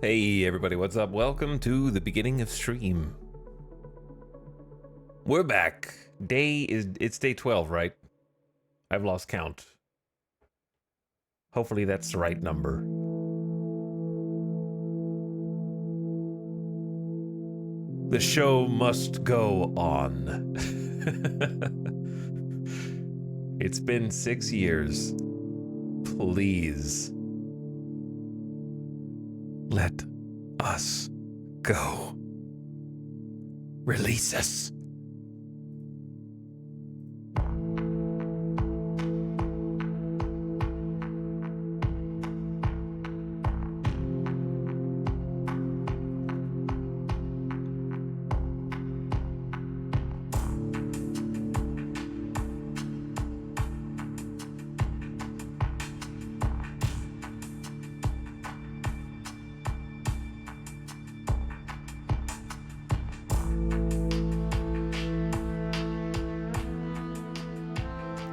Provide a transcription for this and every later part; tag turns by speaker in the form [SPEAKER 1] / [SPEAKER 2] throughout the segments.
[SPEAKER 1] Hey everybody, what's up? Welcome to the beginning of stream. We're back. It's day 12, right? I've lost count. Hopefully that's the right number. The show must go on. It's been 6 years. Please. Let us go. Release us.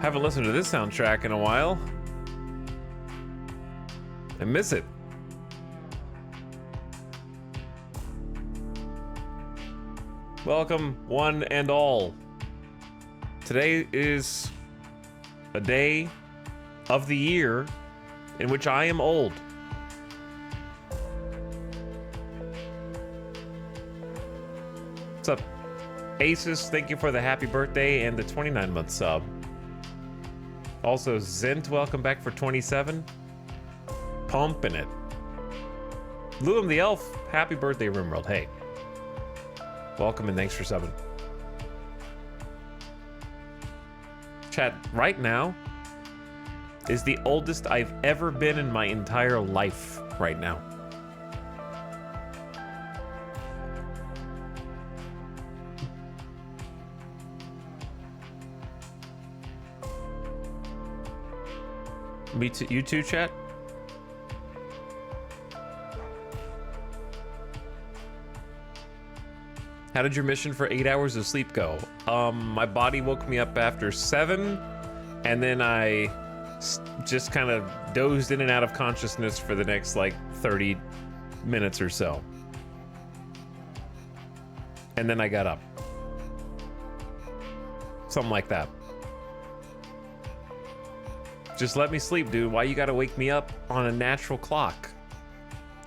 [SPEAKER 1] Haven't listened to this soundtrack in a while. I miss it. Welcome, one and all. Today is a day of the year in which I am old. What's up, Asus? Thank you for the happy birthday and the 29-month sub. Also, Zint, welcome back for 27. Pumping it. Luam the Elf, happy birthday, RimWorld. Hey. Welcome and thanks for subbing. Chat, right now is the oldest I've ever been in my entire life right now. Me too, you too, chat? How did your mission for 8 hours of sleep go? My body woke me up after 7, and then I just kind of dozed in and out of consciousness for the next, like, 30 minutes or so. And then I got up. Something like that. Just let me sleep, dude. Why you gotta wake me up on a natural clock?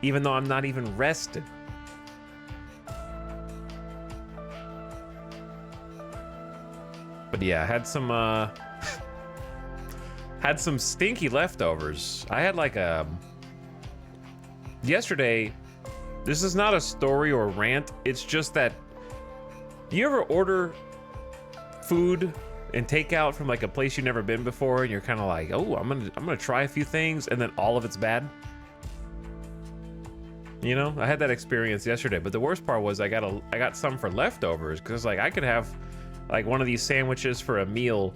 [SPEAKER 1] Even though I'm not even rested. But yeah, I had some had some stinky leftovers. I had like yesterday, this is not a story or rant, it's just that, do you ever order food and take out from like a place you've never been before, and you're kind of like, oh, I'm gonna try a few things, and then all of it's bad? You know, I had that experience yesterday, but the worst part was I got some for leftovers, because like I could have like one of these sandwiches for a meal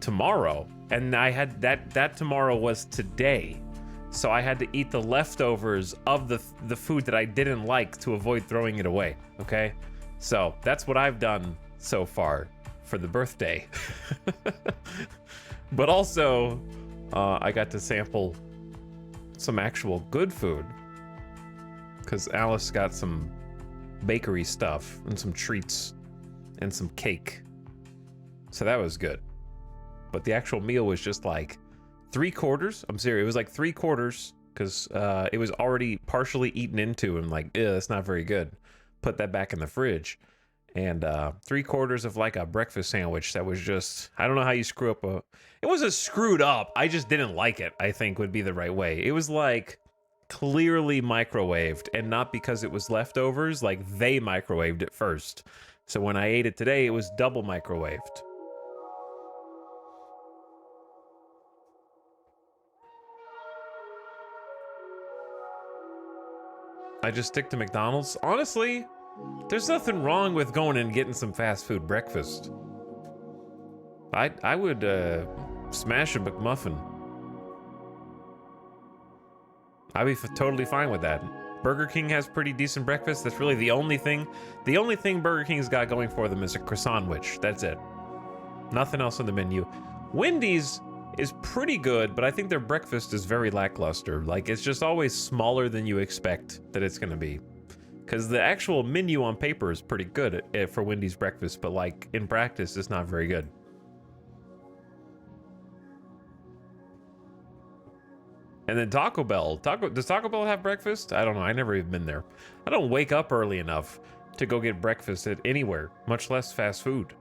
[SPEAKER 1] tomorrow, and I had that tomorrow was today, so I had to eat the leftovers of the food that I didn't like to avoid throwing it away. Okay, so that's what I've done so far for the birthday. But also I got to sample some actual good food, because Alice got some bakery stuff and some treats and some cake, so that was good. But the actual meal was just like 3/4. I'm serious, it was like 3/4, because it was already partially eaten into, and like, ew, that's not very good. Put that back in the fridge. And 3/4 of like a breakfast sandwich that was just, I don't know how you screw up it wasn't screwed up, I just didn't like it, I think would be the right way. It was like clearly microwaved, and not because it was leftovers, like they microwaved it first. So when I ate it today, it was double microwaved. I just stick to McDonald's. Honestly, there's nothing wrong with going and getting some fast food breakfast. I would smash a McMuffin. I'd be totally fine with that. Burger King has pretty decent breakfast. That's really the only thing. The only thing Burger King's got going for them is a croissant-wich. That's it. Nothing else on the menu. Wendy's is pretty good, but I think their breakfast is very lackluster. Like, it's just always smaller than you expect that it's gonna be. Because the actual menu on paper is pretty good for Wendy's breakfast, but like in practice, it's not very good. And then Taco Bell. Does Taco Bell have breakfast? I don't know. I never even been there. I don't wake up early enough to go get breakfast at anywhere, much less fast food.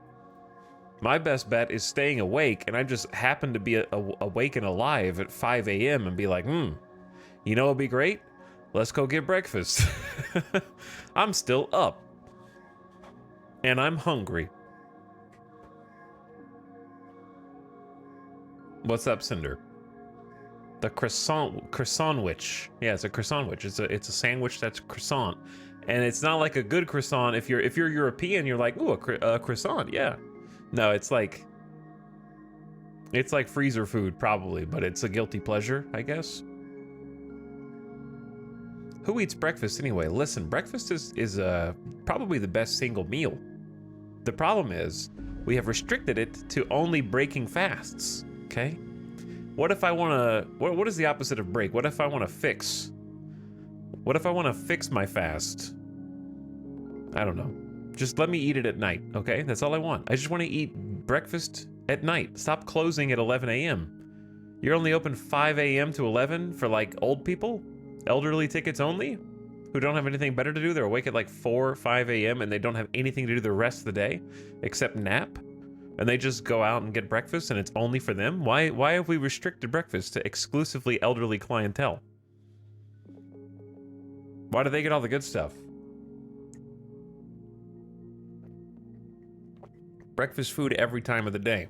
[SPEAKER 1] My best bet is staying awake, and I just happen to be awake and alive at 5 a.m. and be like, you know what'd be great? Let's go get breakfast. I'm still up. And I'm hungry. What's up, Cinder? The croissant-wich. Yeah, it's a croissant-wich. It's a sandwich that's croissant. And it's not like a good croissant. If you're European, you're like, ooh, a croissant, yeah. No, it's like freezer food, probably, but it's a guilty pleasure, I guess. Who eats breakfast anyway? Listen, breakfast is probably the best single meal. The problem is, we have restricted it to only breaking fasts, okay? What if I want to, what is the opposite of break? What if I want to fix? What if I want to fix my fast? I don't know. Just let me eat it at night, okay? That's all I want. I just want to eat breakfast at night. Stop closing at 11 a.m. You're only open 5 a.m. to 11 for like old people? Elderly tickets only? Who don't have anything better to do? They're awake at like 4 or 5 a.m. and they don't have anything to do the rest of the day except nap? And they just go out and get breakfast and it's only for them? Why have we restricted breakfast to exclusively elderly clientele? Why do they get all the good stuff? Breakfast food every time of the day.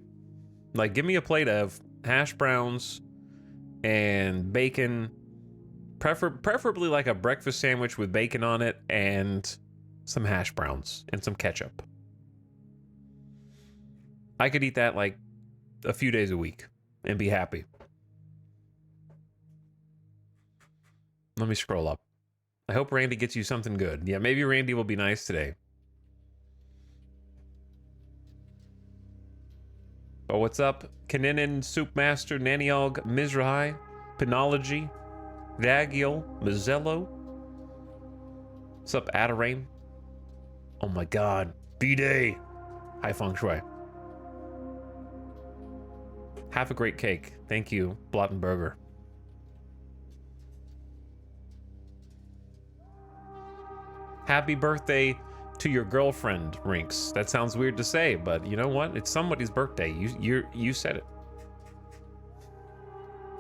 [SPEAKER 1] Like, give me a plate of hash browns and bacon, preferably like a breakfast sandwich with bacon on it and some hash browns and some ketchup. I could eat that like a few days a week and be happy. Let me scroll up. I hope Randy gets you something good. Yeah, maybe Randy will be nice today. Oh, what's up? Kaninin, Soupmaster, Naniog, Mizrahi, Penology, Dagiel, Mazzello. What's up, Adarain? Oh my god. B-Day. Hi, Feng Shui. Have a great cake. Thank you, Blottenberger. Happy birthday to your girlfriend, Rinks. That sounds weird to say, but you know what? It's somebody's birthday. You said it.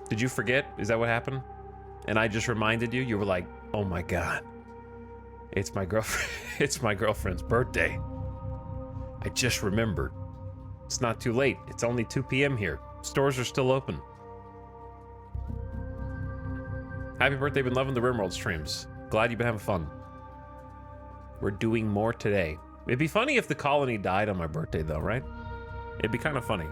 [SPEAKER 1] Did you forget? Is that what happened? And I just reminded you. You were like, "Oh my god, it's my girlfriend. It's my girlfriend's birthday." I just remembered. It's not too late. It's only 2 p.m. here. Stores are still open. Happy birthday. Been loving the RimWorld streams. Glad you've been having fun. We're doing more today. It'd be funny if the colony died on my birthday, though, right? It'd be kind of funny.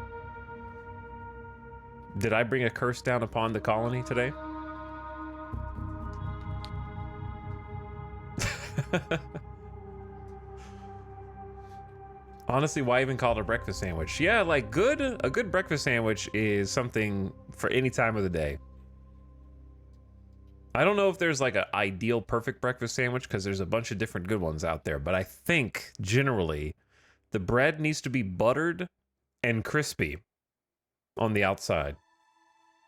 [SPEAKER 1] Did I bring a curse down upon the colony today? Honestly, why even call it a breakfast sandwich? Yeah, like a good breakfast sandwich is something for any time of the day. I don't know if there's like an ideal perfect breakfast sandwich because there's a bunch of different good ones out there, but I think generally the bread needs to be buttered and crispy on the outside.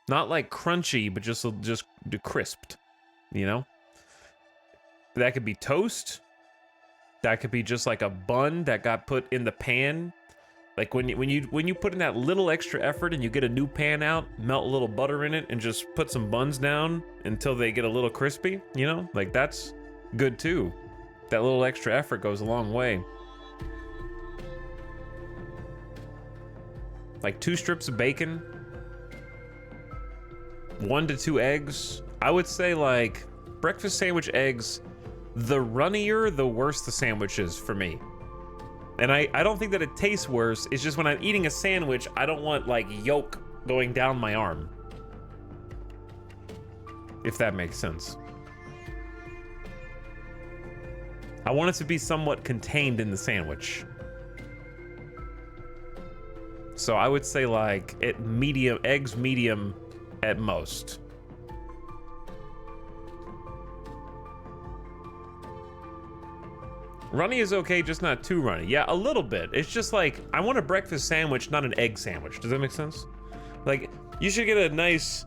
[SPEAKER 1] Not like crunchy, but just crisped, you know? That could be toast. That could be just like a bun that got put in the pan. Like when you put in that little extra effort and you get a new pan out, melt a little butter in it and just put some buns down until they get a little crispy, you know? Like that's good too. That little extra effort goes a long way. Like 2 strips of bacon, 1 to 2 eggs. I would say like breakfast sandwich eggs, the runnier, the worse the sandwich is for me. And I don't think that it tastes worse. It's just when I'm eating a sandwich, I don't want like yolk going down my arm. If that makes sense. I want it to be somewhat contained in the sandwich. So I would say like eggs medium at most. Runny is okay, just not too runny. Yeah, a little bit. It's just like, I want a breakfast sandwich, not an egg sandwich. Does that make sense? Like, you should get a nice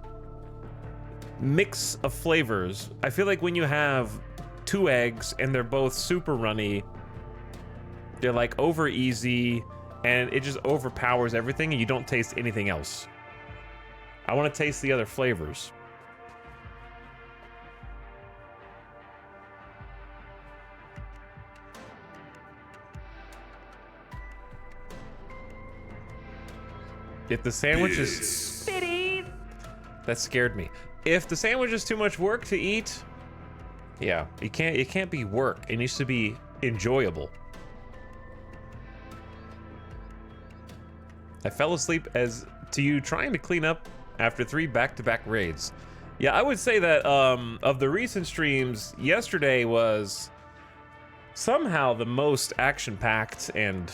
[SPEAKER 1] mix of flavors. I feel like when you have 2 eggs and they're both super runny, they're like over easy and it just overpowers everything and you don't taste anything else. I want to taste the other flavors. If the sandwich is... That scared me. If the sandwich is too much work to eat, yeah, it can't be work. It needs to be enjoyable. I fell asleep as to you trying to clean up after 3 back-to-back raids. Yeah, I would say that of the recent streams, yesterday was somehow the most action-packed and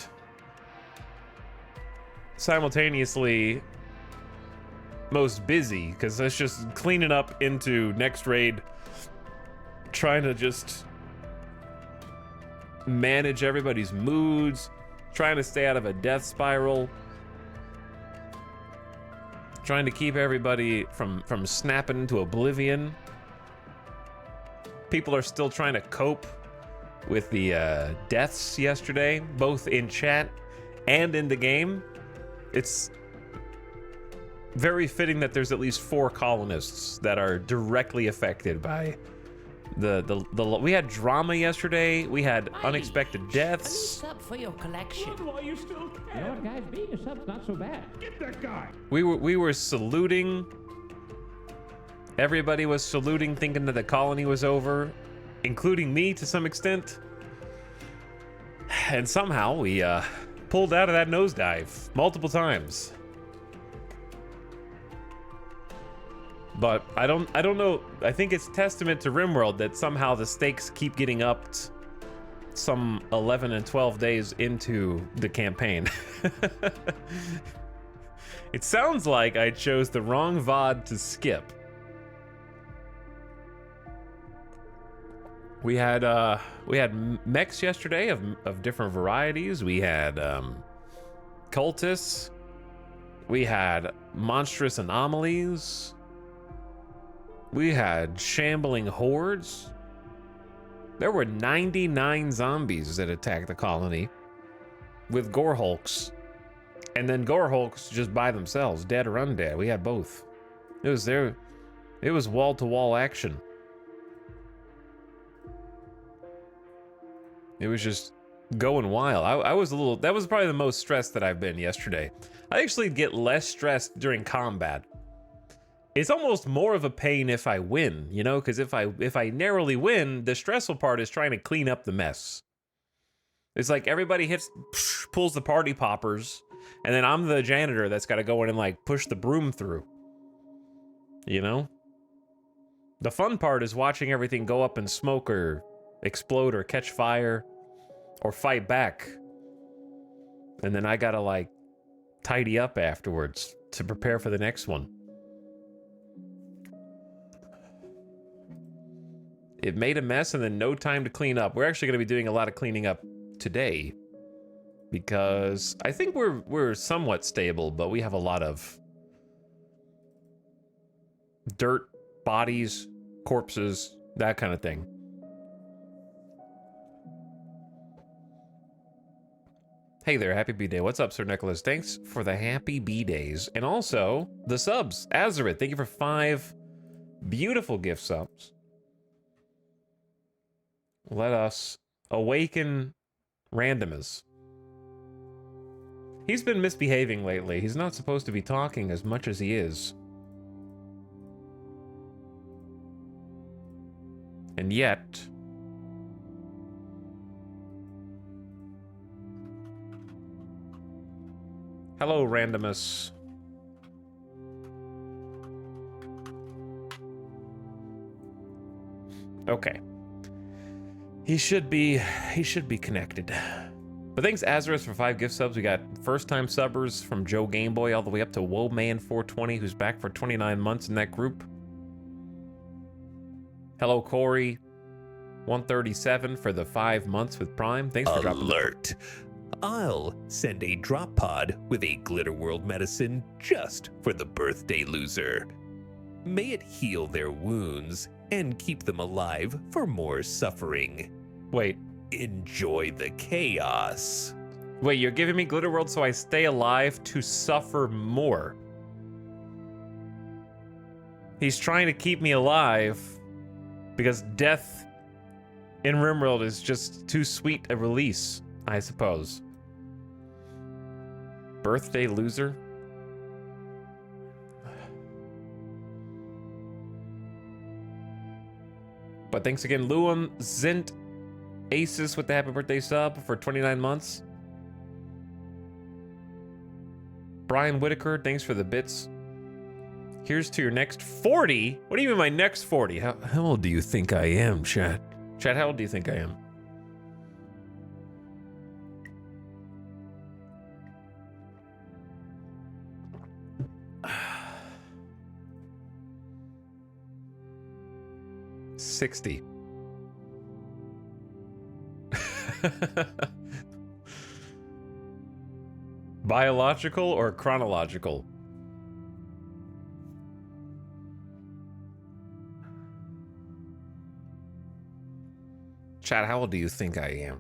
[SPEAKER 1] simultaneously most busy, because that's just cleaning up into next raid, trying to just manage everybody's moods, trying to stay out of a death spiral, trying to keep everybody from snapping into oblivion. People are still trying to cope with the deaths yesterday, both in chat and in the game. It's very fitting that there's at least 4 colonists that are directly affected by the we had drama yesterday. We had unexpected deaths.
[SPEAKER 2] Sub for your collection.
[SPEAKER 3] Why you still care?
[SPEAKER 4] You know what, guys? Being a sub's not so bad.
[SPEAKER 3] Get that guy.
[SPEAKER 1] We were saluting. Everybody was saluting, thinking that the colony was over, including me to some extent. And somehow we pulled out of that nosedive multiple times. But I don't know. I think it's testament to RimWorld that somehow the stakes keep getting upped some 11 and 12 days into the campaign. It sounds like I chose the wrong VOD to skip. We had mechs yesterday of different varieties. We had cultists. We had monstrous anomalies. We had shambling hordes. There were 99 zombies that attacked the colony with gore hulks. And then gore hulks just by themselves, dead or undead. We had both. It was wall-to-wall action. It was just going wild. I was that was probably the most stressed that I've been yesterday. I actually get less stressed during combat. It's almost more of a pain if I win, you know, because if I narrowly win, the stressful part is trying to clean up the mess. It's like everybody pulls the party poppers, and then I'm the janitor that's got to go in and like push the broom through. You know? The fun part is watching everything go up in smoke or explode or catch fire or fight back. And then I gotta like tidy up afterwards to prepare for the next one. It made a mess and then no time to clean up. We're actually going to be doing a lot of cleaning up today because I think we're somewhat stable, but we have a lot of dirt, bodies, corpses, that kind of thing. Hey there, happy B-Day. What's up, Sir Nicholas? Thanks for the happy B-Days. And also, the subs. Azareth, thank you for 5 beautiful gift subs. Let us awaken Randomus. He's been misbehaving lately. He's not supposed to be talking as much as he is. And yet... Hello, Randomus. Okay. He should be connected. But thanks, Azarus, for 5 gift subs. We got first-time subbers from Joe Gameboy all the way up to Woman420, who's back for 29 months in that group. Hello, Corey. 137 for the 5 months with Prime. Thanks for dropping.
[SPEAKER 2] Alert! I'll send a drop pod with a Glitter World medicine just for the birthday loser. May it heal their wounds and keep them alive for more suffering.
[SPEAKER 1] Wait,
[SPEAKER 2] Enjoy the chaos.
[SPEAKER 1] you're giving me Glitter World so I stay alive to suffer more. He's trying to keep me alive because death in RimWorld is just too sweet a release, I suppose. Birthday loser? But thanks again, Luam, Zint, Asus with the happy birthday sub for 29 months. Brian Whitaker, thanks for the bits. Here's to your next 40. What do you mean my next 40? How old do you think I am, chat? Chat, how old do you think I am? $60. Biological or chronological? Chad, how old do you think I am?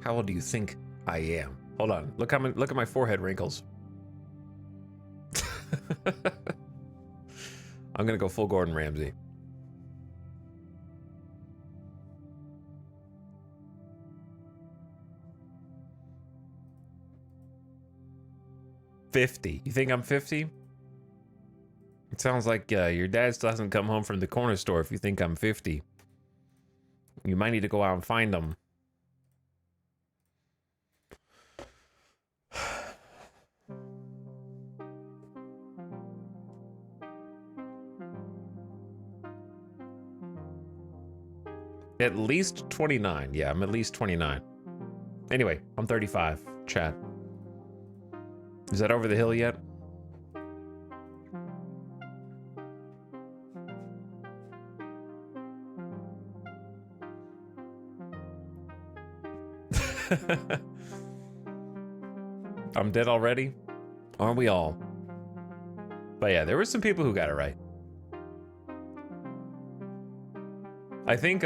[SPEAKER 1] How old do you think I am? Hold on. Look at my forehead wrinkles. I'm gonna go full Gordon Ramsay. $50. You think I'm 50? It sounds like your dad still hasn't come home from the corner store if you think I'm 50. You might need to go out and find them. At least 29. Yeah, I'm at least 29. Anyway, I'm 35. Chat. Is that over the hill yet? I'm dead already? Aren't we all? But yeah, there were some people who got it right. I think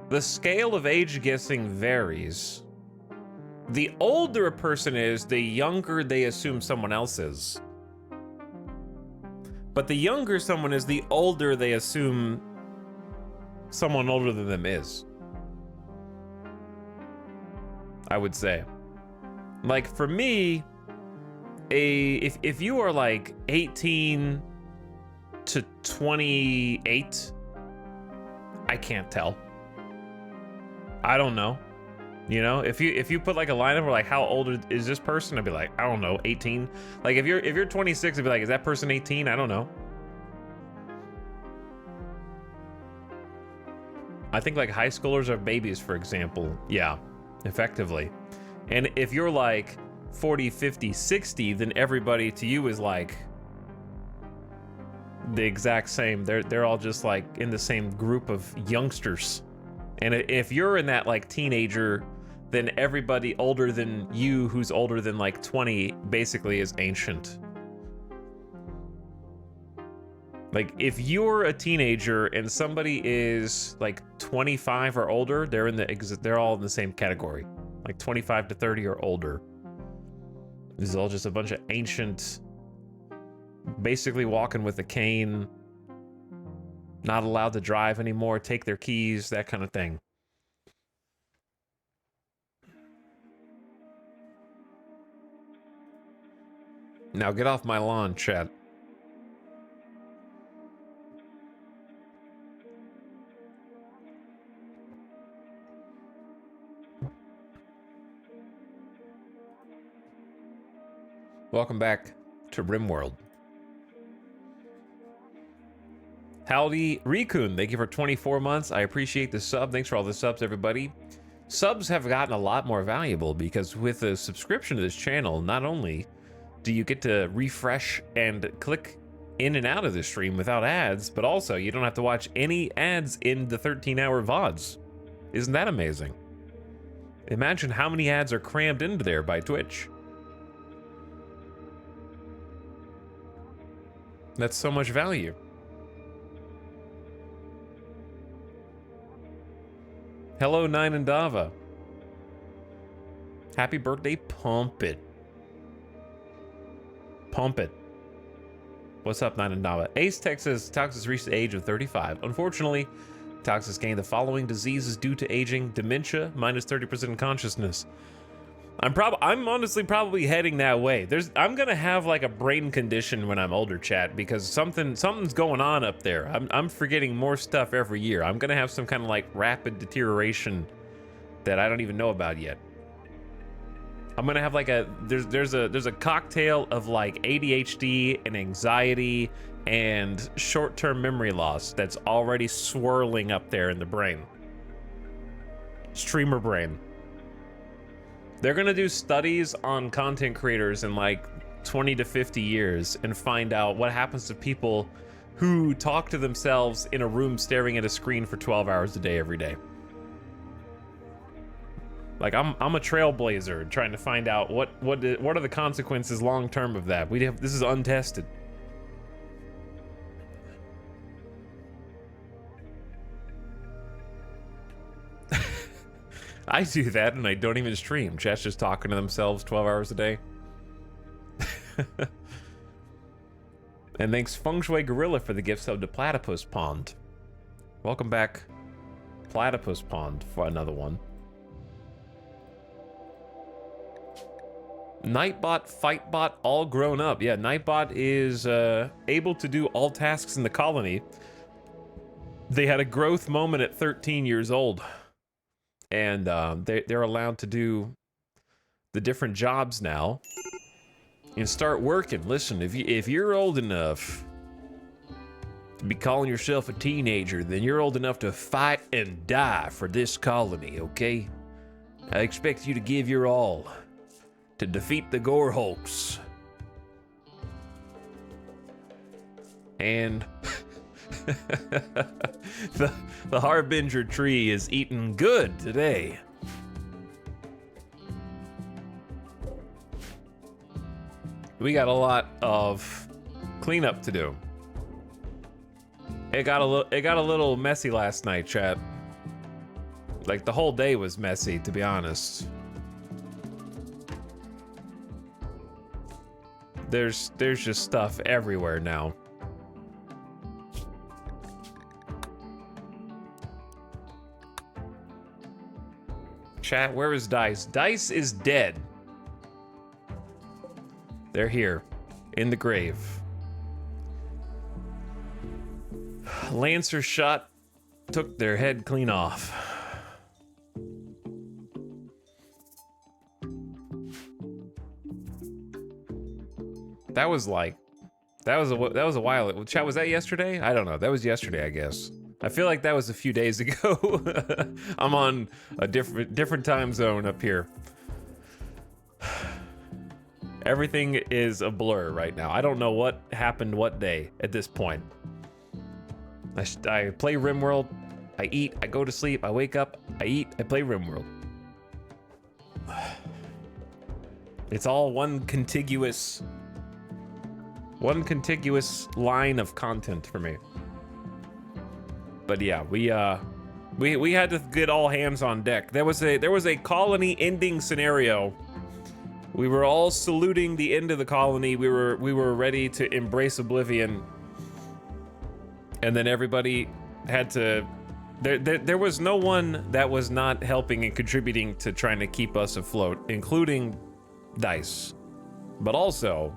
[SPEAKER 1] the scale of age guessing varies. The older a person is, the younger they assume someone else is. But the younger someone is, the older they assume someone older than them is. I would say. Like for me, if you are like 18 to 28, I can't tell. I don't know. You know, if you put like a line of like how old is this person, I'd be like, I don't know, 18. Like if you're 26, I'd be like, is that person 18? I don't know. I think like high schoolers are babies, for example. Yeah, effectively. And if you're like 40, 50, 60, then everybody to you is like the exact same. They're all just like in the same group of youngsters. And if you're in that like teenager, then everybody older than you who's older than like 20 basically is ancient. Like if you're a teenager and somebody is like 25 or older, they're all in the same category. Like 25 to 30 or older. This is all just a bunch of ancient, basically walking with a cane, not allowed to drive anymore, take their keys, that kind of thing. Now get off my lawn, chat. Welcome back to RimWorld. Howdy Rikun, thank you for 24 months. I appreciate the sub. Thanks for all the subs, everybody. Subs have gotten a lot more valuable because with a subscription to this channel, not only do you get to refresh and click in and out of the stream without ads, but also you don't have to watch any ads in the 13-hour VODs. Isn't that amazing? Imagine how many ads are crammed into there by Twitch. That's so much value. Hello, Nine and Dava. Happy birthday, Pump It. Pump It. What's up, Nine and Dava? Ace Texas, Toxis reached the age of 35. Unfortunately, Toxis gained the following diseases due to aging: dementia, minus 30% consciousness. I'm honestly probably heading that way. I'm gonna have like a brain condition when I'm older, chat, because something's going on up there. I'm forgetting more stuff every year. I'm gonna have some kind of like rapid deterioration that I don't even know about yet. I'm gonna have like there's a cocktail of like ADHD and anxiety and short-term memory loss that's already swirling up there in the brain. Streamer brain. They're gonna do studies on content creators in like 20 to 50 years and find out what happens to people who talk to themselves in a room staring at a screen for 12 hours a day every day. Like I'm a trailblazer trying to find out what are the consequences long term of that. This is untested. I do that and I don't even stream. Chat's just talking to themselves 12 hours a day. And thanks Feng Shui Gorilla for the gift sub to Platypus Pond. Welcome back, Platypus Pond, for another one. Nightbot, Fightbot, all grown up. Yeah, Nightbot is able to do all tasks in the colony. They had a growth moment at 13 years old. And they're allowed to do the different jobs now and start working. Listen, if you're old enough to be calling yourself a teenager, then you're old enough to fight and die for this colony, okay? I expect you to give your all to defeat the Gore Hulks. And the Harbinger tree is eating good today. We got a lot of cleanup to do. It got a little messy last night, chat. Like the whole day was messy, to be honest. There's just stuff everywhere now. Chat, where is Dice? Dice is dead. They're here, in the grave. Lancer shot took their head clean off. That was a while. Chat, was that yesterday? I don't know. That was yesterday, I guess. I feel like that was a few days ago. I'm on a different time zone up here. Everything is a blur right now. I don't know what happened what day at this point. I play RimWorld, I eat, I go to sleep, I wake up, I eat, I play RimWorld. It's all one contiguous line of content for me. But yeah, we had to get all hands on deck. There was a colony ending scenario. We were all saluting the end of the colony. We were ready to embrace oblivion. And then everybody had to there was no one that was not helping and contributing to trying to keep us afloat, including Dice. But also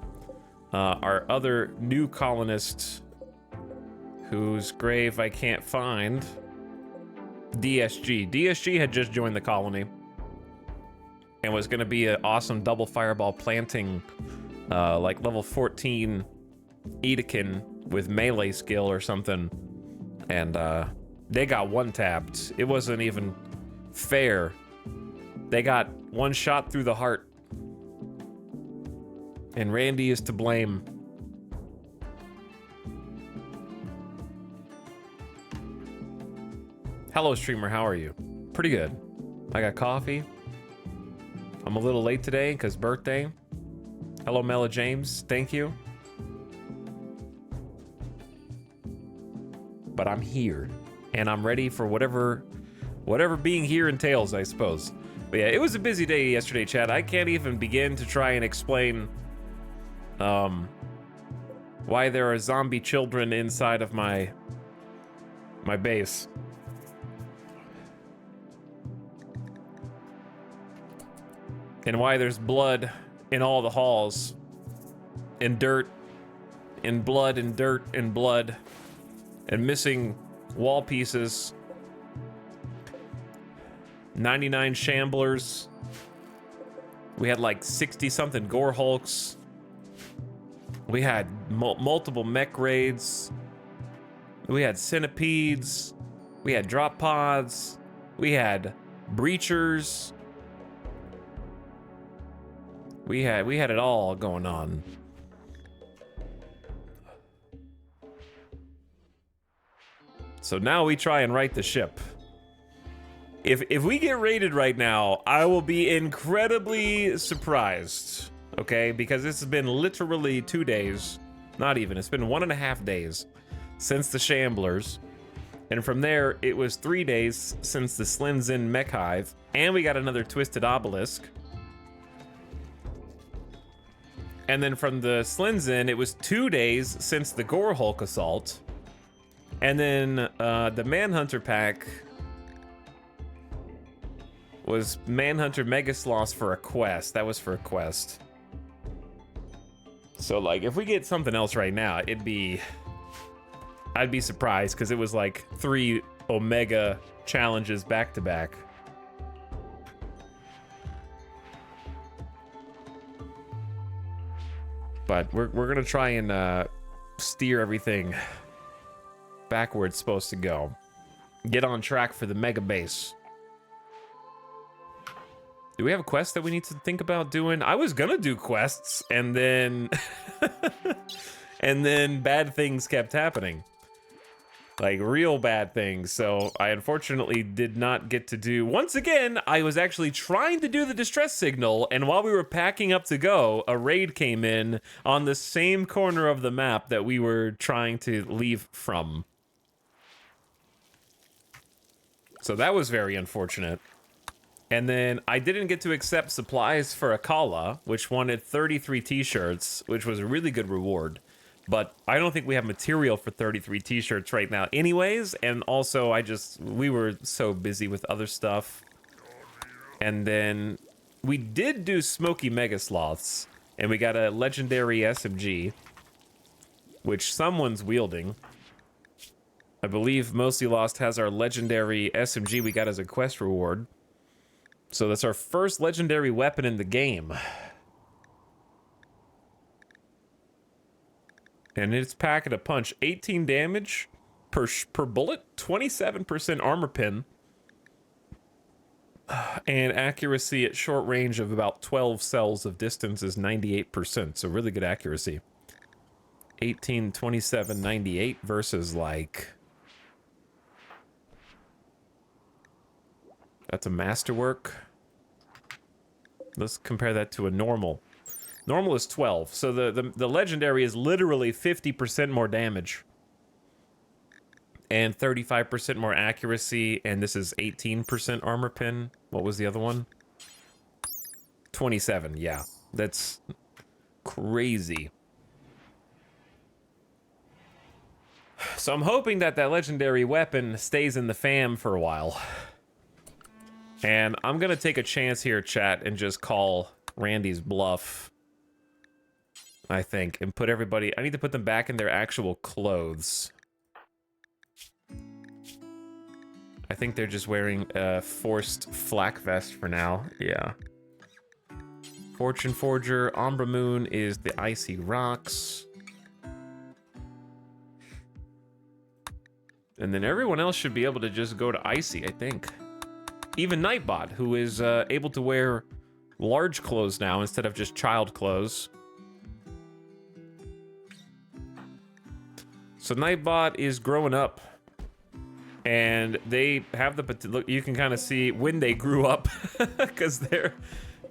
[SPEAKER 1] our other new colonists whose grave I can't find. DSG. DSG had just joined the colony and was going to be an awesome double fireball planting, like level 14 Edekin with melee skill or something. And they got one tapped. It wasn't even fair. They got one shot through the heart. And Randy is to blame. Hello, streamer. How are you? Pretty good. I got coffee. I'm a little late today because birthday. Hello, Mela James. Thank you. But I'm here, and I'm ready for whatever being here entails, I suppose. But yeah, it was a busy day yesterday, chat. I can't even begin to try and explain why there are zombie children inside of my base. And why there's blood in all the halls, and dirt, and blood, and dirt, and blood, and missing wall pieces. 99 shamblers. We had like 60-something gore hulks. We had multiple mech raids. We had centipedes. We had drop pods. We had breachers. We had it all going on. So now we try and right the ship. If we get raided right now, I will be incredibly surprised, okay? Because it's been literally 2 days, not even, it's been 1.5 days since the Shamblers. And from there, it was 3 days since the Slinzin Mech Hive, and we got another Twisted Obelisk. And then from the Slinzin, it was 2 days since the Gore Hulk Assault. And then the Manhunter pack was Manhunter Megasloth for a quest. That was for a quest. So like, if we get something else right now, I'd be surprised, because it was like 3 Omega challenges back to back. But we're gonna try and steer everything back where it's supposed to go. Get on track for the mega base. Do we have a quest that we need to think about doing? I was gonna do quests, and then and then bad things kept happening. Like real bad things. So I unfortunately did not get to do. Once again, I was actually trying to do the distress signal, and while we were packing up to go, a raid came in on the same corner of the map that we were trying to leave from. So that was very unfortunate. And then I didn't get to accept supplies for Akala, which wanted 33 t-shirts, which was a really good reward. But I don't think we have material for 33 t-shirts right now anyways, and also we were so busy with other stuff. And then we did do Smoky Megasloths, and we got a legendary SMG, which someone's wielding. I believe Mostly Lost has our legendary SMG we got as a quest reward. So that's our first legendary weapon in the game. And it's packing a punch. 18 damage per bullet, 27% armor pin, and accuracy at short range of about 12 cells of distance is 98%, so really good accuracy. 18, 27, 98 versus like... That's a masterwork. Let's compare that to a normal. Normal is 12, so the legendary is literally 50% more damage. And 35% more accuracy, and this is 18% armor pin. What was the other one? 27, yeah. That's crazy. So I'm hoping that that legendary weapon stays in the fam for a while. And I'm gonna take a chance here, chat, and just call Randy's bluff. I think, and put everybody... I need to put them back in their actual clothes. I think they're just wearing a forced flak vest for now. Yeah. Fortune Forger, Umbra Moon is the Icy Rocks. And then everyone else should be able to just go to Icy, I think. Even Nightbot, who is able to wear large clothes now instead of just child clothes. So Nightbot is growing up. And they have the... Look, you can kind of see when they grew up. Because their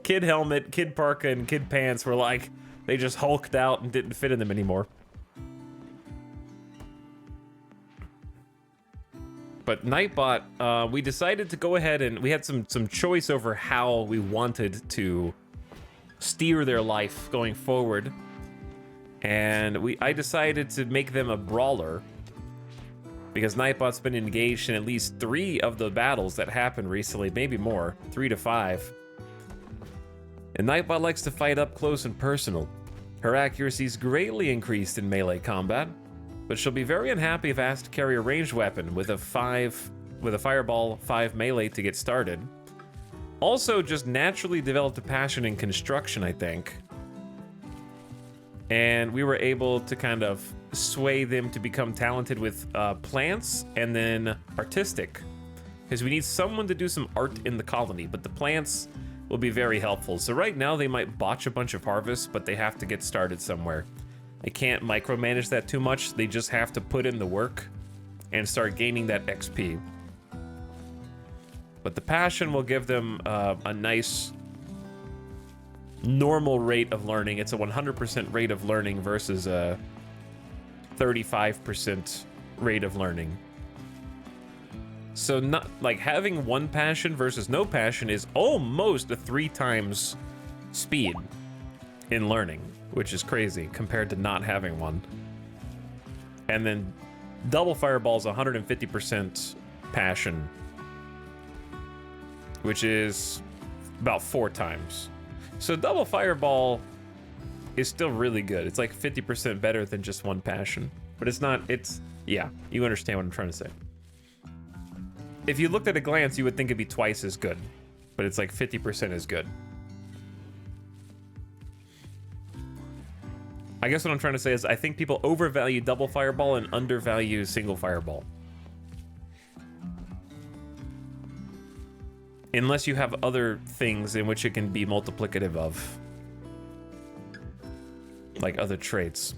[SPEAKER 1] kid helmet, kid parka, and kid pants were like... They just hulked out and didn't fit in them anymore. But Nightbot, we decided to go ahead and we had some choice over how we wanted to steer their life going forward. And I decided to make them a brawler because Nightbot's been engaged in at least 3 of the battles that happened recently, maybe more, 3 to 5. And Nightbot likes to fight up close and personal. Her accuracy's greatly increased in melee combat, but she'll be very unhappy if asked to carry a ranged weapon with a fireball 5 melee to get started. Also, just naturally developed a passion in construction, I think. And we were able to kind of sway them to become talented with plants and then artistic. Because we need someone to do some art in the colony, but the plants will be very helpful. So right now they might botch a bunch of harvests, but they have to get started somewhere. I can't micromanage that too much. They just have to put in the work and start gaining that XP. But the passion will give them a nice normal rate of learning. It's a 100% rate of learning versus a 35% rate of learning. So not like having 1 passion versus no passion is almost a 3 times speed in learning, which is crazy compared to not having 1. And then double fireball's 150% passion, which is about 4 times. So double fireball is still really good. It's like 50% better than just 1 passion, but it's not, yeah, you understand what I'm trying to say. If you looked at a glance, you would think it'd be twice as good, but it's like 50% as good. I guess what I'm trying to say is I think people overvalue double fireball and undervalue single fireball. Unless you have other things in which it can be multiplicative of. Like other traits.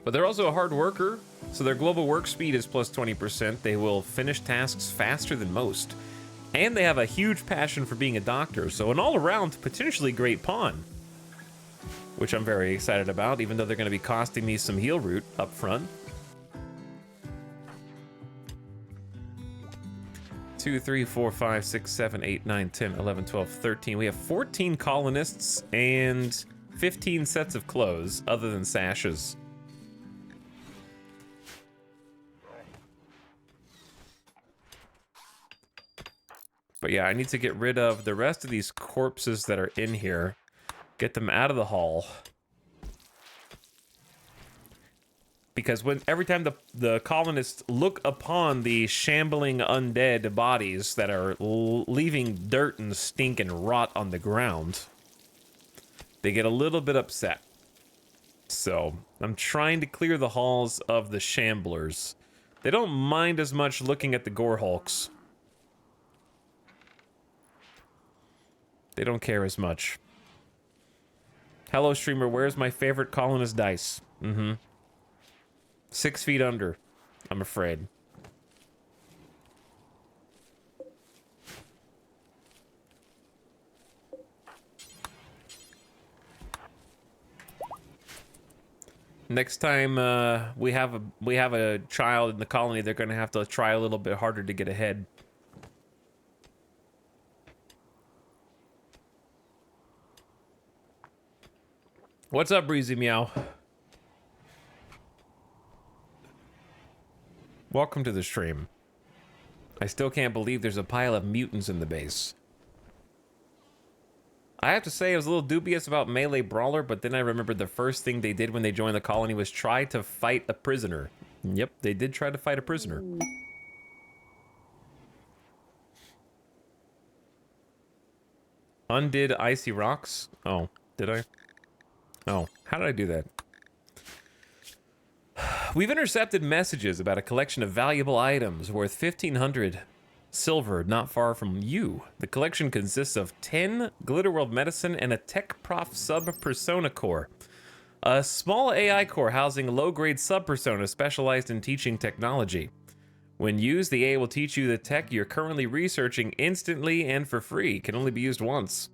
[SPEAKER 1] But they're also a hard worker, so their global work speed is plus 20%. They will finish tasks faster than most. And they have a huge passion for being a doctor, so an all-around, potentially great pawn. Which I'm very excited about, even though they're going to be costing me some heal root up front. 2, 3, 4, 5, 6, 7, 8, 9, 10, 11, 12, 13. We have 14 colonists and 15 sets of clothes, other than sashes. But yeah, I need to get rid of the rest of these corpses that are in here. Get them out of the hall. Because every time the colonists look upon the shambling undead bodies that are leaving dirt and stink and rot on the ground, they get a little bit upset. So I'm trying to clear the halls of the shamblers. They don't mind as much looking at the gore hulks. They don't care as much. Hello, streamer. Where's my favorite colonist dice? 6 feet under, I'm afraid. Next time we have a child in the colony, they're gonna have to try a little bit harder to get ahead. What's up, Breezy Meow? Welcome to the stream. I still can't believe there's a pile of mutants in the base. I have to say I was a little dubious about Melee Brawler, but then I remembered the first thing they did when they joined the colony was try to fight a prisoner. Yep, they did try to fight a prisoner. Undid Icy Rocks? Oh, did I? Oh, how did I do that? We've intercepted messages about a collection of valuable items worth 1,500 silver not far from you. The collection consists of 10 Glitterworld medicine and a Tech Prof sub-persona core. A small AI core housing a low-grade sub-persona specialized in teaching technology. When used, the AI will teach you the tech you're currently researching instantly and for free. Can only be used once.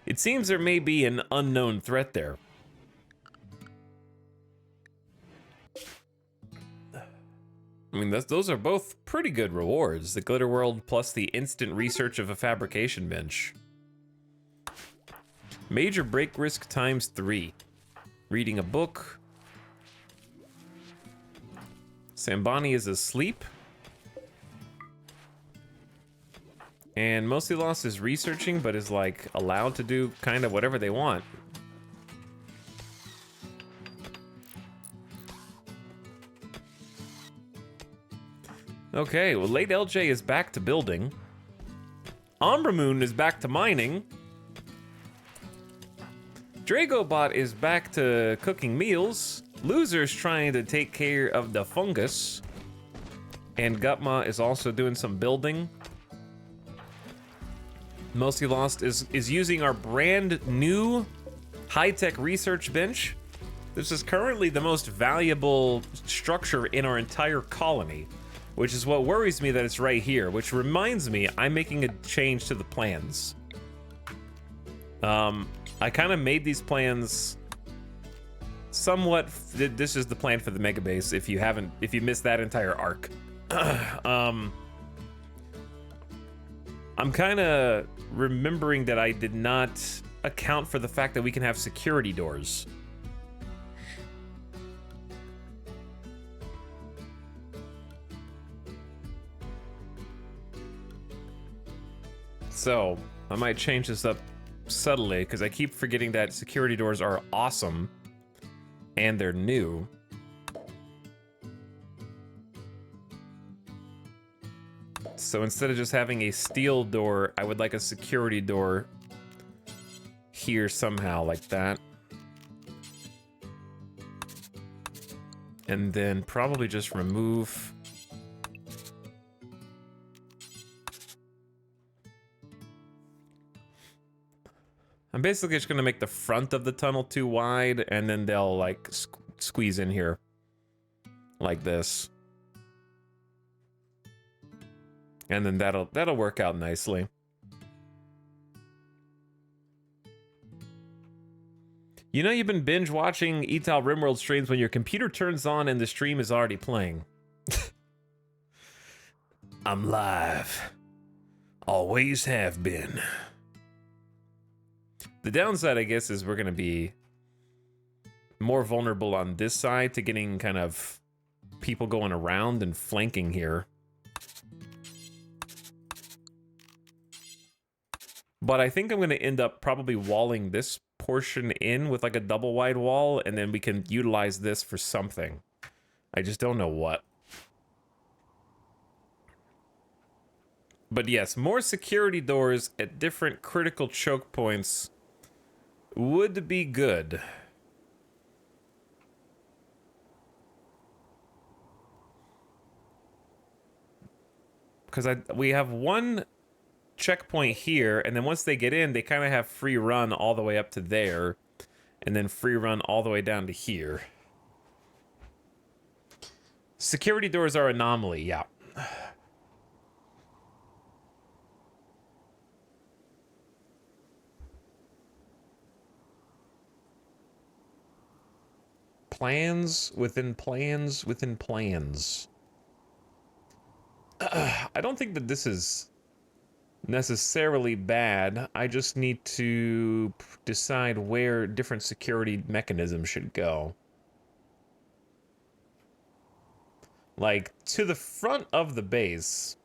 [SPEAKER 1] It seems there may be an unknown threat there. I mean, those are both pretty good rewards. The Glitter World plus the instant research of a fabrication bench. Major break risk times 3. Reading a book. Sambani is asleep. And Mostly Lost is researching, but is like allowed to do kind of whatever they want. Okay, well, Late LJ is back to building. Ombramoon is back to mining. Dragobot is back to cooking meals. Loser's trying to take care of the fungus. And Gutma is also doing some building. Mostly Lost is using our brand new high-tech research bench. This is currently the most valuable structure in our entire colony, which is what worries me that it's right here, which reminds me I'm making a change to the plans. I kind of made these plans somewhat. This is the plan for the mega base if you missed that entire arc. I'm kind of remembering that I did not account for the fact that we can have security doors. So I might change this up subtly because I keep forgetting that security doors are awesome and they're new. So instead of just having a steel door, I would like a security door here somehow, like that. And then probably just remove... I'm basically just gonna make the front of the tunnel too wide, and then they'll like squeeze in here like this. And then that'll work out nicely. You know, you've been binge watching Etal RimWorld streams when your computer turns on and the stream is already playing. I'm live. Always have been. The downside, I guess, is we're gonna be more vulnerable on this side to getting kind of people going around and flanking here. But I think I'm gonna end up probably walling this portion in with like a double wide wall, and then we can utilize this for something. I just don't know what. But yes, more security doors at different critical choke points would be good. Because we have one checkpoint here, and then once they get in, they kind of have free run all the way up to there, and then free run all the way down to here. Security doors are anomaly, yeah. Plans within plans within plans. I don't think that this is necessarily bad. I just need to decide where different security mechanisms should go. Like, to the front of the base,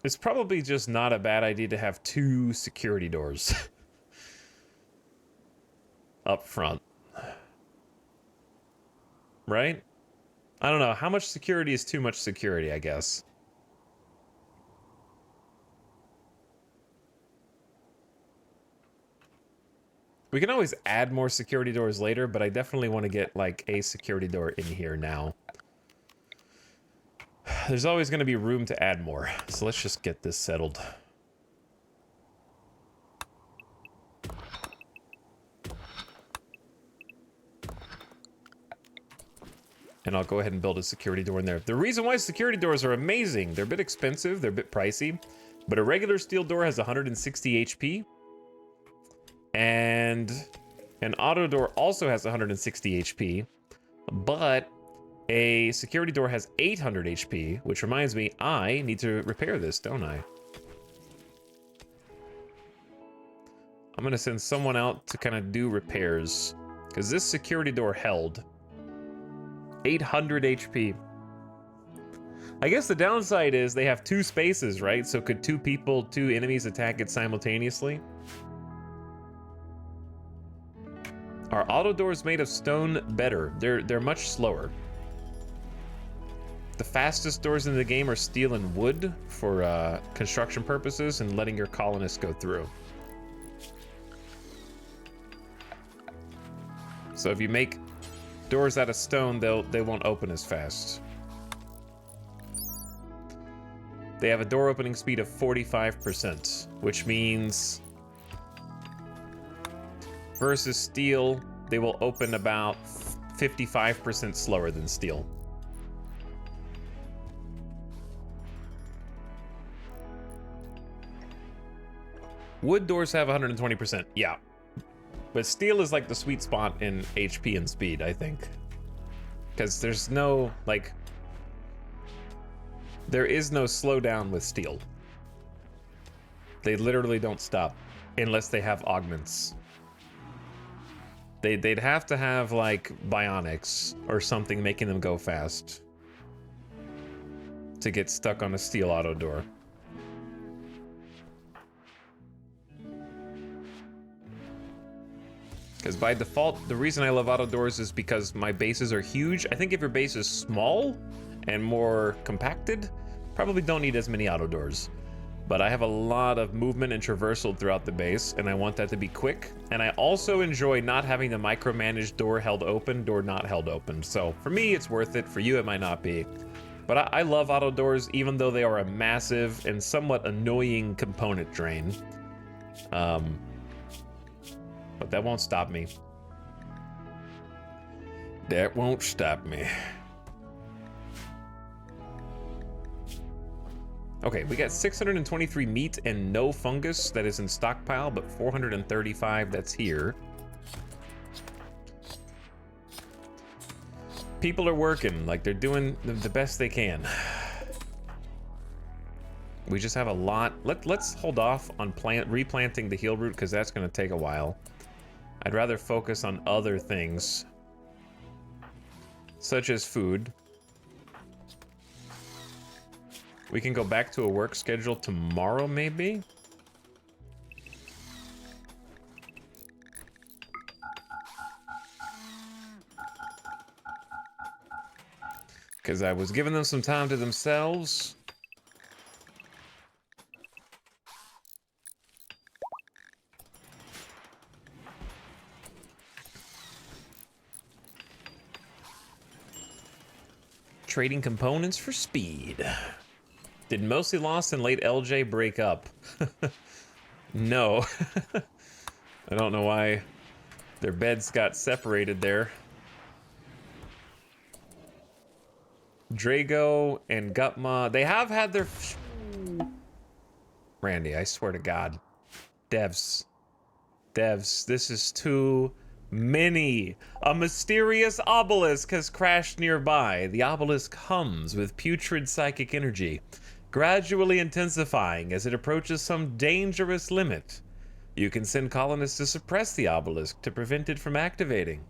[SPEAKER 1] it's probably just not a bad idea to have 2 security doors up front. Right? I don't know. How much security is too much security, I guess. We can always add more security doors later, but I definitely want to get, like, a security door in here now. There's always going to be room to add more, so let's just get this settled. And I'll go ahead and build a security door in there. The reason why security doors are amazing, they're a bit expensive, they're a bit pricey, but a regular steel door has 160 HP, and an auto door also has 160 HP, but a security door has 800 HP, which reminds me, I need to repair this, don't I? I'm gonna send someone out to kind of do repairs, because this security door held 800 HP. I guess the downside is they have 2 spaces, right? So could 2 enemies attack it simultaneously? Are auto doors made of stone better? They're much slower. The fastest doors in the game are steel and wood for construction purposes and letting your colonists go through. So if you make doors out of stone, they won't open as fast. They have a door opening speed of 45%, which means versus steel, they will open about 55% slower than steel. Wood doors have 120%, yeah. But steel is like the sweet spot in HP and speed, I think. Because there's no, like, there is no slowdown with steel. They literally don't stop unless they have augments. They'd have to have, like, bionics or something making them go fast to get stuck on a steel auto door. Because by default, the reason I love auto doors is because my bases are huge. I think if your base is small and more compacted, probably don't need as many auto doors. But I have a lot of movement and traversal throughout the base, and I want that to be quick. And I also enjoy not having the micromanaged door held open, door not held open. So for me, it's worth it. For you, it might not be. But I love auto doors, even though they are a massive and somewhat annoying component drain. But that won't stop me. That won't stop me. Okay, we got 623 meat and no fungus that is in stockpile, but 435 that's here. People are working, like they're doing the best they can. We just have a lot. Let's hold off on replanting the heal root because that's going to take a while. I'd rather focus on other things, such as food. We can go back to a work schedule tomorrow, maybe? Because I was giving them some time to themselves. Trading components for speed. Did Mostly Lost and Late LJ break up? No. I don't know why their beds got separated there. Drago and Gutma, they have had their... Randy, I swear to God. Devs, this is too many. A mysterious obelisk has crashed nearby. The obelisk hums with putrid psychic energy, gradually intensifying as it approaches some dangerous limit. You can send colonists to suppress the obelisk to prevent it from activating.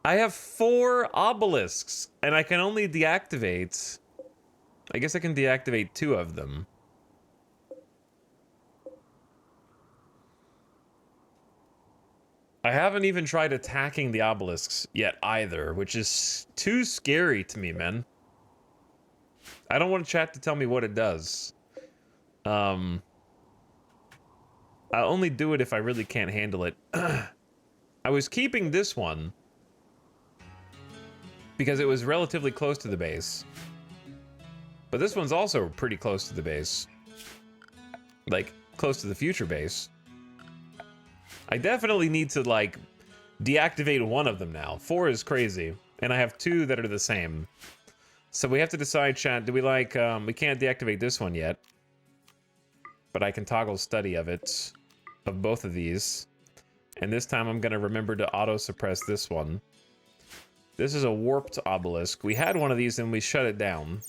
[SPEAKER 1] I have 4 obelisks, and I can only deactivate... I guess I can deactivate 2 of them. I haven't even tried attacking the obelisks yet either, which is too scary to me, man. I don't want chat to tell me what it does. I only do it if I really can't handle it. I was keeping this one because it was relatively close to the base. But this one's also pretty close to the base. Like, close to the future base. I definitely need to, like, deactivate one of them now. 4 is crazy. And I have 2 that are the same. So we have to decide, chat, do we like, we can't deactivate this one yet. But I can toggle study of it, of both of these. And this time I'm gonna remember to auto-suppress this one. This is a warped obelisk. We had one of these and we shut it down.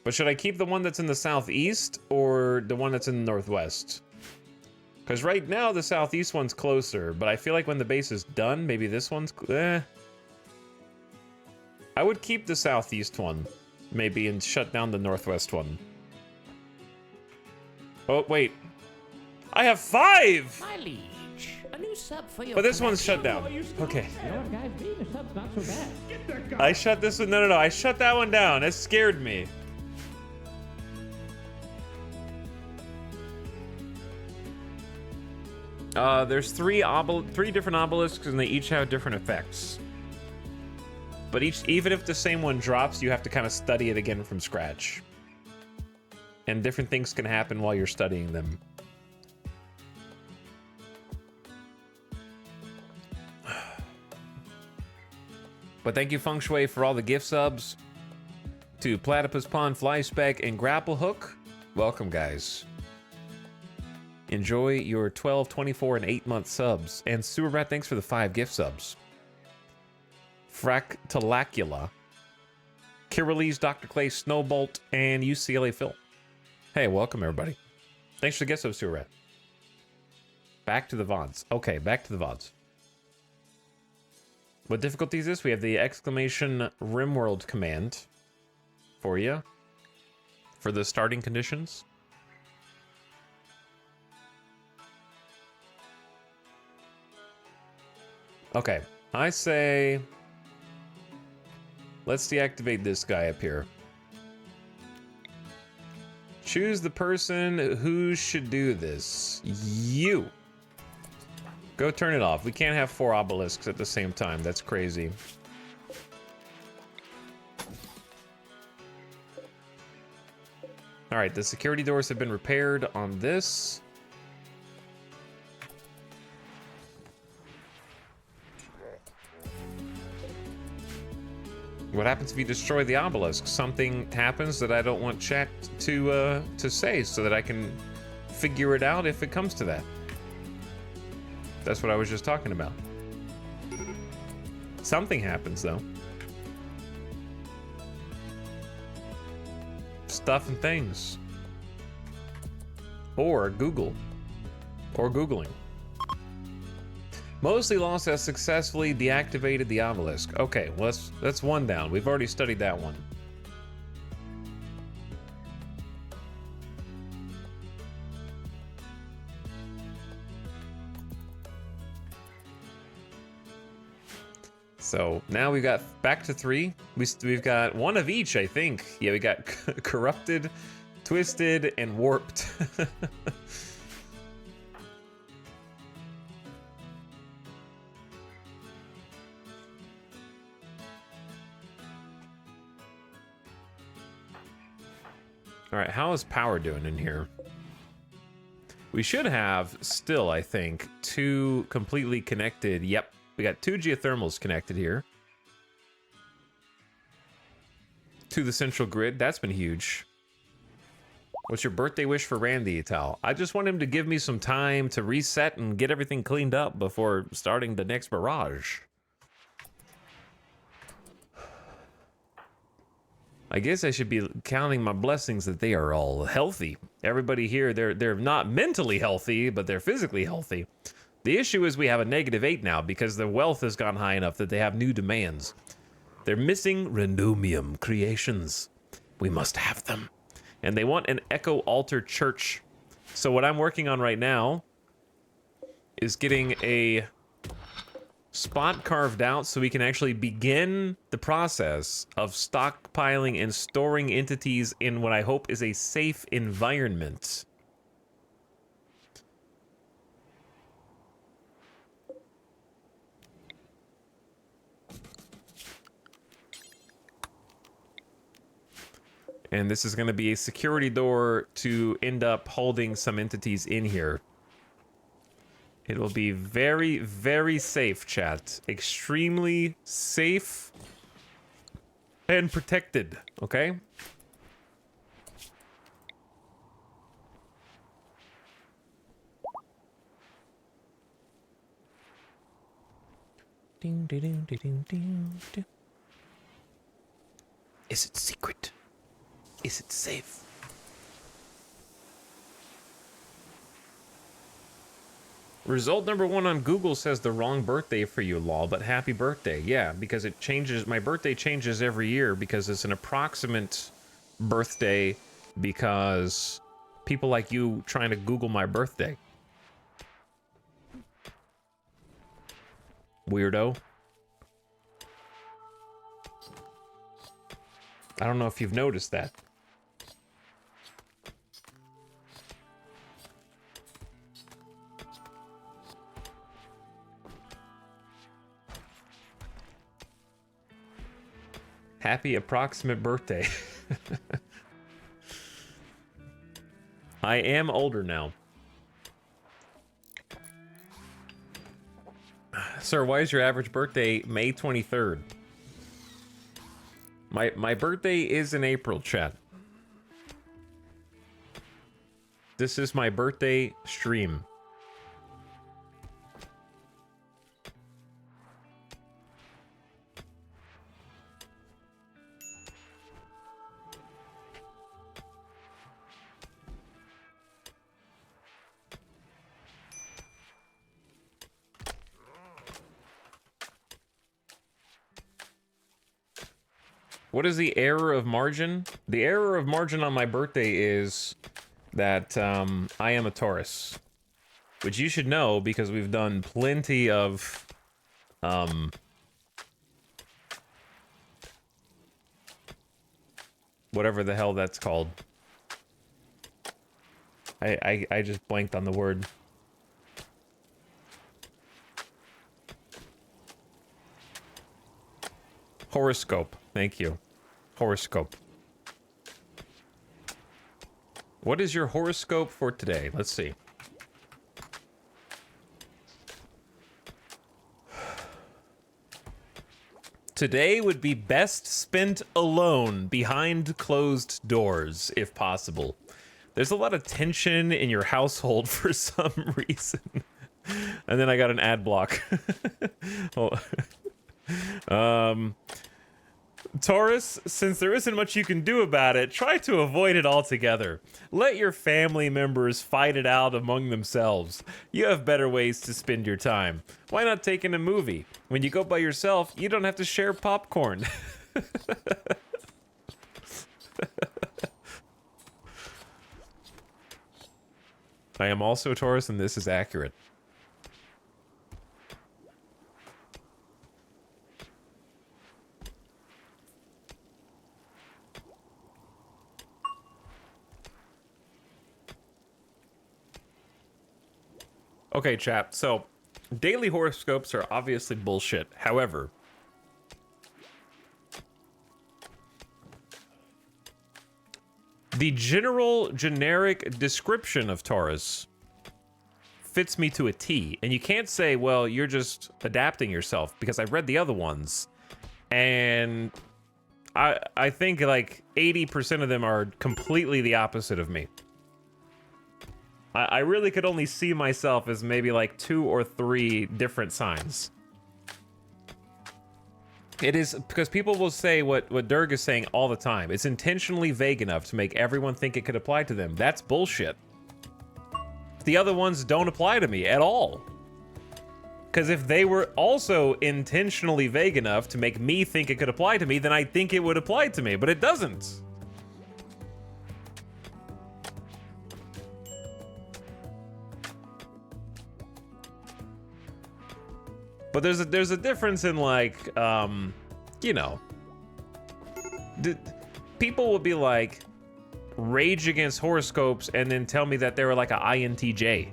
[SPEAKER 1] But should I keep the one that's in the southeast or the one that's in the northwest? Because right now the southeast one's closer, but I feel like when the base is done, maybe this one's... I would keep the southeast one, maybe, and shut down the northwest one. Oh, wait. I have 5!
[SPEAKER 4] My liege, a new sub for your
[SPEAKER 1] But this one's shut
[SPEAKER 4] collection.
[SPEAKER 1] down. Okay.
[SPEAKER 4] You know what, guys, being a sub's not so bad.
[SPEAKER 3] Get that guy.
[SPEAKER 1] I shut this one... No. I shut that one down. It scared me. There's 3 different obelisks, and they each have different effects. But even if the same one drops, you have to kind of study it again from scratch. And different things can happen while you're studying them. But thank you, Feng Shui, for all the gift subs. To Platypus Pond, Flyspeck, and Grapple Hook. Welcome, guys. Enjoy your 12, 24, and 8-month subs. And Sewer Rat, thanks for the 5 gift subs. Fractalacula, Kiriles, Dr. Clay, Snowbolt, and UCLA Phil. Hey, welcome, everybody. Thanks for the gift subs, Sewer Rat. Back to the VODs. Okay, back to the VODs. What difficulty is this? We have the exclamation RimWorld command for you. For the starting conditions. Okay, I say... Let's deactivate this guy up here. Choose the person who should do this. You. Go turn it off. We can't have 4 obelisks at the same time. That's crazy. All right, the security doors have been repaired on this. What happens if you destroy the obelisk? Something happens that I don't want chat to say, so that I can figure it out if it comes to that. That's what I was just talking about. Something happens, though. Stuff and things. Or Google. Or Googling. Mostly Lost has successfully deactivated the obelisk. Okay, well that's 1 down. We've already studied that one. So now we've got back to 3. We've got 1 of each, I think. Yeah, we got corrupted, twisted, and warped. All right, how is power doing in here? We should have still, I think, 2 completely connected. Yep, we got 2 geothermals connected here to the central grid. That's been huge. What's your birthday wish for Randy, Tal? I just want him to give me some time to reset and get everything cleaned up before starting the next barrage. I guess I should be counting my blessings that they are all healthy. Everybody here, they're not mentally healthy, but they're physically healthy. The issue is we have a -8 now because their wealth has gone high enough that they have new demands. They're missing Renumium creations. We must have them. And they want an Echo Altar Church. So what I'm working on right now is getting a spot carved out so we can actually begin the process of stockpiling and storing entities in what I hope is a safe environment. And this is going to be a security door to end up holding some entities in here. It will be very, very safe, chat. Extremely safe and protected, okay? Ding, ding, ding, ding, ding, ding. Is it secret? Is it safe? Result number 1 on Google says the wrong birthday for you, lol, but happy birthday. Yeah, because it changes, my birthday changes every year because it's an approximate birthday because people like you trying to Google my birthday. Weirdo. I don't know if you've noticed that. Happy approximate birthday. I am older now. Sir, why is your average birthday May 23rd? My birthday is in April, chat. This is my birthday stream. What is the error of margin? The error of margin on my birthday is that I am a Taurus, which you should know because we've done plenty of whatever the hell that's called. I just blanked on the word. Horoscope. Thank you. Horoscope. What is your horoscope for today? Let's see. Today would be best spent alone behind closed doors, if possible. There's a lot of tension in your household for some reason. And then I got an ad block. Taurus, since there isn't much you can do about it, try to avoid it altogether. Let your family members fight it out among themselves. You have better ways to spend your time. Why not take in a movie? When you go by yourself, you don't have to share popcorn. I am also a Taurus, and this is accurate. Okay, chat, so daily horoscopes are obviously bullshit. However, the generic description of Taurus fits me to a T. And you can't say, well, you're just adapting yourself, because I've read the other ones. And I think like 80% of them are completely the opposite of me. I really could only see myself as maybe like 2 or 3 different signs. It is because people will say what Durg is saying all the time. It's intentionally vague enough to make everyone think it could apply to them. That's bullshit. The other ones don't apply to me at all. Because if they were also intentionally vague enough to make me think it could apply to me, then I think it would apply to me, but it doesn't. But there's a difference in like, you know, people will be like, rage against horoscopes and then tell me that they were like a INTJ.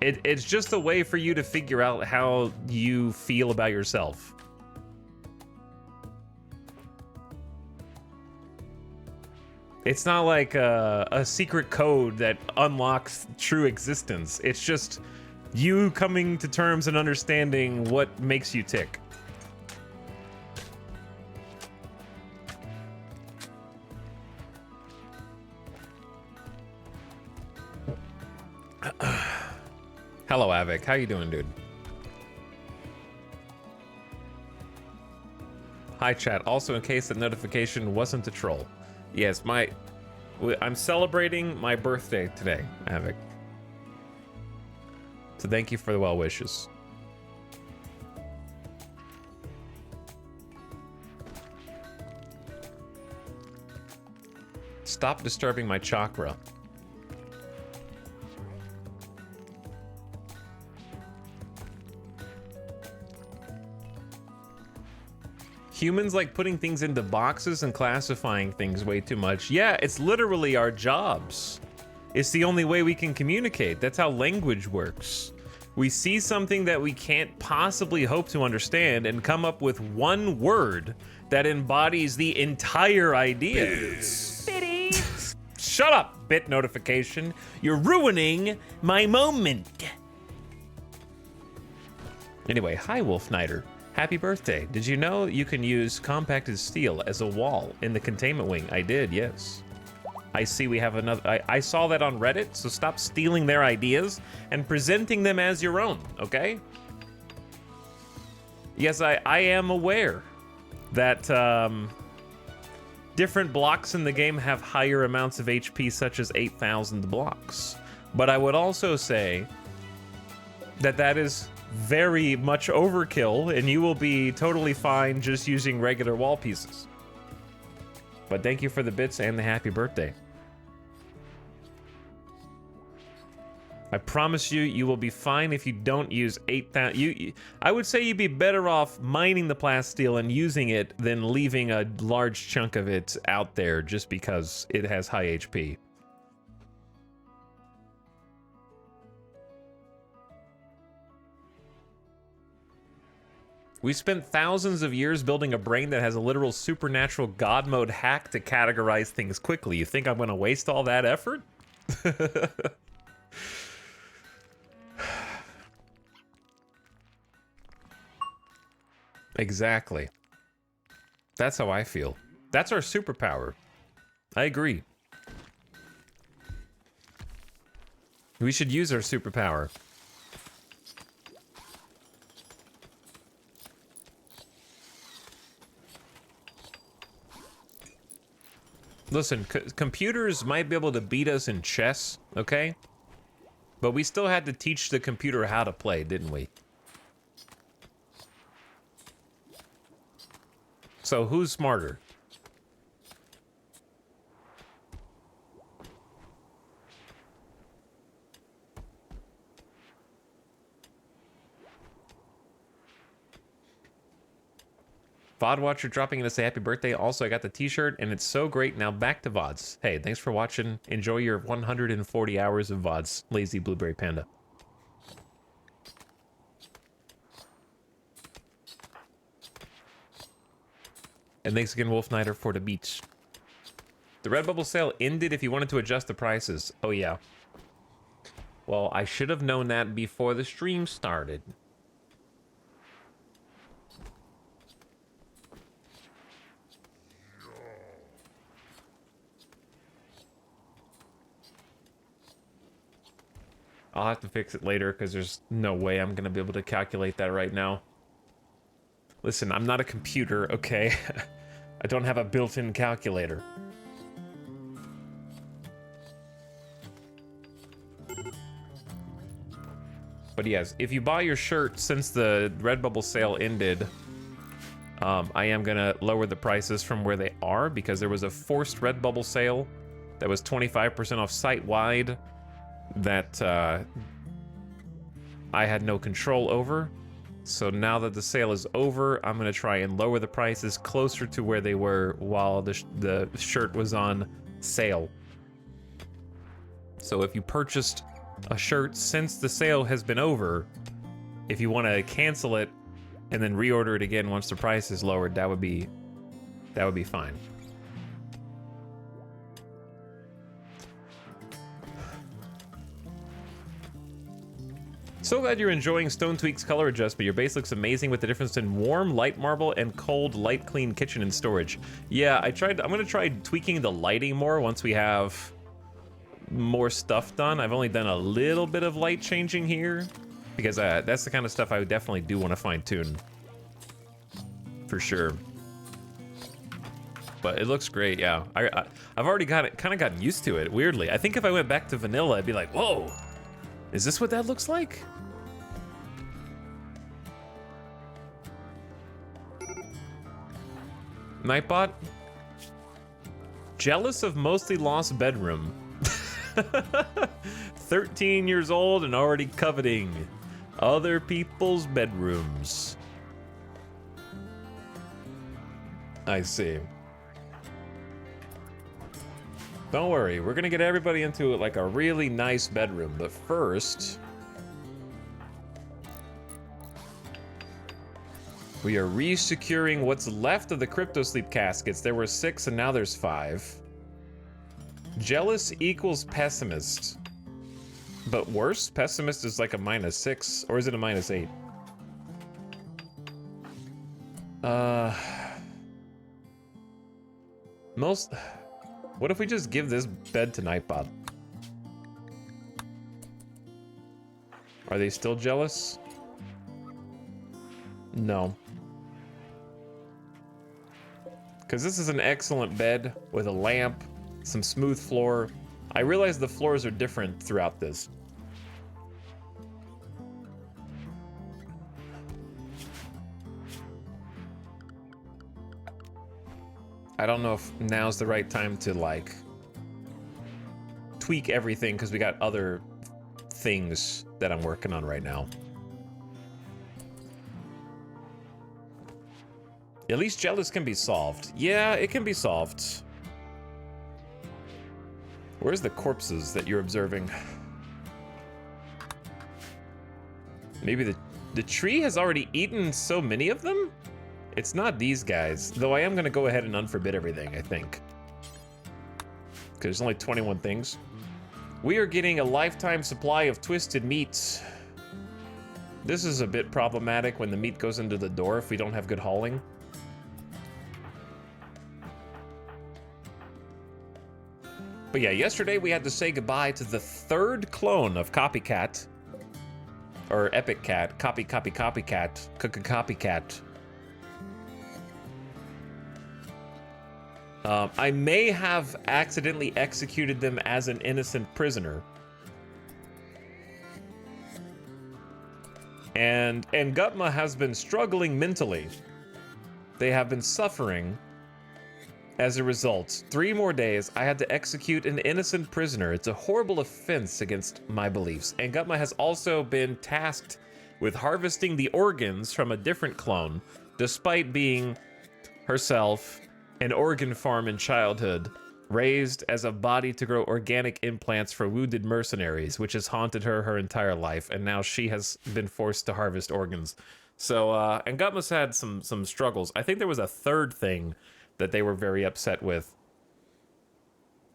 [SPEAKER 1] It's just a way for you to figure out how you feel about yourself. It's not like a secret code that unlocks true existence. It's just you coming to terms and understanding what makes you tick. Hello, Avik. How you doing, dude? Hi, chat. Also, in case that notification wasn't a troll. Yes, I'm celebrating my birthday today, Avik. So thank you for the well wishes. Stop disturbing my chakra. Humans like putting things into boxes and classifying things way too much. Yeah, it's literally our jobs. It's the only way we can communicate. That's how language works. We see something that we can't possibly hope to understand and come up with one word that embodies the entire idea. Shut up, bit notification. You're ruining my moment. Anyway, hi, Wolf Nighter. Happy birthday. Did you know you can use compacted steel as a wall in the containment wing? I did, yes. I see we have another. I saw that on Reddit, so stop stealing their ideas and presenting them as your own, okay? Yes, I am aware that different blocks in the game have higher amounts of HP, such as 8,000 blocks. But I would also say that that is very much overkill, and you will be totally fine just using regular wall pieces. But thank you for the bits and the happy birthday. I promise you, you will be fine if you don't use 8,000. I would say you'd be better off mining the plasteel and using it than leaving a large chunk of it out there just because it has high HP. We spent thousands of years building a brain that has a literal supernatural god mode hack to categorize things quickly. You think I'm going to waste all that effort? Exactly. That's how I feel. That's our superpower. I agree. We should use our superpower. Listen, computers might be able to beat us in chess, okay? But we still had to teach the computer how to play, didn't we? So who's smarter? VOD Watcher dropping in to say happy birthday. Also, I got the t-shirt and it's so great. Now back to VODs. Hey, thanks for watching. Enjoy your 140 hours of VODs. Lazy Blueberry Panda. And thanks again, Wolf Nighter, for the beats. The Redbubble sale ended if you wanted to adjust the prices. Oh, yeah. Well, I should have known that before the stream started. I'll have to fix it later because there's no way I'm going to be able to calculate that right now. Listen, I'm not a computer, okay? I don't have a built-in calculator. But yes, if you buy your shirt since the Redbubble sale ended, I am going to lower the prices from where they are because there was a forced Redbubble sale that was 25% off site-wide that I had no control over. So now that the sale is over, I'm gonna try and lower the prices closer to where they were while the shirt was on sale. So if you purchased a shirt since the sale has been over, if you want to cancel it and then reorder it again once the price is lowered, that would be fine. So glad you're enjoying Stone Tweak's color adjustment. Your base looks amazing with the difference in warm, light marble and cold, light, clean kitchen and storage. Yeah, I'm gonna try tweaking the lighting more once we have more stuff done. I've only done a little bit of light changing here because that's the kind of stuff I would definitely do want to fine tune. For sure. But it looks great, yeah. I've already kind of gotten used to it, weirdly. I think if I went back to vanilla, I'd be like, whoa, is this what that looks like? Nightbot? Jealous of mostly lost bedroom. 13 years old and already coveting other people's bedrooms. I see. Don't worry, we're gonna get everybody into like a really nice bedroom, but first we are re-securing what's left of the crypto sleep caskets. There were 6 and now there's 5. Jealous equals pessimist. But worse, pessimist is like a -6, or is it a -8? What if we just give this bed to Nightbot? Are they still jealous? No. Because this is an excellent bed with a lamp, some smooth floor. I realize the floors are different throughout this. I don't know if now's the right time to like tweak everything because we got other things that I'm working on right now. At least jealous can be solved. Yeah, it can be solved. Where's the corpses that you're observing? Maybe the tree has already eaten so many of them? It's not these guys, though I am gonna go ahead and unforbid everything, I think. Because there's only 21 things. We are getting a lifetime supply of twisted meats. This is a bit problematic when the meat goes into the door if we don't have good hauling. But yeah, yesterday we had to say goodbye to the 3rd clone of Copycat. Or Epic Cat. Copycat. Copycat. I may have accidentally executed them as an innocent prisoner. And Gutma has been struggling mentally. They have been suffering. As a result, 3 more days, I had to execute an innocent prisoner. It's a horrible offense against my beliefs. And Gutma has also been tasked with harvesting the organs from a different clone, despite being herself an organ farm in childhood, raised as a body to grow organic implants for wounded mercenaries, which has haunted her entire life, and now she has been forced to harvest organs. So, and Gutma's had some struggles. I think there was a 3rd thing that they were very upset with.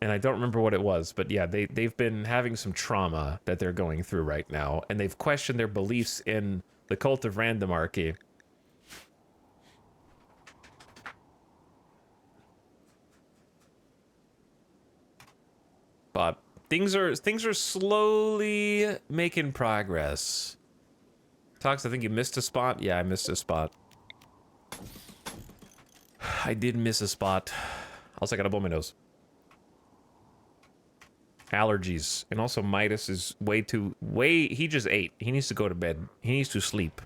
[SPEAKER 1] And I don't remember what it was, but yeah, they've been having some trauma that they're going through right now, and they've questioned their beliefs in the cult of randomarchy. But things are slowly making progress. Tox, I think you missed a spot. Yeah, I missed a spot. I did miss a spot. Also, I gotta blow my nose. Allergies. And also, Midas is he just ate. He needs to go to bed. He needs to sleep.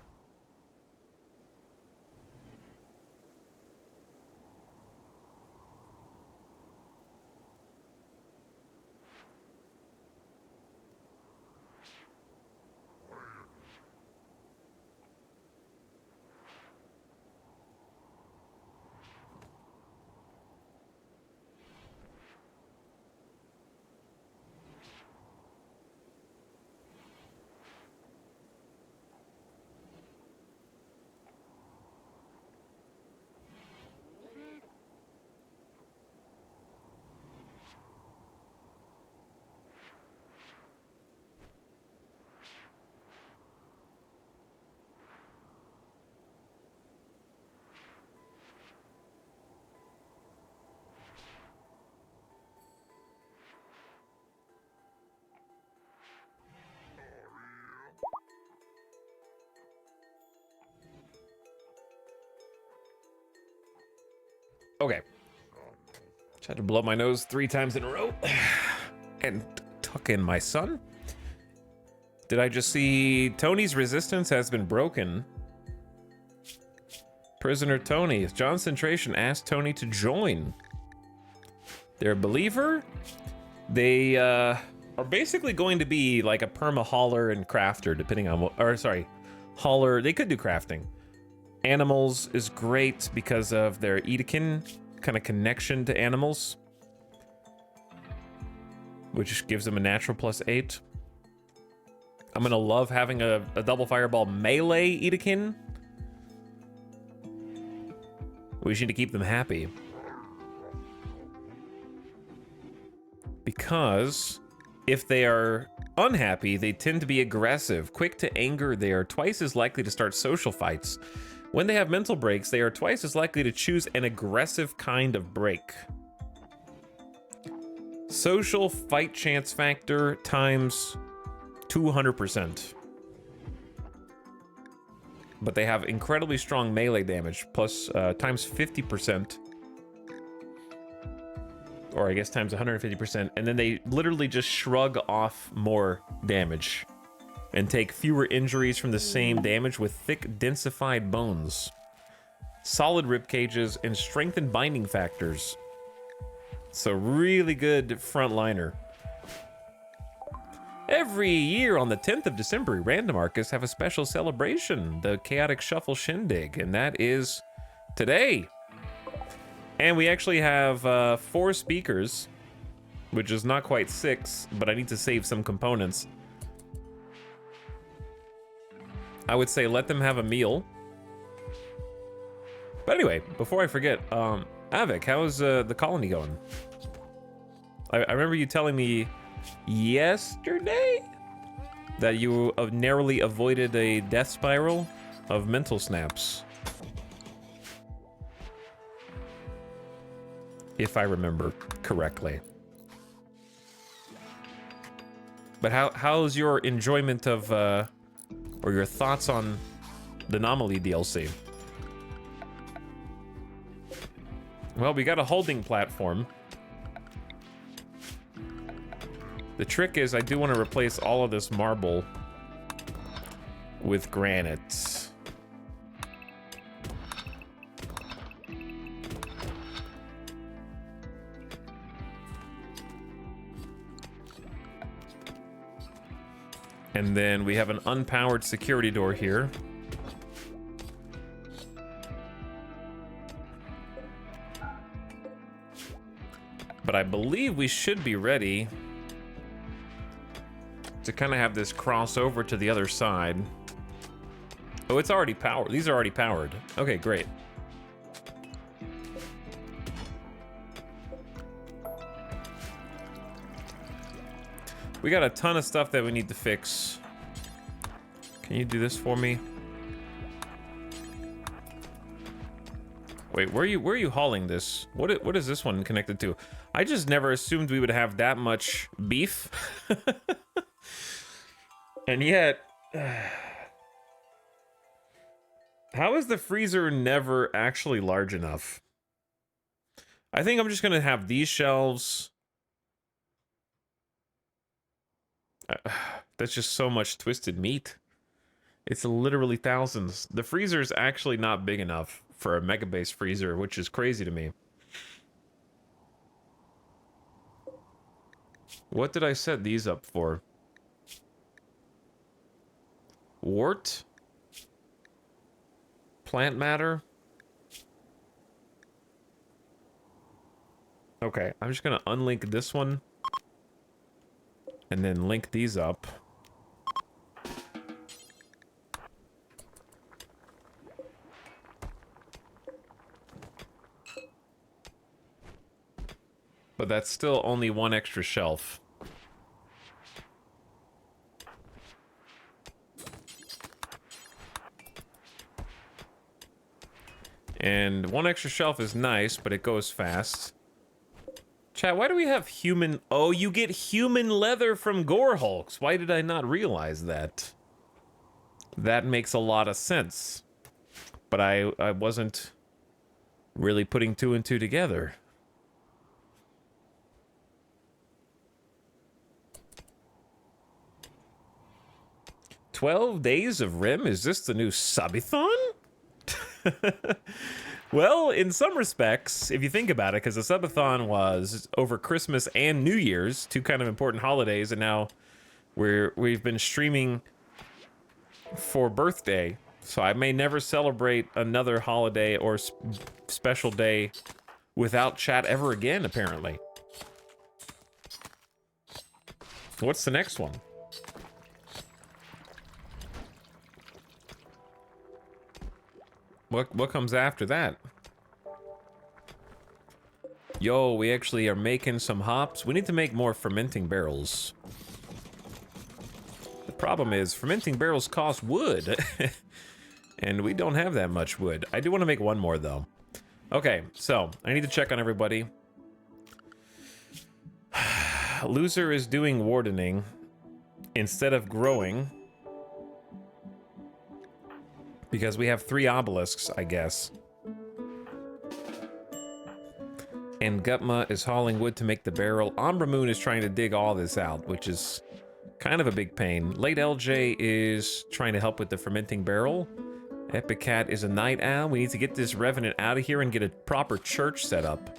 [SPEAKER 1] Okay. Tried to blow my nose 3 times in a row. And tuck in my son. Did I just see Tony's resistance has been broken? Prisoner Tony. John Centration asked Tony to join. They're a believer. They are basically going to be like a perma hauler and crafter, depending on what, or sorry, hauler. They could do crafting. Animals is great because of their Edekin kind of connection to animals, which gives them a natural +8. I'm gonna love having a double fireball melee Edekin. We just need to keep them happy. Because if they are unhappy, they tend to be aggressive. Quick to anger, they are twice as likely to start social fights. When they have mental breaks, they are twice as likely to choose an aggressive kind of break. Social fight chance factor times 200%. But they have incredibly strong melee damage, plus times 50%. Or I guess times 150%. And then they literally just shrug off more damage and take fewer injuries from the same damage with thick, densified bones, solid rib cages, and strengthened binding factors. So really good frontliner. Every year on the 10th of December, Random Archists have a special celebration, the Chaotic Shuffle Shindig, and that is today. And we actually have 4 speakers, which is not quite 6, but I need to save some components. I would say let them have a meal. But anyway, before I forget, Avik, how's the colony going? I remember you telling me yesterday that you narrowly avoided a death spiral of mental snaps. If I remember correctly. But how's your enjoyment of, or your thoughts on the Anomaly DLC? Well, we got a holding platform. The trick is I do want to replace all of this marble with granite. And then we have an unpowered security door here. But I believe we should be ready to kind of have this cross over to the other side. Oh, it's already powered. These are already powered. Okay, great. We got a ton of stuff that we need to fix. Can you do this for me? Wait, where are you hauling this? What is this one connected to? I just never assumed we would have that much beef. And yet, how is the freezer never actually large enough? I think I'm just gonna have these shelves. That's just so much twisted meat. It's literally thousands. The freezer's actually not big enough for a mega base freezer, which is crazy to me. What did I set these up for? Wart? Plant matter? Okay, I'm just gonna unlink this one and then link these up. But that's still only one extra shelf. And one extra shelf is nice, but it goes fast. Chat, why do we have human... Oh, you get human leather from gore hulks. Why did I not realize that? That makes a lot of sense. But I wasn't Really putting 2 and 2 together. "12 days of Rim? Is this the new subathon?" Well, in some respects, if you think about it, because the subathon was over Christmas and New Year's, 2 kind of important holidays, and now we've been streaming for birthday, so I may never celebrate another holiday or special day without chat ever again, apparently. What's the next one? What comes after that? Yo, we actually are making some hops. We need to make more fermenting barrels. The problem is, fermenting barrels cost wood. And we don't have that much wood. I do want to make 1 more, though. Okay, so, I need to check on everybody. Loser is doing wardening instead of growing. Because we have 3 obelisks, I guess. And Gutma is hauling wood to make the barrel. Umbra Moon is trying to dig all this out, which is kind of a big pain. Late LJ is trying to help with the fermenting barrel. Epic Cat is a night owl. We need to get this Revenant out of here and get a proper church set up.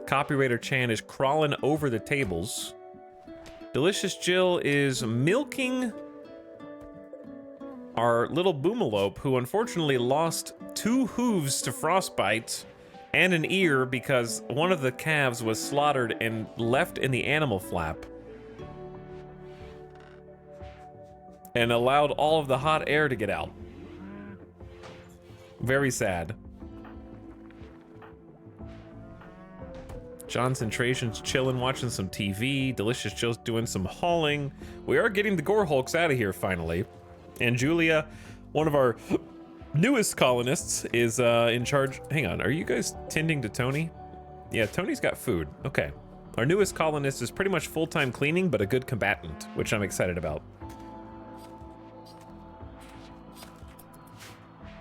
[SPEAKER 1] Copywriter Chan is crawling over the tables. Delicious Jill is milking our little boomalope, who unfortunately lost 2 hooves to frostbite and an ear because one of the calves was slaughtered and left in the animal flap and allowed all of the hot air to get out. Very sad. Concentration's chilling, watching some TV. Delicious Jill's doing some hauling. We are getting the Gore Hulks out of here finally. And Julia, one of our newest colonists, is in charge. Hang on, are you guys tending to Tony? Yeah, Tony's got food. Okay. Our newest colonist is pretty much full-time cleaning, but a good combatant, which I'm excited about.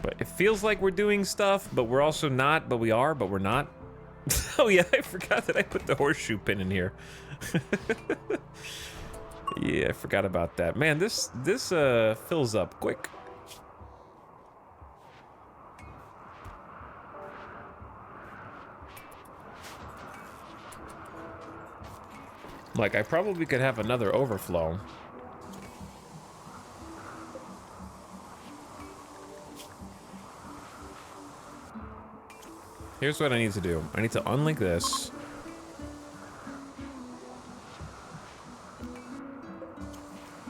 [SPEAKER 1] But it feels like we're doing stuff, but we're also not, but we are, but we're not. Oh yeah, I forgot that I put the horseshoe pin in here. Yeah, I forgot about that. Man, this fills up quick. Like, I probably could have another overflow. Here's what I need to do. I need to unlink this.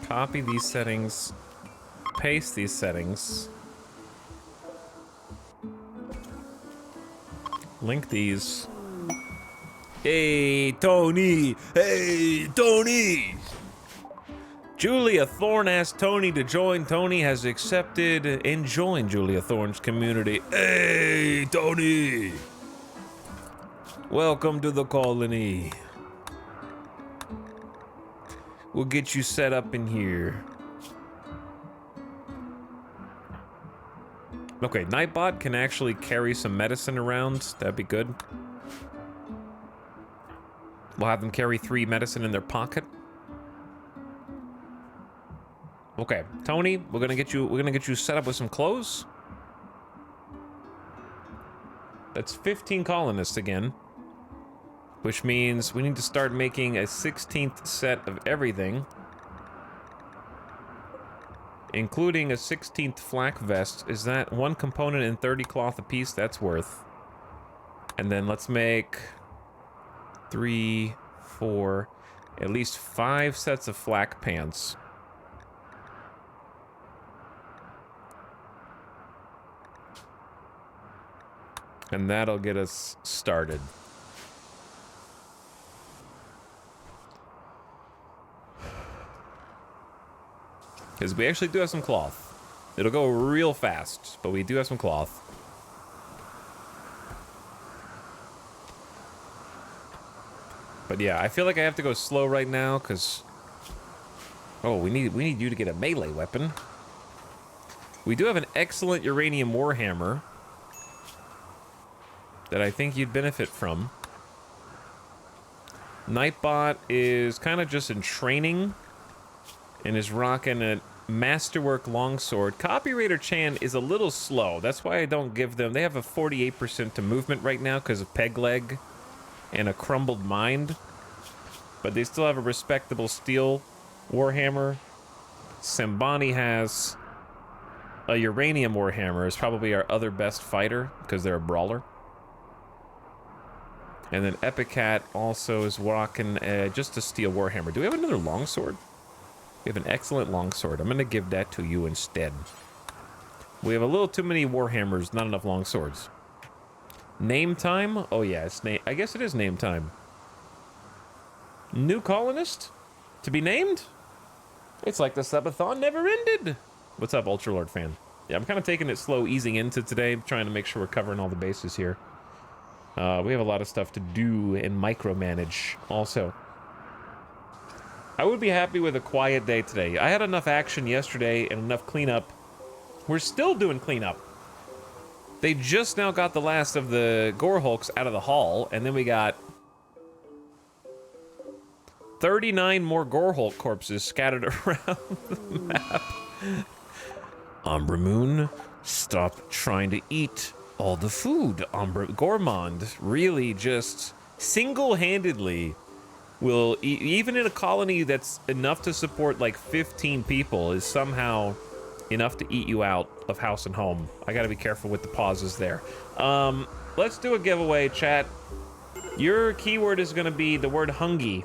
[SPEAKER 1] Copy these settings. Paste these settings. Link these. Hey, Tony! Hey, Tony! Julia Thorne asked Tony to join. Tony has accepted and joined Julia Thorne's community. Hey, Tony! Welcome to the colony. We'll get you set up in here. Okay, Nightbot can actually carry some medicine around. That'd be good. We'll have them carry 3 medicine in their pocket. Okay, Tony, we're gonna get you set up with some clothes. That's 15 colonists again. Which means we need to start making a 16th set of everything. Including a 16th flak vest. Is that 1 component and 30 cloth apiece? That's worth. And then let's make 3, 4, at least 5 sets of flak pants. And that'll get us started. Because we actually do have some cloth. It'll go real fast, but we do have some cloth. But yeah, I feel like I have to go slow right now, because... Oh, we need you to get a melee weapon. We do have an excellent uranium warhammer. that I think you'd benefit from. Nightbot is kind of just in training and is rocking a Masterwork Longsword. Copy Raider Chan is a little slow. That's why I don't give them... They have a 48% to movement right now because of Peg Leg and a Crumbled Mind. But they still have a respectable Steel Warhammer. Sambani has a Uranium Warhammer. Is probably our other best fighter because they're a brawler. And then Epicat also is rocking just a Steel Warhammer. Do we have another Longsword? We have an excellent Longsword. I'm going to give that to you instead. We have a little too many Warhammers, not enough Longswords. Name time? Oh yeah, it's name. I guess it is name time. New colonist? To be named? It's like the subathon never ended. What's up, Ultralord fan? Yeah, I'm kind of taking it slow, easing into today, trying to make sure we're covering all the bases here. We have a lot of stuff to do and micromanage also. I would be happy with a quiet day today. I had enough action yesterday and enough cleanup. We're still doing cleanup. They just now got the last of the Gore Hulks out of the hall, and then we got 39 more Gore Hulk corpses scattered around the map. Umbra Moon, stop trying to eat all the food. Gourmand really just single-handedly will, even in a colony that's enough to support like 15 people, is somehow enough to eat you out of house and home. I gotta be careful with the pauses there. Let's do a giveaway, chat. Your keyword is gonna be the word hungy.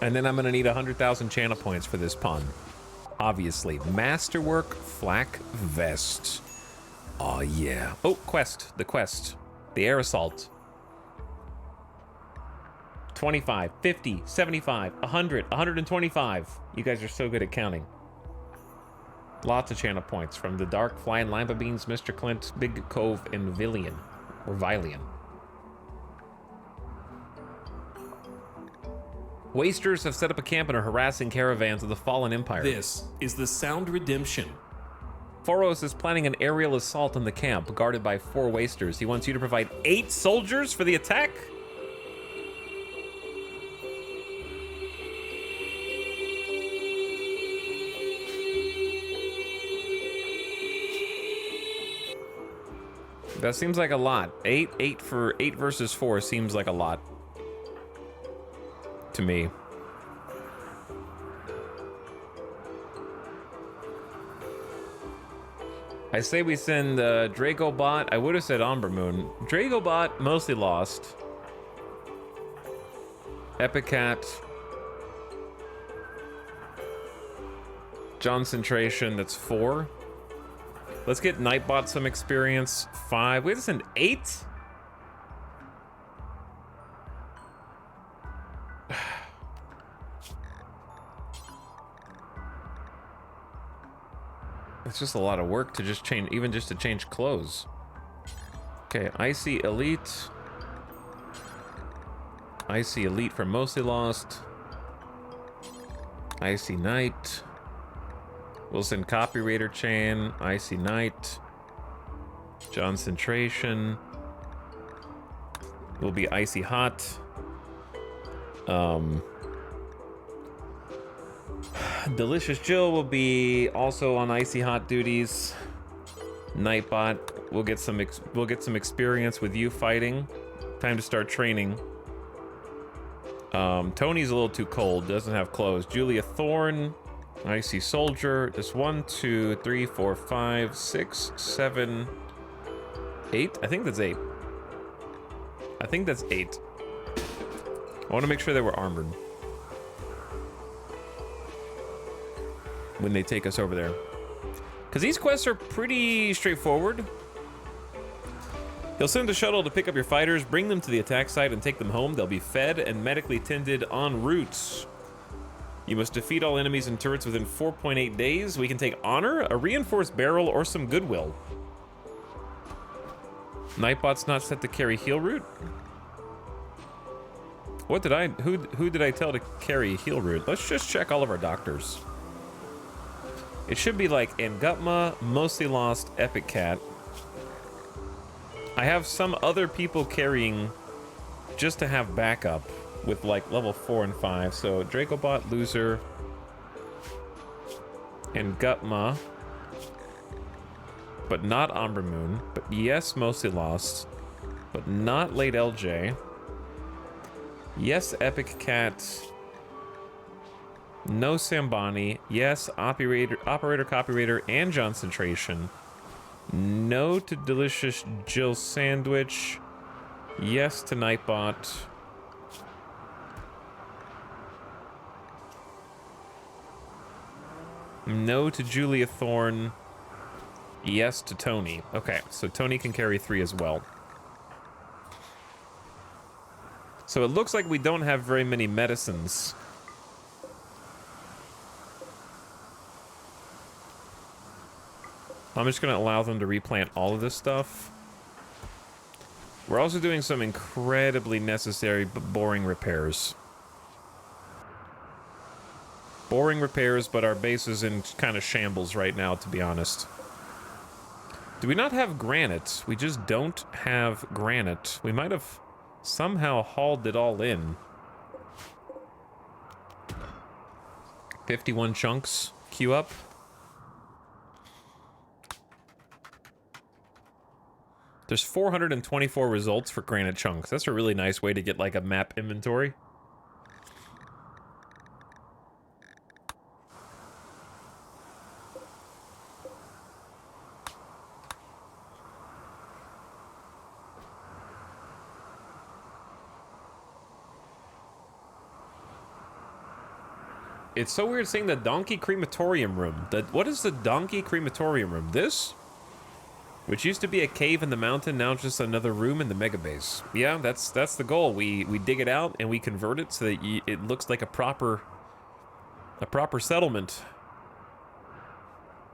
[SPEAKER 1] And then I'm gonna need 100,000 channel points for this pun. Obviously. Masterwork Flak Vest. Oh yeah. Oh, quest. The quest. The air assault. 25, 50, 75, 100, 125. You guys are so good at counting. Lots of channel points from the Dark, Flying Lima Beans, Mr. Clint, Big Cove, and Villian. Or Vilian. Wasters have set up a camp and are harassing caravans of the fallen empire.
[SPEAKER 2] This is the Sound Redemption.
[SPEAKER 1] Foros is planning an aerial assault on the camp, guarded by 4 wasters. He wants you to provide 8 soldiers for the attack? That seems like a lot. 8 versus 4 seems like a lot. To me. I say we send Dragobot. I would have said Umbra Moon. Dragobot, mostly lost. Epicat. Concentration, that's 4. Let's get Nightbot some experience. 5. We have to send 8? It's just a lot of work to just change, even just to change clothes. Okay, Icy Elite. Icy Elite for Mostly Lost. Icy Knight. We'll send Copy Raider Chain. Icy Knight. Concentration. Will be Icy Hot. Delicious Jill will be also on Icy Hot duties. Nightbot, we'll get some experience with you fighting. Time to start training. Tony's a little too cold, doesn't have clothes. Julia Thorne, Icy Soldier. Just 1, 2, 3, 4, 5, 6, 7, 8. I think that's 8. I think that's 8. I want to make sure they were armored when they take us over there, because these quests are pretty straightforward. He'll send a shuttle to pick up your fighters, bring them to the attack site, and take them home. They'll be fed and medically tended en route. You must defeat all enemies and turrets within 4.8 days. We can take honor, a reinforced barrel, or some goodwill. Nightbot's not set to carry heal route. What did I... Who did I tell to carry heal root? Let's just check all of our doctors. It should be like Angutma, Mostly Lost, Epic Cat. I have some other people carrying just to have backup with like level 4 and 5. So Dracobot, Loser, Angutma, but not Ombre Moon. But yes, Mostly Lost, but not Late LJ. Yes, Epic Cat. No Sambani. Yes, Operator, Copywriter, and Johncentration. No to Delicious Jill Sandwich. Yes to Nightbot. No to Julia Thorne. Yes to Tony. Okay, so Tony can carry 3 as well. So it looks like we don't have very many medicines. I'm just going to allow them to replant all of this stuff. We're also doing some incredibly necessary but boring repairs. Boring repairs, but our base is in kind of shambles right now, to be honest. Do we not have granite? We just don't have granite. We might have somehow hauled it all in. 51 chunks. Queue up. There's 424 results for granite chunks. That's a really nice way to get like a map inventory. It's so weird seeing the Donkey Crematorium room. What is the Donkey Crematorium room? This? Which used to be a cave in the mountain, now just another room in the mega base. Yeah, that's the goal. We dig it out and we convert it so that it looks like a proper settlement.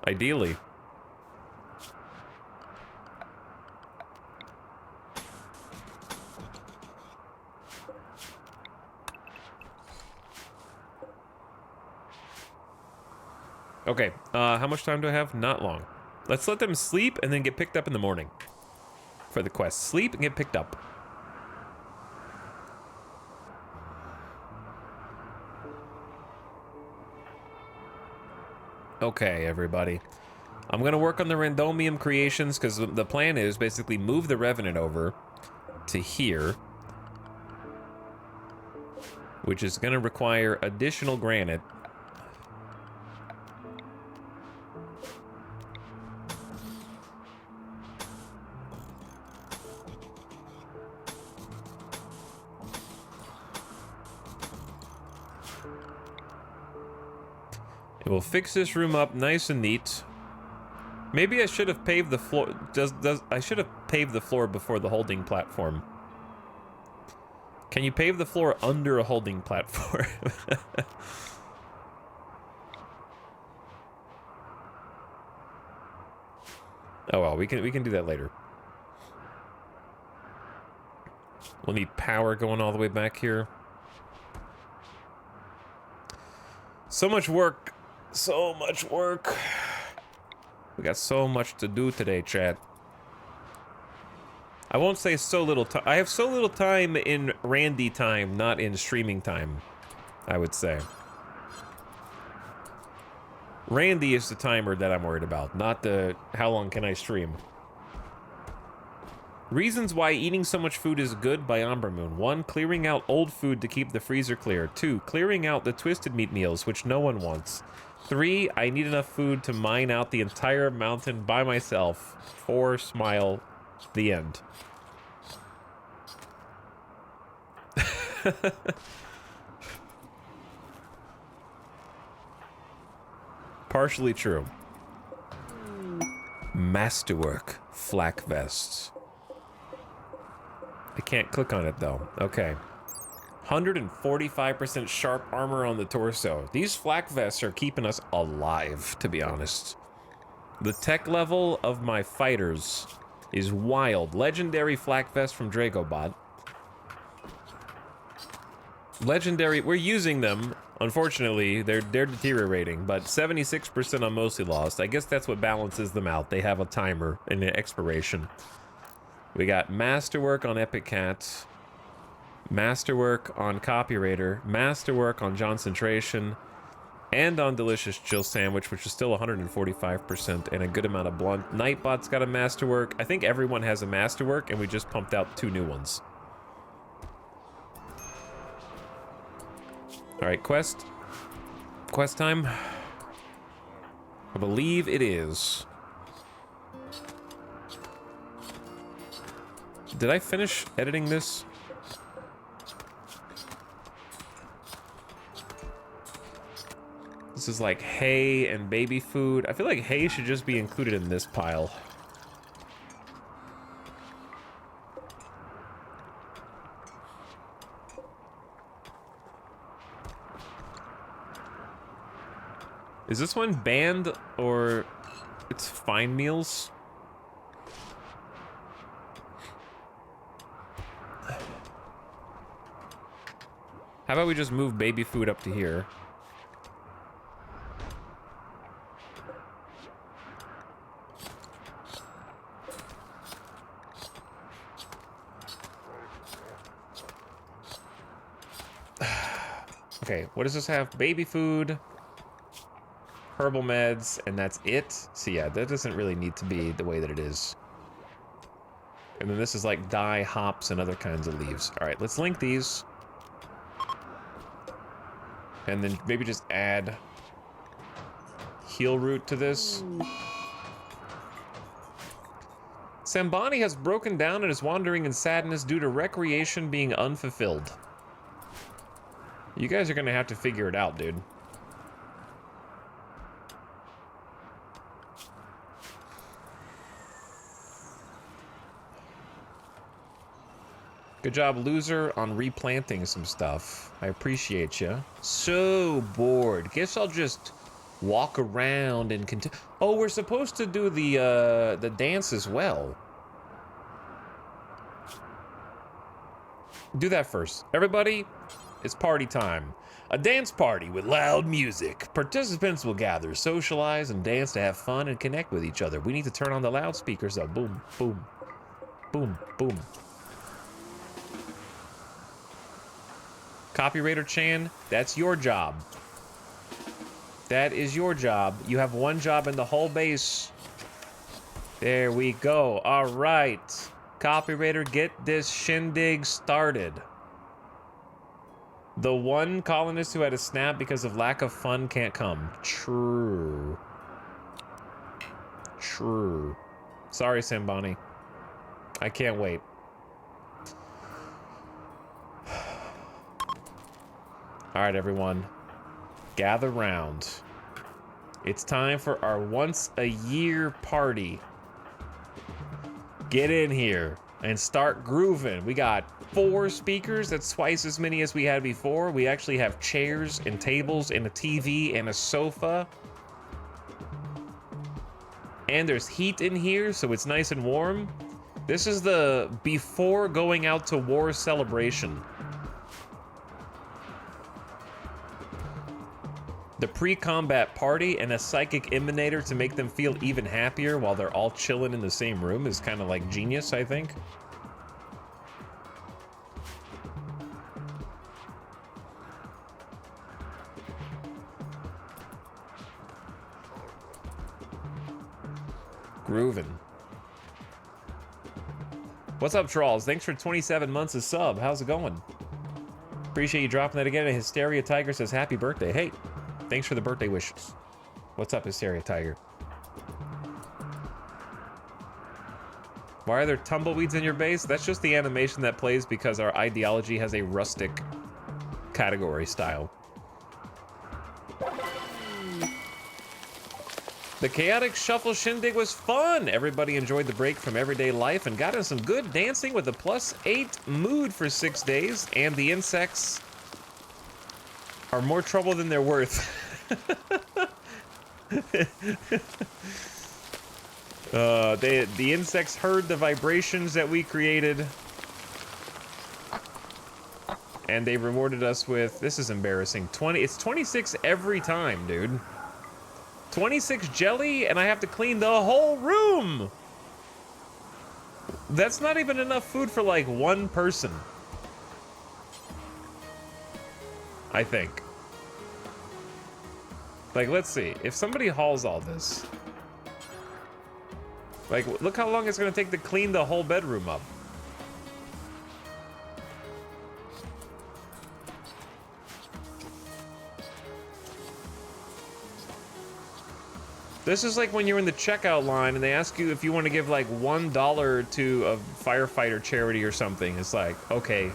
[SPEAKER 1] Ideally. Okay, how much time do I have? Not long. Let's let them sleep and then get picked up in the morning for the quest. Sleep and get picked up. Okay, everybody. I'm going to work on the randomium creations because the plan is basically move the Revenant over to here, which is going to require additional granite. It will fix this room up nice and neat. Maybe I should have paved the floor. I should have paved the floor before the holding platform. Can you pave the floor under a holding platform? Oh well, we can do that later. We'll need power going all the way back here. So much work. So much work. We got so much to do today, chat. I won't say so little time. I have so little time in Randy time, not in streaming time, I would say. Randy is the timer that I'm worried about, not the how long can I stream. Reasons why eating so much food is good by Ombre Moon. 1, clearing out old food to keep the freezer clear. 2, clearing out the twisted meat meals, which no one wants. 3, I need enough food to mine out the entire mountain by myself. 4, smile, the end. Partially true. Masterwork, flak vests. I can't click on it though. Okay. 145% sharp armor on the torso. These flak vests are keeping us alive, to be honest. The tech level of my fighters is wild. Legendary flak vest from Dracobot. Legendary, we're using them. Unfortunately, they're deteriorating, but 76% on Mostly Lost. I guess that's what balances them out. They have a timer and an expiration. We got Masterwork on Epic Cat, Masterwork on Copywriter, Masterwork on Johncentration, and on Delicious Chill Sandwich, which is still 145% and a good amount of blunt. Nightbot's got a Masterwork. I think everyone has a Masterwork, and we just pumped out 2 new ones. All right, quest time. I believe it is. Did I finish editing this? This is like hay and baby food. I feel like hay should just be included in this pile. Is this one banned or it's fine meals? How about we just move baby food up to here? Okay, what does this have? Baby food, herbal meds, and that's it. So yeah, that doesn't really need to be the way that it is. And then this is like dye, hops, and other kinds of leaves. All right, let's link these. And then maybe just add heal root to this. Sambani has broken down and is wandering in sadness due to recreation being unfulfilled. You guys are gonna have to figure it out, dude. Good job, loser, on replanting some stuff. I appreciate you. So bored. Guess I'll just walk around and continue. Oh, we're supposed to do the dance as well. Do that first. Everybody, it's party time. A dance party with loud music. Participants will gather, socialize, and dance to have fun and connect with each other. We need to turn on the loudspeakers though. Boom, boom, boom, boom. Copywriter Chan, that's your job. That is your job. You have one job in the whole base. There we go. All right. Copywriter, get this shindig started. The one colonist who had a snap because of lack of fun can't come. True. True. Sorry, Sambani. I can't wait. All right, everyone. Gather round. It's time for our once-a-year party. Get in here and start grooving. We got 4 speakers. That's twice as many as we had before. We actually have chairs and tables and a TV and a sofa. And there's heat in here, so it's nice and warm. This is the before going out to war celebration. The pre-combat party and a psychic emanator to make them feel even happier while they're all chilling in the same room is kind of like genius, I think. Groovin'. What's up, Trolls? Thanks for 27 months of sub. How's it going? Appreciate you dropping that again. And Hysteria Tiger says happy birthday. Hey, thanks for the birthday wishes. What's up, Hysteria Tiger? Why are there tumbleweeds in your base? That's just the animation that plays because our ideology has a rustic category style. The Chaotic Shuffle Shindig was fun. Everybody enjoyed the break from everyday life and got in some good dancing with a +8 mood for 6 days. And the insects are more trouble than they're worth. The insects heard the vibrations that we created and they rewarded us with, this is embarrassing, it's 26 every time, dude. 26 jelly, and I have to clean the whole room. That's not even enough food for like one person, I think. Like, let's see, if somebody hauls all this, like, look how long it's gonna take to clean the whole bedroom up. This is like when you're in the checkout line and they ask you if you want to give like $1 to a firefighter charity or something. It's like, okay,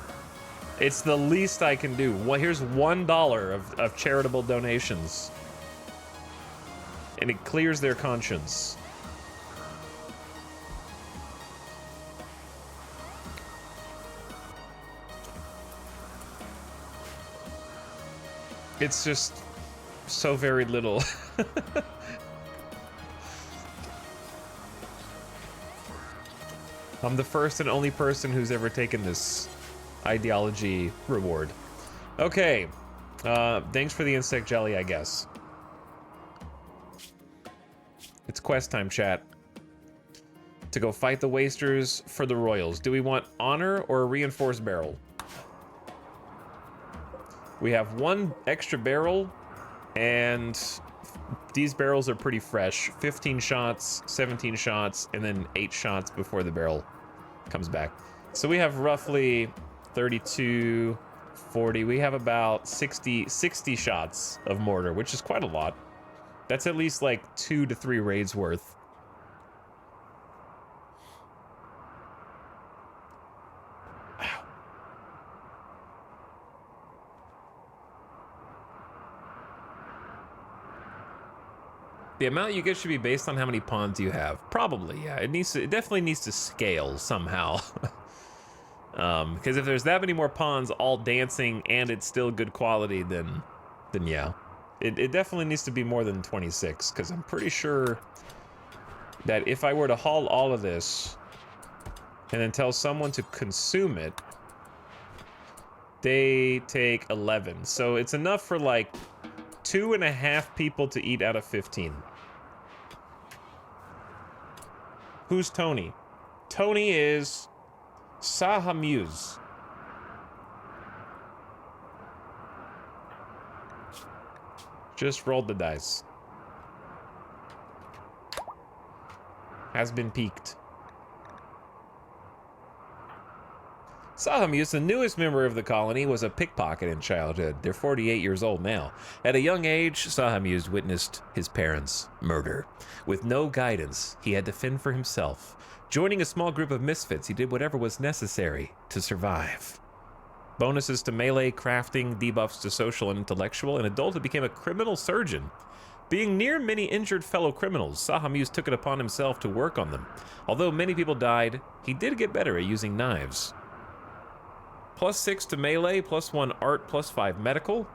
[SPEAKER 1] it's the least I can do. Well, here's $1 of charitable donations. And it clears their conscience. It's just so very little. I'm the first and only person who's ever taken this ideology reward. Okay. Thanks for the insect jelly, I guess. It's quest time, chat. To go fight the wasters for the royals. Do we want honor or a reinforced barrel? We have one extra barrel, and these barrels are pretty fresh. 15 shots, 17 shots, and then 8 shots before the barrel comes back. So we have roughly 32, 40. We have about 60 shots of mortar, which is quite a lot. That's at least like 2 to 3 raids worth. The amount you get should be based on how many pawns you have. Probably, yeah. It definitely needs to scale somehow. Because if there's that many more pawns all dancing and it's still good quality, then yeah. It definitely needs to be more than 26, because I'm pretty sure that if I were to haul all of this and then tell someone to consume it, they take 11. So it's enough for like 2.5 people to eat out of 15. Who's Tony? Tony is Sahamuse. Just rolled the dice. Has been peaked. Sahamuse, the newest member of the colony, was a pickpocket in childhood. They're 48 years old now. At a young age, Sahamuse witnessed his parents' murder. With no guidance, he had to fend for himself. Joining a small group of misfits, he did whatever was necessary to survive. Bonuses to melee, crafting, debuffs to social and intellectual. In adulthood, became a criminal surgeon. Being near many injured fellow criminals, Sahamuse took it upon himself to work on them. Although many people died, he did get better at using knives. +6 to melee, +1 art, +5 medical,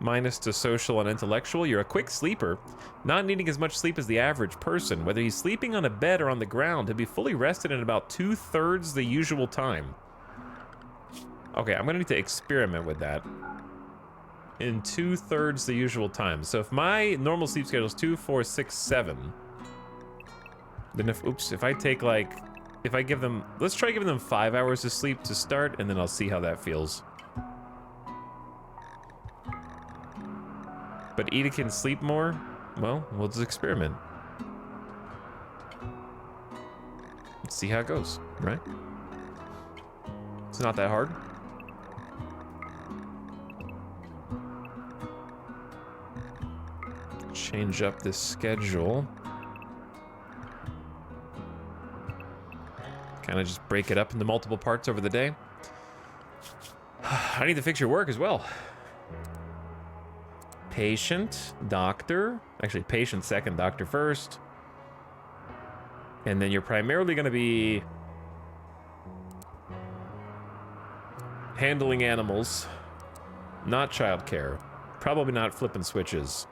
[SPEAKER 1] minus to social and intellectual. You're a quick sleeper, not needing as much sleep as the average person. Whether he's sleeping on a bed or on the ground, he'll be fully rested in about 2/3 the usual time. Okay, I'm gonna need to experiment with that. In 2/3 the usual time. So if my normal sleep schedule is 2, 4, 6, 7, then if I take like, if I give them, let's try giving them 5 hours of sleep to start, and then I'll see how that feels. But Eda can sleep more? Well, we'll just experiment. Let's see how it goes, right? It's not that hard. Change up this schedule. Kind of just break it up into multiple parts over the day. I need to fix your work as well. Patient, doctor. Actually, patient second, doctor first. And then you're primarily going to be handling animals, not childcare. Probably not flipping switches.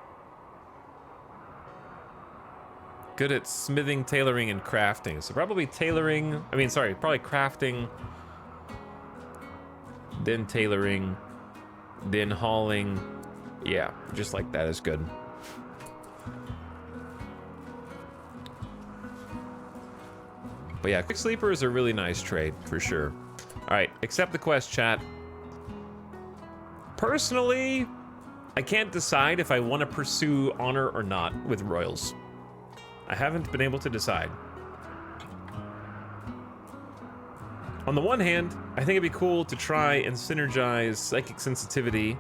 [SPEAKER 1] Good at smithing, tailoring, and crafting. So probably tailoring, probably crafting, then tailoring, then hauling. Yeah, just like that is good. But yeah, Quick Sleeper is a really nice trade, for sure. Alright, accept the quest, chat. Personally, I can't decide if I want to pursue honor or not with Royals. I haven't been able to decide. On the one hand, I think it'd be cool to try and synergize Psychic Sensitivity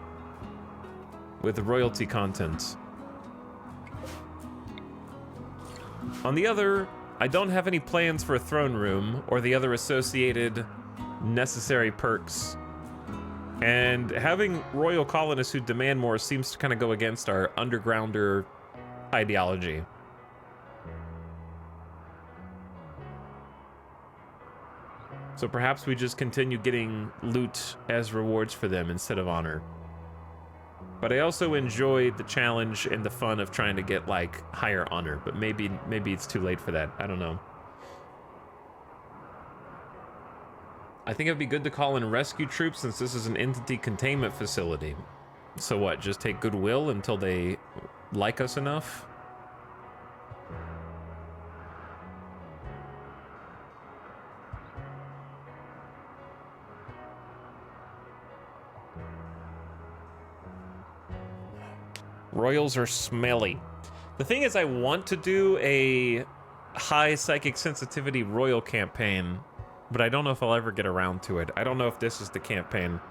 [SPEAKER 1] with the royalty content. On the other, I don't have any plans for a throne room or the other associated necessary perks. And having royal colonists who demand more seems to kind of go against our undergrounder ideology. So perhaps we just continue getting loot as rewards for them instead of honor. But I also enjoyed the challenge and the fun of trying to get like higher honor, but maybe it's too late for that. I don't know. I think it'd be good to call in rescue troops since this is an entity containment facility. So what, just take goodwill until they like us enough? Royals are smelly. The thing is, I want to do a high psychic sensitivity royal campaign, but I don't know if I'll ever get around to it. I don't know if this is the campaign.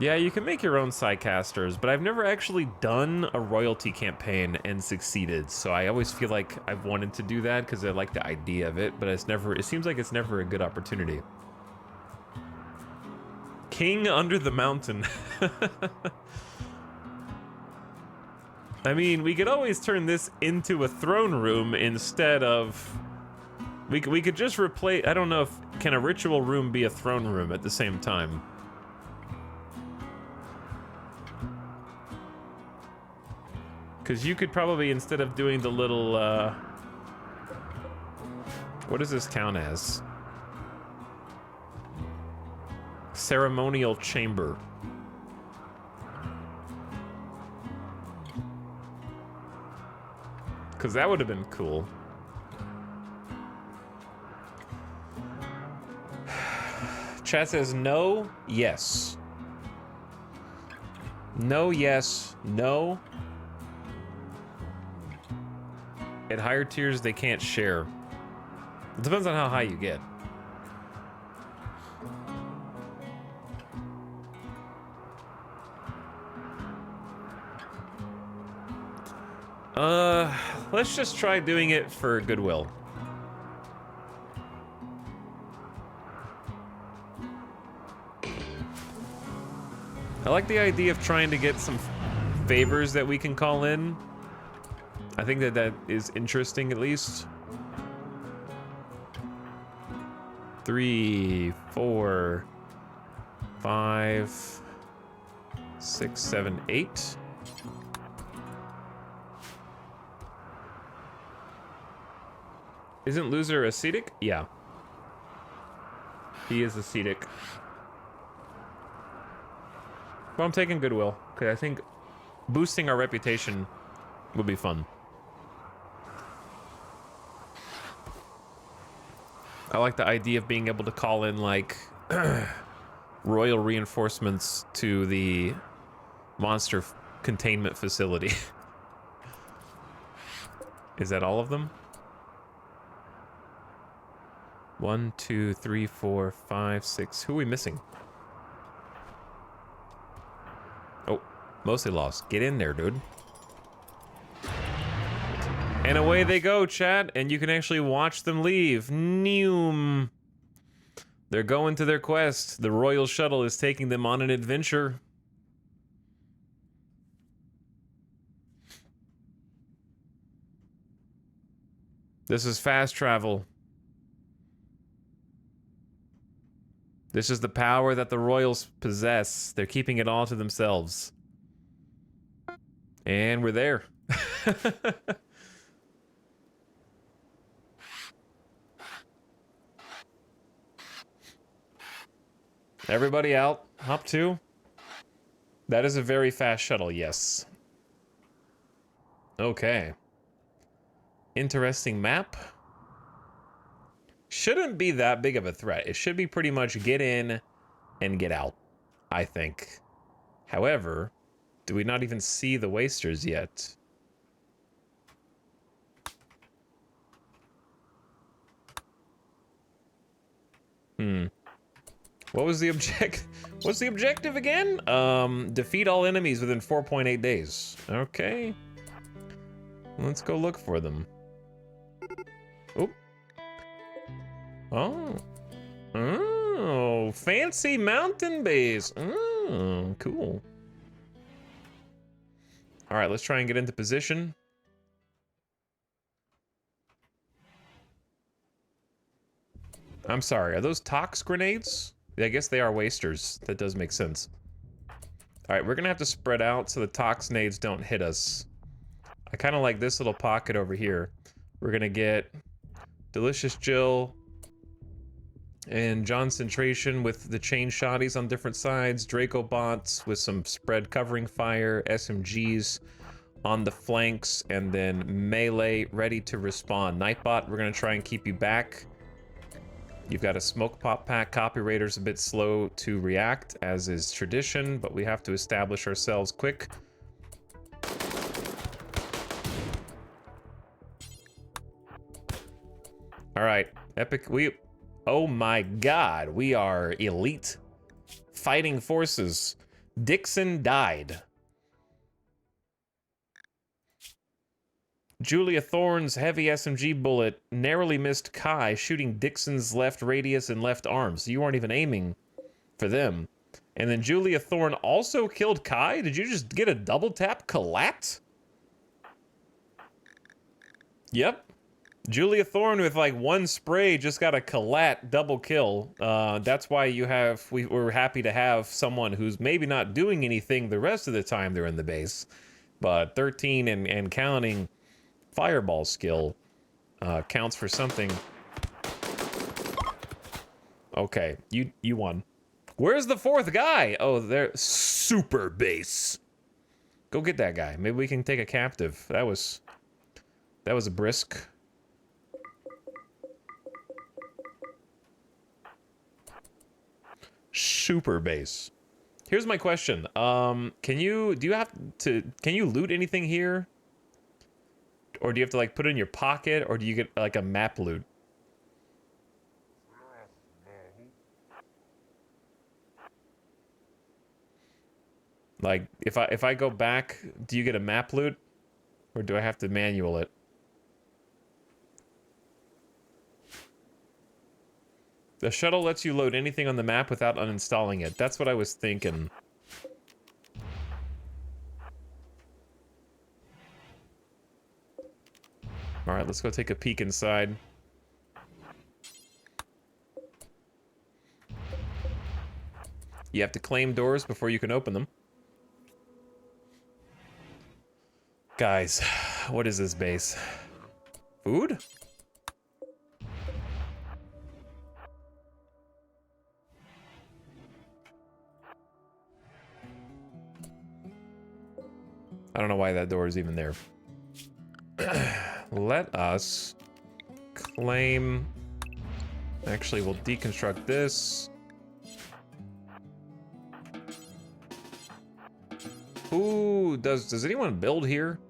[SPEAKER 1] Yeah, you can make your own Psycasters, but I've never actually done a royalty campaign and succeeded, so I always feel like I've wanted to do that because I like the idea of it, but it seems like it's never a good opportunity. King under the mountain. I mean, we could always turn this into a throne room instead of... We could just replace... I don't know if... Can a ritual room be a throne room at the same time? Because you could probably, instead of doing the little... What does this count as? Ceremonial chamber. Because that would have been cool. Chat says no, yes. No, yes, no. At higher tiers, they can't share. It depends on how high you get. Let's just try doing it for goodwill. I like the idea of trying to get some favors that we can call in. I think that is interesting, at least. 3, 4, 5, 6, 7, 8. Isn't Loser ascetic? Yeah. He is ascetic. Well, I'm taking goodwill, because I think boosting our reputation would be fun. I like the idea of being able to call in, like, royal reinforcements to the monster containment facility. Is that all of them? 1, 2, 3, 4, 5, 6. Who are we missing? Oh, mostly lost. Get in there, dude. And away they go, chat, and you can actually watch them leave. Neum. They're going to their quest. The royal shuttle is taking them on an adventure. This is fast travel. This is the power that the royals possess. They're keeping it all to themselves. And we're there. Everybody out. Hop 2. That is a very fast shuttle, yes. Okay. Interesting map. Shouldn't be that big of a threat. It should be pretty much get in and get out, I think. However, do we not even see the wasters yet? What was the objective? What's the objective again? Defeat all enemies within 4.8 days. Okay. Let's go look for them. Oop. Oh. Oh, fancy mountain base. Oh, cool. All right, let's try and get into position. I'm sorry, are those tox grenades? I guess they are wasters. That does make sense. All right, we're gonna have to spread out so the tox nades don't hit us. I kind of like this little pocket over here. We're gonna get Delicious Jill and Concentration with the chain shotties on different sides, Draco bots with some spread covering fire, SMGs on the flanks, and then melee ready to respond. Nightbot, we're gonna try and keep you back. You've got a smoke pop pack. Copywriter's a bit slow to react, as is tradition, but we have to establish ourselves quick. All right, epic. Oh my God, we are elite fighting forces. Dixon died. Julia Thorne's heavy SMG bullet narrowly missed Kai, shooting Dixon's left radius and left arm. So you weren't even aiming for them. And then Julia Thorne also killed Kai? Did you just get a double tap collat? Yep. Julia Thorne with like one spray just got a collat double kill. That's why we're happy to have someone who's maybe not doing anything the rest of the time they're in the base. But 13 and counting fireball skill counts for something. Okay, you won. Where's the fourth guy? Oh, they're super base. Go get that guy. Maybe we can take a captive. That was a brisk. Super base. Here's my question. Can you loot anything here? Or do you have to like put it in your pocket, or do you get like a map loot? Like if I go back, do you get a map loot, or do I have to manual it? The shuttle lets you load anything on the map without uninstalling it. That's what I was thinking. All right, let's go take a peek inside. You have to claim doors before you can open them. Guys, what is this base? Food? I don't know why that door is even there. Let us claim... Actually, we'll deconstruct this. Ooh, does anyone build here?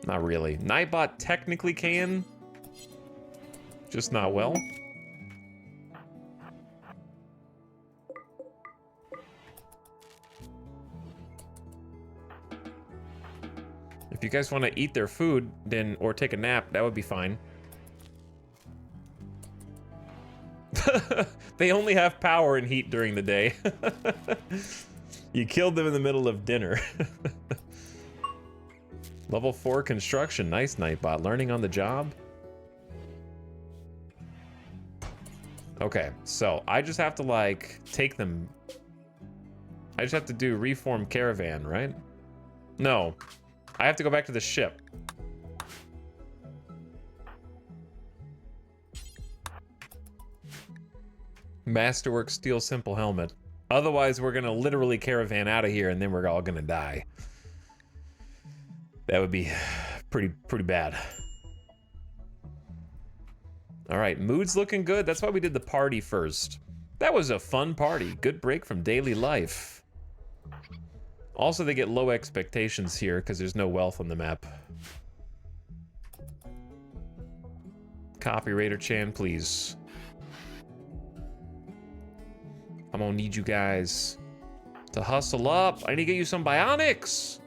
[SPEAKER 1] Not really. Nightbot technically can. Just not well. If you guys want to eat their food, then or take a nap, that would be fine. They only have power and heat during the day. You killed them in the middle of dinner. Level 4 construction. Nice, Nightbot. Learning on the job. Okay, so I just have to like take them. I just have to do reform caravan, right? No. I have to go back to the ship. Masterwork steel simple helmet. Otherwise, we're gonna literally caravan out of here, and then we're all gonna die. That would be pretty bad. All right, mood's looking good. That's why we did the party first. That was a fun party. Good break from daily life. Also, they get low expectations here because there's no wealth on the map. Copy Raider Chan, please. I'm gonna need you guys to hustle up. I need to get you some bionics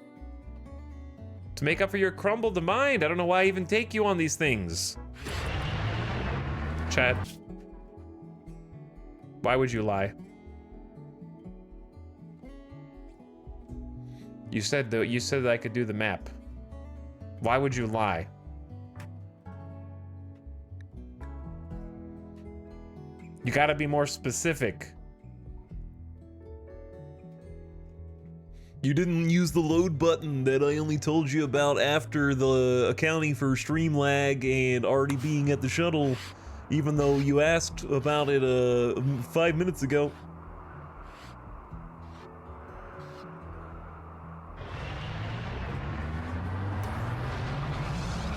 [SPEAKER 1] to make up for your crumbled mind. I don't know why I even take you on these things. Chat. Why would you lie? You said that I could do the map. Why would you lie? You gotta be more specific.
[SPEAKER 5] You didn't use the load button that I only told you about after the accounting for stream lag and already being at the shuttle, even though you asked about it 5 minutes ago.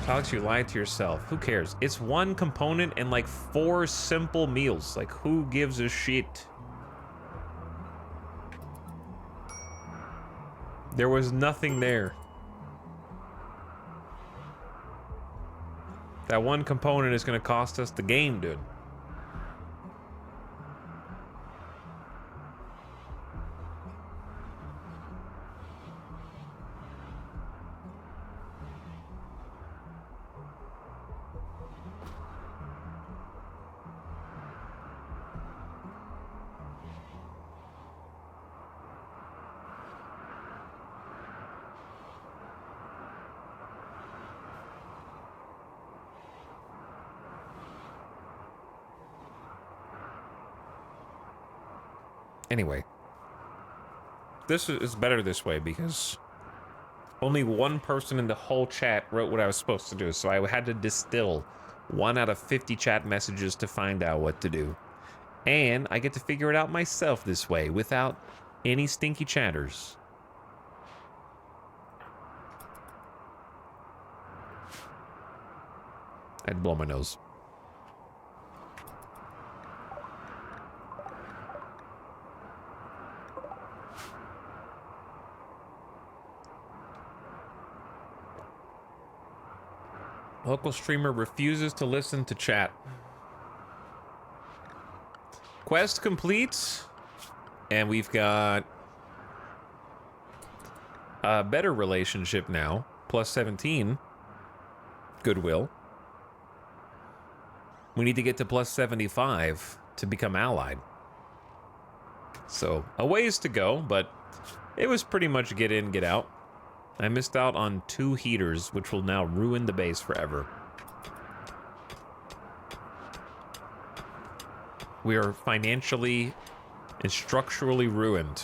[SPEAKER 1] Alex, you lied to yourself. Who cares? It's one component and like 4 simple meals. Like, who gives a shit? There was nothing there. That one component is gonna cost us the game, dude. Anyway, this is better this way because only one person in the whole chat wrote what I was supposed to do, so I had to distill 1 out of 50 chat messages to find out what to do. And I get to figure it out myself this way without any stinky chatters. I'd blow my nose. Local streamer refuses to listen to chat. Quest complete. And we've got a better relationship now. Plus 17. Goodwill. We need to get to plus 75 to become allied. So, a ways to go, but it was pretty much get in, get out. I missed out on 2 heaters, which will now ruin the base forever. We are financially and structurally ruined.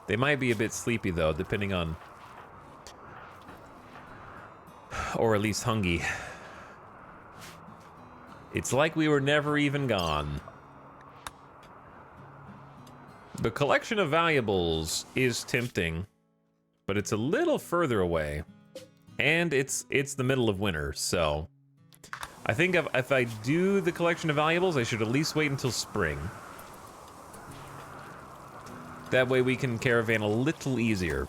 [SPEAKER 1] They might be a bit sleepy, though, depending on... or at least hungry. It's like we were never even gone. The collection of valuables is tempting, but it's a little further away, and it's the middle of winter, so I think if I do the collection of valuables, I should at least wait until spring. That way we can caravan a little easier.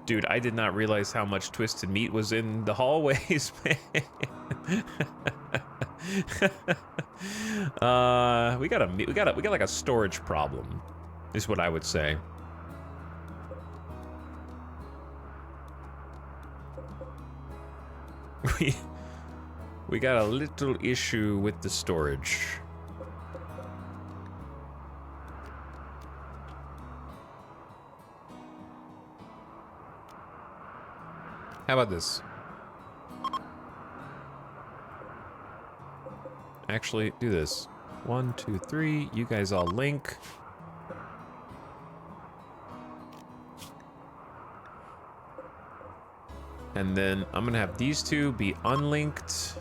[SPEAKER 1] Dude, I did not realize how much twisted meat was in the hallways, man. We got like a storage problem, is what I would say. We got a little issue with the storage. How about this? Actually, do this. 1, 2, 3. You guys all link. And then I'm gonna have these two be unlinked.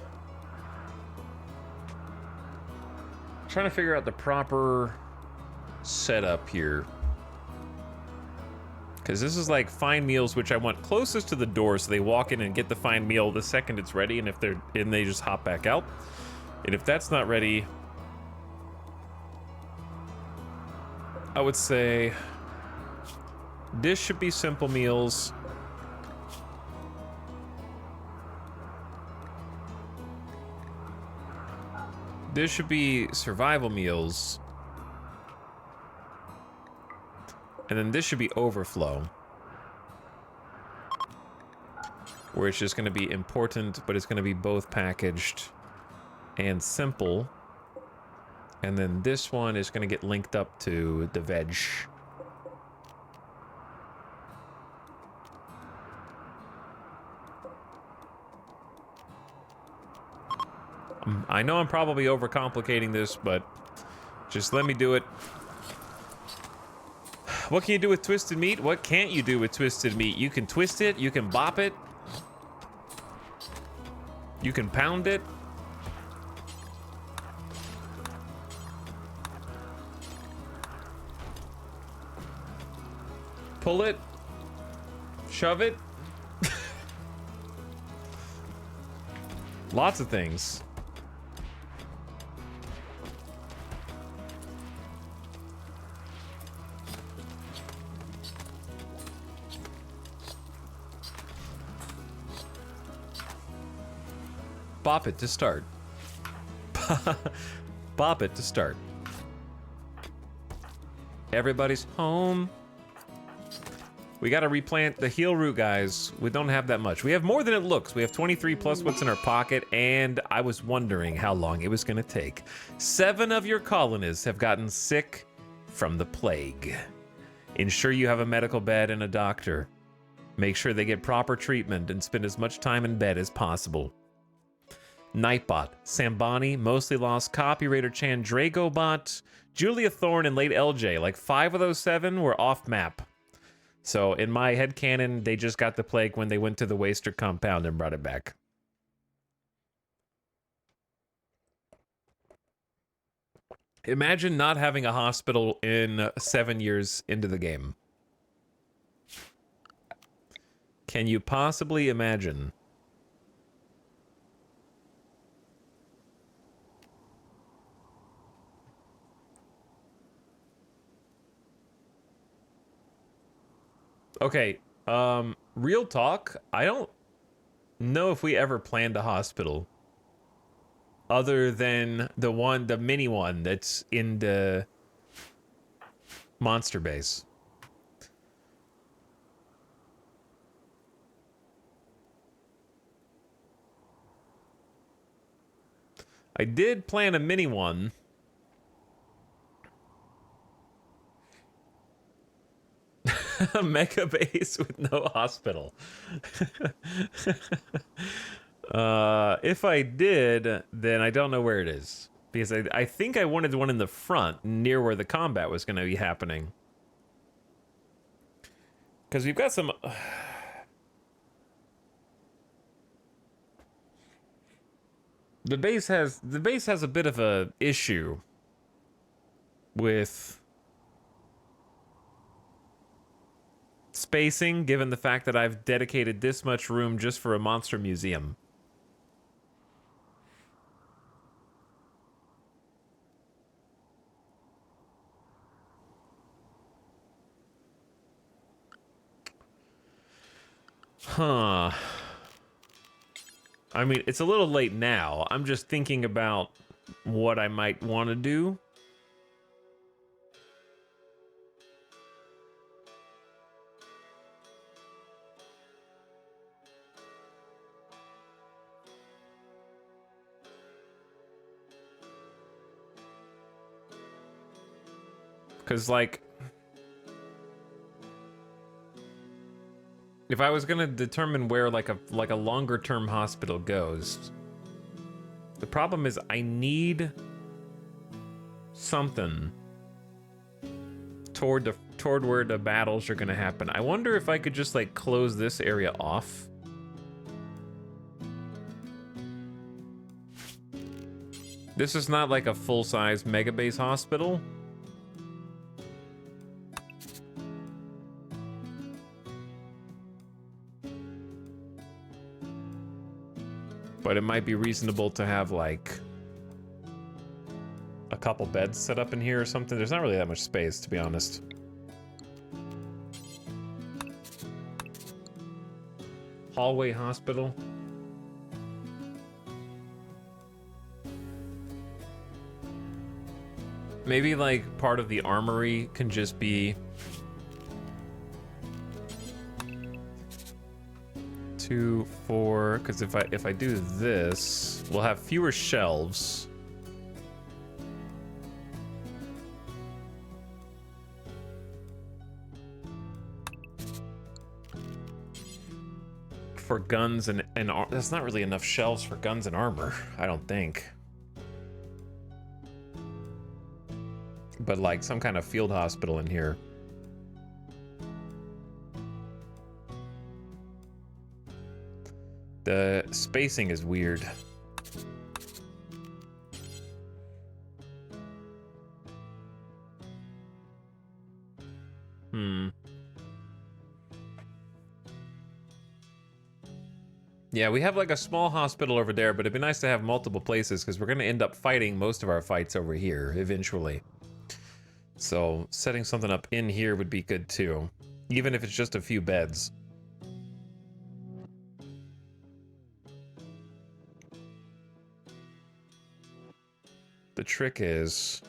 [SPEAKER 1] Trying to figure out the proper setup here. Because this is like fine meals, which I want closest to the door so they walk in and get the fine meal the second it's ready, and if they're in, they just hop back out. And if that's not ready, I would say this should be simple meals. This should be survival meals. And then this should be overflow. Where it's just going to be important, but it's going to be both packaged and simple. And then this one is going to get linked up to the veg. I know I'm probably overcomplicating this, but just let me do it. What can you do with twisted meat? What can't you do with twisted meat? You can twist it, you can bop it, you can pound it. Pull it, shove it. Lots of things. Bop it to start. Bop it to start. Everybody's home. We gotta replant the heal root, guys. We don't have that much. We have more than it looks. We have 23 plus what's in our pocket, and I was wondering how long it was gonna take. 7 of your colonists have gotten sick from the plague. Ensure you have a medical bed and a doctor. Make sure they get proper treatment and spend as much time in bed as possible. Nightbot, Sambani, Mostly Lost, Copywriter Chan, Dragobot, Julia Thorne, and Late LJ. Like 5 of those 7 were off map. So in my headcanon, they just got the plague when they went to the Waster compound and brought it back. Imagine not having a hospital in 7 years into the game. Can you possibly imagine? Okay, real talk, I don't know if we ever planned a hospital other than the mini one that's in the monster base. I did plan a mini one. A mega base with no hospital. If I did, then I don't know where it is. Because I think I wanted one in the front, near where the combat was going to be happening. Because we've got some... The base has a bit of a issue with spacing, given the fact that I've dedicated this much room just for a monster museum. Huh. I mean, it's a little late now. I'm just thinking about what I might want to do. Because, like, if I was gonna determine where like a longer term hospital goes, the problem is I need something toward where the battles are gonna happen. I wonder if I could just like close this area off This is not like a full-size mega base hospital. But it might be reasonable to have like a couple beds set up in here or something. There's not really that much space, to be honest. Hallway hospital. Maybe like part of the armory can just be 2, 4, because if I do this, we'll have fewer shelves. For guns and that's not really enough shelves for guns and armor, I don't think. But like some kind of field hospital in here. The spacing is weird. Yeah, we have like a small hospital over there, but it'd be nice to have multiple places because we're going to end up fighting most of our fights over here eventually. So setting something up in here would be good too, even if it's just a few beds. The trick is...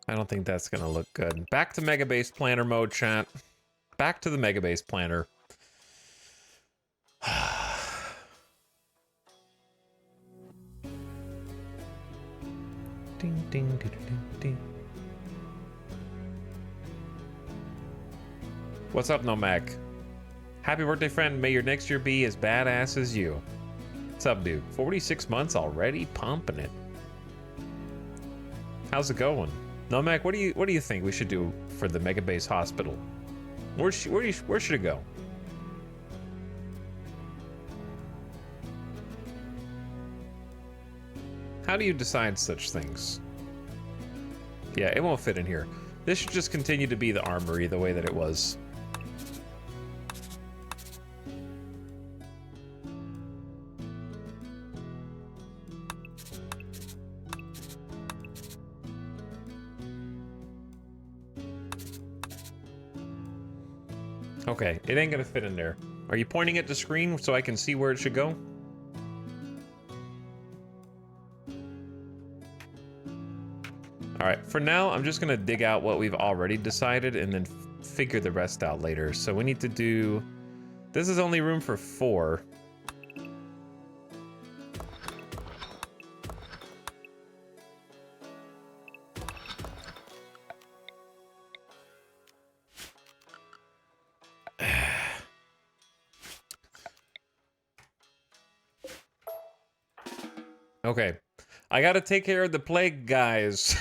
[SPEAKER 1] I don't think that's gonna look good. Back to Mega Base Planner mode, chat. Back to the Mega Base Planner. Ding, ding, ding, ding, ding. What's up, Nomac? Happy birthday, friend. May your next year be as badass as you. What's up, dude? 46 months already? Pumping it. How's it going? Nomac, what do you think we should do for the Mega Base Hospital? Where should it go? How do you decide such things? Yeah, it won't fit in here. This should just continue to be the armory the way that it was. Okay, it ain't gonna fit in there. Are you pointing at the screen so I can see where it should go? Alright, for now, I'm just gonna dig out what we've already decided and then figure the rest out later. So we need to do... This is only room for 4. Okay, I gotta take care of the plague, guys.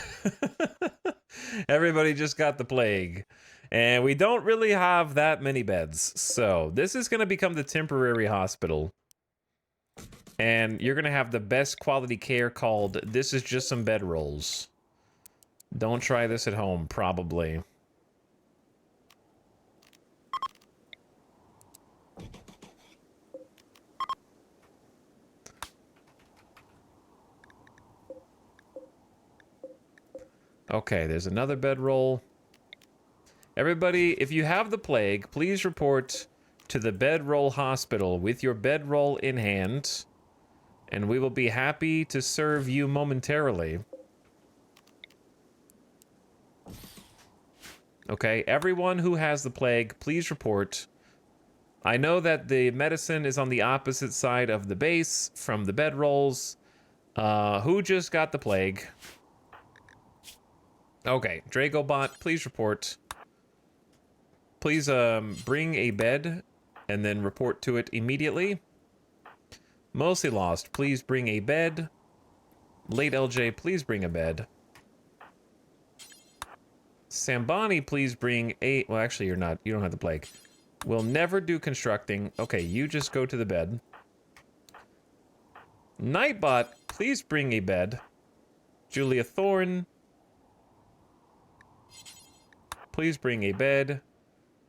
[SPEAKER 1] Everybody just got the plague. And we don't really have that many beds. So this is gonna become the temporary hospital. And you're gonna have the best quality care called, this is just some bedrolls. Don't try this at home, probably. Okay, there's another bedroll. Everybody, if you have the plague, please report to the bedroll hospital with your bedroll in hand, and we will be happy to serve you momentarily. Okay, everyone who has the plague, please report. I know that the medicine is on the opposite side of the base from the bedrolls. Who just got the plague? Okay, Dragobot, please report. Please bring a bed and then report to it immediately. Mostly Lost, please bring a bed. Late LJ, please bring a bed. Sambani, please bring a... Well, actually, you're not. You don't have the plague. We'll never do constructing. Okay, you just go to the bed. Nightbot, please bring a bed. Julia Thorne, please bring a bed.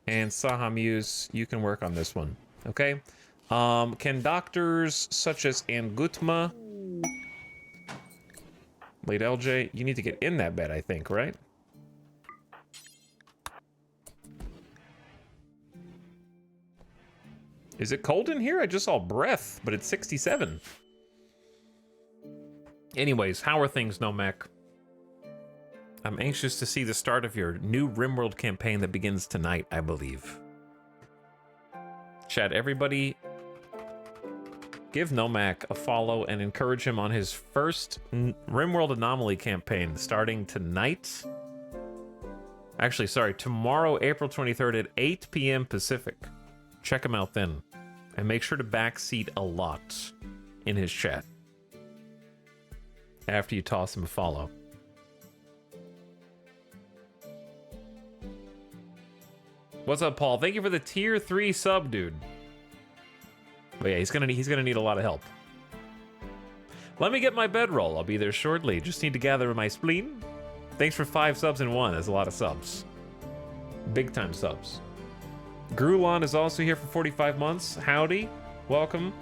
[SPEAKER 1] And Saha Muse, you can work on this one. Okay? Can doctors such as Angutma... Late LJ, you need to get in that bed, I think, right? Is it cold in here? I just saw breath, but it's 67. Anyways, how are things, Nomek? I'm anxious to see the start of your new RimWorld campaign that begins tonight, I believe. Chat, everybody, give Nomak a follow and encourage him on his first RimWorld Anomaly campaign starting tonight. Actually, sorry, tomorrow, April 23rd at 8 p.m. Pacific. Check him out then. And make sure to backseat a lot in his chat after you toss him a follow. What's up, Paul? Thank you for the tier 3 sub, dude. But yeah, he's gonna need a lot of help. Let me get my bedroll. I'll be there shortly. Just need to gather my spleen. Thanks for 5 subs in 1. That's a lot of subs. Big time subs. Grulon is also here for 45 months. Howdy. Welcome.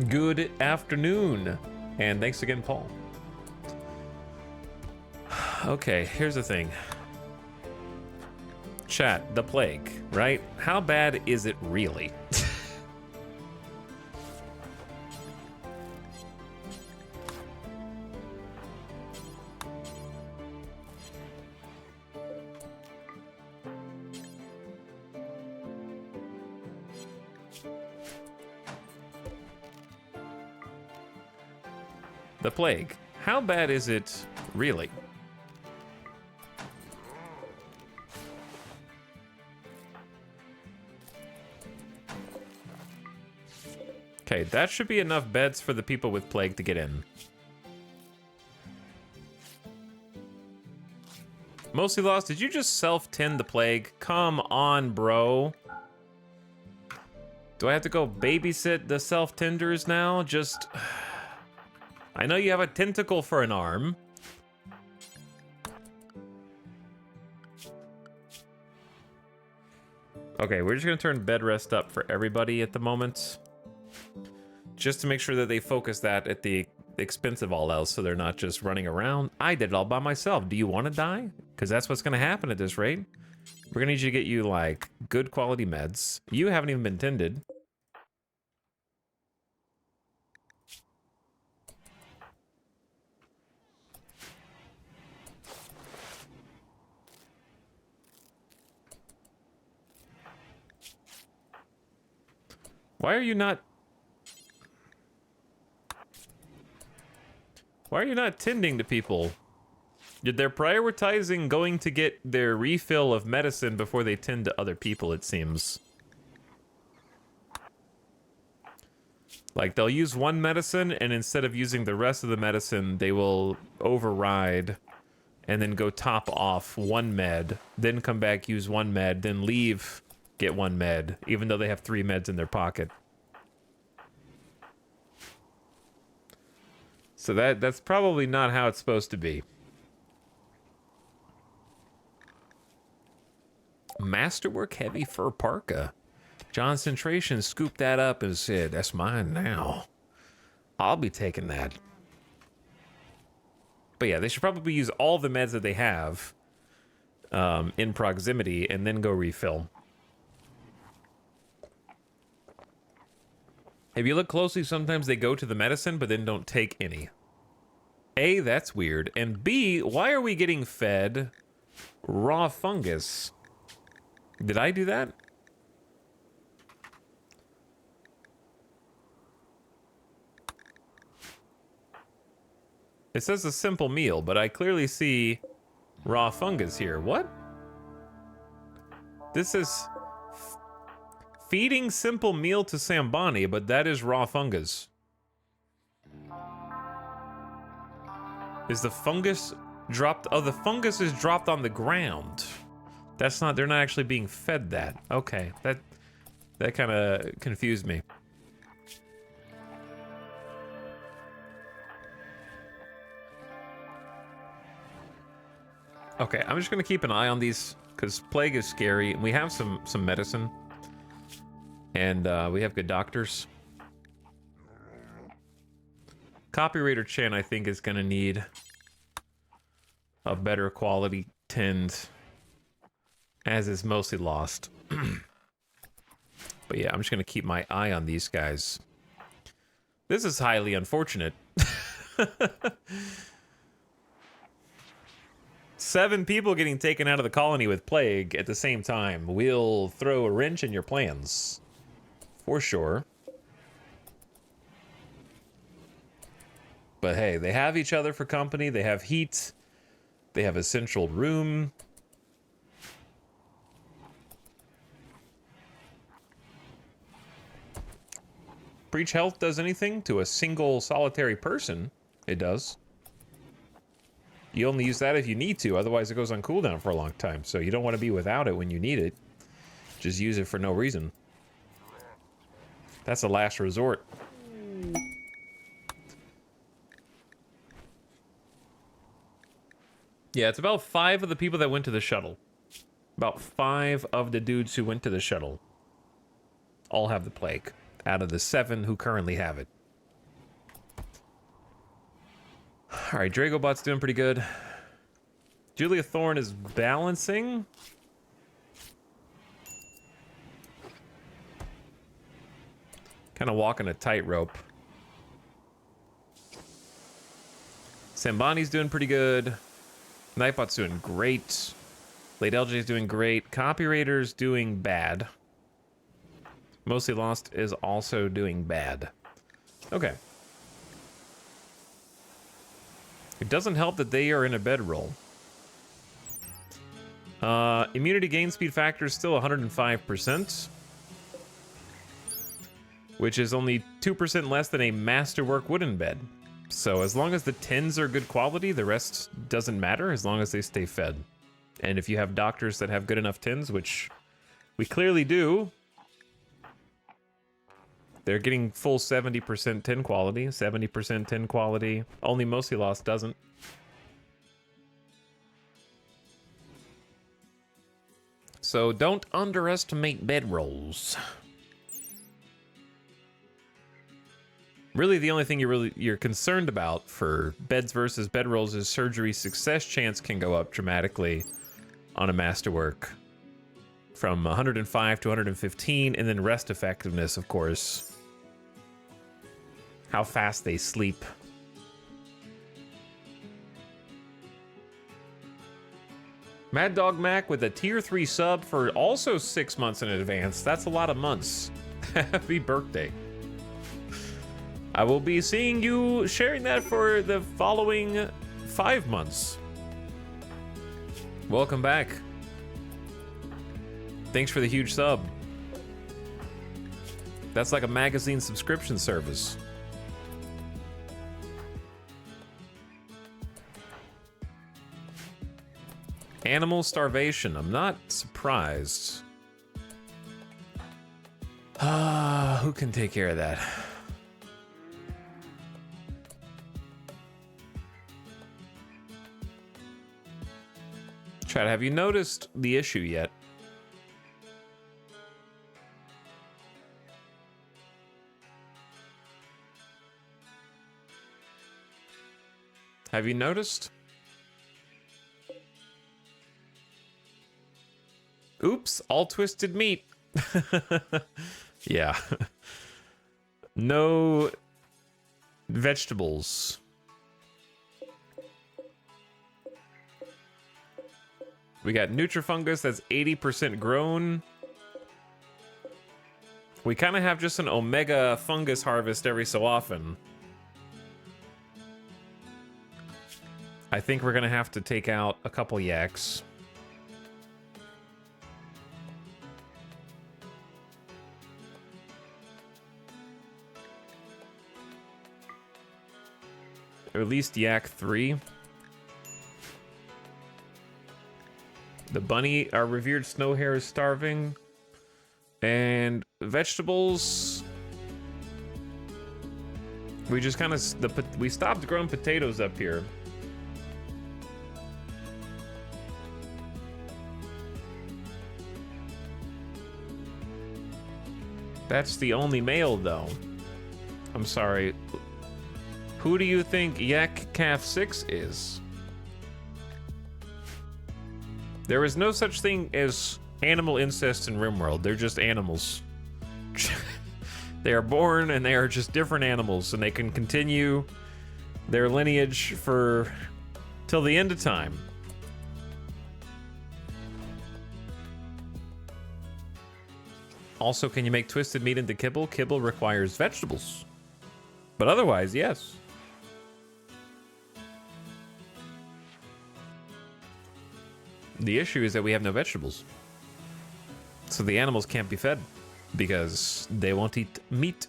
[SPEAKER 1] Good afternoon. And thanks again, Paul. Okay, here's the thing. Chat, the plague, right? How bad is it really? The plague. How bad is it really? Okay, that should be enough beds for the people with plague to get in. Mostly Lost, did you just self-tend the plague? Come on, bro. Do I have to go babysit the self-tenders now? Just... I know you have a tentacle for an arm. Okay, we're just gonna turn bed rest up for everybody at the moment. Just to make sure that they focus that at the expense of all else so they're not just running around. I did it all by myself. Do you want to die? Because that's what's gonna happen at this rate. We're gonna need you to get you, like, good quality meds. You haven't even been tended. Why are you not tending to people? They're prioritizing going to get their refill of medicine before they tend to other people, it seems. Like, they'll use one medicine, and instead of using the rest of the medicine, they will override and then go top off one med, then come back, use one med, then leave, get one med, even though they have 3 meds in their pocket. So that's probably not how it's supposed to be. Masterwork heavy fur parka. John Centration scooped that up and said, "That's mine now. I'll be taking that." But yeah, they should probably use all the meds that they have in proximity and then go refill. If you look closely, sometimes they go to the medicine, but then don't take any. A, that's weird. And B, why are we getting fed raw fungus? Did I do that? It says a simple meal, but I clearly see raw fungus here. What? This is feeding simple meal to Sambani, but that is raw fungus. Is the fungus Dropped. Oh, the fungus is dropped on the ground. That's not. They're not actually being fed that. Okay, that kind of confused me. Okay, I'm just gonna keep an eye on these because plague is scary. We have some medicine, and we have good doctors. Copywriter Chan, I think, is gonna need a better quality tint, as is mostly lost. But yeah, I'm just gonna keep my eye on these guys. This is highly unfortunate. 7 people getting taken out of the colony with plague at the same time will throw a wrench in your plans. For sure. But hey, they have each other for company. They have heat. They have a central room. Breach health does anything to a single solitary person. It does. You only use that if you need to, otherwise it goes on cooldown for a long time. So you don't want to be without it when you need it. Just use it for no reason. That's a last resort. Yeah, it's about 5 of the people that went to the shuttle. About 5 of the dudes who went to the shuttle all have the plague, out of the 7 who currently have it. Alright, Dragobot's doing pretty good. Julia Thorne is balancing. Kind of walking a tightrope. Sambani's doing pretty good. Nightbot's doing great. Late LJ's doing great. Copywriter's doing bad. Mostly Lost is also doing bad. Okay. It doesn't help that they are in a bedroll. Immunity gain speed factor is still 105%. Which is only 2% less than a masterwork wooden bed. So as long as the tins are good quality, the rest doesn't matter as long as they stay fed. And if you have doctors that have good enough tins, which we clearly do, they're getting full 70% tin quality, 70% tin quality. Only Mostly Lost doesn't. So don't underestimate bedrolls. Really, the only thing you're concerned about for beds versus bedrolls is surgery success chance can go up dramatically on a masterwork from 105 to 115, and then rest effectiveness, of course. How fast they sleep. Mad Dog Mac with a tier 3 sub for also 6 months in advance. That's a lot of months. Happy birthday. I will be seeing you sharing that for the following 5 months. Welcome back. Thanks for the huge sub. That's like a magazine subscription service. Animal starvation. I'm not surprised. Who can take care of that? Chad, have you noticed the issue yet? Have you noticed? Oops, all twisted meat. Yeah. No vegetables. We got Nutrifungus that's 80% grown. We kind of have just an Omega fungus harvest every so often. I think we're gonna have to take out a couple yaks. Or at least yak 3. The bunny, our revered snow hare, is starving. And vegetables. We just kind of we stopped growing potatoes up here. That's the only male, though. I'm sorry. Who do you think Yak Calf 6 is? There is no such thing as animal incest in RimWorld. They're just animals. They are born and they are just different animals, and they can continue their lineage for till the end of time. Also, can you make twisted meat into kibble? Kibble requires vegetables. But otherwise, yes. The issue is that we have no vegetables. So the animals can't be fed because they won't eat meat.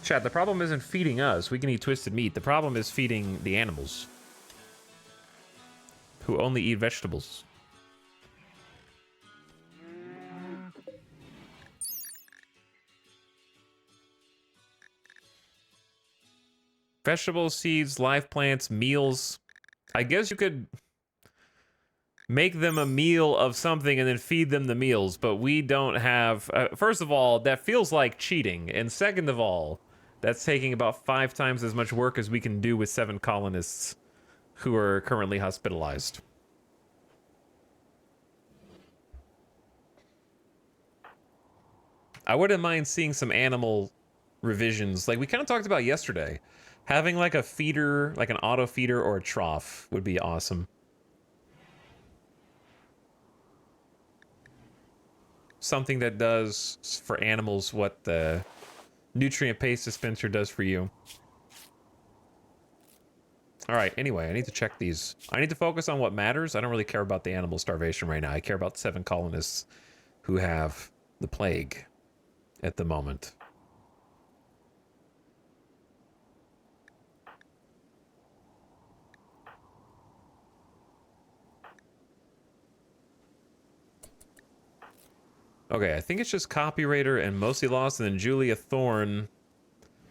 [SPEAKER 1] Chat, the problem isn't feeding us. We can eat twisted meat. The problem is feeding the animals, who only eat vegetables. Vegetables, seeds, live plants, meals. I guess you could make them a meal of something and then feed them the meals, but we don't have... first of all, that feels like cheating. And second of all, that's taking about 5 times as much work as we can do with 7 colonists who are currently hospitalized. I wouldn't mind seeing some animal revisions, like we kind of talked about yesterday. Having like a feeder, like an auto feeder or a trough would be awesome. Something that does for animals what the nutrient paste dispenser does for you. All right, anyway, I need to check these. I need to focus on what matters. I don't really care about the animal starvation right now. I care about 7 colonists who have the plague at the moment. Okay, I think it's just Copywriter and Mostly Lost, and then Julia Thorne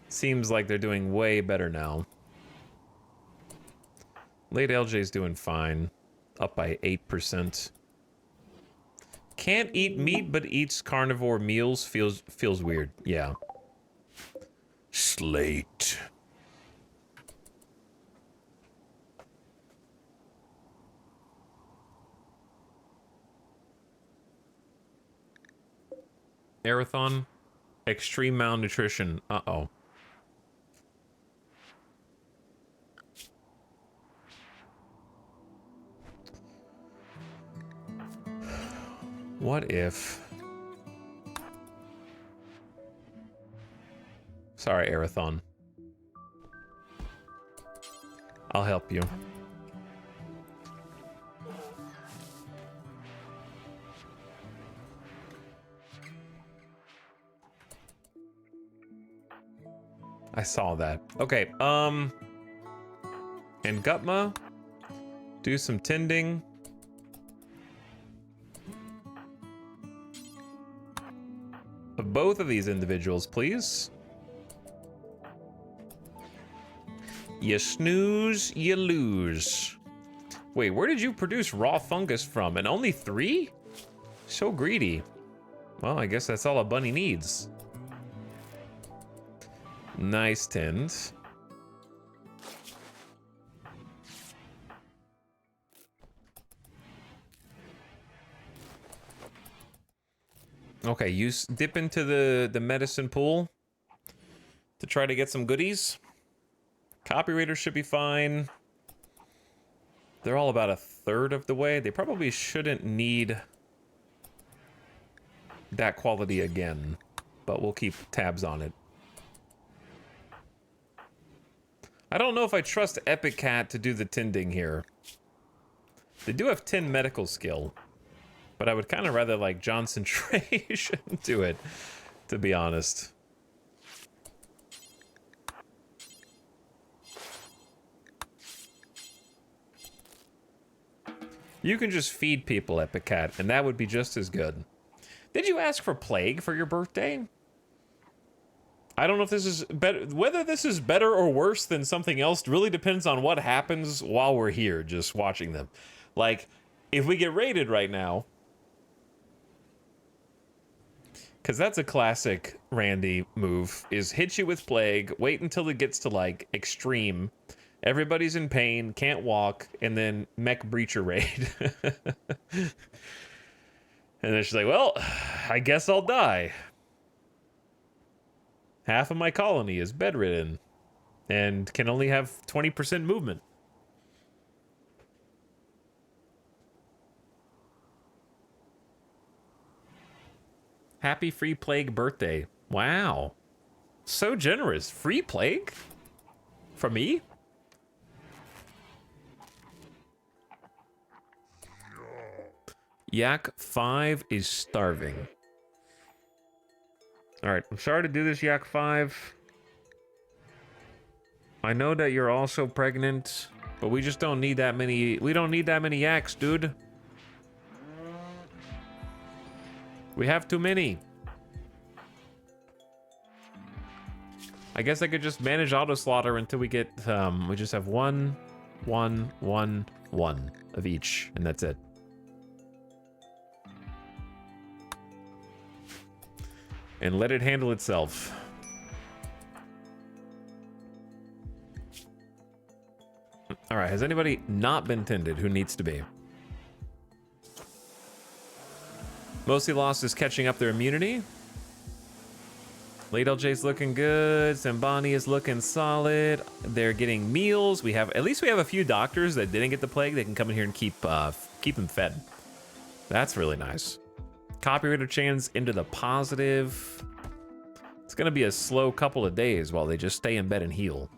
[SPEAKER 1] seems like they're doing way better now. Late LJ's doing fine, up by 8%. Can't eat meat but eats carnivore meals feels weird. Yeah.
[SPEAKER 2] Slate.
[SPEAKER 1] Arathon, extreme malnutrition. Uh-oh. What if... Sorry, Arathon. I'll help you. I saw that. Okay, and Gutma, do some tending. Of both of these individuals, please. You snooze, you lose. Wait, where did you produce raw fungus from? And only 3? So greedy. Well, I guess that's all a bunny needs. Nice tins. Okay, you dip into the medicine pool to try to get some goodies. Copywriters should be fine. They're all about 1/3 of the way. They probably shouldn't need that quality again, but we'll keep tabs on it. I don't know if I trust Epic Cat to do the tending here. They do have 10 medical skill, but I would kind of rather like Johnson Trey do it, to be honest. You can just feed people, Epic Cat, and that would be just as good. Did you ask for plague for your birthday? I don't know if this is better. Whether this is better or worse than something else really depends on what happens while we're here just watching them. Like, if we get raided right now, because that's a classic Randy move, is hit you with plague, wait until it gets to, like, extreme. Everybody's in pain, can't walk, and then mech breacher raid. And then she's like, well, I guess I'll die. Half of my colony is bedridden and can only have 20% movement. Happy free plague birthday. Wow. So generous. Free plague? For me? Yak 5 is starving. Alright, I'm sorry to do this, Yak 5. I know that you're also pregnant, but we just don't need that many. We don't need that many yaks, dude. We have too many. I guess I could just manage auto slaughter until we get, we just have one of each, and that's it. And let it handle itself. All right, has anybody not been tended who needs to be? Mostly Lost is catching up their immunity. Late LJ's looking good. Zambani is looking solid. They're getting meals. At least we have a few doctors that didn't get the plague. They can come in here and keep them fed. That's really nice. Copywriter Chan's into the positive. It's gonna be a slow couple of days while they just stay in bed and heal.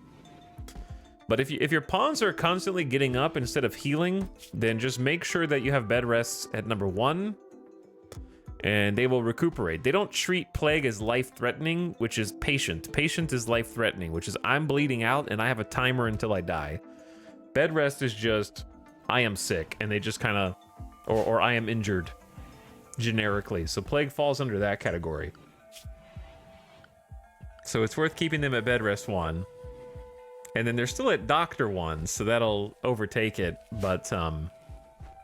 [SPEAKER 1] But if your pawns are constantly getting up instead of healing, then just make sure that you have bed rests at number 1, and they will recuperate. They don't treat plague as life-threatening, which is patient. Patient is life-threatening, which is I'm bleeding out and I have a timer until I die. Bed rest is just I am sick, and they just kind of, or I am injured, generically. So plague falls under that category. So it's worth keeping them at bed rest 1. And then they're still at doctor 1, so that'll overtake it. But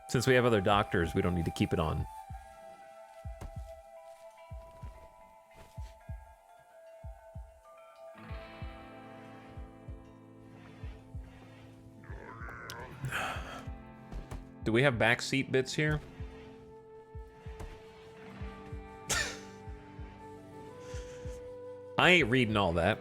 [SPEAKER 1] since we have other doctors, we don't need to keep it on. Do we have backseat bits here? I ain't reading all that.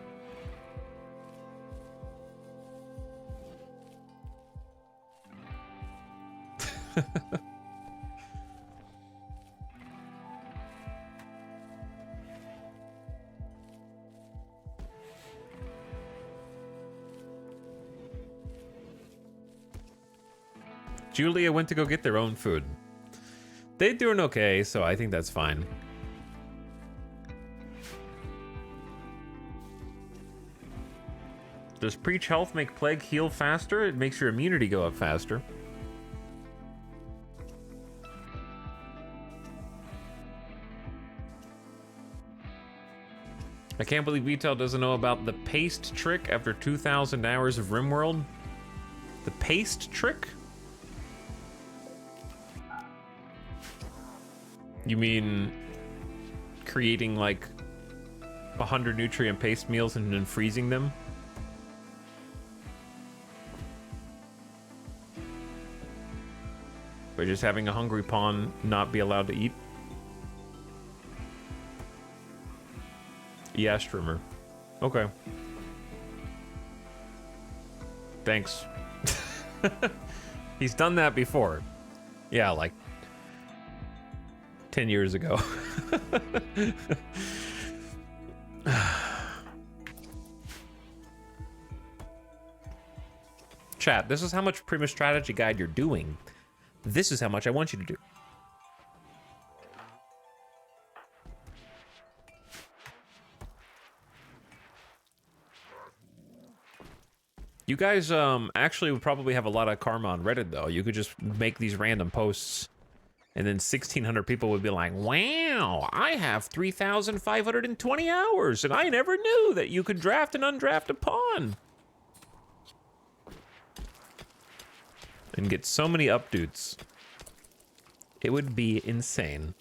[SPEAKER 1] Julia went to go get their own food. They're doing okay, so I think that's fine. Does Preach Health make plague heal faster? It makes your immunity go up faster. I can't believe Vital doesn't know about the paste trick after 2,000 hours of RimWorld. The paste trick? You mean creating like 100 nutrient paste meals and then freezing them? By just having a hungry pawn not be allowed to eat? Yeah, streamer. Okay. Thanks. He's done that before. Yeah, like 10 years ago. Chat, this is how much Prima Strategy Guide you're doing. This is how much I want you to do. You guys actually would probably have a lot of karma on Reddit though. You could just make these random posts and then 1,600 people would be like, wow, I have 3,520 hours and I never knew that you could draft and undraft a pawn. And get so many updates. It would be insane.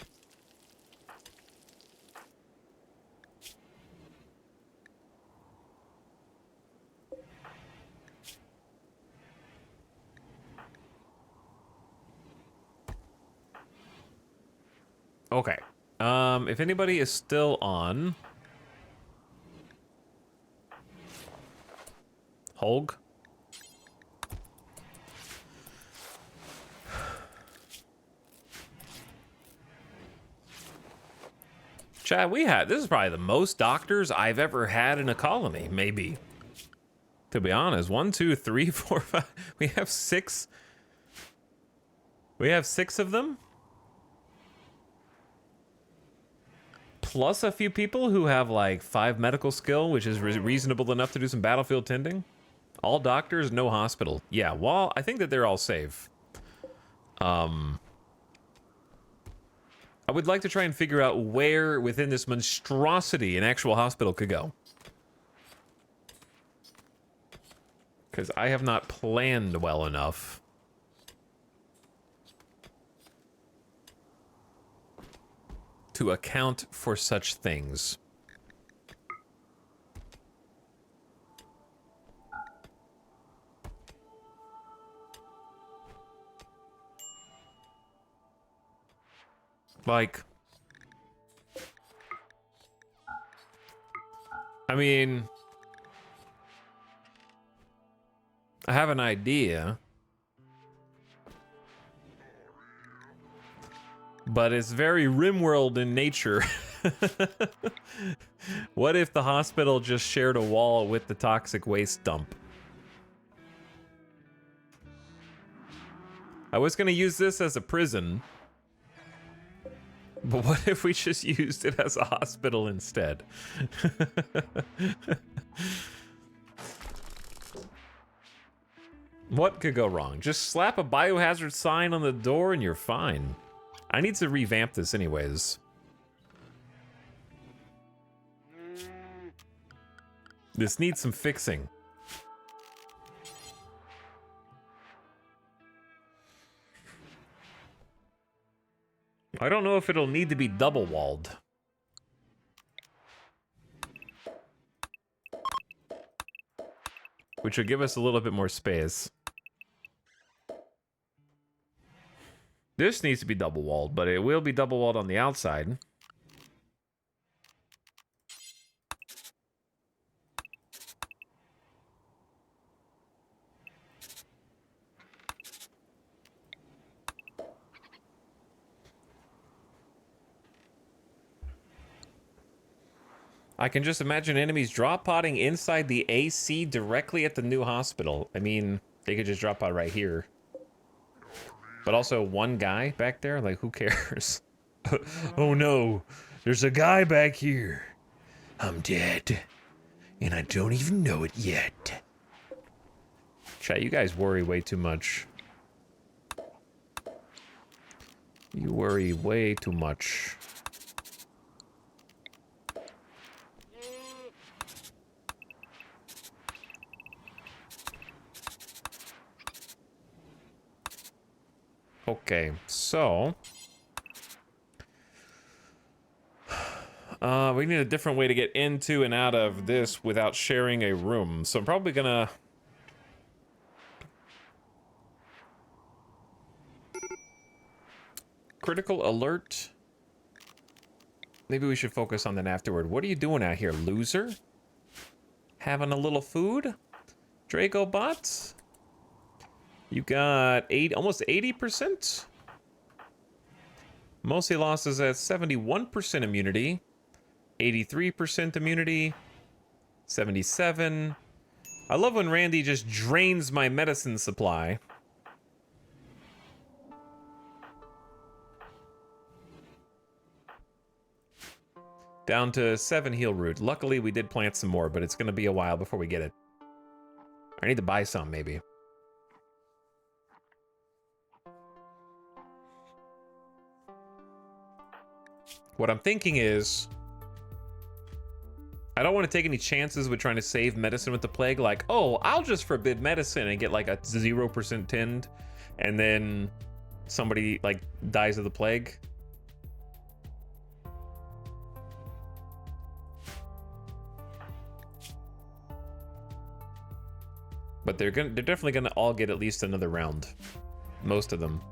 [SPEAKER 1] Okay. If anybody is still on, Holg. Chad, this is probably the most doctors I've ever had in a colony, maybe. To be honest, 1, 2, 3, 4, 5. We have 6. We have 6 of them. Plus a few people who have like 5 medical skill, which is reasonable enough to do some battlefield tending. All doctors, no hospital. Yeah, well, I think that they're all safe. I would like to try and figure out where within this monstrosity an actual hospital could go. Because I have not planned well enough. To account for such things. Like, I mean, I have an idea. But it's very RimWorld in nature. What if the hospital just shared a wall with the toxic waste dump? I was gonna use this as a prison. But what if we just used it as a hospital instead? What could go wrong? Just slap a biohazard sign on the door and you're fine. I need to revamp this anyways. This needs some fixing. I don't know if it'll need to be double walled. Which would give us a little bit more space. This needs to be double walled, but it will be double walled on the outside. I can just imagine enemies drop potting inside the AC directly at the new hospital. I mean, they could just drop pot right here. But also one guy back there, like who cares? Oh no, there's a guy back here. I'm dead, and I don't even know it yet. Chat, you guys worry way too much. You worry way too much. Okay, so we need a different way to get into and out of this without sharing a room. So I'm probably gonna critical alert. Maybe we should focus on that afterward. What are you doing out here, loser? Having a little food? Draco bots? You got almost 80%. Mostly losses at 71% immunity, 83% immunity, 77. I love when Randy just drains my medicine supply. Down to 7 heal root. Luckily, we did plant some more, but it's going to be a while before we get it. I need to buy some, maybe. What I'm thinking is, I don't want to take any chances with trying to save medicine with the plague. Like, oh, I'll just forbid medicine and get like a 0% tinned, and then somebody like dies of the plague. But they're definitely gonna all get at least another round. Most of them.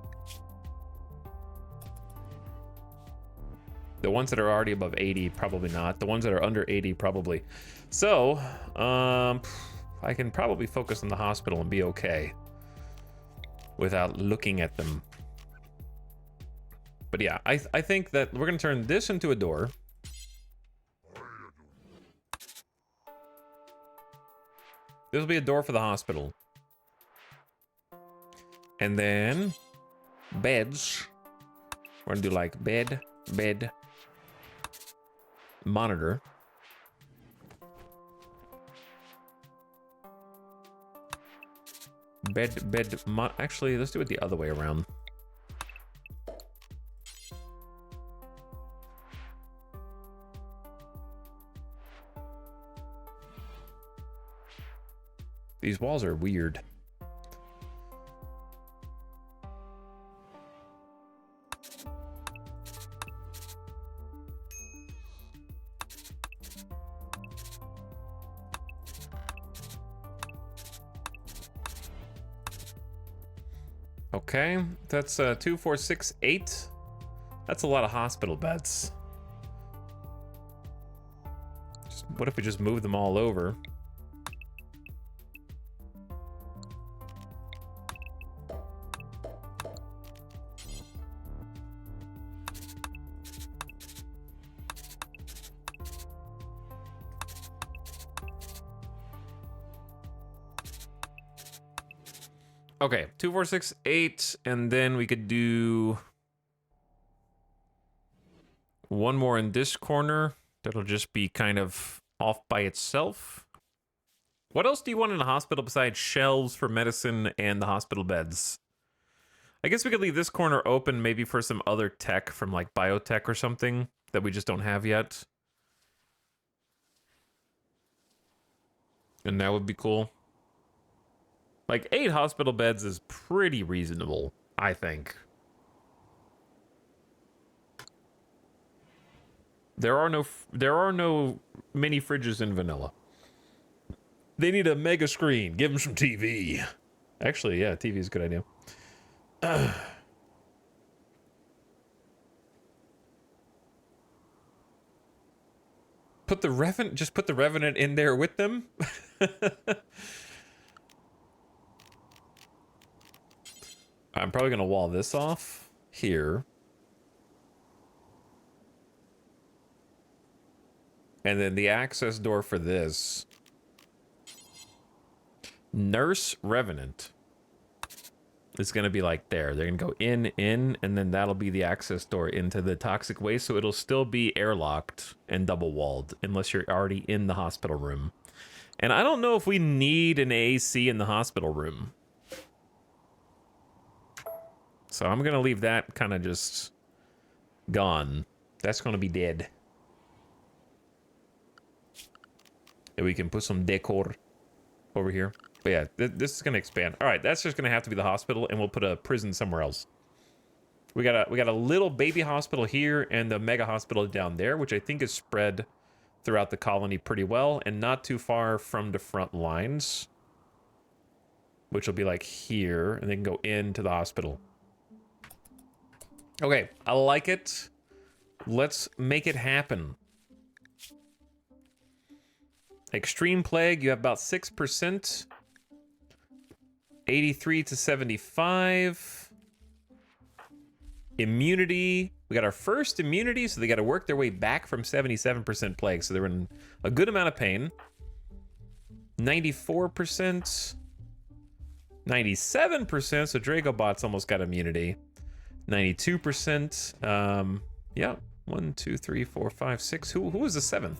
[SPEAKER 1] The ones that are already above 80, probably not. The ones that are under 80, probably. So, I can probably focus on the hospital and be okay without looking at them. But yeah, I think that we're gonna turn this into a door. This will be a door for the hospital. And then beds. We're gonna do like bed, monitor. Actually, let's do it the other way around. These walls are weird. Okay, that's 2, 4, 6, 8. That's a lot of hospital beds. What if we just move them all over? Okay, 2, 4, 6, 8, and then we could do one more in this corner. That'll just be kind of off by itself. What else do you want in a hospital besides shelves for medicine and the hospital beds? I guess we could leave this corner open maybe for some other tech from like biotech or something that we just don't have yet. And that would be cool. Like 8 hospital beds is pretty reasonable, I think. There are no mini fridges in vanilla. They need a mega screen. Give them some TV. Actually, yeah, TV is a good idea. Just put the Revenant in there with them. I'm probably gonna wall this off here. And then the access door for this. Nurse Revenant is gonna be like there. They're gonna go in, and then that'll be the access door into the toxic waste, so it'll still be airlocked and double walled unless you're already in the hospital room. And I don't know if we need an AC in the hospital room. So I'm gonna leave that kind of just gone. That's gonna be dead. And we can put some decor over here. But yeah, this is gonna expand. All right, that's just gonna have to be the hospital, and we'll put a prison somewhere else. We got a little baby hospital here and the mega hospital down there, which I think is spread throughout the colony pretty well and not too far from the front lines, which will be like here, and then go into the hospital. Okay, I like it. Let's make it happen. Extreme Plague, you have about 6%. 83 to 75. Immunity. We got our first immunity, so they got to work their way back from 77% plague. So they're in a good amount of pain. 94%. 97%, so Dragobot's almost got immunity. 92%. Yeah. 1, 2, 3, 4, 5, 6. Who was the 7th?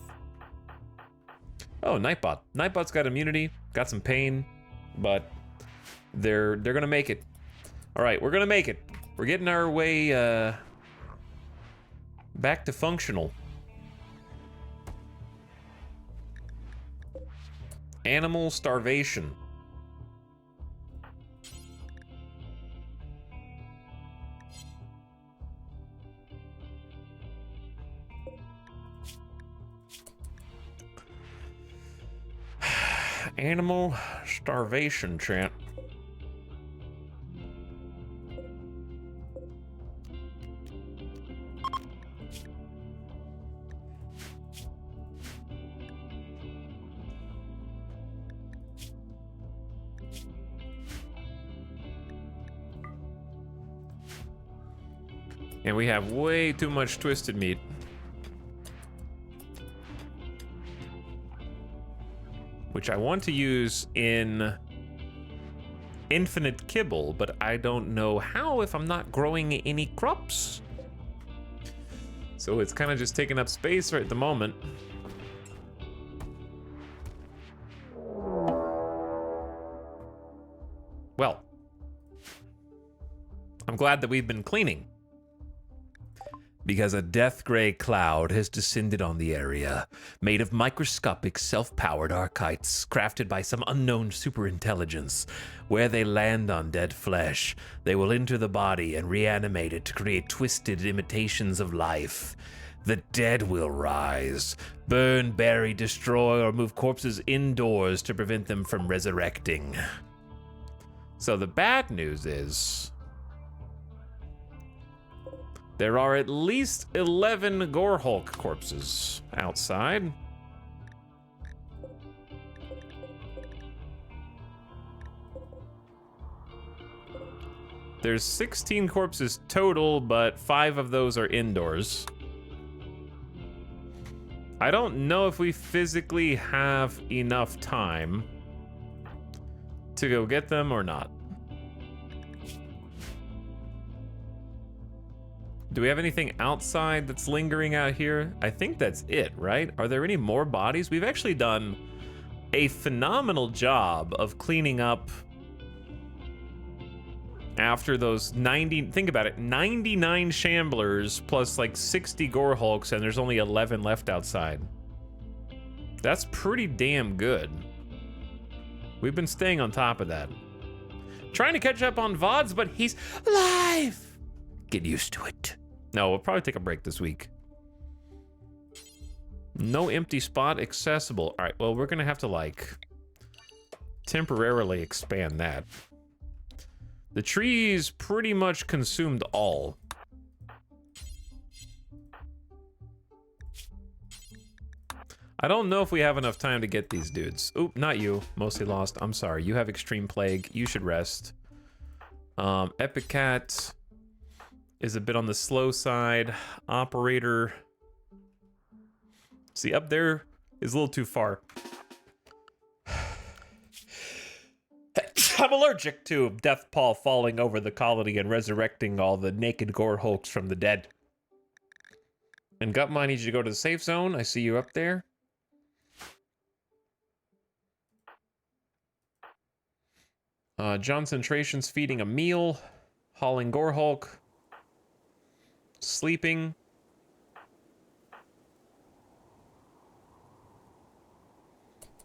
[SPEAKER 1] Oh, Nightbot. Nightbot's got immunity, got some pain. but they're gonna make it. All right, we're gonna make it. We're getting our way back to functional. Animal starvation. Animal starvation, chat. And we have way too much twisted meat. Which I want to use in infinite kibble, but I don't know how if I'm not growing any crops. So it's kind of just taking up space right at the moment. Well, I'm glad that we've been cleaning. Because a death gray cloud has descended on the area, made of microscopic self-powered archites crafted by some unknown superintelligence. Where they land on dead flesh, they will enter the body and reanimate it to create twisted imitations of life. The dead will rise, burn, bury, destroy, or move corpses indoors to prevent them from resurrecting. So the bad news is, there are at least 11 Gorehulk corpses outside. There's 16 corpses total, but 5 of those are indoors. I don't know if we physically have enough time to go get them or not. Do we have anything outside that's lingering out here? I think that's it, right? Are there any more bodies? We've actually done a phenomenal job of cleaning up after those 90, think about it, 99 Shamblers plus like 60 Gorehulks, and there's only 11 left outside. That's pretty damn good. We've been staying on top of that. Trying to catch up on VODs, but he's alive! Get used to it. No, we'll probably take a break this week. No empty spot accessible. All right, well, we're gonna have to like temporarily expand that. The trees pretty much consumed all. I don't know if we have enough time to get these dudes. Oop, not you. Mostly lost. I'm sorry. You have extreme plague. You should rest. Epic Cat is a bit on the slow side. Operator. See, up there is a little too far. I'm allergic to Death Paw falling over the colony and resurrecting all the naked Gorehulks from the dead. And Gutma, I need you to go to the safe zone. I see you up there. Concentration's feeding a meal. Hauling Gorehulk. Sleeping.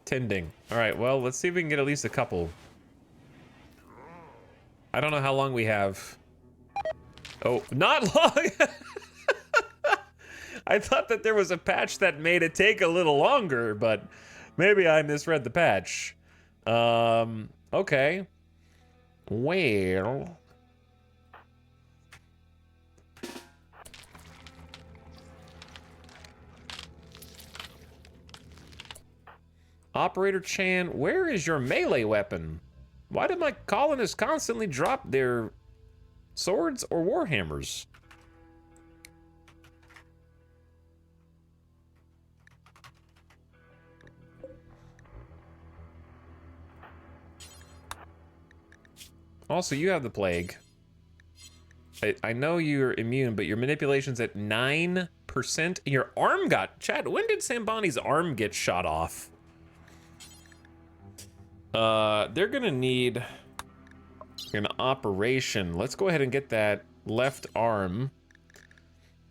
[SPEAKER 1] Tending. Alright, well, let's see if we can get at least a couple. I don't know how long we have. Oh, not long! I thought that there was a patch that made it take a little longer, but maybe I misread the patch. Okay. Well... Operator Chan, where is your melee weapon? Why did my colonists constantly drop their swords or warhammers? Also, you have the plague. I know you're immune, but your manipulation's at 9%. Your arm got... Chad, when did Sambani's arm get shot off? They're gonna need an operation. Let's go ahead and get that left arm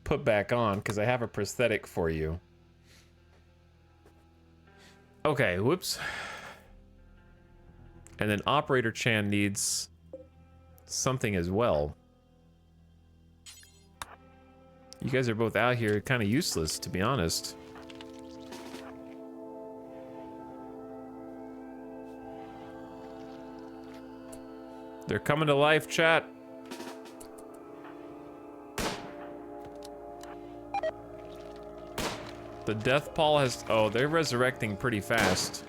[SPEAKER 1] put back on, because I have a prosthetic for you. Okay, whoops. And then Operator Chan needs something as well. You guys are both out here kind of useless, to be honest. They're coming to life, chat. The death pall has... Oh, they're resurrecting pretty fast.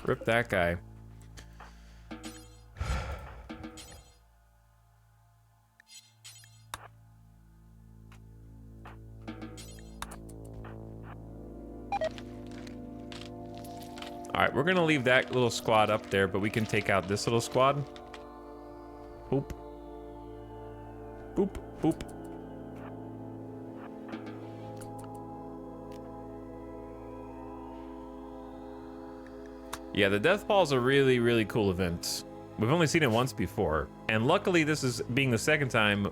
[SPEAKER 1] Rip that guy. Alright, we're gonna leave that little squad up there, but we can take out this little squad. Boop. Boop, boop. Yeah, the Death Ball is a really, really cool event. We've only seen it once before, and luckily this is being the second time.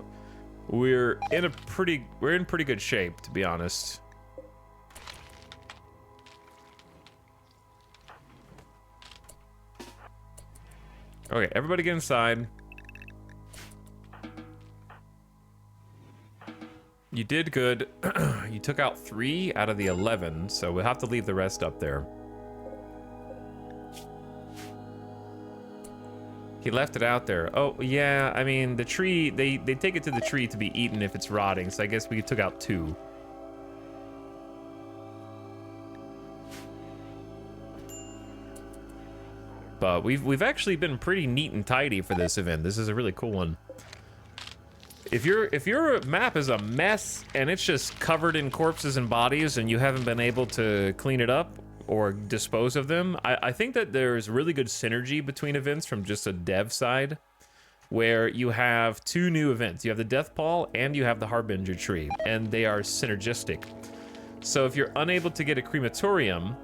[SPEAKER 1] We're in pretty good shape, to be honest. Okay, everybody get inside. You did good. You took out 3 out of the 11, so we'll have to leave the rest up there. He left it out there. Oh, yeah, I mean, the tree, they take it to the tree to be eaten if it's rotting, so I guess we took out 2. But we've actually been pretty neat and tidy for this event. This is a really cool one. If your map is a mess and it's just covered in corpses and bodies and you haven't been able to clean it up or dispose of them, I think that there's really good synergy between events from just a dev side, where you have 2 new events. You have the Death Pall and you have the Harbinger Tree, and they are synergistic. So if you're unable to get a crematorium,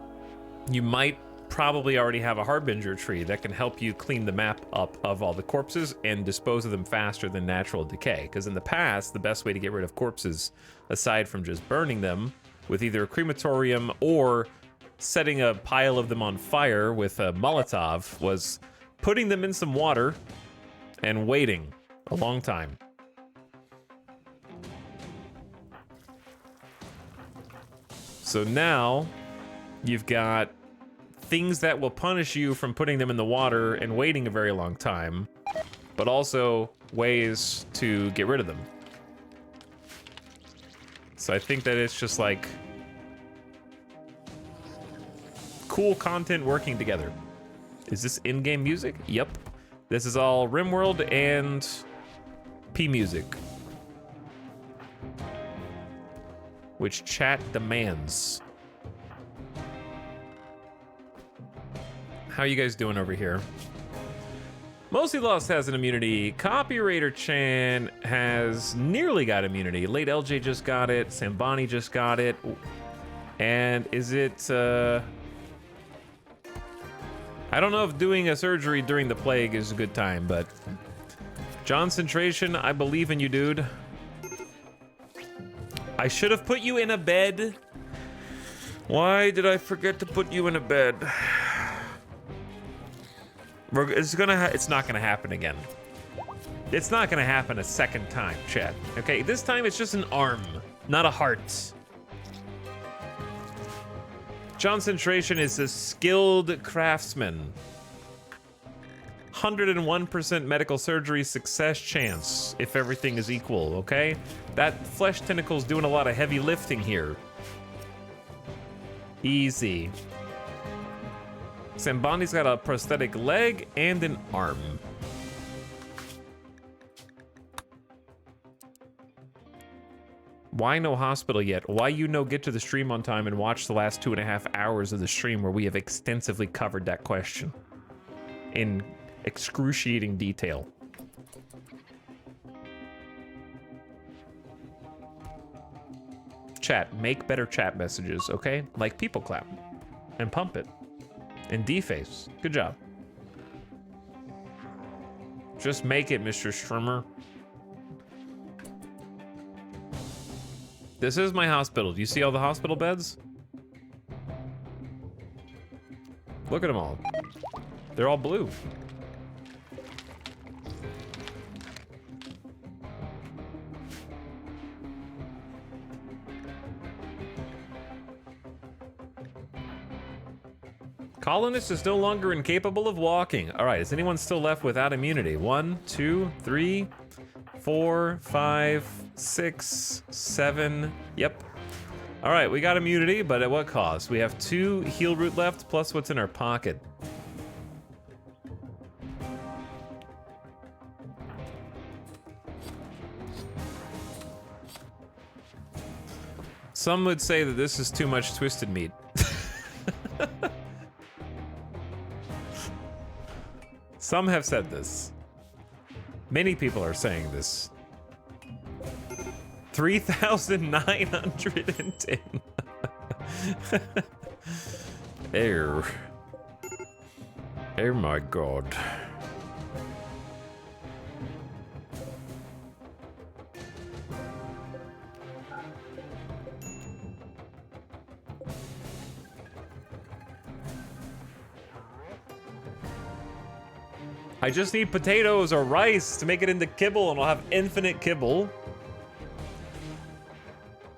[SPEAKER 1] you might probably already have a Harbinger Tree that can help you clean the map up of all the corpses and dispose of them faster than natural decay. Because in the past, the best way to get rid of corpses, aside from just burning them with either a crematorium or setting a pile of them on fire with a Molotov, was putting them in some water and waiting a long time. So now you've got things that will punish you from putting them in the water and waiting a very long time, but also ways to get rid of them. So I think that it's just like cool content working together. Is this in-game music? Yep. This is all RimWorld and P music, which chat demands. How you guys doing over here? Mostly Lost has an immunity. Copywriter Chan has nearly got immunity. Late LJ just got it. Sambani just got it. And is it... I don't know if doing a surgery during the plague is a good time, but... John Centration, I believe in you, dude. I should have put you in a bed. Why did I forget to put you in a bed? It's not gonna happen again. It's not gonna happen a second time, chat. Okay, this time it's just an arm, not a heart. John Centration is a skilled craftsman. 101% medical surgery success chance if everything is equal, okay? That flesh tentacle's doing a lot of heavy lifting here. Easy. Sambani's got a prosthetic leg and an arm. Why no hospital yet? Why you no get to the stream on time and watch the last 2.5 hours of the stream where we have extensively covered that question in excruciating detail. Chat, make better chat messages, okay? Like people clap and pump it and deface. Good job. Just make it, Mr. Strimmer. This is my hospital. Do you see all the hospital beds? Look at them all. They're all blue. Colonist is no longer incapable of walking. All right, is anyone still left without immunity? 1, 2, 3, 4, 5, 6, 7. Yep. All right, we got immunity, but at what cost? We have 2 heal root left, plus what's in our pocket. Some would say that this is too much twisted meat. Some have said this. Many people are saying this. 3,910. Oh my god. I just need potatoes or rice to make it into kibble, and I'll have infinite kibble.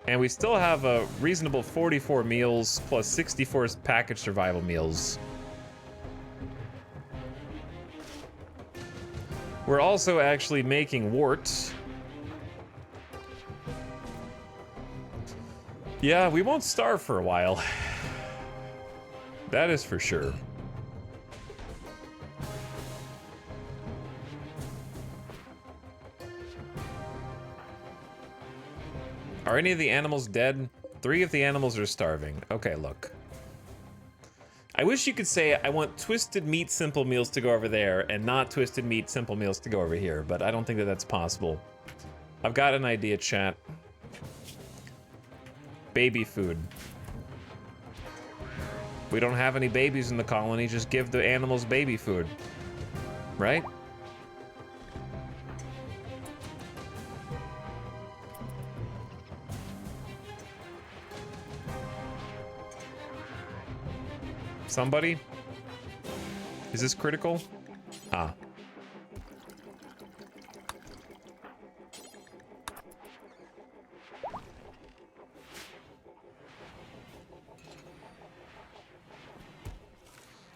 [SPEAKER 1] And we still have a reasonable 44 meals plus 64 packaged survival meals. We're also actually making wort. Yeah, we won't starve for a while. That is for sure. Are any of the animals dead? 3 of the animals are starving. Okay, look. I wish you could say I want twisted meat simple meals to go over there and not twisted meat simple meals to go over here, but I don't think that that's possible. I've got an idea, chat. Baby food. We don't have any babies in the colony, just give the animals baby food. Right? Somebody? Is this critical? Ah.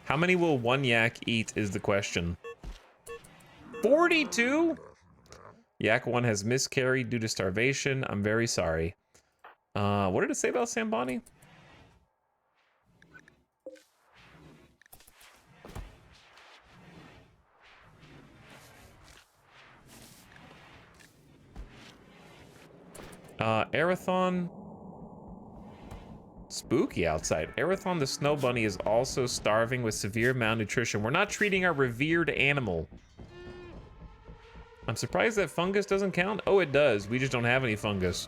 [SPEAKER 1] How many will one yak eat is the question. 42? Yak 1 has miscarried due to starvation. I'm very sorry. What did it say about Sambani? Arathon. Spooky outside. Arathon the snow bunny is also starving with severe malnutrition. We're not treating our revered animal. I'm surprised that fungus doesn't count. Oh, it does. We just don't have any fungus.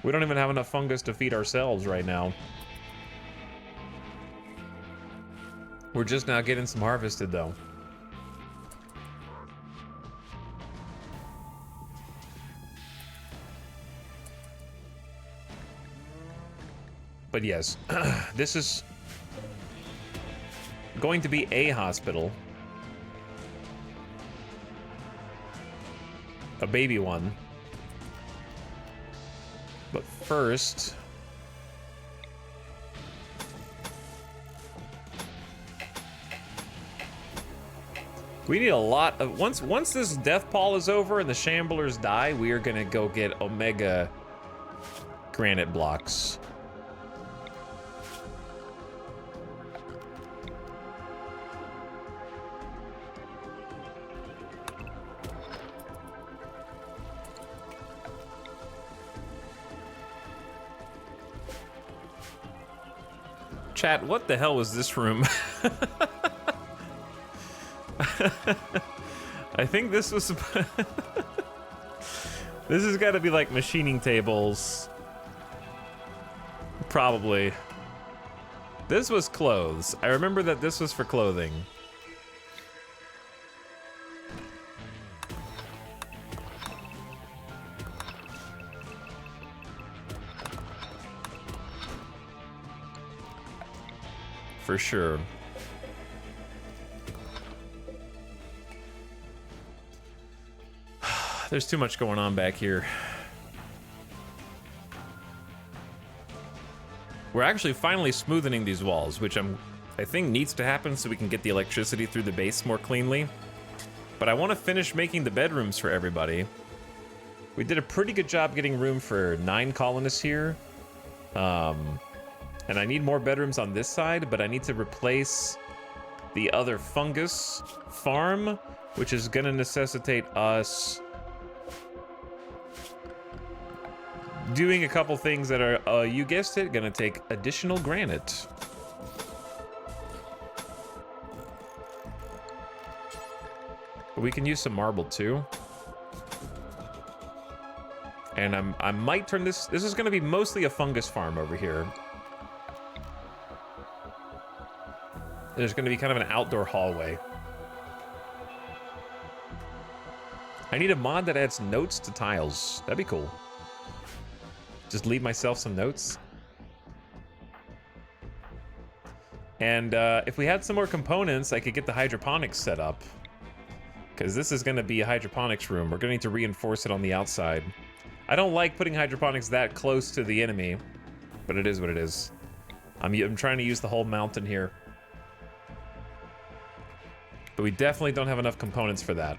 [SPEAKER 1] We don't even have enough fungus to feed ourselves right now. We're just now getting some harvested though. But yes, this is going to be a hospital. A baby one. But first... we need a lot of... Once this death pall is over and the shamblers die, we are gonna go get Omega granite blocks. Chat, what the hell was this room? I think this was... this has got to be like machining tables Probably. This was clothes. I remember that this was for clothing. For sure. There's too much going on back here. We're actually finally smoothing these walls, which I think needs to happen so we can get the electricity through the base more cleanly. But I want to finish making the bedrooms for everybody. We did a pretty good job getting room for 9 colonists here. And I need more bedrooms on this side, but I need to replace the other fungus farm, which is gonna necessitate us doing a couple things that are, you guessed it, gonna take additional granite. But we can use some marble too. And I might turn this is gonna be mostly a fungus farm over here. There's gonna be kind of an outdoor hallway. I need a mod that adds notes to tiles. That'd be cool. Just leave myself some notes. And if we had some more components, I could get the hydroponics set up. Because this is gonna be a hydroponics room. We're gonna need to reinforce it on the outside. I don't like putting hydroponics that close to the enemy, but it is what it is. I'm trying to use the whole mountain here. But we definitely don't have enough components for that.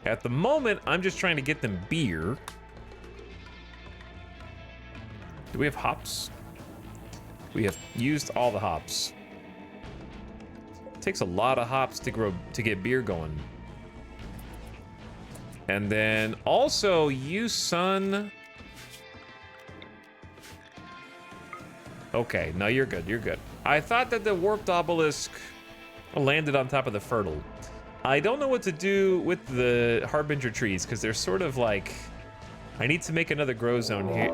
[SPEAKER 1] At the moment, I'm just trying to get them beer. Do we have hops? We have used all the hops. It takes a lot of hops to get beer going. And then also use sun. Okay, no, you're good, you're good. I thought that the warped obelisk landed on top of the fertile. I don't know what to do with the harbinger trees because they're sort of like, I need to make another grow zone here.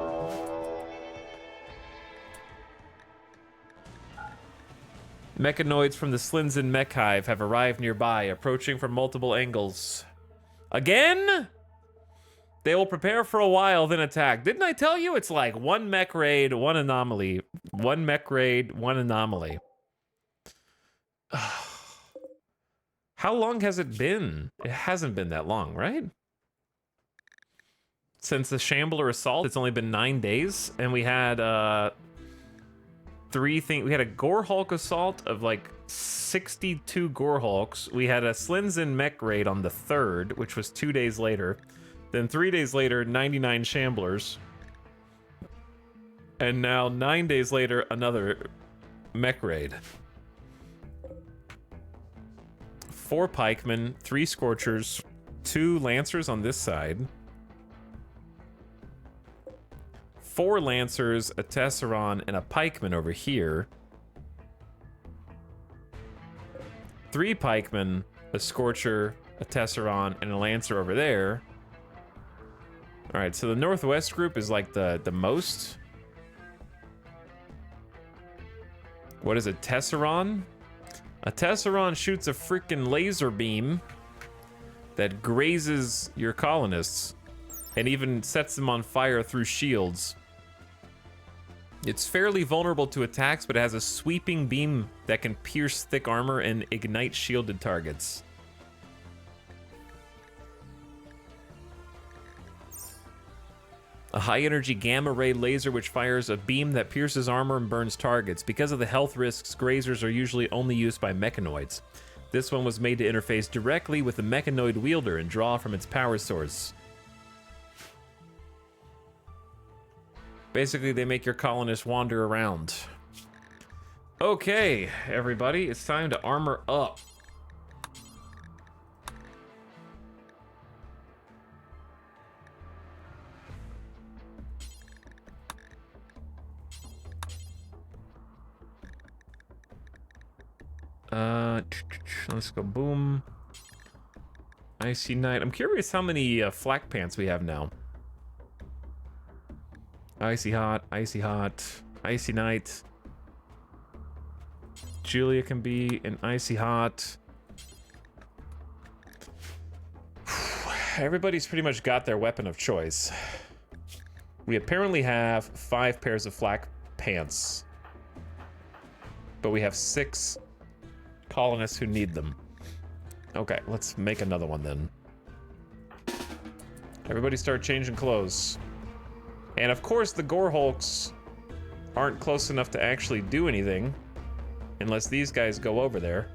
[SPEAKER 1] Mechanoids from the Slinzen mech hive have arrived nearby, approaching from multiple angles. Again? They will prepare for a while, then attack. Didn't I tell you? It's like 1 mech raid, 1 anomaly. 1 mech raid, 1 anomaly. How long has it been? It hasn't been that long, right? Since the Shambler assault, it's only been 9 days, and we had 3 things. We had a Gore Hulk assault of like 62 Gore Hulks. We had a Slinzen mech raid on the 3rd, which was 2 days later. Then 3 days later, 99 Shamblers. And now 9 days later, another mech raid. 4 pikemen, 3 scorchers, 2 lancers on this side. 4 lancers, a tesseron, and a pikeman over here. 3 pikemen, a scorcher, a tesseron, and a lancer over there. All right, so the northwest group is like the most. What is a tesseron? A tesseron shoots a freaking laser beam that grazes your colonists and even sets them on fire through shields. It's fairly vulnerable to attacks, but it has a sweeping beam that can pierce thick armor and ignite shielded targets. A high-energy gamma-ray laser which fires a beam that pierces armor and burns targets. Because of the health risks, grazers are usually only used by mechanoids. This one was made to interface directly with the mechanoid wielder and draw from its power source. Basically, they make your colonists wander around. Okay, everybody, it's time to armor up. Let's go boom. Icy Knight. I'm curious how many flak pants we have now. Icy hot, icy hot, icy night. Julia can be an icy hot. Everybody's pretty much got their weapon of choice. We apparently have 5 pairs of flak pants. But we have 6 colonists who need them. Okay, let's make another one then. Everybody start changing clothes. And of course the gore hulks aren't close enough to actually do anything unless these guys go over there.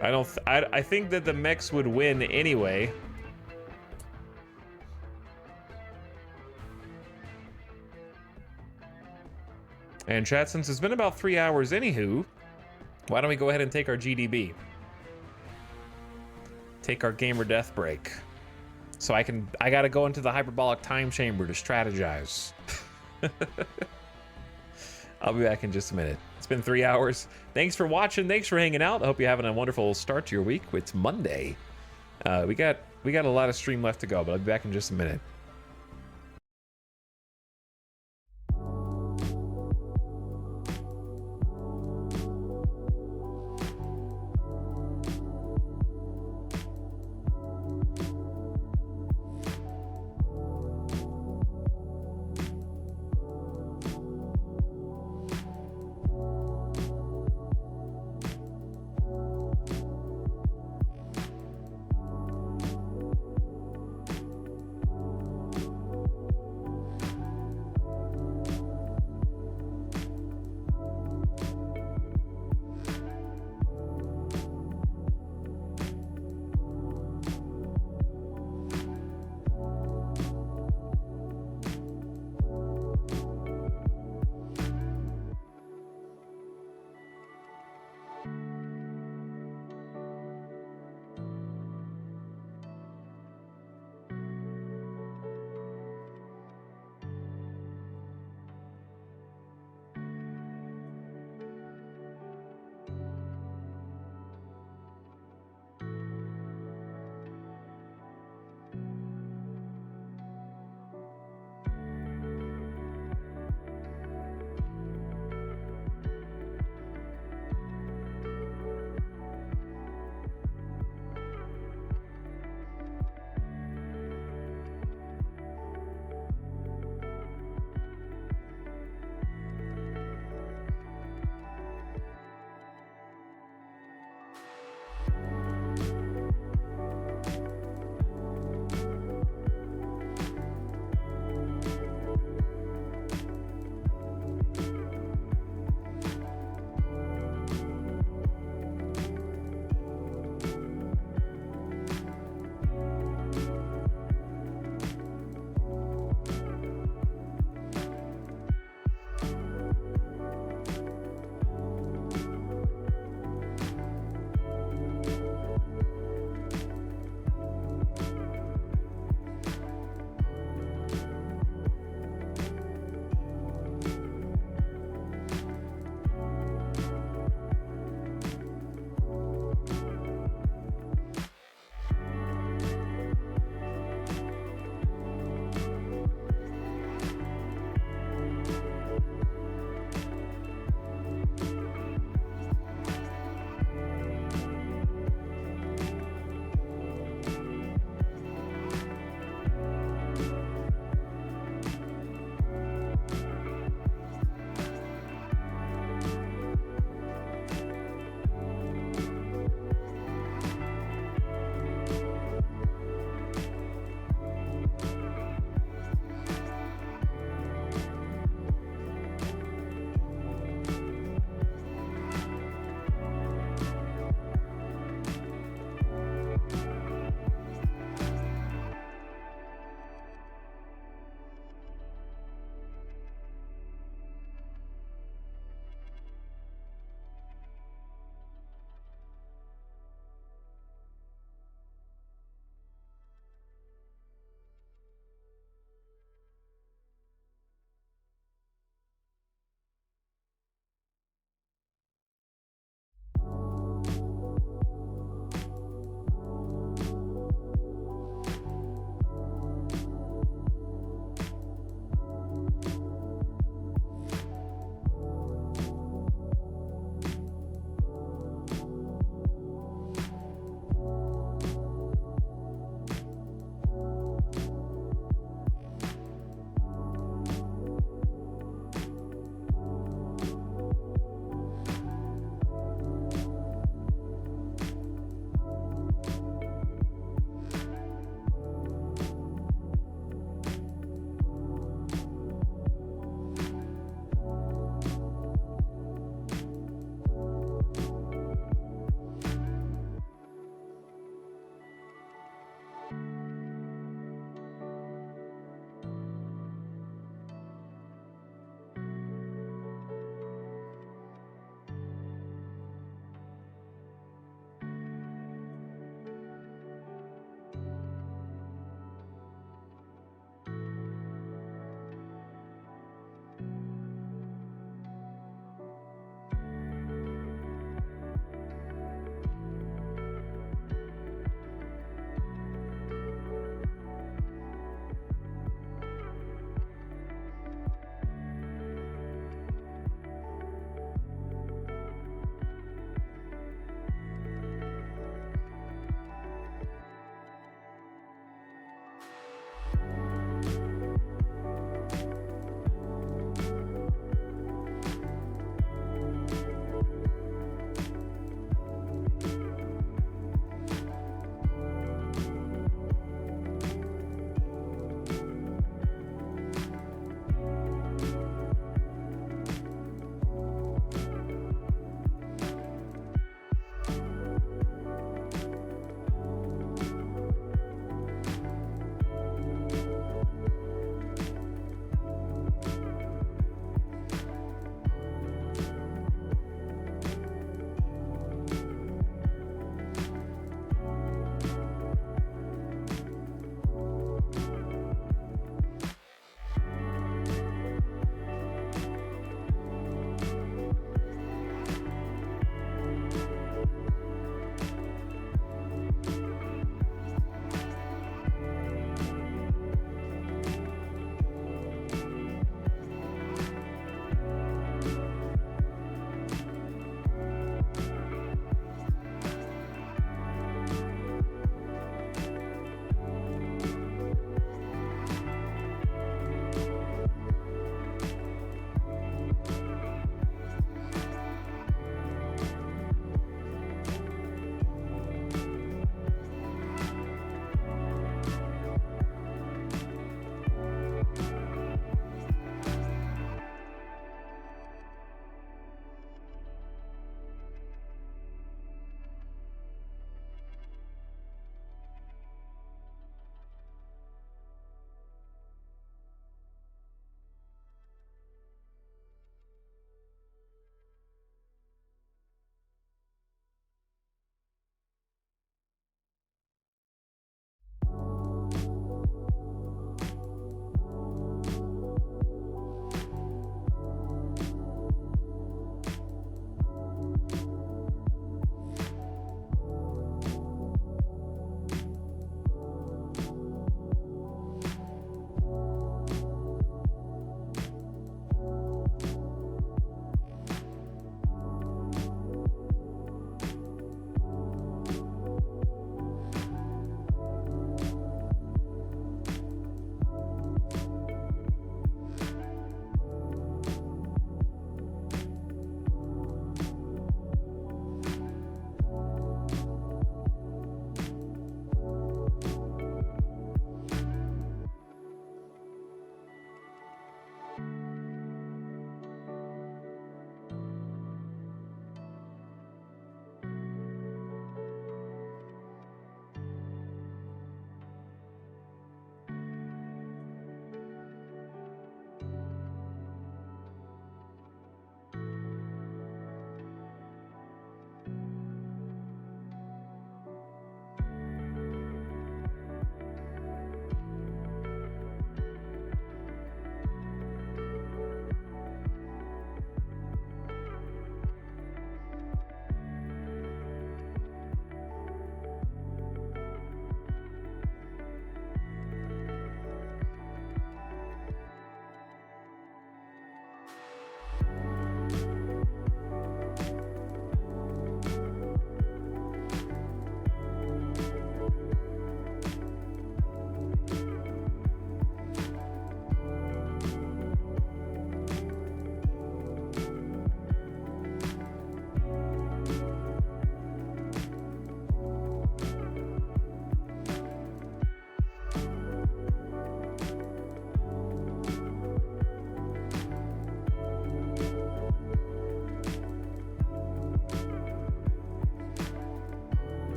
[SPEAKER 1] I think that the mechs would win anyway. And chat, since it's been about 3 hours anywho, why don't we go ahead and take our GDB? Take our gamer death break. So I gotta go into the hyperbolic time chamber to strategize. I'll be back in just a minute. It's been 3 hours. Thanks for watching. Thanks for hanging out. I hope you're having a wonderful start to your week. It's Monday. We got a lot of stream left to go, but I'll be back in just a minute.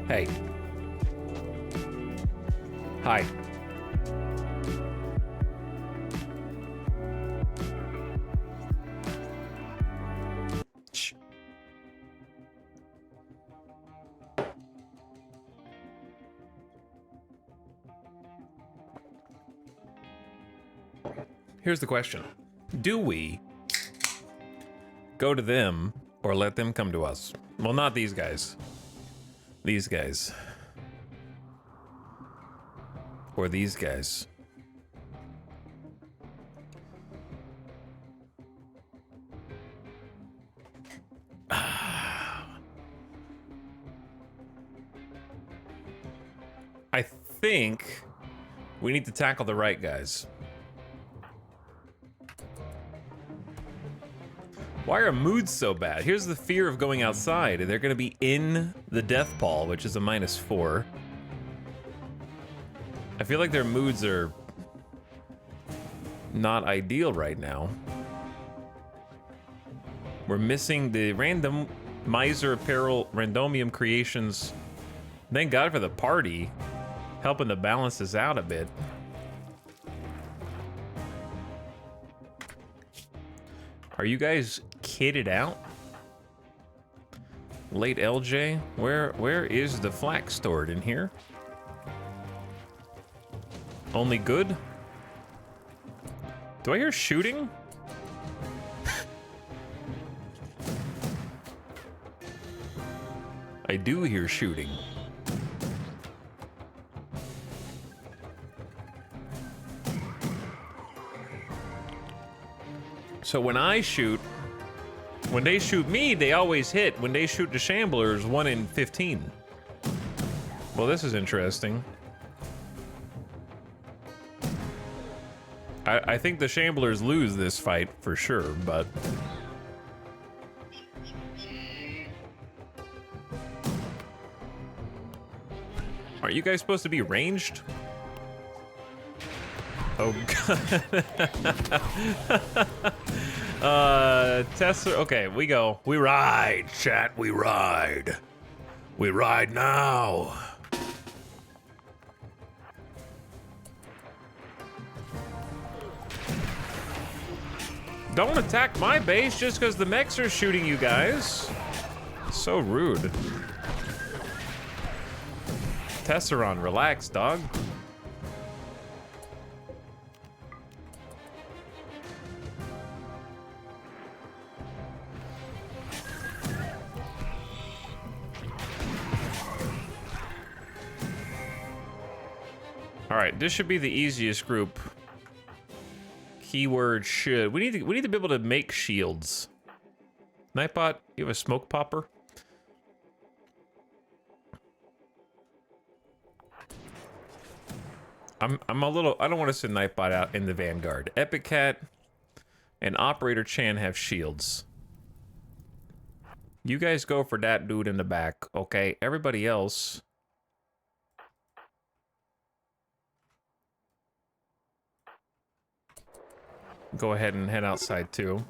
[SPEAKER 1] Hey. Hi. Shh. Here's the question. Do we go to them or let them come to us? Well, not these guys. These guys. Or these guys. I think we need to tackle the right guys. Why are moods so bad? Here's the fear of going outside. They're going to be in the death pall, which is a -4. I feel like their moods are not ideal right now. We're missing the random Miser Apparel Randomium Creations. Thank God for the party, helping to balance this out a bit. Are you guys kitted out? Late LJ, where is the flak stored in here? Only good? Do I hear shooting? I do hear shooting. So when I shoot, when they shoot me, they always hit. When they shoot the Shamblers, 1 in 15. Well, this is interesting. I think the Shamblers lose this fight for sure, but... Are you guys supposed to be ranged? Oh god. Tessa, okay, we go. We ride, chat, we ride. We ride now. Don't attack my base just because the mechs are shooting you guys. So rude. Tesseron, relax, dog. All right, this should be the easiest group. Keyword should. We need to be able to make shields. Nightbot, you have a smoke popper? I'm a little, I don't want to send Nightbot out in the Vanguard. Epic Cat and Operator Chan have shields. You guys go for that dude in the back, okay? Everybody else. Go ahead and head outside too.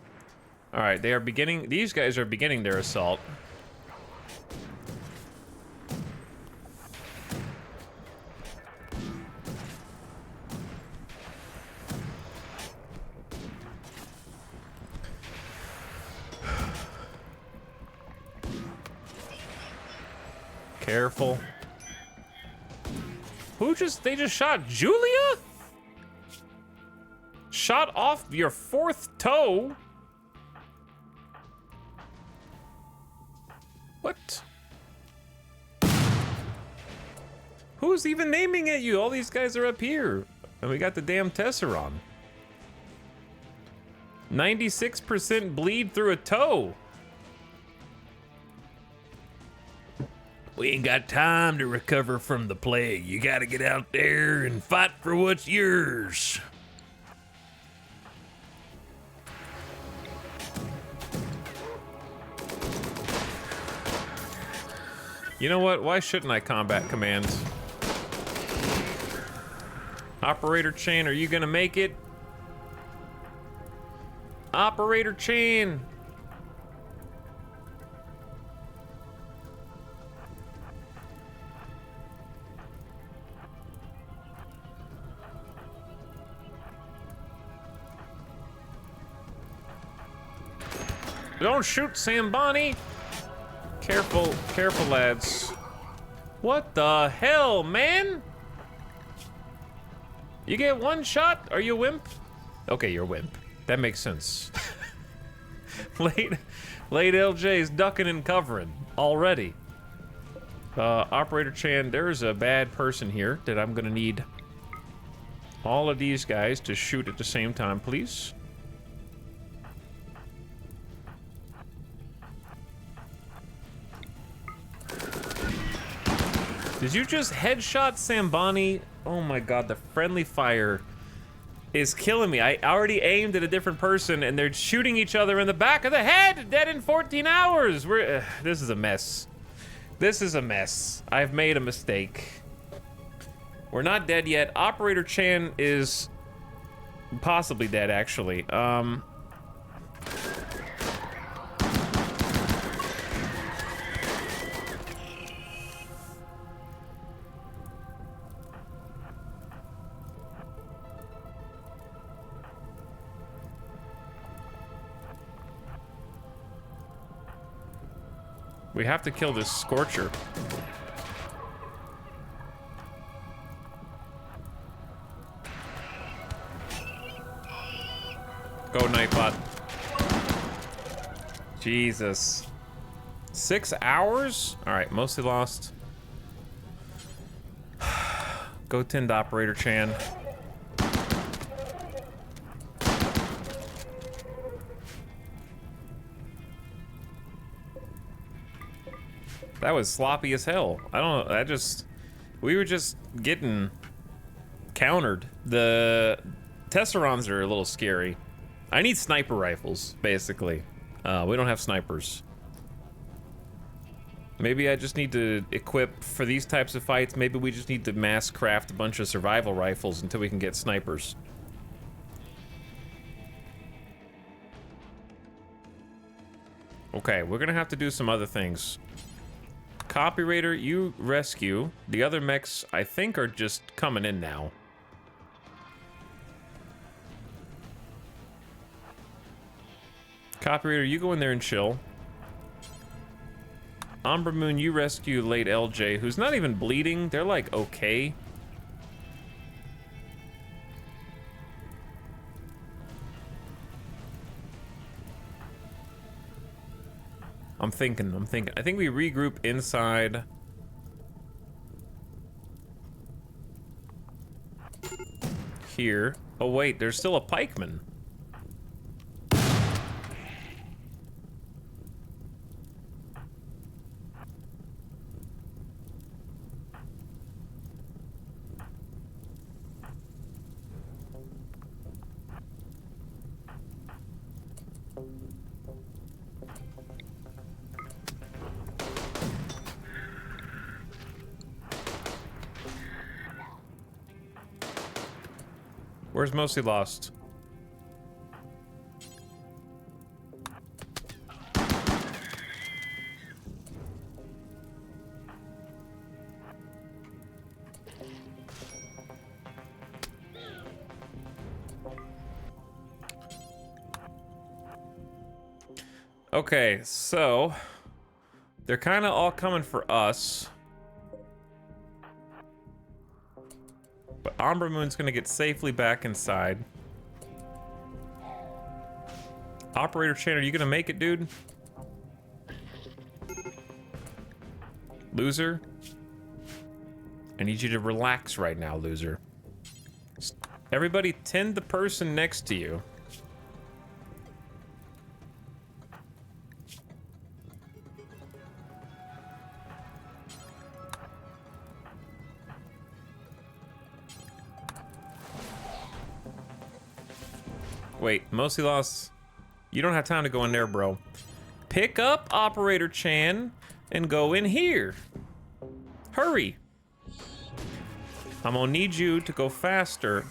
[SPEAKER 1] All right, they are beginning, these guys are beginning their assault. Careful. They just shot Julia? Shot off your 4th toe? What? Who's even aiming at you? All these guys are up here. And we got the damn Tesseron. 96% bleed through a toe. We ain't got time to recover from the plague. You gotta get out there and fight for what's yours. You know what? Why shouldn't I combat command? Operator Chain, are you gonna make it? Operator Chain! Don't shoot, Sambani! Careful, careful, lads. What the hell, man? You get one shot? Are you a wimp? Okay, you're a wimp. That makes sense. late LJ's ducking and covering already. Operator Chan, there's a bad person here that I'm gonna need all of these guys to shoot at the same time, please. Did you just headshot Sambani? Oh my god, the friendly fire is killing me. I already aimed at a different person and they're shooting each other in the back of the head! Dead in 14 hours! This is a mess. This is a mess. I've made a mistake. We're not dead yet. Operator Chan is possibly dead, actually. We have to kill this Scorcher. Go, Nightbot. Jesus. 6 hours? Alright, mostly lost. Go tend to Operator Chan. That was sloppy as hell. I don't know, we were just getting countered. The Tesserons are a little scary. I need sniper rifles, basically. We don't have snipers. Maybe I just need to equip for these types of fights. Maybe we just need to mass craft a bunch of survival rifles until we can get snipers. Okay, we're gonna have to do some other things. Copywriter, you rescue. The other mechs, I think, are just coming in now. Copywriter, you go in there and chill. Umbra Moon, you rescue late LJ, who's not even bleeding. They're like, okay. I'm thinking. I think we regroup inside. Here. Oh wait, there's still a pikeman. Where's Mostly Lost? Okay, so they're kind of all coming for us. But Umbra Moon's gonna get safely back inside. Operator Chan, are you gonna make it, dude? Loser? I need you to relax right now, loser. Everybody tend the person next to you. Wait, Mostly Lost. You don't have time to go in there, bro. Pick up Operator Chan and go in here. Hurry. I'm gonna need you to go faster.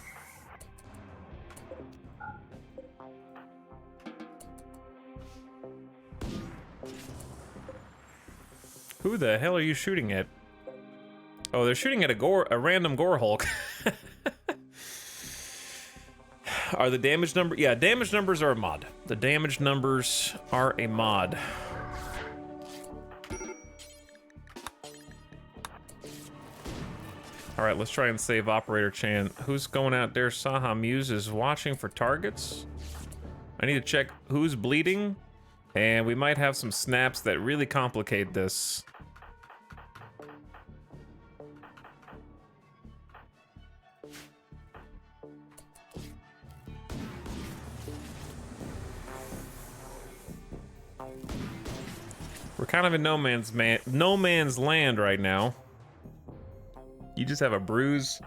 [SPEAKER 1] Who the hell are you shooting at? Oh, they're shooting at a random gore Hulk. Are the damage number? Yeah, damage numbers are a mod. The damage numbers are a mod. All right, let's try and save Operator Chan. Who's going out there? Saha Muse is watching for targets. I need to check who's bleeding, and we might have some snaps that really complicate this. We're kind of in no man's land right now. You just have a bruise.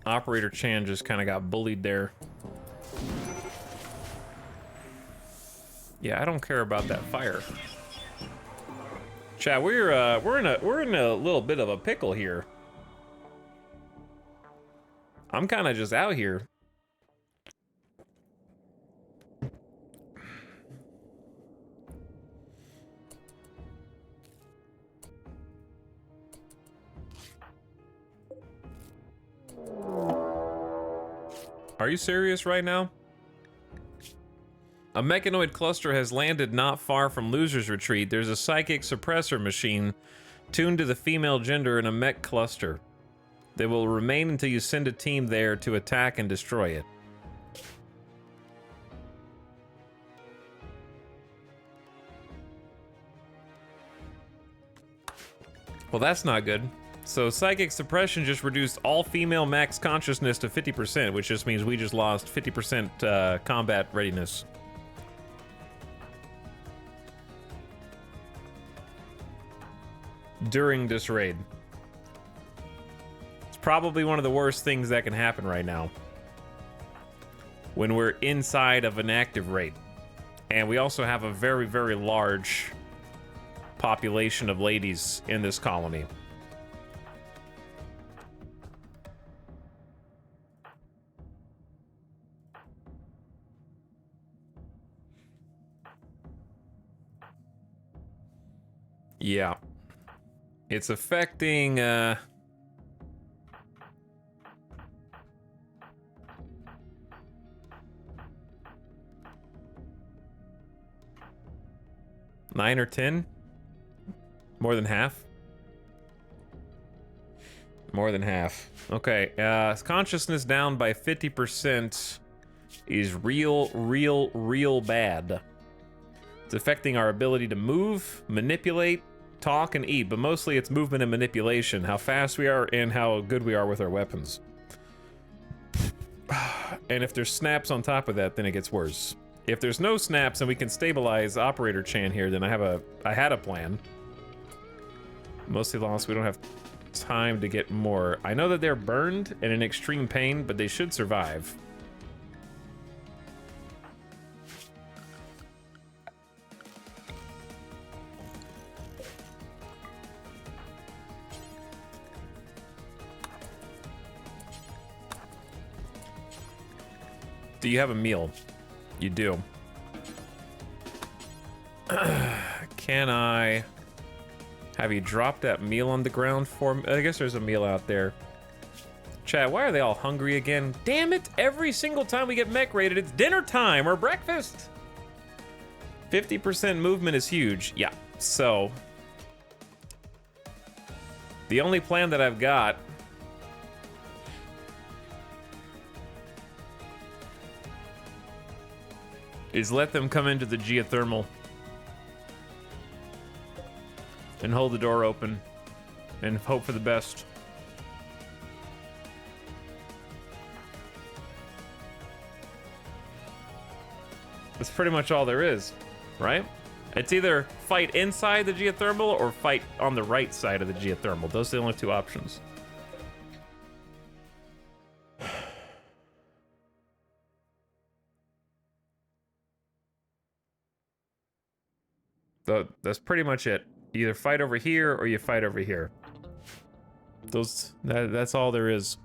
[SPEAKER 1] Operator Chan just kind of got bullied there. Yeah, I don't care about that fire. Chat, we're in a little bit of a pickle here. I'm kind of just out here. Are you serious right now? A mechanoid cluster has landed not far from Loser's Retreat. There's a psychic suppressor machine tuned to the female gender in a mech cluster. They will remain until you send a team there to attack and destroy it. Well, that's not good. So psychic suppression just reduced all female max consciousness to 50%, which just means we just lost 50% combat readiness. During this raid. It's probably one of the worst things that can happen right now. When we're inside of an active raid. And we also have a very, very large population of ladies in this colony. Yeah. It's affecting, 9 or 10? More than half? More than half. Okay, consciousness down by 50% is real bad. It's affecting our ability to move, manipulate, talk, and eat, but mostly it's movement and manipulation, how fast we are and how good we are with our weapons. And if there's snaps on top of that, then it gets worse. If there's no snaps and we can stabilize Operator Chan here, then I had a plan. Mostly lost, we don't have time to get more. I know that they're burned and in extreme pain, but they should survive. Do you have a meal? You do. Can I have you drop that meal on the ground for me? I guess there's a meal out there. Chat, why are they all hungry again? Damn it, every single time we get mech raided, it's dinner time or breakfast. 50% movement is huge. Yeah, so the only plan that I've got is let them come into the geothermal and hold the door open and hope for the best. That's pretty much all there is, right? It's either fight inside the geothermal or fight on the right side of the geothermal. Those are the only two options. That's pretty much it. You either fight over here or you fight over here. That's all there is.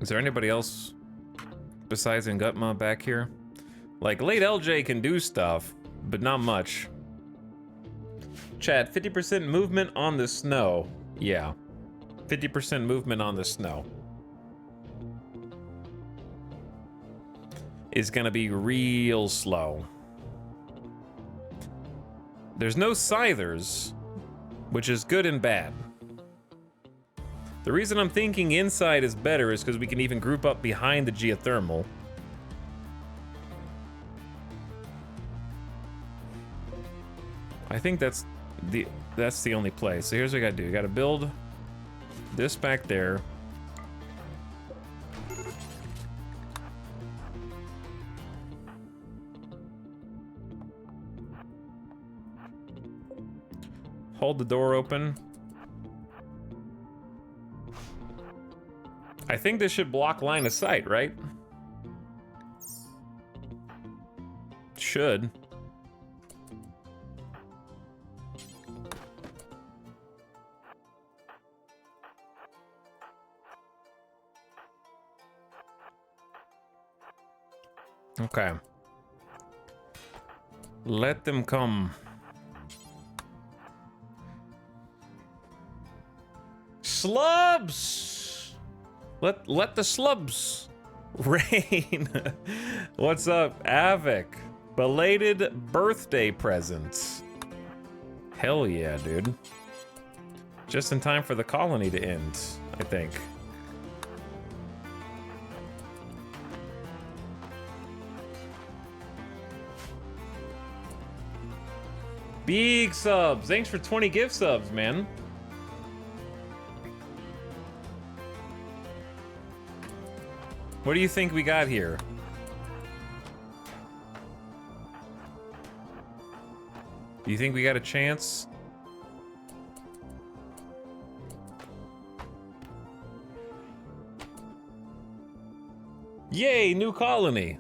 [SPEAKER 1] Is there anybody else besides Ngutma back here? Like, late LJ can do stuff, but not much. Chat, 50% movement on the snow. Yeah. 50% movement on the snow. Is gonna be real slow. There's no scythers, which is good and bad. The reason I'm thinking inside is better is because we can even group up behind the geothermal. I think that's the only place. So here's what we gotta do. We gotta build this back there. Hold the door open. I think this should block line of sight, right? Should. Okay. Let them come. Slubs! Let the slubs rain. What's up, Avic? Belated birthday presents. Hell yeah, dude. Just in time for the colony to end, I think. Big subs. Thanks for 20 gift subs, man. What do you think we got here? Do you think we got a chance? Yay, new colony.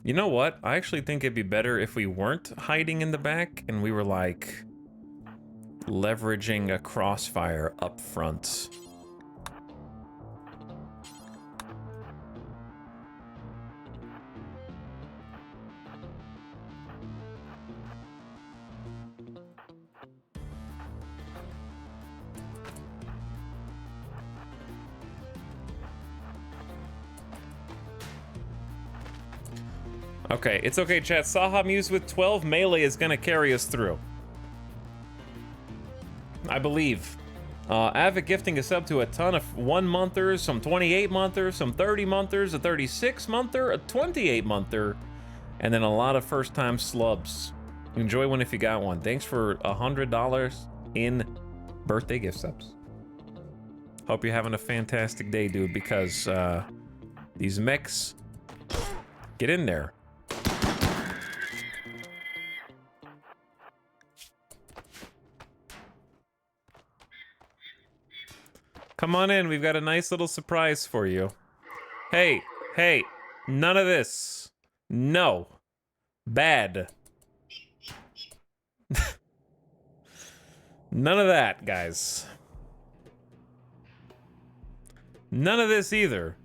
[SPEAKER 1] You know what? I actually think it'd be better if we weren't hiding in the back and we were like leveraging a crossfire up front. Okay, it's okay, chat. Saha Muse with 12 melee is gonna carry us through. I believe. Avid gifting us up to a ton of 1-monthers, some 28-monthers, some 30-monthers, a 36-monther, a 28-monther, and then a lot of first-time slubs. Enjoy one if you got one. Thanks for $100 in birthday gift subs. Hope you're having a fantastic day, dude, because these mechs, get in there. Come on in, we've got a nice little surprise for you. Hey, hey, none of this. No. Bad. None of that, guys. None of this either.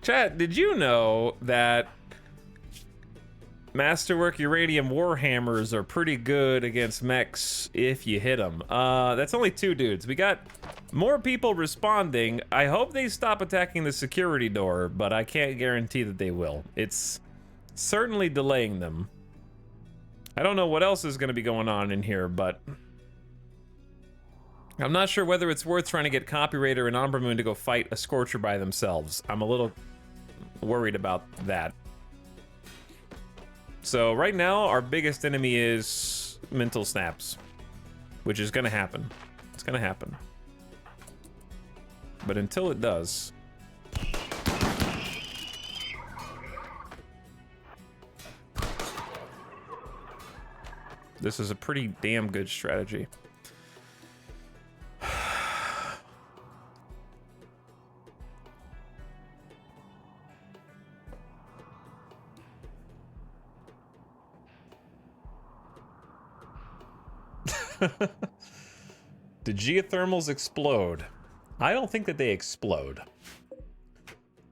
[SPEAKER 1] Chat, did you know that Masterwork Uranium Warhammers are pretty good against mechs if you hit them? That's only 2 dudes. We got more people responding. I hope they stop attacking the security door, but I can't guarantee that they will. It's certainly delaying them. I don't know what else is going to be going on in here, but I'm not sure whether it's worth trying to get Copywriter and Umbra Moon to go fight a Scorcher by themselves. I'm a little worried about that. So right now, our biggest enemy is Mental Snaps, which is gonna happen. It's gonna happen. But until it does, This is a pretty damn good strategy. The geothermals explode. I don't think that they explode.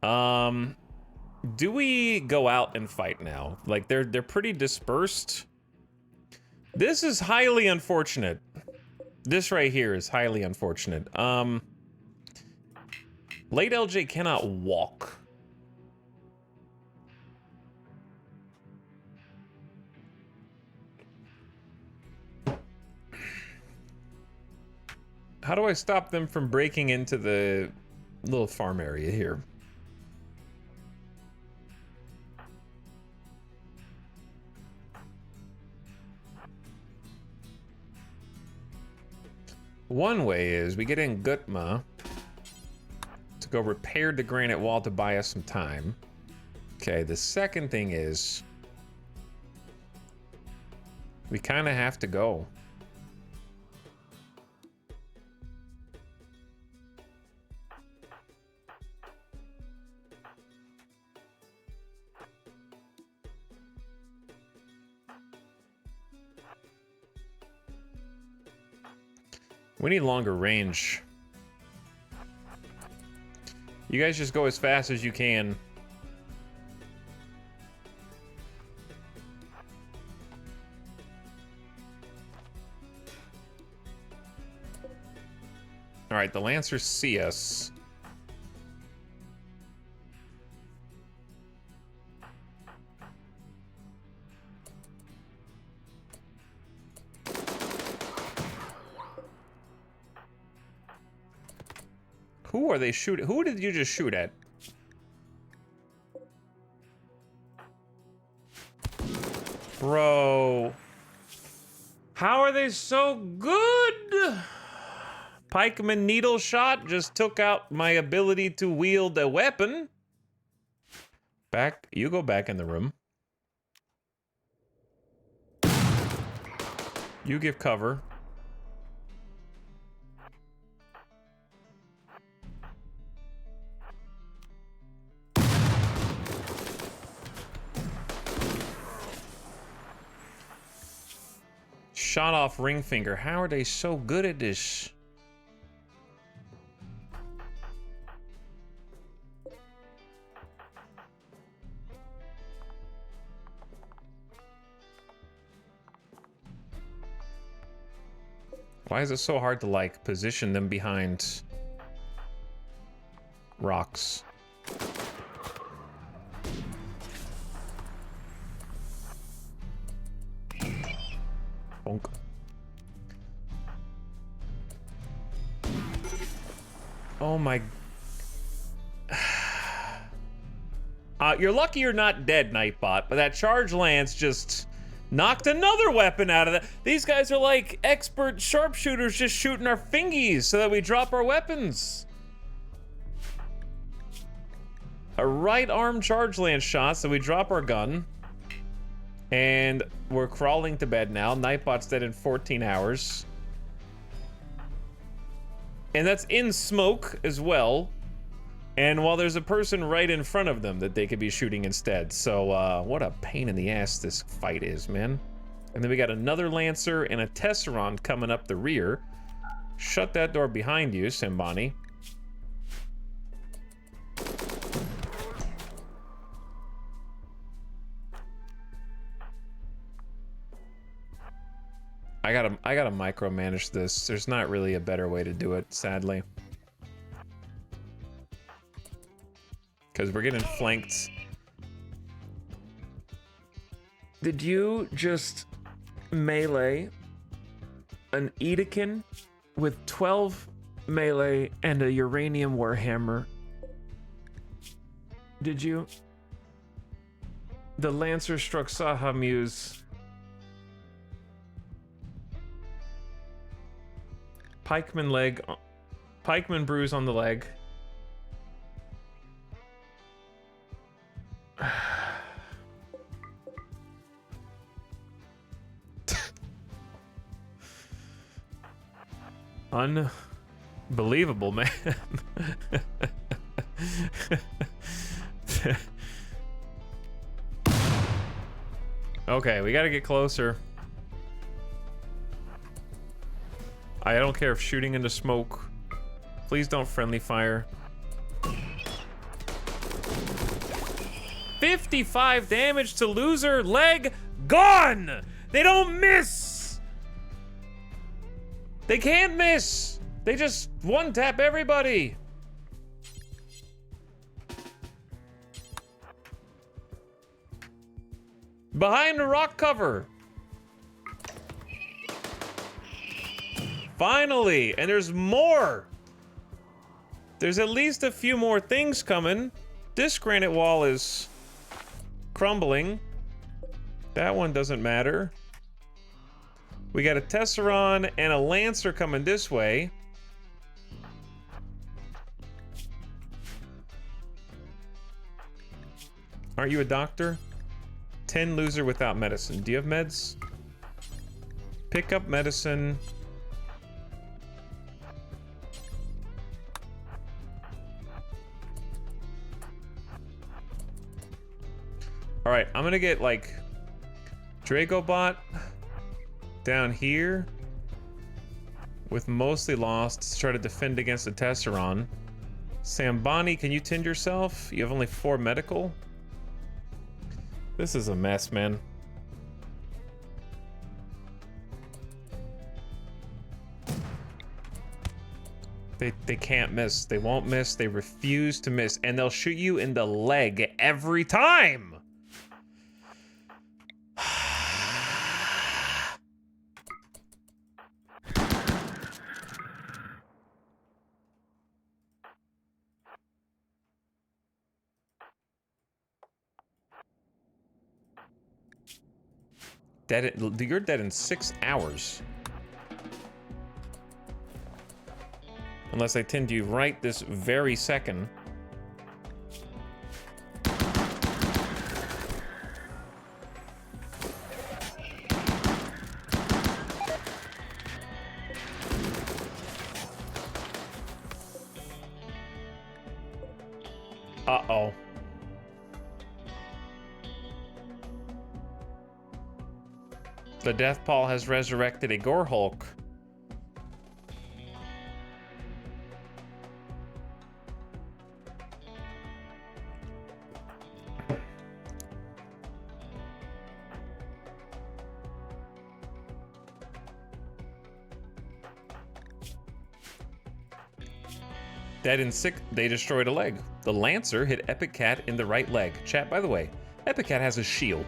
[SPEAKER 1] Do we go out and fight now? Like they're pretty dispersed. This is highly unfortunate. This right here is highly unfortunate. Late LJ cannot walk. How do I stop them from breaking into the little farm area here? One way is we get in Gutma to go repair the granite wall to buy us some time. Okay, the second thing is we kind of have to go. We need longer range. You guys just go as fast as you can. All right, the Lancers see us. Who are they shooting? Who did you just shoot at? Bro. How are they so good? Pikeman needle shot just took out my ability to wield a weapon. Back, you go back in the room. You give cover. Shot off ring finger. How are they so good at this? Why is it so hard to like position them behind rocks? Bonk. Oh my. You're lucky you're not dead, Nightbot, but that charge lance just knocked another weapon out of that. These guys are like expert sharpshooters just shooting our fingies so that we drop our weapons. A right arm charge lance shot so we drop our gun. And we're crawling to bed now. Nightbot's dead in 14 hours. And that's in smoke as well. And while there's a person right in front of them that they could be shooting instead. So, what a pain in the ass this fight is, man. And then we got another Lancer and a Tesserant coming up the rear. Shut that door behind you, Simbani. I gotta micromanage this. There's not really a better way to do it, sadly. Because we're getting flanked. Did you just melee an Edekin with 12 melee and a uranium warhammer? Did you? The Lancer struck Saha Muse. Pikeman leg, Pikeman bruise on the leg. Unbelievable, man. Okay, we gotta get closer. I don't care if shooting into smoke. Please don't friendly fire. 55 damage to loser. Leg gone. They don't miss. They can't miss. They just one tap everybody. Behind the rock cover. Finally, and there's more. There's at least a few more things coming. This granite wall is crumbling. That one doesn't matter. We got a Tesseron and a Lancer coming this way. Aren't you a doctor? 10 loser without medicine. Do you have meds? Pick up medicine. All right, I'm gonna get like Dragobot down here with mostly lost to try to defend against the Tesseron. Sambani, can you tend yourself? You have only 4 medical. This is a mess, man. They can't miss. They won't miss. They refuse to miss. And they'll shoot you in the leg every time. You're dead in 6 hours. Unless I tend you right this very second. Uh-oh. The Death Paw has resurrected a Gore Hulk. Dead in 6, they destroyed a leg. The Lancer hit Epic Cat in the right leg. Chat, by the way, Epic Cat has a shield.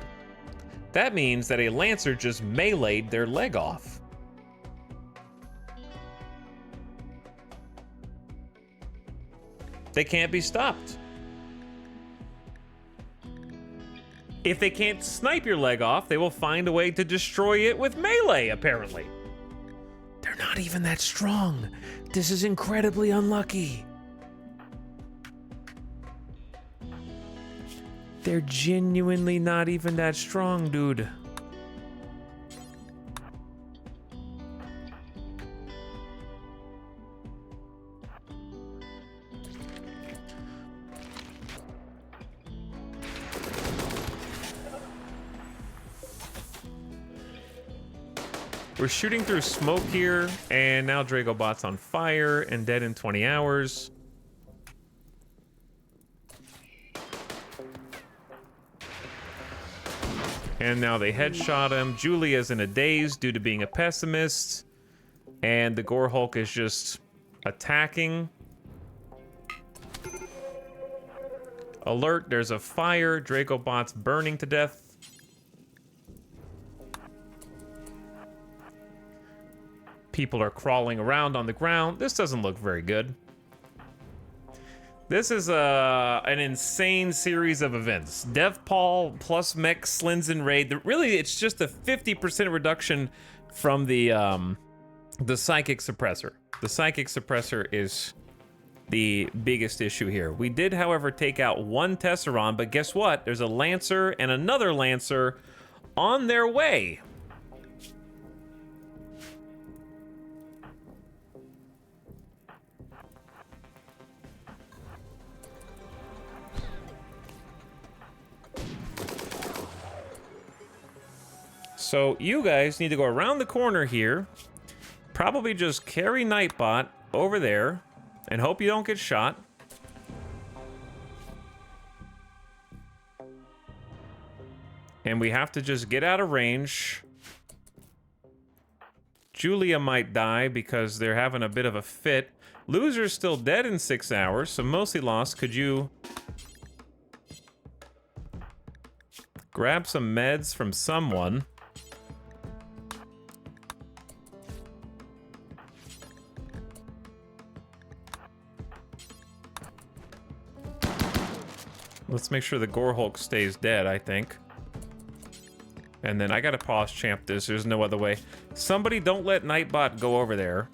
[SPEAKER 1] That means that a Lancer just meleeed their leg off. They can't be stopped. If they can't snipe your leg off, they will find a way to destroy it with melee, apparently. They're not even that strong. This is incredibly unlucky. They're genuinely not even that strong, dude. We're shooting through smoke here, and now Dragobot's on fire and dead in 20 hours. And now they headshot him. Julia's in a daze due to being a pessimist. And the Gore Hulk is just attacking. Alert, there's a fire. Dragobot's burning to death. People are crawling around on the ground. This doesn't look very good. This is an insane series of events. Deathpaw plus Mech Slinzen Raid. Really, it's just a 50% reduction from the Psychic Suppressor. The Psychic Suppressor is the biggest issue here. We did, however, take out one Tesseron, but guess what? There's a Lancer and another Lancer on their way. So you guys need to go around the corner here. Probably just carry Nightbot over there and hope you don't get shot. And we have to just get out of range. Julia might die because they're having a bit of a fit. Loser's still dead in 6 hours, so mostly lost. Could you grab some meds from someone? Let's make sure the Gore Hulk stays dead, I think. And then I gotta pause champ this. There's no other way. Somebody don't let Nightbot go over there.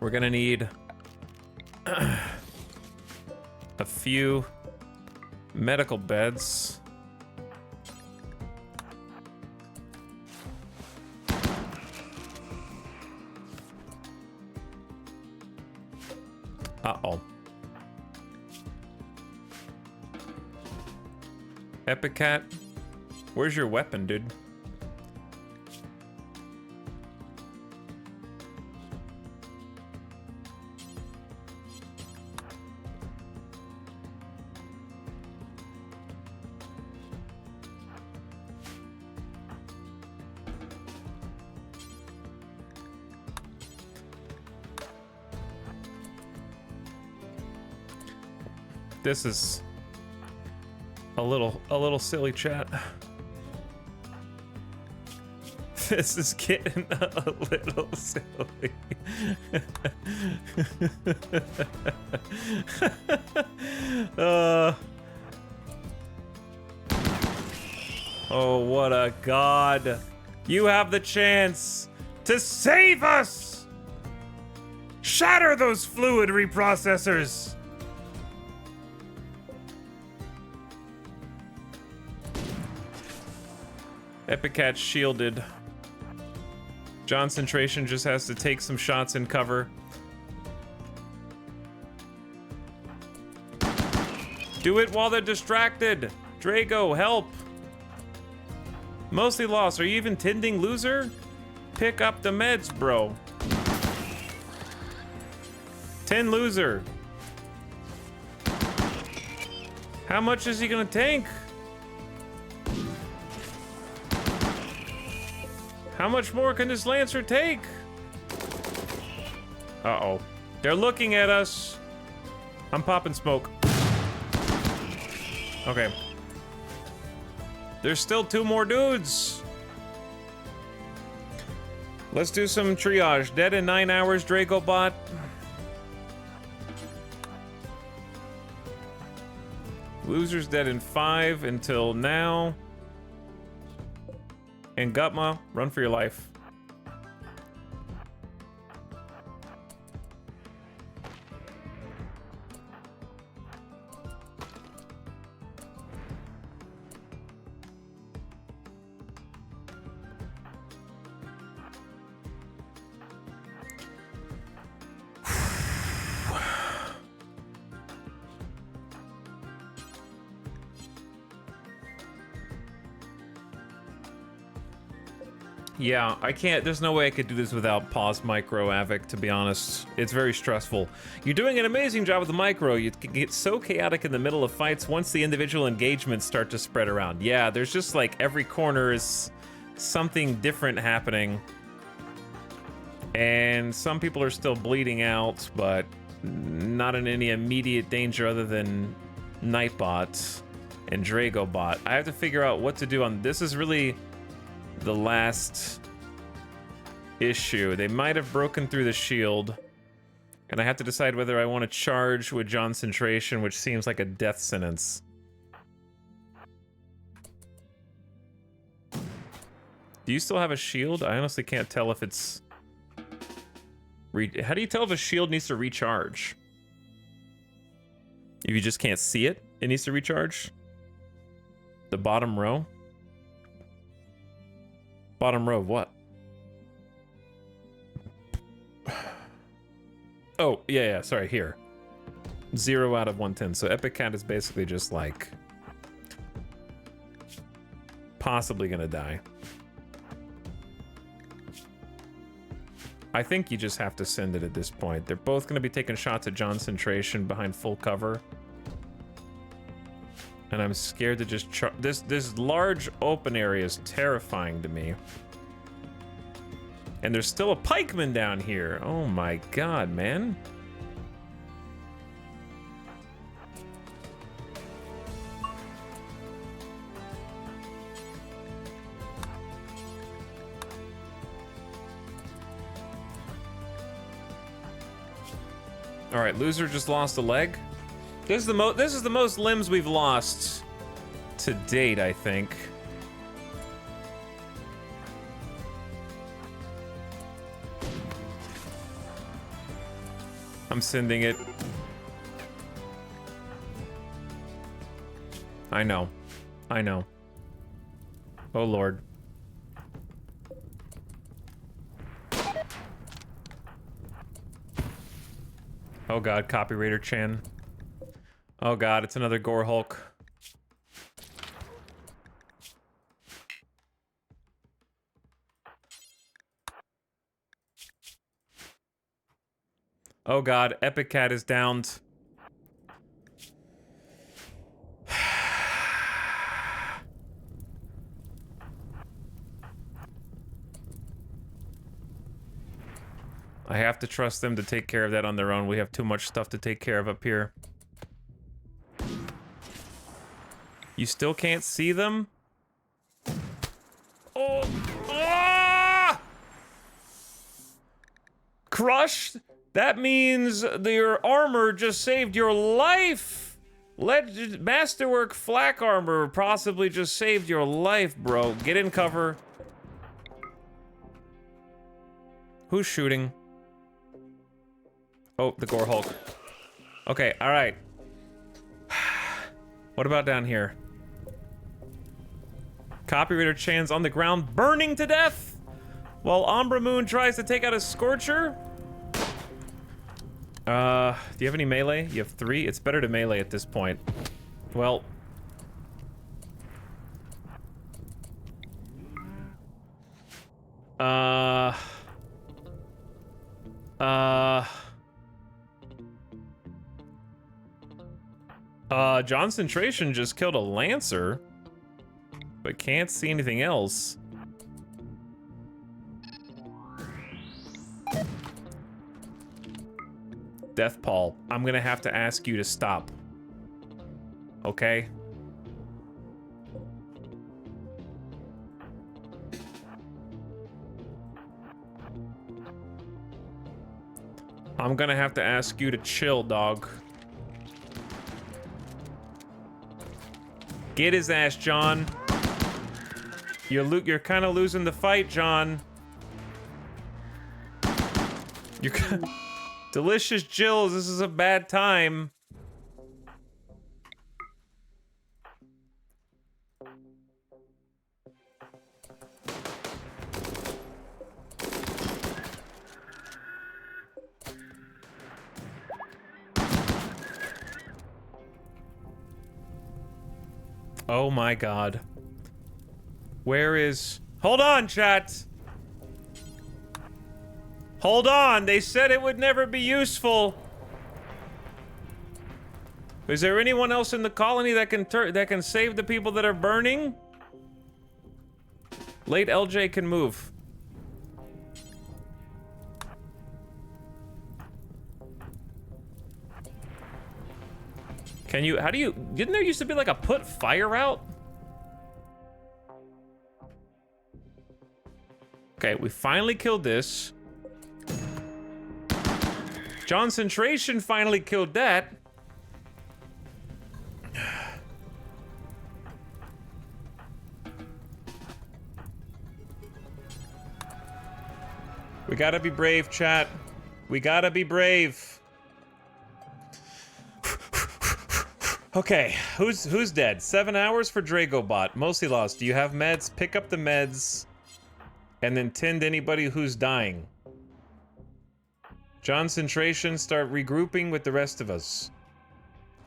[SPEAKER 1] We're gonna need a few medical beds. Uh-oh. Epicat, where's your weapon, dude? This is a little silly, chat. This is getting a little silly. Oh, what a god. You have the chance to save us! Shatter those fluid reprocessors! Epicat's shielded. Concentration just has to take some shots in cover. Do it while they're distracted. Drago, help. Mostly lost. Are you even tending, loser? Pick up the meds, bro. 10 loser. How much is he gonna tank? How much more can this Lancer take? Uh-oh. They're looking at us. I'm popping smoke. Okay. There's still 2 more dudes. Let's do some triage. Dead in 9 hours, Dracobot. Loser's dead in 5 until now. And Gutma, run for your life. Yeah, I can't, there's no way I could do this without pause micro, Avic, to be honest. It's very stressful. You're doing an amazing job with the micro. You get so chaotic in the middle of fights once the individual engagements start to spread around. Yeah, there's just like every corner is something different happening. And some people are still bleeding out, but not in any immediate danger other than Nightbot and Dragobot. I have to figure out what to do on this. Is really the last issue. They might have broken through the shield, and I have to decide whether I want to charge with concentration, which seems like a death sentence. Do you still have a shield? I honestly can't tell if it's... How do you tell if a shield needs to recharge? If you just can't see it, it needs to recharge? The bottom row? Bottom row of what? Oh, yeah, sorry, here. 0 out of 110. So Epic Cat is basically just like possibly gonna die. I think you just have to send it at this point. They're both gonna be taking shots at concentration behind full cover. And I'm scared to just this large open area is terrifying to me. And there's still a pikeman down here. Oh my god, man. All right, loser just lost a leg. This is the most limbs we've lost to date, I think. I'm sending it. I know. I know. Oh Lord. Oh god, copywriter Chan. Oh god, it's another Gore Hulk. Oh god, Epic Cat is downed. I have to trust them to take care of that on their own. We have too much stuff to take care of up here. You still can't see them? Oh! Ah! Crushed? That means your armor just saved your life! Masterwork flak armor possibly just saved your life, bro. Get in cover. Who's shooting? Oh, the Gore Hulk. Okay, alright. What about down here? Copywriter Chan's on the ground, burning to death! While Umbra Moon tries to take out a Scorcher? Do you have any melee? You have 3? It's better to melee at this point. Well... Concentration just killed a Lancer, but can't see anything else. Death Paul, I'm gonna have to ask you to stop. Okay? I'm gonna have to ask you to chill, dog. Get his ass, John. You're kind of losing the fight, John. You're Delicious Jills, this is a bad time. Oh my god. Where is... Hold on, chat! Hold on, they said it would never be useful. Is there anyone else in the colony that can save the people that are burning? Late LJ can move. Can you, didn't there used to be like a put fire out? Okay, we finally killed this. Concentration finally killed that. We gotta be brave, chat. We gotta be brave. Okay, who's dead? 7 hours for Dragobot. Mostly lost. Do you have meds? Pick up the meds. And then tend anybody who's dying. Concentration, start regrouping with the rest of us.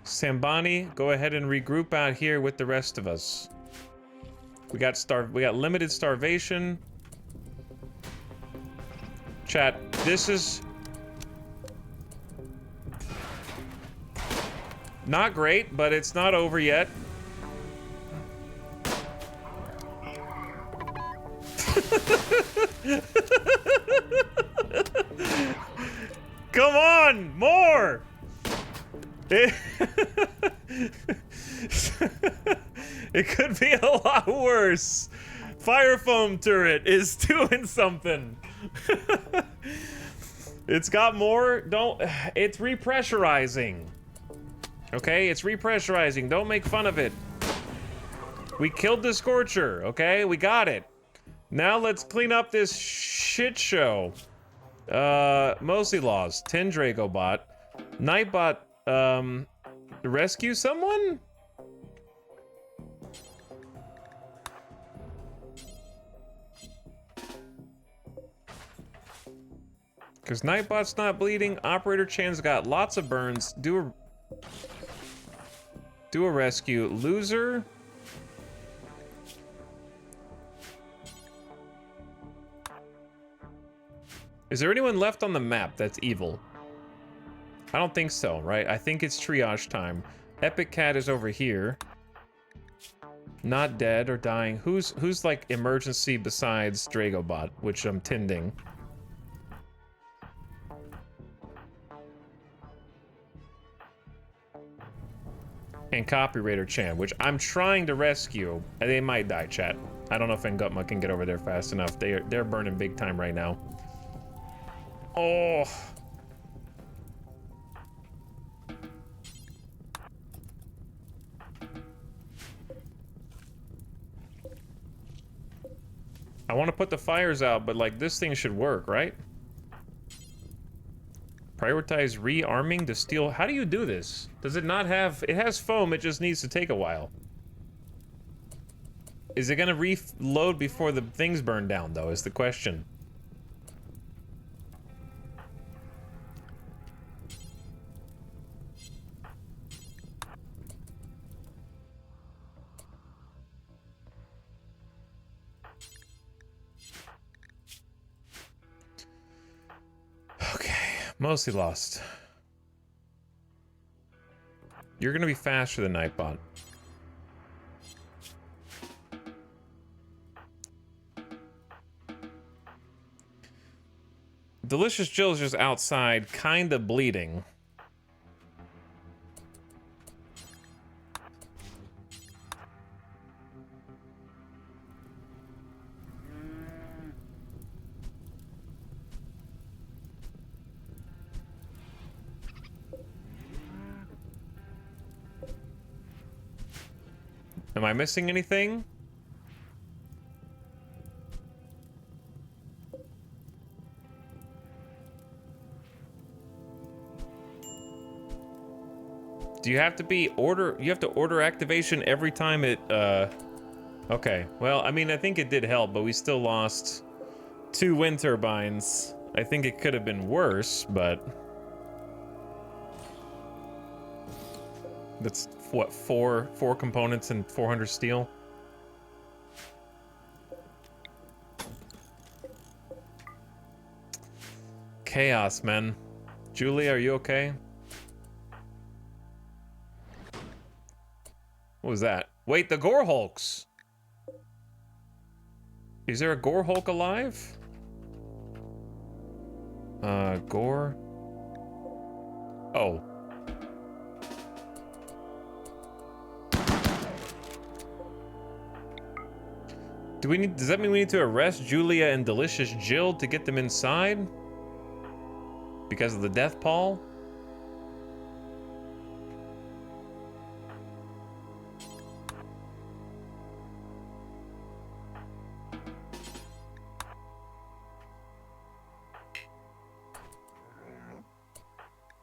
[SPEAKER 1] Sambani, go ahead and regroup out here with the rest of us. We got limited starvation. Chat, this is not great, but it's not over yet. Come on, more! It, it could be a lot worse. Fire foam turret is doing something. It's got more. It's repressurizing. Okay, it's repressurizing. Don't make fun of it. We killed the Scorcher, okay? We got it. Now let's clean up this shit show. Mostly lost. 10 Dragobot. Nightbot, rescue someone? Because Nightbot's not bleeding. Operator Chan's got lots of burns. Do a rescue. Loser. Is there anyone left on the map that's evil? I don't think so, right? I think it's triage time. Epic Cat is over here. Not dead or dying. Who's like emergency besides Dragobot, which I'm tending? And Copywriter Chan, which I'm trying to rescue. And they might die, chat. I don't know if Ngutma can get over there fast enough. They're burning big time right now. Oh. I want to put the fires out, but like this thing should work, right? Prioritize rearming to steel. How do you do this? Does it not have... It has foam, it just needs to take a while. Is it gonna reload before the things burn down, though, is the question. Mostly lost. You're gonna be faster than Nightbot. Delicious Jill's just outside, kinda bleeding. Am I missing anything? Do you have to be you have to order activation every time it, okay. Well, I mean, I think it did help, but we still lost 2 wind turbines. I think it could have been worse, but... That's, what, four components and 400 steel? Chaos, man. Julie, are you okay? What was that? Wait, the Gore Hulks! Is there a Gore Hulk alive? Gore? Oh. Does that mean we need to arrest Julia and Delicious Jill to get them inside? Because of the death pall?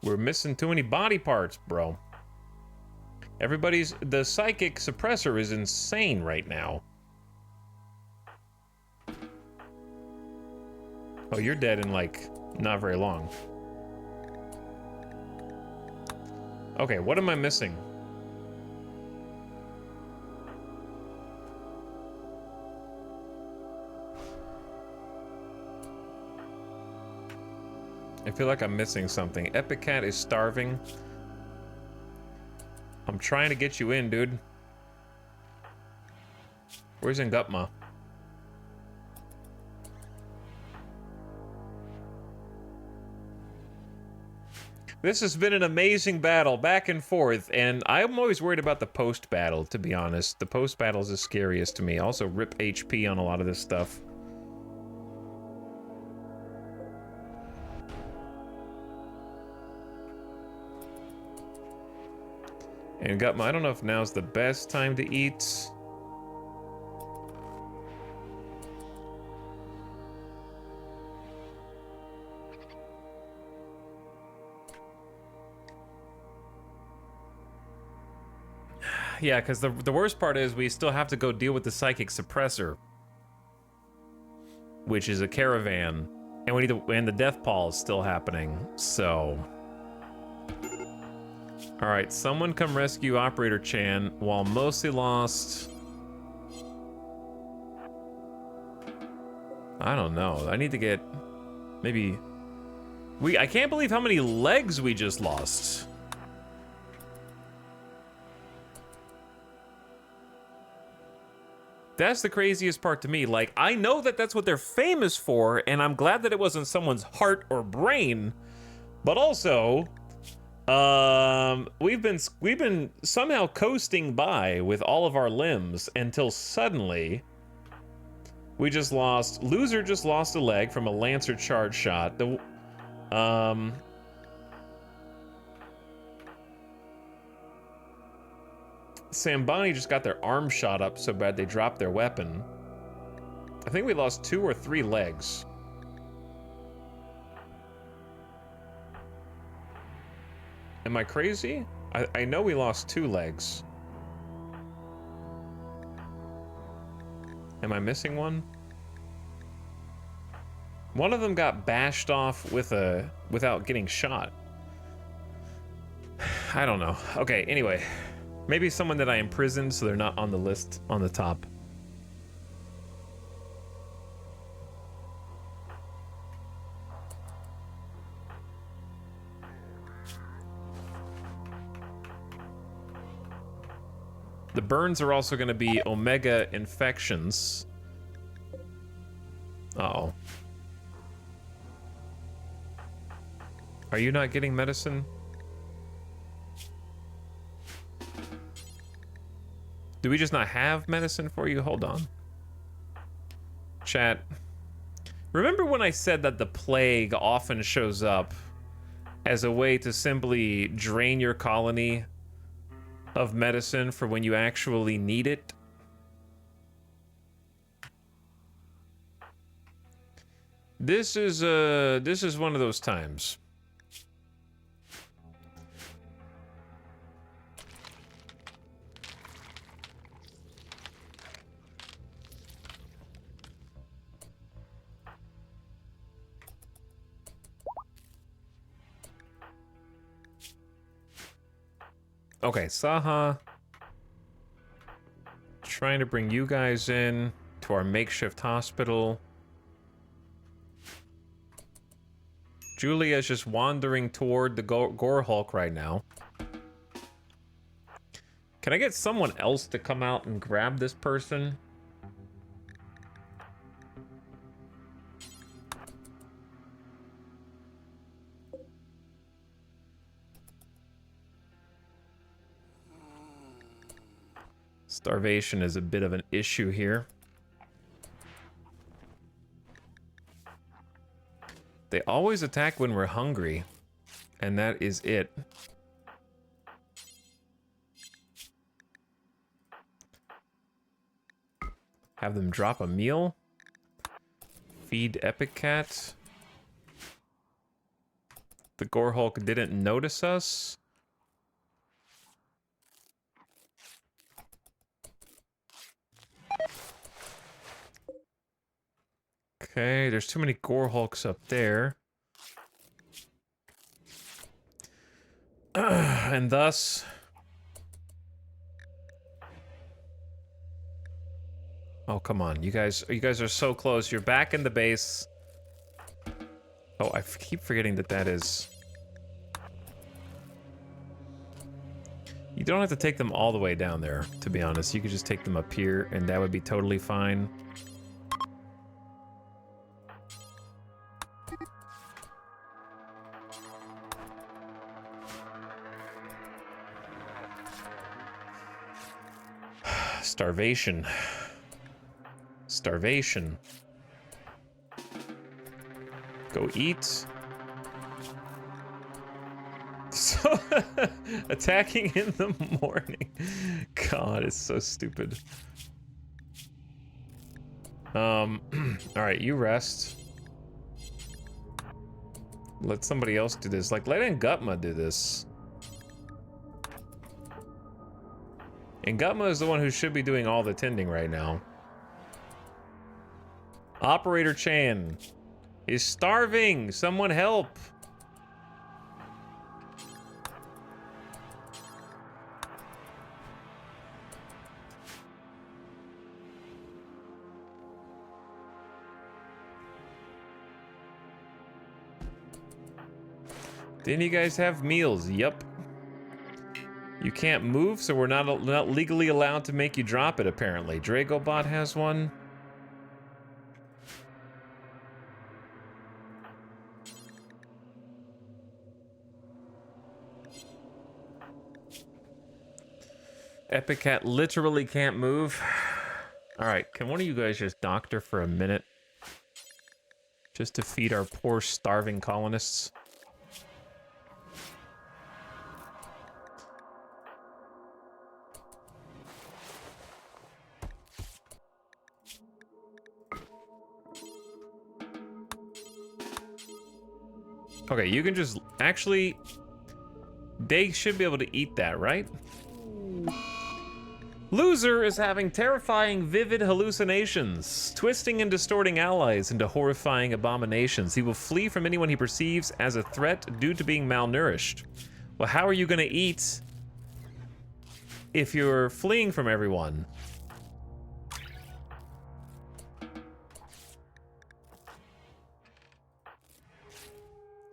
[SPEAKER 1] We're missing too many body parts, bro. The psychic suppressor is insane right now. Oh, you're dead in, like, not very long. Okay, what am I missing? feel like I'm missing something. Epic Cat is starving. I'm trying to get you in, dude. Where's Ngutma? This has been an amazing battle, back and forth, and I'm always worried about the post-battle, to be honest. The post-battle is the scariest to me. Also, rip HP on a lot of this stuff. And Gutma, I don't know if now's the best time to eat. Yeah, because the worst part is we still have to go deal with the psychic suppressor, which is a caravan, and we need to, and the death pall is still happening. So, all right, someone come rescue Operator Chan while mostly lost. I don't know. I need to get maybe I can't believe how many legs we just lost. That's the craziest part to me. Like, I know that that's what they're famous for, and I'm glad that it wasn't someone's heart or brain. But also, we've been somehow coasting by with all of our limbs until suddenly we just lost. Loser just lost a leg from a Lancer charge shot. Sambani just got their arm shot up so bad they dropped their weapon. I think we lost 2 or 3 legs. Am I crazy? I know we lost 2 legs. Am I missing one? One of them got bashed off without getting shot. I don't know. Okay, anyway. Maybe someone that I imprisoned so they're not on the list on the top. The burns are also going to be Omega infections. Uh-oh. Are you not getting medicine? Do we just not have medicine for you? Hold on. Chat. Remember when I said that the plague often shows up as a way to simply drain your colony of medicine for when you actually need it? This is one of those times. Okay, Saha. Trying to bring you guys in to our makeshift hospital. Julia's just wandering toward the Gore Hulk right now. Can I get someone else to come out and grab this person? Starvation is a bit of an issue here. They always attack when we're hungry, and that is it. Have them drop a meal. Feed Epic Cat. The Gore Hulk didn't notice us. Okay, there's too many Gore Hulks up there. And thus... Oh, come on. You guys are so close. You're back in the base. Oh, I keep forgetting that that is... You don't have to take them all the way down there, to be honest. You could just take them up here, and that would be totally fine. Starvation. Starvation. Go eat. So, attacking in the morning. God, it's so stupid. Alright, you rest. Let somebody else do this. Like, let Ngutma do this. And Ngutma is the one who should be doing all the tending right now. Operator Chan is starving. Someone help. Didn't you guys have meals? Yep. You can't move, so we're not legally allowed to make you drop it, apparently. Dragobot has one. Epic Cat literally can't move. Alright, can one of you guys just doctor for a minute? Just to feed our poor starving colonists. Okay, you can just... Actually, they should be able to eat that, right? Loser is having terrifying, vivid hallucinations, twisting and distorting allies into horrifying abominations. He will flee from anyone he perceives as a threat due to being malnourished. Well, how are you gonna eat if you're fleeing from everyone?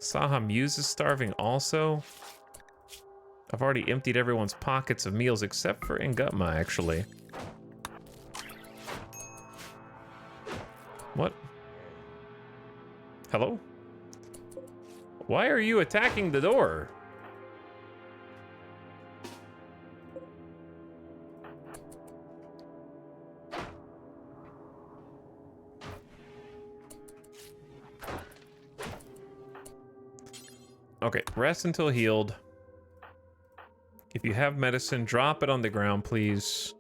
[SPEAKER 1] Saha Muse is starving also. I've already emptied everyone's pockets of meals except for Ngutma, actually. What? Hello? Why are you attacking the door? Okay, rest until healed. If you have medicine, drop it on the ground, please.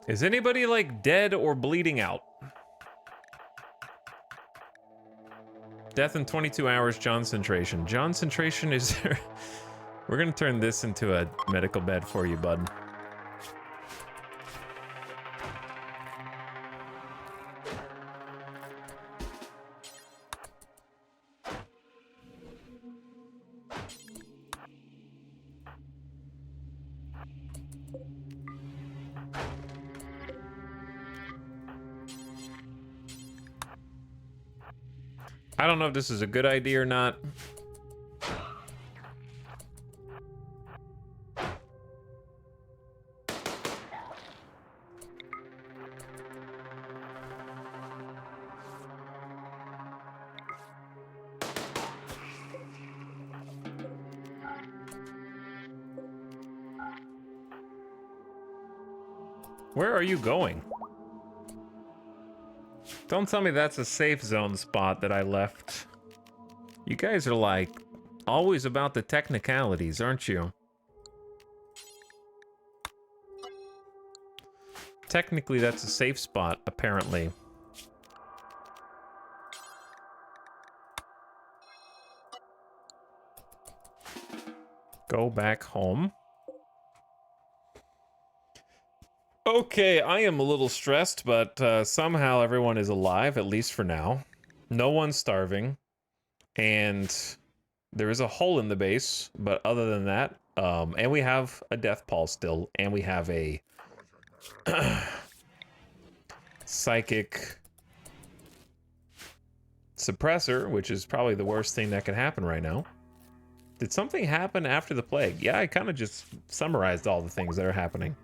[SPEAKER 1] Is anybody, like, dead or bleeding out? Death in 22 hours, John Centration. John Centration is there... We're gonna turn this into a medical bed for you, bud. I don't know if this is a good idea or not. Where are you going? Don't tell me that's a safe zone spot that I left. You guys are like always about the technicalities, aren't you? Technically, that's a safe spot, apparently. Go back home. Okay, I am a little stressed, but somehow everyone is alive, at least for now. No one's starving. And There is a hole in the base, but other than that, and we have a death pall still, and we have a psychic suppressor, which is probably the worst thing that could happen right now. Did something happen after the plague? Yeah, I kind of just summarized all the things that are happening.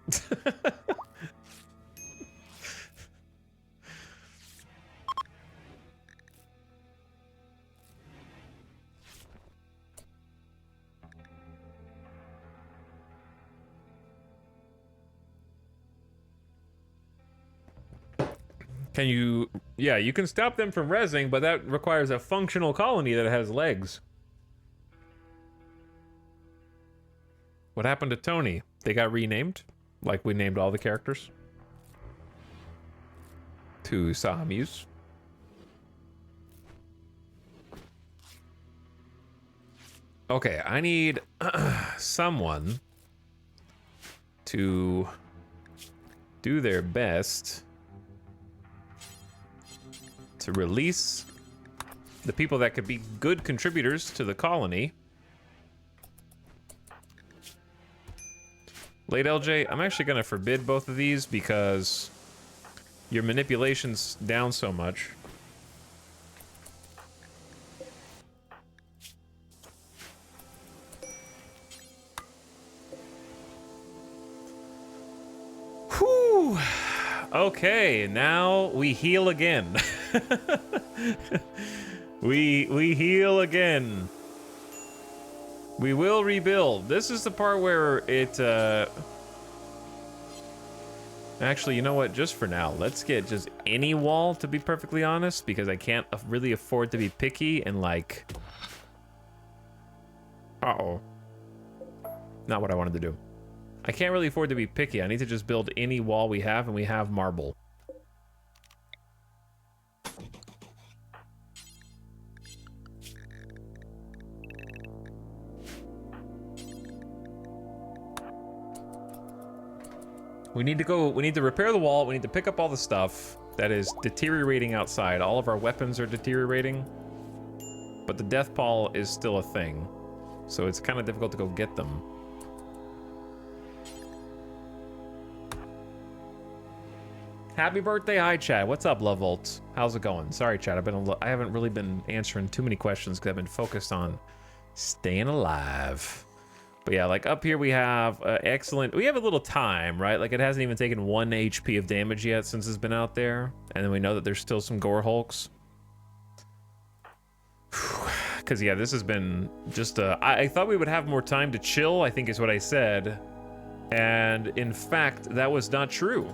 [SPEAKER 1] Can you... Yeah, you can stop them from rezzing, but that requires a functional colony that has legs. What happened to Tony? They got renamed? Like we named all the characters? To Sahamuse. Okay, I need someone to do their best to release the people that could be good contributors to the colony. Late LJ, I'm actually gonna forbid both of these because your manipulation's down so much. Whew. Okay, now we heal again. we heal again. We will rebuild. This is the part where it, actually, you know what? Just for now, let's get just any wall, to be perfectly honest, because I can't really afford to be picky and, like... Uh-oh. Not what I wanted to do. I can't really afford to be picky. I need to just build any wall we have, and we have marble. We need to repair the wall. We need to pick up all the stuff that is deteriorating outside. All of our weapons are deteriorating, but the death pall is still a thing. So it's kind of difficult to go get them. Happy birthday, hi chat. What's up, Love Volt? How's it going? Sorry, chat. I haven't really been answering too many questions because I've been focused on staying alive. But yeah, like up here we have excellent. We have a little time, right? Like it hasn't even taken 1 HP of damage yet since it's been out there, and then we know that there's still some gore hulks. Because yeah, this has been just I thought we would have more time to chill, I think is what I said, and in fact that was not true.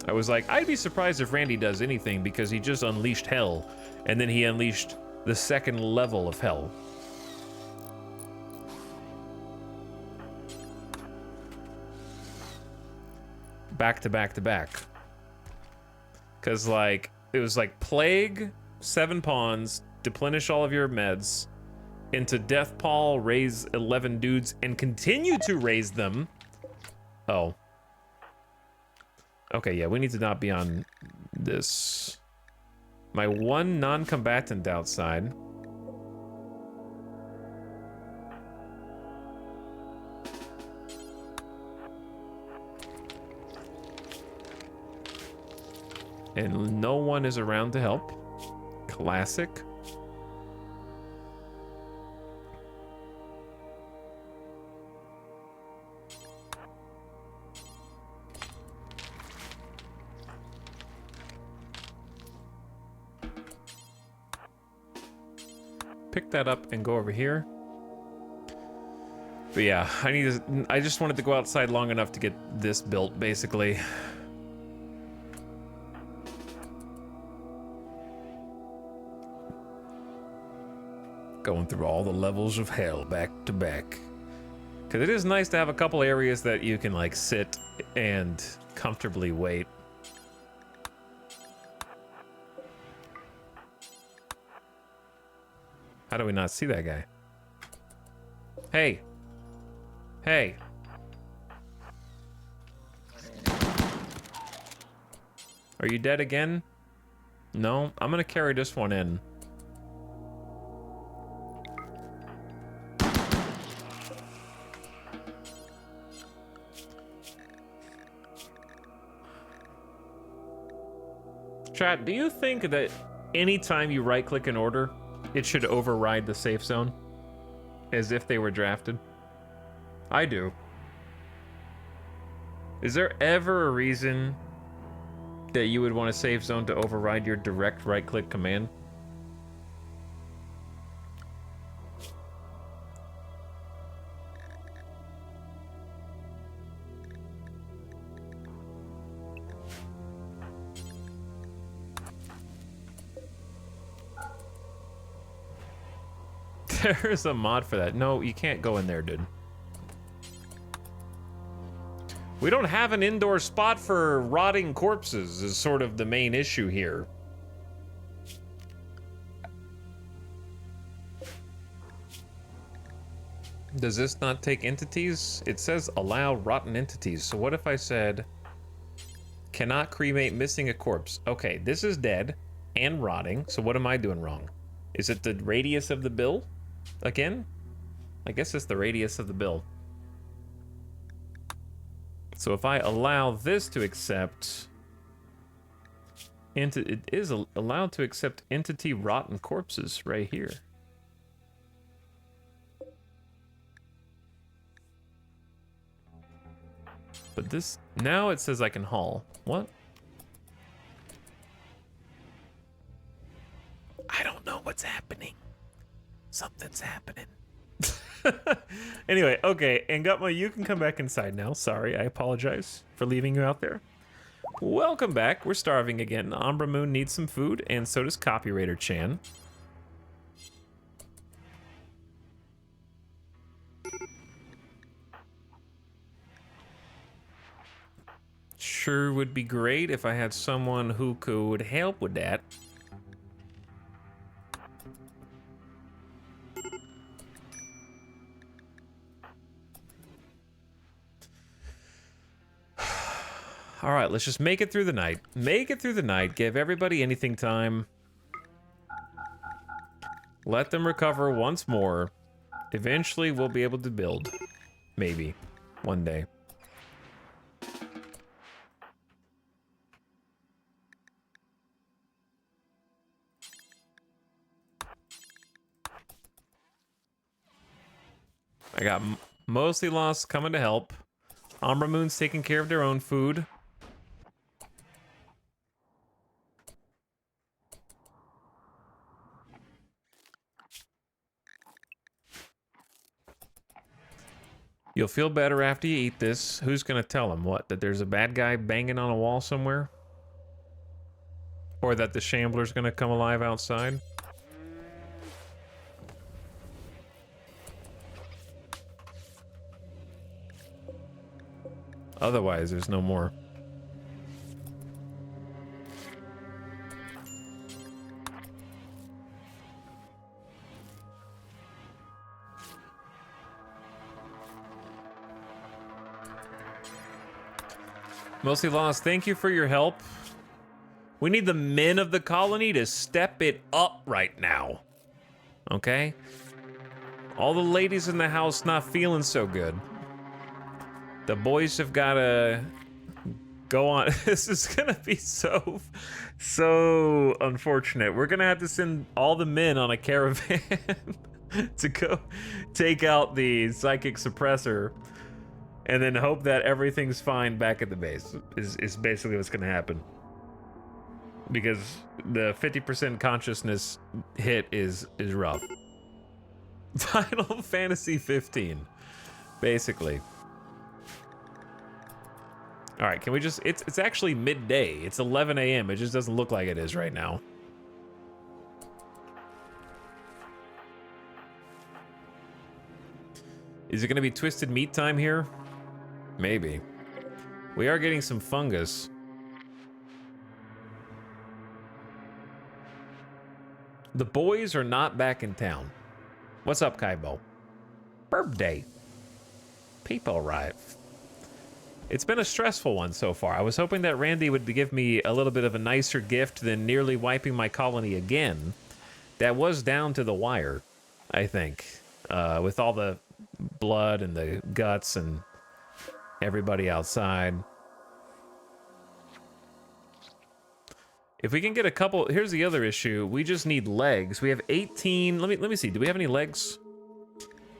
[SPEAKER 1] I was like, I'd be surprised if Randy does anything because he just unleashed hell, and then he unleashed the second level of hell. Back to back to back. Because, like, it was like Plague, 7 pawns, deplenish all of your meds, into Death Pall, raise 11 dudes, and continue to raise them. Oh. Okay, yeah, we need to not be on this. My one non-combatant outside. And no one is around to help. Classic. Pick that up and go over here. But yeah, I just wanted to go outside long enough to get this built, basically. Going through all the levels of hell back to back. Because it is nice to have a couple areas that you can like sit and comfortably wait. How do we not see that guy? Hey. Hey. Are you dead again? No? I'm gonna carry this one in. Chat, do you think that anytime you right-click an order, it should override the safe zone? As if they were drafted? I do. Is there ever a reason that you would want a safe zone to override your direct right-click command? There's a mod for that. No, you can't go in there, dude. We don't have an indoor spot for rotting corpses is sort of the main issue here. Does this not take entities? It says allow rotten entities. So what if I said cannot cremate missing a corpse? Okay, this is dead and rotting. So what am I doing wrong? Is it the radius of the bill? Again? I guess it's the radius of the bill. So if I allow this to accept... it is allowed to accept entity rotten corpses right here. But this... Now it says I can haul. What? I don't know what's happening. Something's happening. Anyway, okay, and Gutma, you can come back inside now. Sorry, I apologize for leaving you out there. Welcome back. We're starving again. Umbra Moon needs some food, and so does Copywriter Chan. Sure would be great if I had someone who could help with that. All right, let's just make it through the night. Make it through the night. Give everybody anything time. Let them recover once more. Eventually, we'll be able to build. Maybe. One day. I got Mostly Lost coming to help. Umbra Moon's taking care of their own food. You'll feel better after you eat this. Who's gonna tell him what? That there's a bad guy banging on a wall somewhere? Or that the Shambler's gonna come alive outside? Otherwise, there's no more. Mostly Lost, thank you for your help. We need the men of the colony to step it up right now. Okay? All the ladies in the house not feeling so good. The boys have gotta go on. This is gonna be so unfortunate. We're gonna have to send all the men on a caravan to go take out the psychic suppressor and then hope that everything's fine back at the base is basically what's gonna happen. Because the 50% consciousness hit is rough. Final Fantasy 15, basically. All right, can we just, it's actually midday. It's 11 a.m. It just doesn't look like it is right now. Is it gonna be twisted meat time here? Maybe. We are getting some fungus. The boys are not back in town. What's up, Kaibo? Birthday. People arrive. It's been a stressful one so far. I was hoping that Randy would give me a little bit of a nicer gift than nearly wiping my colony again. That was down to the wire, I think. With all the blood and the guts and everybody outside. If we can get a couple, here's the other issue. We just need legs. We have 18. Let me see. Do we have any legs?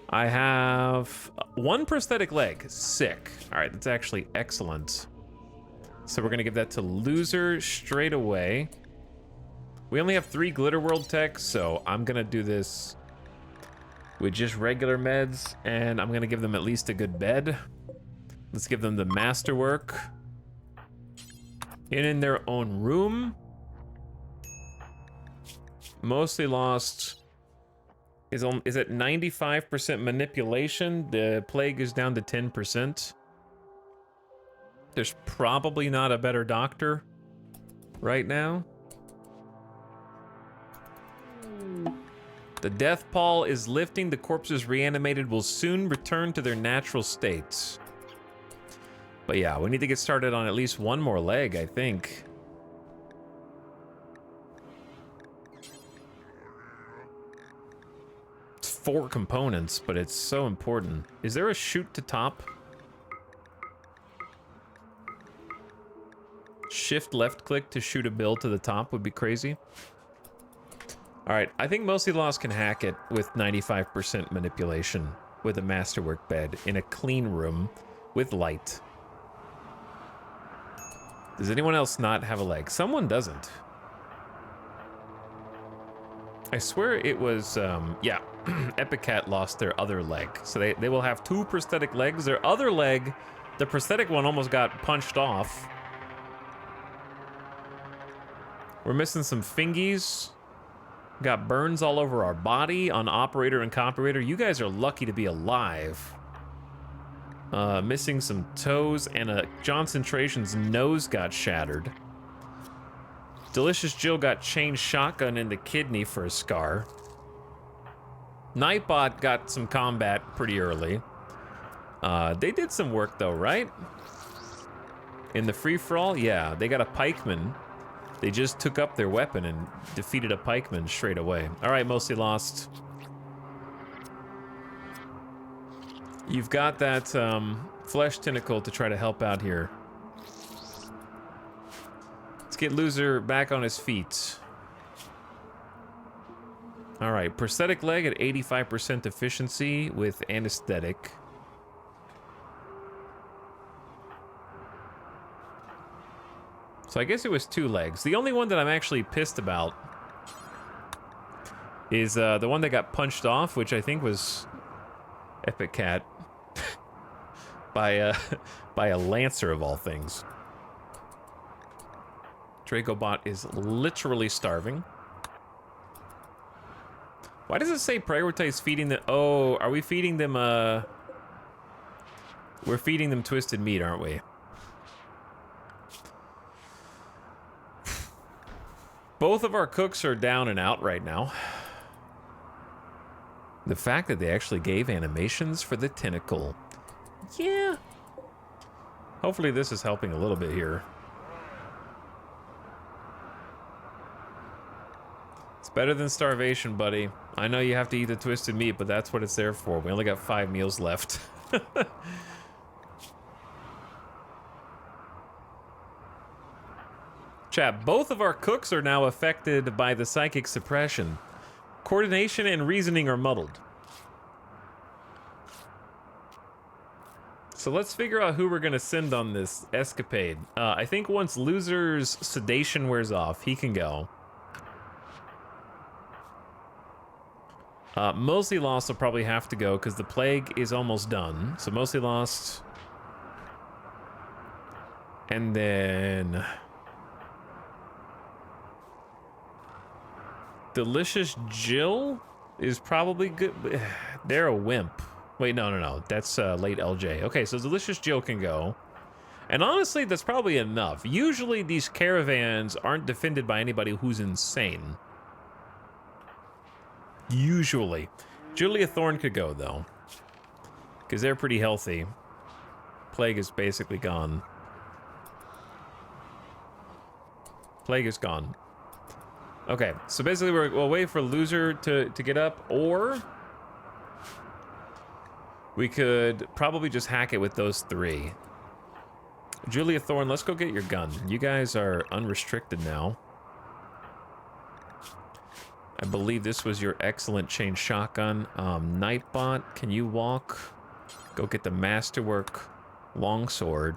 [SPEAKER 1] I have 1 prosthetic leg. Sick. All right, that's actually excellent. So we're gonna give that to loser straight away. We only have 3 Glitter World techs, so I'm gonna do this with just regular meds, and I'm gonna give them at least a good bed. Let's give them the masterwork. In their own room. Mostly Lost is at 95% manipulation. The plague is down to 10%. There's probably not a better doctor right now. The death pall is lifting. The corpses reanimated will soon return to their natural states. But yeah, we need to get started on at least 1 more leg, I think. It's 4 components, but it's so important. Is there a shoot to top? Shift left click to shoot a bill to the top would be crazy. All right, I think Mostly Lost can hack it with 95% manipulation with a masterwork bed in a clean room with light. Does anyone else not have a leg? Someone doesn't. I swear it was, yeah, Epic Cat lost their other leg. So they will have 2 prosthetic legs. Their other leg, the prosthetic one almost got punched off. We're missing some fingies. Got burns all over our body on operator and comparator. You guys are lucky to be alive. Missing some toes, and Concentration's nose got shattered. Delicious Jill got chain shotgun in the kidney for a scar. Nightbot got some combat pretty early. They did some work though, right? In the free-for-all? Yeah, they got a pikeman. They just took up their weapon and defeated a pikeman straight away. All right, Mostly Lost. You've got that flesh tentacle to try to help out here. Let's get Loser back on his feet. All right, prosthetic leg at 85% efficiency with anesthetic. So I guess it was 2 legs. The only one that I'm actually pissed about is the one that got punched off, which I think was Epic Cat by a Lancer of all things. Dracobot is literally starving. Why does it say prioritize feeding the... Oh, are we feeding them, We're feeding them twisted meat, aren't we? Both of our cooks are down and out right now. The fact that they actually gave animations for the tentacle. Yeah. Hopefully this is helping a little bit here. It's better than starvation, buddy. I know you have to eat the twisted meat, but that's what it's there for. We only got 5 meals left. Chat, both of our cooks are now affected by the psychic suppression. Coordination and reasoning are muddled. So let's figure out who we're gonna send on this escapade. I think once Loser's sedation wears off, he can go. Mostly Lost will probably have to go because the plague is almost done. So Mostly Lost. And then... Delicious Jill is probably good. They're a wimp. Wait, no. That's late LJ. Okay, so Delicious Jill can go. And honestly, that's probably enough. Usually these caravans aren't defended by anybody who's insane. Usually. Julia Thorne could go, though. Because they're pretty healthy. Plague is basically gone. Plague is gone. Okay, so basically we'll wait for Loser to get up, or we could probably just hack it with those 3. Julia Thorne, let's go get your gun. You guys are unrestricted now. I believe this was your excellent chain shotgun. Nightbot, can you walk? Go get the Masterwork longsword.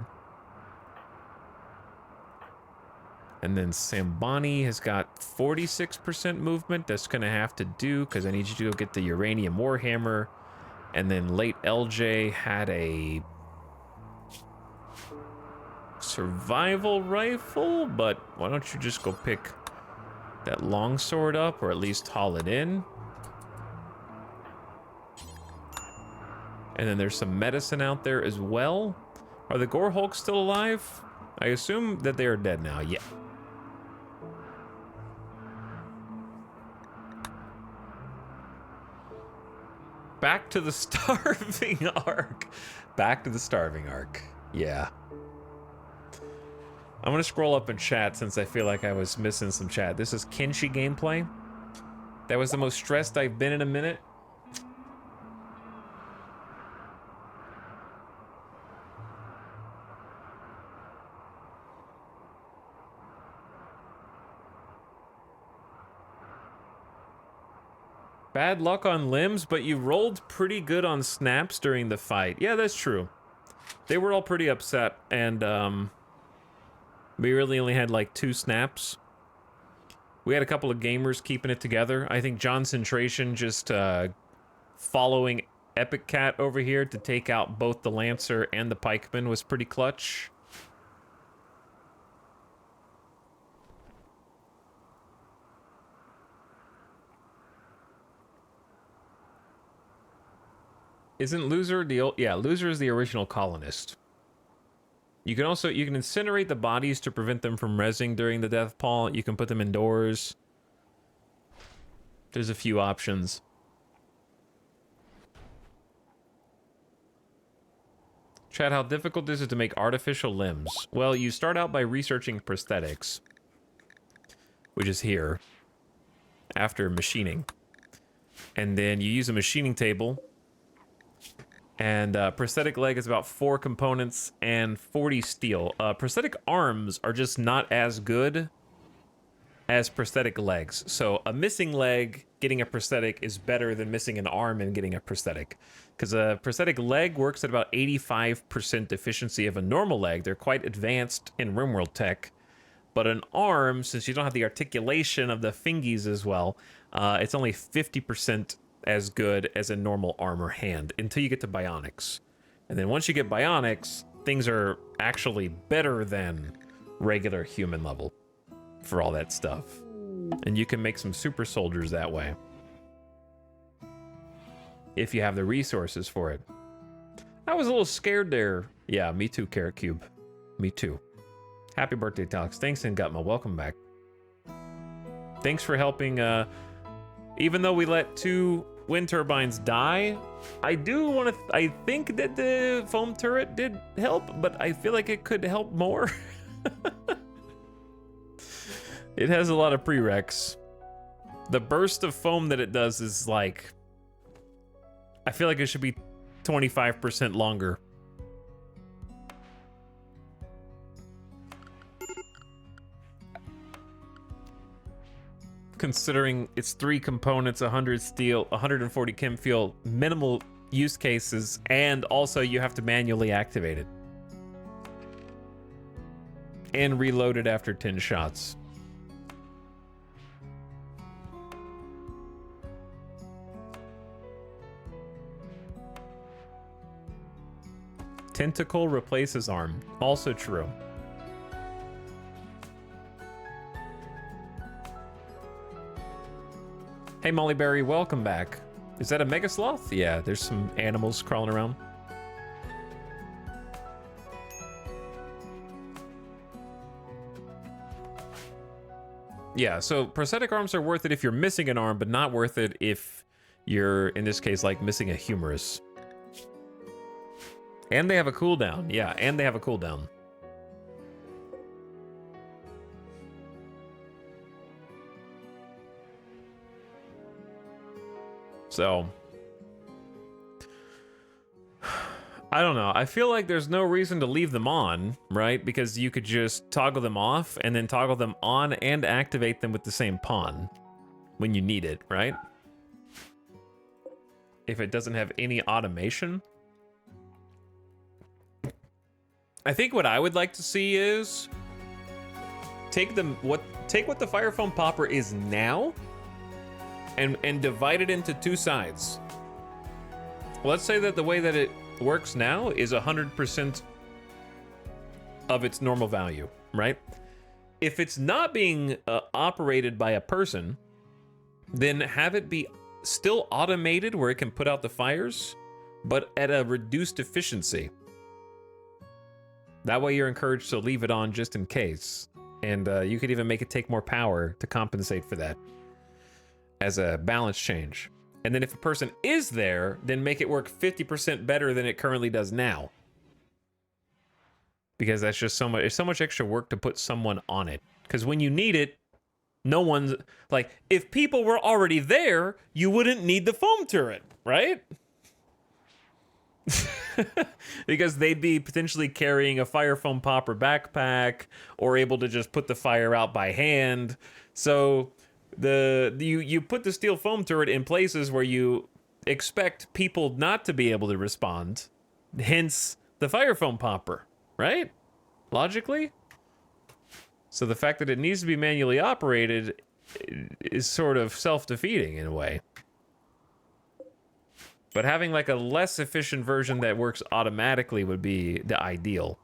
[SPEAKER 1] And then Sambani has got 46% movement. That's going to have to do because I need you to go get the Uranium Warhammer. And then late LJ had a survival rifle, but why don't you just go pick that longsword up, or at least haul it in. And then there's some medicine out there as well. Are the Gore Hulks still alive? I assume that they are dead now, yeah. Back to the starving arc. Back to the starving arc, yeah. I'm gonna scroll up in chat since I feel like I was missing some chat. This is Kenshi gameplay. That was the most stressed I've been in a minute. Bad luck on limbs, but you rolled pretty good on snaps during the fight. Yeah, that's true. They were all pretty upset, and we really only had like 2 snaps. We had a couple of gamers keeping it together. I think John Centration just following Epic Cat over here to take out both the Lancer and the Pikeman was pretty clutch. Isn't Loser the yeah, Loser is the original colonist. You can incinerate the bodies to prevent them from rezzing during the death pall. You can put them indoors. There's a few options. Chat, how difficult is it to make artificial limbs? Well, you start out by researching prosthetics, which is here, after machining. And then you use a machining table. And prosthetic leg is about 4 components and 40 steel. Prosthetic arms are just not as good as prosthetic legs. So a missing leg getting a prosthetic is better than missing an arm and getting a prosthetic. Because a prosthetic leg works at about 85% efficiency of a normal leg. They're quite advanced in RimWorld tech. But an arm, since you don't have the articulation of the fingies as well, it's only 50% as good as a normal arm or hand until you get to bionics. And then once you get bionics, things are actually better than regular human level for all that stuff. And you can make some super soldiers that way, if you have the resources for it. I was a little scared there. Yeah, me too, Carrot Cube. Me too. Happy birthday, Talix. Thanks, and Gutma. Welcome back. Thanks for helping. Even though we let 2 wind turbines die, I think that the foam turret did help, but I feel like it could help more. It has a lot of prereqs. The burst of foam that it does is like, I feel like it should be 25% longer. Considering it's 3 components, 100 steel, 140 chem fuel, minimal use cases, and also you have to manually activate it. And reload it after 10 shots. Tentacle replaces arm. Also true. Hey Mollyberry, welcome back. Is that a mega sloth? Yeah, there's some animals crawling around. Yeah, so prosthetic arms are worth it if you're missing an arm, but not worth it if you're, in this case, like missing a humerus. And they have a cooldown. Yeah, and they have a cooldown. So, I don't know. I feel like there's no reason to leave them on, right? Because you could just toggle them off and then toggle them on and activate them with the same pawn. when you need it, right? If it doesn't have any automation. I think what I would like to see is take what the fire foam popper is now and divide it into two sides. Let's say that the way that it works now is 100% of its normal value, right? If it's not being operated by a person, then have it be still automated where it can put out the fires, but at a reduced efficiency. That way you're encouraged to leave it on just in case. And you could even make it take more power to compensate for that as a balance change. And then if a person is there, then make it work 50% better than it currently does now. Because that's just so much, it's so much extra work to put someone on it. Because when you need it, no one's, like, if people were already there, you wouldn't need the foam turret, right? Because they'd be potentially carrying a fire foam popper backpack or able to just put the fire out by hand. So you put the steel foam turret in places where you expect people not to be able to respond. Hence the fire foam popper, right? Logically. So the fact that it needs to be manually operated is sort of self-defeating in a way. But having like a less efficient version that works automatically would be the ideal.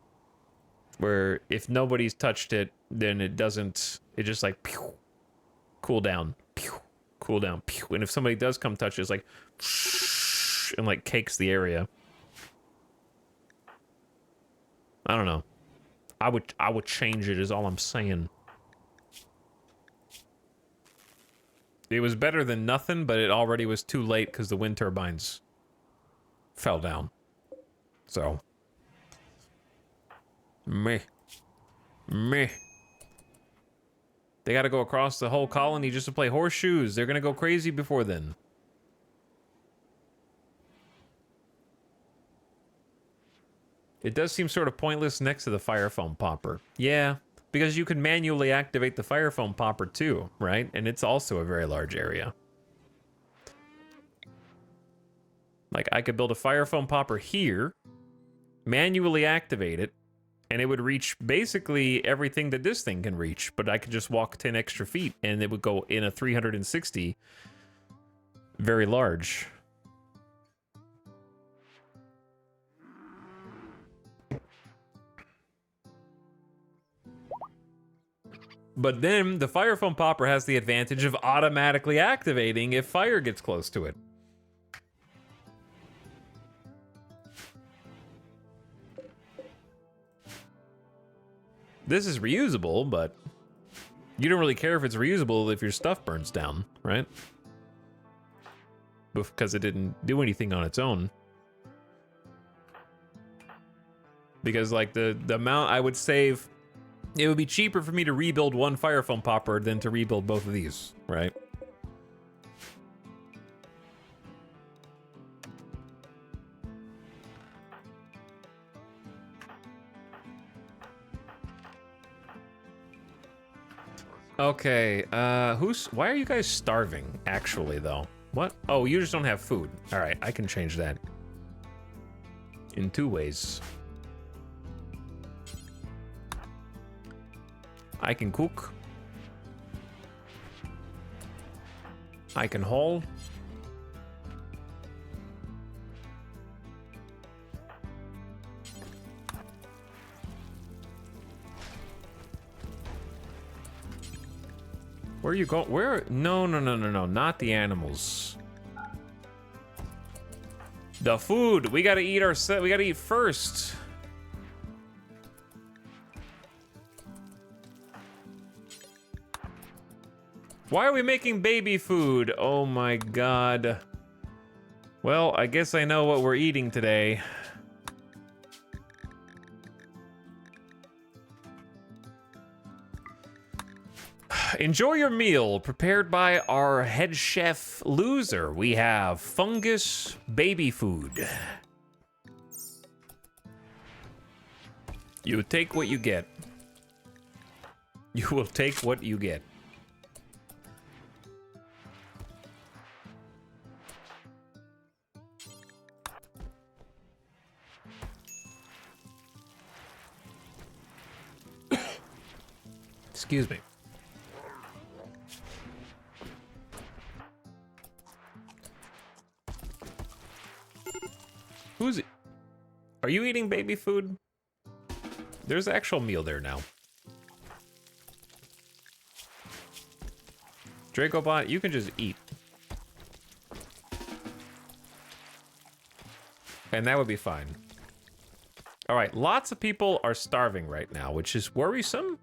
[SPEAKER 1] Where if nobody's touched it, then it just like pew, cool down, pew, cool down, pew. And if somebody does come touch it, it's like and like cakes the area. I don't know. I would change it is all I'm saying. It was better than nothing, but it already was too late because the wind turbines fell down. So. Meh. They gotta go across the whole colony just to play horseshoes. They're gonna go crazy before then. It does seem sort of pointless next to the fire foam popper. Yeah, because you can manually activate the fire foam popper too, right? And it's also a very large area. Like, I could build a fire foam popper here, manually activate it, and it would reach basically everything that this thing can reach, but I could just walk 10 extra feet, and it would go in a 360, very large. But then the fire foam popper has the advantage of automatically activating if fire gets close to it. This is reusable, but you don't really care if it's reusable if your stuff burns down, right? Because it didn't do anything on its own. Because like the amount I would save, it would be cheaper for me to rebuild one fire foam popper than to rebuild both of these, right? Okay, why are you guys starving, actually, though? What? Oh, you just don't have food. All right, I can change that. In 2 ways. I can cook. I can haul. Where are you going? Where? No, not the animals. The food. We gotta eat we gotta eat first. Why are we making baby food? Oh my god. Well, I guess I know what we're eating today. Enjoy your meal, prepared by our head chef Loser. We have fungus baby food. You take what you get. You will take what you get. Excuse me. Who's it? Are you eating baby food? There's actual meal there now. Dracobot, you can just eat. And that would be fine. All right, lots of people are starving right now, which is worrisome.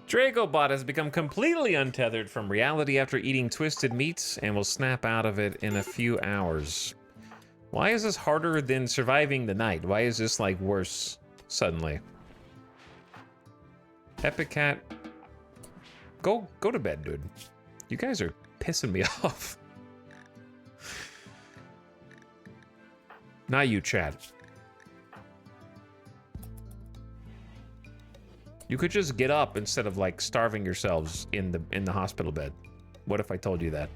[SPEAKER 1] Dracobot has become completely untethered from reality after eating twisted meats and will snap out of it in a few hours. Why is this harder than surviving the night? Why is this like worse suddenly? Epic Cat, go to bed, dude. You guys are pissing me off. Not you, Chad. You could just get up instead of like starving yourselves in the hospital bed. What if I told you that?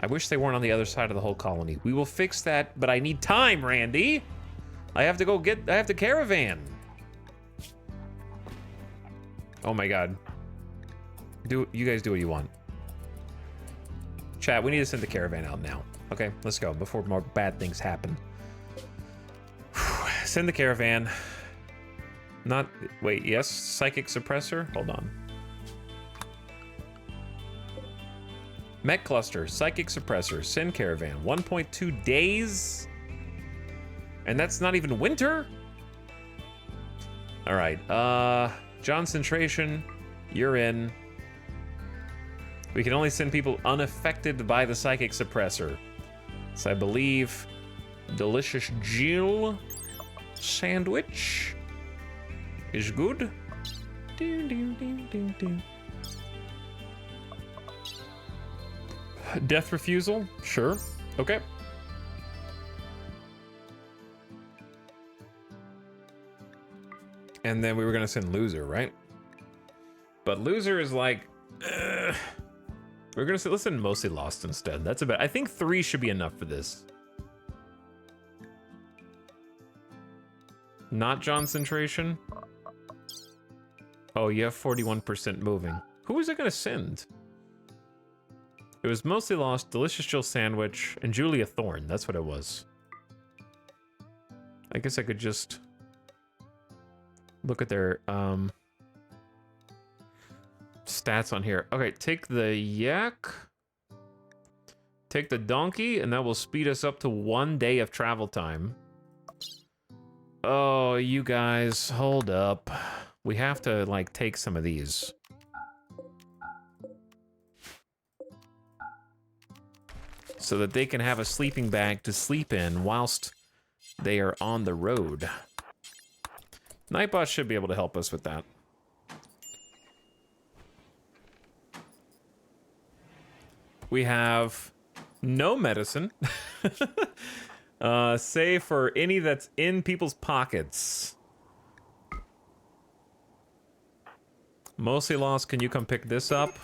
[SPEAKER 1] I wish they weren't on the other side of the whole colony. We will fix that, but I need time, Randy. I have to caravan. Oh my God. You guys do what you want. Chat, we need to send the caravan out now. Okay, let's go before more bad things happen. Send the caravan. Wait, yes, psychic suppressor? Hold on. Mech cluster, psychic suppressor, send caravan. 1.2 days? And that's not even winter? All right, Johncentration, you're in. We can only send people unaffected by the psychic suppressor. So I believe Delicious Jill sandwich is good. Death refusal? Sure. Okay. And then we were gonna send Loser, right? But Loser is like, we're gonna say, let's send Mostly Lost instead. That's about, I think 3 should be enough for this. Not Johncentration. Oh, you have 41% moving. Who was I gonna send? It was Mostly Lost, Delicious Jill Sandwich, and Julia Thorne. That's what it was. I guess I could just look at their stats on here. Okay, take the yak. Take the donkey, and that will speed us up to 1 day of travel time. Oh, you guys, hold up. We have to, like, take some of these. So that they can have a sleeping bag to sleep in whilst they are on the road. Nightbot should be able to help us with that. We have no medicine. Save for any that's in people's pockets. Mostly Lost, can you come pick this up?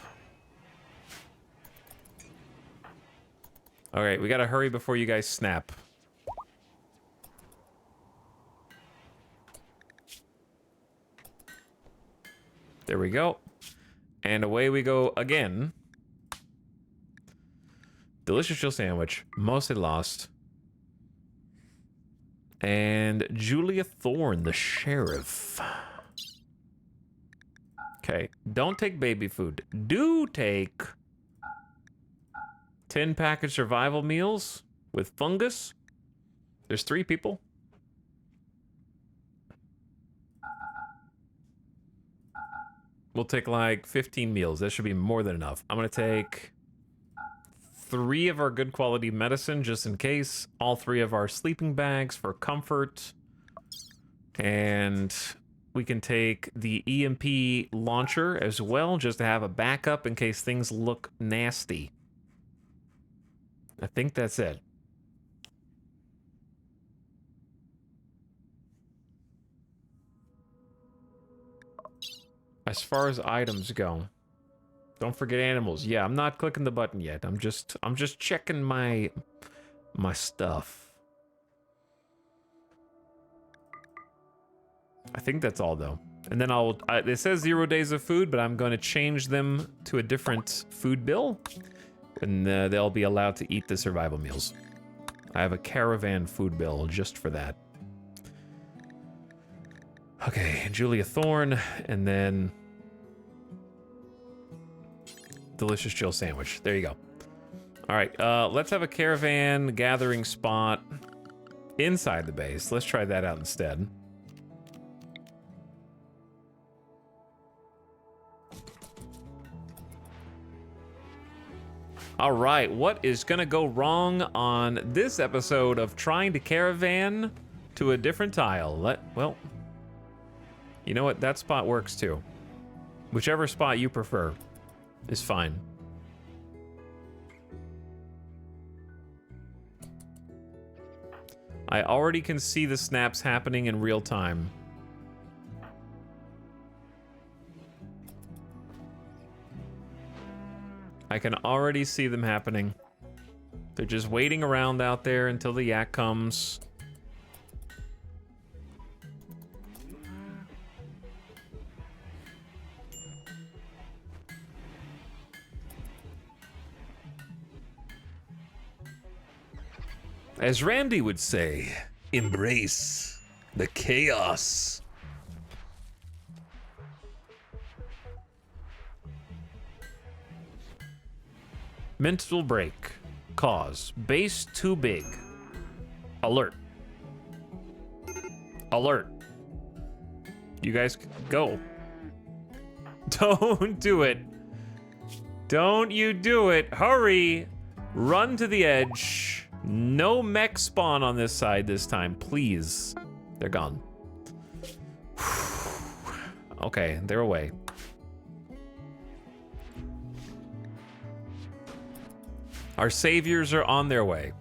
[SPEAKER 1] Alright, we gotta hurry before you guys snap. There we go. And away we go again. Delicious Jill Sandwich, Mostly Lost. And Julia Thorne, the sheriff. Okay, don't take baby food. Do take 10 package survival meals with fungus. There's 3 people. We'll take like 15 meals. That should be more than enough. I'm gonna take 3 of our good quality medicine just in case. All 3 of our sleeping bags for comfort. And we can take the EMP launcher as well, just to have a backup in case things look nasty. I think that's it. As far as items go, don't forget animals. Yeah, I'm not clicking the button yet. I'm just checking my stuff. I think that's all though. And then it says 0 days of food, but I'm going to change them to a different food bill, and they'll be allowed to eat the survival meals. I have a caravan food bill just for that. Okay, Julia Thorne, and then delicious chill sandwich. There you go. All right, let's have a caravan gathering spot inside the base. Let's try that out instead. All right, what is gonna go wrong on this episode of trying to caravan to a different tile? Well, you know what? That spot works too. Whichever spot you prefer is fine. I already can see the snaps happening in real time. I can already see them happening. They're just waiting around out there until the yak comes. As Randy would say, embrace the chaos. Mental break. Cause. Base too big. Alert. Alert. You guys go. Don't do it. Don't you do it. Hurry. Run to the edge. No mech spawn on this side this time, please. They're gone. Okay, they're away. Our saviors are on their way.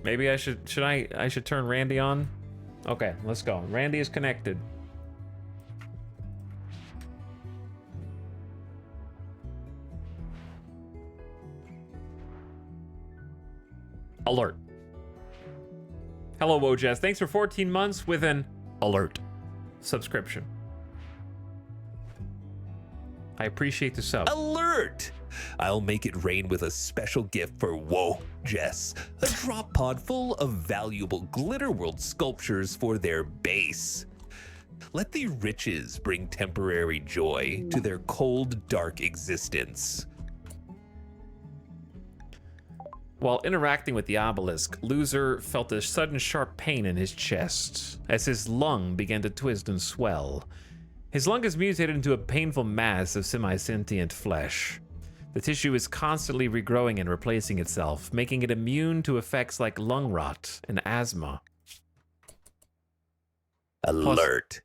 [SPEAKER 1] Maybe I should turn Randy on? Okay, let's go. Randy is connected. Alert. Hello, Wojaz. Thanks for 14 months with an alert subscription. I appreciate the sub.
[SPEAKER 2] Alert! I'll make it rain with a special gift for Whoa Jess, a drop pod full of valuable Glitter World sculptures for their base. Let the riches bring temporary joy to their cold, dark existence.
[SPEAKER 1] While interacting with the obelisk, Loser felt a sudden sharp pain in his chest as his lung began to twist and swell. His lung is mutated into a painful mass of semi-sentient flesh. The tissue is constantly regrowing and replacing itself, making it immune to effects like lung rot and asthma.
[SPEAKER 2] Alert!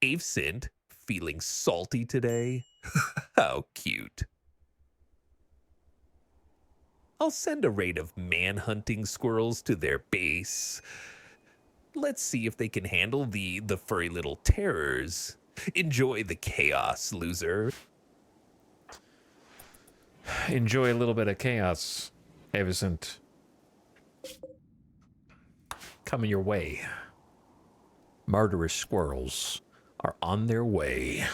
[SPEAKER 2] Avesint, feeling salty today? How cute. I'll send a raid of man-hunting squirrels to their base. Let's see if they can handle the furry little terrors. Enjoy the chaos, Loser.
[SPEAKER 1] Enjoy a little bit of chaos, Avesint. Coming your way. Murderous squirrels are on their way.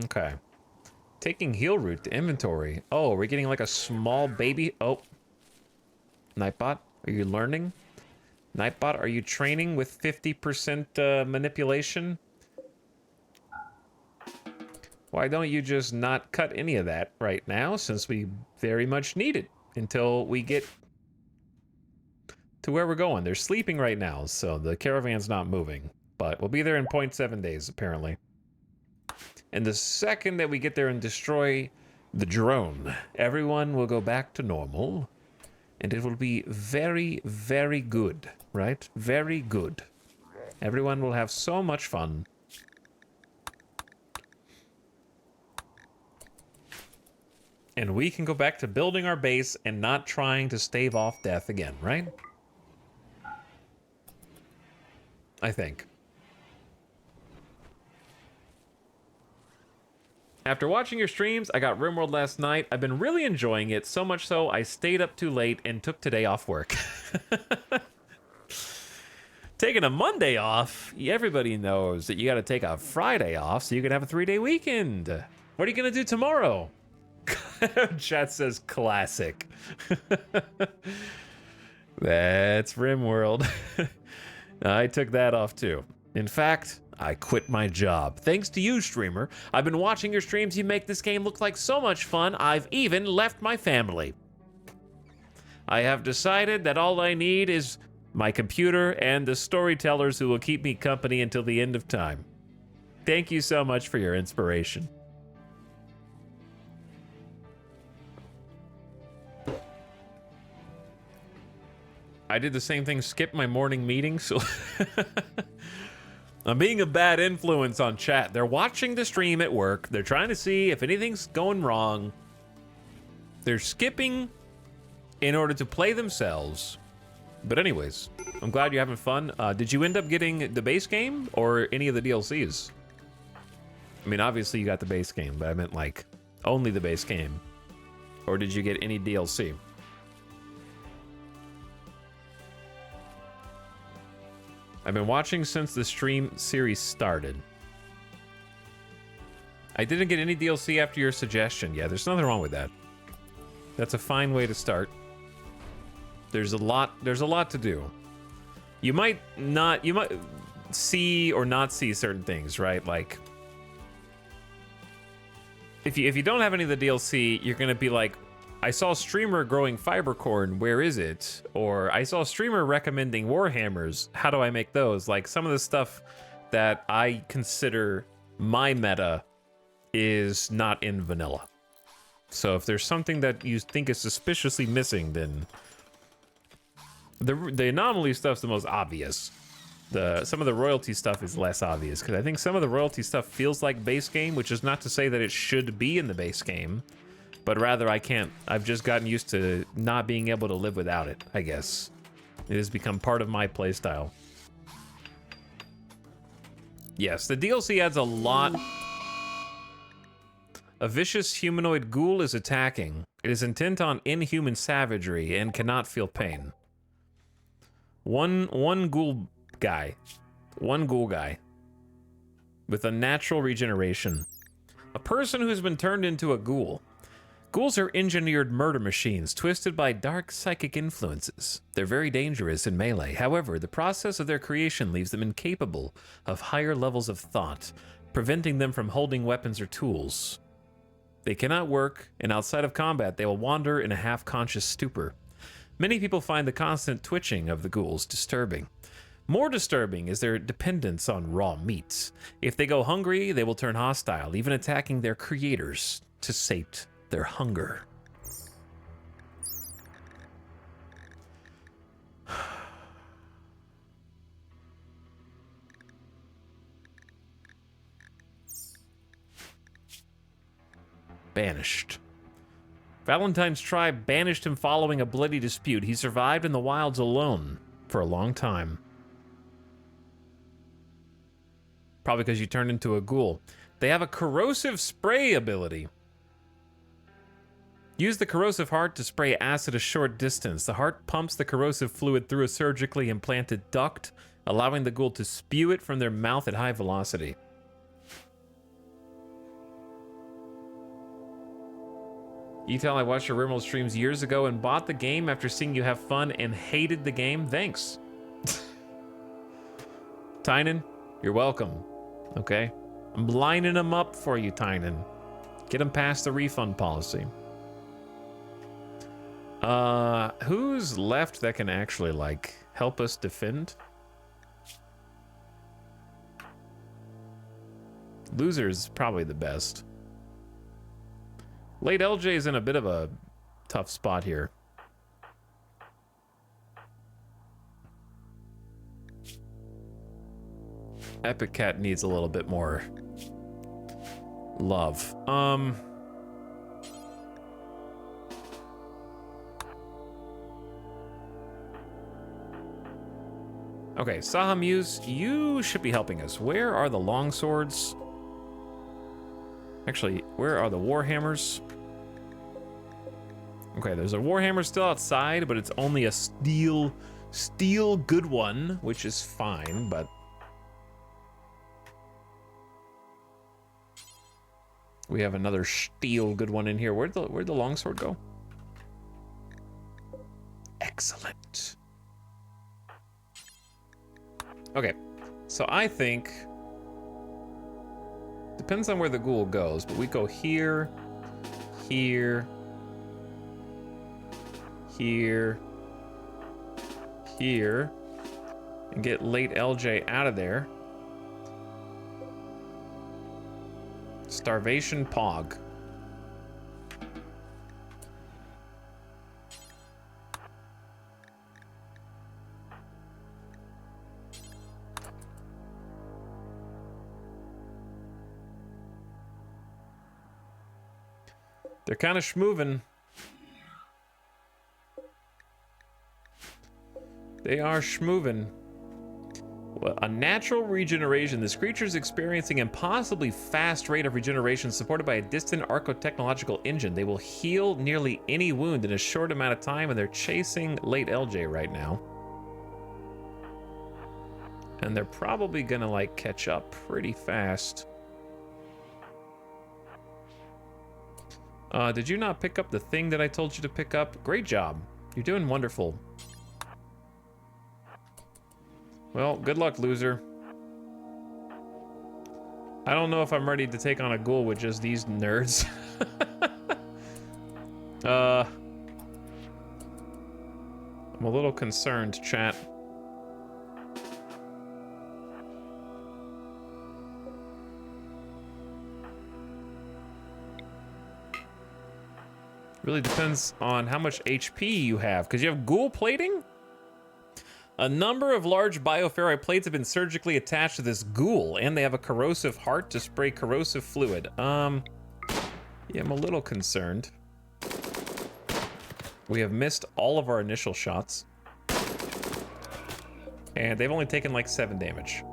[SPEAKER 1] Okay. Taking heal route to inventory. Oh, we're getting like a small baby. Oh. Nightbot, are you learning? Nightbot, are you training with 50% manipulation? Why don't you just not cut any of that right now, since we very much need it until we get to where we're going. They're sleeping right now, so the caravan's not moving. But we'll be there in 0.7 days, apparently. And the second that we get there and destroy the drone, everyone will go back to normal. And it will be very, very good, right? Very good. Everyone will have so much fun. and we can go back to building our base and not trying to stave off death again, right? I think. After watching your streams, I got RimWorld last night. I've been really enjoying it, so much so I stayed up too late and took today off work. Taking a Monday off, everybody knows that you got to take a Friday off so you can have a 3-day weekend. What are you going to do tomorrow? Chat says classic. That's RimWorld. I took that off too. In fact, I quit my job. Thanks to you, streamer. I've been watching your streams. You make this game look like so much fun. I've even left my family. I have decided that all I need is my computer and the storytellers who will keep me company until the end of time. Thank you so much for your inspiration. I did the same thing, skip my morning meeting, so I'm being a bad influence on chat. They're watching the stream at work. They're trying to see if anything's going wrong. They're skipping in order to play themselves. But anyways, I'm glad you're having fun. Did you end up getting the base game or any of the DLCs? I mean, obviously you got the base game, but I meant like only the base game. Or did you get any DLC? I've been watching since the stream series started. I didn't get any DLC after your suggestion. Yeah, there's nothing wrong with that. That's a fine way to start. There's a lot to do. You might see or not see certain things, right? Like if you don't have any of the DLC, you're gonna be like, I saw a streamer growing fiber corn, where is it? Or I saw a streamer recommending Warhammers, how do I make those? Like some of the stuff that I consider my meta is not in vanilla. So if there's something that you think is suspiciously missing, then the anomaly stuff's the most obvious. Some of the royalty stuff is less obvious, because I think some of the royalty stuff feels like base game, which is not to say that it should be in the base game, but rather I've just gotten used to not being able to live without it, I guess. It has become part of my playstyle. Yes, the DLC adds a lot. A vicious humanoid ghoul is attacking. It is intent on inhuman savagery and cannot feel pain. One ghoul guy with a natural regeneration. A person who's been turned into a ghoul. Ghouls are engineered murder machines twisted by dark psychic influences. They're very dangerous in melee. However, the process of their creation leaves them incapable of higher levels of thought, preventing them from holding weapons or tools. They cannot work, and outside of combat, they will wander in a half-conscious stupor. Many people find the constant twitching of the ghouls disturbing. More disturbing is their dependence on raw meat. If they go hungry, they will turn hostile, even attacking their creators to sate their hunger. Banished. Valentine's tribe banished him following a bloody dispute. He survived in the wilds alone for a long time. Probably because you turned into a ghoul. They have a corrosive spray ability. Use the corrosive heart to spray acid a short distance. The heart pumps the corrosive fluid through a surgically implanted duct, allowing the ghoul to spew it from their mouth at high velocity. Etal, I watched your RimWorld streams years ago and bought the game after seeing you have fun and hated the game. Thanks. Tynan, you're welcome. Okay? I'm lining them up for you, Tynan. Get them past the refund policy. Who's left that can actually, like, help us defend? Loser's probably the best. Late LJ is in a bit of a tough spot here. Epic Cat needs a little bit more love. Okay, Sahamuse, you should be helping us. Where are the long swords? Actually, where are the warhammers? Okay, there's a warhammer still outside, but it's only a steel good one, which is fine, but we have another steel good one in here. Where'd the longsword go? Excellent. Okay, so I think depends on where the ghoul goes, but we go here, here, here, here, and get late LJ out of there. Starvation Pog. They're kind of schmoovin'. They are schmoovin'. Well, a natural regeneration. This creature is experiencing impossibly fast rate of regeneration supported by a distant archotechnological engine. They will heal nearly any wound in a short amount of time, and they're chasing late LJ right now. And they're probably gonna, like, catch up pretty fast. Did you not pick up the thing that I told you to pick up? Great job. You're doing wonderful. Well, good luck, loser. I don't know if I'm ready to take on a ghoul with just these nerds. I'm a little concerned, chat. Really depends on how much HP you have, because you have ghoul plating? A number of large bioferrite plates have been surgically attached to this ghoul, and they have a corrosive heart to spray corrosive fluid. Yeah, I'm a little concerned. We have missed all of our initial shots. And they've only taken like 7 damage.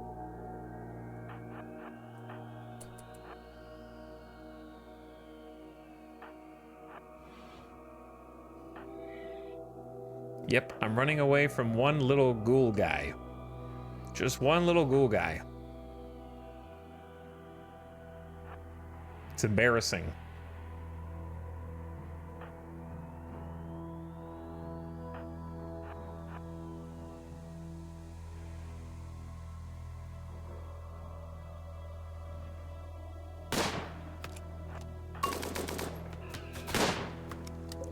[SPEAKER 1] Yep, I'm running away from one little ghoul guy. Just one little ghoul guy. It's embarrassing.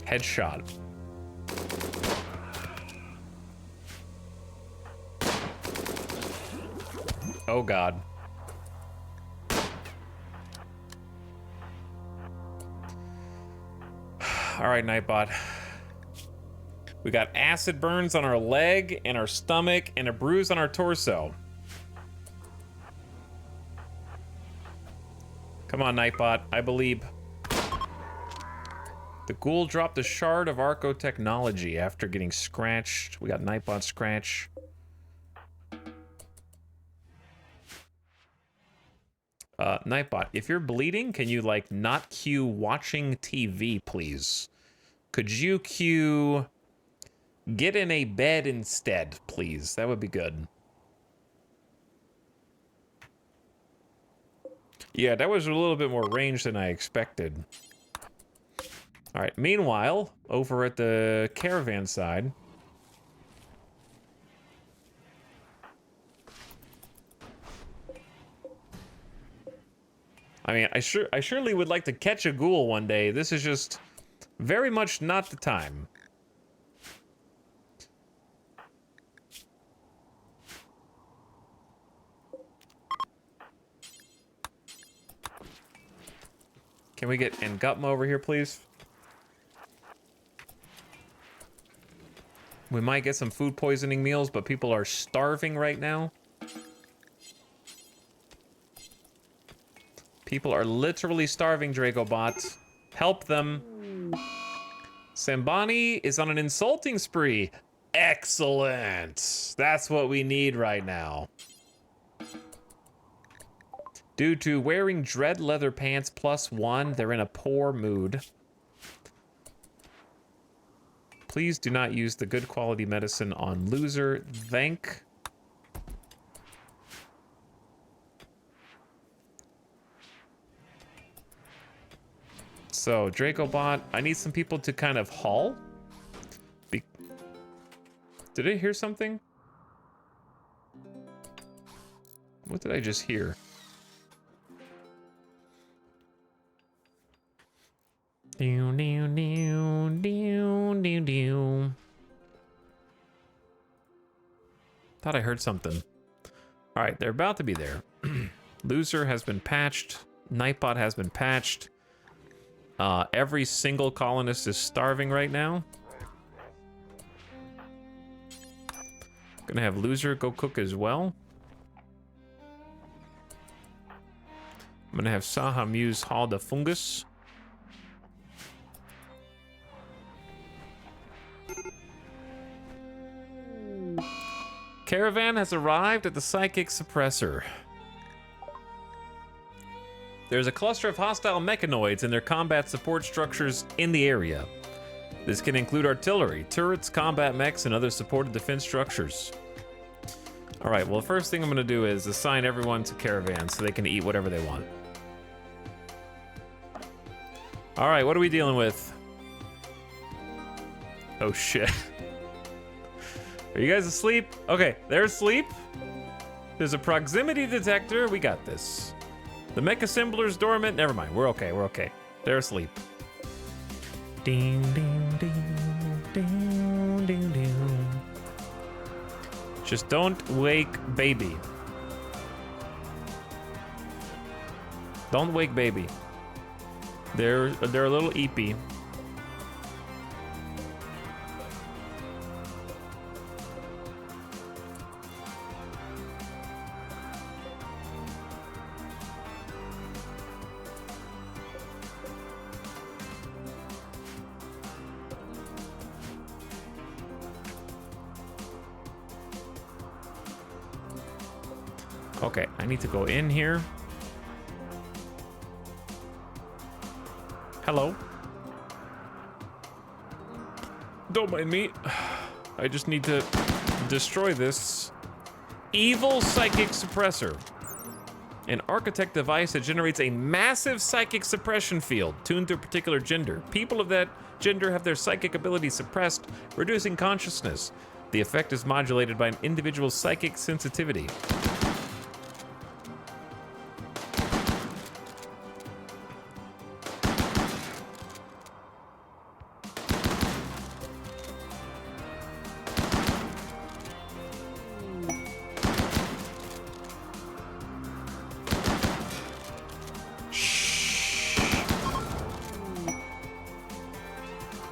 [SPEAKER 1] Headshot. Oh God. All right, Nightbot. We got acid burns on our leg and our stomach and a bruise on our torso. Come on, Nightbot. I believe. The ghoul dropped a shard of Arco technology after getting scratched. We got Nightbot scratch. Nightbot, if you're bleeding, can you, like, not cue watching TV, please? Could you cue get in a bed instead, please? That would be good. Yeah, that was a little bit more range than I expected. All right, meanwhile, over at the caravan side... I mean, I surely would like to catch a ghoul one day. This is just very much not the time. Can we get Ngutma over here, please? We might get some food poisoning meals, but people are starving right now. People are literally starving, Dracobot. Help them. Sambani is on an insulting spree. Excellent. That's what we need right now. Due to wearing dread leather pants +1, they're in a poor mood. Please do not use the good quality medicine on loser. Thank. So, Dracobot, I need some people to kind of haul. Did I hear something? What did I just hear? Thought I heard something. All right, they're about to be there. Loser has been patched. Nightbot has been patched. Every single colonist is starving right now. Gonna have Loser go cook as well. I'm gonna have Saha Muse haul the fungus. Caravan has arrived at the Psychic Suppressor. There's a cluster of hostile mechanoids and their combat support structures in the area. This can include artillery, turrets, combat mechs, and other supported defense structures. All right, well, the first thing I'm gonna do is assign everyone to Caravan so they can eat whatever they want. All right, what are we dealing with? Oh, shit. Are you guys asleep? Okay, they're asleep. There's a proximity detector. We got this. The mech assembler's dormant. Never mind. We're okay. We're okay. They're asleep. Ding, ding, ding, ding, ding, ding. Just don't wake baby. Don't wake baby. They're a little eepy. Okay, I need to go in here. Hello. Don't mind me. I just need to destroy this evil psychic suppressor. An architect device that generates a massive psychic suppression field tuned to a particular gender. People of that gender have their psychic abilities suppressed, reducing consciousness. The effect is modulated by an individual's psychic sensitivity.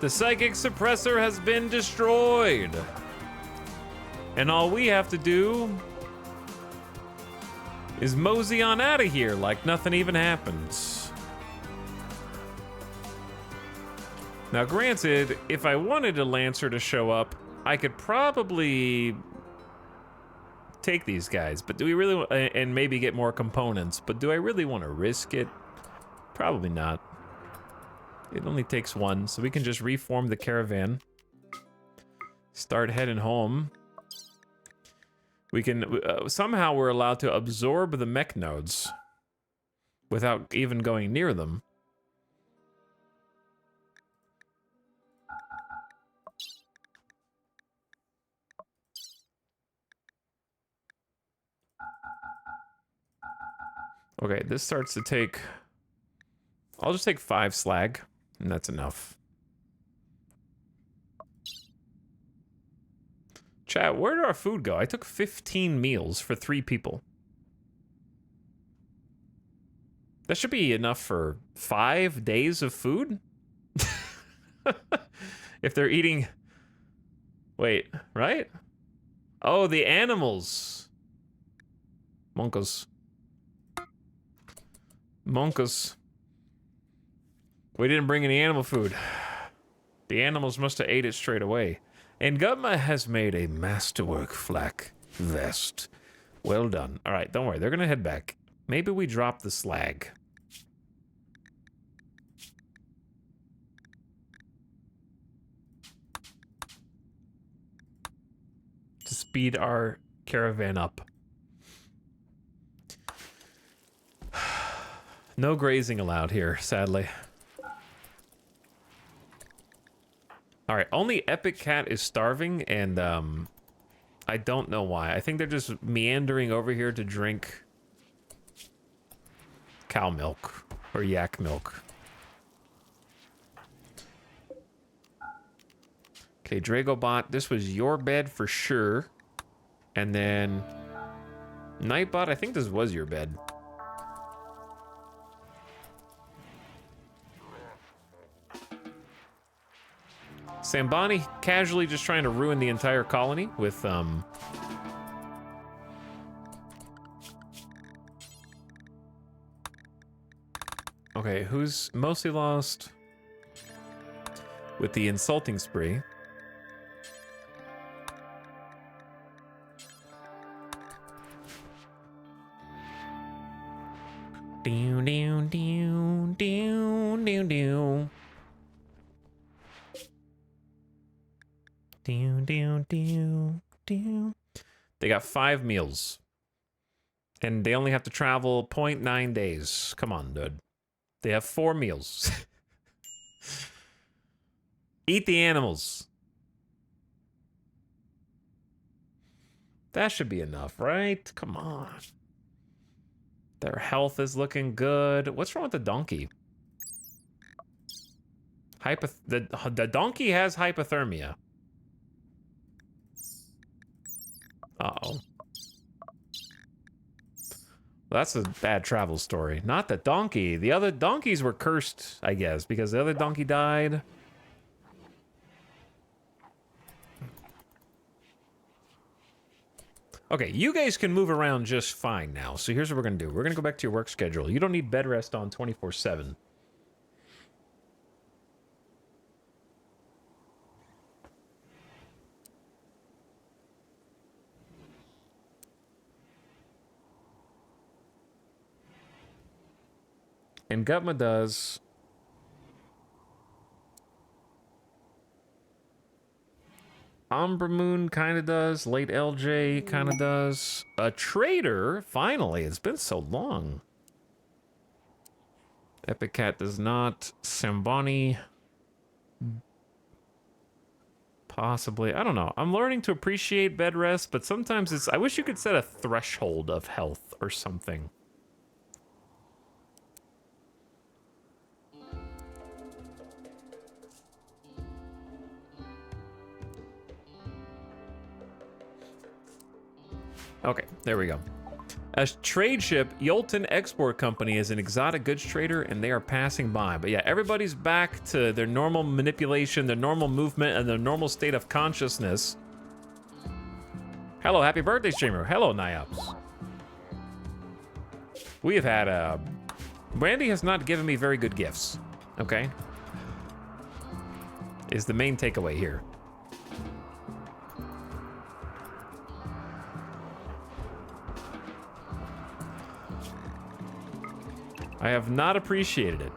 [SPEAKER 1] The psychic suppressor has been destroyed. And all we have to do is mosey on out of here like nothing even happens. Now, granted, if I wanted a Lancer to show up, I could probably take these guys, but do we really, and maybe get more components, but do I really want to risk it? Probably not. It only takes one, so we can just reform the caravan. Start heading home. We can, somehow we're allowed to absorb the mech nodes without even going near them. Okay, this starts to take, I'll just take 5 slag. And that's enough. Chat, where did our food go? I took 15 meals for 3 people. That should be enough for 5 days of food? If they're eating... Wait, right? Oh, the animals. Monkos. Monkos. We didn't bring any animal food. The animals must have ate it straight away. And Gutma has made a masterwork flak vest. Well done. All right, don't worry. They're going to head back. Maybe we drop the slag. To speed our caravan up. No grazing allowed here, sadly. All right, only Epic Cat is starving, and I don't know why. I think they're just meandering over here to drink cow milk or yak milk. Okay, Dragobot, this was your bed for sure. And then Nightbot, I think this was your bed. Sambani casually just trying to ruin the entire colony with okay, who's mostly lost with the insulting spree? Down, down, down, down, down, down. Down, down, down, down. They got 5 meals. And they only have to travel 0.9 days. Come on, dude. They have 4 meals. Eat the animals. That should be enough, right? Come on. Their health is looking good. What's wrong with the donkey? The donkey has hypothermia. Uh-oh. Well, that's a bad travel story. Not the donkey. The other donkeys were cursed, I guess, because the other donkey died. Okay, you guys can move around just fine now. So here's what we're going to do. We're going to go back to your work schedule. You don't need bed rest on 24/7. And Gutma does. Umbra Moon kind of does. Late LJ kind of does. A trader, finally. It's been so long. Epic Cat does not. Sambani. Possibly. I don't know. I'm learning to appreciate bed rest, but sometimes it's... I wish you could set a threshold of health or something. Okay, there we go. A trade ship, Yolton Export Company, is an exotic goods trader, and they are passing by. But yeah, everybody's back to their normal manipulation, their normal movement, and their normal state of consciousness. Hello, happy birthday, streamer. Hello, Niops. We have had, Brandy has not given me very good gifts, okay? Is the main takeaway here. I have not appreciated it.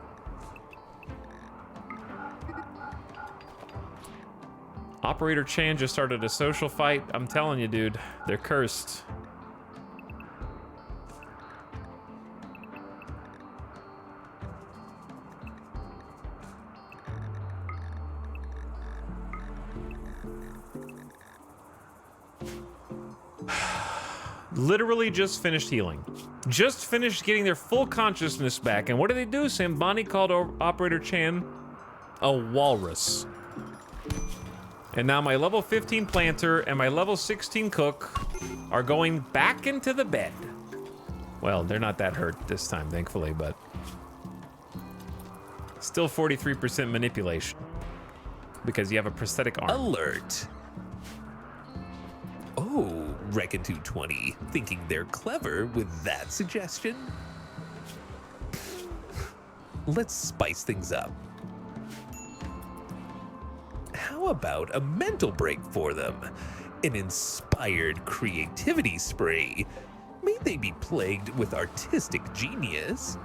[SPEAKER 1] Operator Chan just started a social fight. I'm telling you, dude, they're cursed. Literally just finished healing. Just finished getting their full consciousness back. And what did they do? Sambani called Operator Chan a walrus. And now my level 15 planter and my level 16 cook are going back into the bed. Well, they're not that hurt this time, thankfully, but still 43% manipulation because you have a prosthetic arm.
[SPEAKER 2] Alert. Oh, Reckon 220, thinking they're clever with that suggestion? Let's spice things up. How How about a mental break for them? An inspired creativity spree? May they be plagued with artistic genius?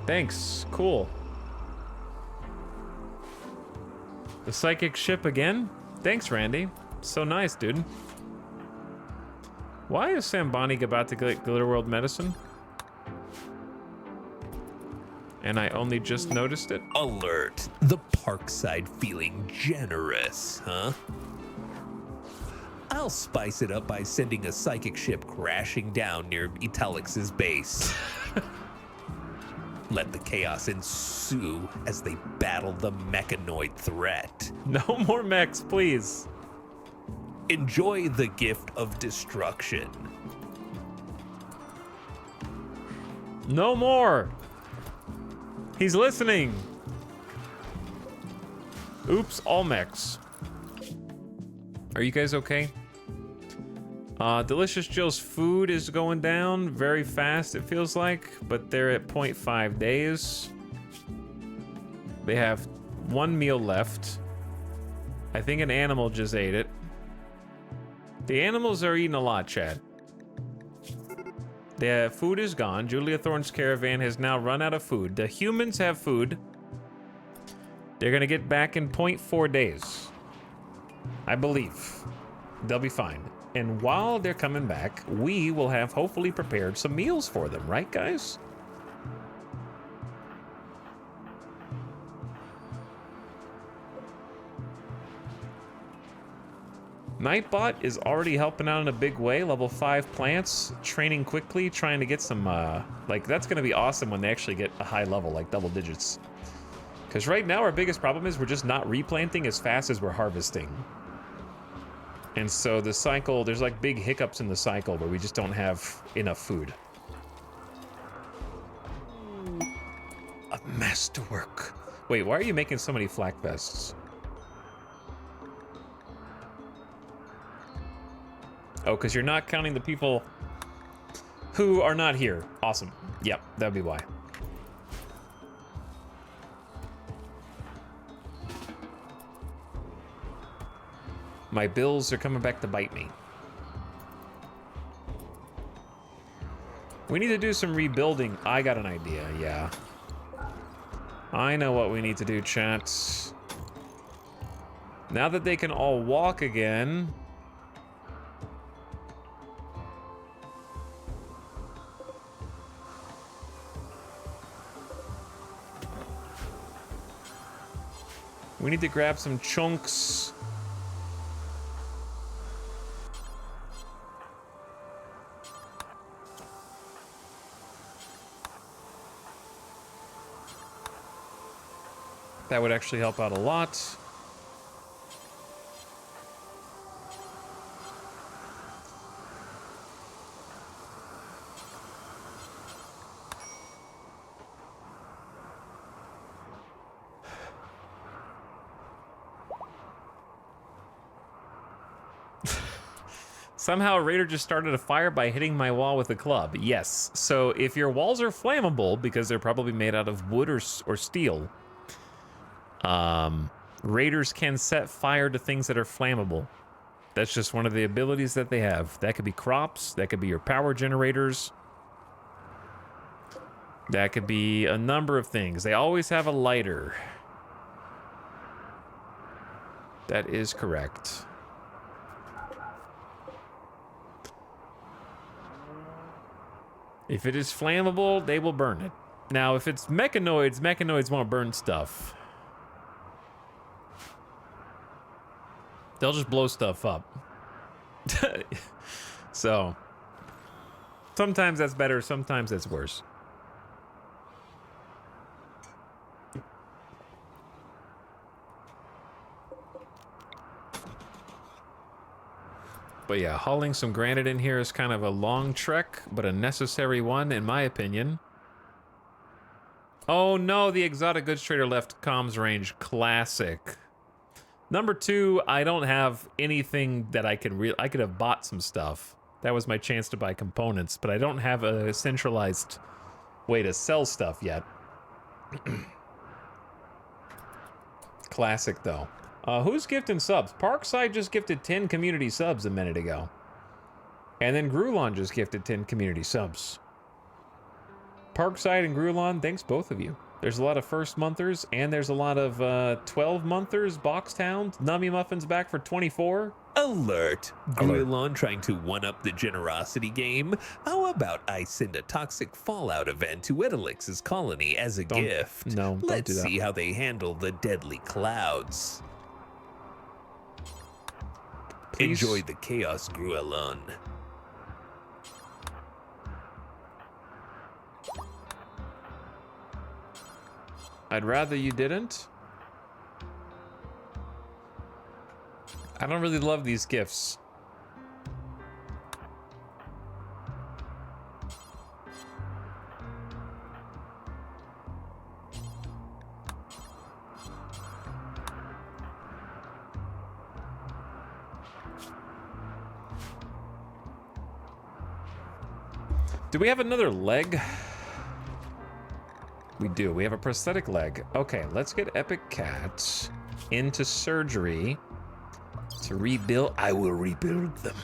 [SPEAKER 1] Thanks. Cool. The psychic ship again? Thanks, Randy. So nice, dude. Why is Samboni about to get Glitter World medicine? And I only just noticed it?
[SPEAKER 2] Alert! The Parkside feeling generous, huh? I'll spice it up by sending a psychic ship crashing down near Italix's base. Let the chaos ensue as they battle the mechanoid threat.
[SPEAKER 1] No more mechs, please.
[SPEAKER 2] Enjoy the gift of destruction.
[SPEAKER 1] No more. He's listening. Oops, all mechs. Are you guys okay? Delicious Jill's food is going down very fast, it feels like, but they're at 0.5 days. They have 1 meal left. I think an animal just ate it. The animals are eating a lot, Chad. The food is gone. Julia Thorne's caravan has now run out of food. The humans have food. They're gonna get back in 0.4 days. I believe. They'll be fine. And while they're coming back, we will have hopefully prepared some meals for them, right, guys? Nightbot is already helping out in a big way. Level 5 plants, training quickly, trying to get some, like, that's gonna be awesome when they actually get a high level, like double digits. Because right now our biggest problem is we're just not replanting as fast as we're harvesting. And so the cycle, there's like big hiccups in the cycle where we just don't have enough food. A masterwork. Wait, why are you making so many flak vests? Oh, because you're not counting the people who are not here. Awesome. Yep, that'd be why. My bills are coming back to bite me. We need to do some rebuilding. I got an idea, yeah. I know what we need to do, chat. Now that they can all walk again... we need to grab some chunks. That would actually help out a lot. Somehow a raider just started a fire by hitting my wall with a club. Yes, so if your walls are flammable, because they're probably made out of wood or steel, raiders can set fire to things that are flammable. That's just one of the abilities that they have. That could be crops, that could be your power generators. That could be a number of things. They always have a lighter. That is correct. If it is flammable, they will burn it. Now, if it's mechanoids, mechanoids won't burn stuff. They'll just blow stuff up. So, sometimes that's better, sometimes that's worse. But yeah, hauling some granite in here is kind of a long trek, but a necessary one, in my opinion. Oh no, the exotic goods trader left comms range. Classic. Number 2, I don't have anything that I could have bought some stuff. That was my chance to buy components, but I don't have a centralized way to sell stuff yet. Classic, though. Who's gifting subs? Parkside just gifted 10 community subs a minute ago. And then Grulon just gifted 10 community subs. Parkside and Grulon, thanks both of you. There's a lot of first monthers, and there's a lot of 12 monthers. Boxtown, Nummy Muffin's back for 24.
[SPEAKER 2] Alert! Grulon trying to one-up the generosity game? How about I send a toxic fallout event to Edelix's colony as a gift?
[SPEAKER 1] No, don't
[SPEAKER 2] Let's
[SPEAKER 1] do that.
[SPEAKER 2] see how they handle the deadly clouds.
[SPEAKER 1] Please.
[SPEAKER 2] Enjoy the chaos, Grulon.
[SPEAKER 1] I'd rather you didn't. I don't really love these gifts. Do we have another leg? We do. We have a prosthetic leg. Okay, let's get Epic Cats into surgery to rebuild. I will rebuild them.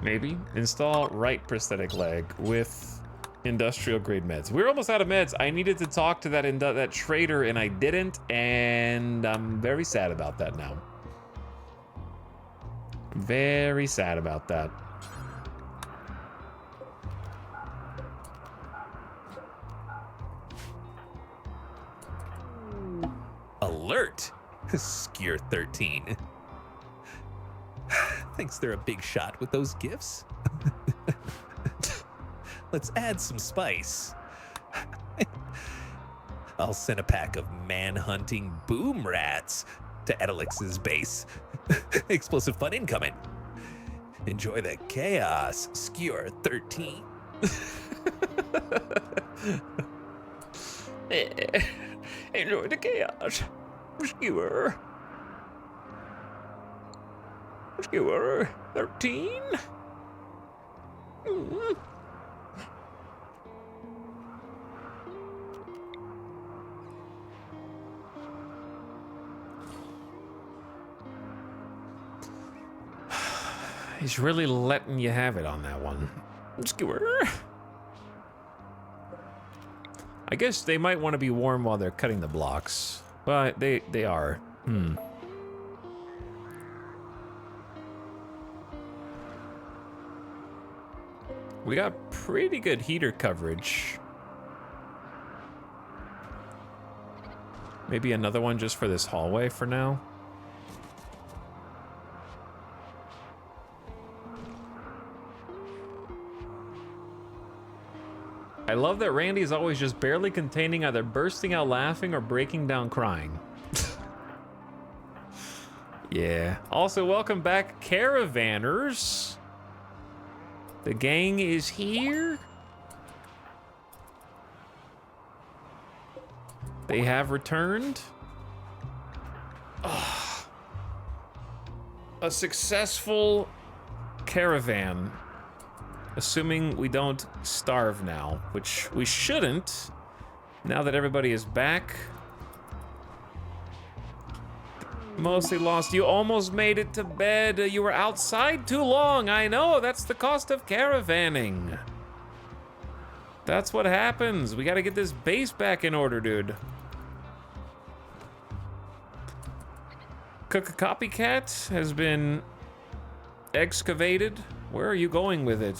[SPEAKER 1] Maybe install right prosthetic leg with industrial grade meds. We're almost out of meds. I needed to talk to that trader and I didn't, and I'm very sad about that now. Very sad about that.
[SPEAKER 2] Alert! Skewer 13. Thinks they're a big shot with those gifts? Let's add some spice. I'll send a pack of man-hunting boom rats to Edelix's base. Explosive fun incoming. Enjoy the chaos, Skewer 13.
[SPEAKER 1] Enjoy the chaos. Skewer. Skewer 13. He's really letting you have it on that one. Skewer. I guess they might want to be warm while they're cutting the blocks, but they are. We got pretty good heater coverage. Maybe another one just for this hallway for now. I love that Randy is always just barely containing either bursting out laughing or breaking down crying. Yeah. Also, welcome back, Caravanners. The gang is here. They have returned. Ugh. A successful caravan. Assuming we don't starve now, which we shouldn't, now that everybody is back. Mostly lost. You almost made it to bed. You were outside too long. I know, that's the cost of caravanning. That's what happens. We gotta get this base back in order, dude. Cook a Copycat has been excavated. Where are you going with it?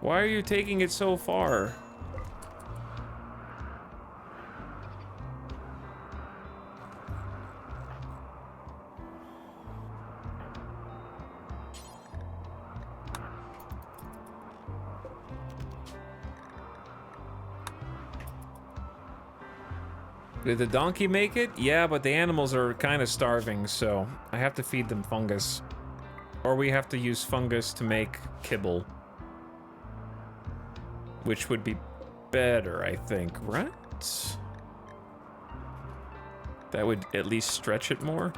[SPEAKER 1] Why are you taking it so far? Did the donkey make it? Yeah, but the animals are kind of starving, so I have to feed them fungus. Or we have to use fungus to make kibble. Which would be better, I think, right? That would at least stretch it more.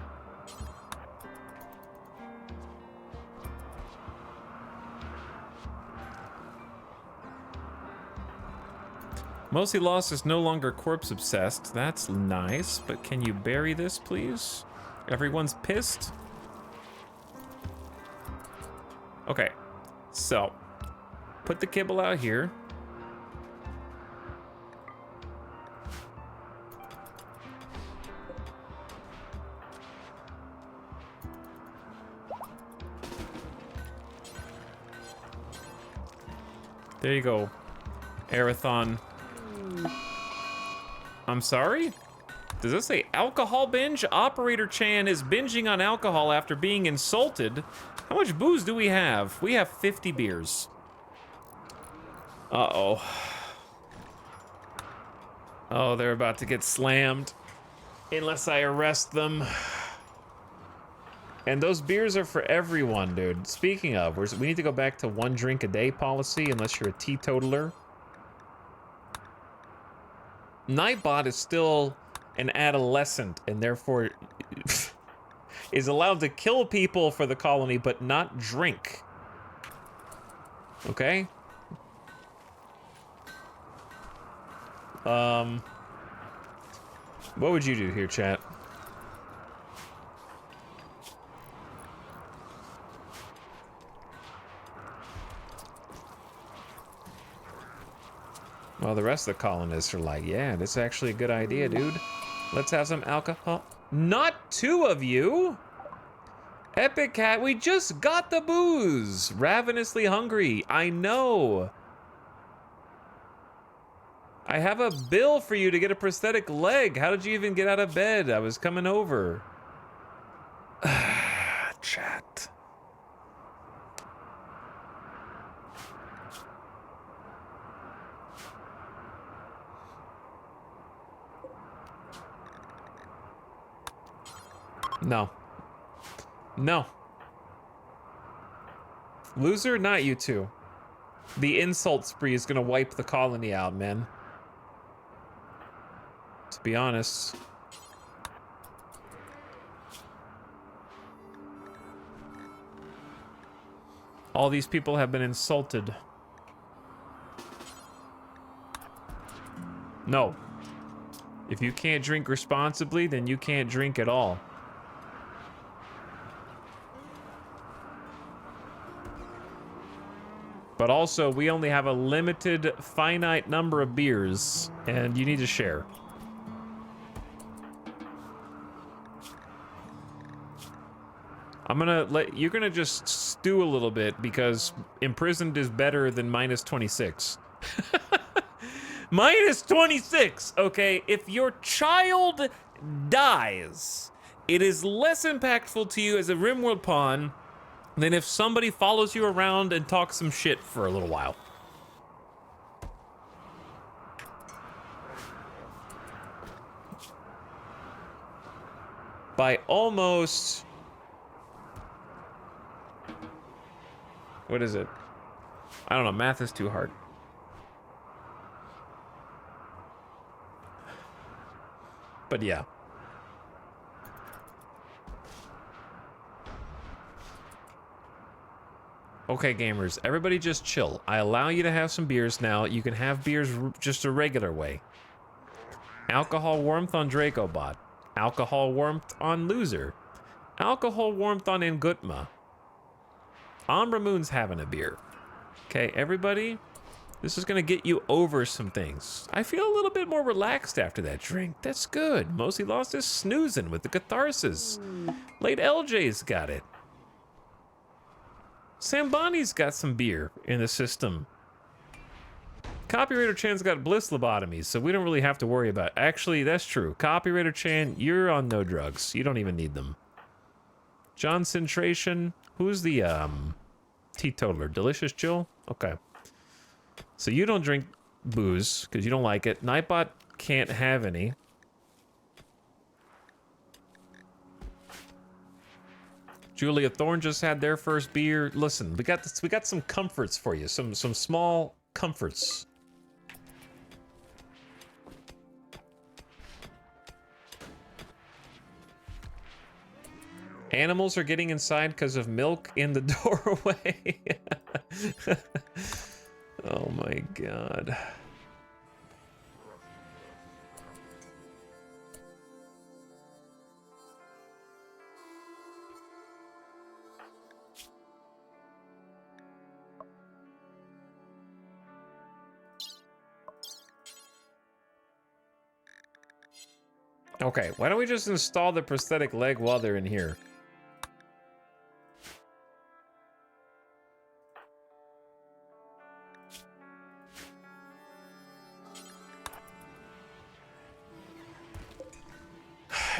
[SPEAKER 1] Mostly Lost is no longer corpse obsessed. That's nice, but can you bury this, please? Everyone's pissed. Okay, so put the kibble out here. There you go, Arathon. I'm sorry? Does this say alcohol binge? Operator Chan is binging on alcohol after being insulted. How much booze do we have? We have 50 beers. Uh-oh. Oh, they're about to get slammed. Unless I arrest them. And those beers are for everyone, dude. Speaking of, we need to go back to 1 drink a day policy unless you're a teetotaler. Nightbot is still an adolescent and therefore is allowed to kill people for the colony but not drink. Okay? What would you do here, chat? Well, the rest of the colonists are like, yeah, this is actually a good idea, dude. Let's have some alcohol. Not 2 of you! Epic Cat, we just got the booze! Ravenously hungry, I know! I have a bill for you to get a prosthetic leg. How did you even get out of bed? I was coming over. Chat. No. No. Loser, not you two. The insult spree is gonna wipe the colony out, man. To be honest. All these people have been insulted. No. If you can't drink responsibly, then you can't drink at all. But also, we only have a limited, finite number of beers, and you need to share. You're gonna just stew a little bit because imprisoned is better than minus 26. Minus 26, okay? If your child dies, it is less impactful to you as a RimWorld pawn than if somebody follows you around and talks some shit for a little while. By almost... What is it? I don't know, math is too hard. But yeah. Okay, gamers, everybody just chill. I allow you to have some beers now. You can have beers just a regular way. Alcohol warmth on Dracobot. Alcohol warmth on Loser. Alcohol warmth on Ngutma. Umbra Moon's having a beer. Okay, everybody, this is gonna get you over some things. I feel a little bit more relaxed after that drink. That's good. Mostly Lost is snoozing with the catharsis. Late LJ's got it. Sambani's got some beer in the system. Copywriter Chan's got bliss lobotomies, so we don't really have to worry about it. Actually, that's true. Copywriter Chan, you're on no drugs. You don't even need them. John Centration, who's the teetotaler? Delicious Jill? Okay. So you don't drink booze because you don't like it. Nightbot can't have any. Julia Thorne just had their first beer. Listen, we got this, we got some comforts for you. Some small comforts. Animals are getting inside because of milk in the doorway. Oh my god. Okay, why don't we just install the prosthetic leg while they're in here?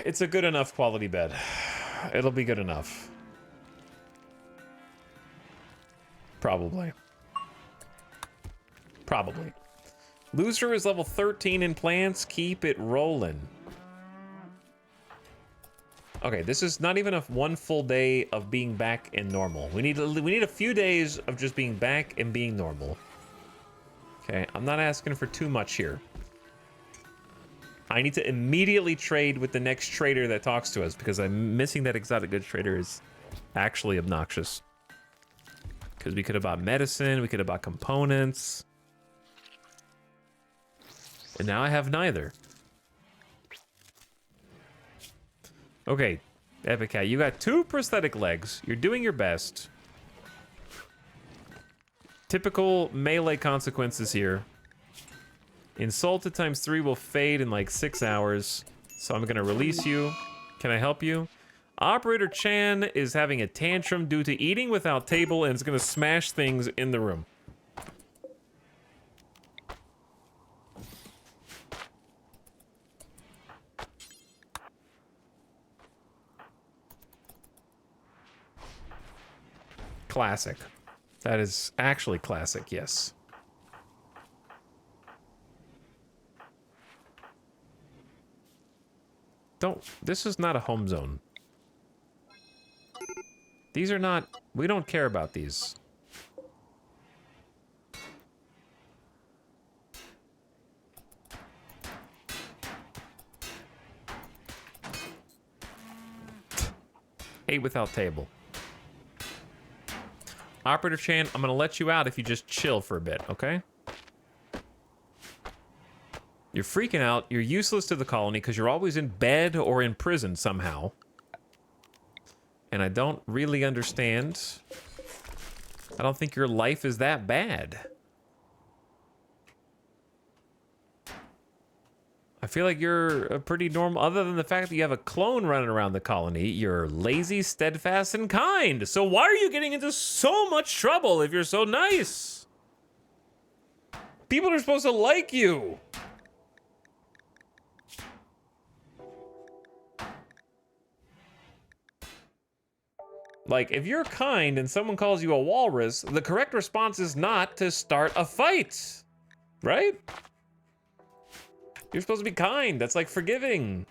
[SPEAKER 1] It's a good enough quality bed. It'll be good enough. Probably. Probably. Loser is level 13 in plants. Keep it rolling. Okay, this is not even one full day of being back in normal. We need a few days of just being back and being normal. Okay, I'm not asking for too much here. I need to immediately trade with the next trader that talks to us because I'm missing that exotic goods trader is actually obnoxious. Because we could have bought medicine, we could have bought components. And now I have neither. Okay, Epic Cat, you got 2 prosthetic legs. You're doing your best. Typical melee consequences here. Insulted times 3 will fade in like 6 hours. So I'm gonna release you. Can I help you? Operator Chan is having a tantrum due to eating without table and is gonna smash things in the room. Classic. That is actually classic, yes. This is not a home zone. These are not, we don't care about these. Ate without table. Operator Chan, I'm gonna let you out if you just chill for a bit, okay? You're freaking out. You're useless to the colony because you're always in bed or in prison somehow. And I don't really understand. I don't think your life is that bad. I feel like you're a pretty normal, other than the fact that you have a clone running around the colony, you're lazy, steadfast, and kind. So why are you getting into so much trouble if you're so nice? People are supposed to like you. Like, if you're kind and someone calls you a walrus, the correct response is not to start a fight, right? You're supposed to be kind. That's like forgiving.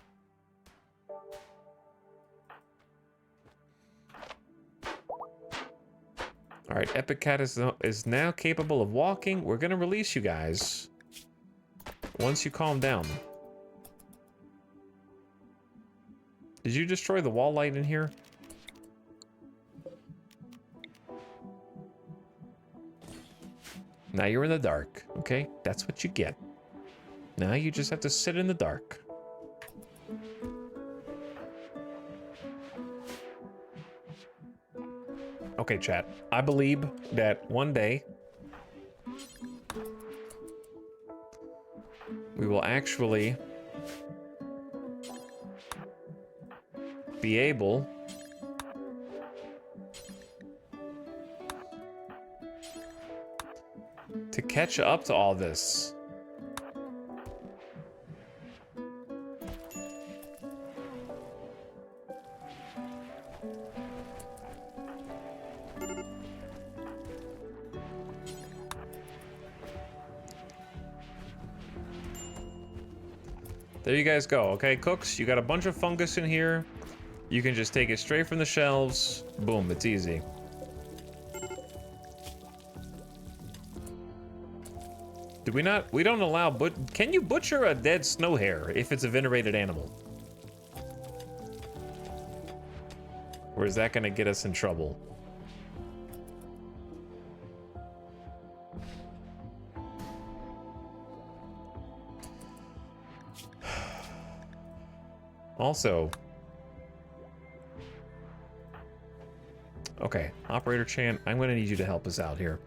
[SPEAKER 1] All right, Epic Cat is now capable of walking. We're gonna release you guys once you calm down. Did you destroy the wall light in here? Now you're in the dark, okay? That's what you get. Now you just have to sit in the dark. Okay, chat. I believe that one day we will actually be able to catch up to all this. There you guys go, okay, cooks? You got a bunch of fungus in here. You can just take it straight from the shelves. Boom, it's easy. Do we not? We don't allow, but can you butcher a dead snow hare if it's a venerated animal? Or is that gonna get us in trouble? Also, okay, Operator Chan, I'm gonna need you to help us out here.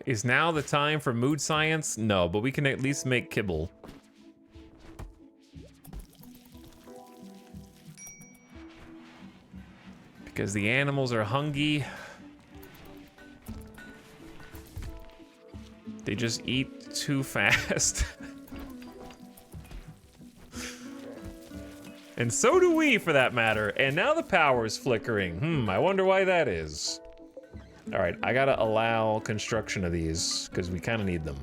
[SPEAKER 1] Is now the time for mood science? No, but we can at least make kibble. Because the animals are hungry. They just eat too fast. And so do we, for that matter. And now the power is flickering. I wonder why that is. All right, I gotta allow construction of these because we kind of need them.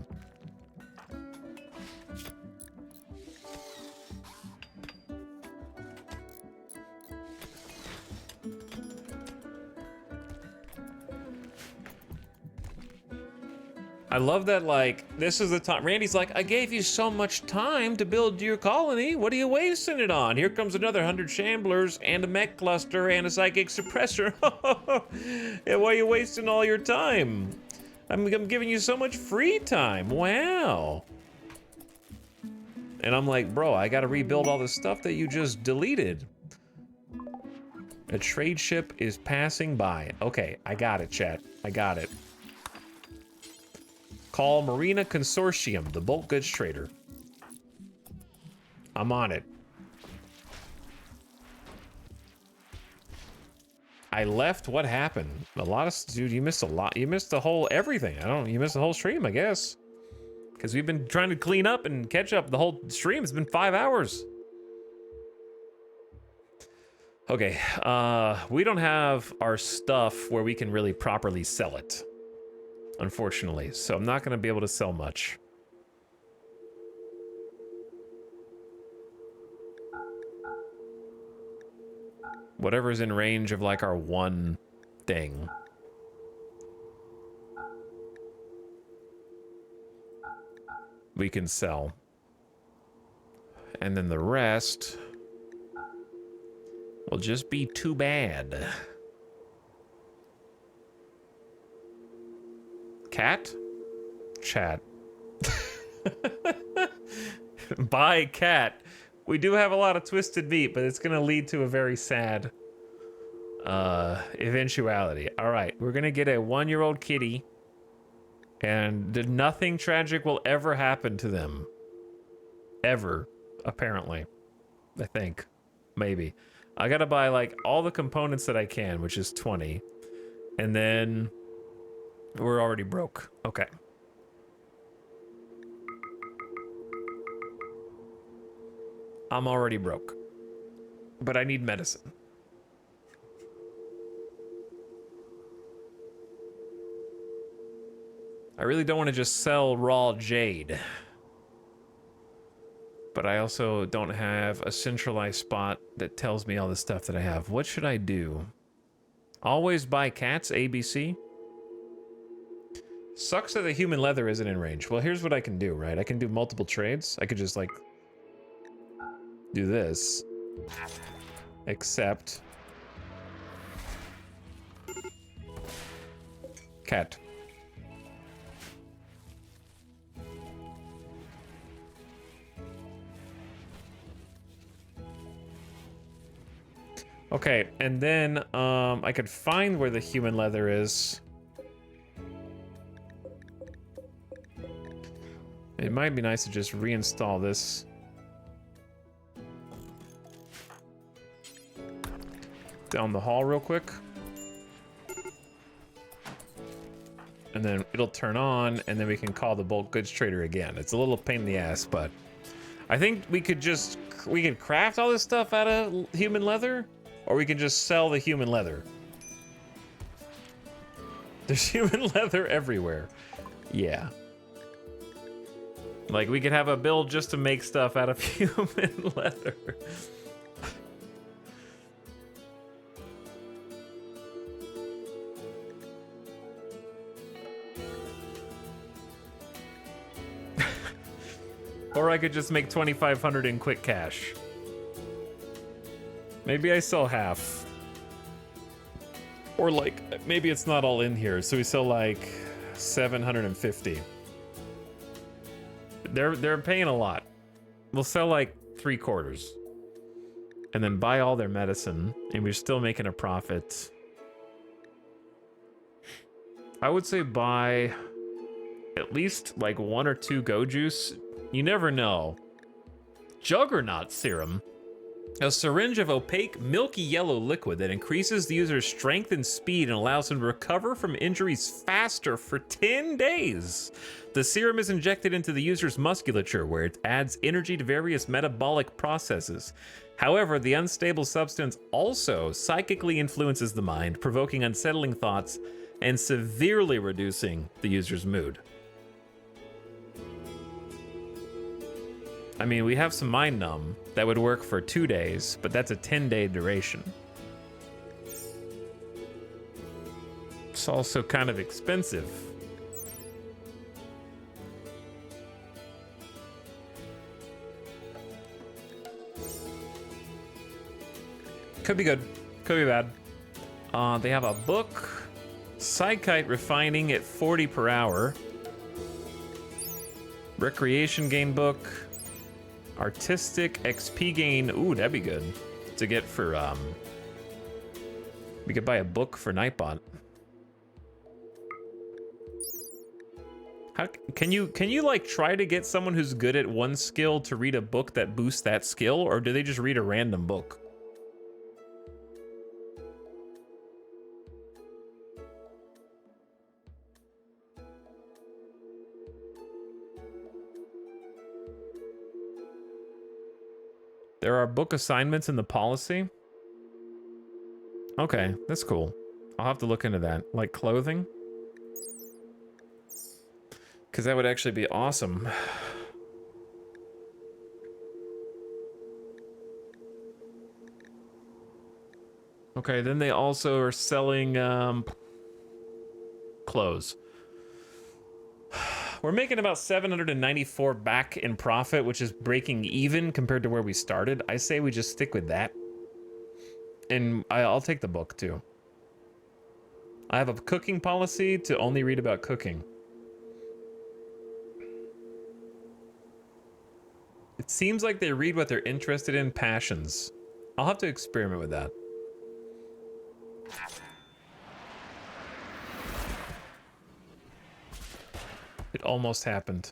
[SPEAKER 1] I love that, like, this is the time. Randy's like, I gave you so much time to build your colony. What are you wasting it on? Here comes another 100 shamblers and a mech cluster and a psychic suppressor. Yeah, why are you wasting all your time? I'm giving you so much free time. Wow. And I'm like, bro, I gotta rebuild all the stuff that you just deleted. A trade ship is passing by. Okay, I got it, chat. I got it. Call Marina Consortium, the bulk goods trader. I'm on it. I left, what happened? A lot of, dude, you missed a lot. You missed the whole everything. You missed the whole stream, I guess. Because we've been trying to clean up and catch up the whole stream. It's been 5 hours. Okay, we don't have our stuff where we can really properly sell it. Unfortunately, so I'm not going to be able to sell much. Whatever's in range of like our one thing. We can sell. And then the rest will just be too bad. Cat? Chat. Buy cat. We do have a lot of twisted meat, but it's gonna lead to a very sad eventuality. All right, we're gonna get a 1-year-old kitty, and nothing tragic will ever happen to them. Ever, apparently. I think. Maybe. I gotta buy like all the components that I can, which is 20. And then we're already broke. Okay. I'm already broke. But I need medicine. I really don't want to just sell raw jade. But I also don't have a centralized spot that tells me all the stuff that I have. What should I do? Always buy cats, ABC? Sucks that the human leather isn't in range. Well, here's what I can do, right? I can do multiple trades. I could just, like, do this. Except... cat. Okay, and then I could find where the human leather is. It might be nice to just reinstall this. Down the hall real quick. And then it'll turn on, and then we can call the bulk goods trader again. It's a little pain in the ass, but I think we could craft all this stuff out of human leather, or we can just sell the human leather. There's human leather everywhere. Yeah. Like, we could have a build just to make stuff out of human leather. Or I could just make 2,500 in quick cash. Maybe I sell half. Or like, maybe it's not all in here, so we sell like 750. They're paying a lot. We'll sell like 3/4. And then buy all their medicine, and we're still making a profit. I would say buy at least like 1 or 2 Go Juice. You never know. Juggernaut Serum. A syringe of opaque, milky yellow liquid that increases the user's strength and speed and allows him to recover from injuries faster for 10 days. The serum is injected into the user's musculature, where it adds energy to various metabolic processes. However, the unstable substance also psychically influences the mind, provoking unsettling thoughts and severely reducing the user's mood. I mean, we have some Mind Numb that would work for 2 days, but that's a 10-day duration. It's also kind of expensive. Could be good, could be bad. They have a book, Sidekite Refining at 40 per hour. Recreation gain book. Artistic XP gain. Ooh, that'd be good to get for we could buy a book for Nightbot. How can you like try to get someone who's good at one skill to read a book that boosts that skill, or do they just read a random book? There are book assignments in the policy. Okay, that's cool. I'll have to look into that. Like clothing? Because that would actually be awesome. Okay, then they also are selling clothes. We're making about 794 back in profit, which is breaking even compared to where we started. I say we just stick with that. And I'll take the book too. I have a cooking policy to only read about cooking. It seems like they read what they're interested in, passions. I'll have to experiment with that. It almost happened.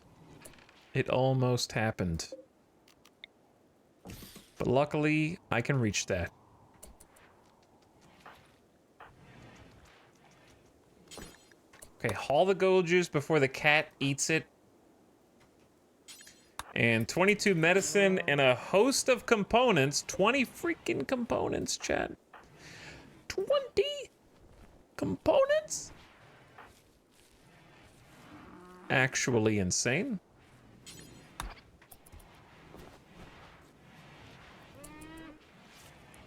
[SPEAKER 1] It almost happened. But luckily, I can reach that. Okay, haul the gold juice before the cat eats it. And 22 medicine and a host of components. 20 freaking components, chat. 20 components? Actually insane.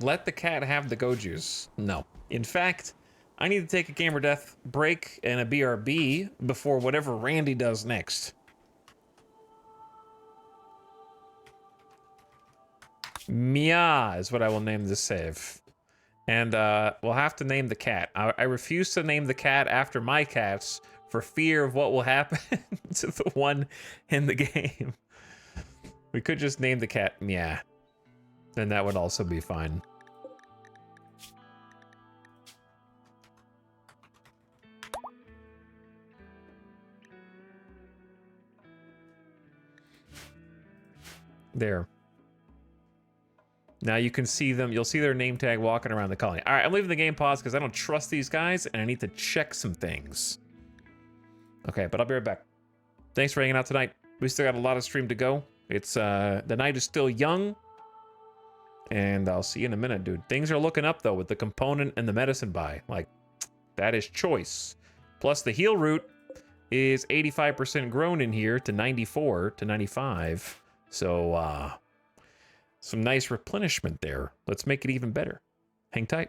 [SPEAKER 1] Let the cat have the go juice. No. In fact, I need to take a gamer death break and a BRB before whatever Randy does next. Mia is what I will name this save. And we'll have to name the cat. I refuse to name the cat after my cats for fear of what will happen to the one in the game. We could just name the cat Mia. And that would also be fine. There. Now you can see them. You'll see their name tag walking around the colony. All right, I'm leaving the game pause because I don't trust these guys and I need to check some things. Okay, but I'll be right back. Thanks for hanging out tonight. We still got a lot of stream to go. It's the night is still young. And I'll see you in a minute, dude. Things are looking up though with the component and the medicine buy. Like, that is choice. Plus the heal root is 85% grown in here to 94 to 95. So some nice replenishment there. Let's make it even better. Hang tight.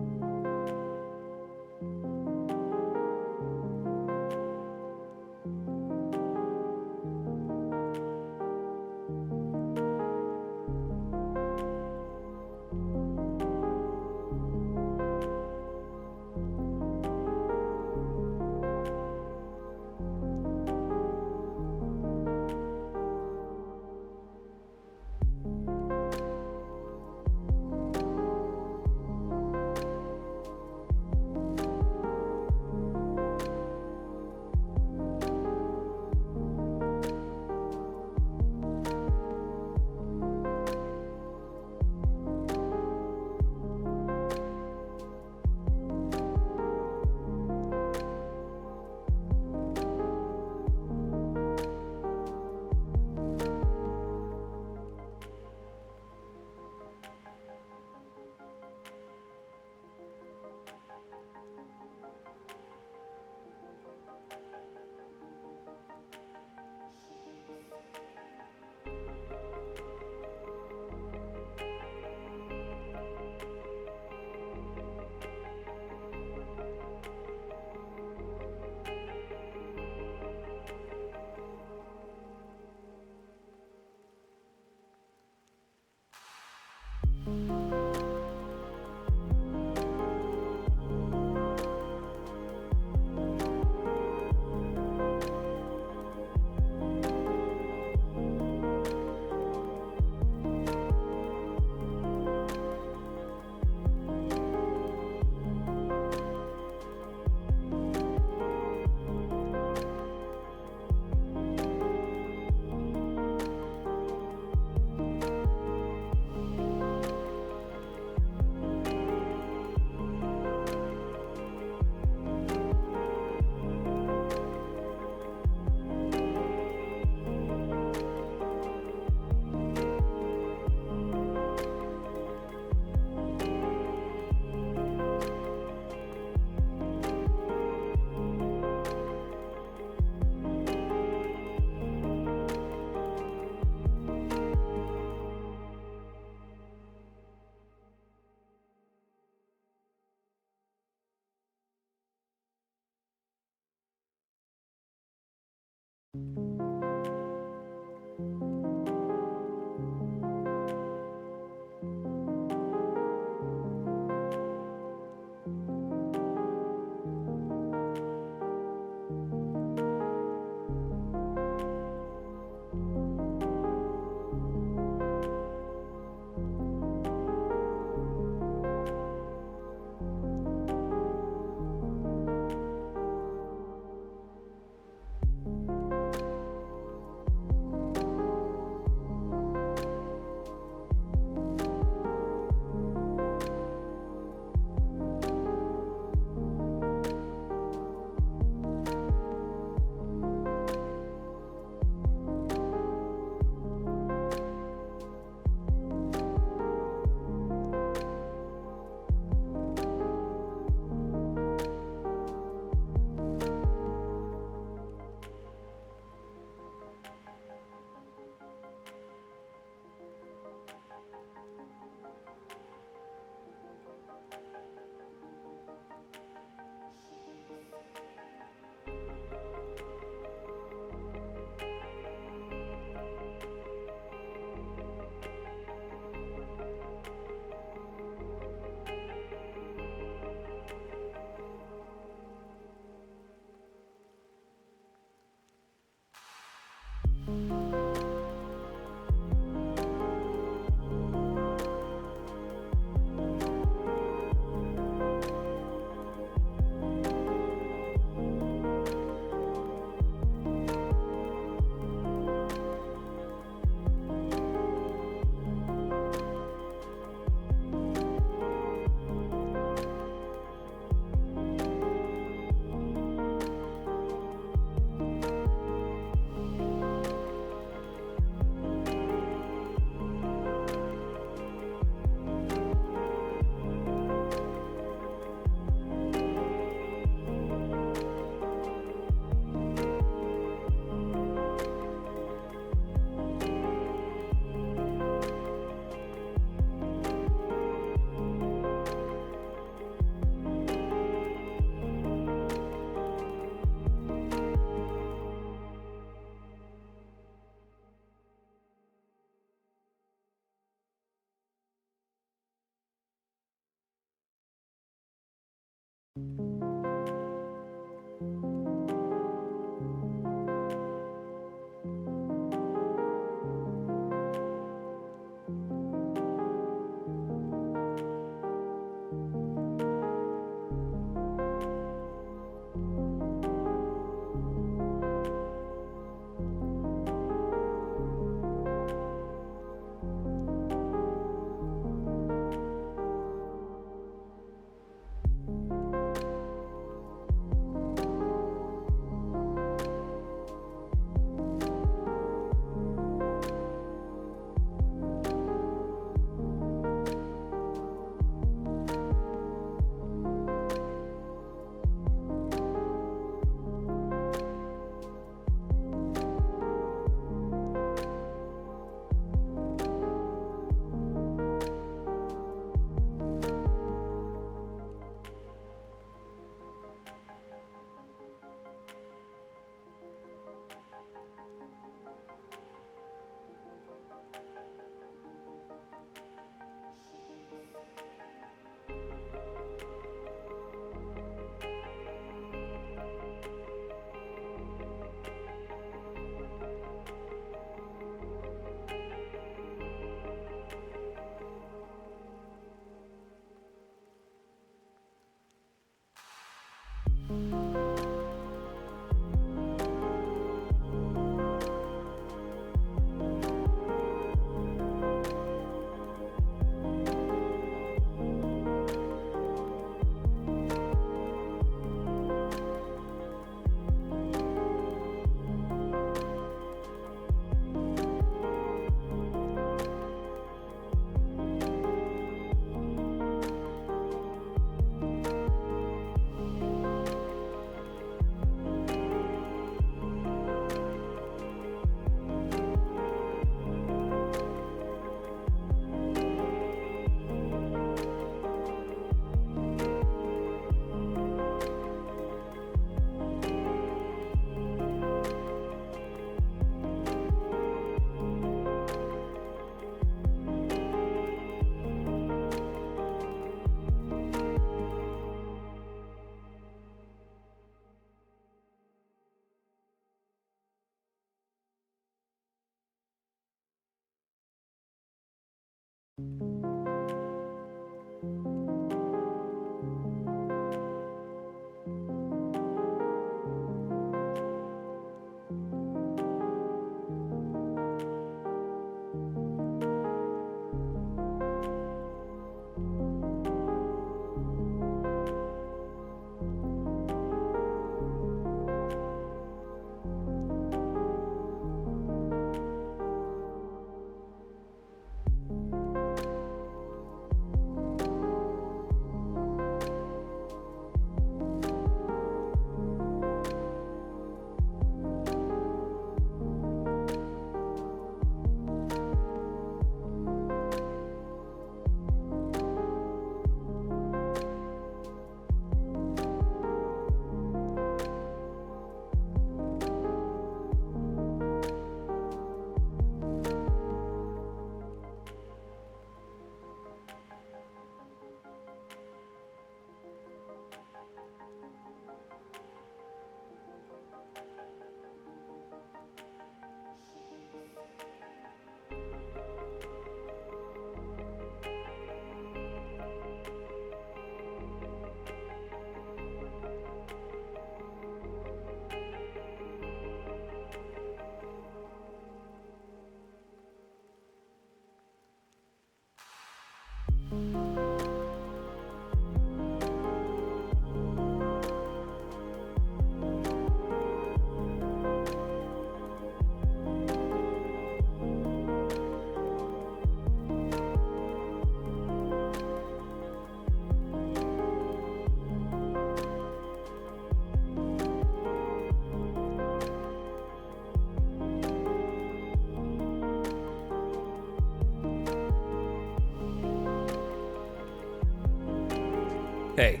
[SPEAKER 1] Hey.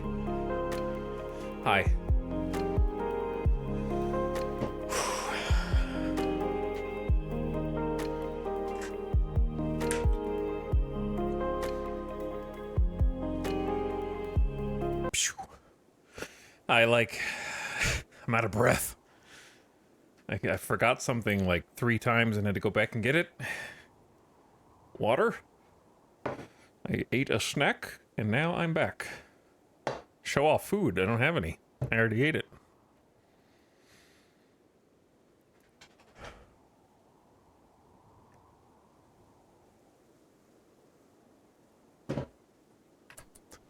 [SPEAKER 1] Hi. I'm out of breath. I forgot something like 3 times and had to go back and get it. Water. I ate a snack and now I'm back. Show off food. I don't have any. I already ate it.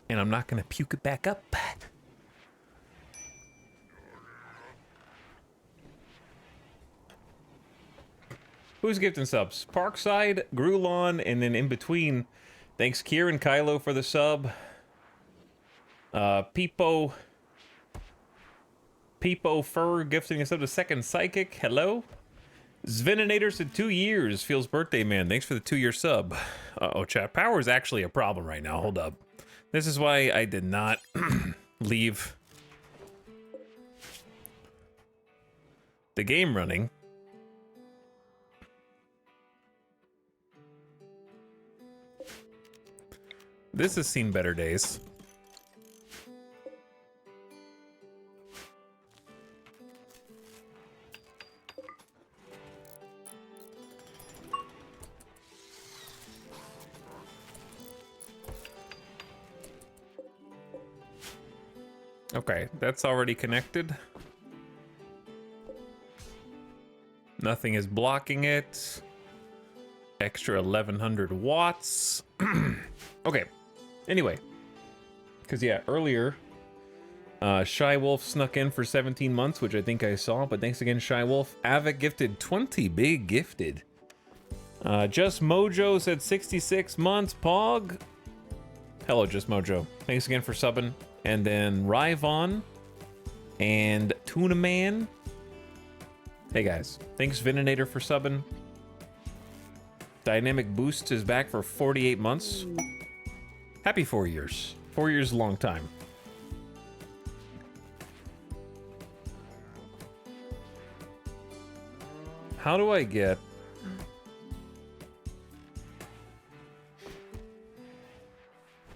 [SPEAKER 1] And I'm not gonna puke it back up. Who's gifting subs? Parkside, Grulon, and then in between, thanks Kieran Kylo for the sub. Peepo Fur gifting a sub to Second Psychic. Hello. Zveninator said 2 years. Feels birthday man. Thanks for the 2-year sub. Uh-oh, chat. Power is actually a problem right now. Hold up. This is why I did not leave the game running. This has seen better days. Okay, that's already connected. Nothing is blocking it. Extra 1100 watts. Okay, anyway. Because, yeah, earlier, Shy Wolf snuck in for 17 months, which I think I saw, but thanks again, Shy Wolf. Avic gifted 20, big gifted. Just Mojo said 66 months, Pog. Hello, Just Mojo. Thanks again for subbing. And then Ryvon and Tuna Man. Hey guys, thanks Veninator for subbing. Dynamic Boost is back for 48 months. Happy 4 years. 4 years is a long time. How do I get...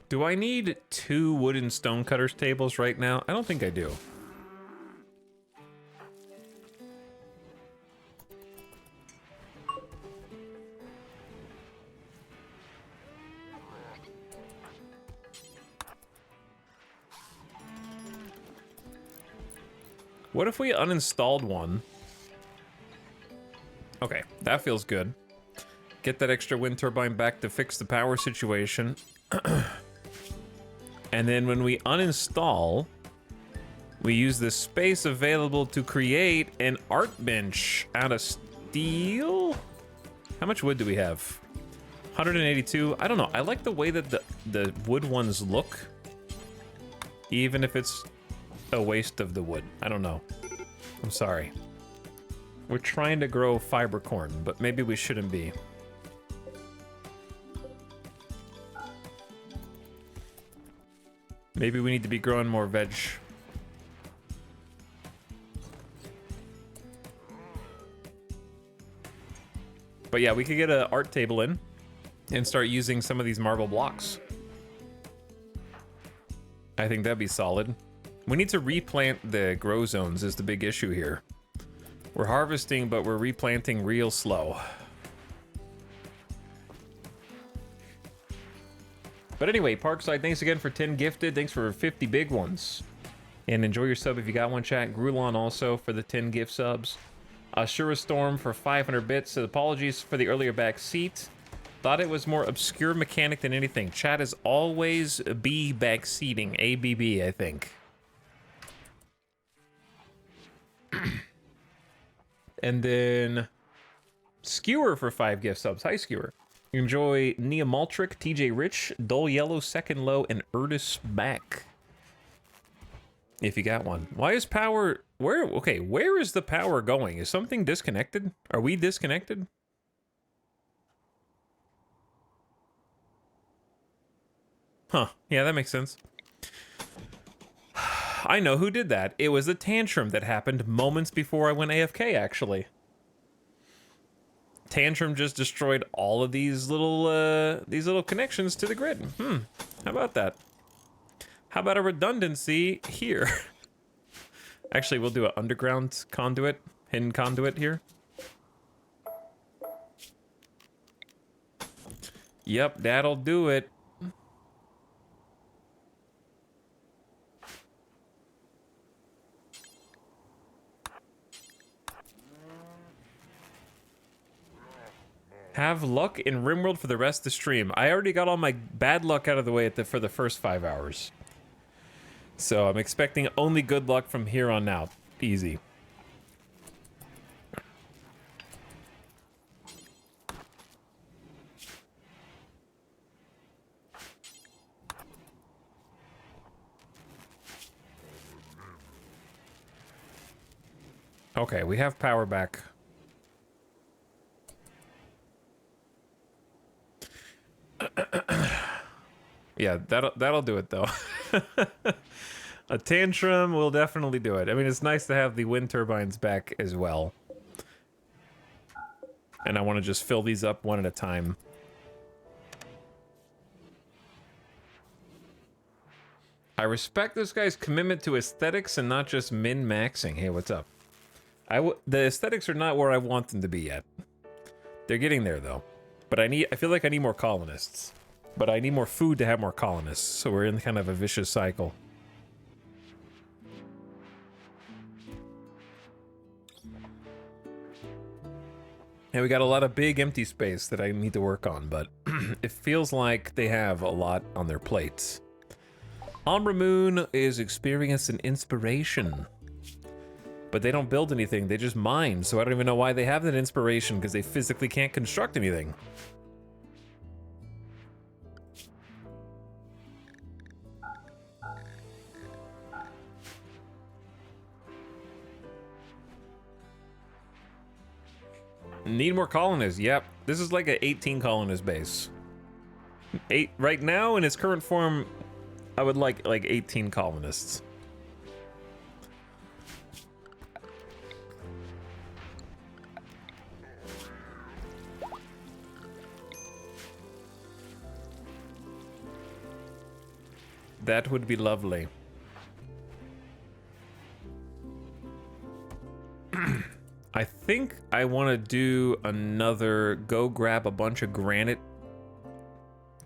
[SPEAKER 1] Do I need 2 wooden stonecutters tables right now? I don't think I do. What if we uninstalled one? Okay, that feels good. Get that extra wind turbine back to fix the power situation. And then when we uninstall, we use the space available to create an art bench out of steel. How much wood do we have? 182. I don't know. I like the way that the wood ones look, even if it's a waste of the wood. I don't know. I'm sorry. We're trying to grow fiber corn, but maybe we shouldn't be. Maybe we need to be growing more veg. But yeah, we could get an art table in and start using some of these marble blocks. I think that'd be solid. We need to replant the grow zones is the big issue here. We're harvesting, but we're replanting real slow. But anyway, Parkside, thanks again for 10 gifted. Thanks for 50 big ones. And enjoy your sub if you got one, chat. Grulon also for the 10 gift subs. Ashura Storm for 500 bits. So apologies for the earlier back seat. Thought it was more obscure mechanic than anything. Chat is always B back seating. ABB, I think. And then Skewer for 5 gift subs. Hi, Skewer. Enjoy Neomaltric, TJ Rich, Dull Yellow, Second Low, and Erdus back. If you got one. Why is power... Where... Okay, where is the power going? Is something disconnected? Are we disconnected? Huh. Yeah, that makes sense. I know who did that. It was a tantrum that happened moments before I went AFK, actually. Tantrum just destroyed all of these little connections to the grid. How about that? How about a redundancy here? Actually, we'll do an underground conduit, hidden conduit here. Yep, that'll do it. Have luck in RimWorld for the rest of the stream. I already got all my bad luck out of the way for the first 5 hours. So I'm expecting only good luck from here on out. Easy. Okay, we have power back. Yeah, that'll do it though. A tantrum will definitely do it. I mean, it's nice to have the wind turbines back as well. And I want to just fill these up one at a time. I respect this guy's commitment to aesthetics and not just min-maxing. Hey, what's up? The aesthetics are not where I want them to be yet. They're getting there though. But I feel like I need more colonists. But I need more food to have more colonists. So we're in kind of a vicious cycle. Yeah, we got a lot of big empty space that I need to work on, but it feels like they have a lot on their plates. Umbra Moon is experiencing inspiration. But they don't build anything, they just mine, so I don't even know why they have that inspiration, because they physically can't construct anything. Need more colonists. Yep. This is like an 18 colonist base. Right now, in its current form, I would like 18 colonists. That would be lovely. I think I want to do another go grab a bunch of granite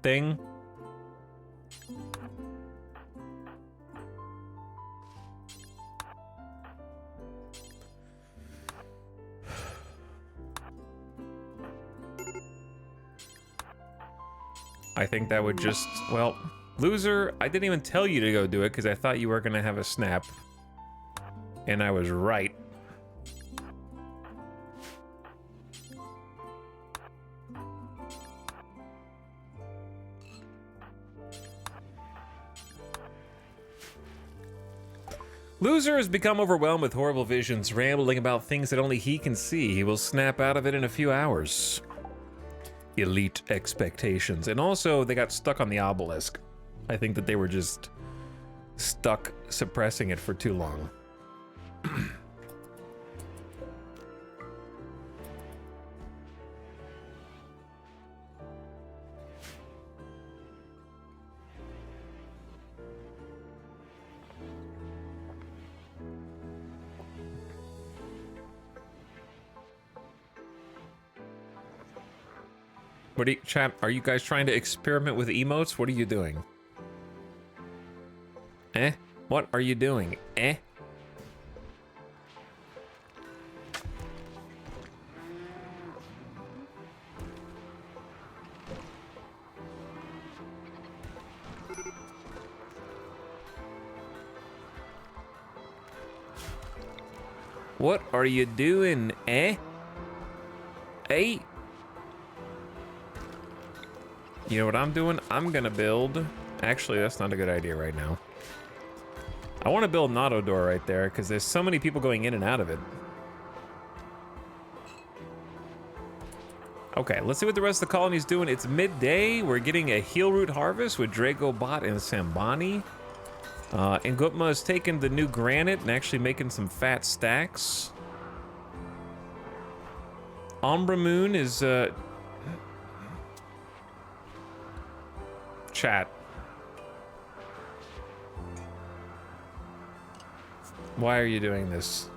[SPEAKER 1] thing. I think that would just, well, loser, I didn't even tell you to go do it because I thought you were going to have a snap. And I was right. Loser has become overwhelmed with horrible visions, rambling about things that only he can see. He will snap out of it in a few hours. Elite expectations. And also, they got stuck on the obelisk. I think that they were just stuck suppressing it for too long. What do you, chat, are you guys trying to experiment with emotes? What are you doing? Eh? What are you doing? Eh? What are you doing, eh? Hey? You know what I'm doing? I'm gonna build... Actually, that's not a good idea right now. I want to build an auto door right there, because there's so many people going in and out of it. Okay, let's see what the rest of the colony's doing. It's midday. We're getting a heal root harvest with Dragobot and Sambani. And Gutma is taking the new granite and actually making some fat stacks. Umbra Moon is... Chat. Why are you doing this?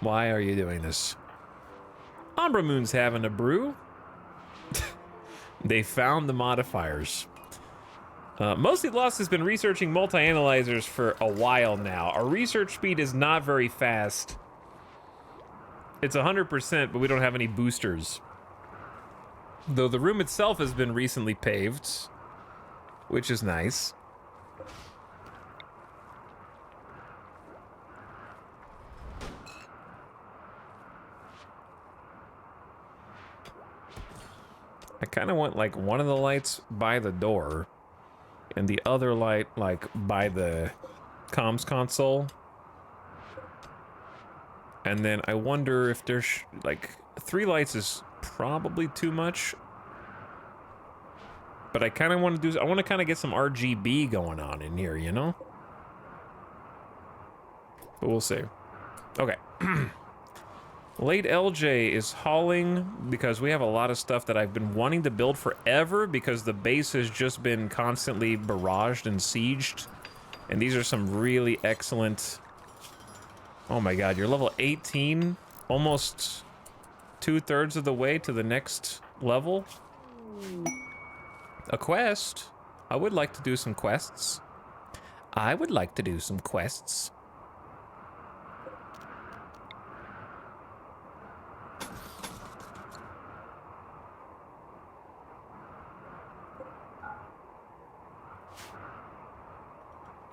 [SPEAKER 1] Why are you doing this? Umbra Moon's having a brew. They found the modifiers. Mostly Lost has been researching multi-analyzers for a while now. Our research speed is not very fast. It's 100%, but we don't have any boosters. Though the room itself has been recently paved, which is nice. I kind of want like one of the lights by the door and the other light like by the comms console. And then I wonder if there's like 3 lights is probably too much. But I kind of want to do, I want to kind of get some RGB going on in here, you know? But we'll see. Okay. Late LJ is hauling because we have a lot of stuff that I've been wanting to build forever because the base has just been constantly barraged and sieged. And these are some really excellent... Oh my god, you're level 18, almost 2/3 of the way to the next level. A quest? I would like to do some quests. I would like to do some quests.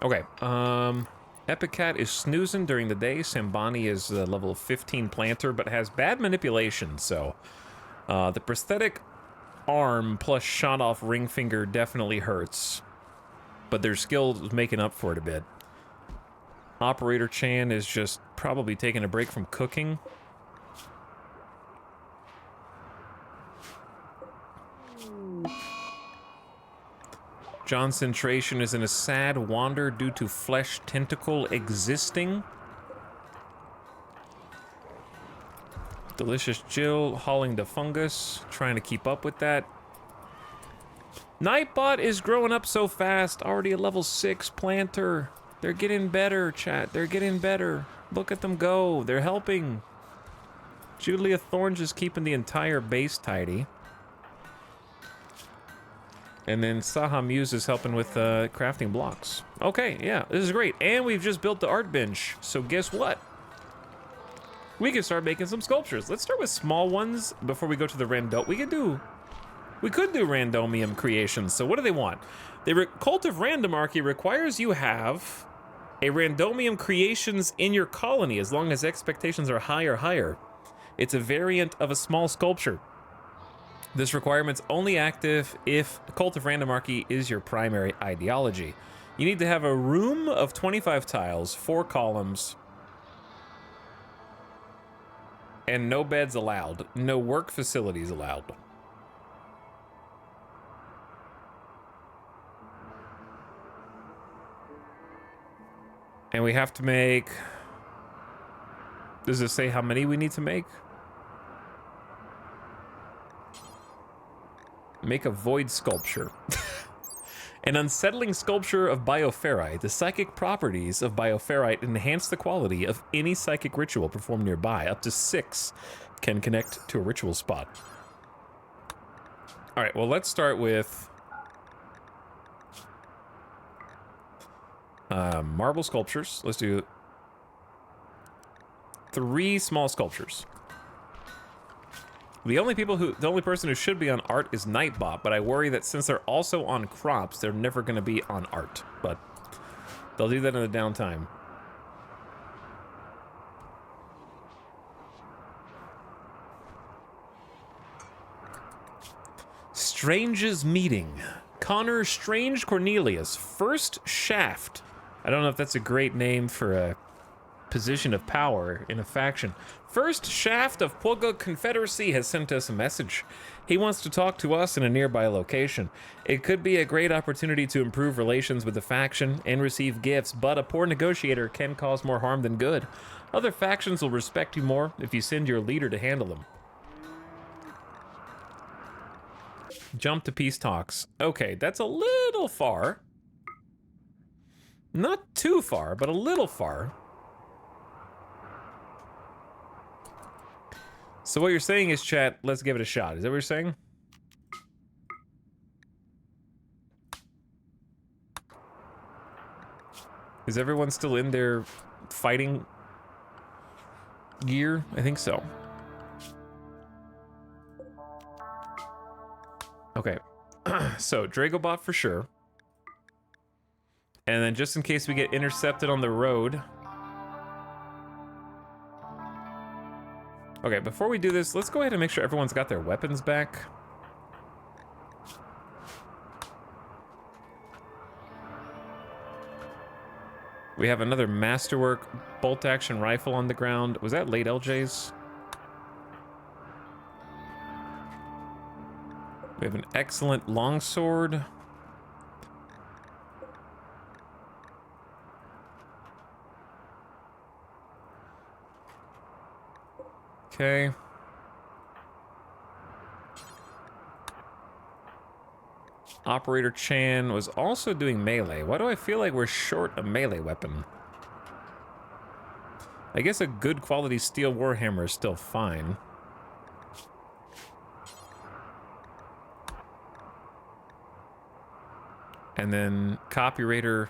[SPEAKER 1] Okay, Epicat is snoozing during the day. Sambani is level 15 planter, but has bad manipulation, so... the prosthetic arm plus shot-off ring finger definitely hurts. But their skill is making up for it a bit. Operator Chan is just probably taking a break from cooking. Concentration is in a sad wander due to flesh tentacle existing. Delicious Jill hauling the fungus, trying to keep up with that. Nightbot is growing up so fast, already a level 6 planter. They're getting better, chat. They're getting better. Look at them go. They're helping. Julia Thorns is keeping the entire base tidy. And then Saha Muse is helping with crafting blocks. Okay, yeah, this is great. And we've just built the art bench. So guess what? We can start making some sculptures. Let's start with small ones before we go to the random. We could do randomium creations. So what do they want? Cult of Randomarchy requires you have a randomium creations in your colony as long as expectations are high or higher. It's a variant of a small sculpture. This requirement's only active if Cult of Randomarchy is your primary ideology. You need to have a room of 25 tiles, 4 columns, and no beds allowed. No work facilities allowed. And we have to make... Does it say how many we need to make? Make a void sculpture. An unsettling sculpture of bioferrite. The psychic properties of bioferrite enhance the quality of any psychic ritual performed nearby. Up to 6 can connect to a ritual spot. All right, well, let's start with marble sculptures. Let's do 3 small sculptures. The only person who should be on art is Nightbot, but I worry that since they're also on crops, they're never going to be on art. But they'll do that in the downtime. Strange's Meeting. Connor Strange Cornelius, First Shaft. I don't know if that's a great name for a position of power in a faction. First Shaft of Pulga Confederacy has sent us a message. He wants to talk to us in a nearby location. It could be a great opportunity to improve relations with the faction and receive gifts, but a poor negotiator can cause more harm than good. Other factions will respect you more if you send your leader to handle them. Jump to peace talks. Okay, that's a little far. Not too far, but a little far. So what you're saying is, chat, let's give it a shot. Is that what you're saying? Is everyone still in their fighting gear? I think so. Okay. So, Dragobot for sure. And then just in case we get intercepted on the road... Okay, before we do this, let's go ahead and make sure everyone's got their weapons back. We have another Masterwork bolt-action rifle on the ground. Was that late LJ's? We have an excellent longsword. Okay. Operator Chan was also doing melee. Why do I feel like we're short a melee weapon? I guess a good quality steel warhammer is still fine. And then Copywriter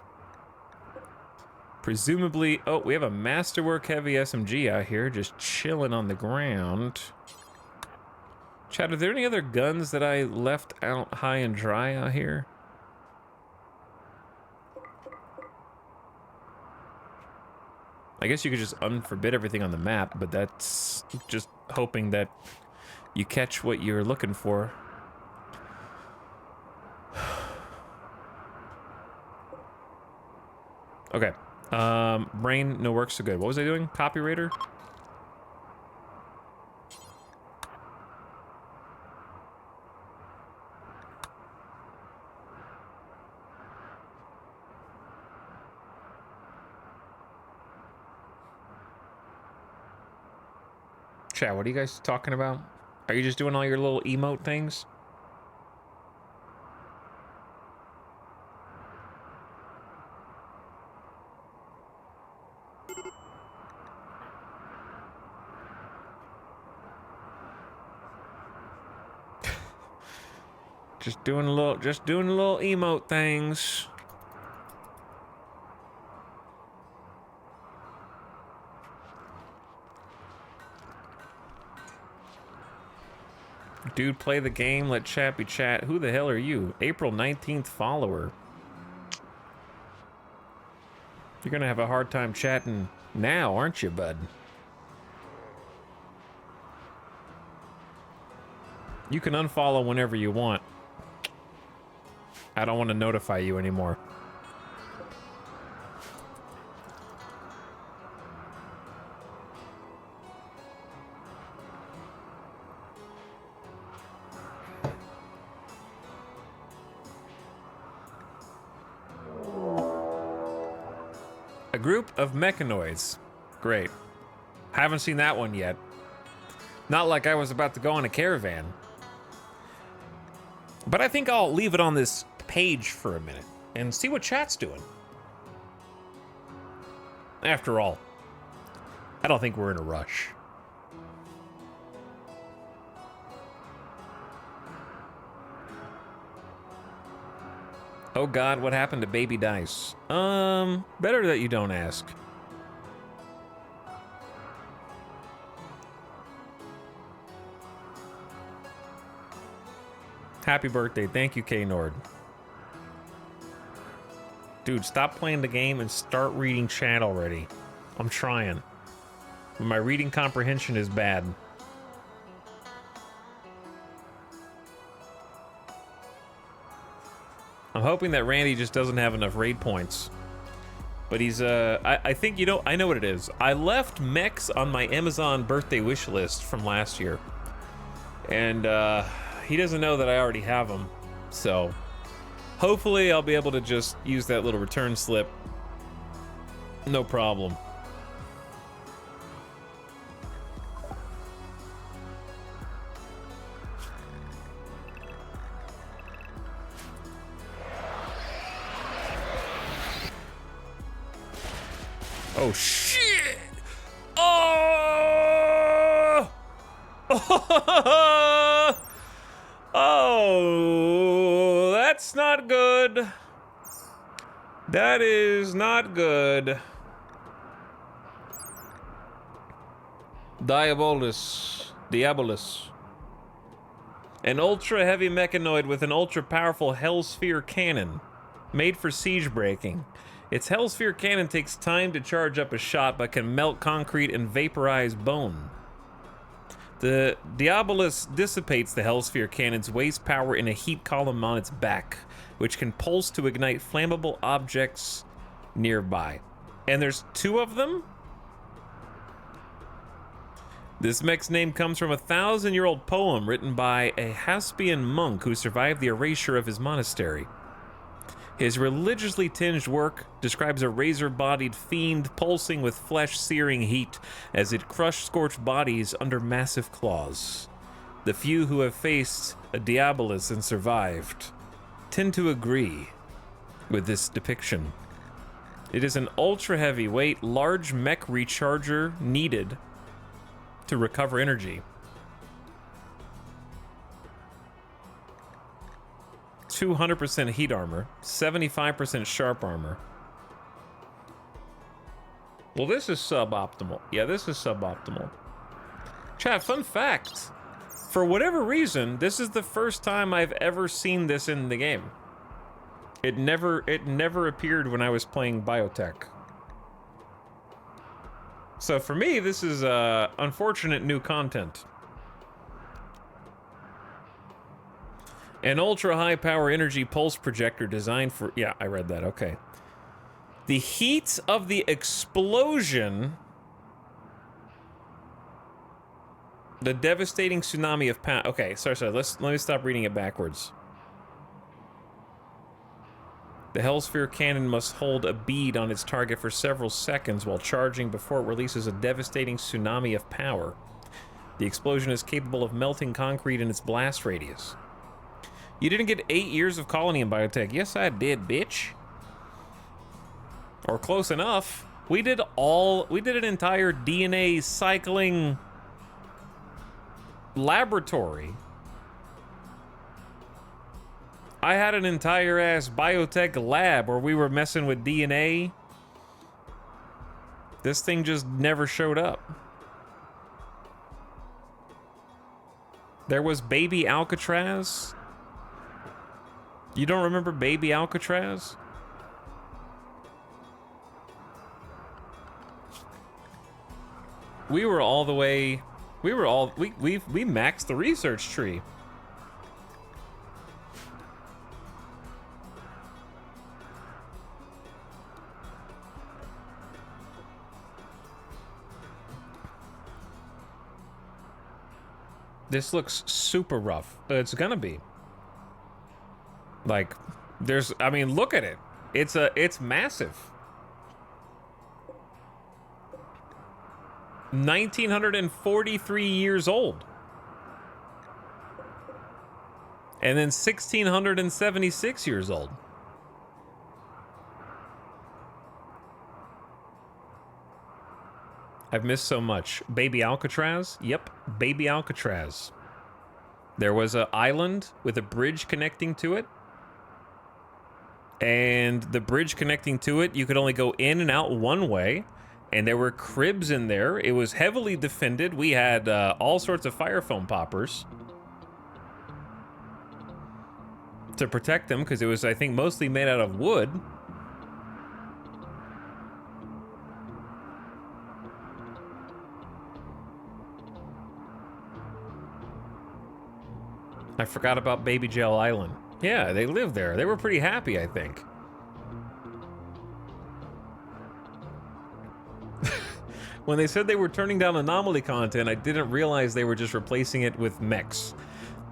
[SPEAKER 1] Presumably, oh, we have a Masterwork Heavy SMG out here just chilling on the ground. Chad, are there any other guns that I left out high and dry out here? I guess you could just unforbid everything on the map, but that's just hoping that you catch what you're looking for. Okay. Brain, no work so good. What was I doing? Copywriter? Chat, what are you guys talking about? Are you just doing all your little emote things? Just doing little emote things. Dude, play the game, let chat be chat. Who the hell are you? April 19th follower. You're gonna have a hard time chatting now, aren't you, bud? You can unfollow whenever you want. I don't want to notify you anymore. A group of mechanoids. Great. Haven't seen that one yet. Not like I was about to go on a caravan. But I think I'll leave it on this page for a minute and see what chat's doing. After all, I don't think we're in a rush. Oh God, what happened to Baby Dice? Better that you don't ask. Happy birthday. Thank you, K-Nord. Dude, stop playing the game and start reading chat already. I'm trying. My reading comprehension is bad. I'm hoping that Randy just doesn't have enough raid points. But he's, I think, you know, I know what it is. I left mechs on my Amazon birthday wish list from last year. And, he doesn't know that I already have them. So, hopefully I'll be able to just use that little return slip. No problem. Oh shit! Oh! Oh, that's not good. That is not good. Diabolus. An ultra heavy mechanoid with an ultra powerful Hellsphere cannon, made for siege breaking. Its Hellsphere cannon takes time to charge up a shot, but can melt concrete and vaporize bone. The Diabolus dissipates the Hellsphere cannon's waste power in a heat column on its back, which can pulse to ignite flammable objects nearby. And there's 2 of them? This mech's name comes from a 1,000-year-old poem written by a Haspian monk who survived the erasure of his monastery. His religiously tinged work describes a razor-bodied fiend pulsing with flesh-searing heat as it crushed scorched bodies under massive claws. The few who have faced a Diabolus and survived tend to agree with this depiction. It is an ultra-heavyweight, large mech recharger needed to recover energy. 200% heat armor, 75% sharp armor. Well, this is suboptimal. Yeah, this is suboptimal. Chat, fun fact. For whatever reason, this is the first time I've ever seen this in the game. It never appeared when I was playing Biotech. So for me, this is unfortunate new content. An ultra high power energy pulse projector designed for... Yeah, I read that, okay. The heat of the explosion... The devastating tsunami of power... Okay, sorry, let me stop reading it backwards. The Hellsphere cannon must hold a bead on its target for several seconds while charging before it releases a devastating tsunami of power. The explosion is capable of melting concrete in its blast radius. You didn't get 8 years of colony in biotech. Yes, I did, bitch. Or close enough. We did an entire DNA cycling laboratory. I had an entire ass biotech lab where we were messing with DNA. This thing just never showed up. There was baby Alcatraz. You don't remember baby Alcatraz? We were all the way... We maxed the research tree. This looks super rough. It's gonna be. Like, I mean, look at it. It's massive. 1943 years old. And then 1676 years old. I've missed so much. Baby Alcatraz? Yep, baby Alcatraz. There was an island with a bridge connecting to it. And the bridge connecting to it, you could only go in and out one way. And there were cribs in there. It was heavily defended. We had all sorts of fire foam poppers to protect them, because it was, I think, mostly made out of wood. I forgot about Baby Gel Island. Yeah, they lived there. They were pretty happy, I think. When they said they were turning down Anomaly content, I didn't realize they were just replacing it with mechs.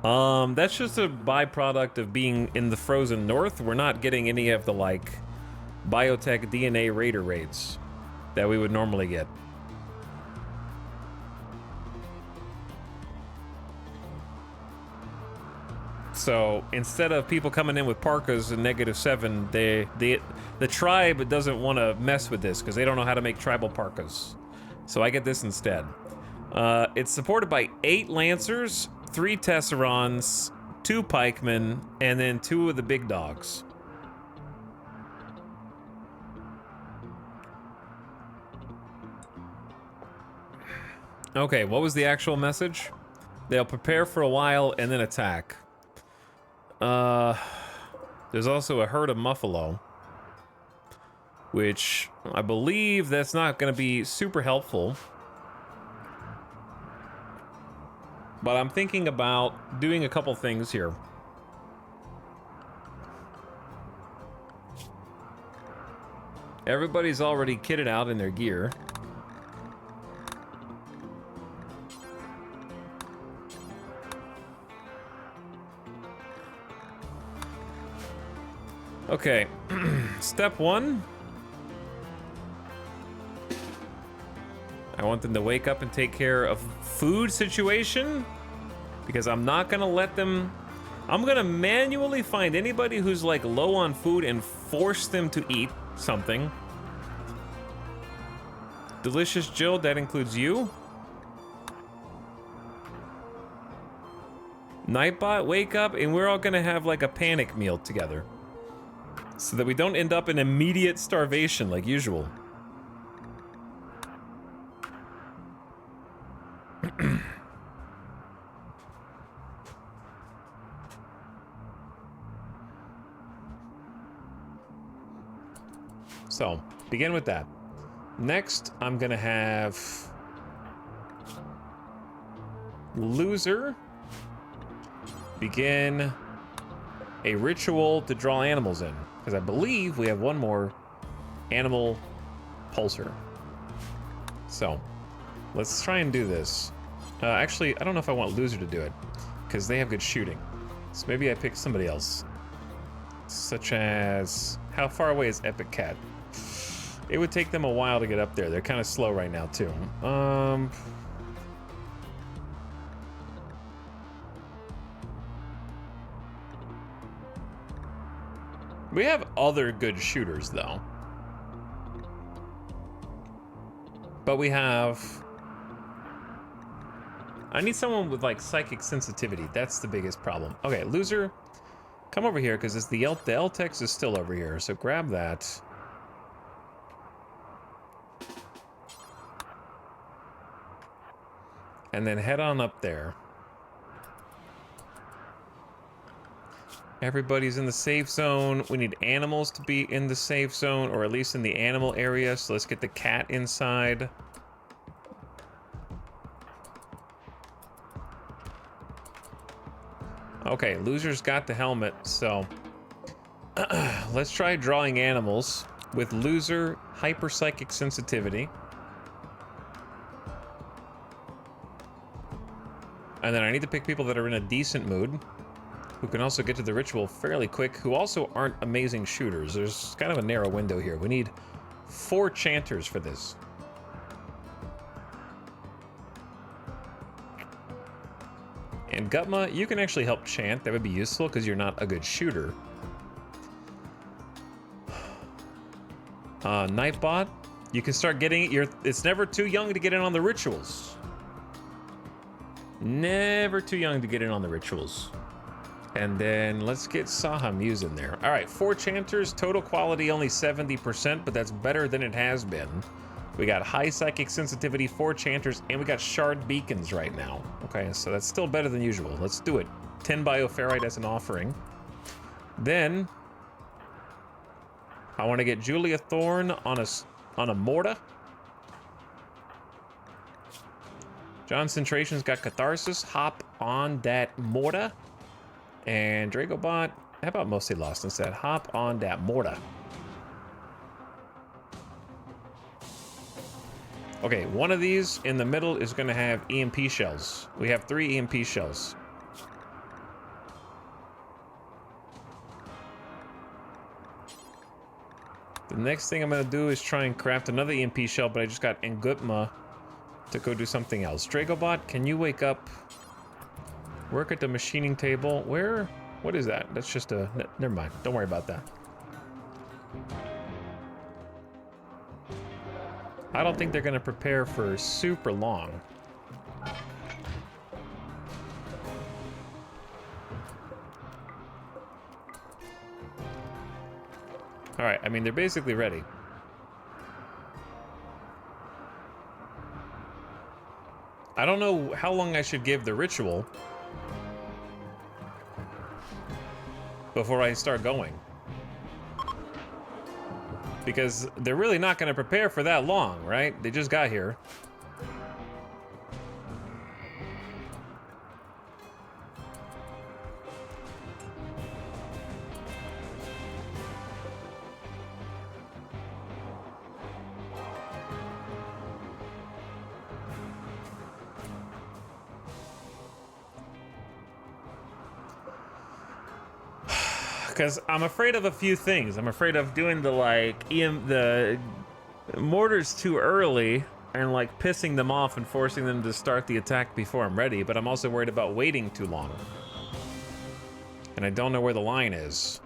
[SPEAKER 1] That's just a byproduct of being in the frozen north. We're not getting any of the, like, biotech DNA raider raids that we would normally get. So instead of people coming in with parkas and -7, the tribe doesn't want to mess with this because they don't know how to make tribal parkas. So I get this instead. It's supported by 8 Lancers, 3 Tesserons, 2 Pikemen, and then 2 of the big dogs. Okay, what was the actual message? They'll prepare for a while and then attack. There's also a herd of Muffalo, which I believe that's not going to be super helpful. But I'm thinking about doing a couple things here. Everybody's already kitted out in their gear. Okay, step 1. I want them to wake up and take care of food situation, because I'm not gonna let them... I'm gonna manually find anybody who's like low on food and force them to eat something. Delicious Jill, that includes you. Nightbot, wake up, and we're all gonna have like a panic meal together, so that we don't end up in immediate starvation like usual. So, begin with that. Next, I'm gonna have loser begin a ritual to draw animals in, because I believe we have one more animal pulsar. So, let's try and do this. Actually, I don't know if I want loser to do it, because they have good shooting. So maybe I pick somebody else. Such as, how far away is Epic Cat? It would take them a while to get up there. They're kind of slow right now, too. We have other good shooters, though. But we have... I need someone with, like, psychic sensitivity. That's the biggest problem. Okay, loser, come over here, because the L-Tex is still over here. So grab that. And then head on up there. Everybody's in the safe zone. We need animals to be in the safe zone, or at least in the animal area. So let's get the cat inside. Okay, loser's got the helmet, so let's try drawing animals with loser hyperpsychic sensitivity. And then I need to pick people that are in a decent mood, who can also get to the ritual fairly quick, who also aren't amazing shooters. There's kind of a narrow window here. We need 4 chanters for this. And Gutma, you can actually help chant. That would be useful because you're not a good shooter. Nightbot, you can start getting it. It's never too young to get in on the rituals. Never too young to get in on the rituals. And then let's get Saha Muse in there. All right, 4 chanters, total quality only 70%, but that's better than it has been. We got high psychic sensitivity, 4 chanters, and we got shard beacons right now. Okay, so that's still better than usual. Let's do it. 10 bioferrite as an offering. Then I want to get Julia Thorne on a Morta. John Centration's got Catharsis. Hop on that Morta. And Dragobot, how about Mostly Lost instead? Hop on that Morta. Okay, one of these in the middle is going to have EMP shells. We have 3 EMP shells. The next thing I'm going to do is try and craft another EMP shell, but I just got Ngutma to go do something else. Dragobot, can you wake up? Work at the machining table. Where? What is that? That's just a... Never mind. Don't worry about that. I don't think they're going to prepare for super long. All right, I mean, they're basically ready. I don't know how long I should give the ritual before I start going. Because they're really not going to prepare for that long, right? They just got here. Because I'm afraid of a few things. I'm afraid of doing the mortars too early and like pissing them off and forcing them to start the attack before I'm ready, but I'm also worried about waiting too long. And I don't know where the line is.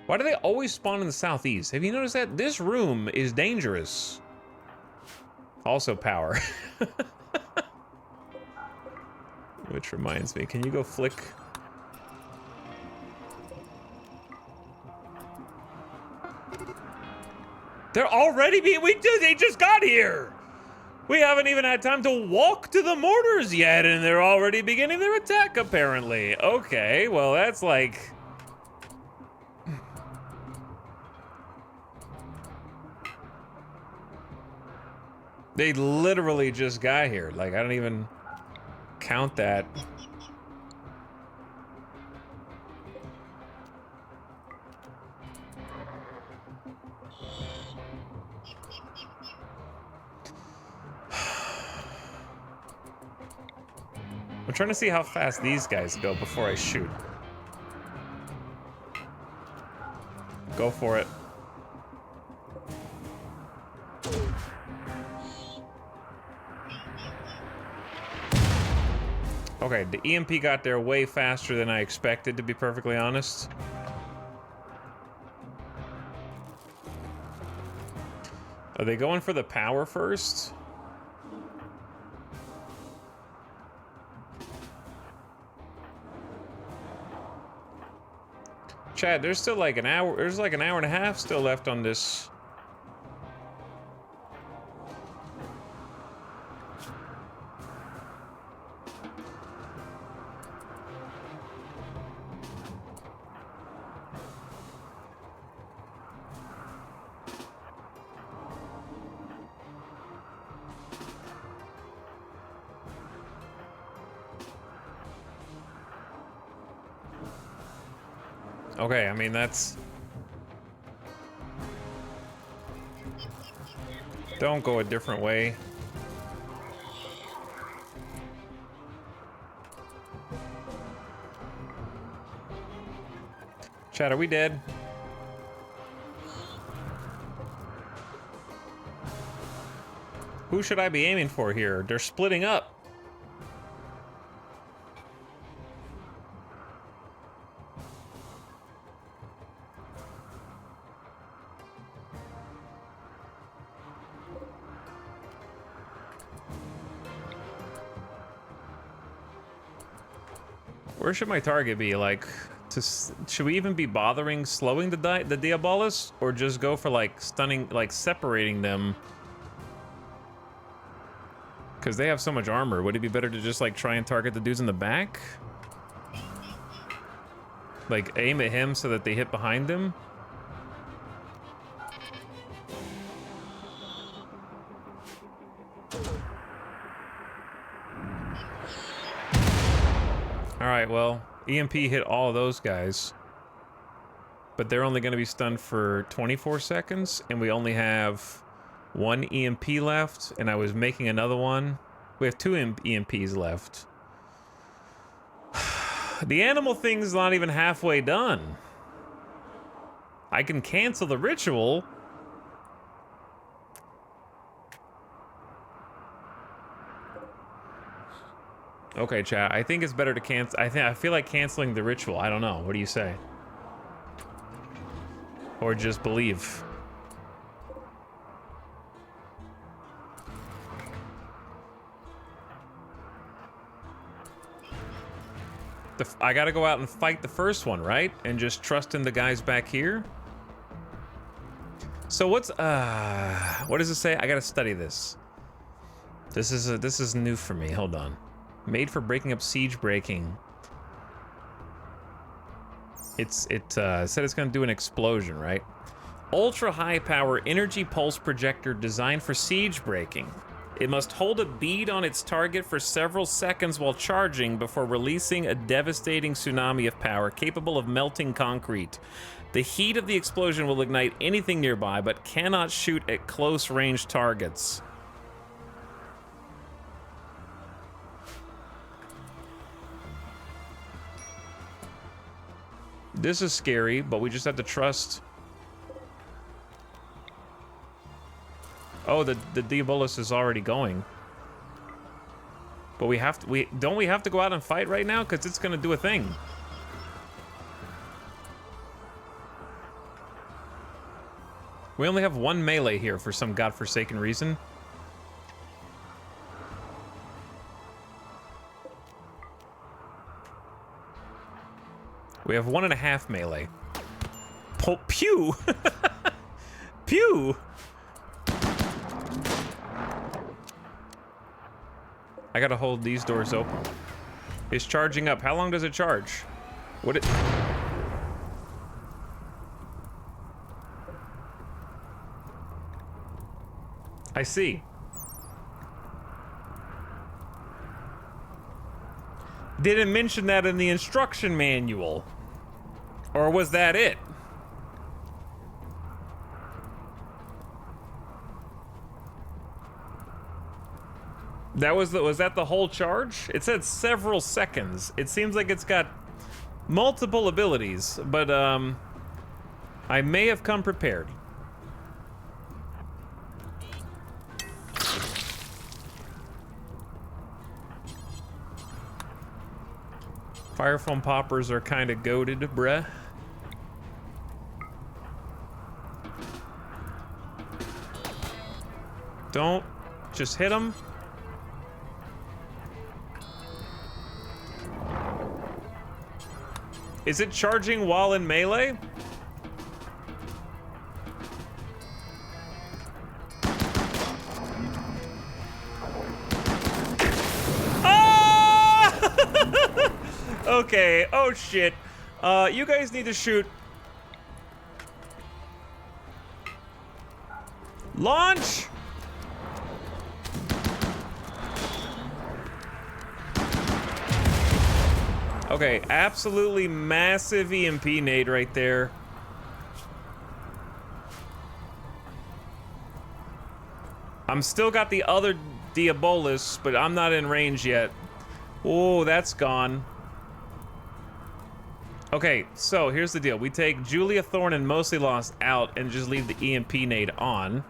[SPEAKER 1] Why do they always spawn in the southeast? Have you noticed that? This room is dangerous. Also power. Which reminds me, can you go flick? They're already being... they just got here! We haven't even had time to walk to the mortars yet, and they're already beginning their attack, apparently. Okay, well, that's like... They literally just got here. Like, I don't even count that. I'm trying to see how fast these guys go before I shoot. Go for it. Okay, the EMP got there way faster than I expected, to be perfectly honest. Are they going for the power first? Chad, there's still like an hour, there's like an hour and a half still left on this. Okay, I mean, that's... Don't go a different way. Chad, are we dead? Who should I be aiming for here? They're splitting up. Where should my target be? Like, should we even be bothering slowing the Diabolus, or just go for like stunning, like separating them? Because they have so much armor. Would it be better to just like try and target the dudes in the back? Like aim at him so that they hit behind him? Alright, well, EMP hit all of those guys. But they're only going to be stunned for 24 seconds, and we only have one EMP left, and I was making another one. We have two EMPs left. The animal thing's not even halfway done. I can cancel the ritual. Okay, chat. I think it's better to cancel. I feel like canceling the ritual. I don't know. What do you say? Or just believe. I gotta go out and fight the first one, right? And just trust in the guys back here. So what does it say? I gotta study this. This is new for me. Hold on. Made for breaking up siege breaking. It said it's gonna do an explosion, right? Ultra high power energy pulse projector designed for siege breaking. It must hold a bead on its target for several seconds while charging before releasing a devastating tsunami of power capable of melting concrete. The heat of the explosion will ignite anything nearby, but cannot shoot at close range targets. This is scary, but we just have to trust. Oh, the Diabolus is already going. But we have to, don't we have to go out and fight right now? Because it's gonna do a thing. We only have one melee here for some godforsaken reason. We have 1.5 melee. Pew! Pew! I gotta hold these doors open. It's charging up. How long does it charge? What it... I see. Didn't mention that in the instruction manual. Or was that it? Was that the whole charge? It said several seconds. It seems like it's got multiple abilities, but I may have come prepared. Fire foam poppers are kind of goated, bruh. Don't just hit them. Is it charging while in melee? Ah! Okay, oh shit. You guys need to shoot. Launch! Okay, absolutely massive EMP nade right there. I'm still got the other Diabolus, but I'm not in range yet. Oh, that's gone. Okay, so here's the deal. We take Julia Thorne and Mostly Lost out and just leave the EMP nade on.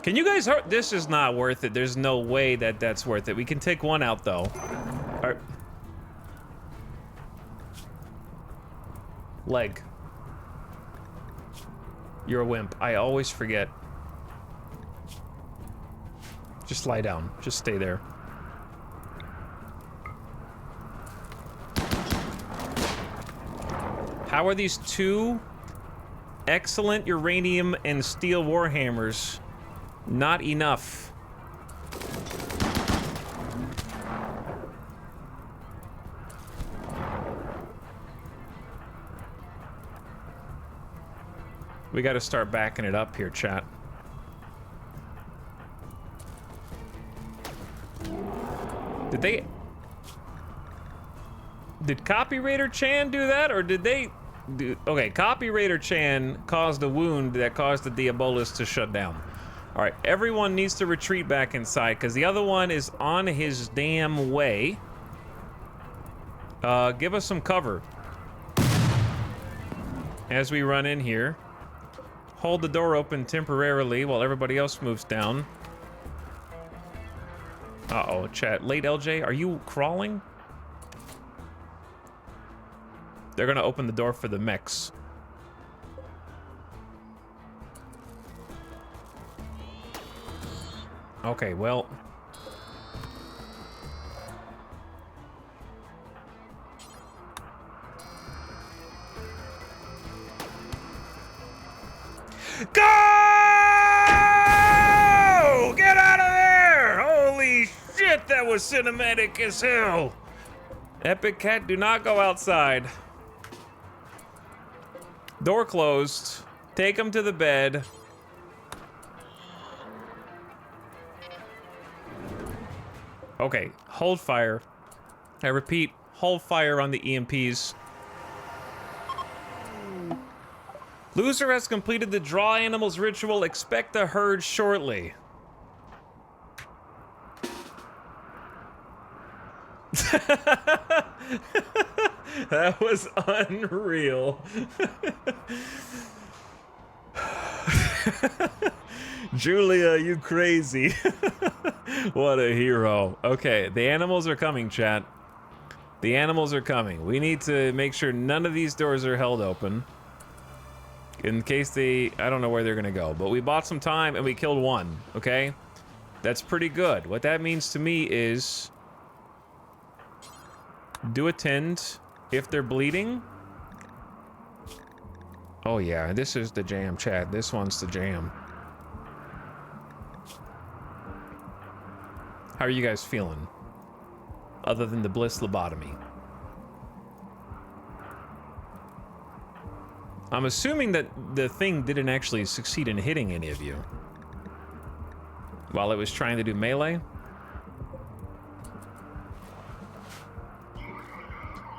[SPEAKER 1] Can you guys hurt? This is not worth it. There's no way that that's worth it. We can take one out, though. All right. Leg. You're a wimp. I always forget. Just lie down. Just stay there. How are these two excellent uranium and steel warhammers not enough? We got to start backing it up here, chat. Did Copy Raider Chan do that, or did they do... Okay, Copy Raider Chan caused a wound that caused the Diabolus to shut down. All right, everyone needs to retreat back inside, because the other one is on his damn way. Give us some cover. As we run in here. Hold the door open temporarily while everybody else moves down. Uh-oh, chat. Late LJ, are you crawling? They're gonna open the door for the mechs. Okay, well... Go! Get out of there! Holy shit, that was cinematic as hell! Epic Cat, do not go outside. Door closed. Take him to the bed. Okay, hold fire. I repeat, hold fire on the EMPs. Loser has completed the Draw Animals ritual. Expect the herd shortly. That was unreal. Julia, you crazy. What a hero. Okay, the animals are coming, chat. The animals are coming. We need to make sure none of these doors are held open. In case they... I don't know where they're gonna go. But we bought some time and we killed one, okay? That's pretty good. What that means to me is... do attend if they're bleeding. Oh yeah, this is the jam, chat. This one's the jam. How are you guys feeling? other than the bliss lobotomy. I'm assuming that the thing didn't actually succeed in hitting any of you while it was trying to do melee.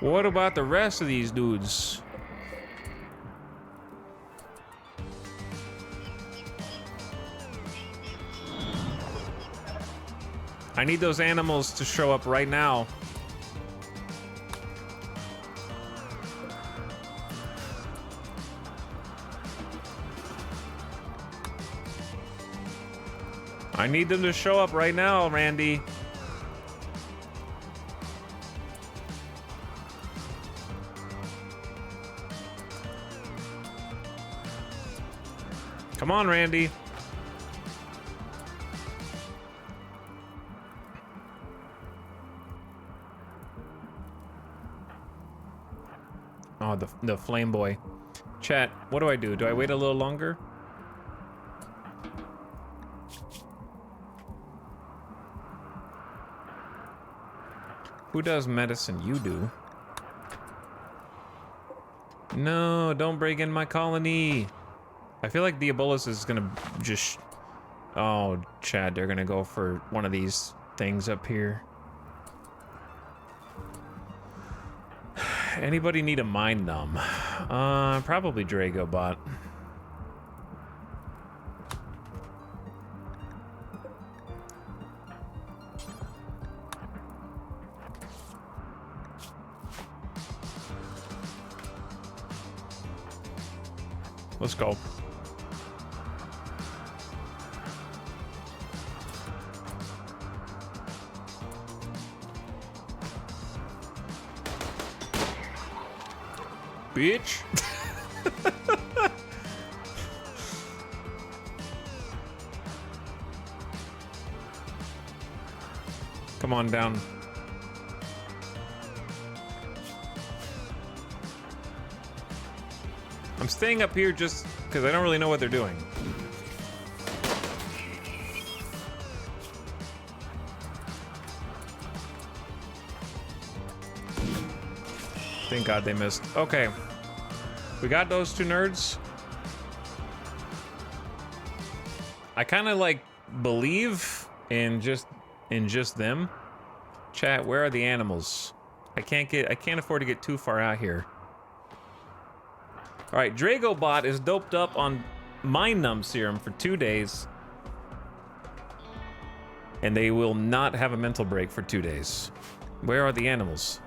[SPEAKER 1] What about the rest of these dudes? I need those animals to show up right now. I need them to show up right now, Randy. Come on, Randy. Oh, the flame boy. Chat, what do I do? Do I wait a little longer? Who does medicine? You do. No, don't break in my colony. I feel like the Ebolas is gonna just... Oh, Chad, they're gonna go for one of these things up here. Anybody need a mind numb? Probably Dragobot. Let's go. Bitch. Come on down. I'm staying up here just because I don't really know what they're doing. Thank God they missed. Okay. We got those two nerds. I kind of like believe in just them. Chat, where are the animals? I can't afford to get too far out here. All right, Dragobot is doped up on Mind Numb serum for 2 days. And they will not have a mental break for 2 days. Where are the animals?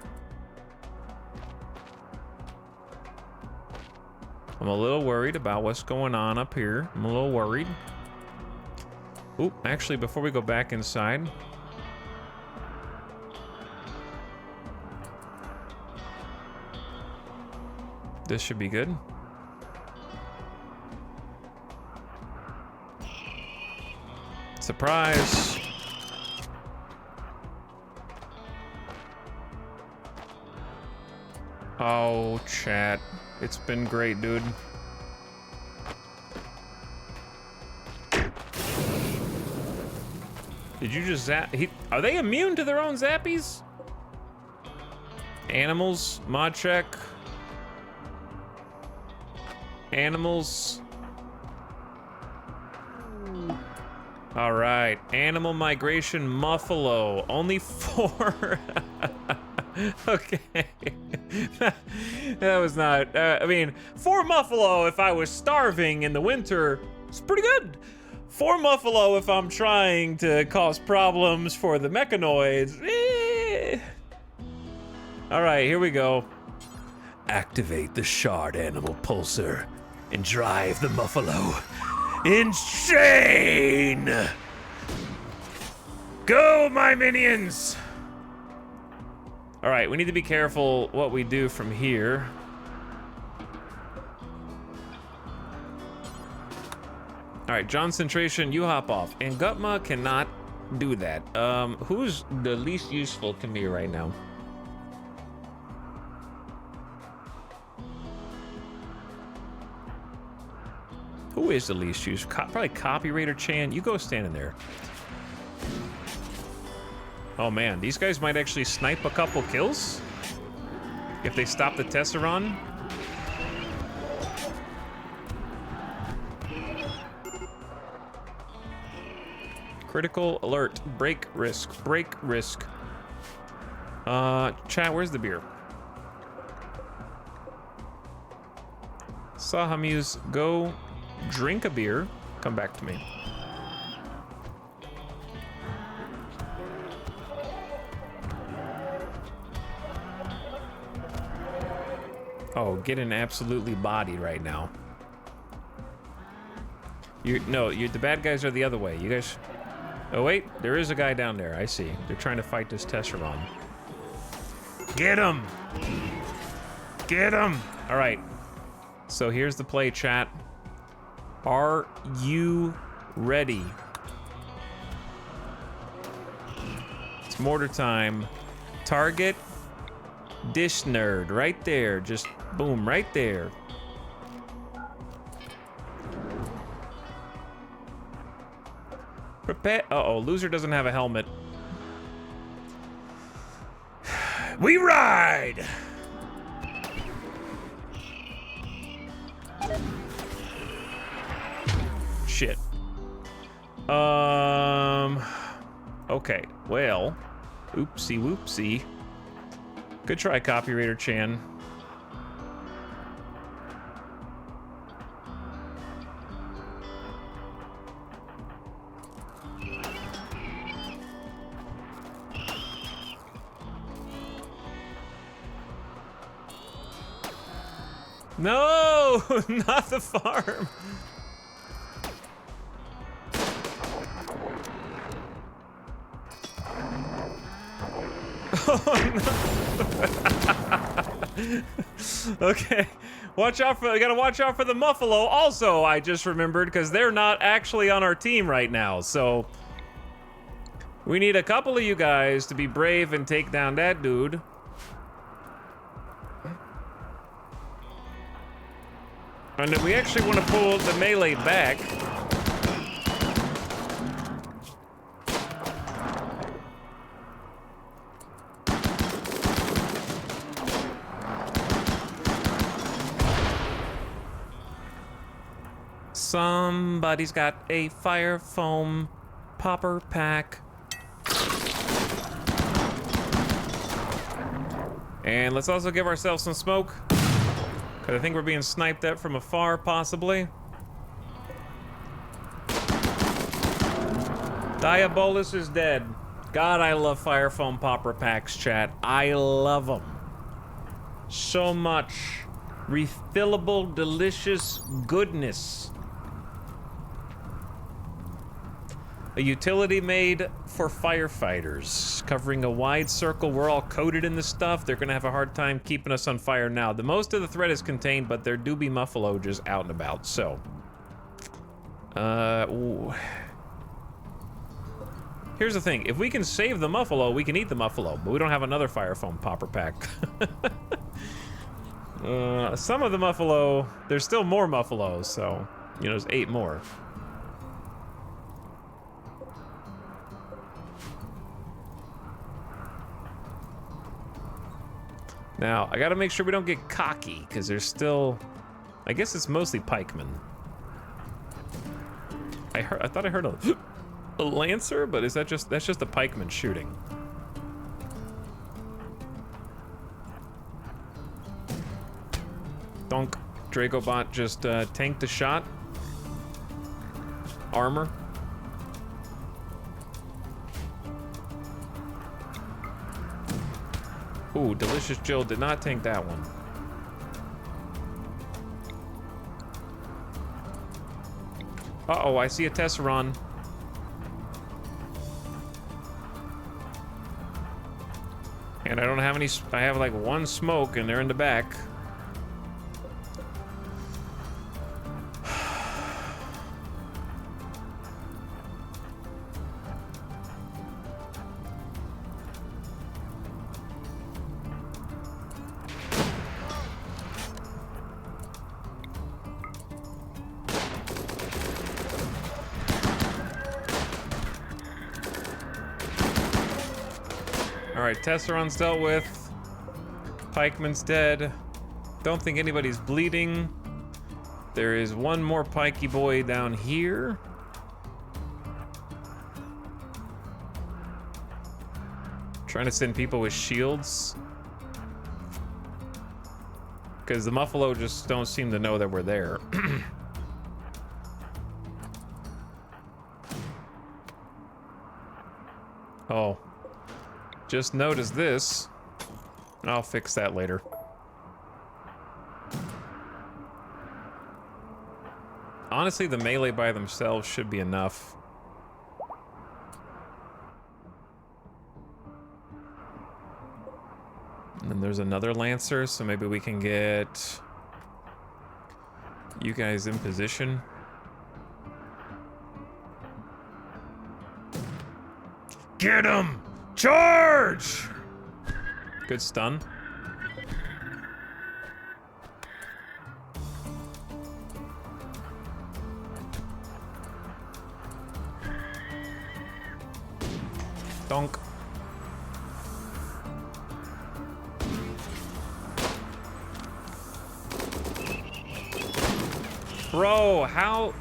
[SPEAKER 1] I'm a little worried about what's going on up here. I'm a little worried. Oop, actually, before we go back inside. This should be good. Surprise! Oh, chat. It's been great, dude. Did you just zap? Are they immune to their own zappies? Animals, mod check. Animals. All right, animal migration Muffalo. Only 4. Okay. That was not, I mean, 4 Muffalo if I was starving in the winter, it's pretty good. 4 Muffalo if I'm trying to cause problems for the mechanoids. All right, here we go. Activate the shard animal pulsar and drive the Muffalo insane! Go, my minions! All right, we need to be careful what we do from here. All right, John Centration, you hop off. And Gutma cannot do that. Who's the least useful to me right now? Who is the least useful? Probably Copywriter Chan. You go stand in there. Oh man, these guys might actually snipe a couple kills if they stop the Tesseron. Critical alert. Break risk. Break risk. Chat, where's the beer? Sahamuse, go drink a beer. Come back to me. Oh, getting absolutely bodied right now. The bad guys are the other way. You guys... Oh wait, there is a guy down there, I see. They're trying to fight this Tesseron. Get him! Get him! All right, so here's the play, chat. Are you ready? It's mortar time. Target, dish nerd, right there. Just boom, right there. Prepare. Uh-oh, loser doesn't have a helmet. We ride! Shit. Okay, well. Oopsie whoopsie. Good try, Copywriter Chan. No, not the farm. Oh no. Okay, watch out for. I gotta watch out for the Muffalo. Also, I just remembered because they're not actually on our team right now. So we need a couple of you guys to be brave and take down that dude. And if we actually want to pull the melee back. Somebody's got a fire foam popper pack. And let's also give ourselves some smoke. Because I think we're being sniped at from afar, possibly. Diabolus is dead. God, I love fire foam popper packs, chat. I love them. So much. Refillable, delicious goodness. A utility made for firefighters, covering a wide circle. We're all coated in this stuff. They're gonna have a hard time keeping us on fire now. The most of the threat is contained, but there do be Muffalo just out and about, so. Here's the thing. If we can save the Muffalo, we can eat the Muffalo, but we don't have another fire foam popper pack. Some of the Muffalo, there's still more Muffalos, so, you know, there's 8 more. Now, I gotta make sure we don't get cocky, because there's still... I guess it's mostly pikemen. I thought I heard a lancer, but is that just... That's just a pikeman shooting. Donk. Dracobot just tanked the shot. Armor. Ooh, Delicious Jill did not tank that one. Uh-oh, I see a Tesseron. And I don't have any... I have like 1 smoke and they're in the back. Alright, Tesseron's dealt with. Pikeman's dead. Don't think anybody's bleeding. There is one more pikey boy down here. Trying to send people with shields. Because the Muffalo just don't seem to know that we're there. Oh. Just noticed this. I'll fix that later. Honestly, the melee by themselves should be enough. And then there's another Lancer, so maybe we can get you guys in position. Get him! Charge! Good stun. Donk. Bro, how?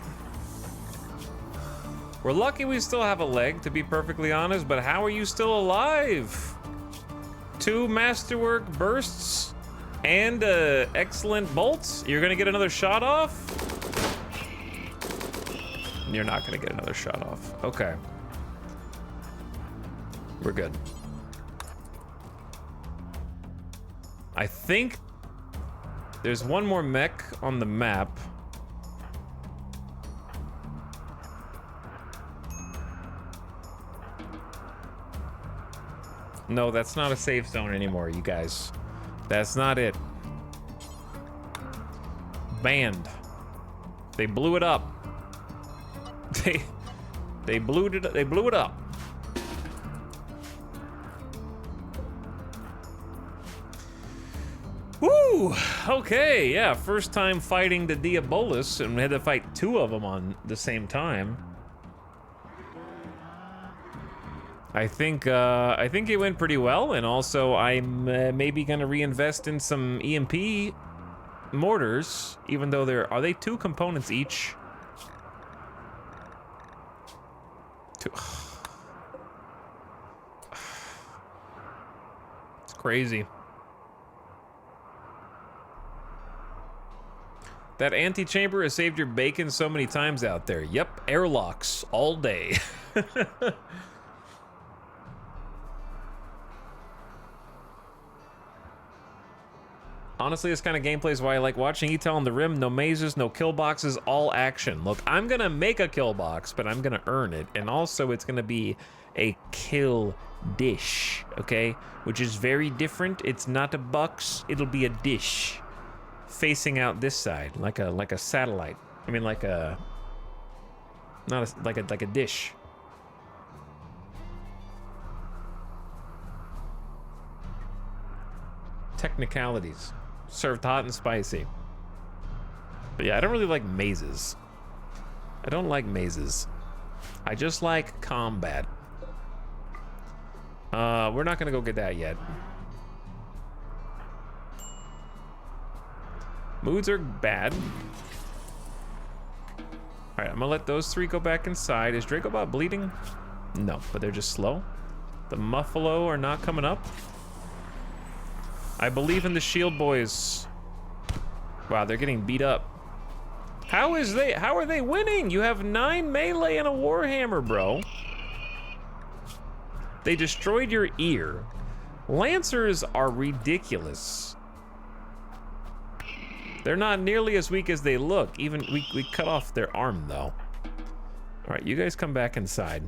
[SPEAKER 1] We're lucky we still have a leg, to be perfectly honest, but how are you still alive? 2 masterwork bursts and excellent bolts? You're gonna get another shot off? You're not gonna get another shot off. Okay. We're good. I think there's one more mech on the map. No, that's not a safe zone anymore, you guys. That's not it. Banned. They blew it up. They blew it up. Woo! Okay, yeah, first time fighting the Diabolus, and we had to fight 2 of them on the same time. I think it went pretty well, and also I'm maybe gonna reinvest in some EMP mortars, even though are they 2 components each? 2. It's crazy. That antechamber has saved your bacon so many times out there. Yep, airlocks all day. Honestly, this kind of gameplay is why I like watching Etel on the Rim. No mazes, no kill boxes, all action. Look, I'm gonna make a kill box, but I'm gonna earn it. And also, it's gonna be a kill dish, okay? Which is very different. It's not a box, it'll be a dish. Facing out this side, like a satellite. I mean, like a... Not a, like a dish. Technicalities. Served hot and spicy. But yeah, I don't really like mazes. I don't like mazes. I just like combat. We're not gonna go get that yet. Moods are bad. Alright, I'm gonna let those 3 go back inside. Is Dracobot bleeding? No, but they're just slow. The Muffalo are not coming up. I believe in the shield boys. Wow, they're getting beat up. How are they winning? You have 9 melee and a Warhammer, bro. They destroyed your ear. Lancers are ridiculous. They're not nearly as weak as they look. Even we cut off their arm though. All right, you guys come back inside.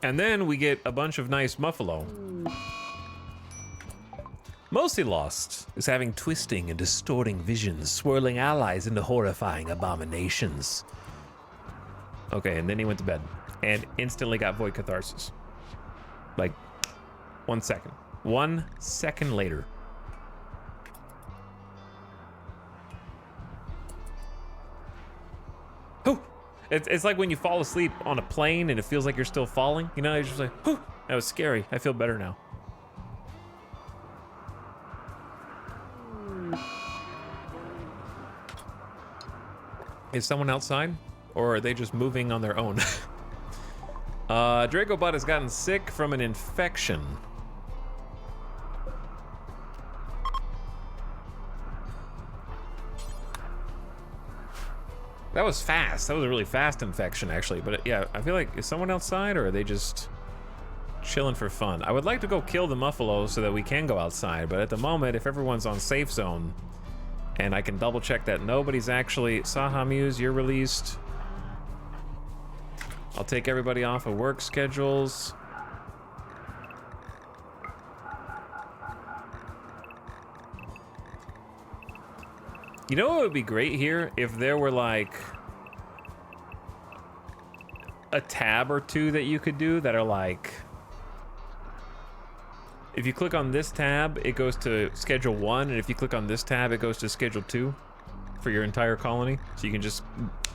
[SPEAKER 1] And then we get a bunch of nice Muffalo. Mostly Lost is having twisting and distorting visions, swirling allies into horrifying abominations. Okay, and then he went to bed and instantly got void catharsis. Like 1 second. 1 second later. It's like when you fall asleep on a plane and it feels like you're still falling. You know, you're just like, whew, that was scary. I feel better now. Is someone outside? Or are they just moving on their own? Dragobot has gotten sick from an infection. That was fast. That was a really fast infection, actually. But yeah, I feel like, is someone outside or are they just chilling for fun? I would like to go kill the Muffalo so that we can go outside. But at the moment, if everyone's on safe zone, and I can double check that nobody's actually... Sahamuse, you're released. I'll take everybody off of work schedules. You know what would be great here? If there were like a tab or two that you could do that are like, if you click on this tab, it goes to schedule 1, and if you click on this tab, it goes to schedule 2 for your entire colony. So you can just,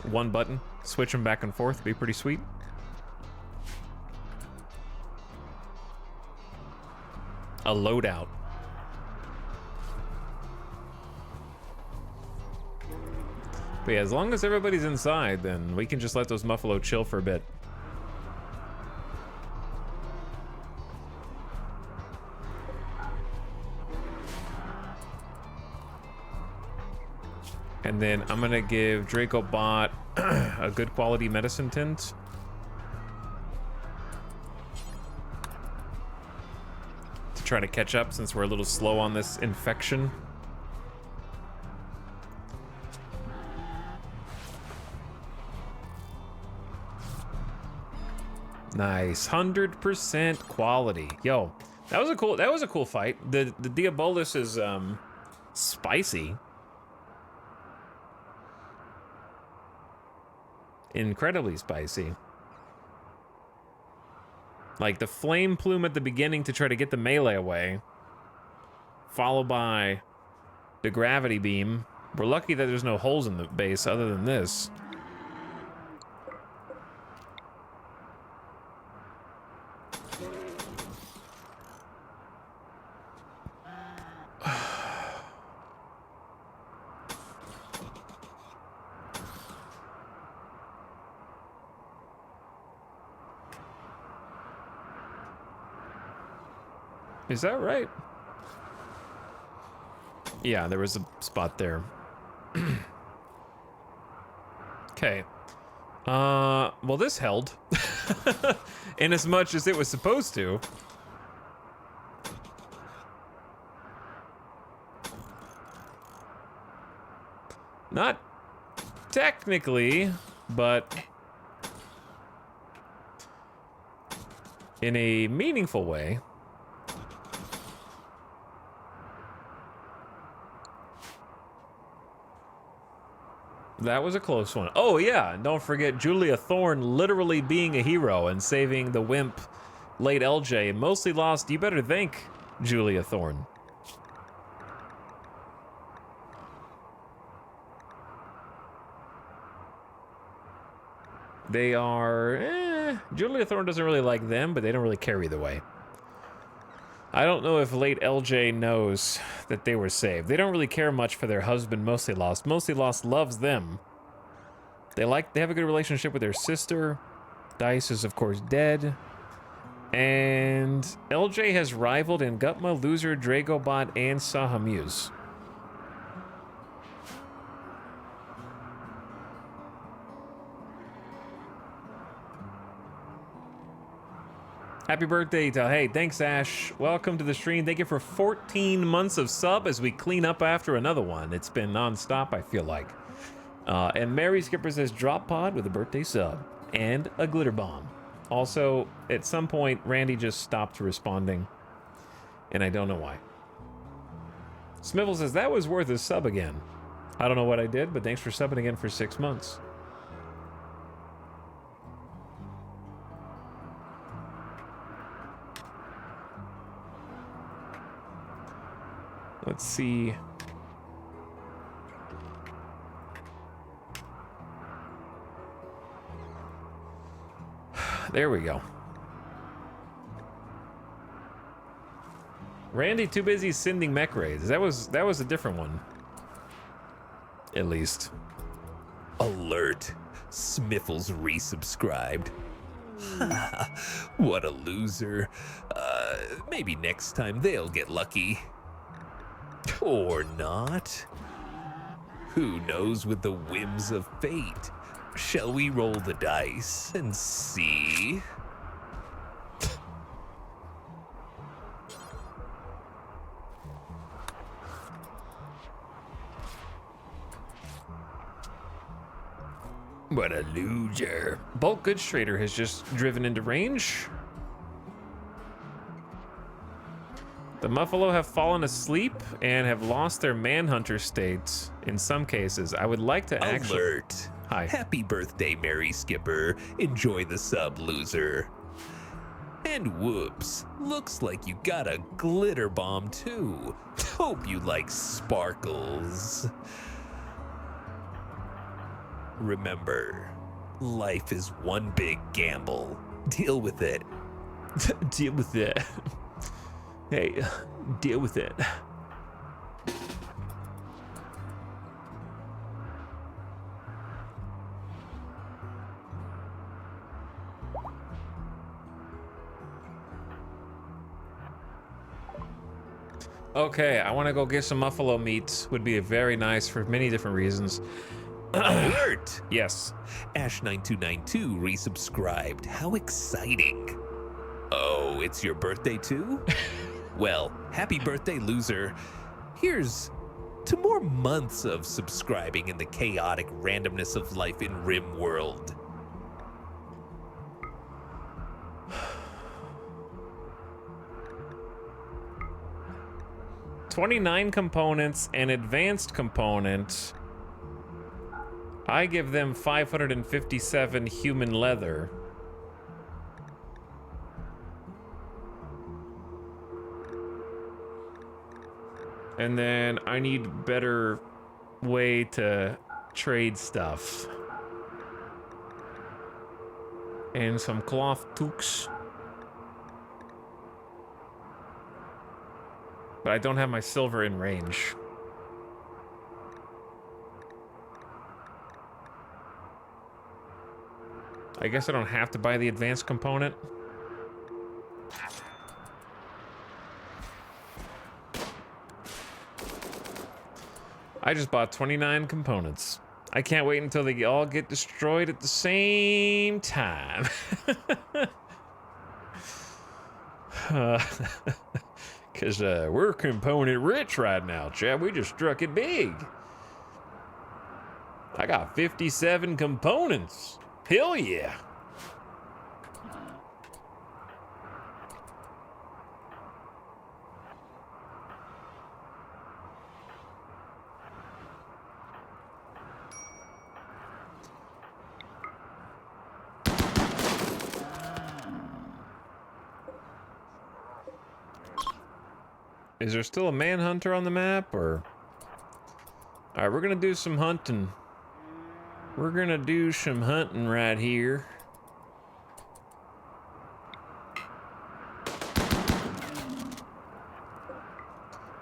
[SPEAKER 1] one button, switch them back and forth. It'd be pretty sweet. A loadout. But yeah, as long as everybody's inside, then we can just let those Muffalo chill for a bit. And then I'm gonna give Dracobot a good quality medicine tint. To try to catch up since we're a little slow on this infection. Nice, 100% quality. Yo, that was a cool fight. The Diabolus is spicy. Incredibly spicy. Like the flame plume at the beginning to try to get the melee away, followed by the gravity beam. We're lucky that there's no holes in the base other than this. Is that right? Yeah, there was a spot there. Okay. Well, this held. In as much as it was supposed to. Not technically, but in a meaningful way. That was a close one. Oh yeah, and don't forget Julia Thorne literally being a hero and saving the wimp late LJ. Mostly lost, you better thank Julia Thorne. They are, Julia Thorne doesn't really like them, but they don't really care either way. I don't know if late LJ knows that they were saved. They don't really care much for their husband, Mostly Lost. Mostly Lost loves them. They have a good relationship with their sister. Dice is, of course, dead. And LJ has rivaled in Gutma, Loser, Dragobot, and Sahamuse. Happy birthday to, hey, thanks Ash. Welcome to the stream. Thank you for 14 months of sub as we clean up after another one. It's been non-stop, I feel like. And Mary Skipper says drop pod with a birthday sub and a glitter bomb. Also, at some point, Randy just stopped responding, and I don't know why. Smivel says that was worth a sub again. I don't know what I did, but thanks for subbing again for 6 months. Let's see. There we go. Randy too busy sending mech raids. That was a different one. At least.
[SPEAKER 2] Alert. Smiffles resubscribed. What a loser. Maybe next time they'll get lucky. Or not. Who knows with the whims of fate? Shall we roll the dice and see?
[SPEAKER 1] What a loser. Bulk Goods Trader has just driven into range. The Muffalo have fallen asleep and have lost their manhunter states in some cases. I would like to actually...
[SPEAKER 2] Alert.
[SPEAKER 1] Hi.
[SPEAKER 2] Happy birthday, Mary Skipper. Enjoy the sub, loser. And whoops, looks like you got a glitter bomb too. Hope you like sparkles. Remember, life is one big gamble. Deal with it.
[SPEAKER 1] Deal with it. Hey, deal with it. Okay, I want to go get some Muffalo meats. Would be very nice for many different reasons.
[SPEAKER 2] Alert!
[SPEAKER 1] Yes.
[SPEAKER 2] Ash9292 resubscribed. How exciting. Oh, it's your birthday too? Well, happy birthday, loser. Here's to more months of subscribing in the chaotic randomness of life in RimWorld.
[SPEAKER 1] $29 components and advanced component. I give them 557 human leather. And then I need better way to trade stuff. And some cloth toques. But I don't have my silver in range. I guess I don't have to buy the advanced component. I just bought 29 components. I can't wait until they all get destroyed at the same time. Because we're component rich right now, Chad. We just struck it big. I got 57 components. Hell yeah. Is there still a manhunter on the map, or? All right, we're gonna do some hunting. We're gonna do some hunting right here.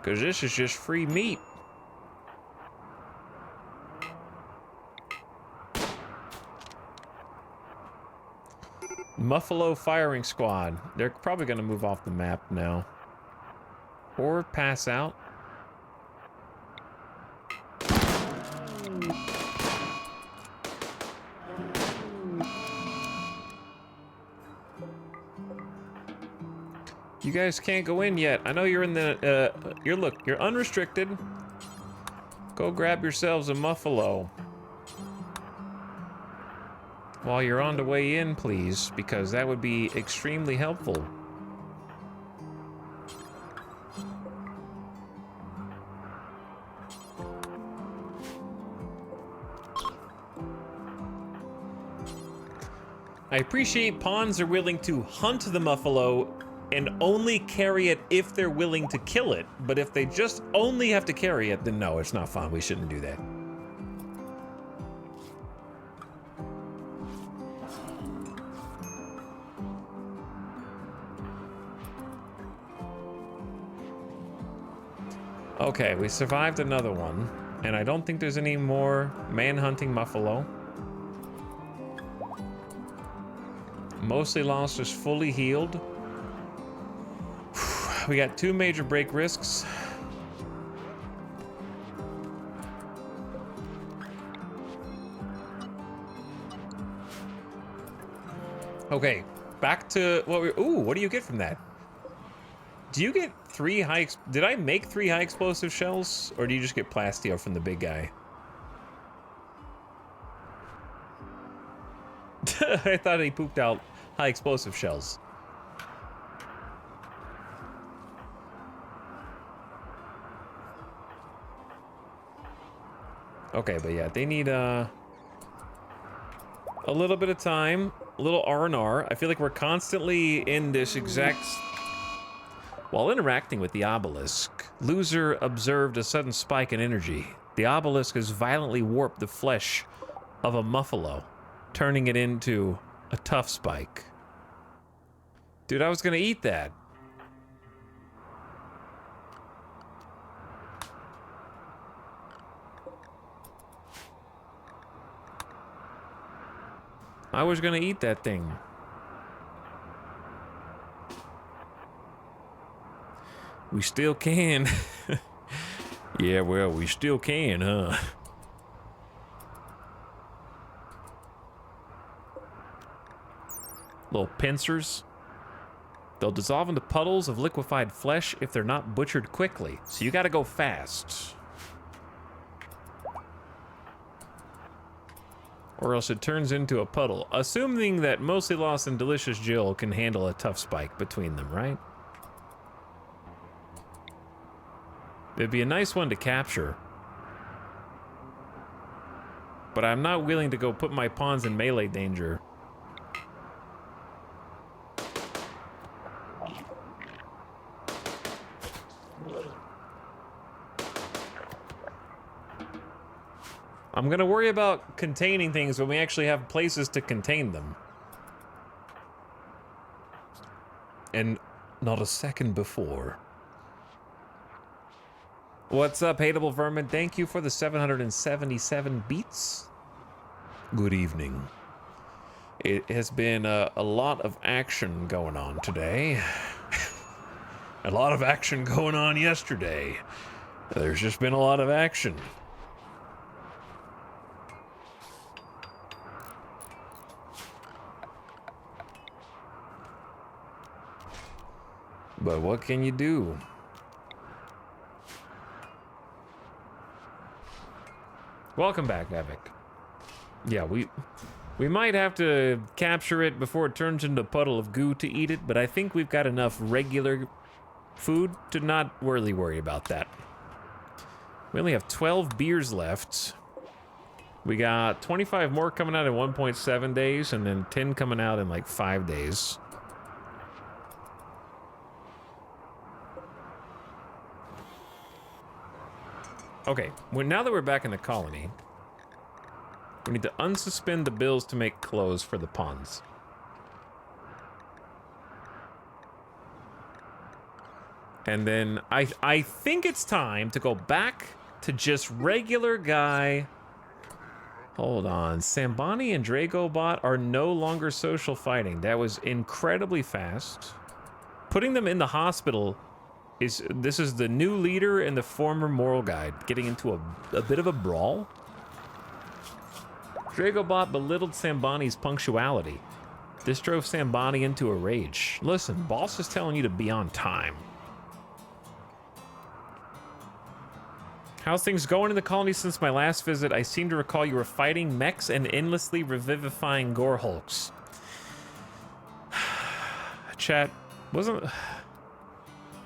[SPEAKER 1] Because this is just free meat. Muffalo firing squad. They're probably gonna move off the map now. Or pass out. You guys can't go in yet. I know you're in the, you're unrestricted. Go grab yourselves a Muffalo. While you're on the way in, please, because that would be extremely helpful. I appreciate pawns are willing to hunt the Muffalo and only carry it if they're willing to kill it. But if they just only have to carry it, then no, it's not fun. We shouldn't do that. Okay, we survived another one. And I don't think there's any more man-hunting Muffalo. Mostly Lost is fully healed. We got 2 major break risks. Okay, back to what we... Ooh, what do you get from that? Do you get 3 high... Did I make 3 high explosive shells? Or do you just get plasteel from the big guy? I thought he pooped out high explosive shells. Okay, but yeah, they need a little bit of time, a little R&R. I feel like we're constantly in this exact... While interacting with the obelisk, Loser observed a sudden spike in energy. The obelisk has violently warped the flesh of a Muffalo, turning it into a tough spike. Dude, I was gonna eat that. I was gonna eat that thing. We still can. Yeah, well, we still can, huh? Little pincers. They'll dissolve into puddles of liquefied flesh if they're not butchered quickly. So you gotta go fast. Or else it turns into a puddle. Assuming that Mostly Lost and Delicious Jill can handle a tough spike between them, right? It'd be a nice one to capture. But I'm not willing to go put my pawns in melee danger. I'm gonna worry about containing things when we actually have places to contain them. And not a second before. What's up, hateable vermin? Thank you for the 777 beats. Good evening. It has been a lot of action going on today. A lot of action going on yesterday. There's just been a lot of action. But what can you do? Welcome back, Evic. Yeah, we might have to capture it before it turns into a puddle of goo to eat it, but I think we've got enough regular food to not really worry about that. We only have 12 beers left. We got 25 more coming out in 1.7 days, and then 10 coming out in like 5 days. Okay, well, now that we're back in the colony, we need to unsuspend the bills to make clothes for the pawns. And then I think it's time to go back to just regular guy. Hold on, Sambani and Dragobot are no longer social fighting. That was incredibly fast. Putting them in the hospital this is the new leader and the former moral guide getting into a bit of a brawl. Dragobot belittled Sambani's punctuality. This drove Sambani into a rage. Listen, boss is telling you to be on time. How's things going in the colony since my last visit? I seem to recall you were fighting mechs and endlessly revivifying gore hulks. Chat, wasn't...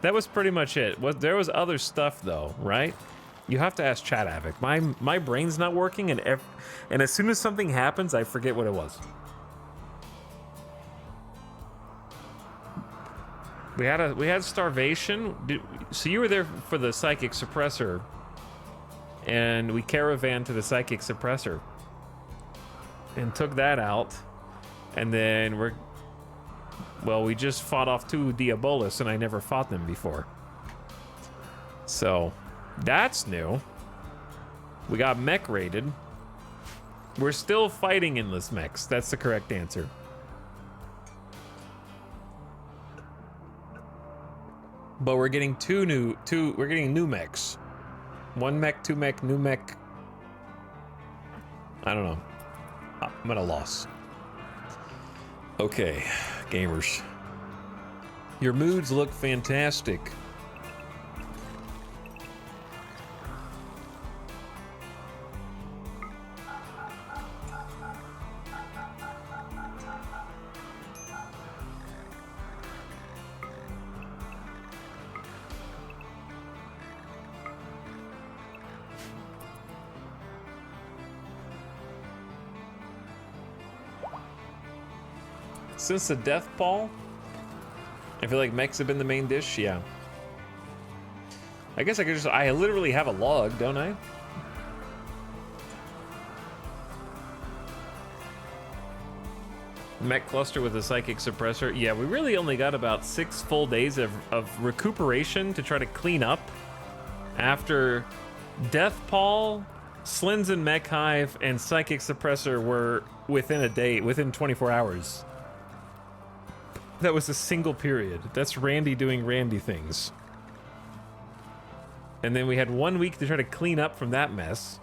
[SPEAKER 1] That was pretty much it. There was other stuff though, right? You have to ask Chat Havoc. My brain's not working, and as soon as something happens, I forget what it was. We had starvation. So you were there for the psychic suppressor, and we caravanned to the psychic suppressor and took that out, and then we just fought off 2 Diabolus, and I never fought them before. So, That's new. We got mech raided. We're still fighting endless mechs. That's the correct answer. But we're getting we're getting new mechs. One mech, two mech, new mech. I don't know. I'm at a loss. Okay, gamers. Your moods look fantastic. Since the death ball, I feel like mechs have been the main dish, yeah. I guess I could just, I literally have a log, don't I? Mech cluster with a psychic suppressor. Yeah, we really only got about 6 full days of recuperation to try to clean up after Death Paul, Slinzen Mech Hive, and Psychic Suppressor were within a day, within 24 hours. That was a single period. That's Randy doing Randy things. And then we had 1 week to try to clean up from that mess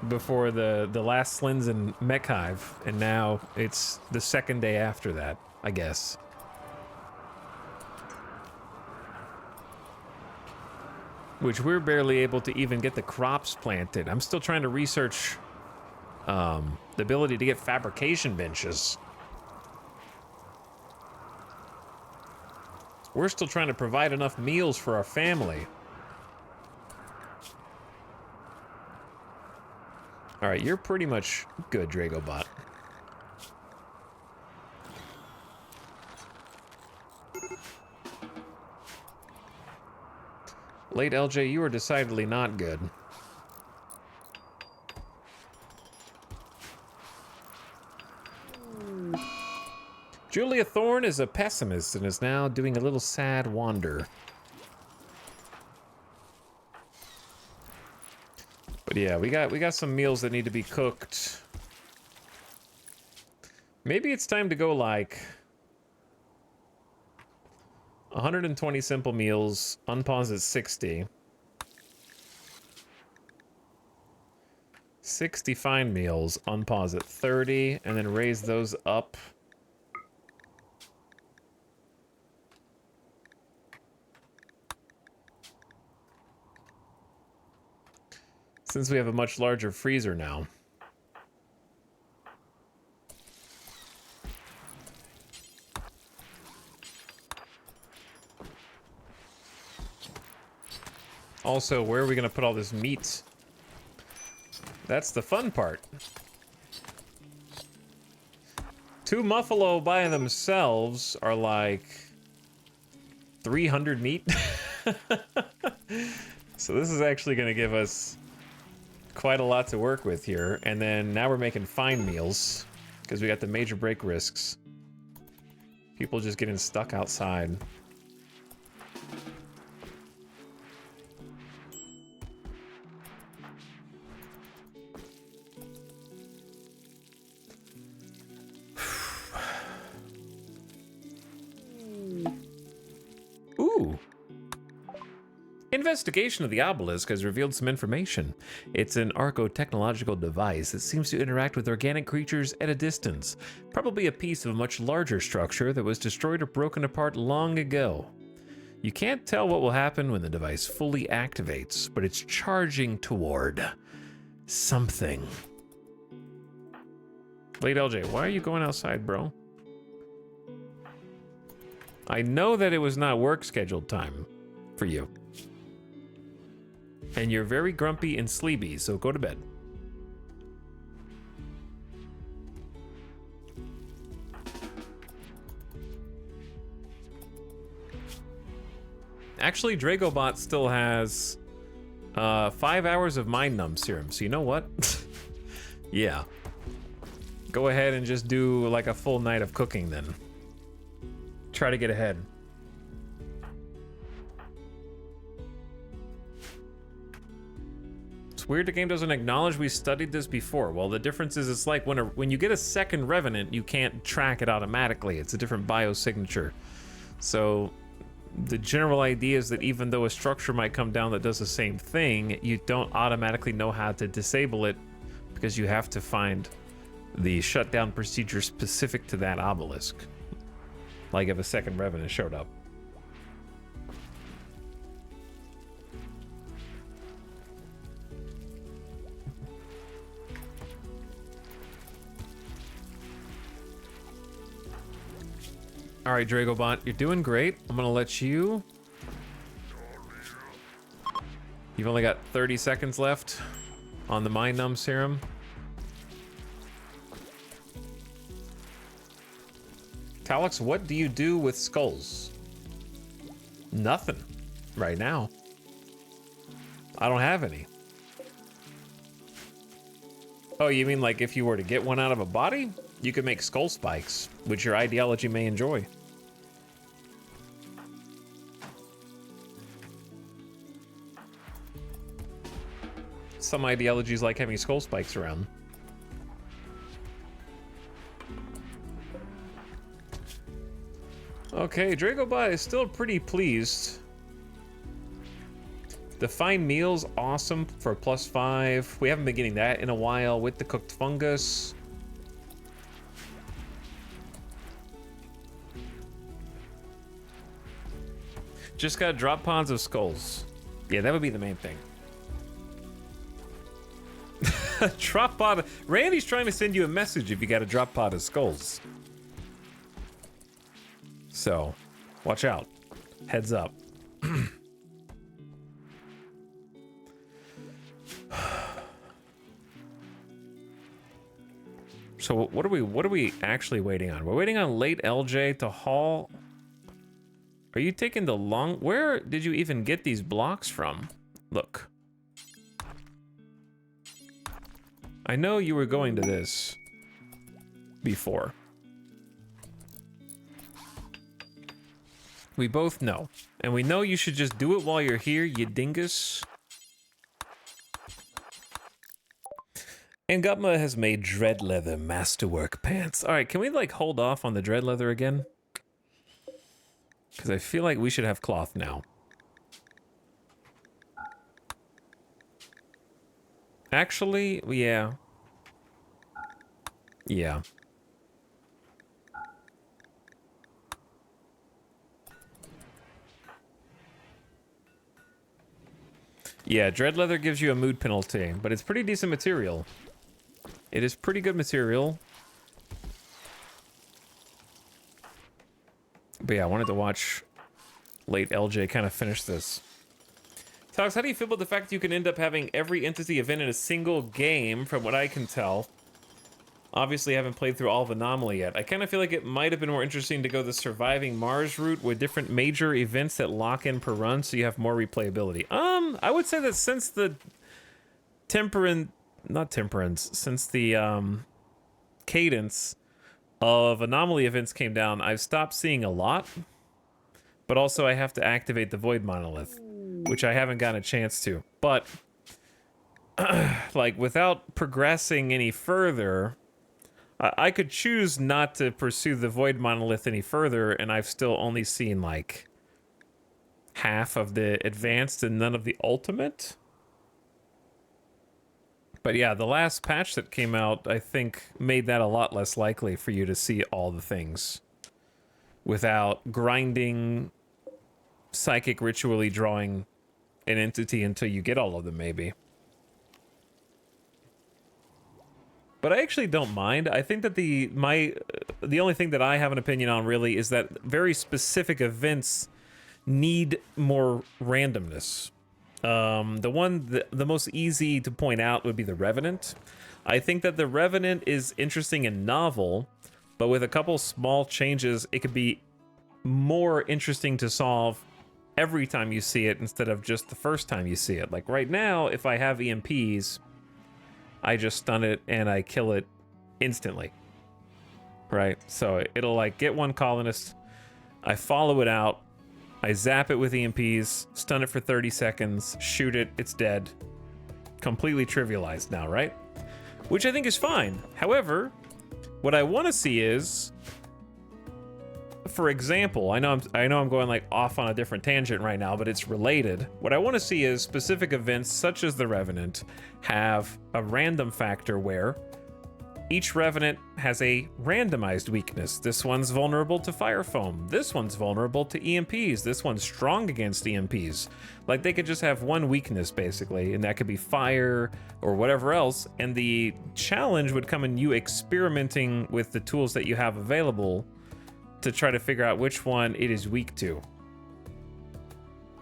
[SPEAKER 1] before the last Slinzen Mech Hive, and now it's the second day after that, I guess. Which we're barely able to even get the crops planted. I'm still trying to research the ability to get fabrication benches. We're still trying to provide enough meals for our family. All right, you're pretty much good, Dragobot. Late LJ, you are decidedly not good. Julia Thorne is a pessimist and is now doing a little sad wander. But yeah, we got some meals that need to be cooked. Maybe it's time to go like 120 simple meals, unpause at 60. 60 fine meals, unpause at 30, and then raise those up. Since we have a much larger freezer now. Also, where are we gonna put all this meat? That's the fun part. 2 Muffalo by themselves are like 300 meat. So this is actually gonna give us quite a lot to work with here. And then now we're making fine meals because we got the major break risks. People just getting stuck outside. Ooh. Investigation of the obelisk has revealed some information. It's an archotechnological device that seems to interact with organic creatures at a distance, probably a piece of a much larger structure that was destroyed or broken apart long ago. You can't tell what will happen when the device fully activates, but it's charging toward something. Late LJ, why are you going outside, bro? I know that it was not work scheduled time for you. And you're very grumpy and sleepy, so go to bed. Actually, Dragobot still has 5 hours of Mind Numb serum, so you know what? Yeah. Go ahead and just do like a full night of cooking then. Try to get ahead. It's weird the game doesn't acknowledge we studied this before. Well, the difference is it's like when you get a second Revenant, you can't track it automatically. It's a different biosignature. So the general idea is that even though a structure might come down that does the same thing, you don't automatically know how to disable it because you have to find the shutdown procedure specific to that obelisk. Like if a second Revenant showed up. All right, Dragobot, you're doing great. I'm gonna let you. You've only got 30 seconds left on the Mind Numb serum. Talix, what do you do with skulls? Nothing right now. I don't have any. Oh, you mean like if you were to get one out of a body? You could make skull spikes, which your ideology may enjoy. Some ideologies like having skull spikes around. Okay, Dragobot is still pretty pleased. The fine meal's awesome for +5. We haven't been getting that in a while with the cooked fungus. Just gotta drop pods of skulls. Yeah, that would be the main thing. Drop pod. Randy's trying to send you a message if you got a drop pod of skulls. So, watch out. Heads up. So what are we actually waiting on? We're waiting on late LJ to haul. Are you taking the long? Where did you even get these blocks from? Look. I know you were going to this before. We both know. And we know you should just do it while you're here, you dingus. And Gutma has made dread leather masterwork pants. All right, can we like hold off on the dread leather again? Because I feel like we should have cloth now. Actually, yeah. Yeah. Yeah, dread leather gives you a mood penalty, but it's pretty decent material. It is pretty good material. But yeah, I wanted to watch late LJ kind of finish this. Tox, how do you feel about the fact that you can end up having every entity event in a single game, from what I can tell? Obviously, I haven't played through all of Anomaly yet. I kind of feel like it might have been more interesting to go the surviving Mars route with different major events that lock in per run, so you have more replayability. I would say that since the since the cadence of Anomaly events came down, I've stopped seeing a lot. But also I have to activate the Void Monolith, which I haven't gotten a chance to. But, like, without progressing any further, I could choose not to pursue the Void Monolith any further, and I've still only seen, like, half of the advanced and none of the ultimate. But yeah, the last patch that came out, I think, made that a lot less likely for you to see all the things without grinding, psychic ritually drawing an entity until you get all of them, maybe. But I actually don't mind. I think that the only thing that I have an opinion on really is that very specific events need more randomness. The most easy to point out would be the Revenant. I think that the Revenant is interesting and novel, but with a couple small changes, it could be more interesting to solve every time you see it instead of just the first time you see it. Like right now, if I have EMPs, I just stun it and I kill it instantly. Right? So it'll like get one colonist, I follow it out, I zap it with EMPs, stun it for 30 seconds, shoot it, it's dead. completely trivialized now, right? Which I think is fine. However, what I want to see is, for example, I know I'm going like off on a different tangent right now, but it's related. What I want to see is specific events such as the Revenant have a random factor where each Revenant has a randomized weakness. This one's vulnerable to fire foam. This one's vulnerable to EMPs. This one's strong against EMPs. Like, they could just have one weakness, basically, and that could be fire or whatever else. And the challenge would come in you experimenting with the tools that you have available to try to figure out which one it is weak to,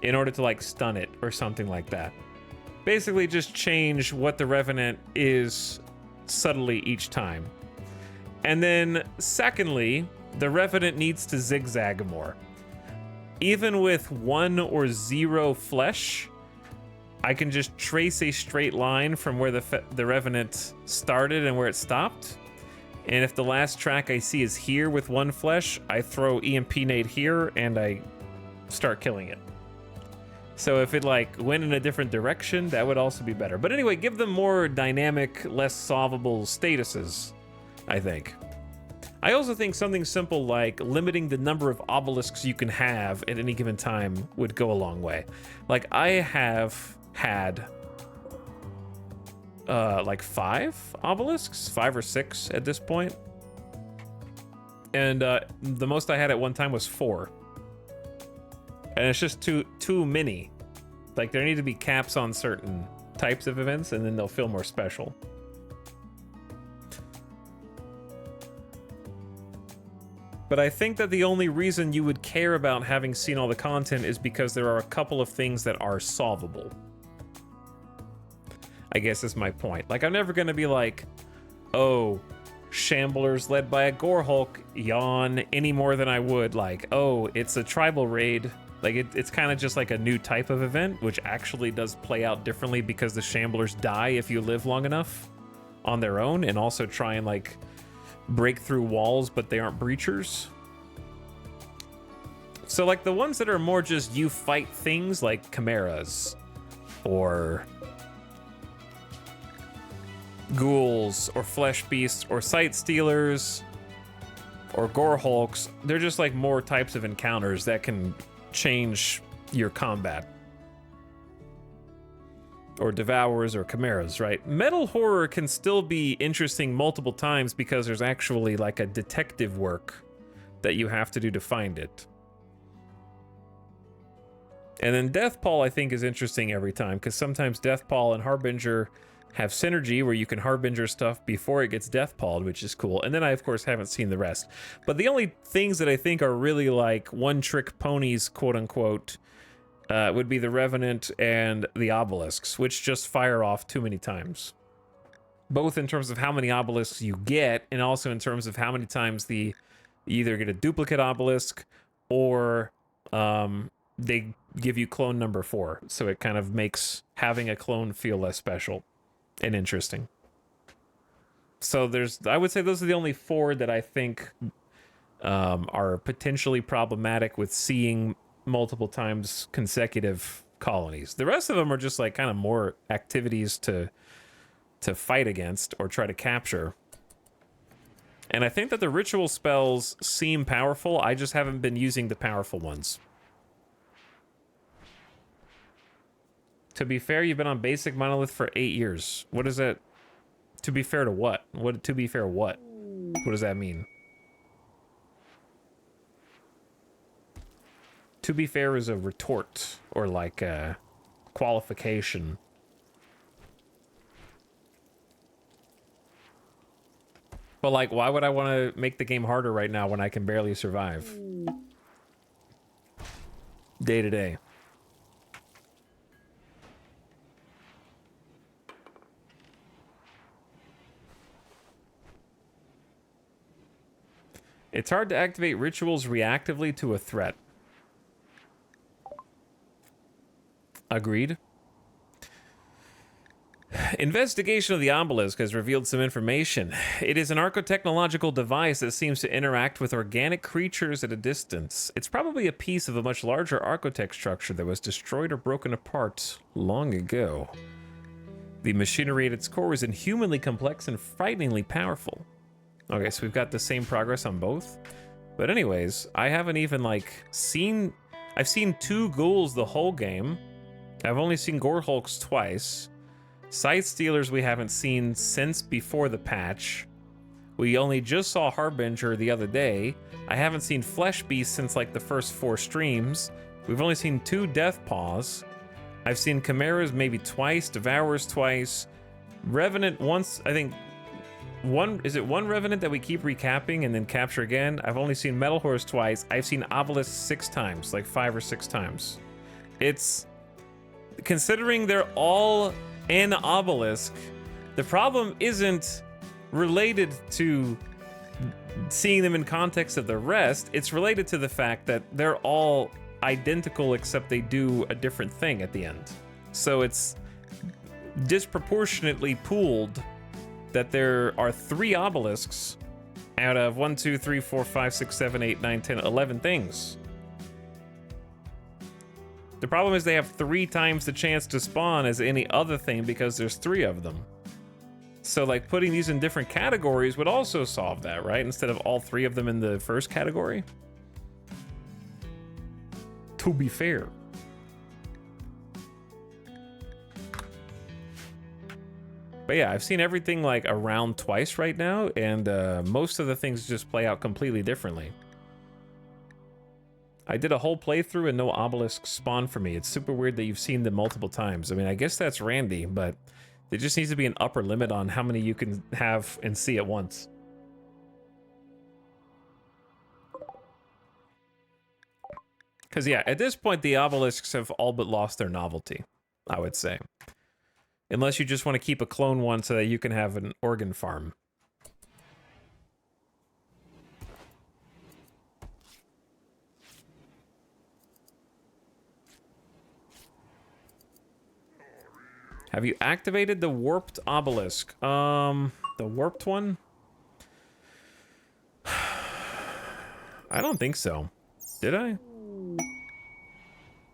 [SPEAKER 1] in order to, like, stun it or something like that. Basically, just change what the Revenant is subtly each time. And then secondly, the Revenant needs to zigzag more. Even with 1 or 0 flesh, I can just trace a straight line from where the Revenant started and where it stopped. And if the last track I see is here with 1 flesh, I throw EMP nade here and I start killing it. So if it like went in a different direction, that would also be better. But anyway, give them more dynamic, less solvable statuses, I think. I also think something simple like limiting the number of obelisks you can have at any given time would go a long way. Like, I have had like 5 obelisks, 5 or 6 at this point. And the most I had at one time was 4. And it's just too many. Like, there need to be caps on certain types of events, and then they'll feel more special. But I think that the only reason you would care about having seen all the content is because there are a couple of things that are solvable. I guess is my point. Like, I'm never gonna be like, oh, Shamblers led by a Gore Hulk, yawn, any more than I would like, oh, it's a tribal raid. Like, it's kind of just like a new type of event, which actually does play out differently because the Shamblers die if you live long enough on their own, and also try and like break through walls, but they aren't breachers. So like the ones that are more just you fight things like chimeras or ghouls or flesh beasts or sight stealers or gore hulks, they're just like more types of encounters that can change your combat. Or devourers or chimeras, right? Metal horror can still be interesting multiple times because there's actually like a detective work that you have to do to find it. And then Deathpall I think is interesting every time, because sometimes Deathpall and Harbinger have synergy where you can Harbinger stuff before it gets Deathpalled, which is cool. And then I, of course, haven't seen the rest. But the only things that I think are really like one-trick ponies, quote-unquote, would be the Revenant and the Obelisks, which just fire off too many times. Both in terms of how many Obelisks you get, and also in terms of how many times you either get a duplicate Obelisk, or they give you clone number 4. So it kind of makes having a clone feel less special and interesting. So I would say those are the only 4 that I think are potentially problematic with seeing multiple times consecutive colonies. The rest of them are just like kind of more activities to fight against or try to capture. And I think that the ritual spells seem powerful. I just haven't been using the powerful ones. To be fair, you've been on basic monolith for 8 years. What is that? To be fair to what? To be fair what? What does that mean? To be fair is a retort, or like a qualification. But like, why would I want to make the game harder right now when I can barely survive? Day to day. It's hard to activate rituals reactively to a threat. Agreed. Investigation of the obelisk has revealed some information. It is an archotechnological device that seems to interact with organic creatures at a distance. It's probably a piece of a much larger archotech structure that was destroyed or broken apart long ago. The machinery at its core is inhumanly complex and frighteningly powerful. Okay, so we've got the same progress on both. But anyways, I haven't even like seen... I've seen 2 ghouls the whole game. I've only seen Gore Hulks twice. Sight Stealers we haven't seen since before the patch. We only just saw Harbinger the other day. I haven't seen Flesh Beast since like the first 4 streams. We've only seen 2 Death Paws. I've seen Chimeras maybe twice, Devourers twice. Revenant once, I think... Is it one Revenant that we keep recapping and then capture again? I've only seen Metal Horse twice. I've seen Obelisk 6 times, like 5 or 6 times. It's... Considering they're all an obelisk, the problem isn't related to seeing them in context of the rest. It's related to the fact that they're all identical except they do a different thing at the end. So it's disproportionately pooled that there are 3 obelisks out of 1, 2, 3, 4, 5, 6, 7, 8, 9, 10, 11 things. The problem is they have 3 times the chance to spawn as any other thing because there's 3 of them. So like putting these in different categories would also solve that, right? Instead of all 3 of them in the first category. To be fair. But yeah, I've seen everything like around twice right now, and most of the things just play out completely differently. I did a whole playthrough and no obelisks spawn for me. It's super weird that you've seen them multiple times. I mean, I guess that's Randy, but there just needs to be an upper limit on how many you can have and see at once. Because yeah, at this point, the obelisks have all but lost their novelty, I would say. Unless you just want to keep a clone one so that you can have an organ farm. Have you activated the warped obelisk? The warped one? I don't think so. Did I?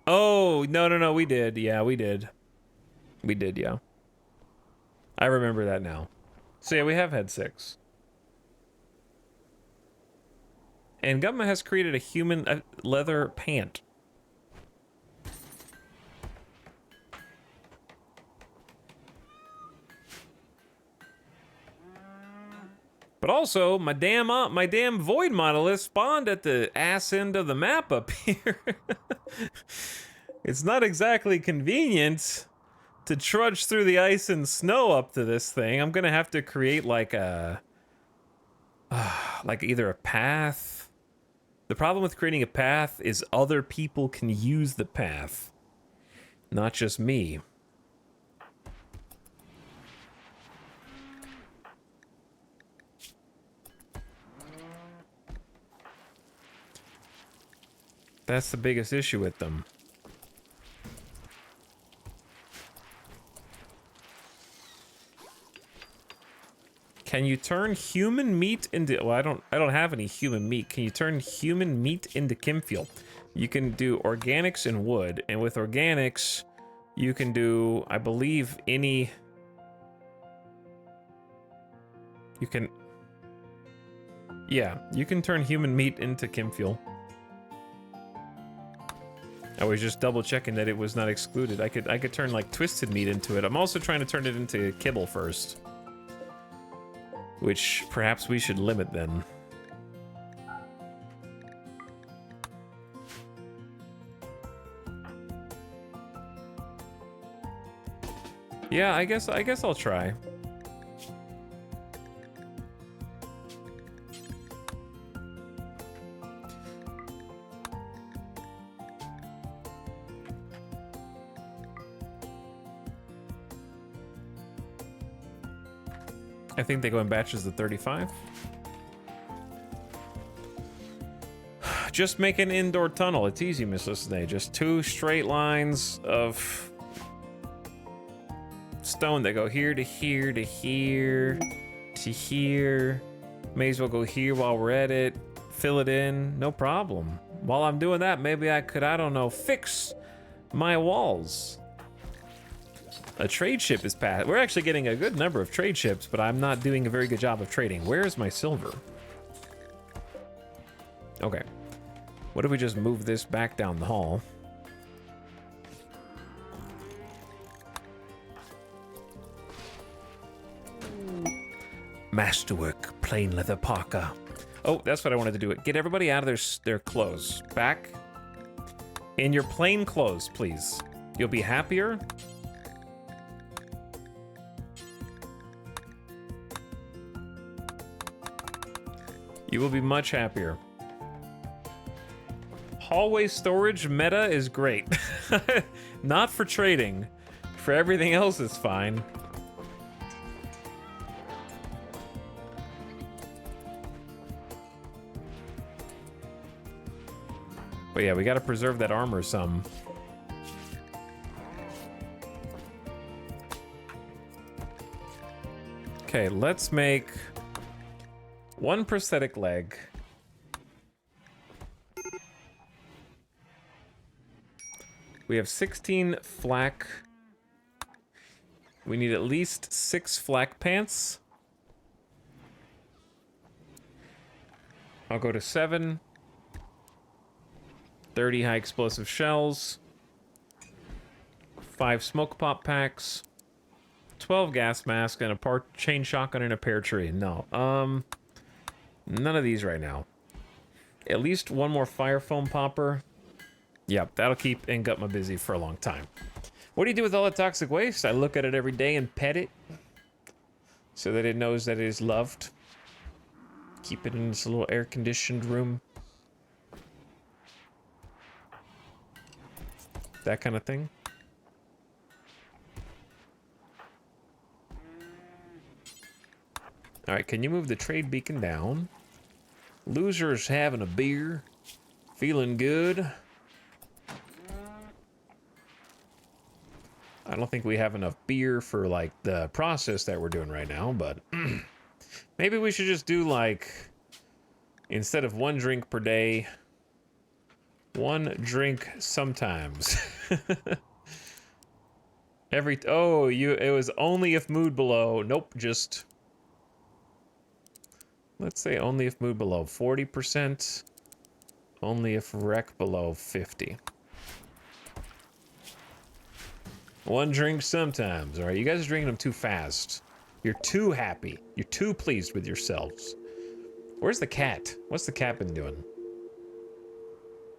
[SPEAKER 1] Oh, no, we did. Yeah, we did. We did, yeah. I remember that now. So yeah, we have had 6. And Gumma has created a human leather pant. But also, my damn void monolith spawned at the ass end of the map up here. It's not exactly convenient to trudge through the ice and snow up to this thing. I'm gonna have to create like a, like either a path. The problem with creating a path is other people can use the path, not just me. That's the biggest issue with them. Can you turn human meat into... Well, I don't have any human meat. Can you turn human meat into Kimfuel? You can do organics and wood. And with organics, you can do, I believe, any... You can... Yeah, you can turn human meat into Kimfuel. I was just double checking that it was not excluded. I could turn like twisted meat into it. I'm also trying to turn it into kibble first. Which perhaps we should limit then. Yeah, I guess I'll try. I think they go in batches of 35. Just make an indoor tunnel. It's easy, Miss Listener. Just 2 straight lines of stone that go here to here to here to here. May as well go here while we're at it. Fill it in. No problem. While I'm doing that, maybe I could, I don't know, fix my walls. A trade ship is passed. We're actually getting a good number of trade ships, but I'm not doing a very good job of trading. Where is my silver? Okay. What if we just move this back down the hall? Masterwork, plain leather parka. Oh, that's what I wanted to do. Get everybody out of their clothes. Back in your plain clothes, please. You'll be happier. You will be much happier. Hallway storage meta is great. Not for trading. For everything else, it's fine. But yeah, we gotta preserve that armor some. Okay, let's make one prosthetic leg. We have 16 flak. We need at least 6 flak pants. I'll go to 7. 30 high explosive shells. 5 smoke pop packs. 12 gas masks and a chain shotgun and a pear tree. No. None of these right now. At least one more fire foam popper. Yep, that'll keep Ingutma busy for a long time. What do you do with all the toxic waste? I look at it every day and pet it so that it knows that it is loved. Keep it in this little air-conditioned room. That kind of thing. All right, can you move the trade beacon down? Loser's having a beer. Feeling good. I don't think we have enough beer for, like, the process that we're doing right now, but maybe we should just do, like, instead of 1 drink per day, 1 drink sometimes. It was only if mood below. Nope, just, let's say only if mood below 40%, only if rec below 50. 1 drink sometimes. All right, you guys are drinking them too fast. You're too happy. You're too pleased with yourselves. Where's the cat? What's the cat been doing?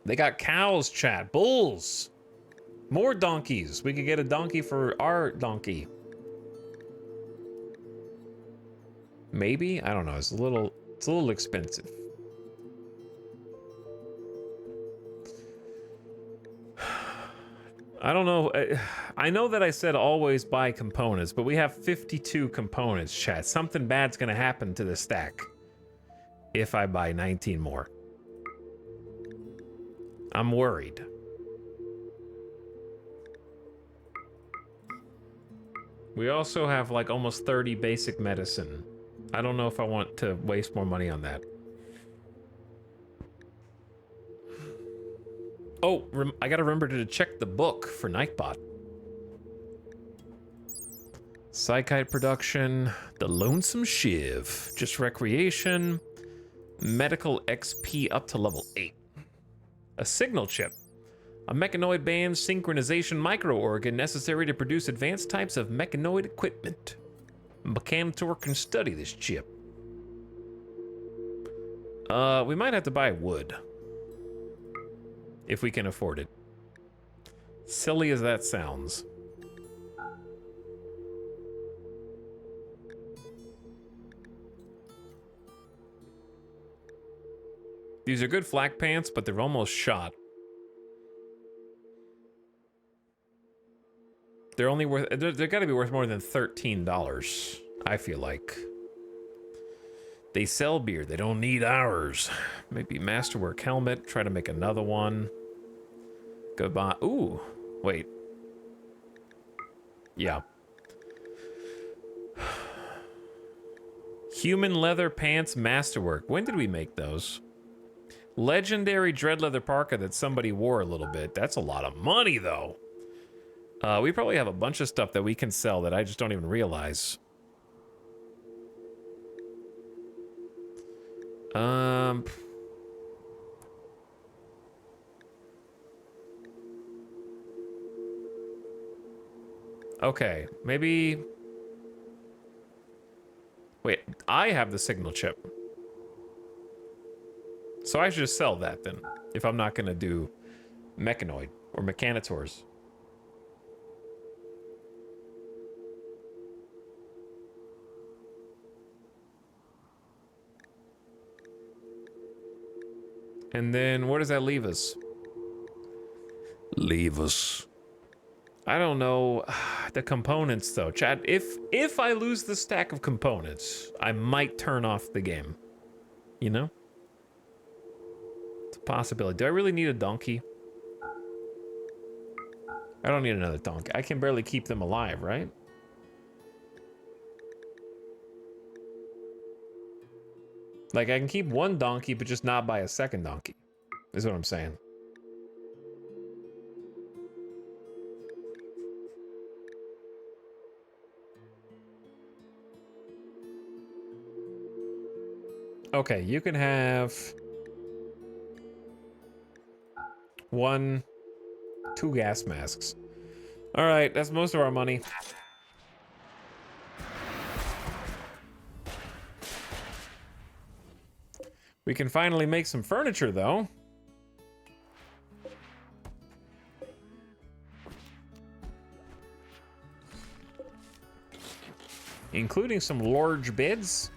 [SPEAKER 1] They got cows, chat. Bulls. More donkeys. We could get a donkey for our donkey. Maybe? I don't know. It's a little expensive. I don't know. I know that I said always buy components, but we have 52 components, chat. Something bad's gonna happen to the stack if I buy 19 more. I'm worried. We also have like almost 30 basic medicine. I don't know if I want to waste more money on that. Oh, I gotta remember to check the book for Nightbot. Psychite production, the Lonesome Shiv, just recreation, medical XP up to level 8. A signal chip, a mechanoid band synchronization microorgan necessary to produce advanced types of mechanoid equipment. Mechanitor can study this chip. We might have to buy wood. If we can afford it. Silly as that sounds. These are good flak pants, but they're almost shot. They're only worth, they're gotta be worth more than $13, I feel like. They sell beer, they don't need ours. Maybe Masterwork helmet, try to make another one. Goodbye. Ooh, wait. Yeah. Human leather pants Masterwork. When did we make those? Legendary dread leather parka that somebody wore a little bit. That's a lot of money, though. We probably have a bunch of stuff that we can sell that I just don't even realize. Okay, maybe... Wait, I have the signal chip. So I should just sell that then, if I'm not gonna do Mechanoid or Mechanitors. And then where does that leave us?
[SPEAKER 2] Leave us.
[SPEAKER 1] I don't know. The components though. Chad, if I lose the stack of components, I might turn off the game. You know? It's a possibility. Do I really need a donkey? I don't need another donkey. I can barely keep them alive, right? Like, I can keep one donkey, but just not buy a second donkey, is what I'm saying. Okay, you can have 2 gas masks. All right, that's most of our money. We can finally make some furniture, though. Including some large beds.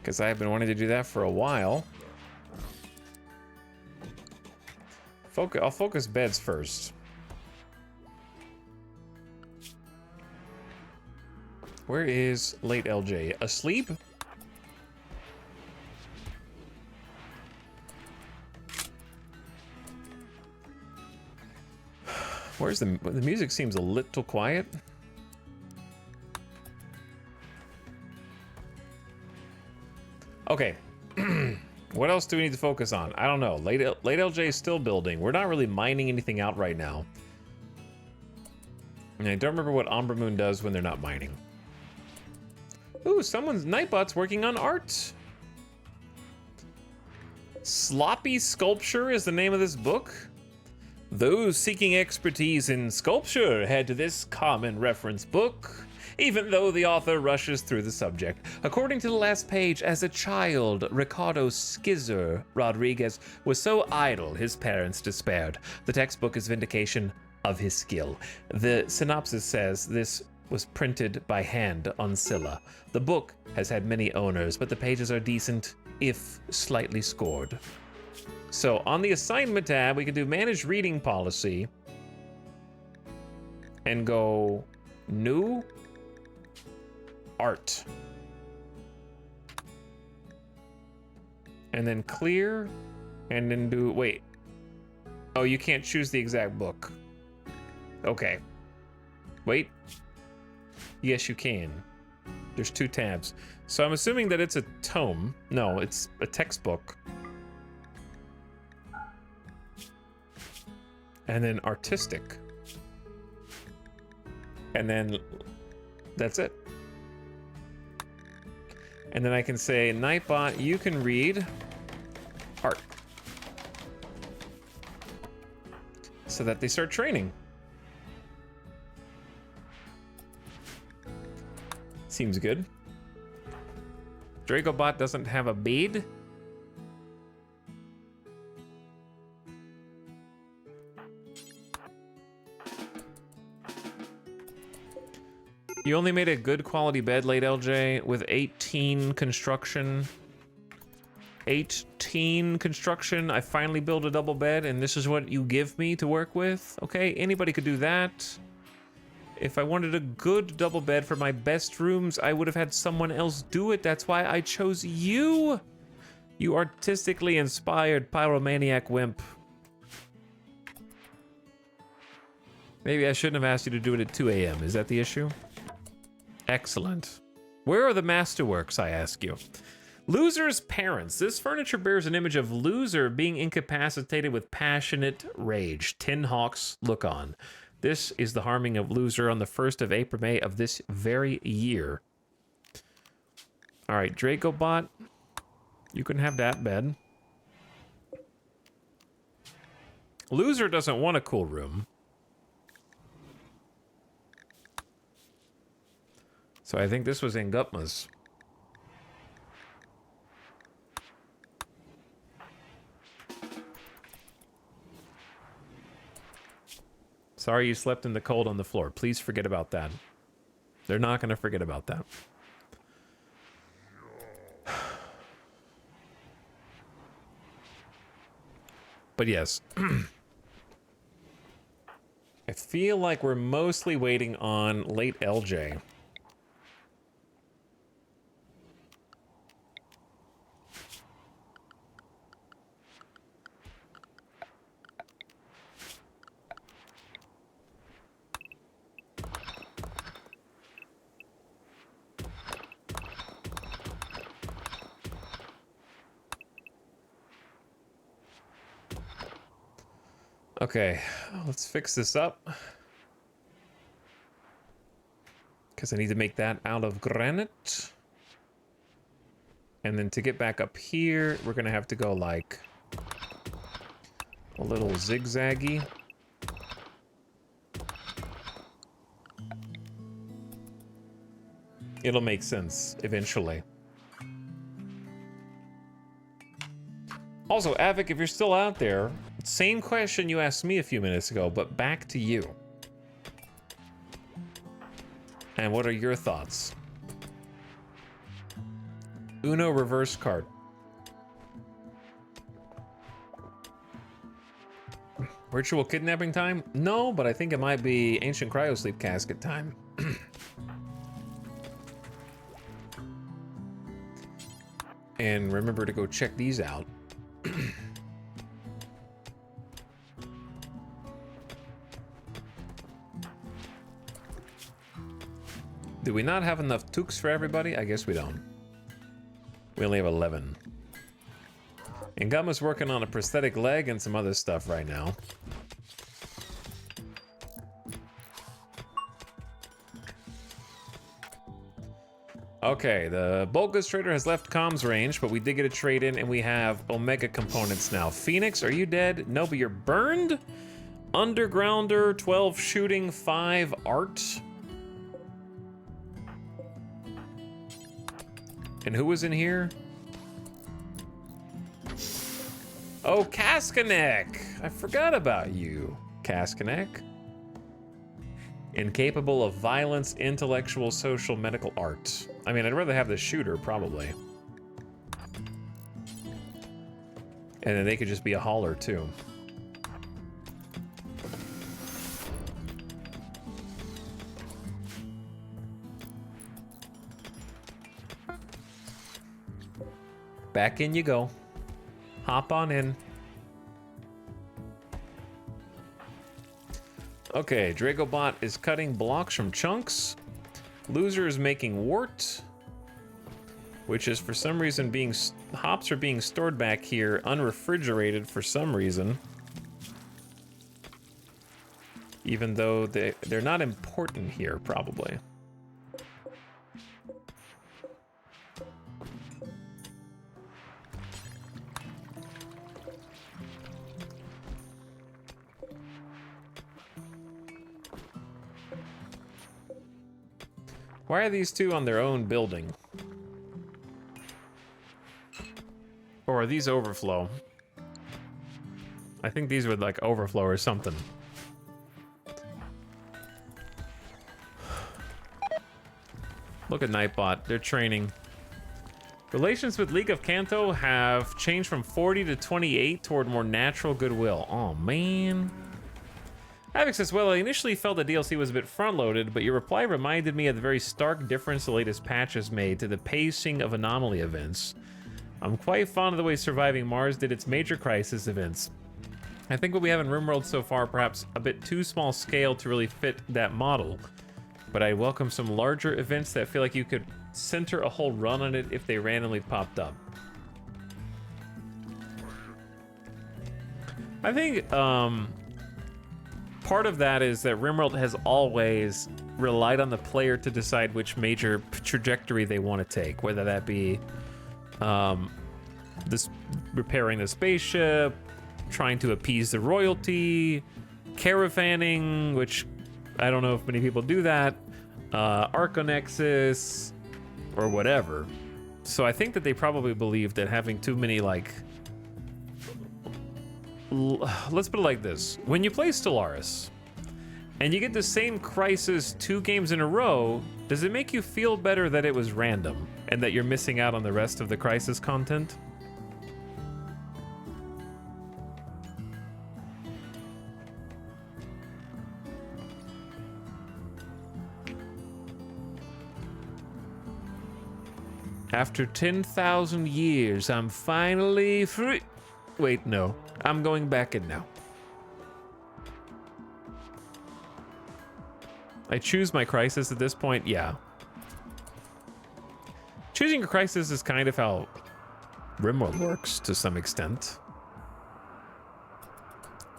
[SPEAKER 1] Because I've been wanting to do that for a while. I'll focus beds first. Where is late LJ? Asleep? Where's the music seems a little quiet. Okay. What else do we need to focus on? I don't know. Late LJ is still building. We're not really mining anything out right now. And I don't remember what Umbra Moon does when they're not mining. Ooh, Nightbot's working on art. Sloppy Sculpture is the name of this book. Those seeking expertise in sculpture head to this common reference book, even though the author rushes through the subject. According to the last page, as a child, Ricardo Skizzer Rodriguez was so idle his parents despaired. The textbook is vindication of his skill. The synopsis says this was printed by hand on Scylla. The book has had many owners, but the pages are decent, if slightly scored. So on the assignment tab, we can do manage reading policy and go new art. And then clear, and then do, wait. Oh, you can't choose the exact book. Okay. Wait. Yes, you can. There's 2 tabs. So I'm assuming that it's a tome. No, it's a textbook. And then artistic. And then that's it. And then I can say, Nightbot, you can read art. So that they start training. Seems good. Dragobot doesn't have a bead. You only made a good quality bed, late LJ, with 18 construction. 18 construction. I finally built a double bed, and this is what you give me to work with? Okay, anybody could do that. If I wanted a good double bed for my best rooms, I would have had someone else do it. That's why I chose you. You artistically inspired pyromaniac wimp. Maybe I shouldn't have asked you to do it at 2 a.m. Is that the issue? Excellent. Where are the masterworks, I ask you? Loser's parents. This furniture bears an image of Loser being incapacitated with passionate rage. Tin Hawks look on. This is the harming of Loser on the 1st of April, May of this very year. All right, Dracobot, you can have that bed. Loser doesn't want a cool room. So I think this was in Gutma's. Sorry you slept in the cold on the floor. Please forget about that. They're not going to forget about that. But yes. I feel like we're mostly waiting on late LJ. Okay, let's fix this up. Because I need to make that out of granite. And then to get back up here, we're going to have to go like a little zigzaggy. It'll make sense eventually. Also, Avik, if you're still out there, same question you asked me a few minutes ago, but back to you. And what are your thoughts? Uno reverse card. Ritual kidnapping time? No, but I think it might be ancient cryosleep casket time. And remember to go check these out. Do we not have enough toques for everybody? I guess we don't. We only have 11. And Gumma's working on a prosthetic leg and some other stuff right now. Okay, the bulk goods trader has left comms range, but we did get a trade in and we have Omega components now. Phoenix, are you dead? No, but you're burned? Undergrounder, 12 shooting, 5 art. And who was in here? Oh, Kaskanek! I forgot about you, Kaskanek. Incapable of violence, intellectual, social, medical art. I mean, I'd rather have the shooter, probably. And then they could just be a hauler, too. Back in you go. Hop on in. Okay, Dragobot is cutting blocks from chunks. Loser is making wart, which is for some reason being... Hops are being stored back here, unrefrigerated for some reason. Even though they're not important here, probably. Why are these two on their own building? Or are these overflow? I think these would like overflow or something. Look at Nightbot, they're training. Relations with League of Kanto have changed from 40 to 28 toward more natural goodwill. Oh man. Havoc says, well, I initially felt the DLC was a bit front-loaded, but your reply reminded me of the very stark difference the latest patch has made to the pacing of Anomaly events. I'm quite fond of the way Surviving Mars did its major crisis events. I think what we have in RimWorld so far perhaps a bit too small scale to really fit that model, but I welcome some larger events that feel like you could center a whole run on it if they randomly popped up. I think part of that is that RimWorld has always relied on the player to decide which major trajectory they want to take, whether that be this repairing the spaceship, trying to appease the royalty, caravanning, which I don't know if many people do that, Arconexus, or whatever. So I think that they probably believe that having too many, like, let's put it like this. When you play Stellaris, and you get the same crisis 2 games in a row, does it make you feel better that it was random, and that you're missing out on the rest of the crisis content? After 10,000 years, I'm finally free. Wait, no. I'm going back in now. I choose my crisis at this point? Yeah. Choosing a crisis is kind of how RimWorld works to some extent.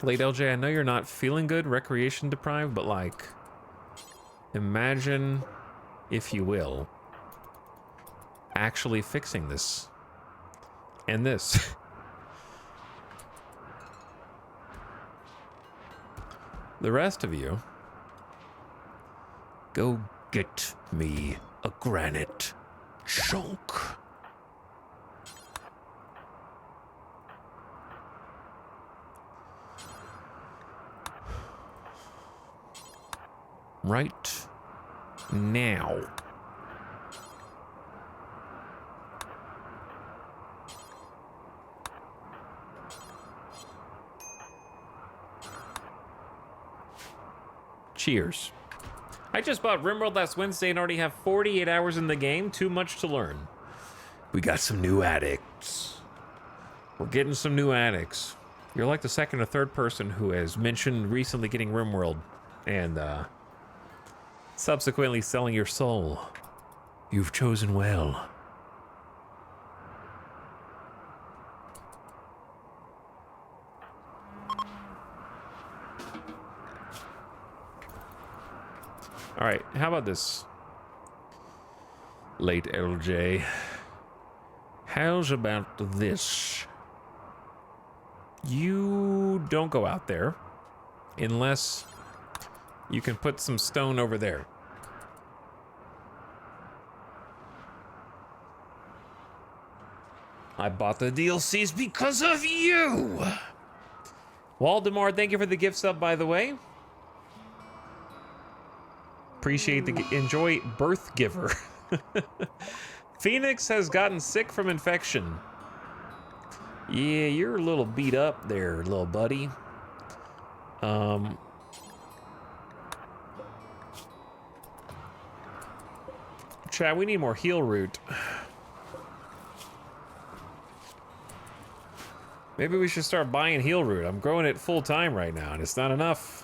[SPEAKER 1] Late LJ, I know you're not feeling good, recreation deprived, but like, imagine, if you will, actually fixing this. And this. The rest of you, go get me a granite chunk. Right now. Cheers. I just bought RimWorld last Wednesday and already have 48 hours in the game. Too much to learn. We got some new addicts. We're getting some new addicts. You're like the second or third person who has mentioned recently getting RimWorld and subsequently selling your soul. You've chosen well. All right, how about this? Late LJ. How's about this? You don't go out there unless you can put some stone over there. I bought the DLCs because of you! Waldemar, thank you for the gift sub, by the way. Appreciate the enjoy Birth Giver. Phoenix has gotten sick from infection. Yeah, you're a little beat up there, little buddy. Chad, we need more heal root. Maybe we should start buying heal root. I'm growing it full time right now, and it's not enough.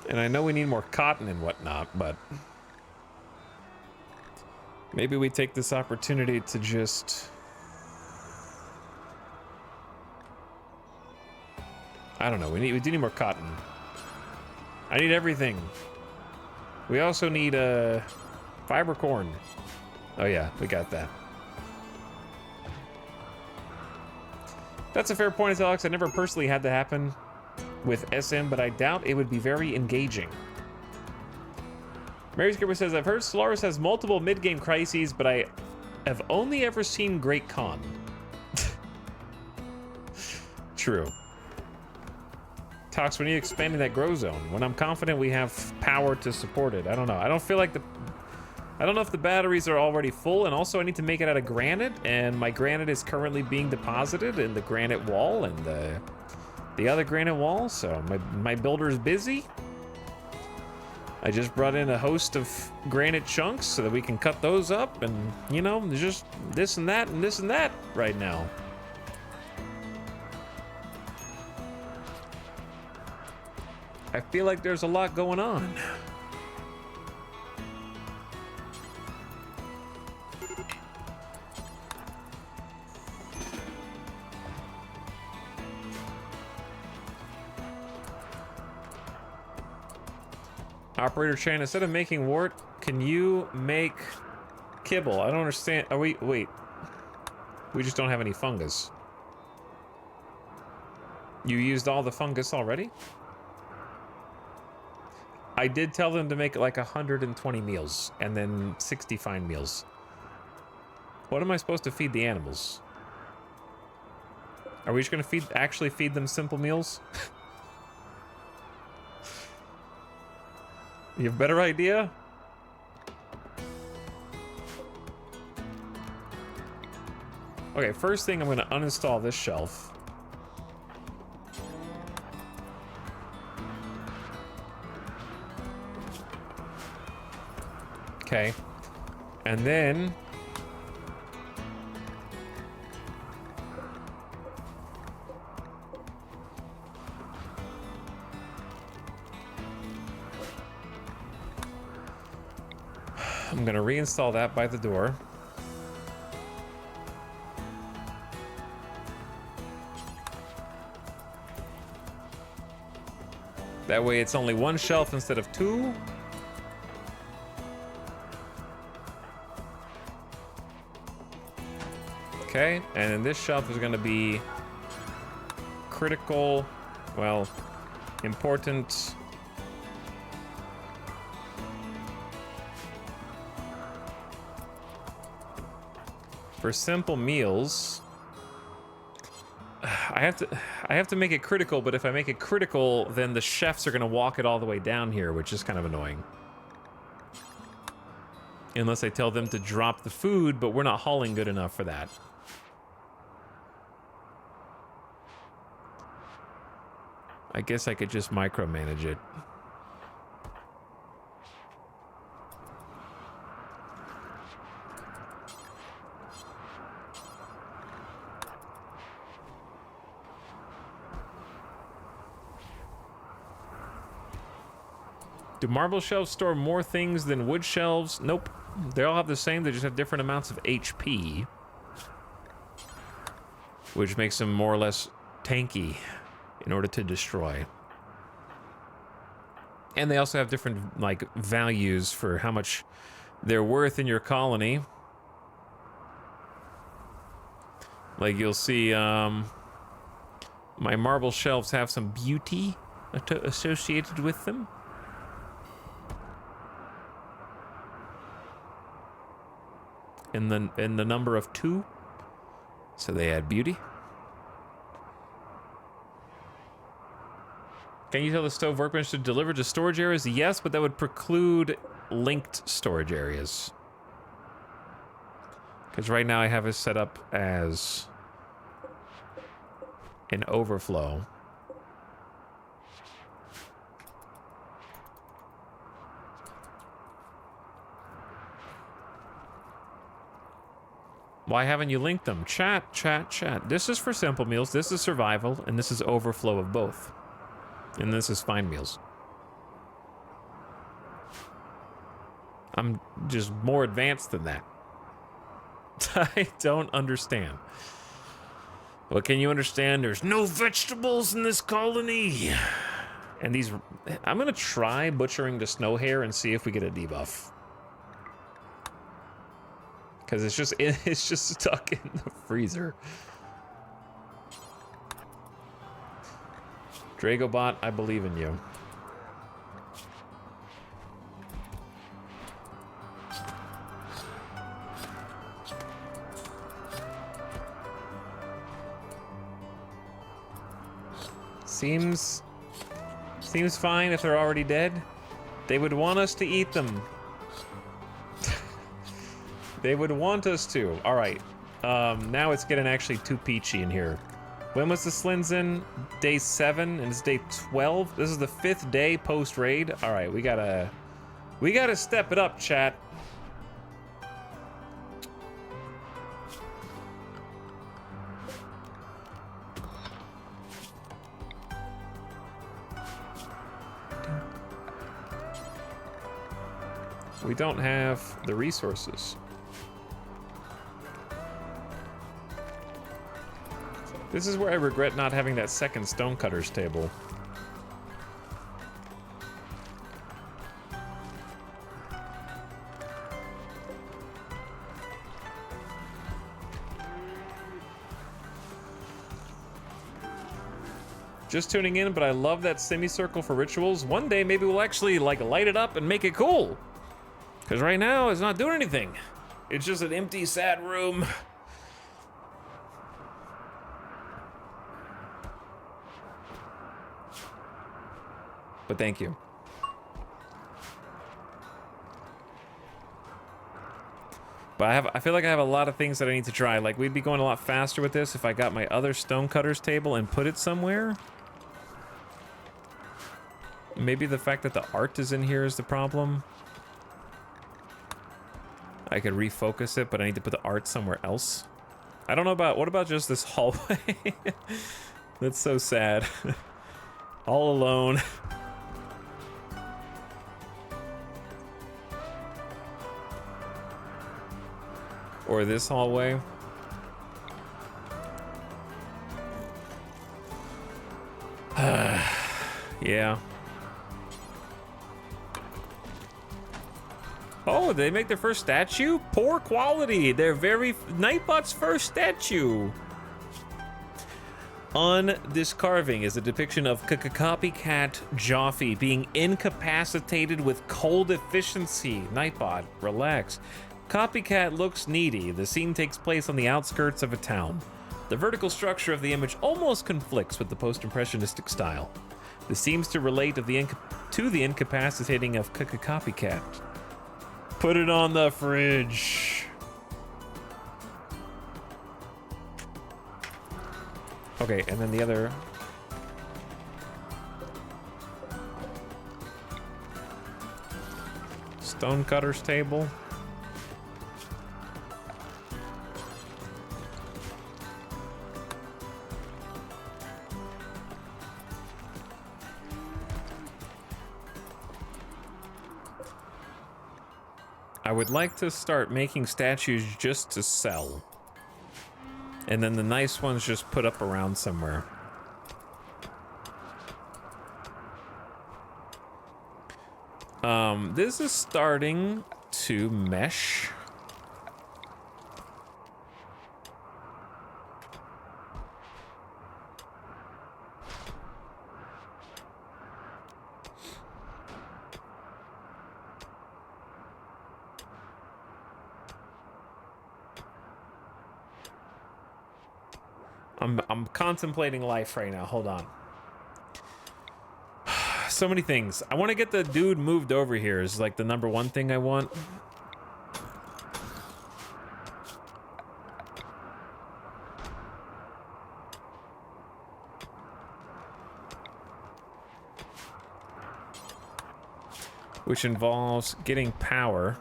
[SPEAKER 1] And I know we need more cotton and whatnot, but maybe we take this opportunity to just, I don't know, we do need more cotton. I need everything. We also need fiber corn. Oh yeah, we got that. That's a fair point, Alex. I never personally had that happen with SM, but I doubt it would be very engaging. Mary Skipper says, I've heard Stellaris has multiple mid-game crises, but I have only ever seen Great Khan. True. Tox, when are you expanding that grow zone? When I'm confident we have power to support it. I don't know. I don't feel like I don't know if the batteries are already full, and also I need to make it out of granite, and my granite is currently being deposited in the granite wall and the other granite wall, so my builder is busy. I just brought in a host of granite chunks so that we can cut those up, and, you know, there's just this and that and this and that right now. I feel like there's a lot going on. Operator Chan, instead of making wart, can you make kibble? I don't understand. Are we, wait. We just don't have any fungus. You used all the fungus already? I did tell them to make like 120 meals and then 60 fine meals. What am I supposed to feed the animals? Are we just gonna actually feed them simple meals? You have a better idea? Okay, first thing, I'm gonna uninstall this shelf. Okay. And then I'm gonna reinstall that by the door. That way it's only one shelf instead of two. Okay, and then this shelf is gonna be critical, well, important. For simple meals, I have to make it critical, but if I make it critical, then the chefs are gonna walk it all the way down here, which is kind of annoying. Unless I tell them to drop the food, but we're not hauling good enough for that. I guess I could just micromanage it. Do marble shelves store more things than wood shelves? Nope. They all have the same, they just have different amounts of HP. Which makes them more or less tanky in order to destroy. And they also have different, like, values for how much they're worth in your colony. Like, you'll see, my marble shelves have some beauty associated with them. In the number of 2, so they add beauty. Can you tell the stove workbench to deliver to storage areas? Yes, but that would preclude linked storage areas. Because right now I have it set up as an overflow. Why haven't you linked them? Chat, chat, chat. This is for simple meals, this is survival, and this is overflow of both. And this is fine meals. I'm just more advanced than that. I don't understand. What can you understand? There's no vegetables in this colony. And these... I'm gonna try butchering the snow hare and see if we get a debuff. Because it's just stuck in the freezer. Dragobot, I believe in you. Seems fine if they're already dead. They would want us to eat them. They would want us to. All right. Now it's getting actually too peachy in here. When was the Slins in? Day 7 and it's day 12. This is the 5th day post raid. All right, we gotta step it up, chat. We don't have the resources. This is where I regret not having that second stonecutter's table. Just tuning in, but I love that semicircle for rituals. One day, maybe we'll actually like light it up and make it cool. Because right now, it's not doing anything. It's just an empty, sad room. But thank you. But I feel like I have a lot of things that I need to try. Like, we'd be going a lot faster with this if I got my other stonecutter's table and put it somewhere. Maybe the fact that the art is in here is the problem. I could refocus it, but I need to put the art somewhere else. I don't know about, what about just this hallway? That's so sad. All alone. Or this hallway. Yeah. Oh, they make their first statue? Poor quality. They're very... Nightbot's first statue. On this carving is a depiction of copycat Joffy being incapacitated with cold efficiency. Nightbot, relax. Copycat looks needy. The scene takes place on the outskirts of a town. The vertical structure of the image almost conflicts with the post-impressionistic style. This seems to relate to the incapacitating of Copycat. Put it on the fridge. Okay, and then the other... Stonecutter's table. I would like to start making statues just to sell. And then the nice ones just put up around somewhere. This is starting to mesh. I'm contemplating life right now. Hold on. So many things. I want to get the dude moved over here is like the #1 thing I want. Which involves getting power.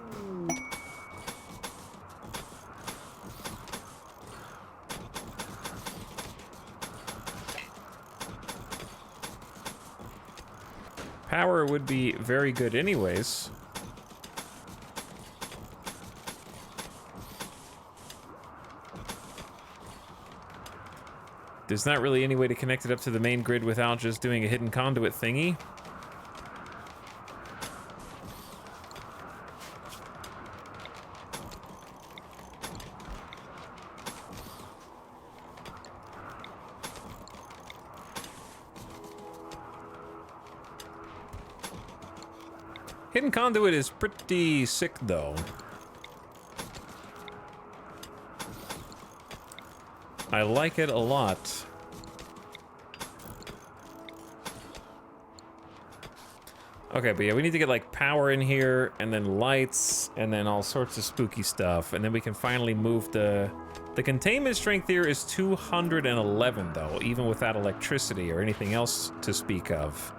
[SPEAKER 1] Power would be very good anyways. There's not really any way to connect it up to the main grid without just doing a hidden conduit thingy. Hidden conduit is pretty sick, though. I like it a lot. Okay, but yeah, we need to get like power in here, and then lights, and then all sorts of spooky stuff, and then we can finally move the containment strength here is 211, though, even without electricity or anything else to speak of.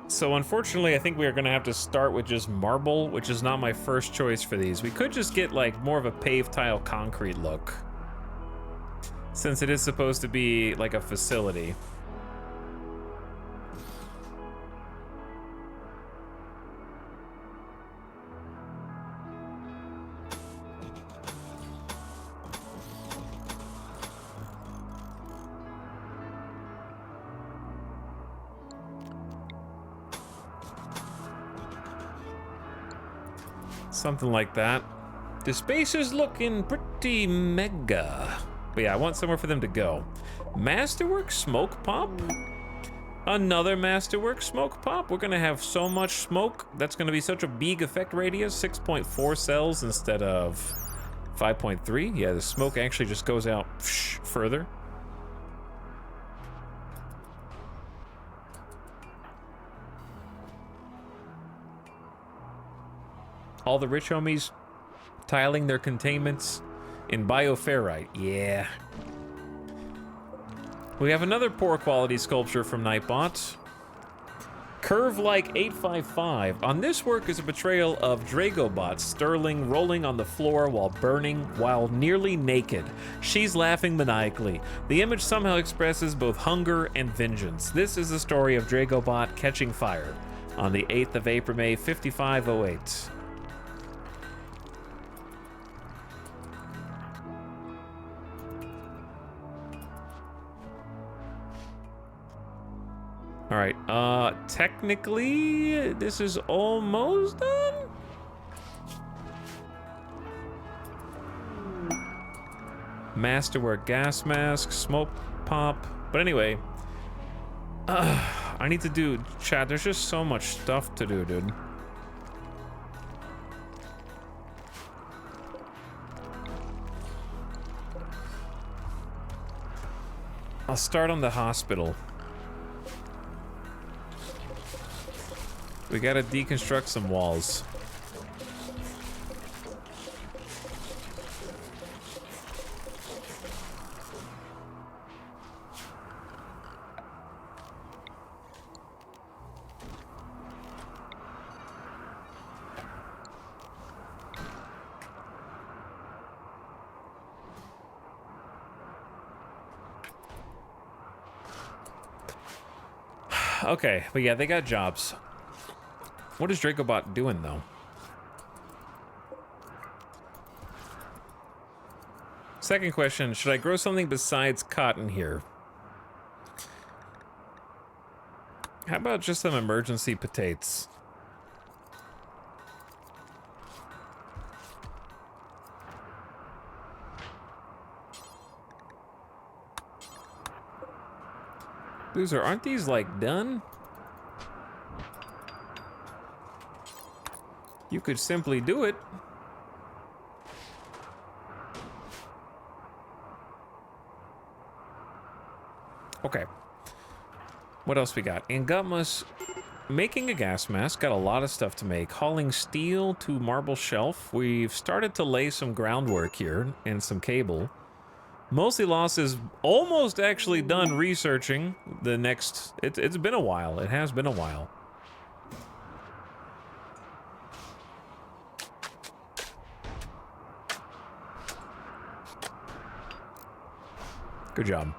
[SPEAKER 1] So unfortunately, I think we are going to have to start with just marble, which is not my first choice for these. We could just get like more of a paved tile concrete look, since it is supposed to be like a facility. Something like that. The space is looking pretty mega. But yeah, I want somewhere for them to go. Masterwork Smoke Pop? Another Masterwork Smoke Pop? We're gonna have so much smoke. That's gonna be such a big effect radius. 6.4 cells instead of 5.3. Yeah, the smoke actually just goes out further. All the rich homies tiling their containments in bioferrite. Yeah. We have another poor quality sculpture from Nightbot. Curve like 855. On this work is a portrayal of Dragobot Sterling rolling on the floor while burning, while nearly naked. She's laughing maniacally. The image somehow expresses both hunger and vengeance. This is the story of Dragobot catching fire on the 8th of April, May 5508. All right, technically, this is almost done? Masterwork gas mask, smoke pop. But anyway, I need to do, chat, there's just so much stuff to do, dude. I'll start on the hospital. We gotta deconstruct some walls. Okay, but yeah, they got jobs. What is Dragobot doing, though? Second question, should I grow something besides cotton here? How about just some emergency potatoes? Loser, aren't these, like, done? You could simply do it. Okay. What else we got? Angutmus making a gas mask. Got a lot of stuff to make. Hauling steel to marble shelf. We've started to lay some groundwork here and some cable. Mostly Lost is almost actually done researching the next... It's been a while. It has been a while. Good job.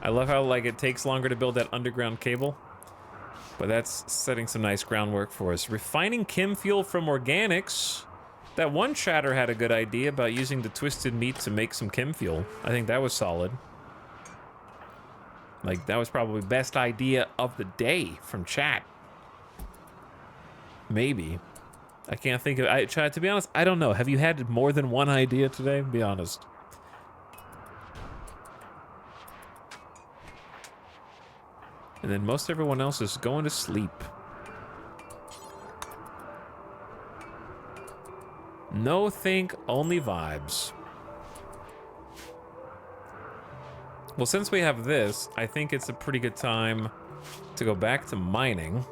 [SPEAKER 1] I love how, like, it takes longer to build that underground cable. But that's setting some nice groundwork for us. Refining chem fuel from organics. That one chatter had a good idea about using the twisted meat to make some chem fuel. I think that was solid. Like, that was probably best idea of the day from chat. Maybe. I can't think of... Chad, to be honest, I don't know. Have you had more than one idea today? Be honest. And then most everyone else is going to sleep. No think, only vibes. Well, since we have this, I think it's a pretty good time to go back to mining.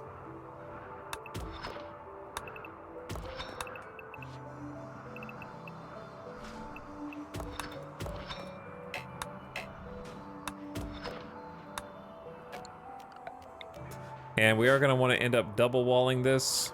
[SPEAKER 1] And we are going to want to end up double walling this.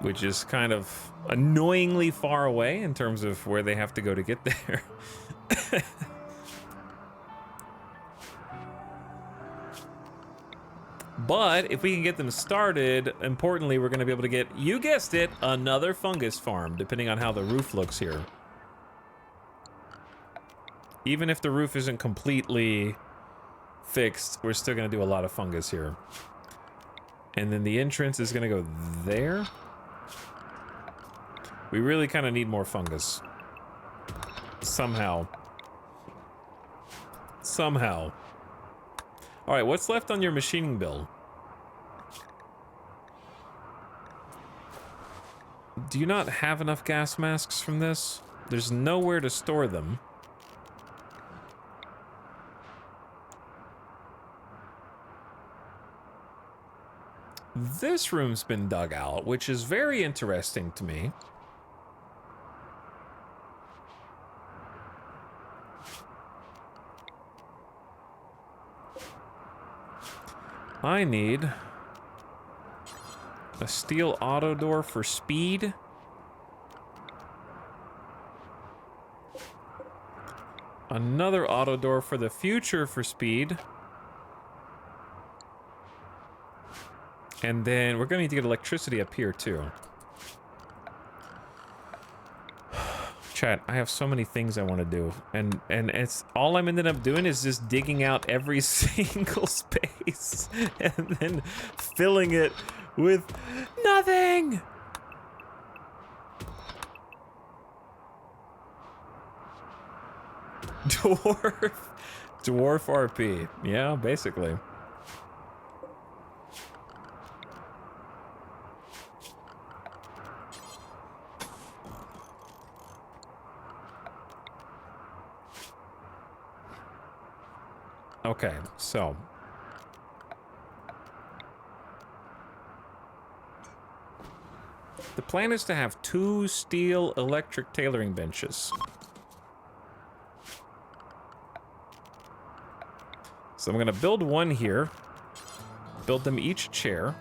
[SPEAKER 1] Which is kind of annoyingly far away in terms of where they have to go to get there. But if we can get them started, importantly, we're gonna be able to get, you guessed it, another fungus farm, depending on how the roof looks here. Even if the roof isn't completely fixed, we're still gonna do a lot of fungus here. And then the entrance is gonna go there. We really kind of need more fungus. Somehow. Somehow. All right, what's left on your machining bill? Do you not have enough gas masks from this? There's nowhere to store them. This room's been dug out, which is very interesting to me. I need a steel auto door for speed. Another auto door for the future for speed. And then we're gonna need to get electricity up here too. Chat, I have so many things I want to do, and it's all I'm ended up doing is just digging out every single space and then filling it with nothing. Dwarf RP. Yeah, basically. Okay, so the plan is to have 2 steel electric tailoring benches. So I'm gonna build one here, build them each chair.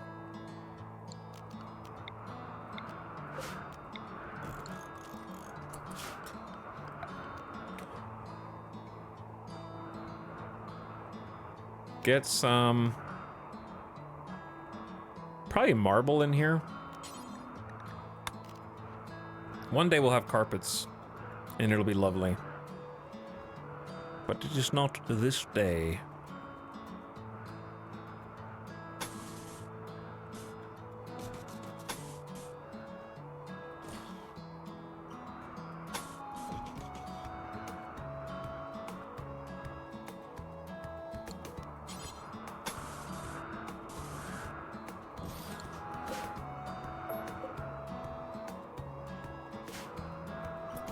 [SPEAKER 1] Get some, probably marble in here. One day we'll have carpets, and it'll be lovely. But it is not this day.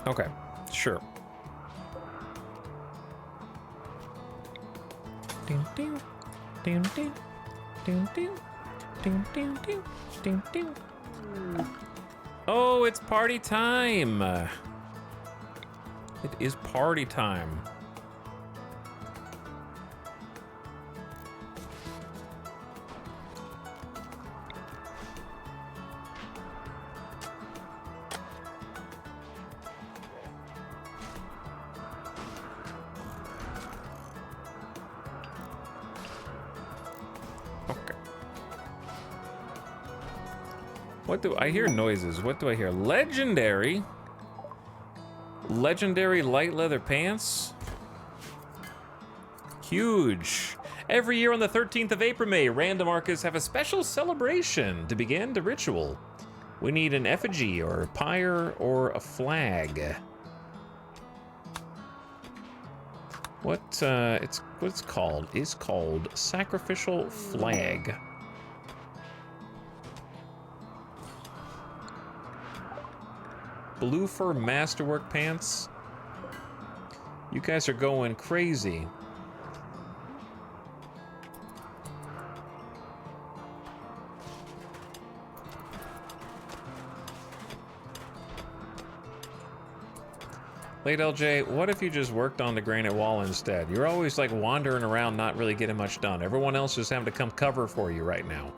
[SPEAKER 1] Okay, sure. Ding, ding, ding, ding, ding, ding, ding, ding, ding, ding, ding. Oh, it's party time. It is party time. What do I hear? Noises. What do I hear? Legendary light leather pants. Huge. Every year on the 13th of April, random archists have a special celebration to begin the ritual. We need an effigy or a pyre or a flag. What's called? It's called sacrificial flag. Blue fur masterwork pants. You guys are going crazy. Late LJ, what if you just worked on the granite wall instead? You're always like wandering around, not really getting much done. Everyone else is having to come cover for you right now.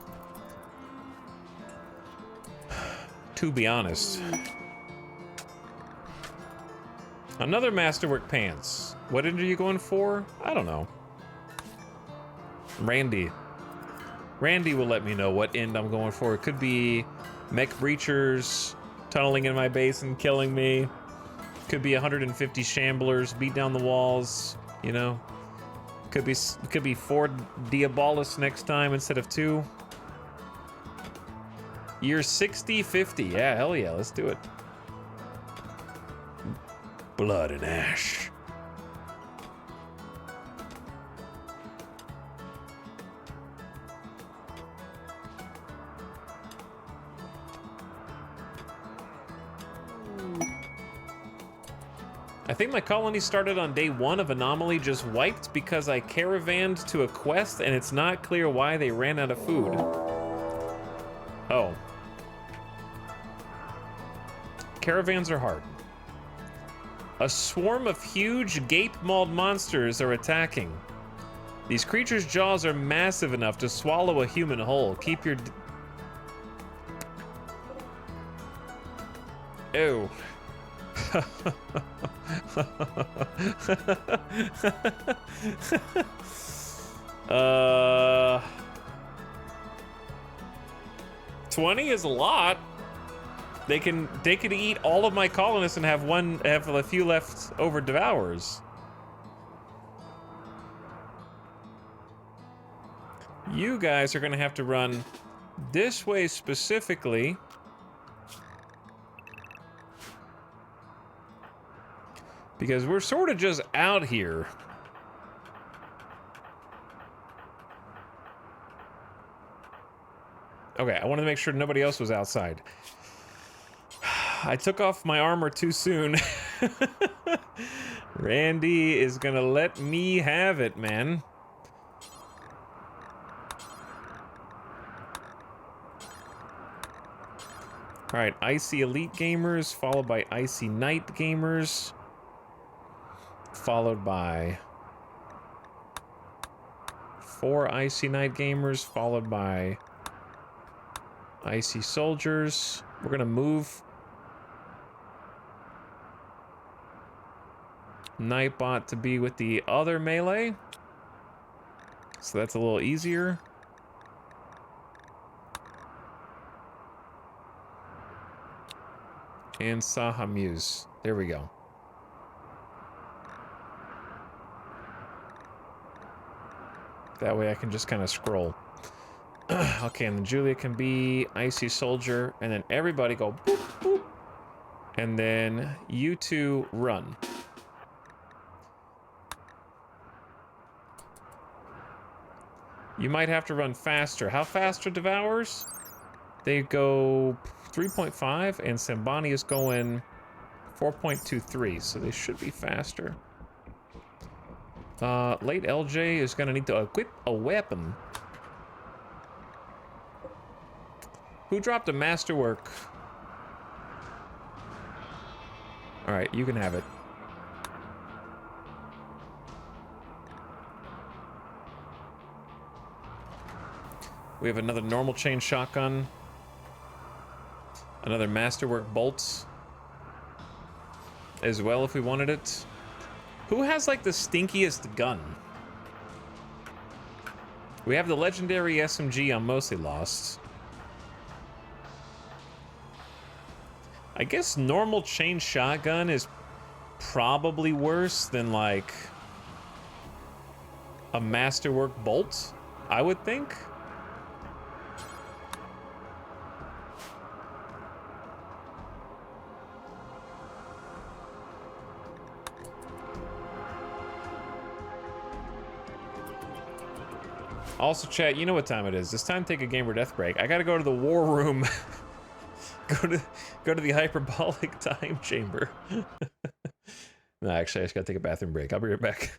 [SPEAKER 1] To be honest. Another masterwork pants. What are you going for? I don't know. Randy Randy will let me know what end I'm going for. It could be mech breachers tunneling in my base and killing me. Could be 150 shamblers beat down the walls, you know. Could be 4 Diabolus next time instead of 2. Year 60-50. Yeah, hell yeah, let's do it. Blood and ash. I think my colony started on day 1 of Anomaly, just wiped because I caravanned to a quest and it's not clear why they ran out of food. Oh. Caravans are hard. A swarm of huge gape-mauled monsters are attacking. These creatures' jaws are massive enough to swallow a human whole. Keep your... Ew. 20 is a lot. They could eat all of my colonists and have a few left over devours. You guys are gonna have to run this way specifically. Because we're sort of just out here. Okay, I wanted to make sure nobody else was outside. I took off my armor too soon. Randy is gonna let me have it, man. Alright, Icy Elite Gamers, followed by Icy Night Gamers. Followed by 4 Icy Night Gamers, followed by Icy Soldiers. We're gonna move Nightbot to be with the other melee, so that's a little easier. And Saha Muse. There we go. That way I can just kind of scroll. Okay, and then Julia can be Icy Soldier, and then everybody go boop, boop. And then you two run. You might have to run faster. How fast are Devours? They go 3.5, and Sambani is going 4.23, so they should be faster. Late LJ is gonna need to equip a weapon. Who dropped a masterwork? Alright, you can have it. We have another normal chain shotgun. Another masterwork bolts. As well, if we wanted it. Who has, like, the stinkiest gun? We have the legendary SMG on Mostly Lost. I guess normal chain shotgun is probably worse than, like, a masterwork bolt, I would think. Also, chat, you know what time it is. It's time to take a gamer death break. I gotta go to the war room. go to the hyperbolic time chamber. No, actually, I just gotta take a bathroom break. I'll be right back.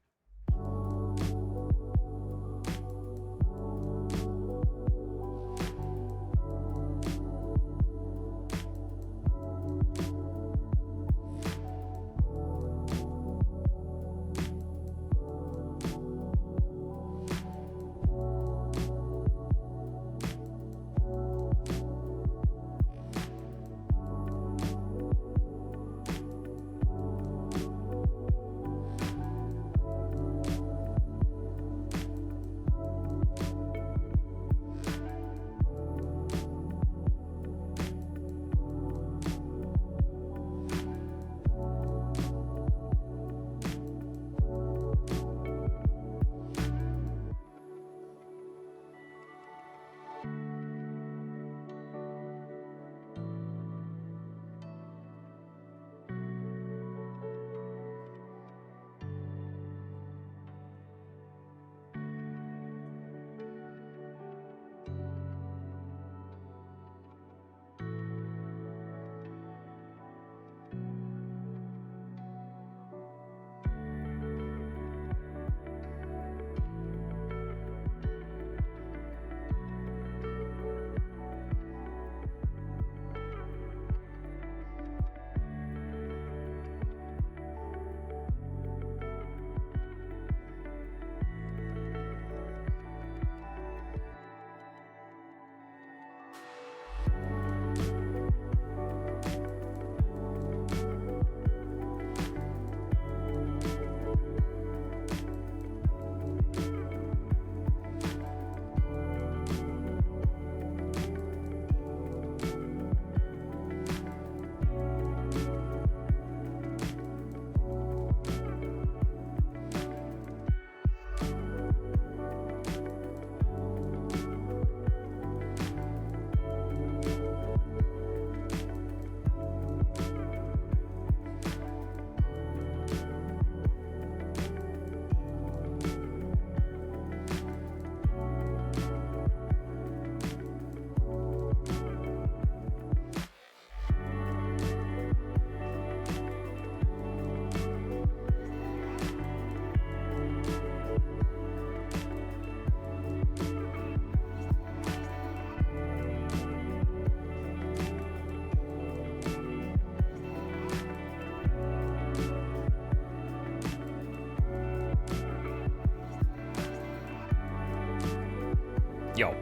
[SPEAKER 1] Yo.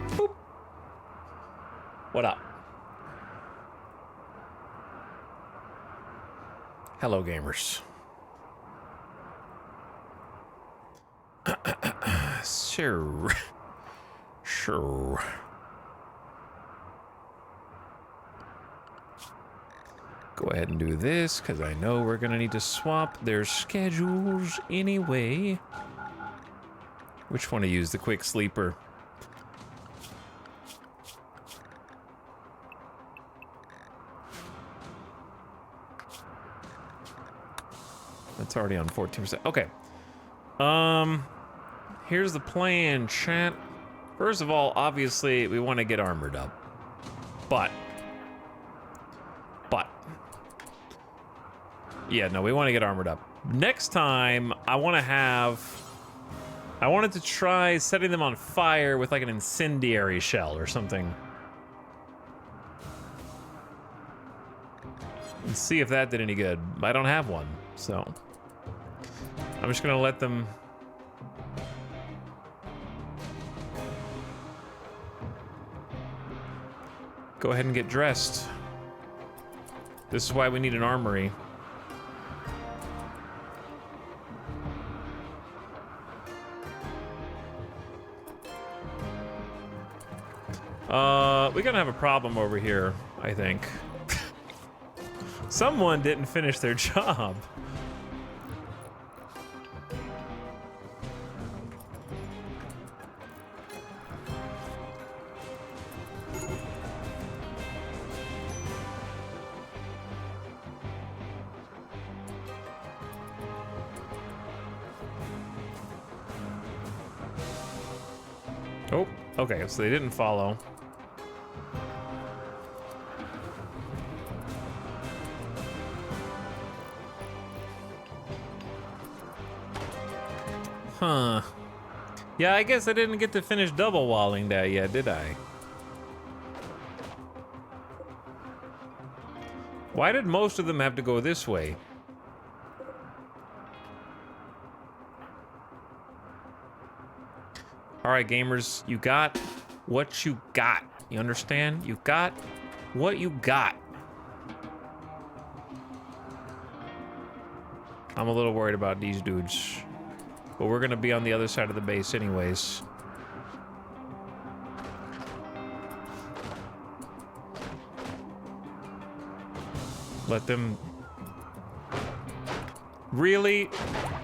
[SPEAKER 1] Boop. What up? Hello, gamers. Sure. Sure. Go ahead and do this, because I know we're going to need to swap their schedules anyway. Which one to use? The quick sleeper. That's already on 14%. Okay. Here's the plan, chat. First of all, obviously, we want to get armored up. But. Yeah, no, we want to get armored up. Next time, I wanted to try setting them on fire with like an incendiary shell or something. And see if that did any good. I don't have one, so. I'm just gonna let them. Go ahead and get dressed. This is why we need an armory. We're gonna have a problem over here, I think. Someone didn't finish their job. Oh, okay, so they didn't follow. Huh. Yeah, I guess I didn't get to finish double walling that yet, did I? Why did most of them have to go this way? All right, gamers, you got what you got. You understand? You got what you got. I'm a little worried about these dudes. But we're gonna be on the other side of the base anyways. Let them... Really?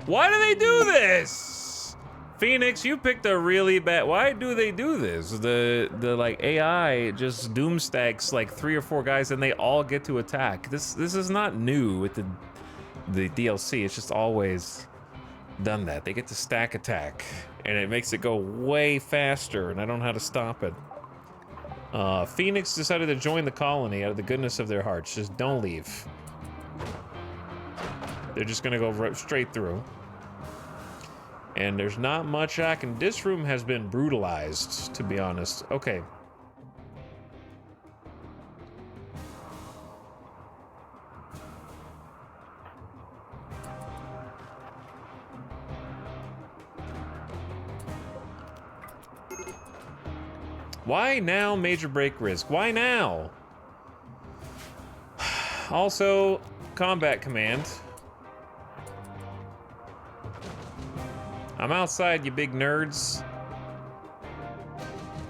[SPEAKER 1] Why do they do this? Phoenix, you picked a really bad... Why do they do this? The like AI just doomstacks like 3 or 4 guys and they all get to attack. This is not new with the DLC. It's just always done that. They get to stack attack and it makes it go way faster and I don't know how to stop it. Phoenix decided to join the colony out of the goodness of their hearts. Just don't leave. They're just gonna go right straight through. And there's not much I can... This room has been brutalized, to be honest. Okay. Why now major break risk? Why now? Also, combat command. I'm outside, you big nerds.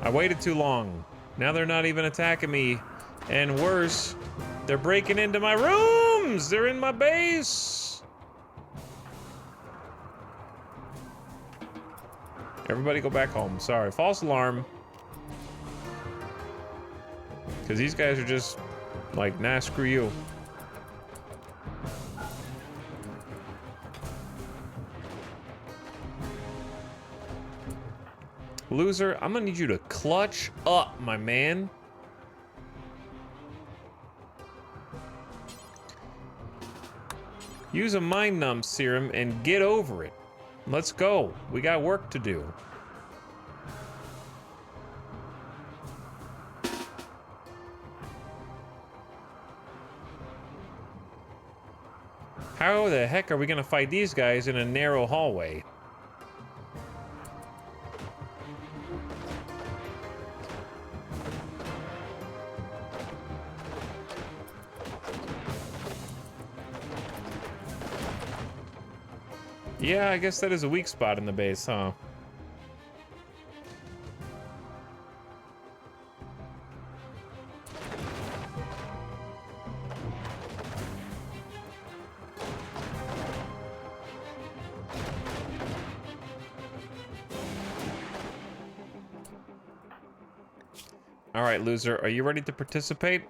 [SPEAKER 1] I waited too long. Now they're not even attacking me. And worse, they're breaking into my rooms! They're in my base! Everybody go back home. Sorry, false alarm. Because these guys are just like, nah, screw you. Loser, I'm gonna need you to clutch up, my man. Use a mind numb serum and get over it. Let's go. We got work to do. How the heck are we gonna fight these guys in a narrow hallway? Yeah, I guess that is a weak spot in the base, huh? All right, loser, are you ready to participate?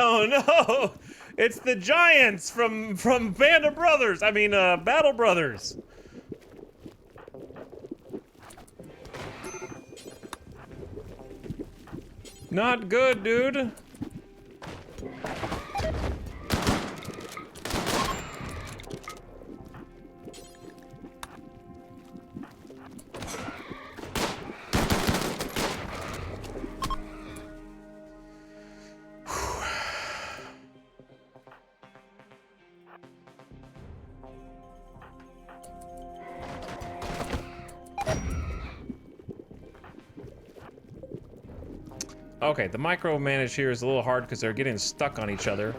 [SPEAKER 1] Oh no! It's the giants from Band of Brothers. I mean, Battle Brothers. Not good, dude. Okay, the micromanage here is a little hard because they're getting stuck on each other.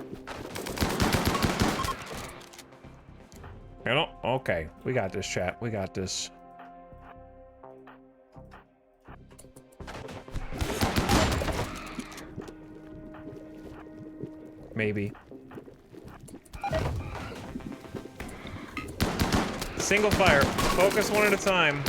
[SPEAKER 1] You know? Okay, we got this, chat. We got this. Maybe. Single fire. Focus one at a time.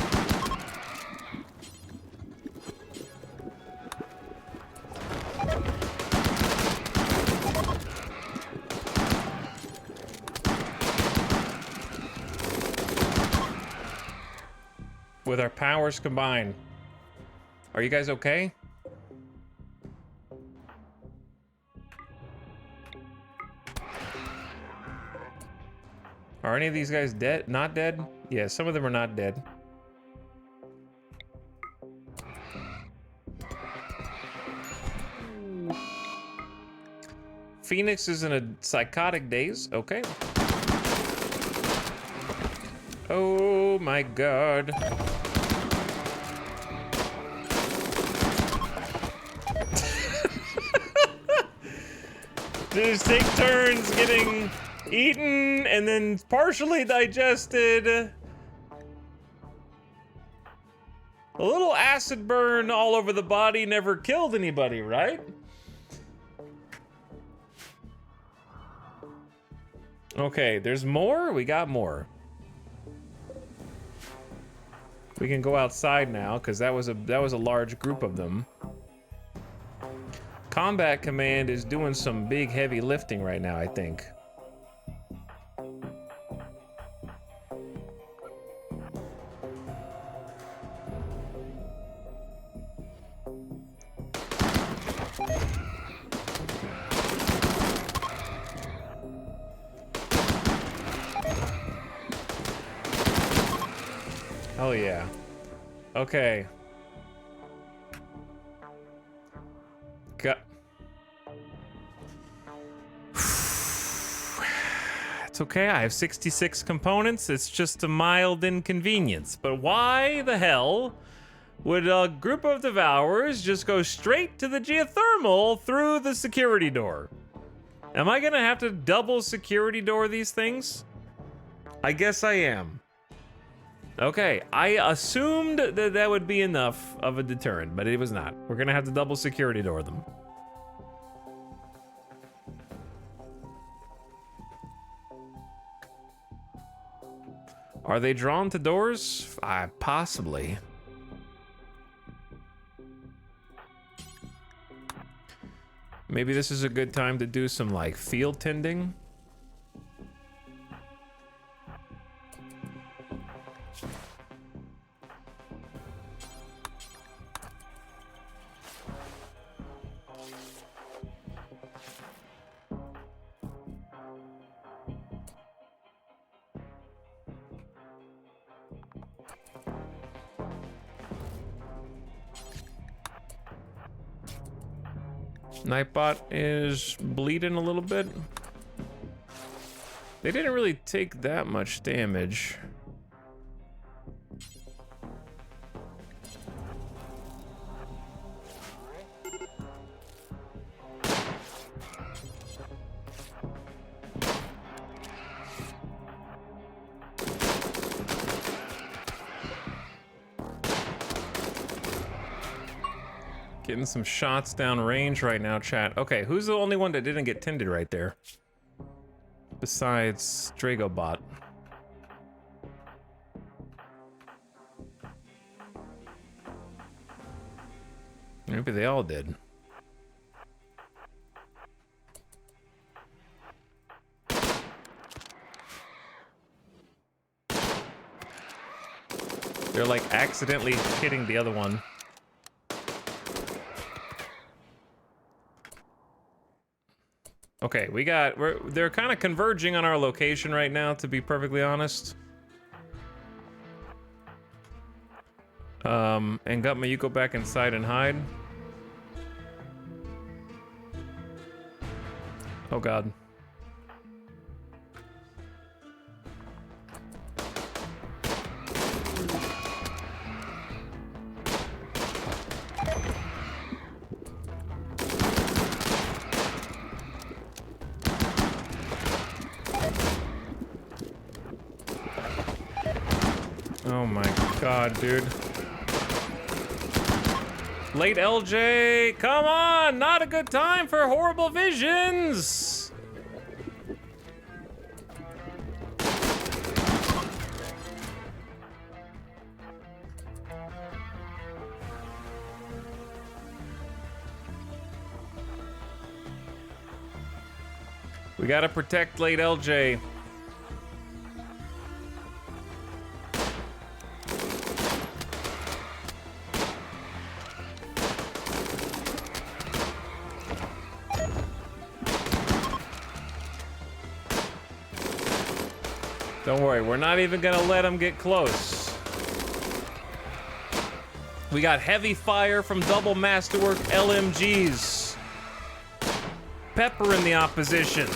[SPEAKER 1] With our powers combined. Are you guys okay? Are any of these guys dead? Not dead? Yeah, some of them are not dead. Phoenix is in a psychotic daze. Okay. Oh my god. Just take turns getting eaten and then partially digested. A little acid burn all over the body never killed anybody, right? Okay, there's more? We got more. We can go outside now because that was a large group of them. Combat Command is doing some big heavy lifting right now, I think. Hell yeah. Okay. Got. It's okay, I have 66 components. It's just a mild inconvenience. But why the hell would a group of devourers just go straight to the geothermal through the security door? Am I gonna have to double security door these things? I guess I am. Okay, I assumed that that would be enough of a deterrent, but it was not. We're gonna have to double security door them. Are they drawn to doors? Possibly. Maybe this is a good time to do some like field tending. Nightbot is bleeding a little bit. They didn't really take that much damage. Getting some shots down range right now, chat. Okay, who's the only one that didn't get tended right there? Besides Dragobot. Maybe they all did. They're like accidentally hitting the other one. Okay, they're kind of converging on our location right now, to be perfectly honest. And Gutma, you go back inside and hide. Oh god. Oh my god, dude. Late LJ, come on! Not a good time for horrible visions! We gotta protect late LJ. Don't worry, we're not even gonna let him get close. We got heavy fire from double masterwork LMGs. Pepper in the opposition.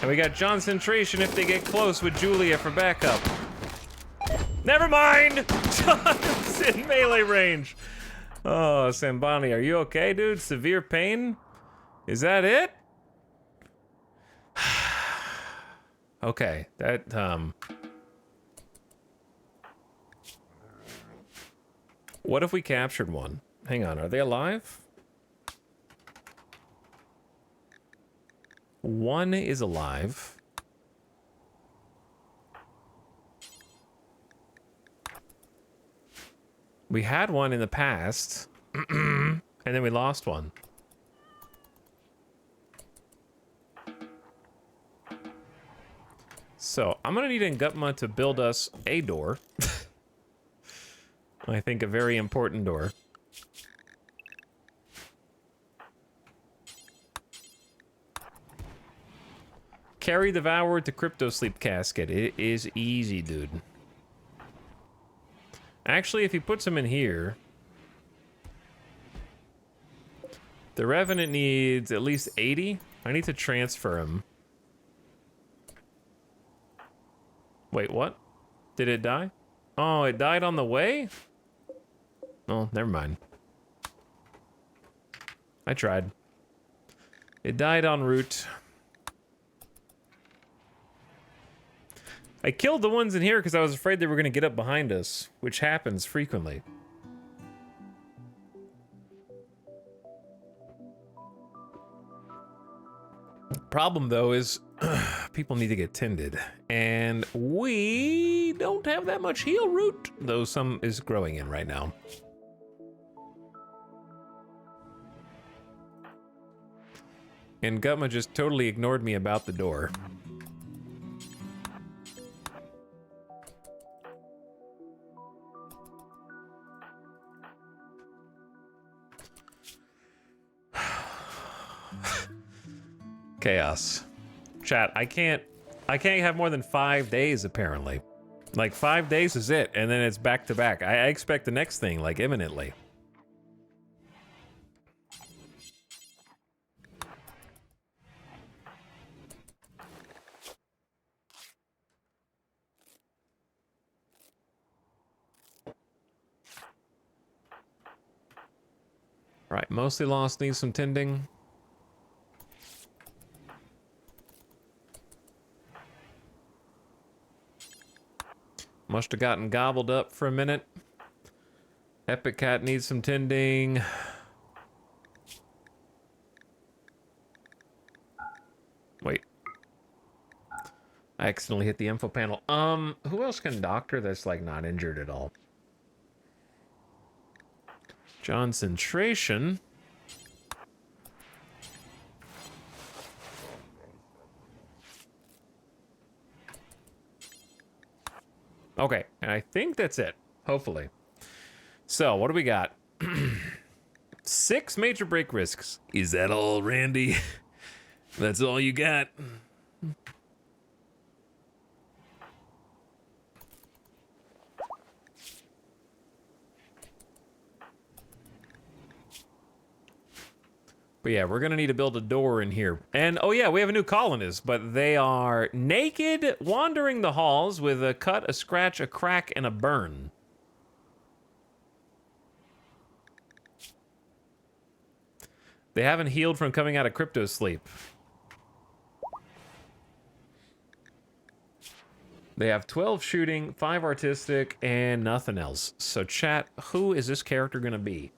[SPEAKER 1] And we got Concentration if they get close with Julia for backup. Never mind! John's in melee range. Oh, Sambani, are you okay, dude? Severe pain? Is that it? Okay, that, what if we captured one? Hang on, are they alive? One is alive. We had one in the past, and then we lost one. So, I'm gonna need Ngutma to build us a door. I think a very important door. Carry Devourer to Crypto Sleep Casket. It is easy, dude. Actually, if he puts him in here... The Revenant needs at least 80. I need to transfer him. Wait, what? Did it die? Oh, it died on the way? Oh, never mind. I tried. It died en route. I killed the ones in here because I was afraid they were going to get up behind us, which happens frequently. Problem, though, is people need to get tended, and we don't have that much heal root, though some is growing in right now. And Gutma just totally ignored me about the door. Chaos. Chat, I can't have more than 5 days, apparently. Like, 5 days is it, and then it's back to back. I expect the next thing, like, imminently. Right, mostly lost, needs some tending. Must have gotten gobbled up for a minute. Epic Cat needs some tending. Wait. I accidentally hit the info panel. Who else can doctor that's like not injured at all? Concentration. Okay, and I think that's it. Hopefully. So, what do we got? 6 major break risks.
[SPEAKER 2] Is that all, Randy? That's all you got?
[SPEAKER 1] But yeah, we're gonna need to build a door in here. And oh yeah, we have a new colonist, but they are naked, wandering the halls with a cut, a scratch, a crack, and a burn. They haven't healed from coming out of crypto sleep. They have 12 shooting, 5 artistic, and nothing else. So chat, who is this character gonna be?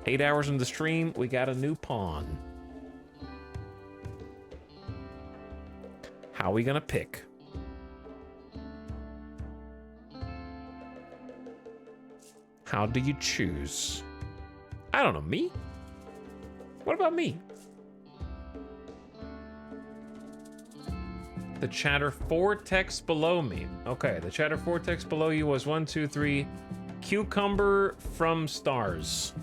[SPEAKER 1] 8 hours in the stream, we got a new pawn. How are we gonna pick? How do you choose? I don't know, me? What about me? The chatter 4 text below me. Okay, the chatter 4 text below you was 1, 2, 3. Cucumber from stars.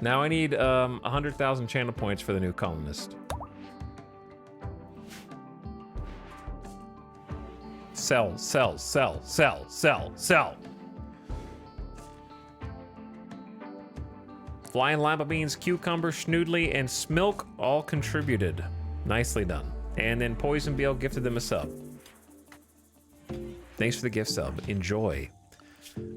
[SPEAKER 1] Now I need 100,000 channel points for the new columnist. Sell, sell, sell, sell, sell, sell. Flying lava beans, cucumber, schnoodly, and smilk all contributed. Nicely done. And then Poison Bale gifted them a sub. Thanks for the gift sub. Enjoy.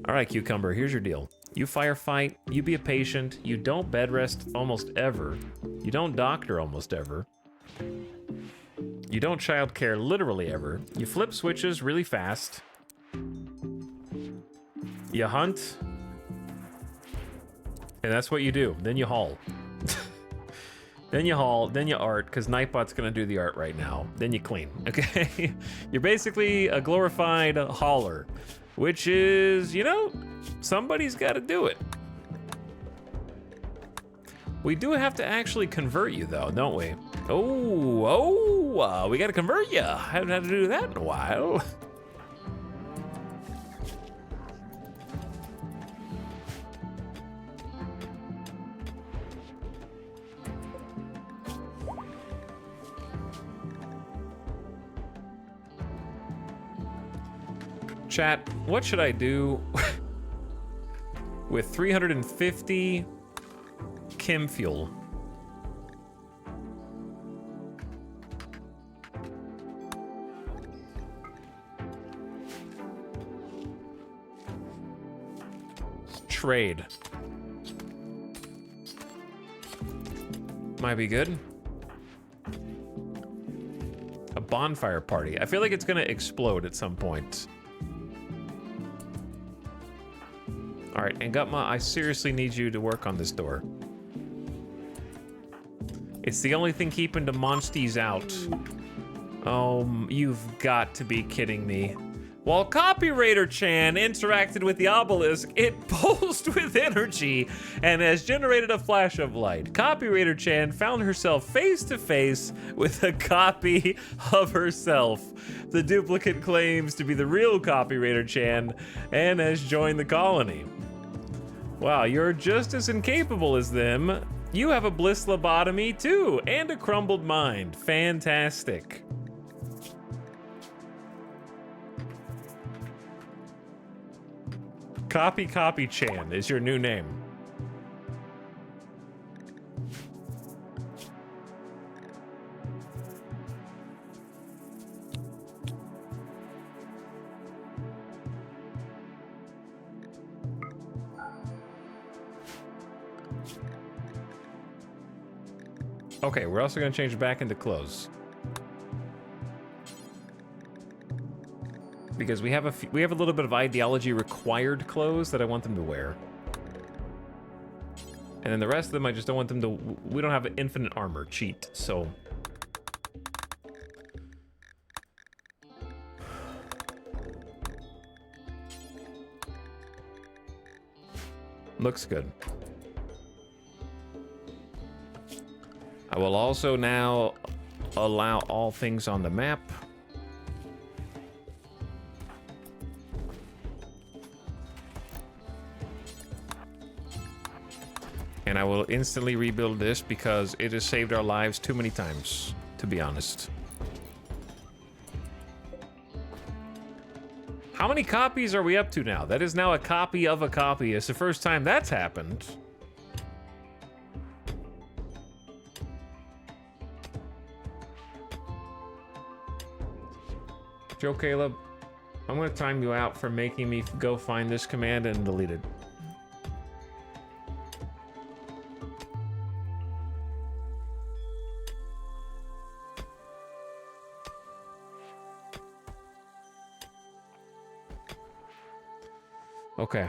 [SPEAKER 1] All right, Cucumber, here's your deal. You firefight, you be a patient, you don't bed rest almost ever, you don't doctor almost ever, you don't childcare literally ever, you flip switches really fast, you hunt, and that's what you do. Then you haul. Then you haul, then you art, because Nightbot's gonna do the art right now. Then you clean, okay? You're basically a glorified hauler, which is, you know, somebody's gotta do it. We do have to actually convert you though, don't we? We gotta convert you. I haven't had to do that in a while. Chat, what should I do with 350 chem fuel? Trade. Might be good. A bonfire party. I feel like it's gonna explode at some point. All right, and Gutma, I seriously need you to work on this door. It's the only thing keeping the monsties out. Oh, you've got to be kidding me. While Copywriter Chan interacted with the obelisk, it pulsed with energy and has generated a flash of light. Copywriter Chan found herself face to face with a copy of herself. The duplicate claims to be the real Copywriter Chan and has joined the colony. Wow, you're just as incapable as them. You have a bliss lobotomy too, and a crumbled mind. Fantastic. Copy Chan is your new name. Okay, we're also gonna change it back into clothes. Because we have a little bit of ideology required clothes that I want them to wear. And then the rest of them I just don't want them to, we don't have an infinite armor cheat, so. Looks good. I will also now allow all things on the map. And I will instantly rebuild this because it has saved our lives too many times, to be honest. How many copies are we up to now? That is now a copy of a copy. It's the first time that's happened. Joe Caleb, I'm gonna time you out for making me go find this command and delete it. Okay.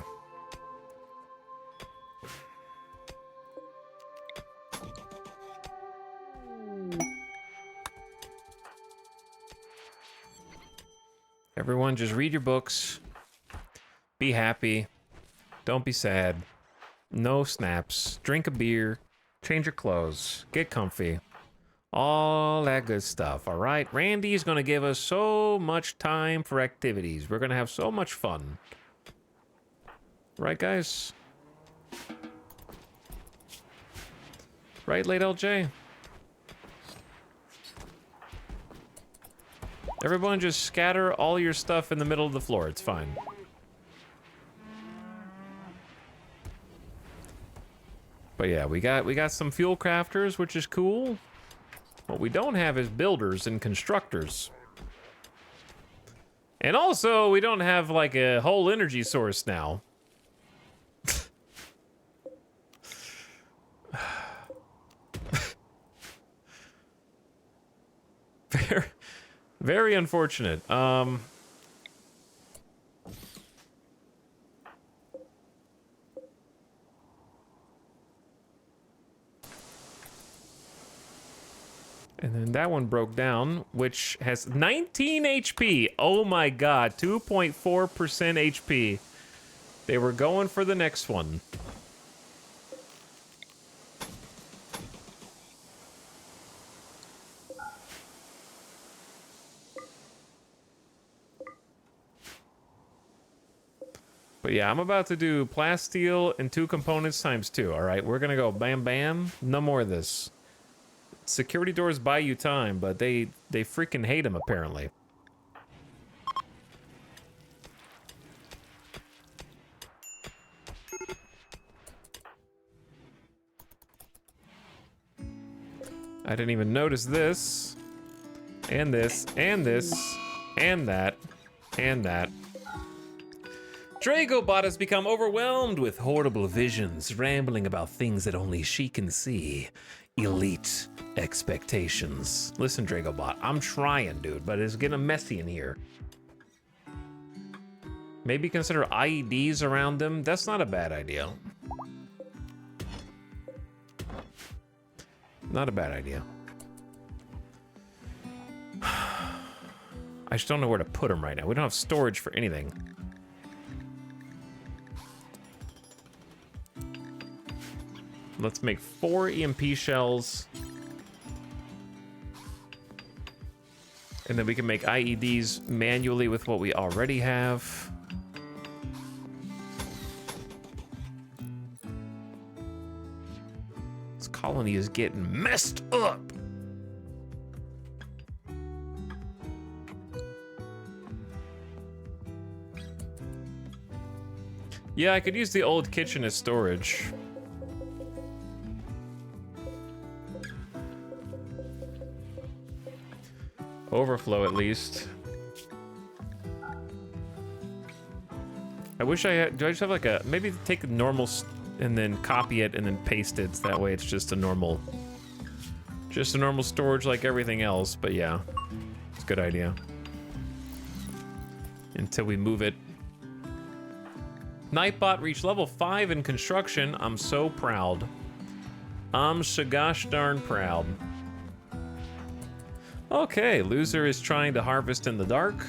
[SPEAKER 1] Everyone, just read your books. Be happy. Don't be sad. No snaps. Drink a beer. Change your clothes. Get comfy. All that good stuff, all right? Randy's gonna give us so much time for activities. We're gonna have so much fun. Right, guys? Right, late LJ? Everyone just scatter all your stuff in the middle of the floor. It's fine. But yeah, we got some fuel crafters, which is cool. What we don't have is builders and constructors. And also, we don't have like a whole energy source now. Very, very unfortunate. And then that one broke down, which has 19 HP. Oh my god, 2.4% HP. They were going for the next one. But yeah, I'm about to do plasteel and 2 components times 2. All right, we're gonna go bam bam. No more of this. Security doors buy you time, but they freaking hate them apparently. I didn't even notice this, and this, and this, and that, and that. Dragobot has become overwhelmed with horrible visions, rambling about things that only she can see. Elite expectations. Listen, Dragobot, I'm trying, dude, but it's getting messy in here. Maybe consider IEDs around them. That's not a bad idea. Not a bad idea. I just don't know where to put them right now. We don't have storage for anything. Let's make 4 EMP shells. And then we can make IEDs manually with what we already have. This colony is getting messed up. Yeah, I could use the old kitchen as storage. Overflow, at least. I wish I had... Do I just have like a... Maybe take a normal and then copy it and then paste it. So that way it's just a normal storage like everything else. But yeah, it's a good idea. Until we move it. Nightbot reached level 5 in construction. I'm so proud. I'm so gosh darn proud. Okay, loser is trying to harvest in the dark.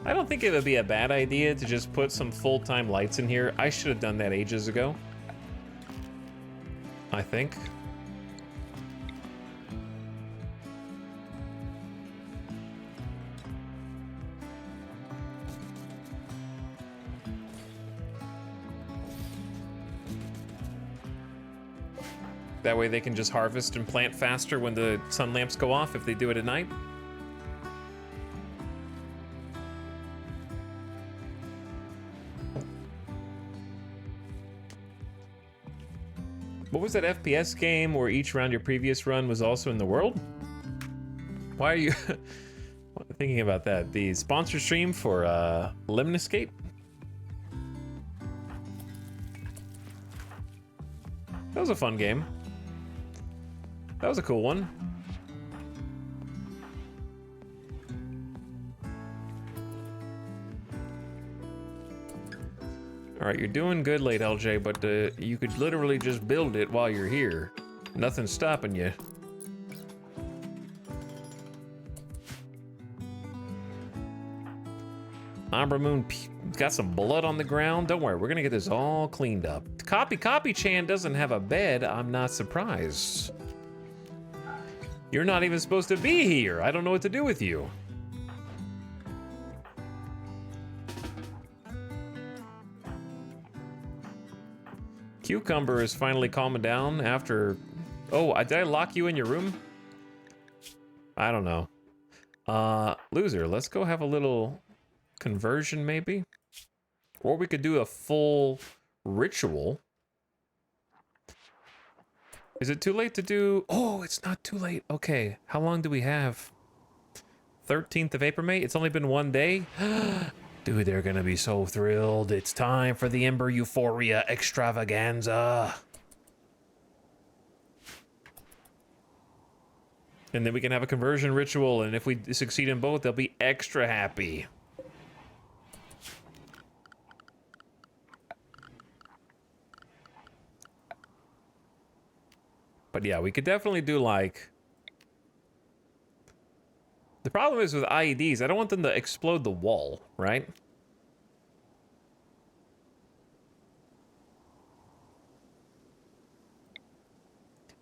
[SPEAKER 1] I don't think it would be a bad idea to just put some full-time lights in here. I should have done that ages ago. I think. That way they can just harvest and plant faster when the sun lamps go off if they do it at night. What was that FPS game where each round your previous run was also in the world? Why are you thinking about that? The sponsor stream for Lemniscape? That was a fun game. That was a cool one. Alright, you're doing good, late LJ, but you could literally just build it while you're here. Nothing's stopping you. Amber Moon got some blood on the ground. Don't worry, we're gonna get this all cleaned up. Copy Chan doesn't have a bed. I'm not surprised. You're not even supposed to be here. I don't know what to do with you. Cucumber is finally calming down after... Oh, did I lock you in your room? I don't know. Loser, let's go have a little conversion maybe? Or we could do a full ritual. Is it too late to do... Oh, it's not too late. Okay, how long do we have? 13th of April, May? It's only been 1 day? Dude, they're gonna be so thrilled. It's time for the Ember Euphoria extravaganza. And then we can have a conversion ritual, and if we succeed in both, they'll be extra happy. But yeah, we could definitely do like... The problem is with IEDs, I don't want them to explode the wall, right?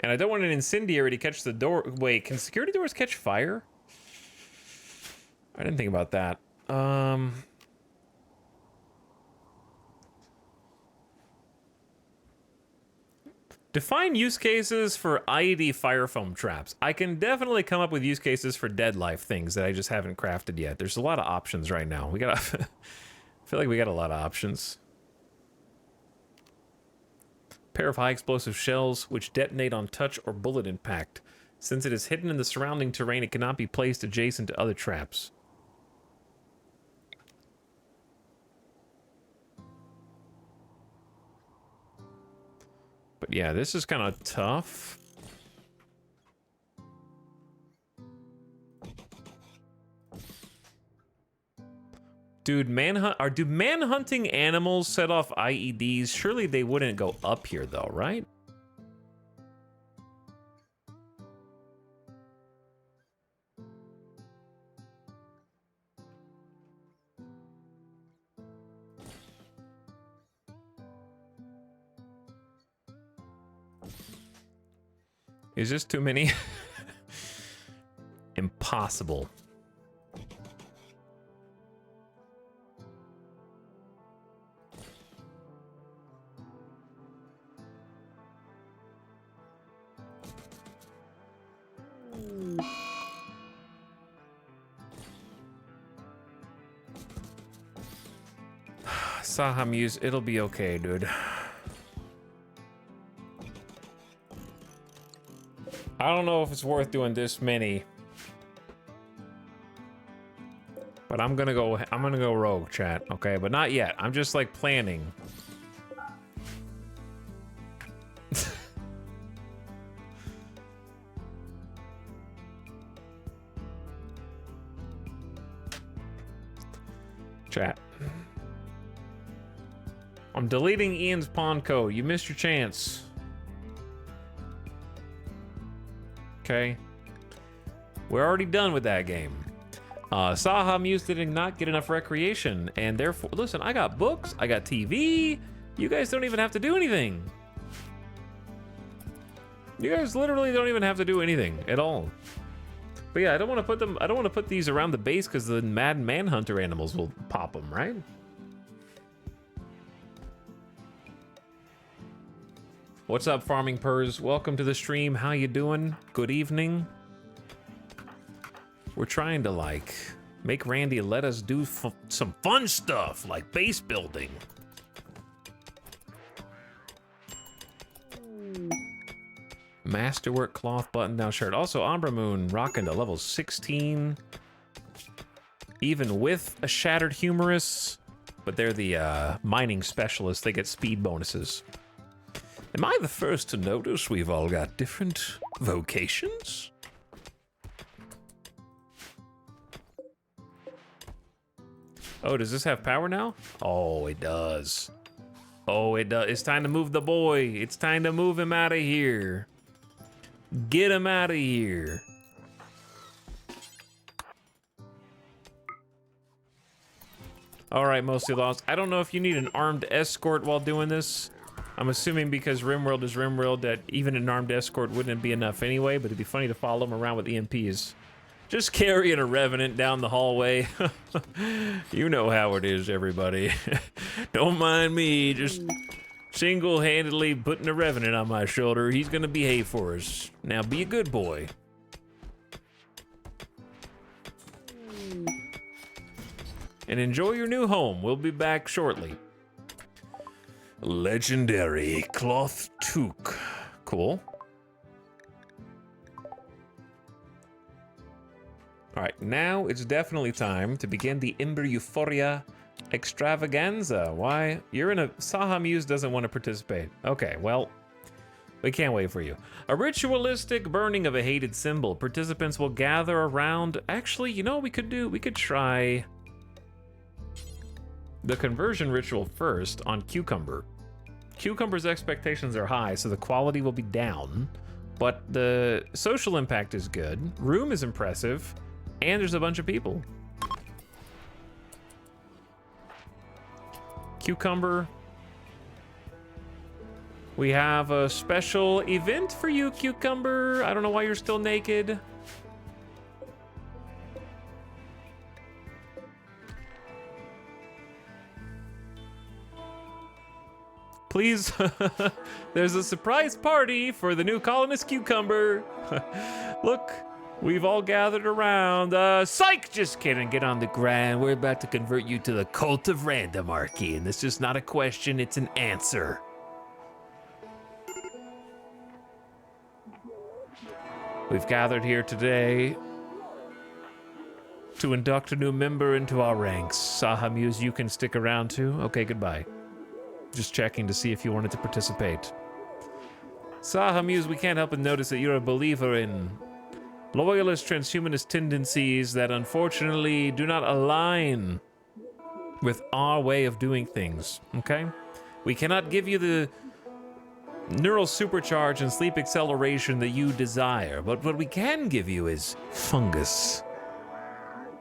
[SPEAKER 1] And I don't want an incendiary to catch the door. Wait, can security doors catch fire? I didn't think about that. Define use cases for IED fire foam traps. I can definitely come up with use cases for dead life things that I just haven't crafted yet. There's a lot of options right now. We got I feel like we got a lot of options. Pair of high explosive shells which detonate on touch or bullet impact. Since it is hidden in the surrounding terrain, it cannot be placed adjacent to other traps. But yeah, this is kind of tough. Dude, do manhunting animals set off IEDs? Surely they wouldn't go up here though, right? Is this too many? Impossible. Saha Muse, it'll be okay, dude. I don't know if it's worth doing this many. But I'm gonna go rogue, chat, okay? But not yet. I'm just like planning. Chat. I'm deleting Ian's pawn code. You missed your chance. Okay. We're already done with that game. Saha Muse did not get enough recreation, and therefore, listen, I got books, I got TV. You guys don't even have to do anything. You guys literally don't even have to do anything at all. But yeah, I don't want to put them. I don't want to put these around the base because the Mad Manhunter animals will pop them, right? What's up, Farming Purrs? Welcome to the stream. How you doing? Good evening. We're trying to like make Randy let us do some fun stuff like base building. Masterwork cloth button-down shirt. Also, Umbra Moon rocking to level 16. Even with a shattered humerus. But they're the mining specialists. They get speed bonuses. Am I the first to notice we've all got different vocations? Oh, does this have power now? Oh, it does. Oh, it does. It's time to move the boy. It's time to move him out of here. Get him out of here. All right, mostly lost. I don't know if you need an armed escort while doing this. I'm assuming because RimWorld is RimWorld that even an armed escort wouldn't be enough anyway, but it'd be funny to follow him around with EMPs. Just carrying a Revenant down the hallway. You know how it is, everybody. Don't mind me, just single-handedly putting a Revenant on my shoulder. He's gonna behave for us. Now be a good boy. And enjoy your new home. We'll be back shortly. Legendary cloth toque. Cool. All right, now it's definitely time to begin the Ember Euphoria extravaganza. Why? You're in a... Saha Muse doesn't want to participate. Okay, well, we can't wait for you. A ritualistic burning of a hated symbol. Participants will gather around... Actually, you know what we could do? We could try the conversion ritual first on Cucumber. Cucumber's expectations are high, so the quality will be down, but the social impact is good, room is impressive, and there's a bunch of people. Cucumber. We have a special event for you, Cucumber. I don't know why you're still naked. Please, there's a surprise party for the new colonist Cucumber. Look, we've all gathered around. Psych! Just kidding, get on the ground. We're about to convert you to the cult of randomarchy, and this is not a question, it's an answer. We've gathered here today to induct a new member into our ranks. Saha Muse, you can stick around too. Okay, goodbye. Just checking to see if you wanted to participate. Saha Muse, we can't help but notice that you're a believer in loyalist transhumanist tendencies that unfortunately do not align with our way of doing things, okay? We cannot give you the neural supercharge and sleep acceleration that you desire, but what we can give you is fungus.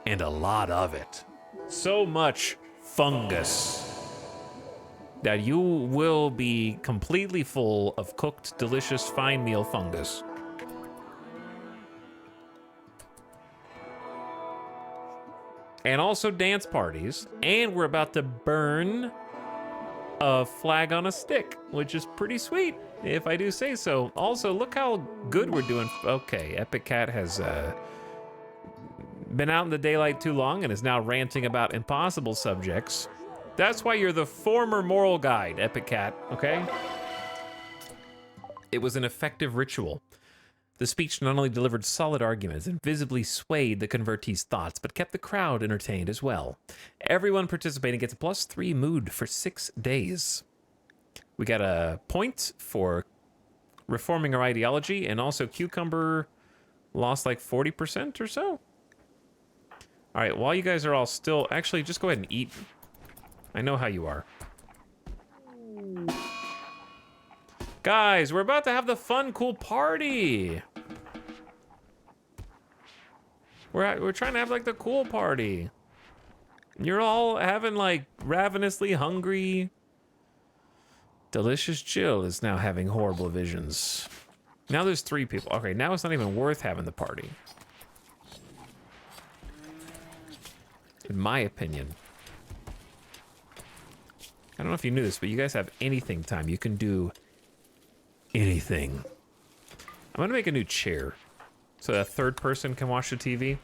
[SPEAKER 1] And a lot of it. So much fungus that you will be completely full of cooked, delicious, fine meal fungus. And also dance parties. And we're about to burn a flag on a stick, which is pretty sweet, if I do say so. Also, look how good we're doing. Okay, Epic Cat has been out in the daylight too long and is now ranting about impossible subjects. That's why you're the former moral guide, Epic Cat, okay? It was an effective ritual. The speech not only delivered solid arguments and visibly swayed the convertees' thoughts, but kept the crowd entertained as well. Everyone participating gets a +3 mood for 6 days. We got a point for reforming our ideology, and also Cucumber lost like 40% or so. All right, while you guys are all still... Actually, just go ahead and eat. I know how you are. Guys, we're about to have the fun, cool party. We're trying to have, like, the cool party. You're all having, like, ravenously hungry. Delicious Jill is now having horrible visions. Now there's 3 people. Okay, now it's not even worth having the party. In my opinion. I don't know if you knew this, but you guys have anything time. You can do anything. I'm gonna make a new chair so that a third person can watch the TV.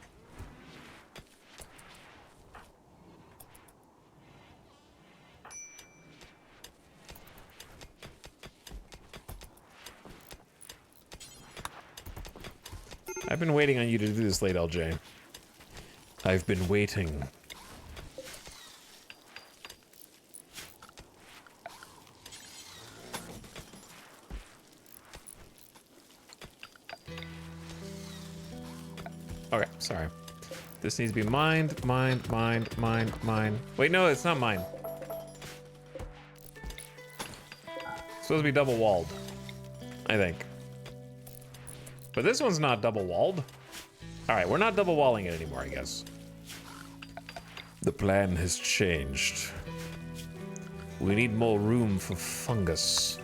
[SPEAKER 1] I've been waiting on you to do this late, LJ. I've been waiting. Okay, sorry. This needs to be mined. Wait, no, it's not mine. It's supposed to be double walled, I think. But this one's not double walled. All right, we're not double walling it anymore, I guess. The plan has changed. We need more room for fungus.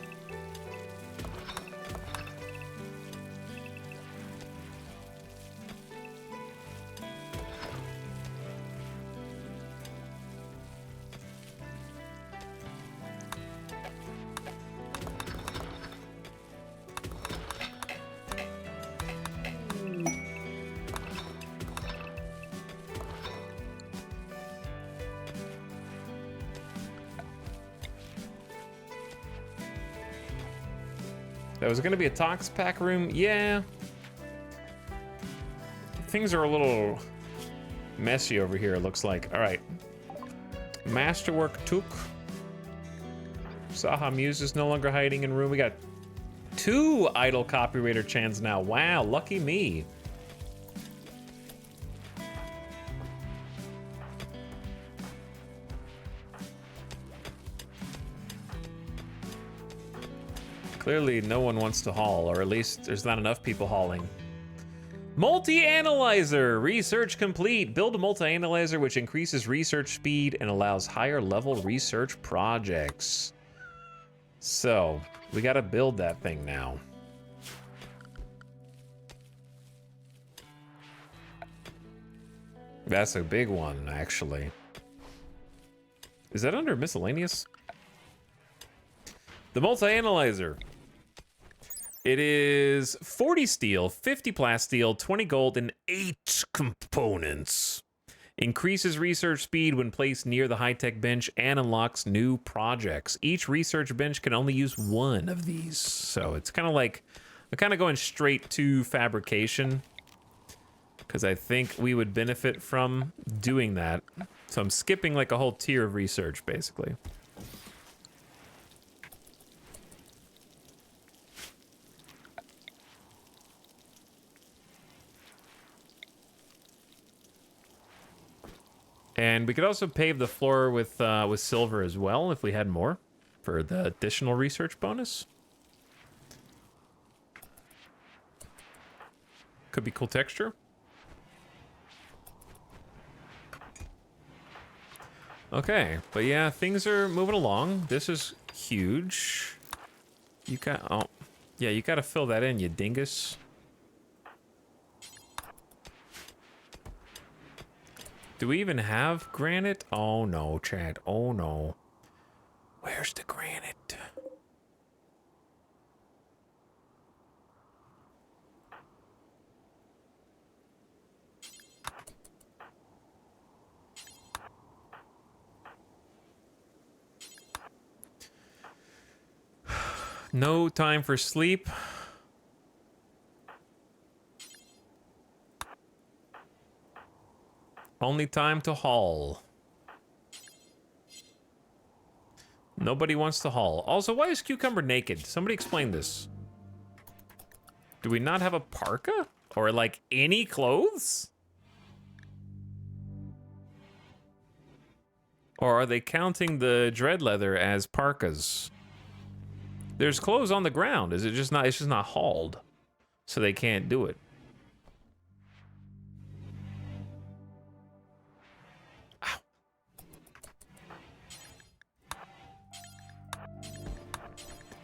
[SPEAKER 1] That was gonna be a tox pack room, yeah. Things are a little messy over here, it looks like. All right. Masterwork took. Saha Muse is no longer hiding in room. We got 2 idle copywriter chans now. Wow, lucky me. Clearly, no one wants to haul, or at least there's not enough people hauling. Multi-analyzer, research complete. Build a multi-analyzer which increases research speed and allows higher level research projects. So, we gotta build that thing now. That's a big one, actually. Is that under miscellaneous? The multi-analyzer. It is 40 steel, 50 plasteel, 20 gold, and 8 components. Increases research speed when placed near the high-tech bench and unlocks new projects. Each research bench can only use 1 of these. So it's kind of like, I'm kind of going straight to fabrication, because I think we would benefit from doing that. So I'm skipping like a whole tier of research, basically. And we could also pave the floor with silver as well if we had more for the additional research bonus. Could be cool texture. Okay, but yeah, things are moving along. This is huge. You got, oh, yeah, you got to fill that in, you dingus. Do we even have granite? Oh no, Chad. Oh no. Where's the granite? No time for sleep. Only time to haul. Nobody wants to haul. Also, why is Cucumber naked? Somebody explain this. Do we not have a parka? Or like any clothes? Or are they counting the dread leather as parkas? There's clothes on the ground. Is it just not? It's just not hauled, so they can't do it. Ow.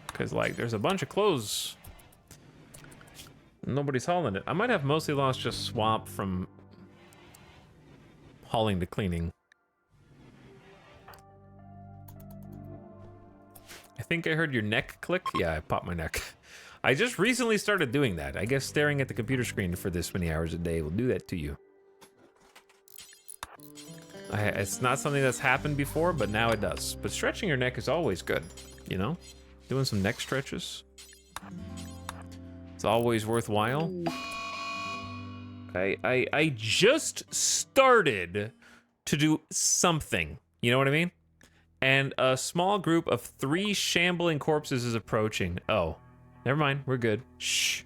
[SPEAKER 1] Because like, there's a bunch of clothes. Nobody's hauling it. I might have mostly lost just swap from hauling to cleaning. I think I heard your neck click. Yeah, I popped my neck. I just recently started doing that. I guess staring at the computer screen for this many hours a day will do that to you. It's not something that's happened before, but now it does. But stretching your neck is always good, you know? Doing some neck stretches. It's always worthwhile. I just started to do something. You know what I mean? And a small group of 3 shambling corpses is approaching. Oh, never mind. We're good. Shh.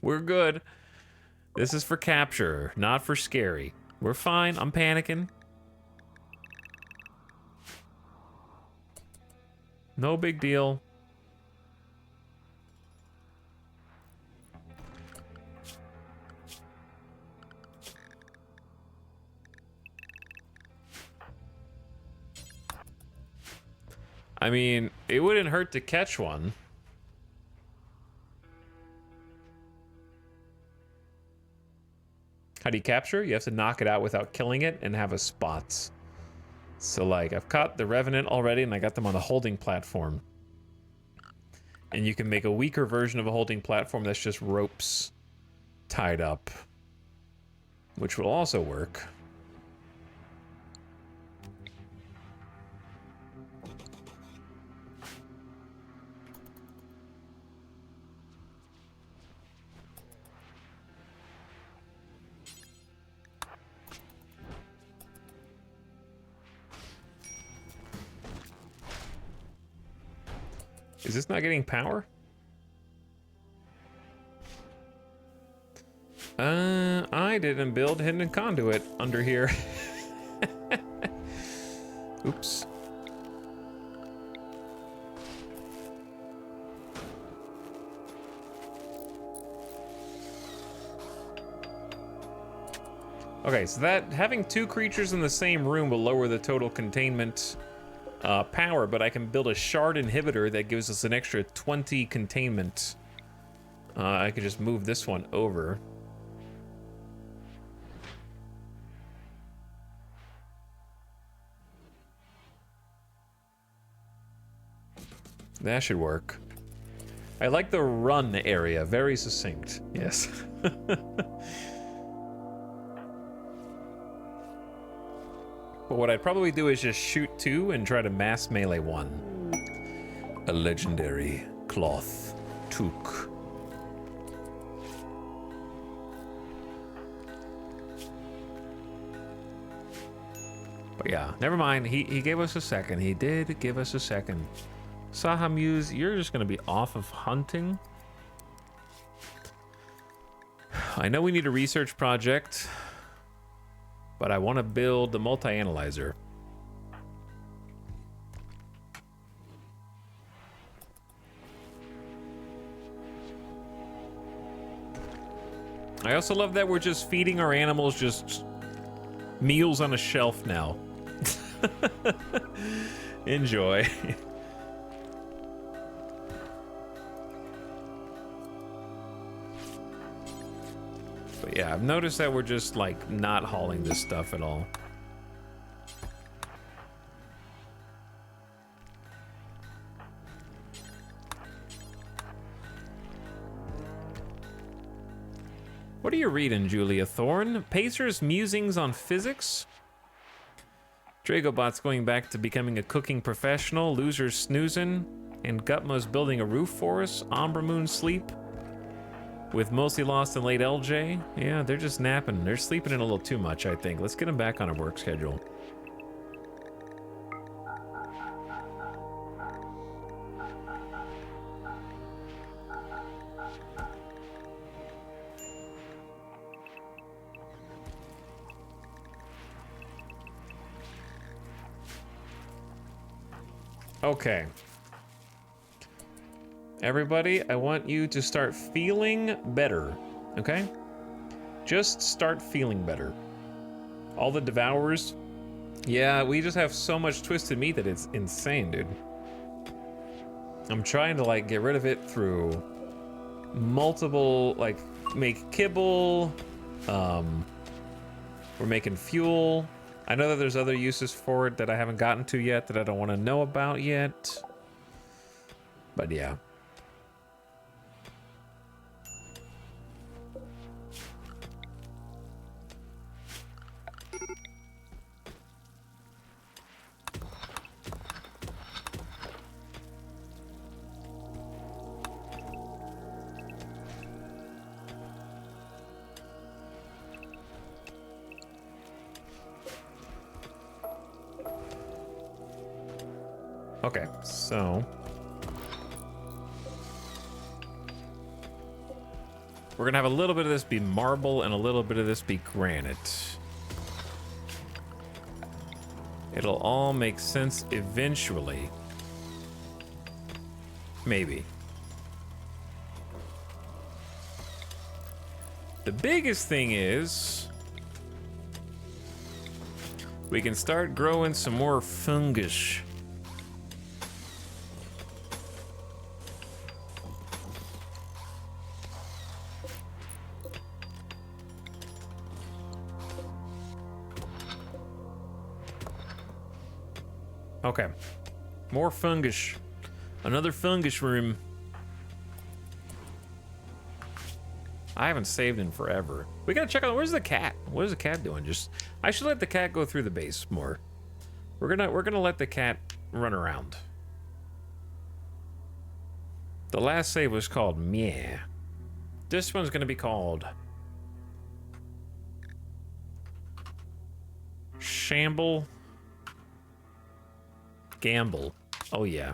[SPEAKER 1] We're good. This is for capture, not for scary. We're fine. I'm panicking. No big deal. I mean, it wouldn't hurt to catch one. How do you capture? You have to knock it out without killing it and have a spots. So like, I've caught the Revenant already and I got them on a holding platform. And you can make a weaker version of a holding platform that's just ropes tied up, which will also work. Is this not getting power? I didn't build hidden conduit under here. Oops. Okay, so that having 2 creatures in the same room will lower the total containment power, but I can build a shard inhibitor that gives us an extra 20 containment. I could just move this one over. That should work. I like the run area, very succinct. Yes. But what I'd probably do is just shoot 2 and try to mass melee 1. A legendary cloth toque. But yeah, never mind. He gave us a second. He did give us a second. Sahamuse, you're just gonna be off of hunting. I know we need a research project, but I want to build the multi-analyzer. I also love that we're just feeding our animals just meals on a shelf now. Enjoy. But yeah, I've noticed that we're just like not hauling this stuff at all. What are you reading, Julia Thorne? Pacer's musings on physics? Dragobot's going back to becoming a cooking professional, Loser's snoozing, and Gutma's building a roof for us, Umbra Moon sleep. With Mostly Lost and Late LJ, yeah, they're just napping. They're sleeping in a little too much, I think. Let's get them back on a work schedule. Okay. Everybody, I want you to start feeling better, okay? Just start feeling better. All the devourers, yeah, we just have so much twisted meat that it's insane, dude. I'm trying to, like, get rid of it through multiple, like, make kibble, we're making fuel. I know that there's other uses for it that I haven't gotten to yet that I don't want to know about yet. But yeah. Okay, so we're gonna have a little bit of this be marble and a little bit of this be granite. It'll all make sense eventually. Maybe. The biggest thing is we can start growing some more fungus. Okay. More fungus. Another fungus room. I haven't saved in forever. We gotta check on, where's the cat? What is the cat doing? I should let the cat go through the base more. We're gonna let the cat run around. The last save was called Meh. This one's gonna be called Shamble. Gamble. Oh yeah.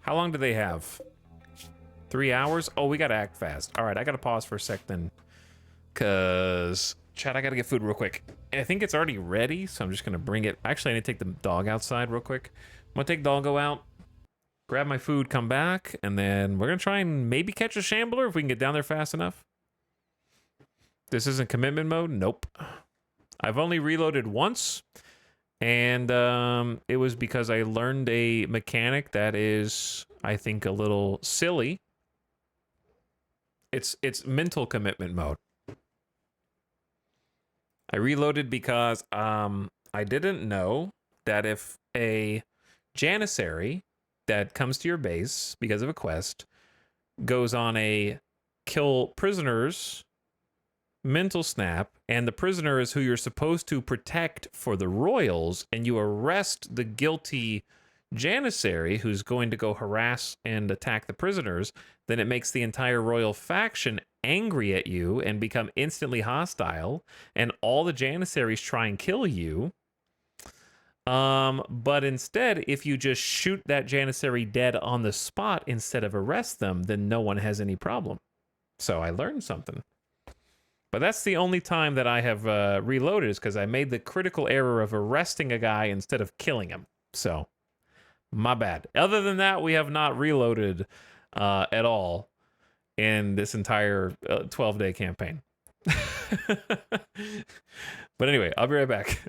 [SPEAKER 1] How long do they have? 3 hours? Oh, we gotta act fast. All right, I gotta pause for a sec then. Cause, chat, I gotta get food real quick. And I think it's already ready, so I'm just gonna bring it. Actually, I need to take the dog outside real quick. I'm gonna take Doggo out, grab my food, come back, and then we're gonna try and maybe catch a shambler if we can get down there fast enough. This isn't commitment mode? Nope. I've only reloaded once, and it was because I learned a mechanic that is, I think, a little silly. It's mental commitment mode. I reloaded because I didn't know that if a janissary that comes to your base because of a quest goes on a kill prisoners mental snap, and the prisoner is who you're supposed to protect for the royals, and you arrest the guilty janissary who's going to go harass and attack the prisoners, then it makes the entire royal faction angry at you and become instantly hostile, and all the janissaries try and kill you. But instead, if you just shoot that janissary dead on the spot instead of arrest them, then no one has any problem. So I learned something. But that's the only time that I have reloaded, is because I made the critical error of arresting a guy instead of killing him. So, my bad. Other than that, we have not reloaded at all in this entire 12-day campaign. But anyway, I'll be right back.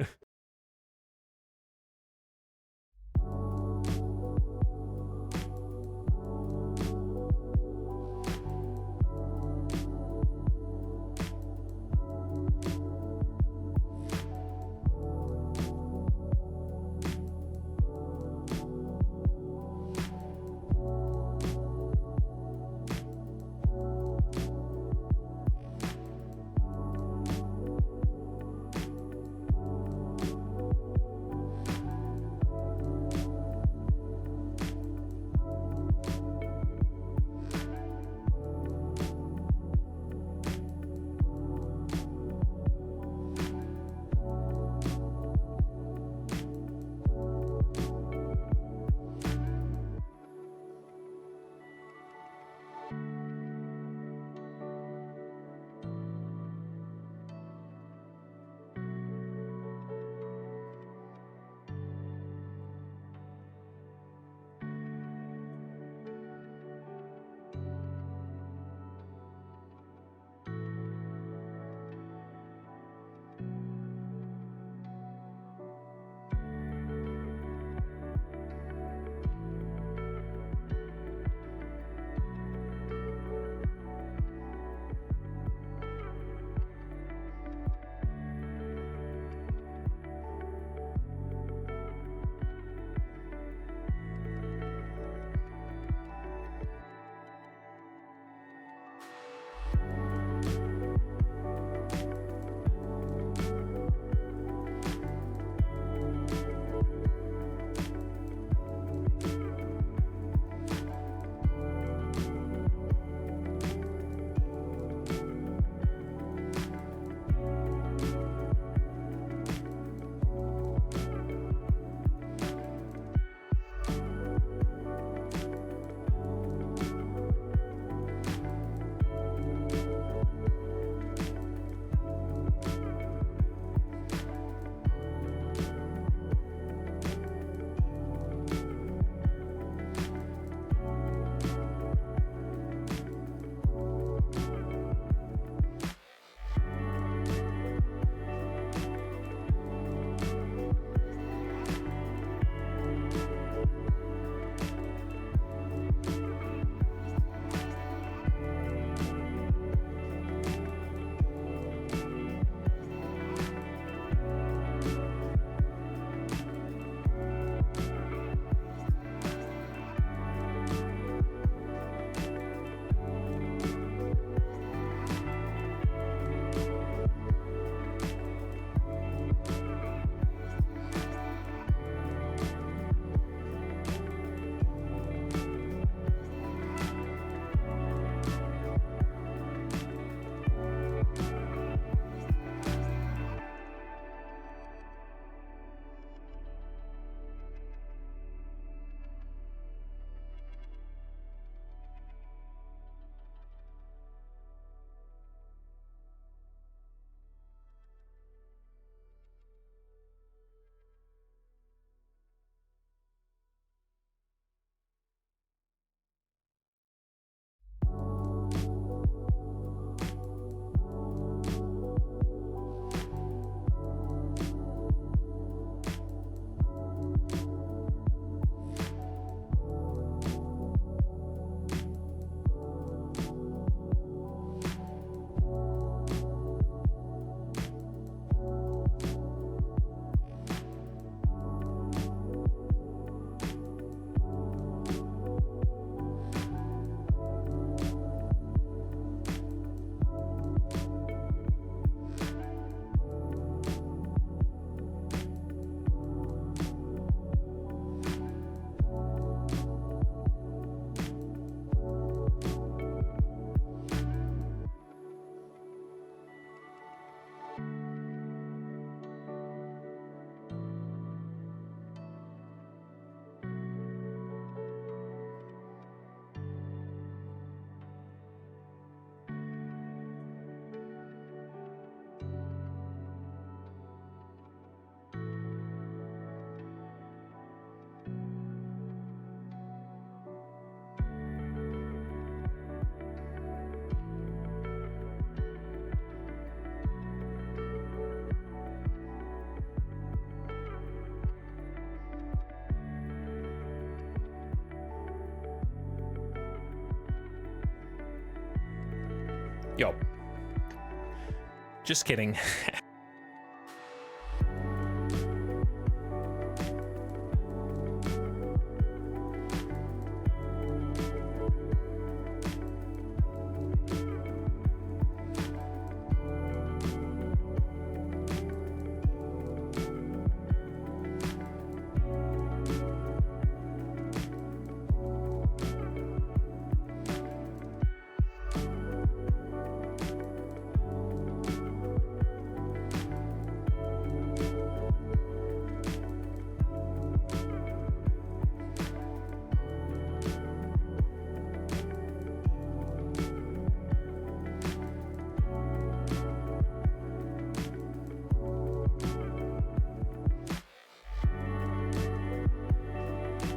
[SPEAKER 1] Yo. Just kidding.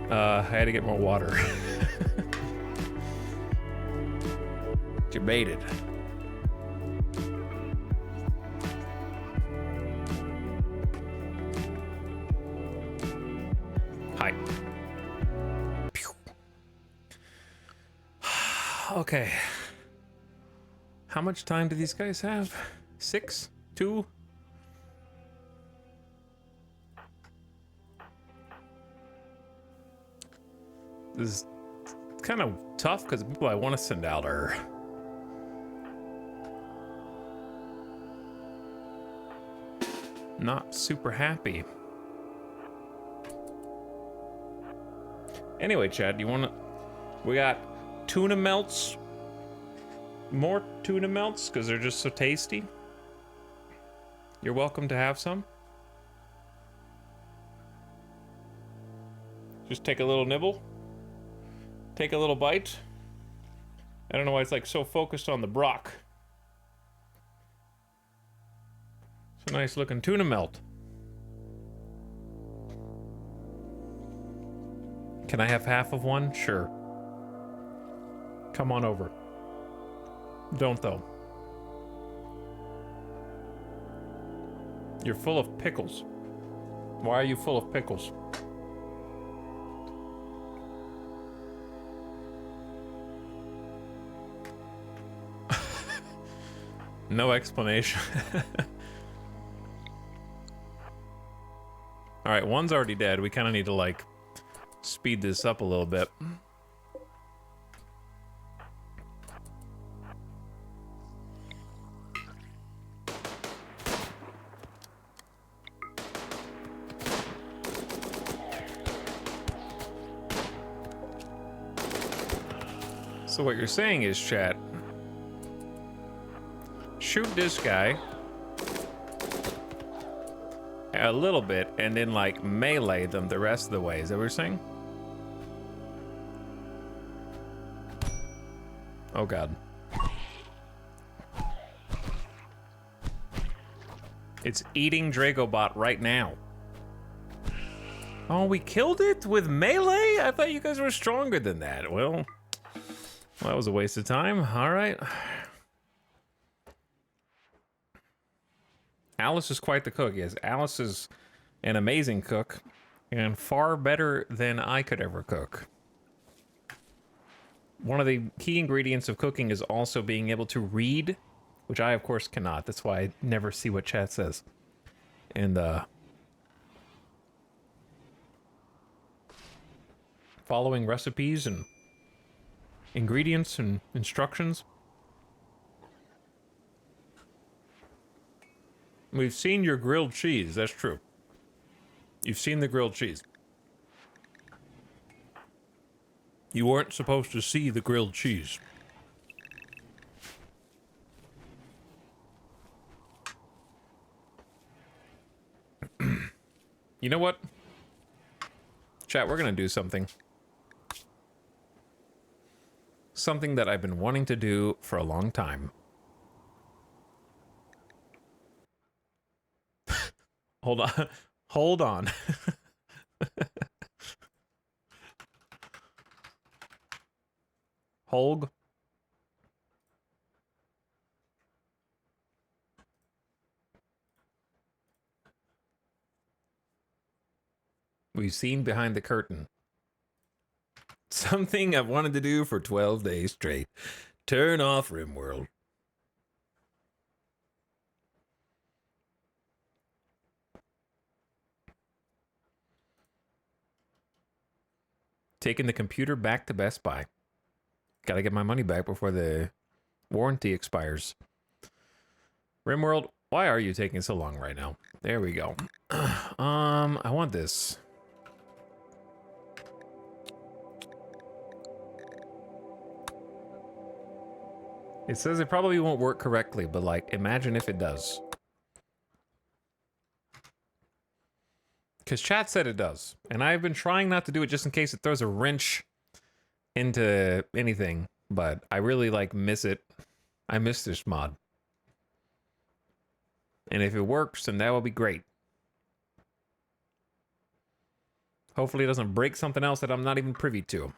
[SPEAKER 1] I had to get more water. Debated. Hi. Pew. Okay. How much time do these guys have? 6? 2? This is kind of tough because the people I want to send out are not super happy. Anyway, Chad, you want to... We got tuna melts. More tuna melts because they're just so tasty. You're welcome to have some. Just take a little nibble. Take a little bite. I don't know why it's like so focused on the brock. It's a nice looking tuna melt. Can I have half of one? Sure. Come on over. Don't though. You're full of pickles. Why are you full of pickles? No explanation. All right, one's already dead. We kind of need to like speed this up a little bit. So what you're saying is, chat, shoot this guy a little bit and then like melee them the rest of the way. Is that what you're saying? Oh god. It's eating Dragobot right now. Oh, we killed it with melee? I thought you guys were stronger than that. Well, that was a waste of time. All right. Alice is quite the cook. Yes, Alice is an amazing cook and far better than I could ever cook. One of the key ingredients of cooking is also being able to read, which I, of course, cannot. That's why I never see what chat says. And, following recipes and ingredients and instructions. We've seen your grilled cheese. That's true. You've seen the grilled cheese. You weren't supposed to see the grilled cheese. You know what? Chat, we're gonna do something. Something that I've been wanting to do for a long time. Hold on. Hold on. Holg. We've seen behind the curtain. Something I've wanted to do for 12 days straight. Turn off RimWorld. Taking the computer back to Best Buy. Gotta get my money back before the warranty expires. RimWorld, why are you taking so long right now? There we go. I want this. It says it probably won't work correctly, but like, imagine if it does. Because chat said it does. And I've been trying not to do it just in case it throws a wrench into anything. But I really like miss it. I miss this mod. And if it works, then that will be great. Hopefully it doesn't break something else that I'm not even privy to.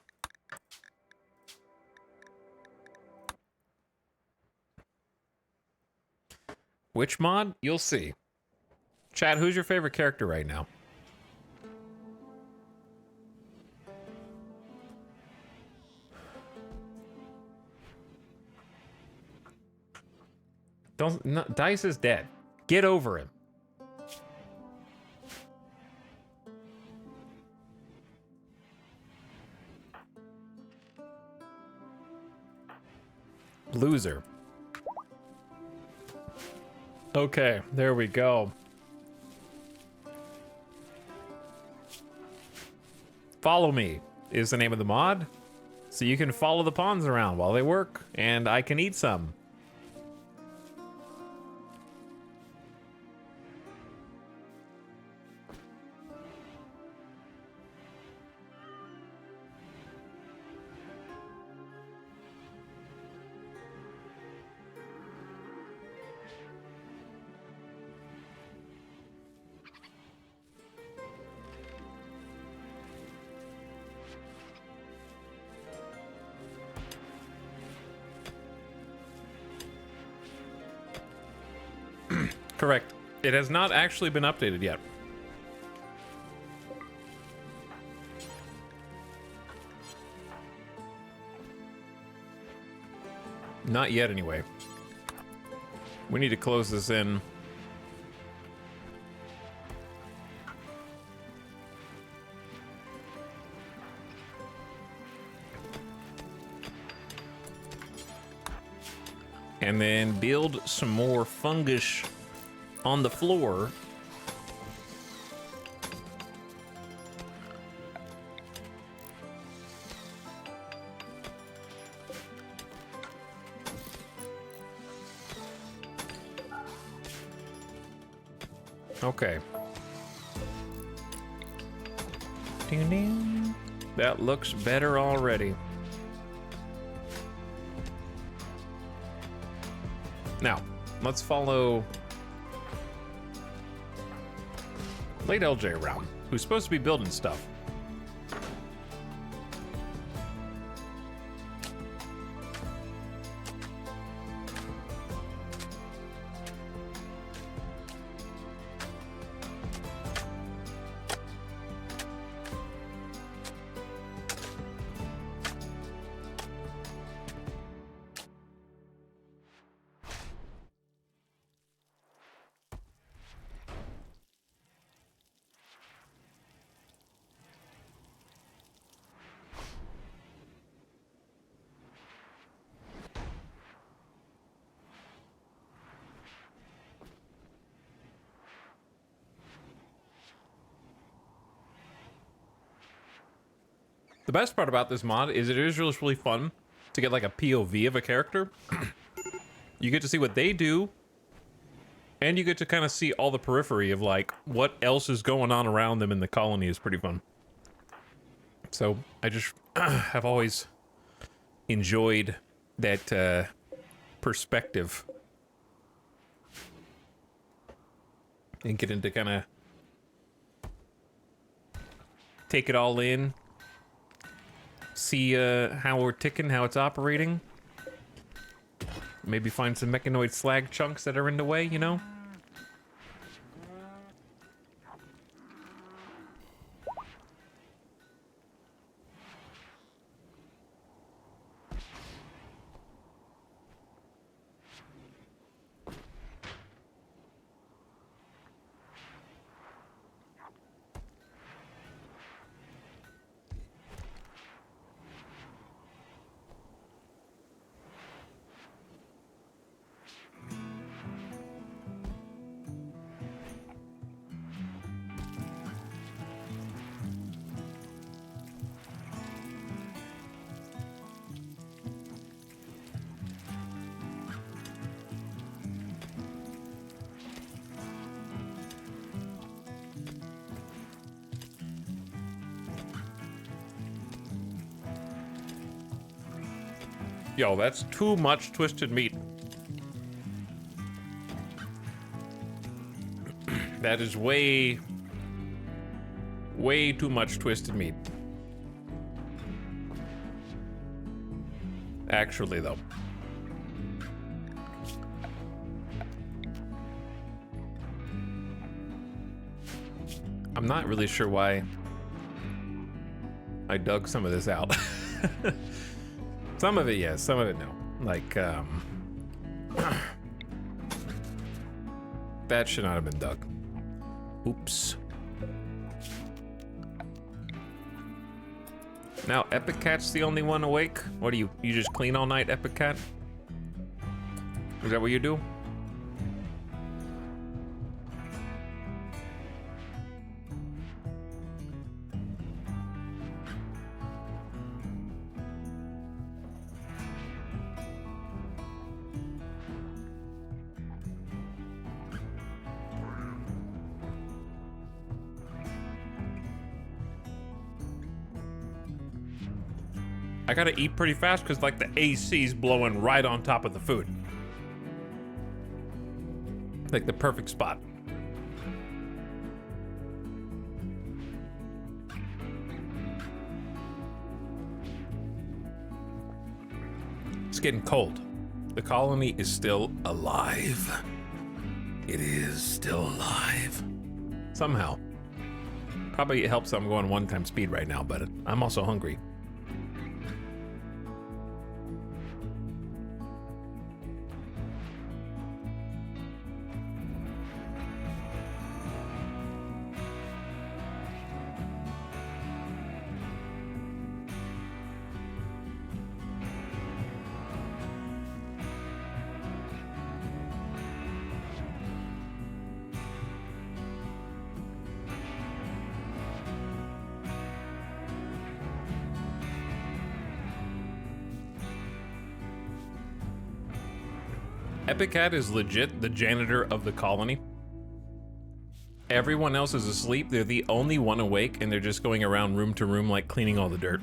[SPEAKER 1] Which mod? You'll see. Chat, who's your favorite character right now? Don't, no, Dice is dead. Get over him. Loser. Okay, there we go. Follow me is the name of the mod. So you can follow the pawns around while they work, and I can eat some. Correct. It has not actually been updated yet. Not yet, anyway. We need to close this in. And then build some more fungus on the floor. Okay. Ding ding. That looks better already. Now, let's follow Late LJ around, who's supposed to be building stuff. The best part about this mod is it is really fun to get like a POV of a character. You get to see what they do, and you get to kind of see all the periphery of like what else is going on around them in the colony is pretty fun. So I just have always enjoyed that perspective and getting to kind of take it all in. See how we're ticking, how it's operating. Maybe find some mechanoid slag chunks that are in the way, you know? Yo, that's too much twisted meat. That is way too much twisted meat. Actually, though. I'm not really sure why I dug some of this out. Some of it, yes. Some of it, no. Like, that should not have been dug. Oops. Now, Epic Cat's the only one awake? What do you just clean all night, Epic Cat? Is that what you do? I gotta eat pretty fast because like the AC's blowing right on top of the food. Like the perfect spot. It's getting cold. The colony is still alive. It is still alive. Somehow. Probably it helps that I'm going 1x speed right now, but I'm also hungry. Epic Cat is legit the janitor of the colony. Everyone else is asleep. They're the only one awake, and they're just going around room to room, like cleaning all the dirt.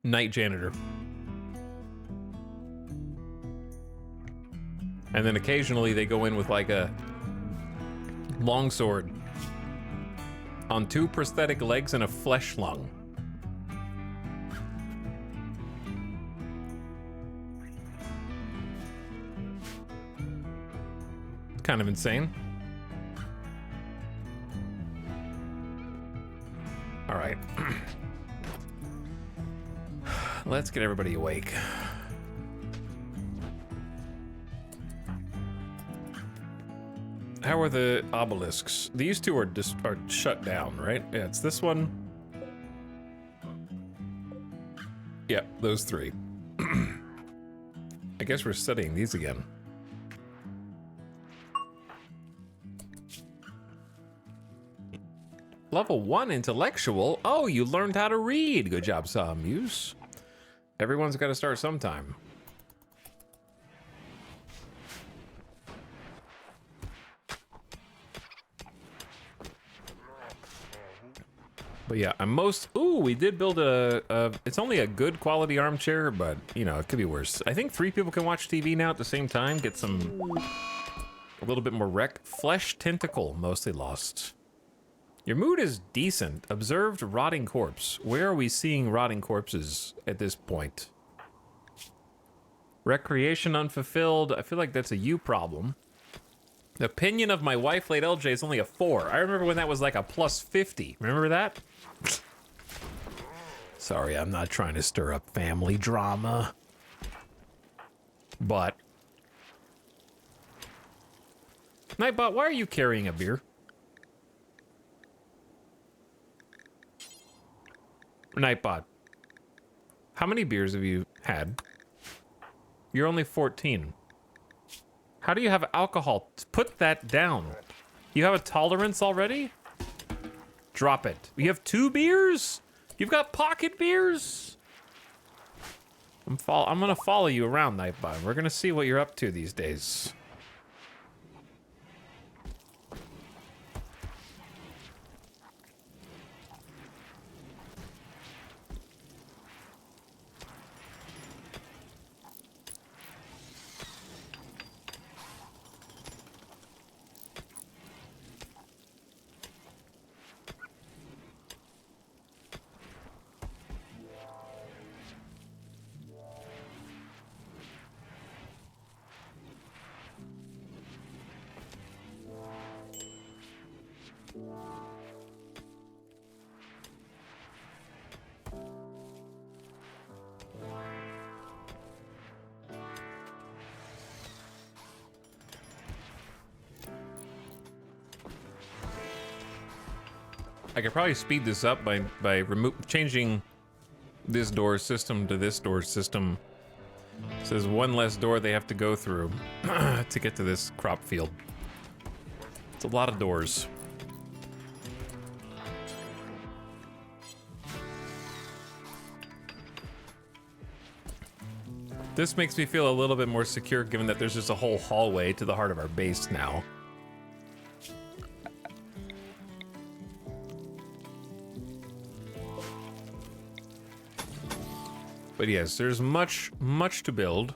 [SPEAKER 1] Night janitor. And then occasionally they go in with like a longsword on 2 prosthetic legs and a flesh lung. Kind of insane. All right. Let's get everybody awake. How are the obelisks? These two are shut down, right? Yeah, it's this one. Yeah, those 3. I guess we're studying these again. Level 1 intellectual. Oh, you learned how to read. Good job, Samuse. Everyone's got to start sometime. But yeah, I'm most... Ooh, we did build a... It's only a good quality armchair, but, you know, it could be worse. I think 3 people can watch TV now at the same time. Get some... A little bit more rec. Flesh tentacle, mostly lost. Your mood is decent. Observed rotting corpse. Where are we seeing rotting corpses at this point? Recreation unfulfilled. I feel like that's a you problem. The opinion of my wife, late LJ, is only a 4. I remember when that was like a plus 50. Remember that? Sorry, I'm not trying to stir up family drama. But... Nightbot, why are you carrying a beer? Nightbot, how many beers have you had? You're only 14. How do you have alcohol? Put that down. You have a tolerance already? Drop it. You have 2 beers? You've got pocket beers? I'm gonna follow you around, Nightbot. We're gonna see what you're up to these days. I could probably speed this up by changing this door system to this door system. So there's one less door they have to go through to get to this crop field. It's a lot of doors. This makes me feel a little bit more secure given that there's just a whole hallway to the heart of our base now. But yes, there's much to build.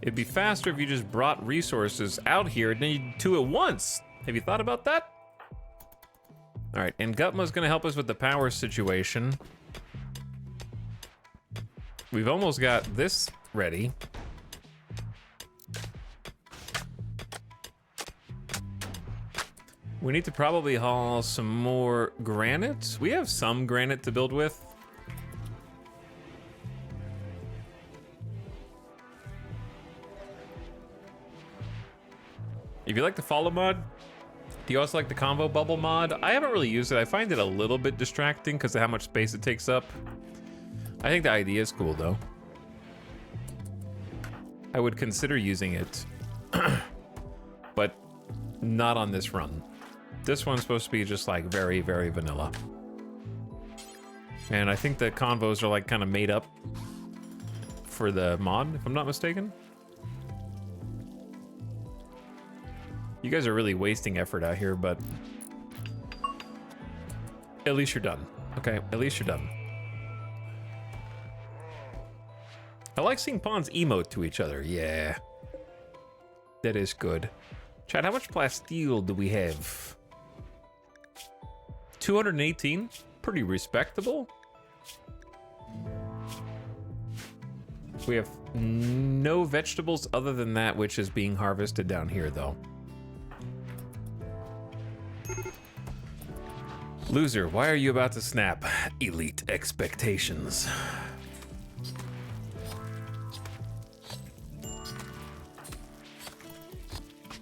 [SPEAKER 1] It'd be faster if you just brought resources out here and then you do it once. Have you thought about that? All right, and Gutma's gonna help us with the power situation. We've almost got this ready. We need to probably haul some more granite. We have some granite to build with. If you like the follow mod, do you also like the convo bubble mod? I haven't really used it. I find it a little bit distracting because of how much space it takes up. I think the idea is cool though. I would consider using it, but not on this run. This one's supposed to be just like very vanilla. And I think the convos are like kind of made up for the mod, if I'm not mistaken. You guys are really wasting effort out here, but at least you're done. Okay, at least you're done. I like seeing pawns emote to each other. Yeah, that is good. Chad, how much plasteel do we have? 218? Pretty respectable. We have no vegetables other than that which is being harvested down here, though. Loser, why are you about to snap? Elite expectations.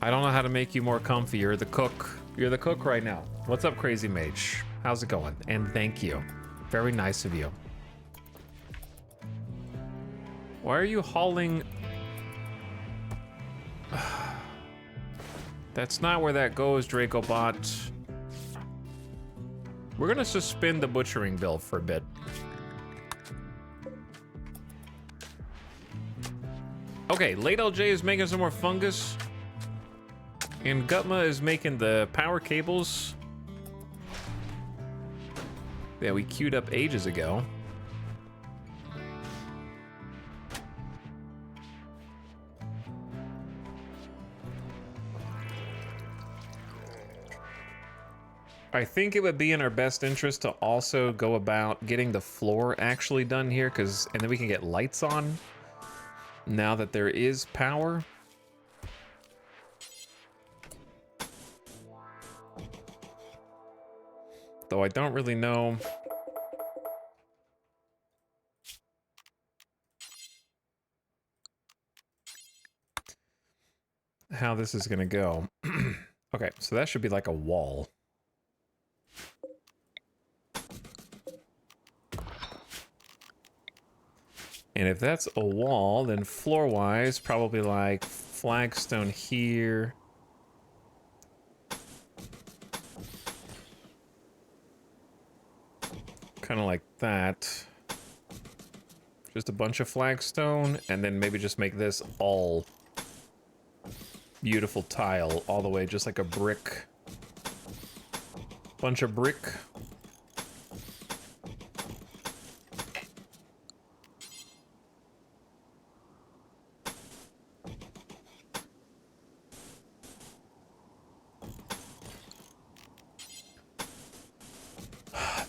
[SPEAKER 1] I don't know how to make you more comfy. You're the cook. You're the cook right now. What's up, Crazy Mage? How's it going? And thank you. Very nice of you. Why are you hauling? That's not where that goes, Dracobot. We're gonna suspend the butchering bill for a bit. Okay, Late LJ is making some more fungus. And Gutma is making the power cables that we queued up ages ago. I think it would be in our best interest to also go about getting the floor actually done here, and then we can get lights on now that there is power. Though I don't really know how this is gonna go. Okay, so that should be like a wall. And if that's a wall, then floor-wise, probably like flagstone here. Kind of like that. Just a bunch of flagstone, and then maybe just make this all beautiful tile all the way, just like a brick. Bunch of brick.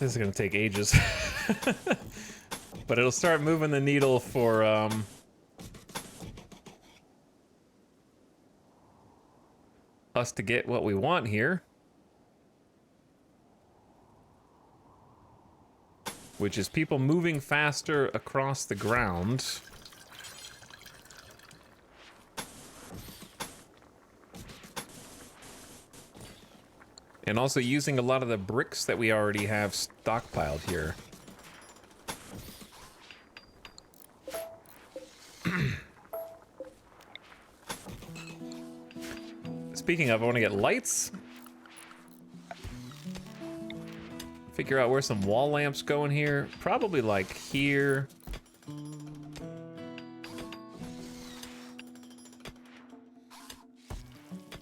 [SPEAKER 1] This is gonna take ages. But it'll start moving the needle for us to get what we want here. which is people moving faster across the ground. And also using a lot of the bricks that we already have stockpiled here. Speaking of, I want to get lights. Figure out where some wall lamps go in here. Probably like here.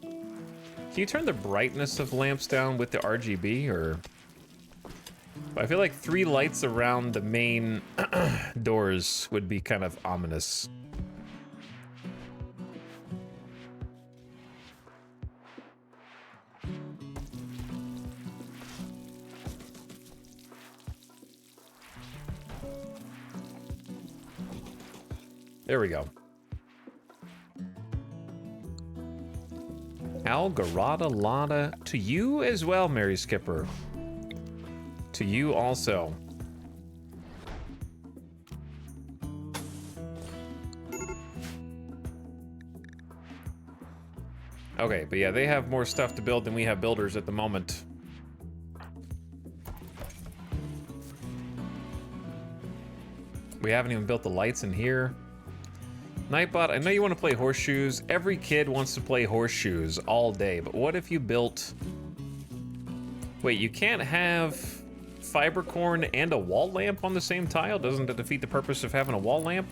[SPEAKER 1] Can you turn the brightness of lamps down with the RGB, or? I feel like 3 lights around the main doors would be kind of ominous. There we go. Algarada Lada. To you as well, Mary Skipper. To you also. Okay, but yeah, they have more stuff to build than we have builders at the moment. We haven't even built the lights in here. Nightbot, I know you want to play horseshoes. Every kid wants to play horseshoes all day, but what if you built... Wait, you can't have fiber corn and a wall lamp on the same tile? Doesn't that defeat the purpose of having a wall lamp?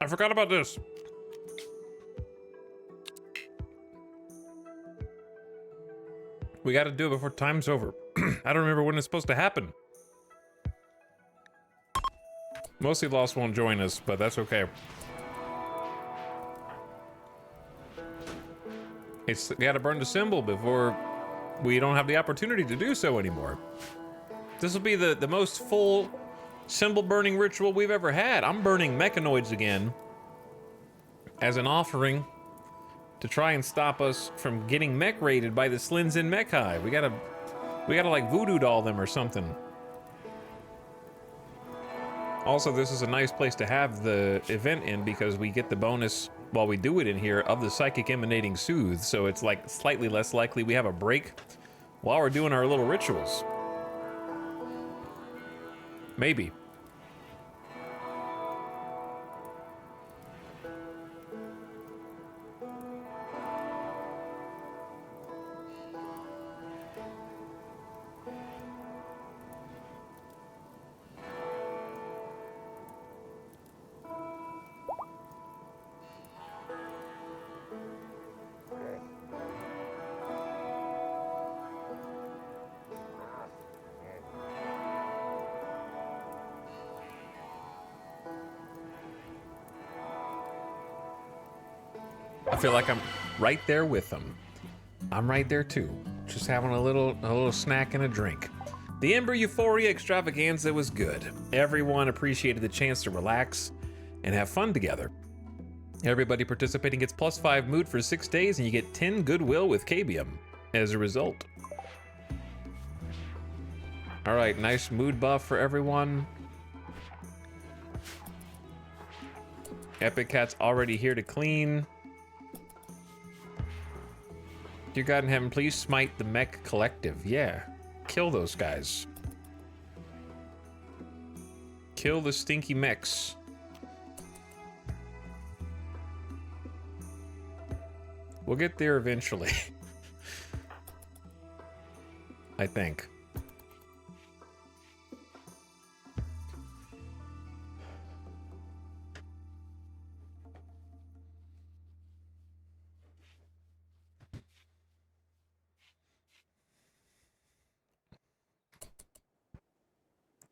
[SPEAKER 1] I forgot about this. We gotta do it before time's over. I don't remember when it's supposed to happen. Mostly Lost won't join us, but that's okay. It's gotta burn the symbol before we don't have the opportunity to do so anymore. This will be the most full symbol burning ritual we've ever had. I'm burning mechanoids again as an offering to try and stop us from getting mech raided by the Slins in Mech Hive. We gotta like voodoo doll them or something. Also, this is a nice place to have the event in because we get the bonus while we do it in here of the psychic emanating soothe, so it's like slightly less likely we have a break while we're doing our little rituals. Maybe. I feel like I'm right there with them. I'm right there too, just having a little snack and a drink. The Ember Euphoria extravaganza was good. Everyone appreciated the chance to relax and have fun together. Everybody participating gets +5 mood for 6 days, and you get 10 goodwill with Cabium as a result. All right, nice mood buff for everyone. Epic Cat's already here to clean. Dear God in heaven, please smite the mech collective. Yeah, kill those guys. Kill the stinky mechs. We'll get there eventually. I think.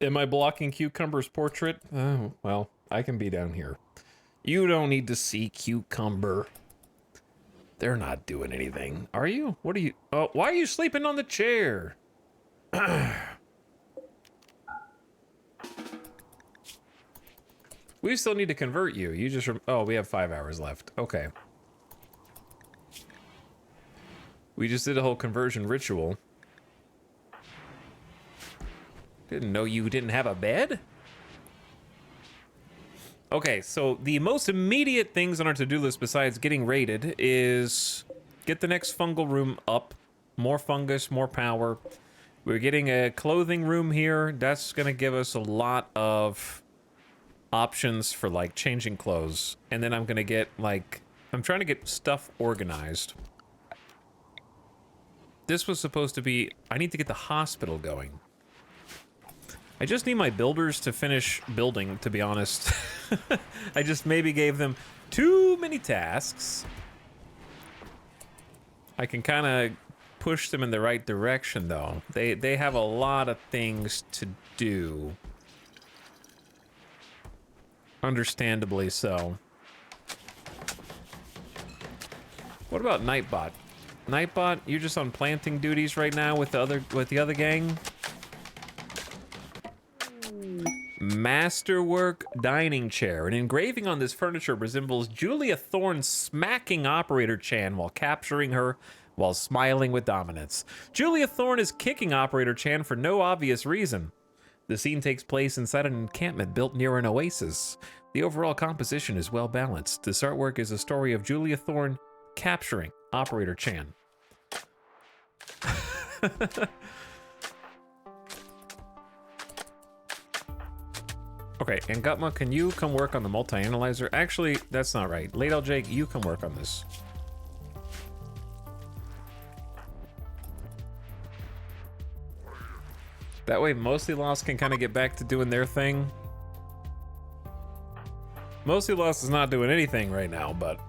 [SPEAKER 1] Am I blocking Cucumber's portrait? Oh, well, I can be down here. You don't need to see Cucumber. They're not doing anything. Are you? What are you? Oh, why are you sleeping on the chair? We still need to convert you. You just... Oh, we have 5 hours left. Okay. We just did a whole conversion ritual. Didn't know you didn't have a bed? Okay, so the most immediate things on our to-do list besides getting raided is get the next fungal room up. More fungus, more power. We're getting a clothing room here. That's gonna give us a lot of options for like changing clothes. And then I'm gonna get like, I'm trying to get stuff organized. This was supposed to be, I need to get the hospital going. I just need my builders to finish building, to be honest. I just maybe gave them too many tasks. I can kind of push them in the right direction, though. They have a lot of things to do. Understandably so. What about Nightbot? Nightbot, you're just on planting duties right now with the other gang? Masterwork dining chair. An engraving on this furniture resembles Julia Thorne smacking Operator Chan while capturing her while smiling with dominance. Julia Thorne is kicking Operator Chan for no obvious reason. The scene takes place inside an encampment built near an oasis. The overall composition is well balanced. This artwork is a story of Julia Thorne capturing Operator Chan. Okay, and Gutma, can you come work on the multi-analyzer? Actually, that's not right. Late LJ, you come work on this. That way, Mostly Lost can kind of get back to doing their thing. Mostly Lost is not doing anything right now, but...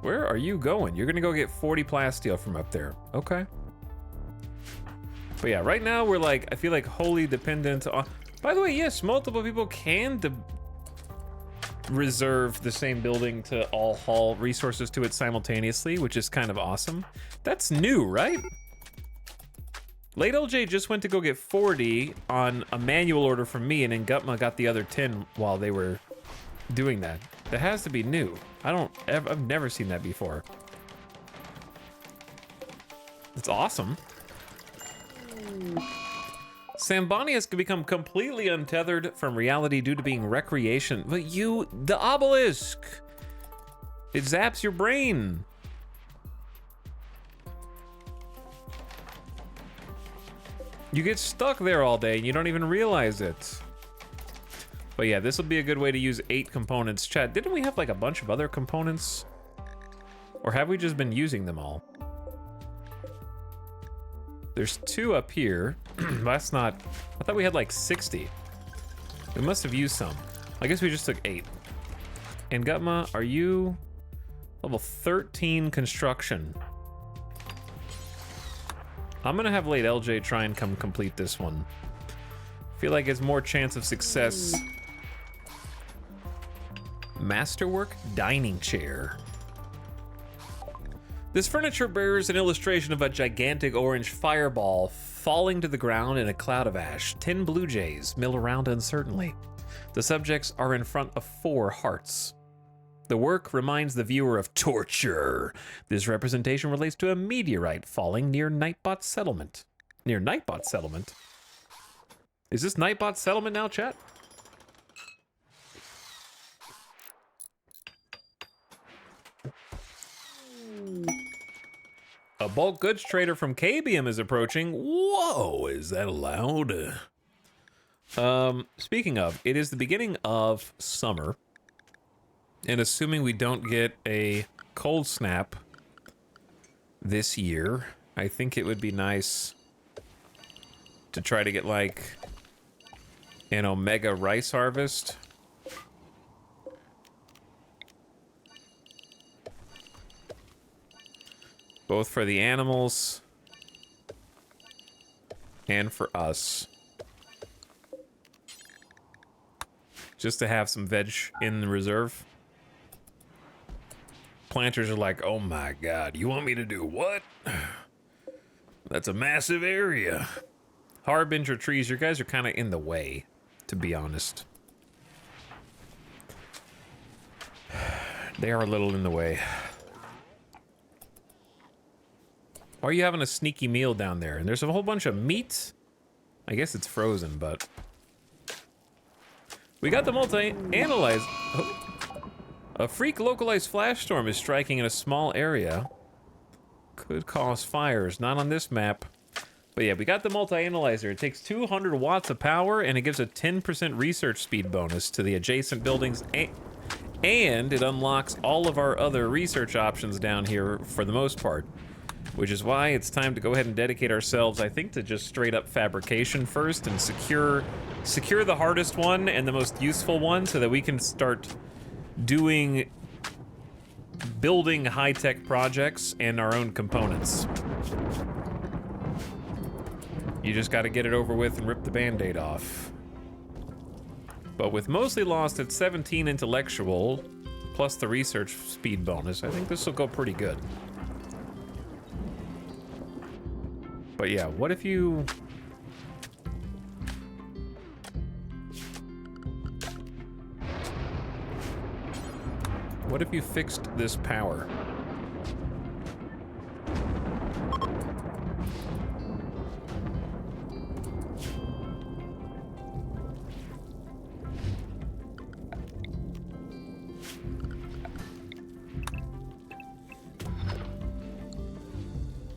[SPEAKER 1] Where are you going? You're gonna go get 40 plasteel from up there. Okay. But yeah, right now we're like, I feel like wholly dependent on... By the way, yes, multiple people can reserve the same building to all haul resources to it simultaneously, which is kind of awesome. That's new, right? Late LJ just went to go get 40 on a manual order from me, and then Gutma got the other 10 while they were doing that. That has to be new. I've never seen that before. It's awesome. Sambani has become completely untethered from reality due to being recreation. But the obelisk! It zaps your brain. You get stuck there all day and you don't even realize it. But yeah, this will be a good way to use 8 components. Chat, didn't we have like a bunch of other components? Or have we just been using them all? There's 2 up here. That's not... I thought we had like 60. We must have used some. I guess we just took 8. And Gutma, are you... level 13 construction? I'm gonna have late LJ try and come complete this one. Feel like it's more chance of success. Masterwork dining chair. This furniture bears an illustration of a gigantic orange fireball falling to the ground in a cloud of ash. 10 blue jays mill around uncertainly. The subjects are in front of 4 hearts. The work reminds the viewer of torture. This representation relates to a meteorite falling near Nightbot Settlement. Near Nightbot Settlement? Is this Nightbot Settlement now, chat? A bulk goods trader from Cabium is approaching. Whoa, is that allowed? Speaking of, it is the beginning of summer. And assuming we don't get a cold snap this year, I think it would be nice to try to get like an omega rice harvest. Both for the animals and for us. Just to have some veg in the reserve. Planters are like, oh my god, you want me to do what? That's a massive area. Harbinger trees, you guys are kind of in the way, to be honest. They are a little in the way. Why are you having a sneaky meal down there? And there's a whole bunch of meat. I guess it's frozen, but... We got the multi-analyze... Oh. A freak localized flash storm is striking in a small area. Could cause fires. Not on this map. But yeah, we got the multi-analyzer. It takes 200 watts of power, and it gives a 10% research speed bonus to the adjacent buildings. And it unlocks all of our other research options down here for the most part. Which is why it's time to go ahead and dedicate ourselves, I think, to just straight up fabrication first and secure the hardest one and the most useful one so that we can start building high-tech projects and our own components. You just gotta get it over with and rip the band-aid off. But with mostly lost at 17 intellectual, plus the research speed bonus, I think this will go pretty good. But yeah, what if you... What if you fixed this power?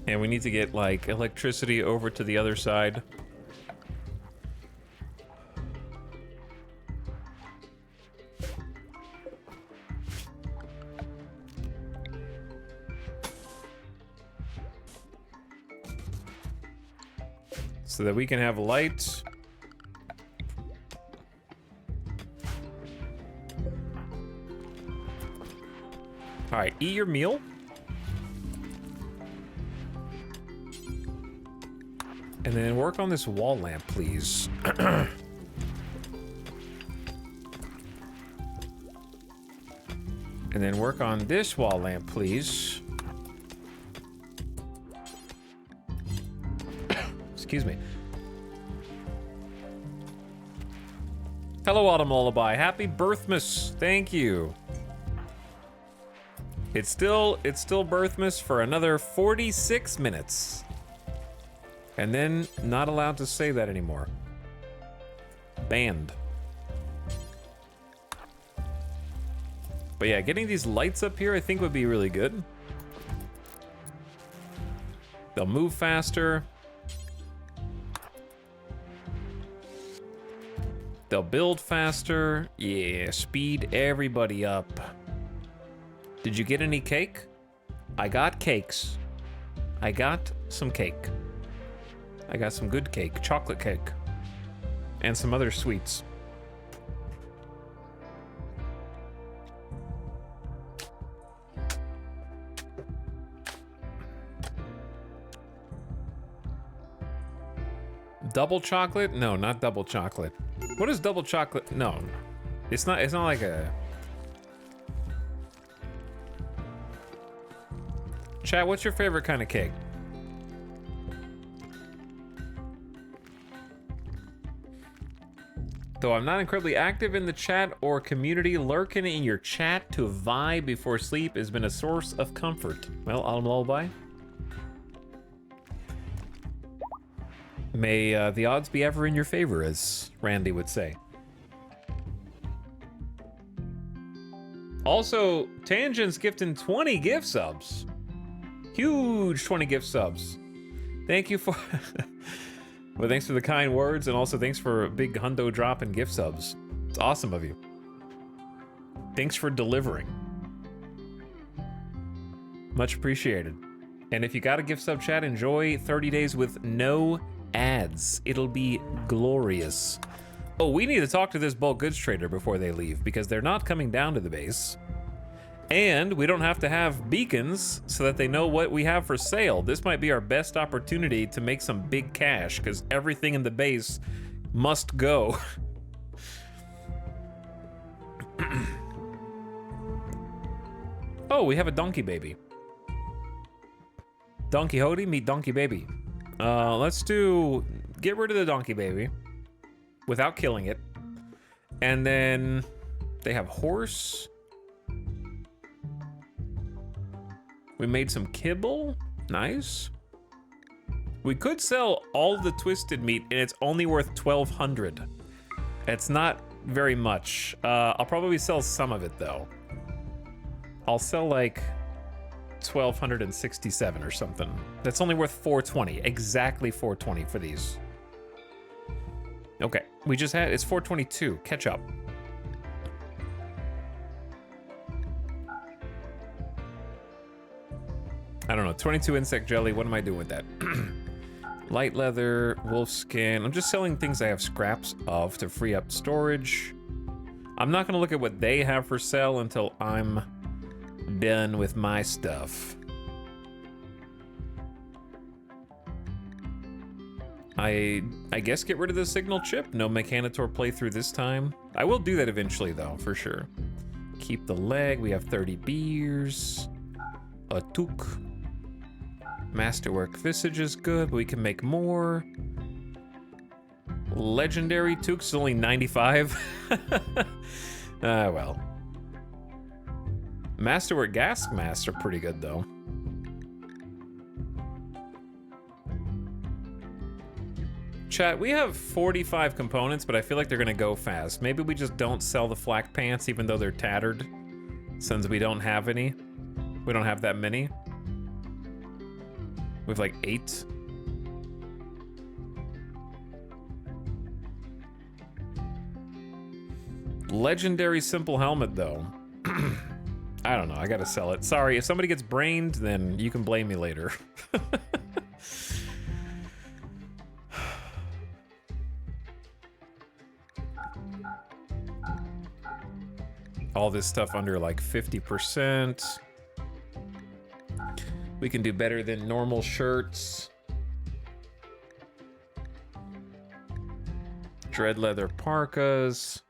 [SPEAKER 1] And we need to get, like, electricity over to the other side. So that we can have light. All right, eat your meal. And then work on this wall lamp, please. And then work on this wall lamp, please. Excuse me. Hello, Autumn Lullaby. Happy Birthmas. Thank you. It's still Birthmas for another 46 minutes. And then not allowed to say that anymore. Banned. But yeah, getting these lights up here I think would be really good. They'll move faster. They'll build faster. Yeah, speed everybody up. Did you get any cake? I got cakes. I got some cake. I got some good cake, chocolate cake, and some other sweets. Double chocolate? No, not double chocolate. What is double chocolate? No, it's not like a... Chat, what's your favorite kind of cake? Though I'm not incredibly active in the chat or community, lurking in your chat to vibe before sleep has been a source of comfort. Well, Autumn Lullaby. May the odds be ever in your favor, as Randy would say. Also, Tangent's gifting 20 gift subs. Huge 20 gift subs. Thank you for... Well, thanks for the kind words, and also thanks for a big hundo drop and gift subs. It's awesome of you. Thanks for delivering. Much appreciated. And if you got a gift sub, chat, enjoy 30 days with no ads. It'll be glorious. Oh, we need to talk to this bulk goods trader before they leave, because they're not coming down to the base. And we don't have to have beacons so that they know what we have for sale. This might be our best opportunity to make some big cash, because everything in the base must go. Oh, we have a donkey baby. Don Quixote meet donkey baby. Let's get rid of the donkey baby without killing it. And then they have horse. We made some kibble. Nice. We could sell all the twisted meat, and it's only worth 1,200. It's not very much. I'll probably sell some of it, though. I'll sell, like, 1,267 or something. That's only worth 420. Exactly 420 for these. Okay. It's 422. Catch up. I don't know, 22 insect jelly, what am I doing with that? Light leather, wolf skin. I'm just selling things I have scraps of to free up storage. I'm not gonna look at what they have for sale until I'm done with my stuff. I guess get rid of the signal chip. No Mechanitor playthrough this time. I will do that eventually though, for sure. Keep the leg, we have 30 beers. A toque. Masterwork visage is good, but we can make more. Legendary toques is only 95. Well. Masterwork gas masks are pretty good though. Chat, we have 45 components, but I feel like they're gonna go fast. Maybe we just don't sell the flak pants even though they're tattered, since we don't have any. We don't have that many. We have like 8. Legendary simple helmet though. I don't know, I gotta sell it. Sorry, if somebody gets brained, then you can blame me later. All this stuff under like 50%. We can do better than normal shirts. Dread leather parkas.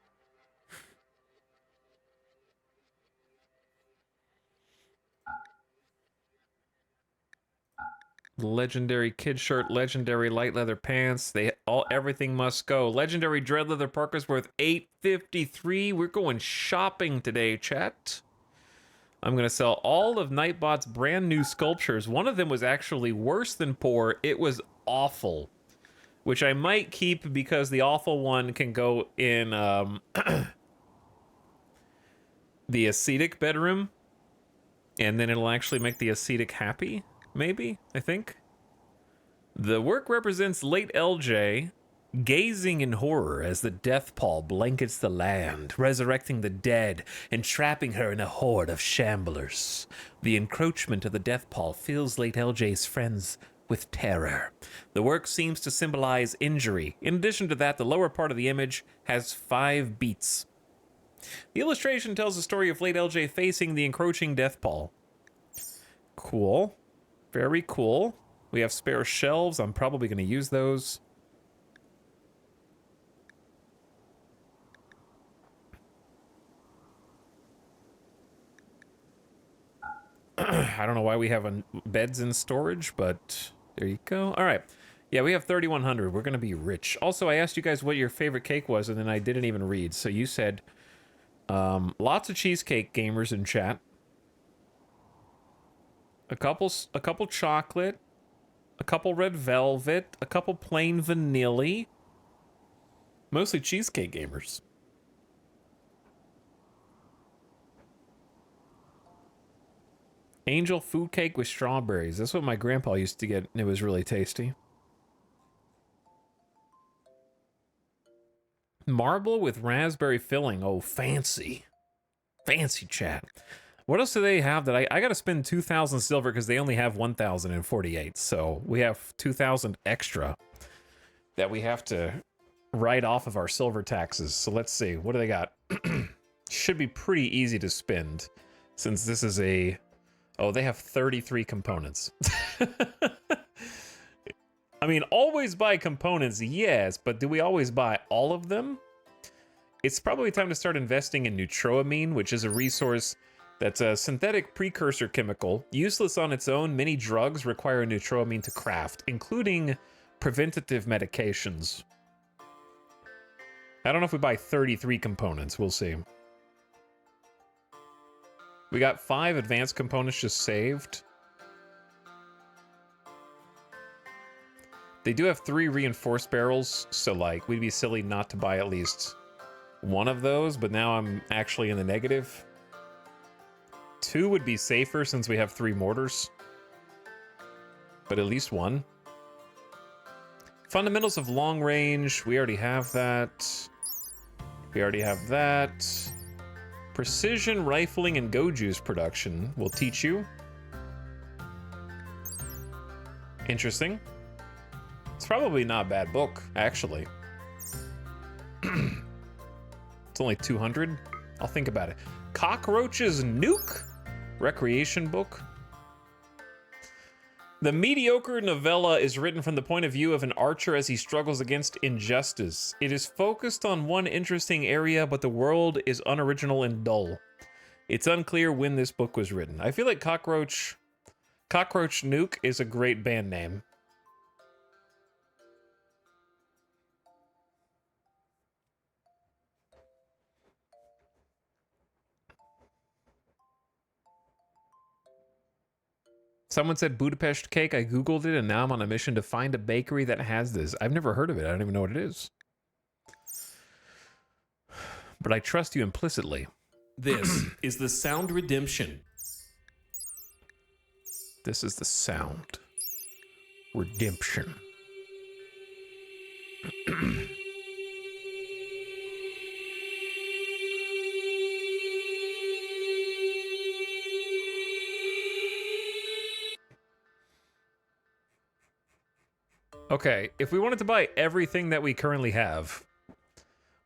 [SPEAKER 1] Legendary kid shirt, legendary light leather pants. Everything must go. Legendary dread leather parkas worth $8.53. We're going shopping today, chat. I'm gonna sell all of Nightbot's brand new sculptures. One of them was actually worse than poor. It was awful, which I might keep because the awful one can go in the ascetic bedroom, and then it'll actually make the ascetic happy. Maybe, I think. The work represents late LJ gazing in horror as the death pall blankets the land, resurrecting the dead and trapping her in a horde of shamblers. The encroachment of the death pall fills late LJ's friends with terror. The work seems to symbolize injury. In addition to that, the lower part of the image has 5 beats. The illustration tells the story of late LJ facing the encroaching death pall. Cool. Very cool. We have spare shelves. I'm probably going to use those. I don't know why we have beds in storage, but there you go. All right. Yeah, we have 3,100. We're going to be rich. Also, I asked you guys what your favorite cake was, and then I didn't even read. So you said lots of cheesecake gamers in chat. A couple chocolate, a couple red velvet, a couple plain vanilla. Mostly cheesecake gamers. Angel food cake with strawberries. That's what my grandpa used to get, and it was really tasty. Marble with raspberry filling. Oh, fancy. Fancy chat. What else do they have that I got to spend 2,000 silver because they only have 1,048. So we have 2,000 extra that we have to write off of our silver taxes. So let's see. What do they got? Should be pretty easy to spend since this is a... Oh, they have 33 components. I mean, always buy components, yes, but do we always buy all of them? It's probably time to start investing in neutroamine, which is a resource that's a synthetic precursor chemical. Useless on its own, many drugs require neutroamine to craft, including preventative medications. I don't know if we buy 33 components, we'll see. We got 5 advanced components just saved. They do have 3 reinforced barrels, so like we'd be silly not to buy at least one of those, but now I'm actually in the negative. 2 would be safer since we have 3 mortars, but at least 1. Fundamentals of long range, we already have that. We already have that. Precision rifling and go juice production will teach you. Interesting. It's probably not a bad book, actually. It's only 200. I'll think about it. Cockroaches Nuke? Recreation book. The mediocre novella is written from the point of view of an archer as he struggles against injustice. It is focused on one interesting area, but the world is unoriginal and dull. It's unclear when this book was written. I feel like Cockroach Nuke is a great band name. Someone said Budapest cake. I Googled it, and now I'm on a mission to find a bakery that has this. I've never heard of it. I don't even know what it is. But I trust you implicitly.
[SPEAKER 2] This is the Sound Redemption.
[SPEAKER 1] This is the Sound Redemption. Okay, if we wanted to buy everything that we currently have,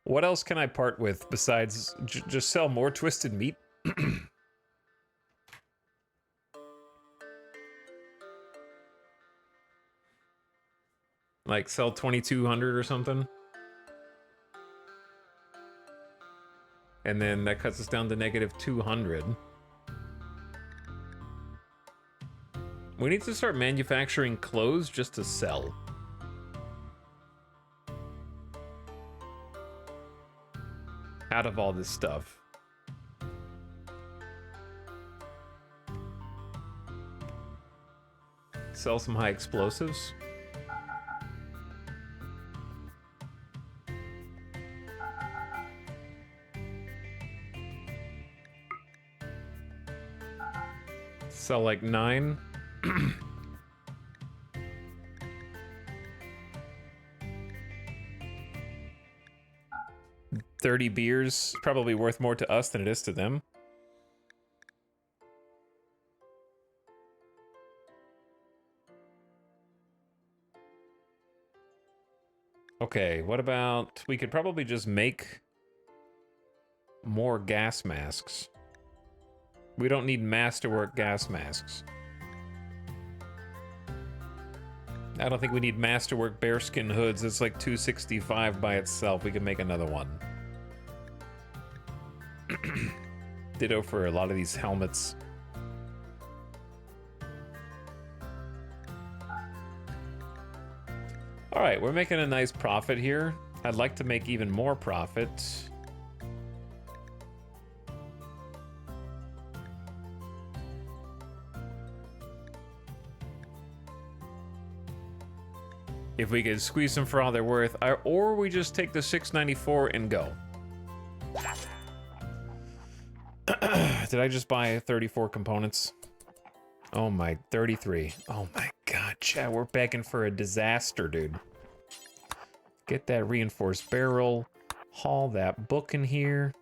[SPEAKER 1] what else can I part with besides just sell more twisted meat? Like sell 2,200 or something? And then that cuts us down to negative 200. We need to start manufacturing clothes just to sell. Out of all this stuff. Sell some high explosives. Sell like 9. 30 beers, probably worth more to us than it is to them. Okay, what about... We could probably just make more gas masks. We don't need masterwork gas masks. I don't think we need masterwork bearskin hoods. It's like 265 by itself. We can make another one. Ditto for a lot of these helmets. All right, we're making a nice profit here. I'd like to make even more profit. If we could squeeze them for all they're worth, or we just take the 694 and go. Did I just buy 34 components? Oh my, 33. Oh my god, chat, we're begging for a disaster, dude. Get that reinforced barrel. Haul that book in here.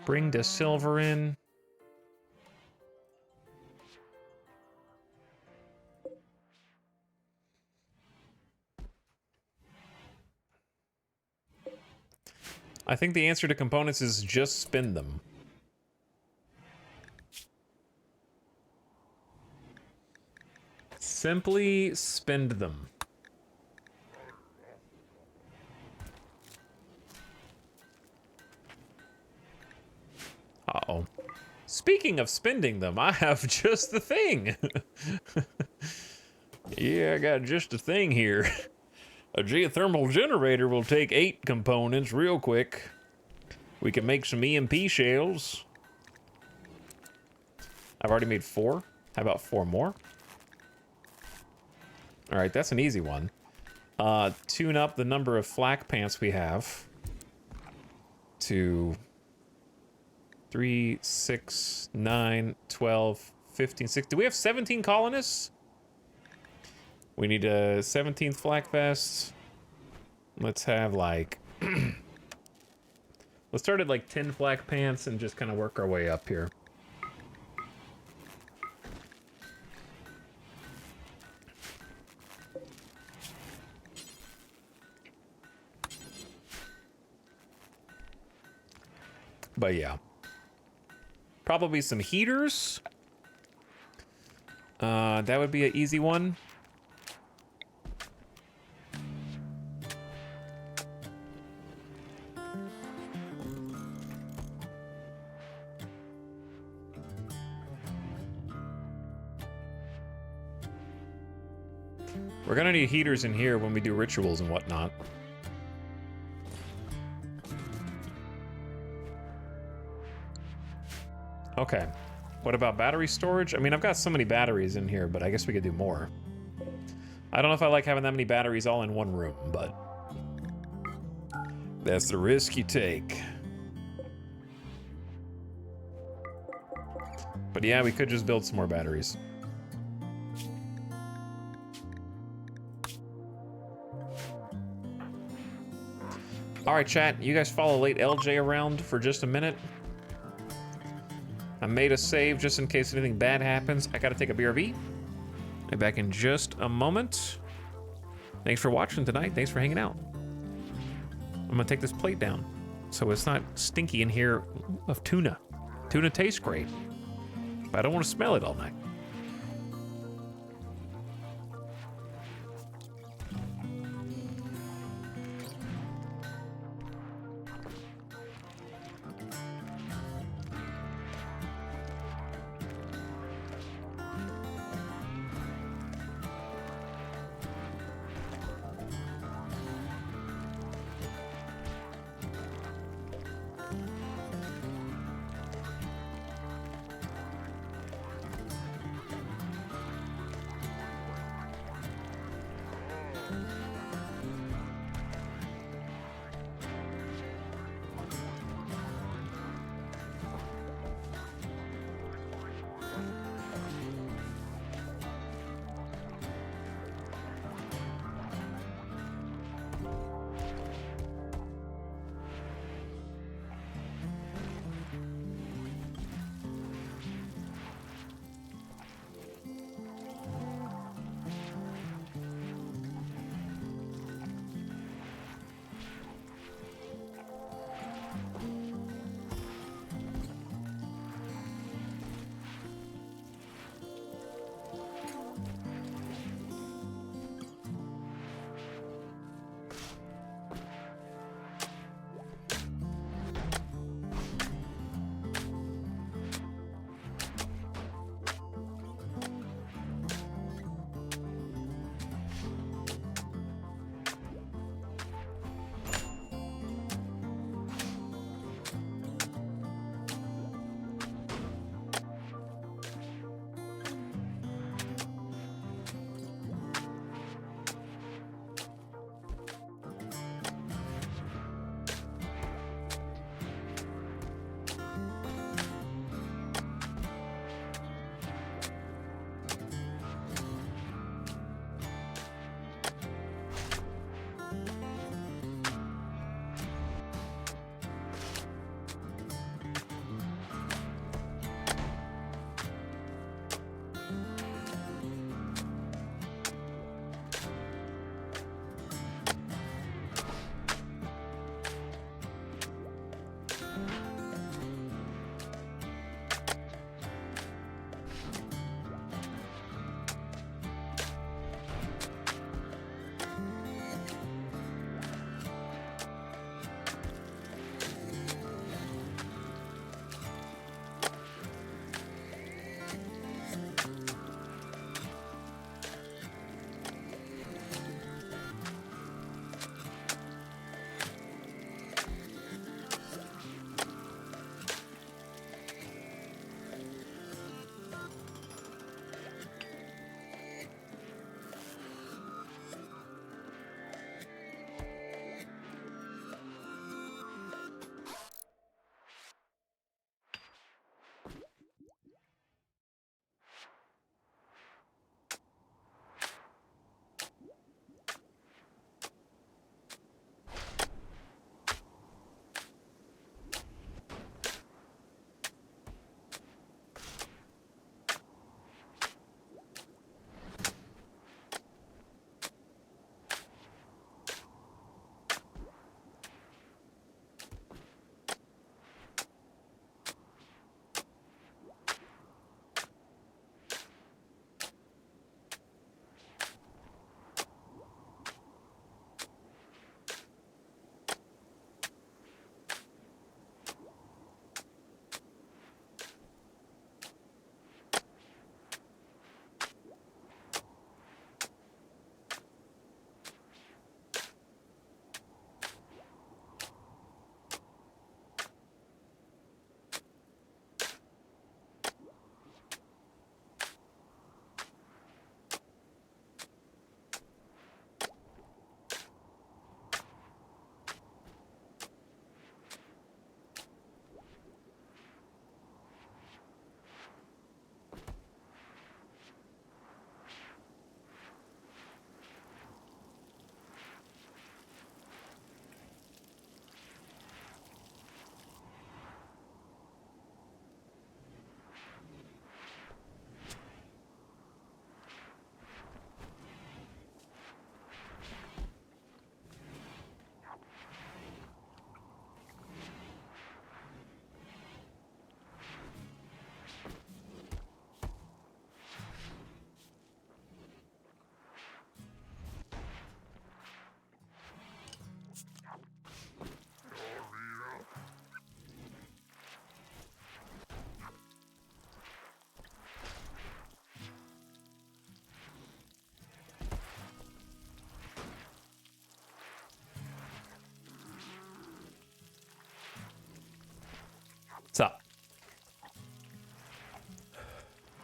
[SPEAKER 1] Bring the silver in. I think the answer to components is just spin them. Simply spend them. Uh-oh. Speaking of spending them, I have just the thing. Yeah, I got just a thing here. A geothermal generator will take 8 components real quick. We can make some EMP shells. I've already made 4. How about 4 more? All right, that's an easy one. Tune up the number of flak pants we have to 3, 6, 9, 12, 15, 16. Do we have 17 colonists? We need a 17th flak vest. Let's have like... Let's start at like 10 flak pants and just kind of work our way up here. But yeah. Probably some heaters. That would be an easy one. We're gonna need heaters in here when we do rituals and whatnot. Okay. What about battery storage? I mean, I've got so many batteries in here, but I guess we could do more. I don't know if I like having that many batteries all in one room, but that's the risk you take. But yeah, we could just build some more batteries. All right, chat, you guys follow late LJ around for just a minute. I made a save just in case anything bad happens. I gotta take a BRB. I'll be back in just a moment. Thanks for watching tonight. Thanks for hanging out. I'm gonna take this plate down so it's not stinky in here of tuna. Tuna tastes great, but I don't want to smell it all night.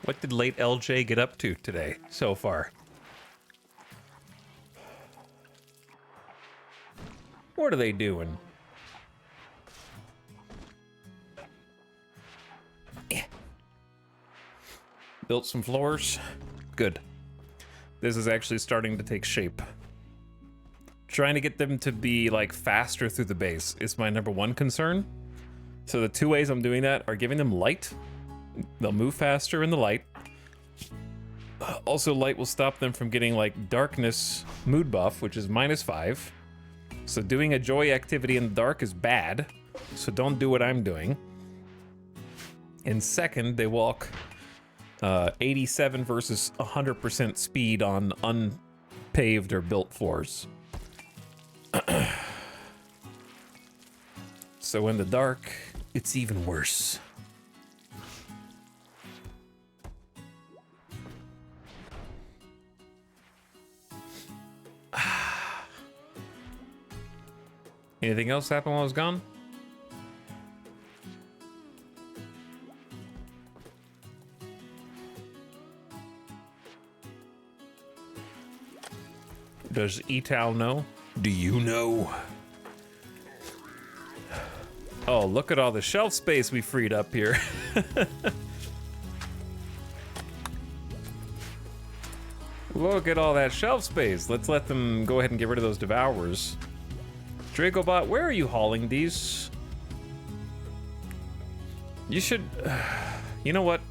[SPEAKER 1] What did late LJ get up to today so far? What are they doing? Built some floors. Good. This is actually starting to take shape. Trying to get them to be like faster through the base is my #1 concern. So the 2 ways I'm doing that are giving them light. They'll move faster in the light. Also, light will stop them from getting like darkness mood buff, which is -5. So doing a joy activity in the dark is bad. So don't do what I'm doing. And second, they walk 87 versus 100% speed on unpaved or built floors. So in the dark, it's even worse. Anything else happen while I was gone? Does Etal know? Do you know? Oh, look at all the shelf space we freed up here. Look at all that shelf space. Let's let them go ahead and get rid of those devourers. Dracobot, where are you hauling these? You should... You know what?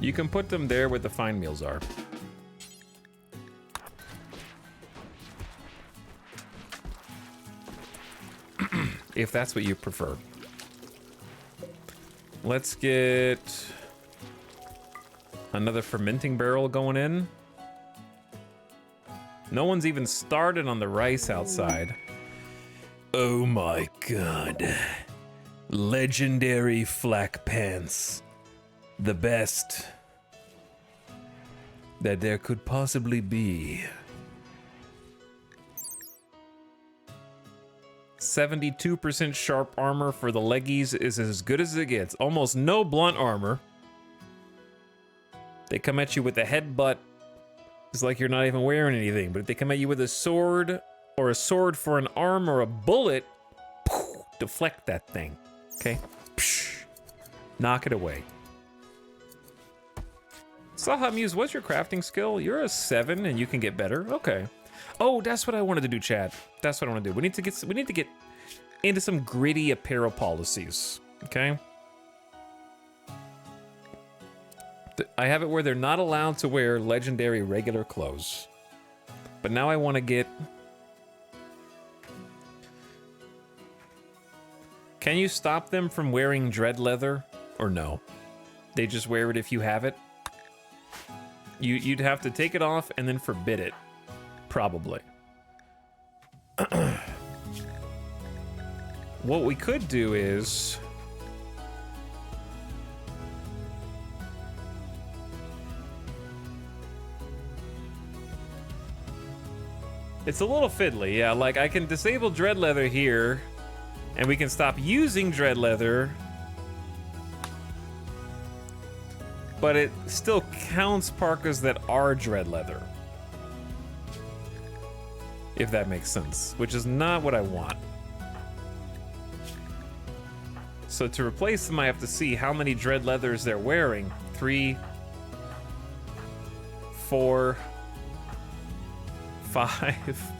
[SPEAKER 1] You can put them there where the fine meals are. If that's what you prefer. Let's get another fermenting barrel going in. No one's even started on the rice outside. Oh my god. Legendary flak pants. The best that there could possibly be. 72% sharp armor for the leggies is as good as it gets. Almost no blunt armor. They come at you with a headbutt. It's like you're not even wearing anything. But if they come at you with a sword, or a sword for an arm, or a bullet, deflect that thing. Okay? Knock it away. Saha Muse, what's your crafting skill? You're a 7 and you can get better. Okay. Oh, that's what I wanted to do, Chad. That's what I want to do. We need to get into some gritty apparel policies. Okay? I have it where they're not allowed to wear legendary regular clothes. But now I want to get... Can you stop them from wearing dread leather? Or no? They just wear it if you have it? You'd have to take it off and then forbid it. Probably. What we could do is... It's a little fiddly, yeah. Like, I can disable dread leather here, and we can stop using dread leather, but it still counts parkas that are dread leather. If that makes sense, which is not what I want. So to replace them, I have to see how many dread leathers they're wearing. 3, 4, 5,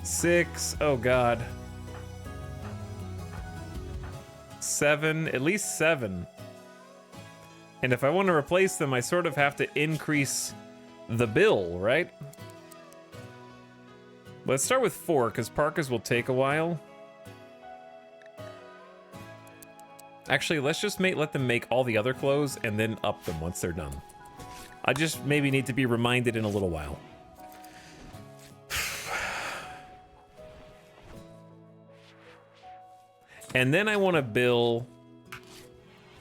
[SPEAKER 1] 6, oh god. 7, at least 7. And if I want to replace them, I sort of have to increase the bill, right? Let's start with 4, because parkas will take a while. Actually, let's just let them make all the other clothes and then up them once they're done. I just maybe need to be reminded in a little while. And then I want to bill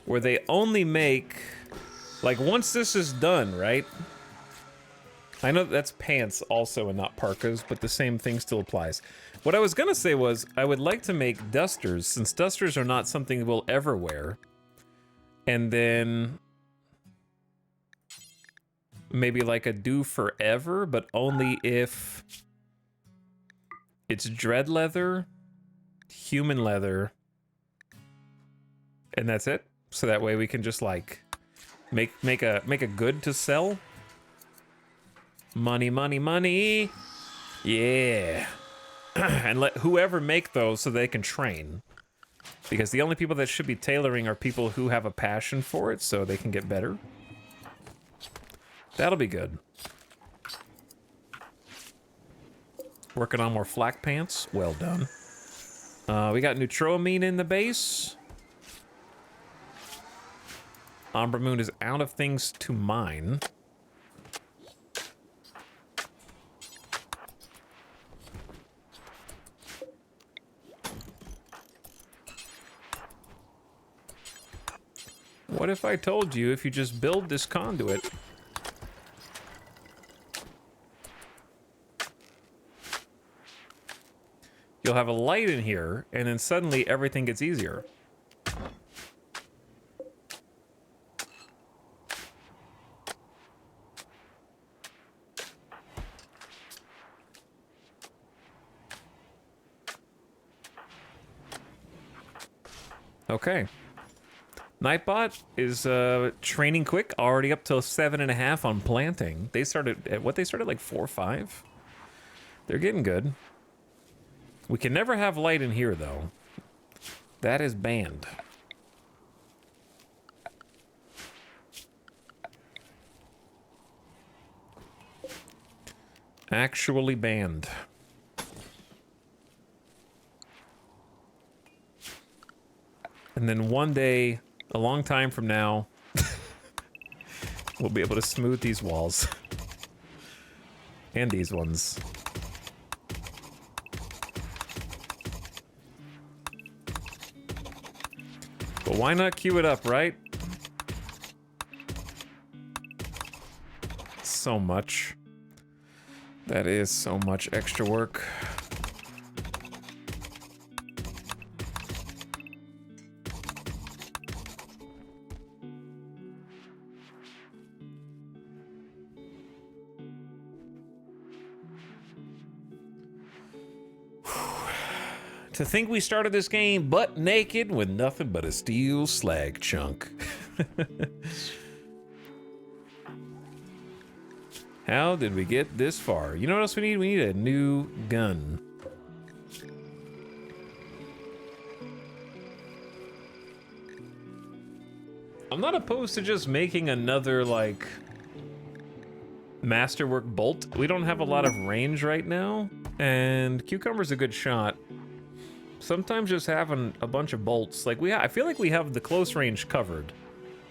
[SPEAKER 1] where they only make, like, once this is done, right? I know that's pants also and not parkas, but the same thing still applies. What I was gonna say was, I would like to make dusters, since dusters are not something we'll ever wear. And then maybe like a do forever, but only if it's dread leather, human leather, and that's it. So that way we can just like make a good to sell. Money, money, money. Yeah. And let whoever make those so they can train. Because the only people that should be tailoring are people who have a passion for it so they can get better. That'll be good. Working on more flak pants. Well done. We got Neutroamine in the base. Umbra Moon is out of things to mine. What if I told you if you just build this conduit, you'll have a light in here, and then suddenly everything gets easier. Okay. Nightbot is training quick, already up to 7.5 on planting. They started at what? They started like 4 or 5. They're getting good. We can never have light in here though. That is banned. Actually banned. And then one day, a long time from now, we'll be able to smooth these walls. And these ones. But why not queue it up, right? So much. That is so much extra work. To think we started this game butt naked with nothing but a steel slag chunk. How did we get this far? You know what else we need? We need a new gun. I'm not opposed to just making another, like, masterwork bolt. We don't have a lot of range right now, and Cucumber's a good shot. Sometimes just having a bunch of bolts, like I feel like we have the close range covered.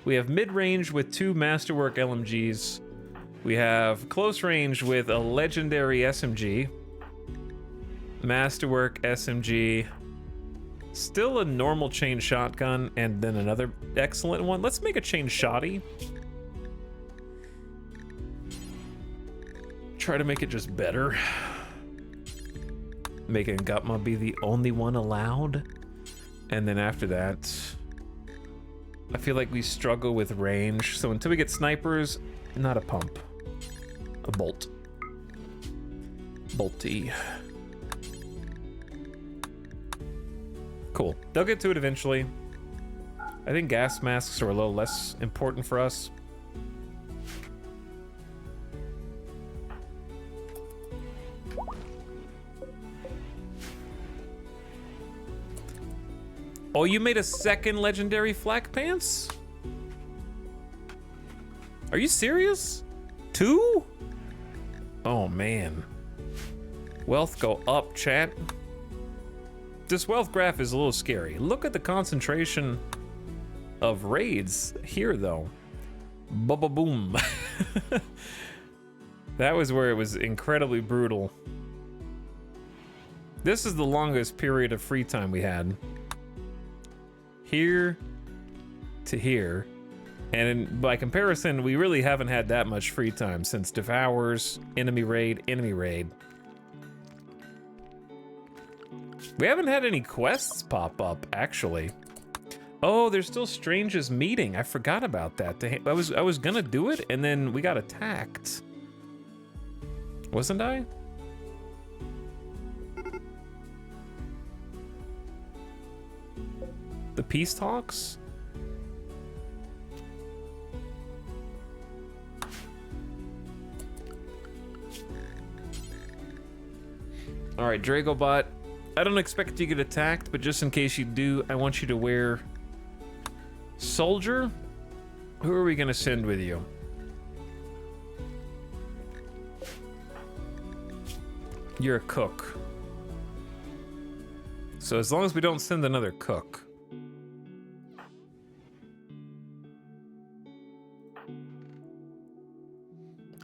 [SPEAKER 1] We have mid-range with 2 masterwork LMGs. We have close range with a legendary SMG. Masterwork SMG. Still a normal chain shotgun, and then another excellent one. Let's make a chain shotty. Try to make it just better. Making Gutma be the only one allowed. And then after that, I feel like we struggle with range. So until we get snipers, not a pump. A bolt. Bolty. Cool. They'll get to it eventually. I think gas masks are a little less important for us. Oh, you made a second legendary flak pants? Are you serious? 2? Oh, man. Wealth go up, chat. This wealth graph is a little scary. Look at the concentration of raids here, though. Bubba boom. That was where it was incredibly brutal. This is the longest period of free time we had. Here to here. And by comparison, we really haven't had that much free time since Devours, Enemy Raid, Enemy Raid. We haven't had any quests pop up, actually. Oh, there's still Strange's meeting. I forgot about that. I was gonna do it, and then we got attacked. Wasn't I? The peace talks? All right, Dragobot. I don't expect you to get attacked, but just in case you do, I want you to wear Soldier. Who are we gonna send with you? You're a cook. So as long as we don't send another cook.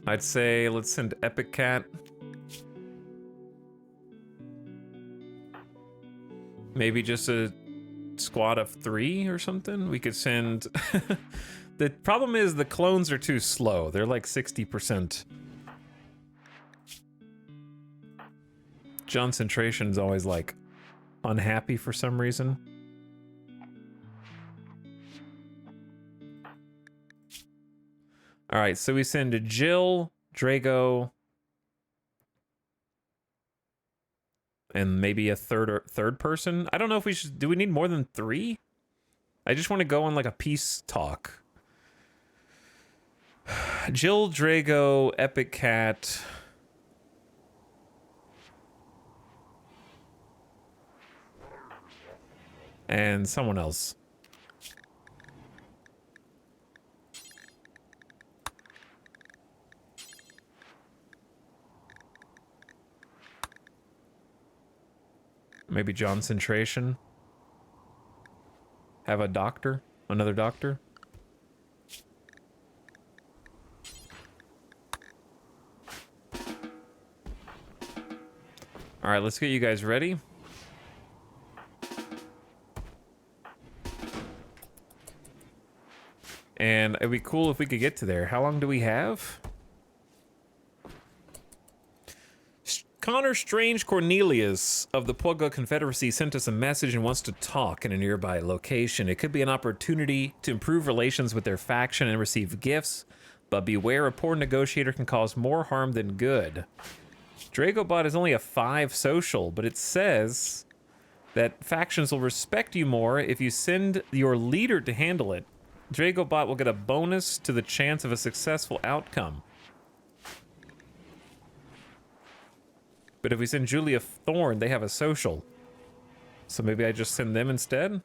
[SPEAKER 1] I'd say let's send Epic Cat. Maybe just a squad of 3 or something. We could send... The problem is the clones are too slow. They're like 60%. Concentration's always like unhappy for some reason. All right, so we send Jill, Drago, and maybe a third person. I don't know if we should. Do we need more than 3? I just want to go on like a peace talk. Jill, Drago, Epic Cat. And someone else. Maybe Concentration. Have a doctor? Another doctor? Alright, let's get you guys ready. And it'd be cool if we could get to there. How long do we have? Connor Strange Cornelius of the Pugga Confederacy sent us a message and wants to talk in a nearby location. It could be an opportunity to improve relations with their faction and receive gifts, but beware, a poor negotiator can cause more harm than good. Dragobot is only a 5 social, but it says that factions will respect you more if you send your leader to handle it. Dragobot will get a bonus to the chance of a successful outcome. But if we send Julia Thorne, they have a social. So maybe I just send them instead?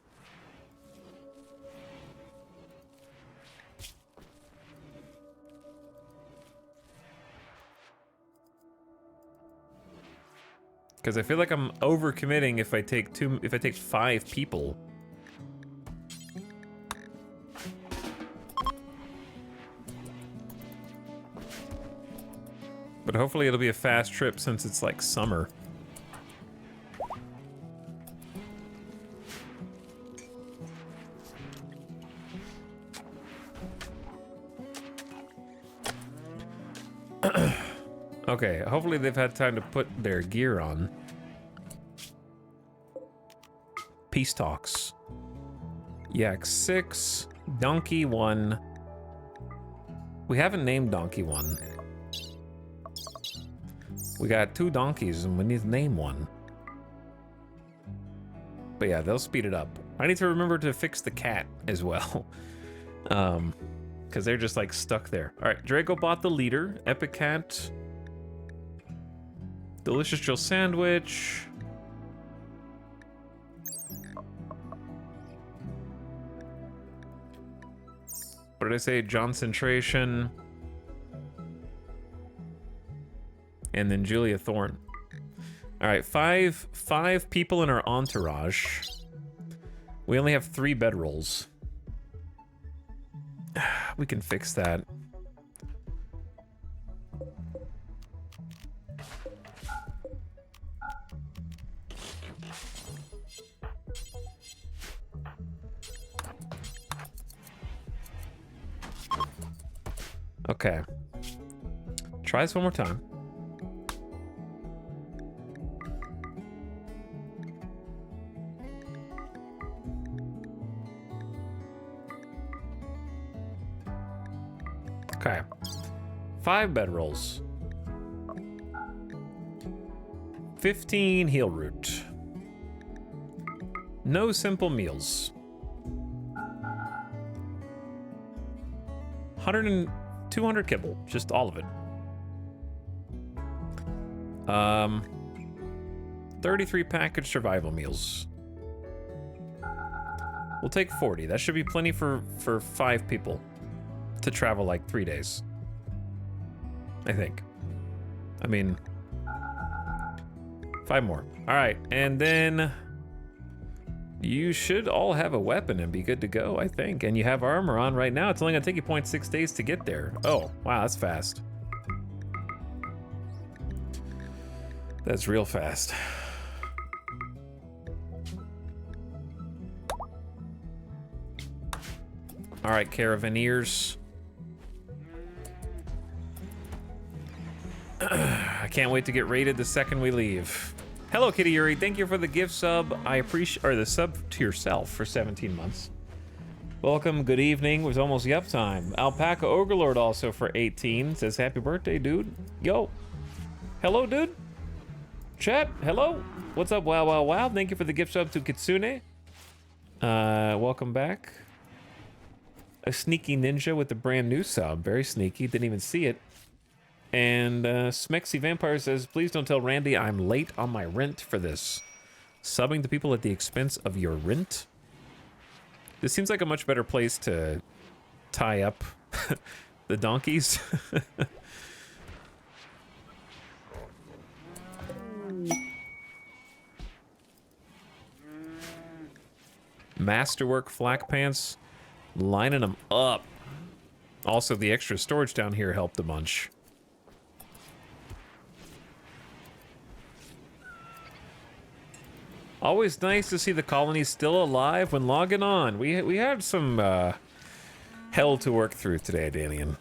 [SPEAKER 1] Because I feel like I'm overcommitting if I take 5 people. But hopefully it'll be a fast trip since it's like summer. Okay, hopefully they've had time to put their gear on. Peace talks. Yak 6, Donkey 1. We haven't named Donkey 1. We got 2 donkeys and we need to name one. But yeah, they'll speed it up. I need to remember to fix the cat as well. Because they're just like stuck there. All right, Dragobot the leader. Epic Cat. Delicious Jill Sandwich. What did I say? Concentration. And then Julia Thorne. All right, five people in our entourage. We only have 3 bedrolls. We can fix that. Okay. Try this one more time. Okay. 5 bedrolls. 15 heel root. No simple meals. 200 kibble, just all of it. 33 packaged survival meals. We'll take 40. That should be plenty for 5 people to travel like 3 days. I think. I mean, 5 more. All right, and then you should all have a weapon and be good to go, I think. And you have armor on right now. It's only gonna take you 0.6 days to get there. Oh, wow, that's fast. That's real fast. All right, Caravaneers. I can't wait to get raided the second we leave. Hello, Kitty Yuri. Thank you for the gift sub. I appreciate, or the sub to yourself for 17 months. Welcome. Good evening. It was almost yup time. Alpaca Overlord also for 18 says happy birthday, dude. Yo. Hello, dude. Chat. Hello. What's up? Wow, wow, wow. Thank you for the gift sub to Kitsune. Welcome back. A sneaky ninja with a brand new sub. Very sneaky. Didn't even see it. And Smexy Vampire says, please don't tell Randy I'm late on my rent for this. Subbing to people at the expense of your rent? This seems like a much better place to tie up the donkeys. Masterwork flak pants. Lining them up. Also, the extra storage down here helped a bunch. Always nice to see the colony still alive when logging on. We had some hell to work through today, Danian.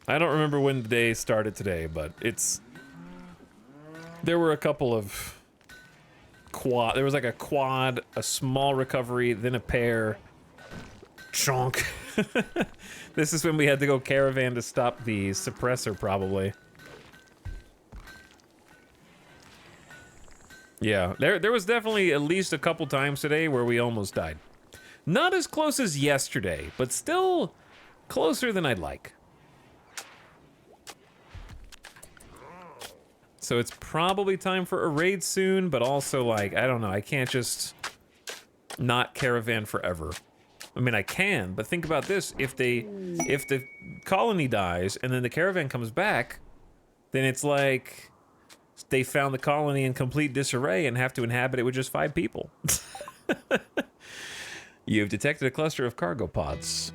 [SPEAKER 1] I don't remember when the day started today, but there were a couple of quad. There was like a quad, a small recovery, then a pair. Chonk. This is when we had to go caravan to stop the suppressor, probably. Yeah, there was definitely at least a couple times today where we almost died. Not as close as yesterday, but still closer than I'd like. So it's probably time for a raid soon, but also, like, I don't know, I can't just not caravan forever. I mean, I can, but think about this. If the colony dies and then the caravan comes back, then it's like they found the colony in complete disarray and have to inhabit it with just 5 people. You've detected a cluster of cargo pods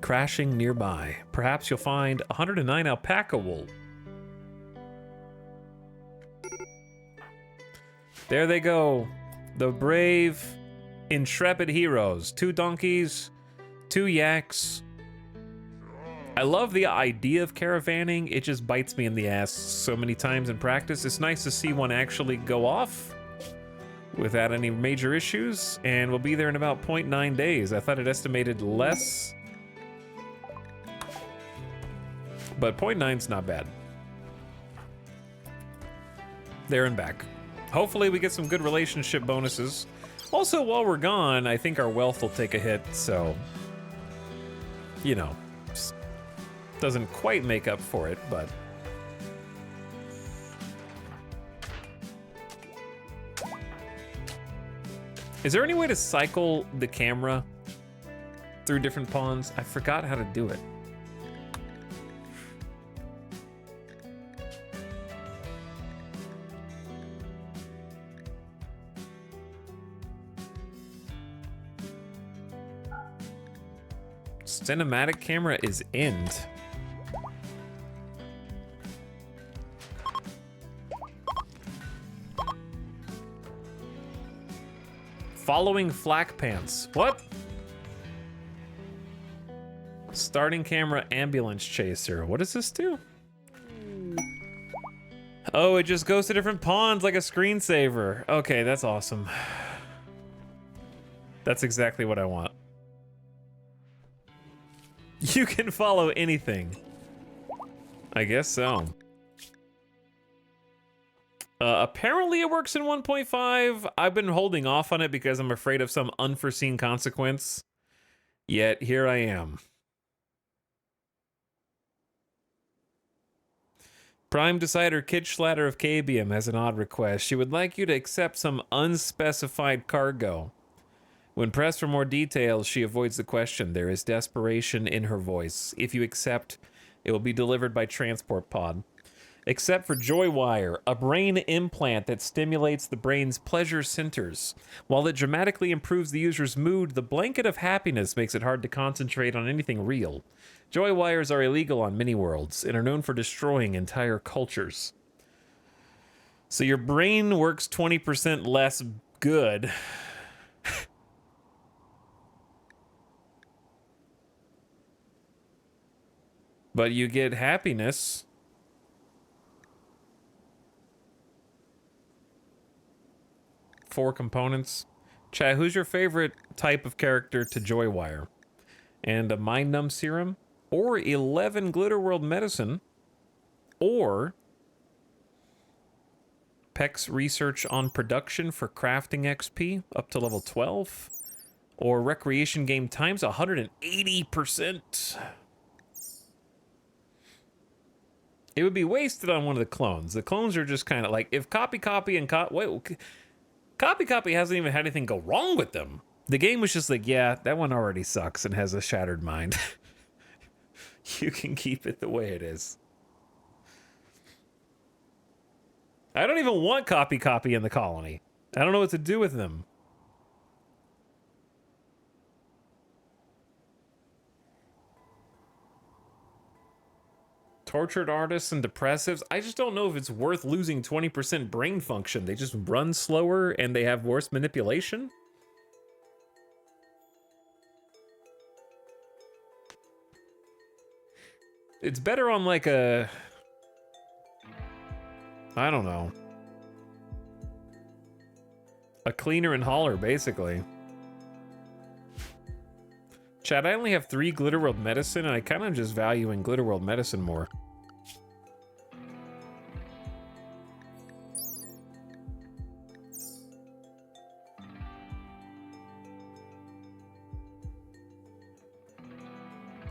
[SPEAKER 1] crashing nearby. Perhaps you'll find 109 alpaca wool. There they go. The brave, intrepid heroes. 2 donkeys, 2 yaks. I love the idea of caravanning. It just bites me in the ass so many times in practice. It's nice to see one actually go off without any major issues, and we'll be there in about 0.9 days. I thought it estimated less, but 0.9's not bad. There and back. Hopefully we get some good relationship bonuses. Also, while we're gone, I think our wealth will take a hit, so, you know, doesn't quite make up for it, but is there any way to cycle the camera through different ponds? I forgot how to do it. Cinematic camera is end. Following flak pants. What? Starting camera ambulance chaser. What does this do? Oh, it just goes to different pawns like a screensaver. Okay, that's awesome. That's exactly what I want. You can follow anything. I guess so. Apparently it works in 1.5. I've been holding off on it because I'm afraid of some unforeseen consequence. Yet here I am. Prime Decider Kid Schlatter of Cabium has an odd request. She would like you to accept some unspecified cargo. When pressed for more details, she avoids the question. There is desperation in her voice. If you accept, it will be delivered by transport pod. Except for Joywire, a brain implant that stimulates the brain's pleasure centers. While it dramatically improves the user's mood, the blanket of happiness makes it hard to concentrate on anything real. Joywires are illegal on mini-worlds and are known for destroying entire cultures. So your brain works 20% less good. But you get happiness. Four components. Chat, who's your favorite type of character to Joywire? And a Mind Numb Serum? Or 11 Glitter World Medicine? Or PEX Research on Production for Crafting XP up to level 12? Or Recreation Game Times 180%? It would be wasted on one of the clones. The clones are just kind of like, if Copy and Copy hasn't even had anything go wrong with them. The game was just like, yeah, that one already sucks and has a shattered mind. You can keep it the way it is. I don't even want Copy in the colony. I don't know what to do with them. Tortured artists and depressives. I just don't know if it's worth losing 20% brain function. They just run slower and they have worse manipulation. It's better on like a... I don't know. A cleaner and hauler, basically. Chat, I only have 3 Glitter World Medicine, and I kind of just valuing Glitter World Medicine more.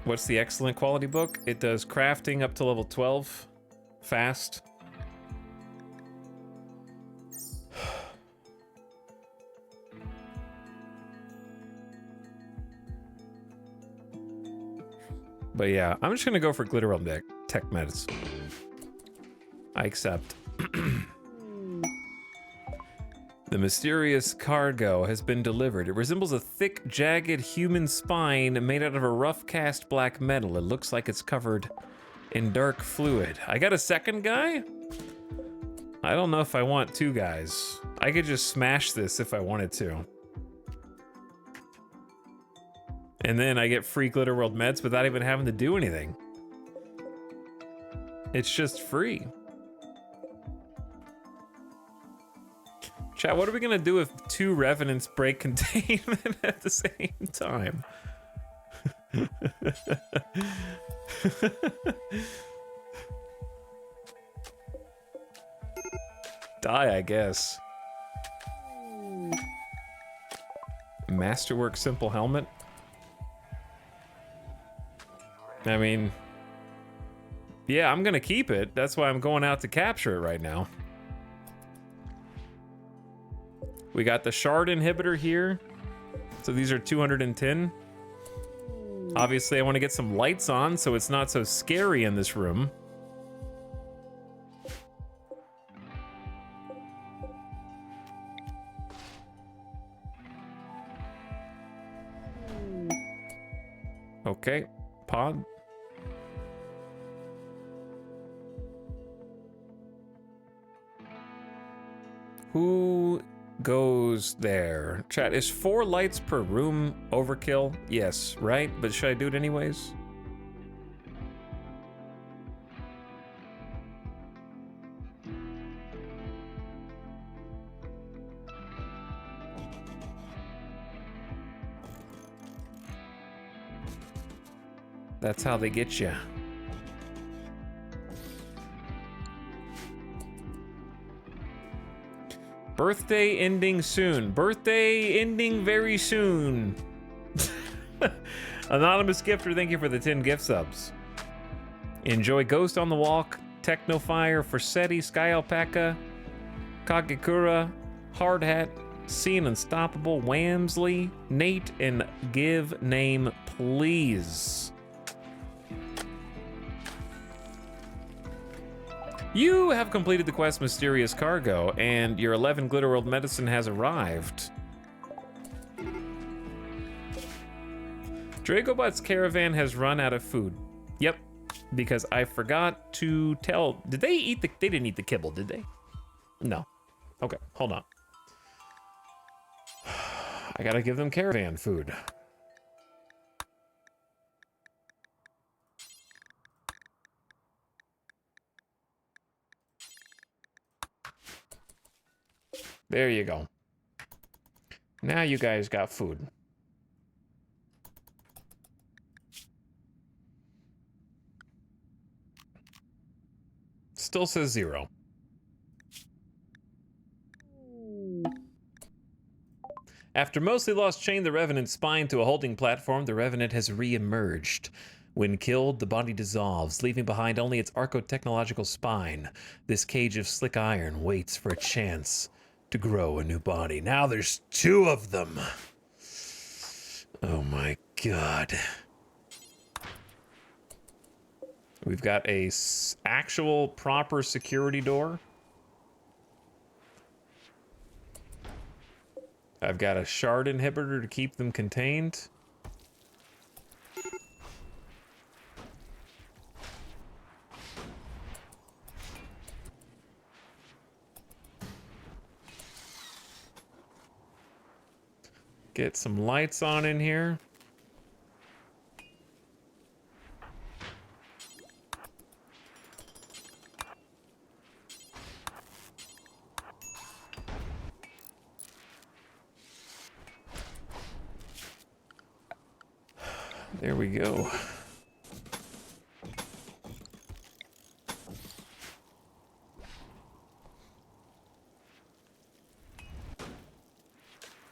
[SPEAKER 1] What's the excellent quality book? It does crafting up to level 12. Fast. But yeah, I'm just gonna go for Glitter World Tech Medicine. I accept. The mysterious cargo has been delivered. It resembles a thick, jagged human spine made out of a rough cast black metal. It looks like it's covered in dark fluid. I got a second guy? I don't know if I want 2 guys. I could just smash this if I wanted to. And then I get free Glitter World meds without even having to do anything. It's just free. Chat, what are we gonna do if 2 revenants break containment at the same time? Die, I guess. Masterwork Simple Helmet. I mean, yeah, I'm gonna keep it. That's why I'm going out to capture it right now. We got the shard inhibitor here. So these are 210. Obviously, I want to get some lights on so it's not so scary in this room. Okay, pod. Who goes there? Chat, is 4 lights per room overkill? Yes, right? But should I do it anyways? That's how they get you. Birthday ending soon. Birthday ending very soon. Anonymous gifter, thank you for the 10 gift subs. Enjoy Ghost on the Walk, Technofire, Forsetti, Sky Alpaca, Kagekura, Hard Hat, Seeing Unstoppable, Wamsley, Nate, and Give Name Please. You have completed the quest Mysterious Cargo, and your 11 Glitter World medicine has arrived. Dragobot's caravan has run out of food. Yep, because I forgot to tell. Did they eat the? They didn't eat the kibble, did they? No. Okay, hold on. I gotta give them caravan food. There you go. Now you guys got food. Still says 0. After mostly lost chain the Revenant's spine to a holding platform, the Revenant has re-emerged. When killed, the body dissolves, leaving behind only its archotechnological spine. This cage of slick iron waits for a chance to grow a new body. Now there's 2 of them. Oh my god. We've got a actual proper security door. I've got a shard inhibitor to keep them contained. Get some lights on in here. There we go.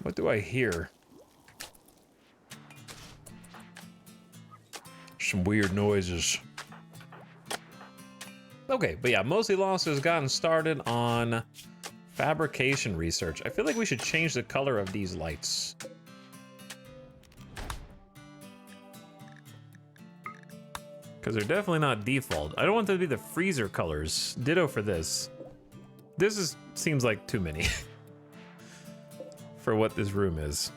[SPEAKER 1] What do I hear? Some weird noises. Okay, but yeah, Mostly Lost has gotten started on fabrication research. I feel like we should change the color of these lights. Because they're definitely not default. I don't want them to be the freezer colors. Ditto for this. This seems like too many for what this room is.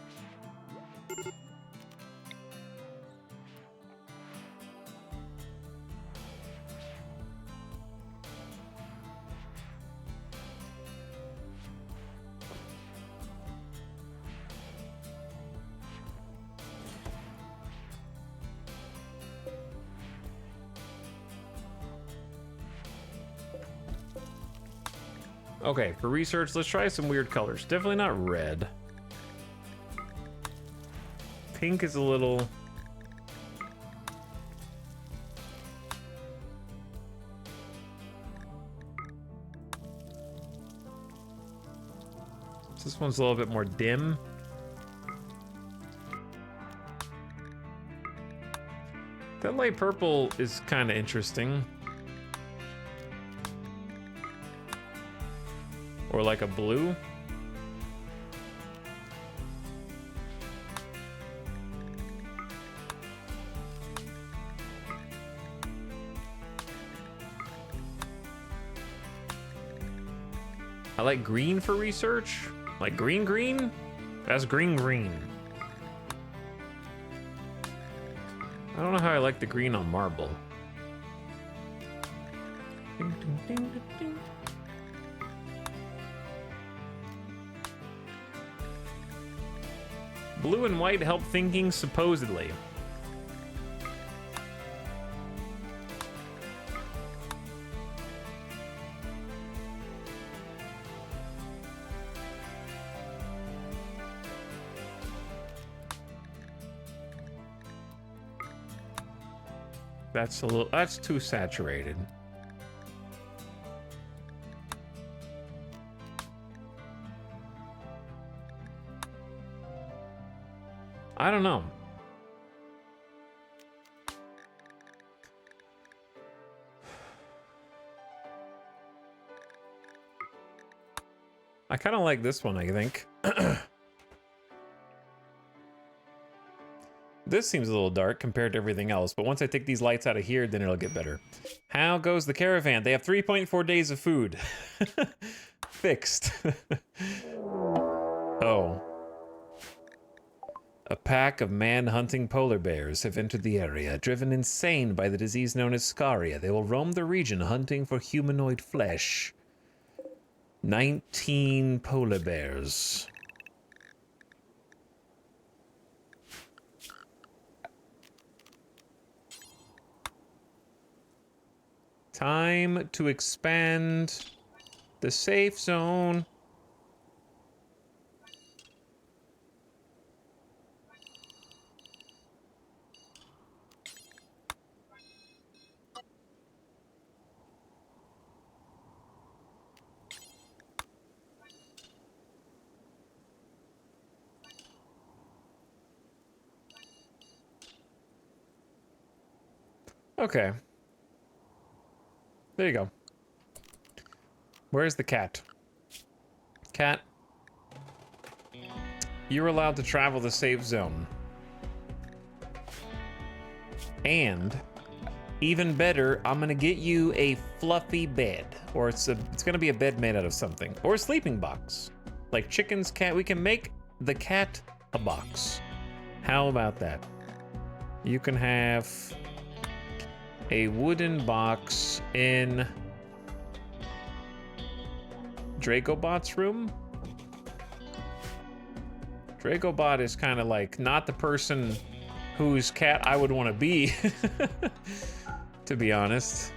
[SPEAKER 1] Okay, for research, let's try some weird colors. Definitely not red. Pink is a little... This one's a little bit more dim. That light purple is kind of interesting. Or like a blue. I like green for research. Like green? That's green. I don't know how I like the green on marble. Ding, ding, ding, ding, ding. Blue and white help thinking, supposedly. That's a little, that's too saturated. I don't know. I kind of like this one, I think. This seems a little dark compared to everything else, but once I take these lights out of here, then it'll get better. How goes the caravan? They have 3.4 days of food. Fixed. Oh. A pack of man-hunting polar bears have entered the area. Driven insane by the disease known as scaria, they will roam the region hunting for humanoid flesh. 19 polar bears. Time to expand the safe zone. Okay. There you go. Where's the cat? Cat. You're allowed to travel the safe zone. And, even better, I'm gonna get you a fluffy bed. Or it's gonna be a bed made out of something. Or a sleeping box. Like chicken's cat, we can make the cat a box. How about that? You can have a wooden box in Dracobot's room. Dracobot is kind of like not the person whose cat I would want to be, to be honest.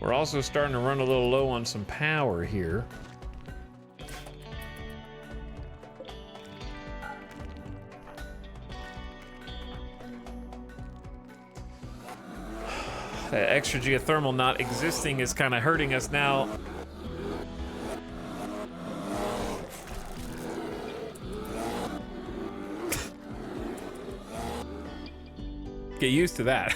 [SPEAKER 1] We're also starting to run a little low on some power here. That extra geothermal not existing is kind of hurting us now. Get used to that.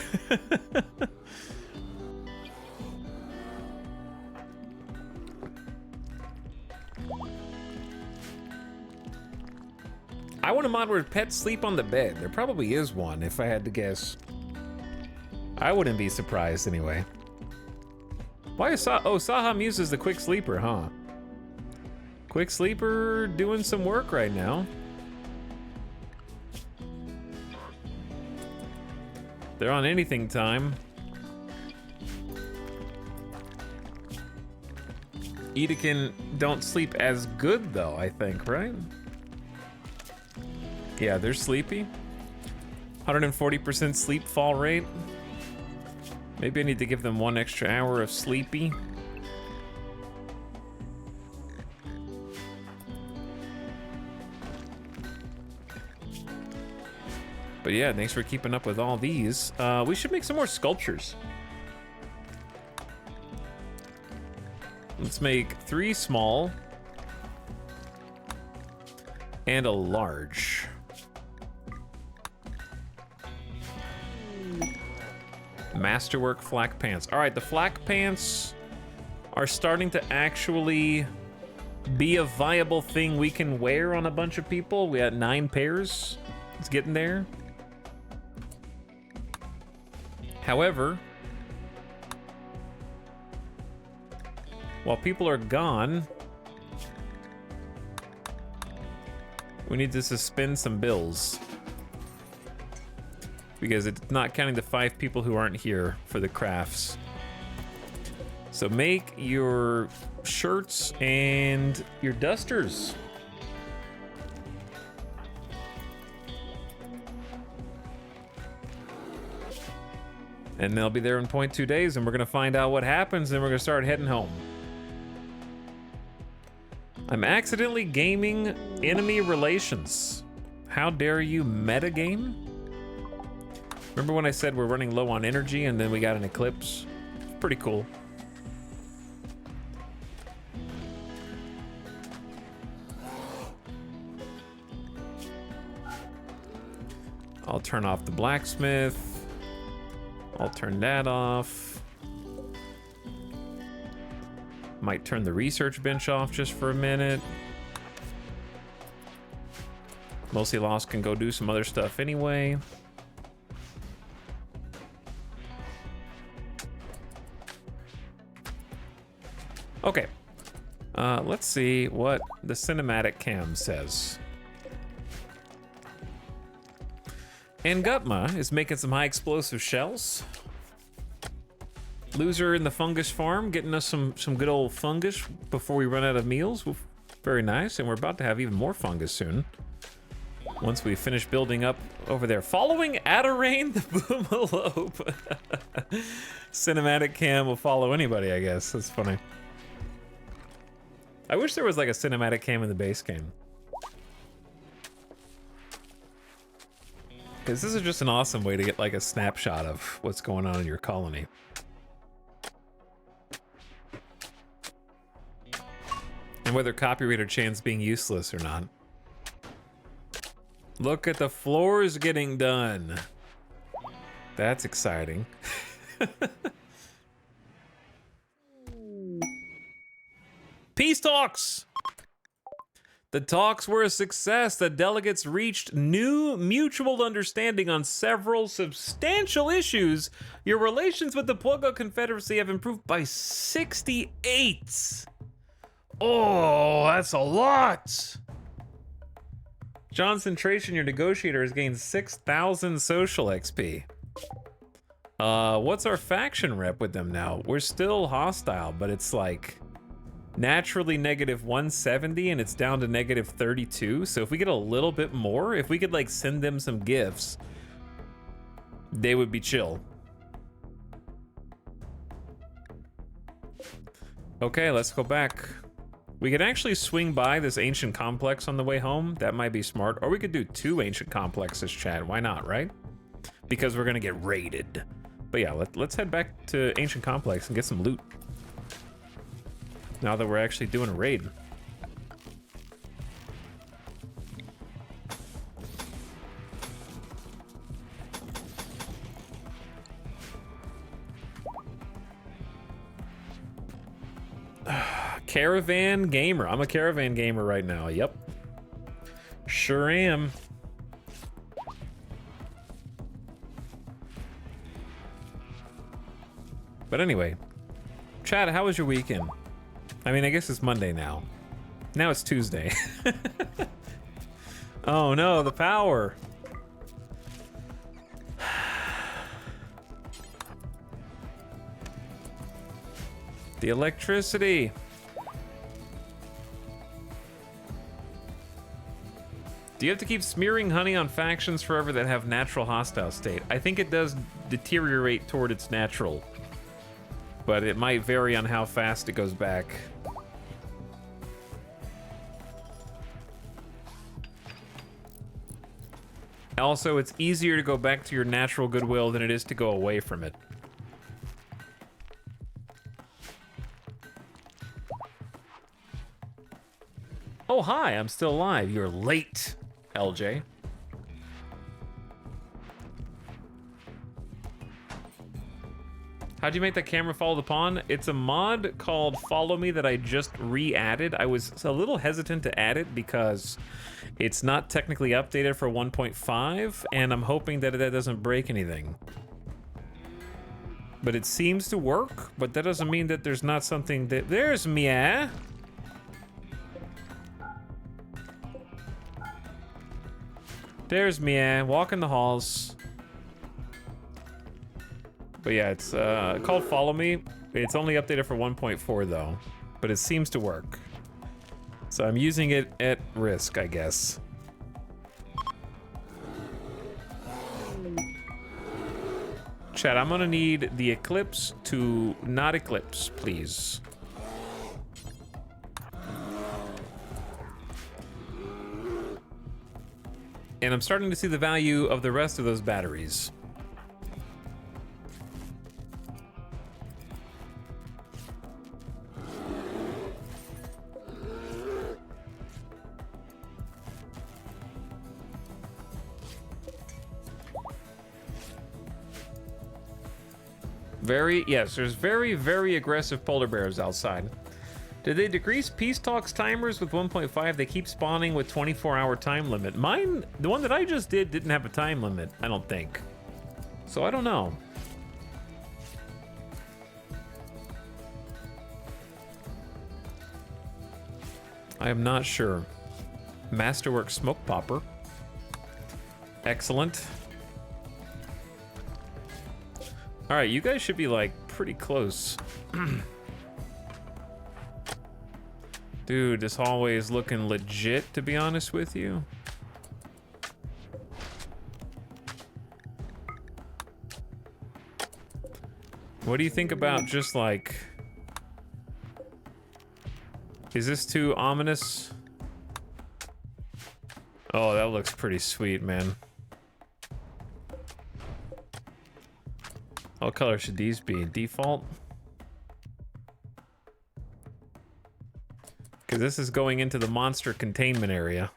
[SPEAKER 1] I want a mod where pets sleep on the bed. There probably is one, if I had to guess. I wouldn't be surprised anyway. Why is Saham uses the quick sleeper, huh? Quick sleeper doing some work right now. They're on anything time. Edekin don't sleep as good though, I think, right? Yeah, they're sleepy. 140% sleep fall rate. Maybe I need to give them 1 extra hour of sleepy. But yeah, thanks for keeping up with all these. We should make some more sculptures. Let's make 3 small and a large. Masterwork flak pants. All right, the flak pants are starting to actually be a viable thing we can wear on a bunch of people. We had 9 pairs. It's getting there. However, while people are gone, we need to suspend some bills. Because it's not counting the 5 people who aren't here for the crafts. So make your shirts and your dusters. And they'll be there in 0.2 days, and we're gonna find out what happens, and we're gonna start heading home. I'm accidentally gaming enemy relations. How dare you metagame? Remember when I said we're running low on energy and then we got an eclipse? Pretty cool. I'll turn off the blacksmith. I'll turn that off. Might turn the research bench off just for a minute. Mostly Lost can go do some other stuff anyway. Okay. Let's see what the cinematic cam says. And Gutma is making some high explosive shells. Loser in the fungus farm getting us some good old fungus before we run out of meals. Very nice, and we're about to have even more fungus soon. Once we finish building up over there. Following Adarain the Boomalope. Cinematic cam will follow anybody, I guess. That's funny. I wish there was like a cinematic cam in the base game. Because this is just an awesome way to get like a snapshot of what's going on in your colony. And whether copyright or chance being useless or not. Look at the floors getting done. That's exciting. Peace talks! The talks were a success. The delegates reached new mutual understanding on several substantial issues. Your relations with the Pogo Confederacy have improved by 68. Oh, that's a lot. Concentration, your negotiator has gained 6,000 social XP. What's our faction rep with them now? We're still hostile, but it's like naturally negative 170 and it's down to negative 32. So if we get a little bit more, if we could like send them some gifts, they would be chill. Okay, let's go back. We could actually swing by this ancient complex on the way home. That might be smart. Or we could do 2 ancient complexes, Chad. Why not, right? Because we're gonna get raided. But yeah, let's head back to ancient complex and get some loot. Now that we're actually doing a raid. Caravan gamer. I'm a caravan gamer right now. Yep. Sure am. But anyway, Chad, how was your weekend? I mean, I guess it's Monday now. Now it's Tuesday. Oh no, the power. The electricity. Do you have to keep smearing honey on factions forever that have natural hostile state? I think it does deteriorate toward its natural, but it might vary on how fast it goes back. Also, it's easier to go back to your natural goodwill than it is to go away from it. Oh, hi, I'm still alive. You're late, LJ. How'd you make that camera follow the pond? It's a mod called Follow Me that I just re-added. I was a little hesitant to add it because it's not technically updated for 1.5, and I'm hoping that that doesn't break anything. But it seems to work, but that doesn't mean that there's not something that... There's Mia! There's Mia, walking the halls. But yeah, it's called Follow Me. It's only updated for 1.4 though, but it seems to work. So I'm using it at risk, I guess. Chat, I'm gonna need the eclipse to not eclipse, please. And I'm starting to see the value of the rest of those batteries. Yes, there's very aggressive polar bears outside. Did they decrease Peace Talks timers with 1.5? They keep spawning with 24-hour time limit. Mine, the one that I just did, didn't have a time limit, I don't think. So I don't know. I am not sure. Masterwork Smoke Popper. Excellent. All right, you guys should be like pretty close. Dude, this hallway is looking legit, to be honest with you. What do you think about just like... Is this too ominous? Oh, that looks pretty sweet, man. What color should these be? Default? Because this is going into the monster containment area.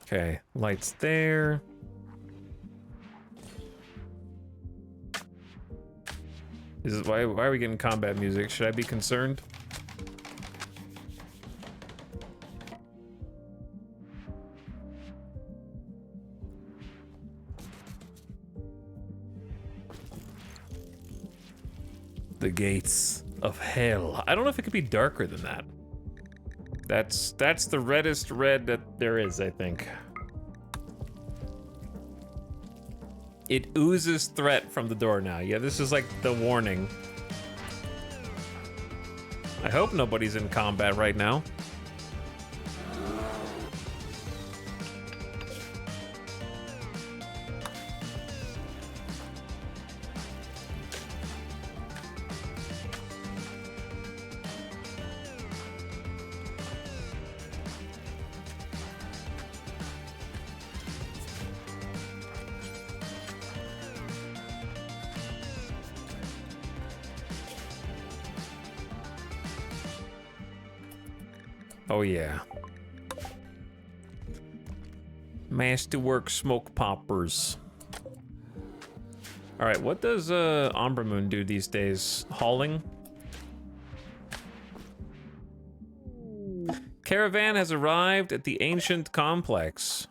[SPEAKER 1] Okay, lights there. Why are we getting combat music? Should I be concerned? The gates of hell. I don't know if it could be darker than that. That's the reddest red that there is, I think. It oozes threat from the door now. Yeah, this is like the warning. I hope nobody's in combat right now. Oh yeah. Masterwork Smoke Poppers. All right, what does Umbra Moon do these days? Hauling? Caravan has arrived at the ancient complex.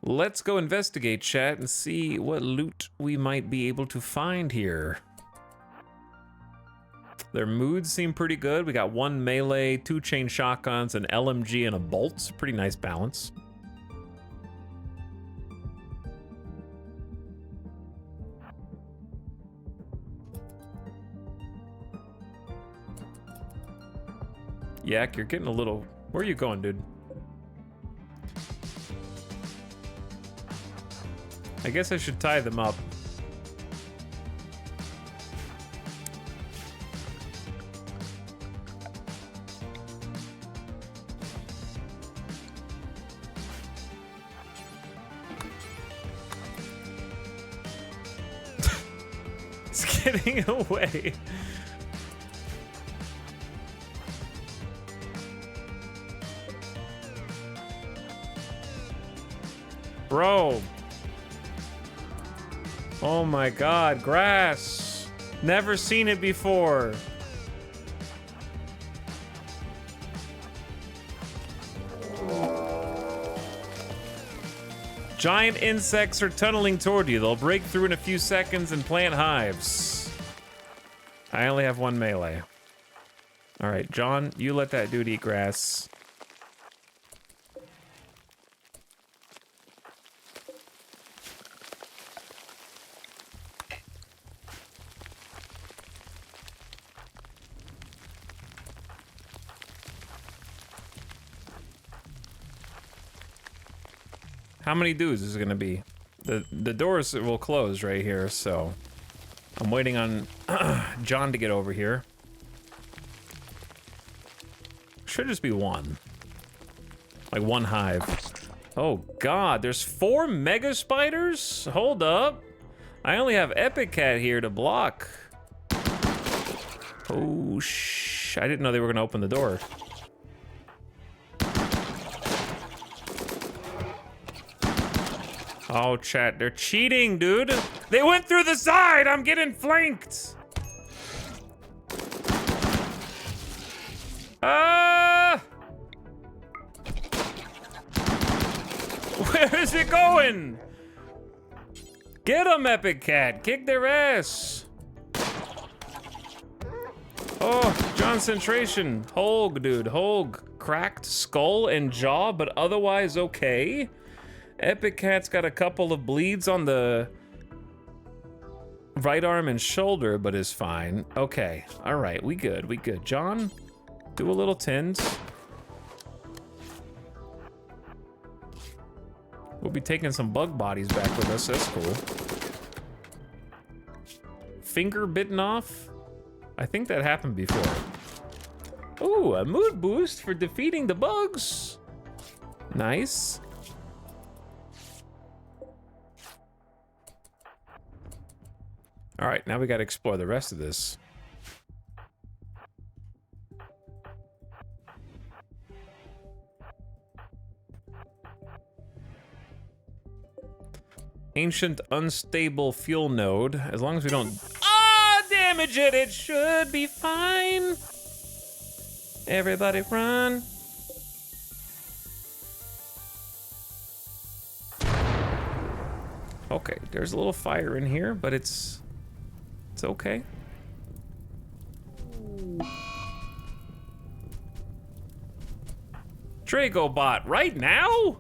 [SPEAKER 1] Let's go investigate, chat, and see what loot we might be able to find here. Their moods seem pretty good. We got 1 melee, 2 chain shotguns, an LMG, and a bolt. It's a pretty nice balance. Yak, you're getting a little... Where are you going, dude? I guess I should tie them up. It's getting away. Bro. Oh my god, grass. Never seen it before. Giant insects are tunneling toward you. They'll break through in a few seconds and plant hives. I only have 1 melee. All right, John, you let that dude eat grass. How many dudes is it gonna be? The doors will close right here, so I'm waiting on John to get over here. Should just be one. Like one hive. Oh god, there's 4 mega spiders? Hold up. I only have Epic Cat here to block. Oh I didn't know they were gonna open the door. Oh, chat, they're cheating, dude. They went through the side. I'm getting flanked. Where is it going? Get them, Epic Cat. Kick their ass. Oh, concentration. Holg, dude. Holg. Cracked skull and jaw, but otherwise okay. Epic Cat's got a couple of bleeds on the right arm and shoulder, but is fine. Okay. All right. We good. We good. John, do a little tint. We'll be taking some bug bodies back with us. That's cool. Finger bitten off? I think that happened before. Ooh, a mood boost for defeating the bugs. Nice. All right, now we gotta explore the rest of this. Ancient unstable fuel node. As long as we don't damage it, it should be fine. Everybody run. Okay, there's a little fire in here, but it's okay. Dragobot, right now?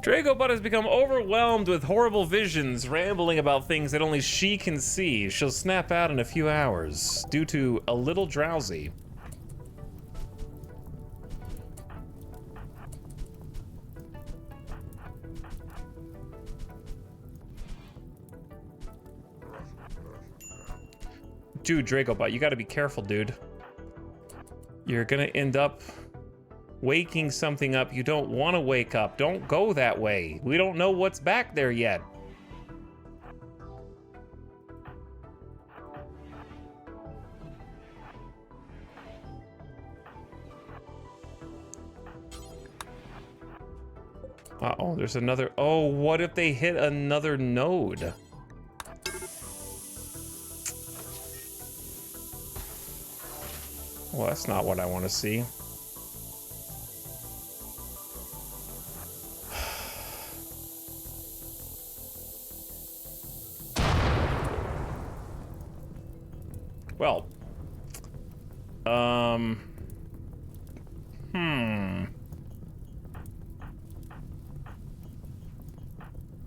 [SPEAKER 1] Dragobot has become overwhelmed with horrible visions, rambling about things that only she can see. She'll snap out in a few hours, due to a little drowsy. Dude, Dragobot, you gotta be careful, dude. You're gonna end up waking something up you don't want to wake up. Don't go that way. We don't know what's back there yet. Uh-oh, there's another... Oh, what if they hit another node? Well, that's not what I want to see. Well,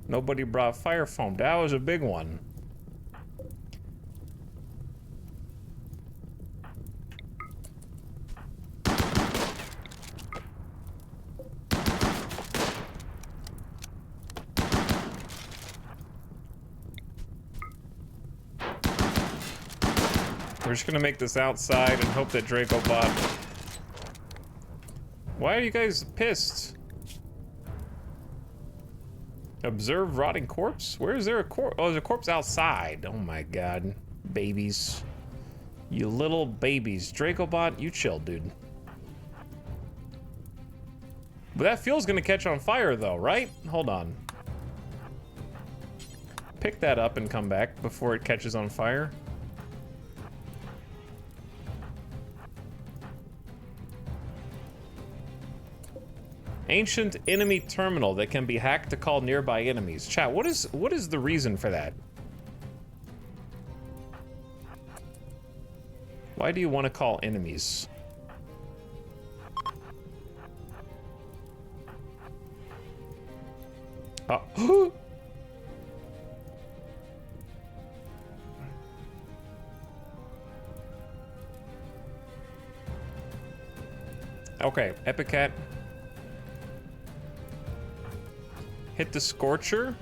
[SPEAKER 1] Nobody brought fire foam. That was a big one. We're just gonna make this outside and hope that Dragobot... Why are you guys pissed? Observe rotting corpse? Where is there a corpse? Oh, there's a corpse outside. Oh my god. Babies. You little babies. Dragobot, you chill, dude. But that fuel's gonna catch on fire though, right? Hold on. Pick that up and come back before it catches on fire. Ancient enemy terminal that can be hacked to call nearby enemies. Chat, what is the reason for that? Why do you want to call enemies? Oh. Okay, Epic Cat. Hit the Scorcher.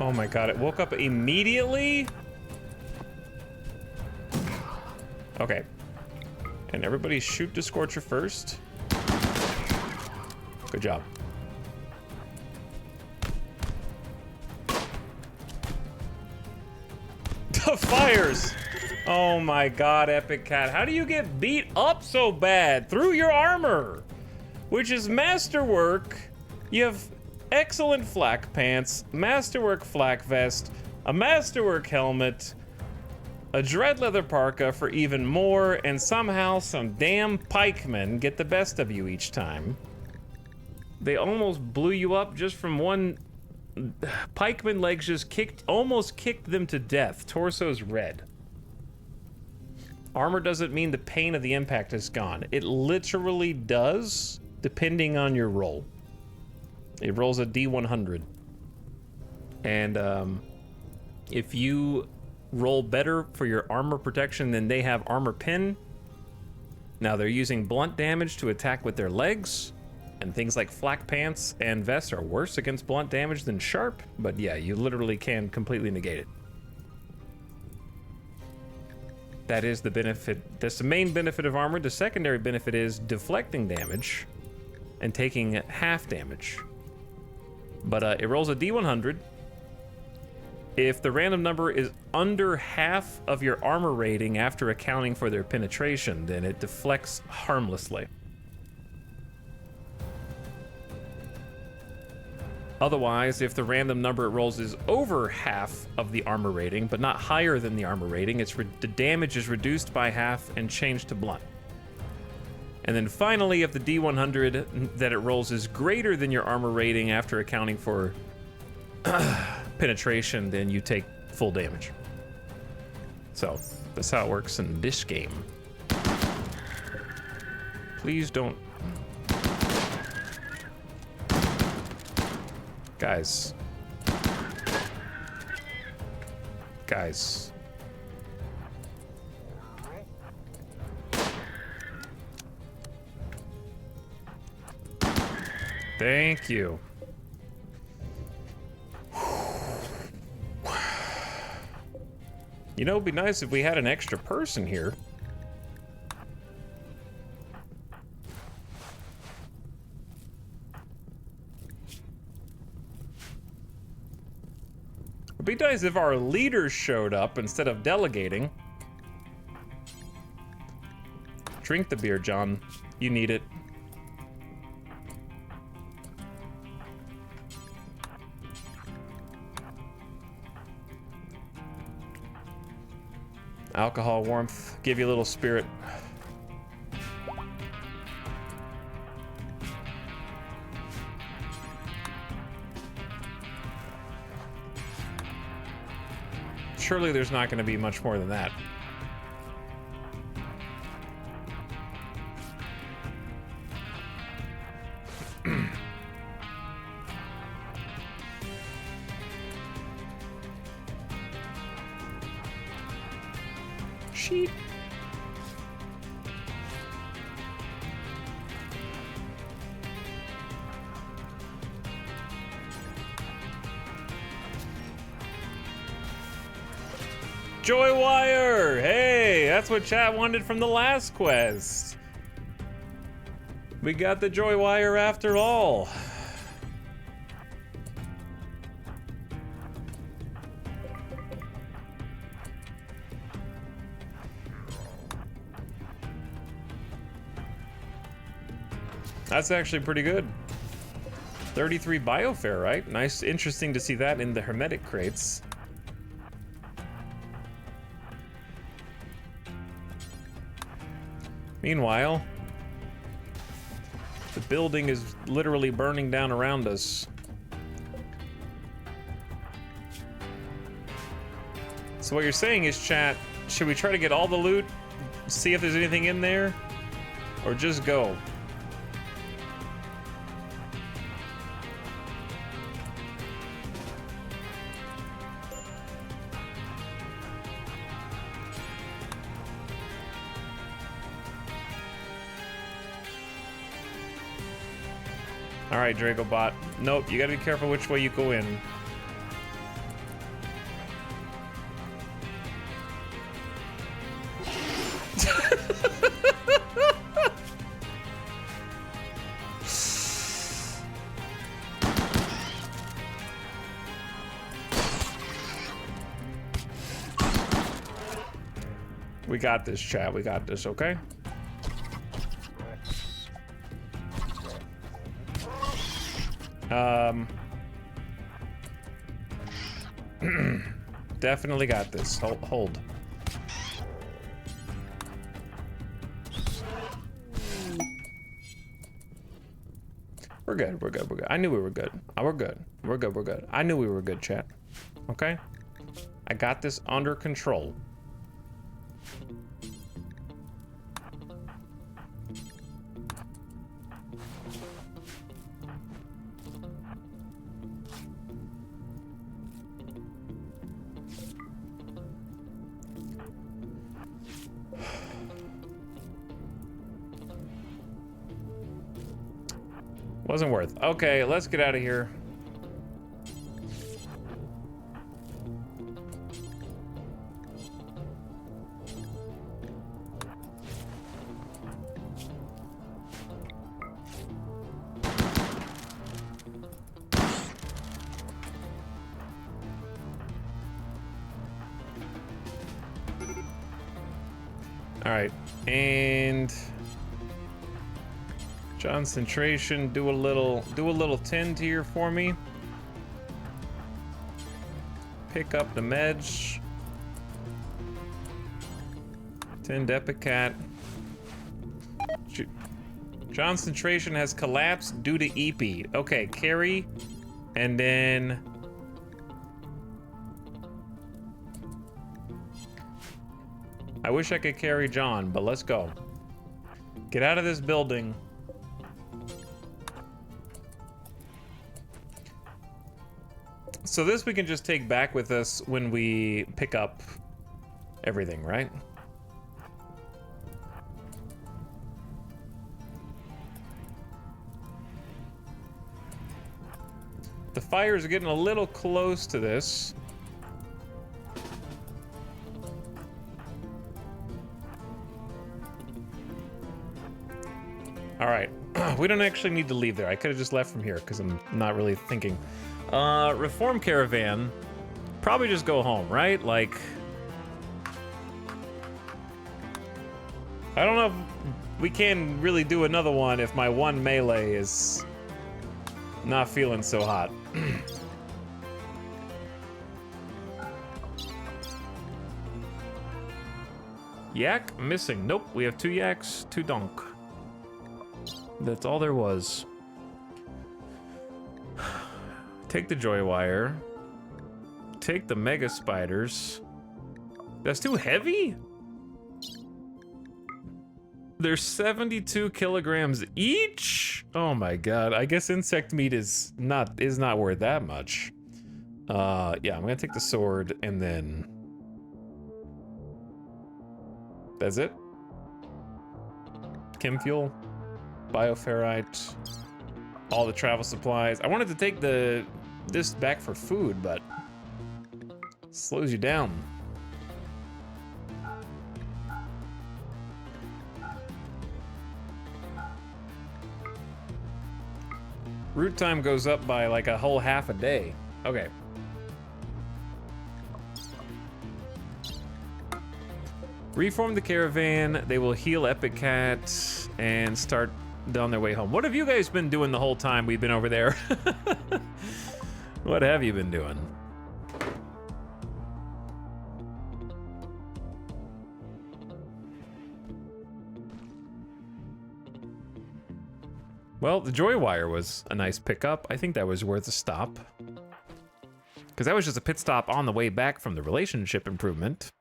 [SPEAKER 1] Oh my god, it woke up immediately? Okay. And everybody shoot the Scorcher first. Good job. The fires! Oh my god, Epic Cat. How do you get beat up so bad? Through your armor! Which is masterwork. You have excellent flak pants, masterwork flak vest, a masterwork helmet, a dread leather parka for even more, and somehow some damn pikemen get the best of you each time. They almost blew you up just from one... Pikeman legs just almost kicked them to death. Torso's red. Armor doesn't mean the pain of the impact is gone. It literally does, depending on your roll. It rolls a D100. And if you roll better for your armor protection than they have armor pin, now they're using blunt damage to attack with their legs, and things like flak pants and vests are worse against blunt damage than sharp, but yeah, you literally can completely negate it. That is the benefit. That's the main benefit of armor. The secondary benefit is deflecting damage and taking half damage. But it rolls a D100. If the random number is under half of your armor rating after accounting for their penetration, then it deflects harmlessly. Otherwise, if the random number it rolls is over half of the armor rating, but not higher than the armor rating, the damage is reduced by half and changed to blunt. And then finally, if the D100 that it rolls is greater than your armor rating after accounting for penetration, then you take full damage. So, that's how it works in this game. Please don't... Guys. Guys. Thank you. You know, it'd be nice if we had an extra person here. It'd be nice if our leaders showed up instead of delegating. Drink the beer, John. You need it. Alcohol warmth, give you a little spirit. Surely there's not going to be much more than that. Sheep. Joy wire! Hey, that's what chat wanted from the last quest. We got the joy wire after all. That's actually pretty good. 33 biofair, right? Nice, interesting to see that in the hermetic crates. Meanwhile, the building is literally burning down around us. So what you're saying is, chat, should we try to get all the loot, see if there's anything in there, or just go? All right, Dragobot. Nope, you gotta be careful which way you go in. We got this, chat. We got this, okay? Definitely got this. Hold. We're good. We're good. We're good. I knew we were good. We're good. We're good. We're good. I knew we were good, chat. Okay? I got this under control. Wasn't worth. Okay, let's get out of here. All right, and concentration. Do a little tend here for me. Pick up the meds. Tend Epicat. Concentration has collapsed due to EP. Okay, carry, and then I wish I could carry John, but let's go. Get out of this building. So this we can just take back with us when we pick up everything, right? The fires are getting a little close to this. All right, we don't actually need to leave there. I could have just left from here because I'm not really thinking. Reform Caravan, probably just go home, right? Like, I don't know if we can really do another one if my one melee is not feeling so hot. Yak missing. Nope, we have 2 yaks, 2 donk. That's all there was. Take the joy wire. Take the mega spiders. That's too heavy? They're 72 kilograms each? Oh my god. I guess insect meat is not worth that much. Yeah, I'm gonna take the sword and then that's it. Chem fuel, bioferrite, all the travel supplies. I wanted to take this back for food, but it slows you down. Route time goes up by like a whole half a day. Okay. Reform the caravan. They will heal Epicat and start on their way home. What have you guys been doing the whole time we've been over there? What have you been doing? Well, the joy wire was a nice pickup. I think that was worth a stop. Because that was just a pit stop on the way back from the relationship improvement.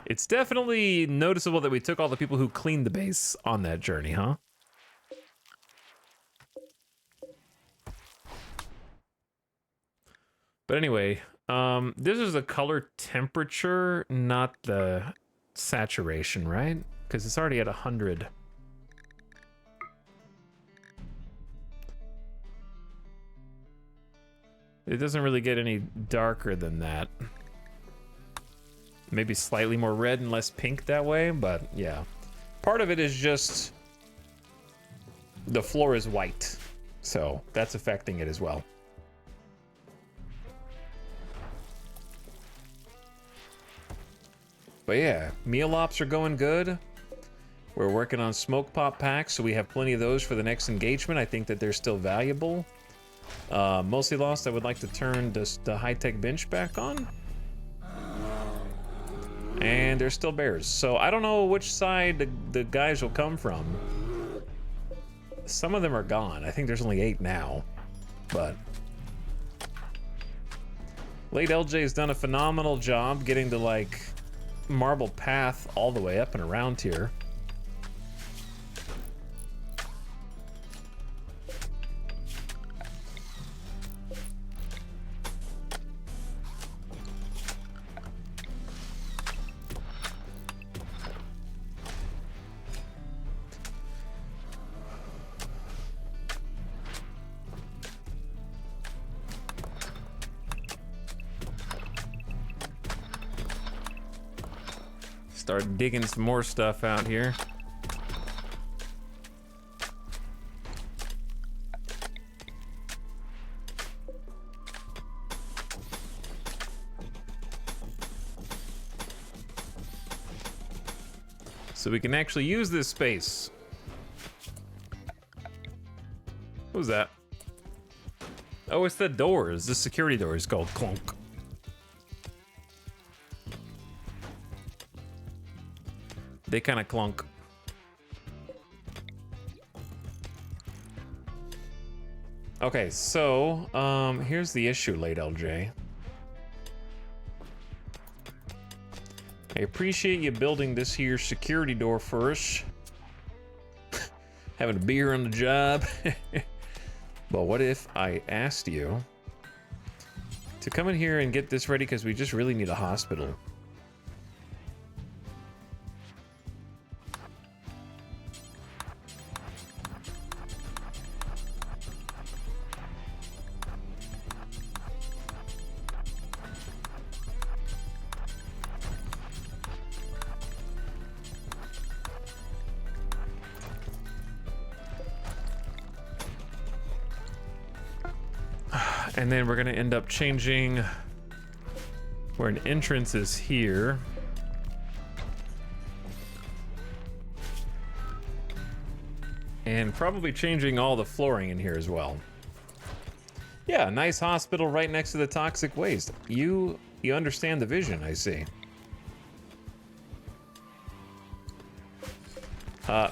[SPEAKER 1] It's definitely noticeable that we took all the people who cleaned the base on that journey, huh? But anyway, this is the color temperature, not the saturation, right? Because it's already at 100. It doesn't really get any darker than that. Maybe slightly more red and less pink that way, but yeah. Part of it is just the floor is white, so that's affecting it as well. But yeah, meal ops are going good. We're working on smoke pop packs, so we have plenty of those for the next engagement. I think that they're still valuable. Mostly Lost, I would like to turn the high-tech bench back on. And there's still bears. So I don't know which side the guys will come from. Some of them are gone. I think there's only 8 now. But late LJ has done a phenomenal job getting the, like, marble path all the way up and around here. Start digging some more stuff out here. So we can actually use this space. What was that? Oh, it's the doors. The security door is called clunk. They kind of clunk. Okay, so here's the issue, late LJ. I appreciate you building this here security door for us. Having a beer on the job. But what if I asked you to come in here and get this ready, because we just really need a hospital. And then we're gonna end up changing where an entrance is here. And probably changing all the flooring in here as well. Yeah, nice hospital right next to the toxic waste. You understand the vision, I see.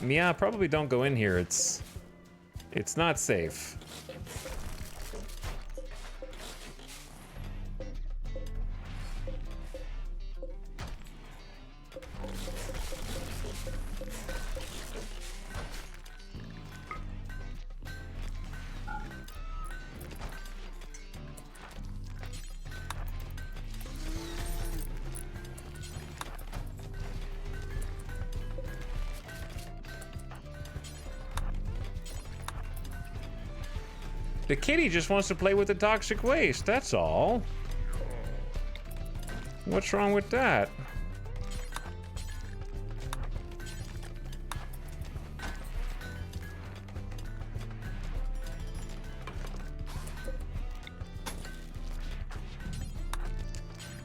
[SPEAKER 1] Mia, probably don't go in here. It's not safe. The kitty just wants to play with the toxic waste, that's all. What's wrong with that?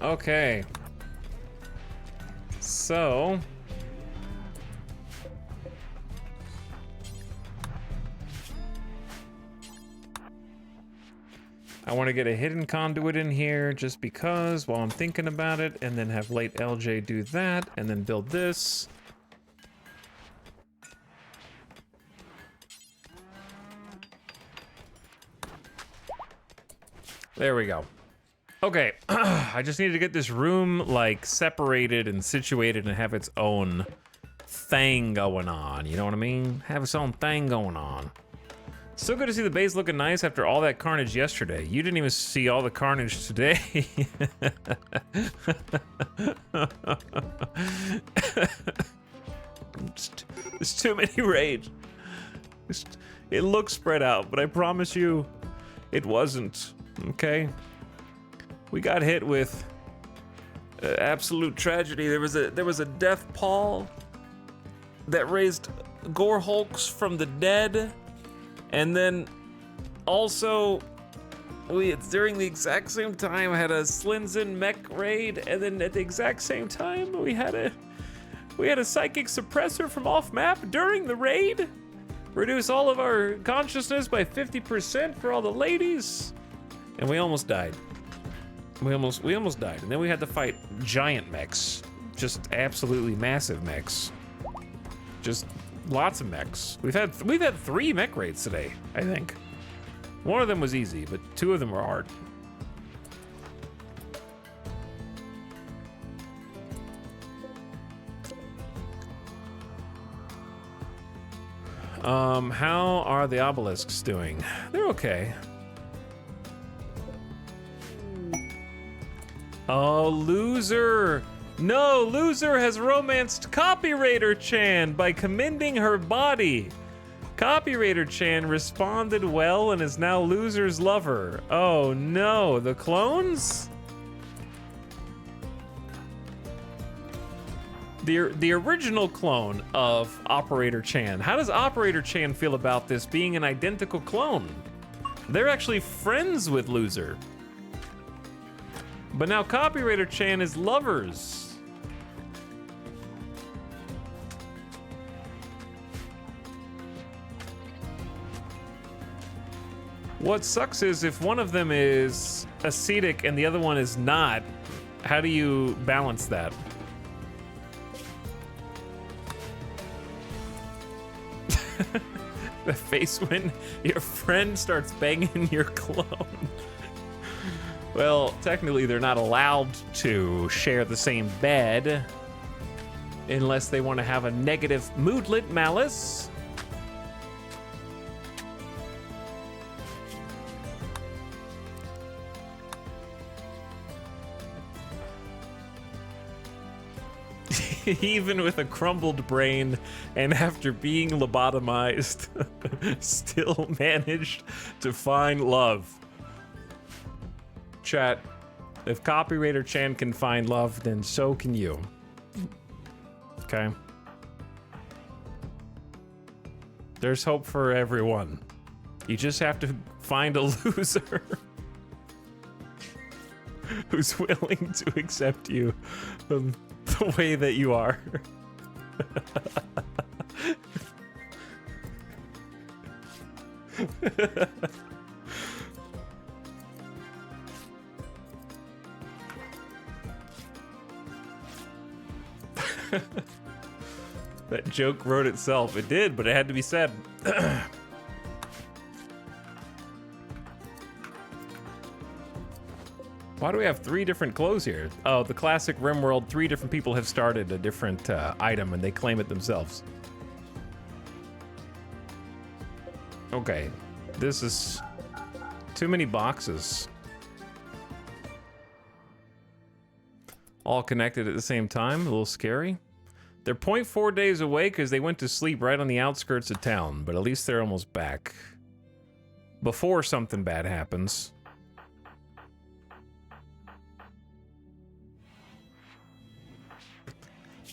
[SPEAKER 1] Okay. So... I want to get a hidden conduit in here just because while I'm thinking about it, and then have late LJ do that, and then build this. There we go. Okay, I just need to get this room like separated and situated and have its own thing going on, you know what I mean? Have its own thing going on. So good to see the base looking nice after all that carnage yesterday. You didn't even see all the carnage today. There's too many raids. It looks spread out, but I promise you, it wasn't. Okay. We got hit with absolute tragedy. There was a death pall that raised gore hulks from the dead, and then also during the exact same time had a Slinzen mech raid, and then at the exact same time we had a psychic suppressor from off map during the raid. Reduce all of our consciousness by 50% for all the ladies, and we almost died. We almost died, and then we had to fight giant mechs, just absolutely massive mechs, just lots of mechs. We've had 3 mech raids today, I think. One of them was easy, but 2 of them were hard. How are the obelisks doing? They're okay. Oh, loser! No, loser has romanced Copywriter Chan by commending her body. Copywriter Chan responded well and is now loser's lover. Oh no, the clones? The original clone of Operator Chan. How does Operator Chan feel about this being an identical clone? They're actually friends with Loser. But now Copywriter Chan is lovers. What sucks is if one of them is ascetic and the other one is not, how do you balance that? The face when your friend starts banging your clone. Well, technically they're not allowed to share the same bed unless they want to have a negative moodlet malice. Even with a crumbled brain and after being lobotomized, still managed to find love. Chat, if Copywriter Chan can find love, then so can you. Okay? There's hope for everyone. You just have to find a loser who's willing to accept you the way that you are. That joke wrote itself. It did, but it had to be said. Why do we have 3 different clothes here? Oh, the classic RimWorld, 3 different people have started a different item and they claim it themselves. Okay, this is too many boxes. All connected at the same time, a little scary. They're 0.4 days away because they went to sleep right on the outskirts of town, but at least they're almost back. Before something bad happens.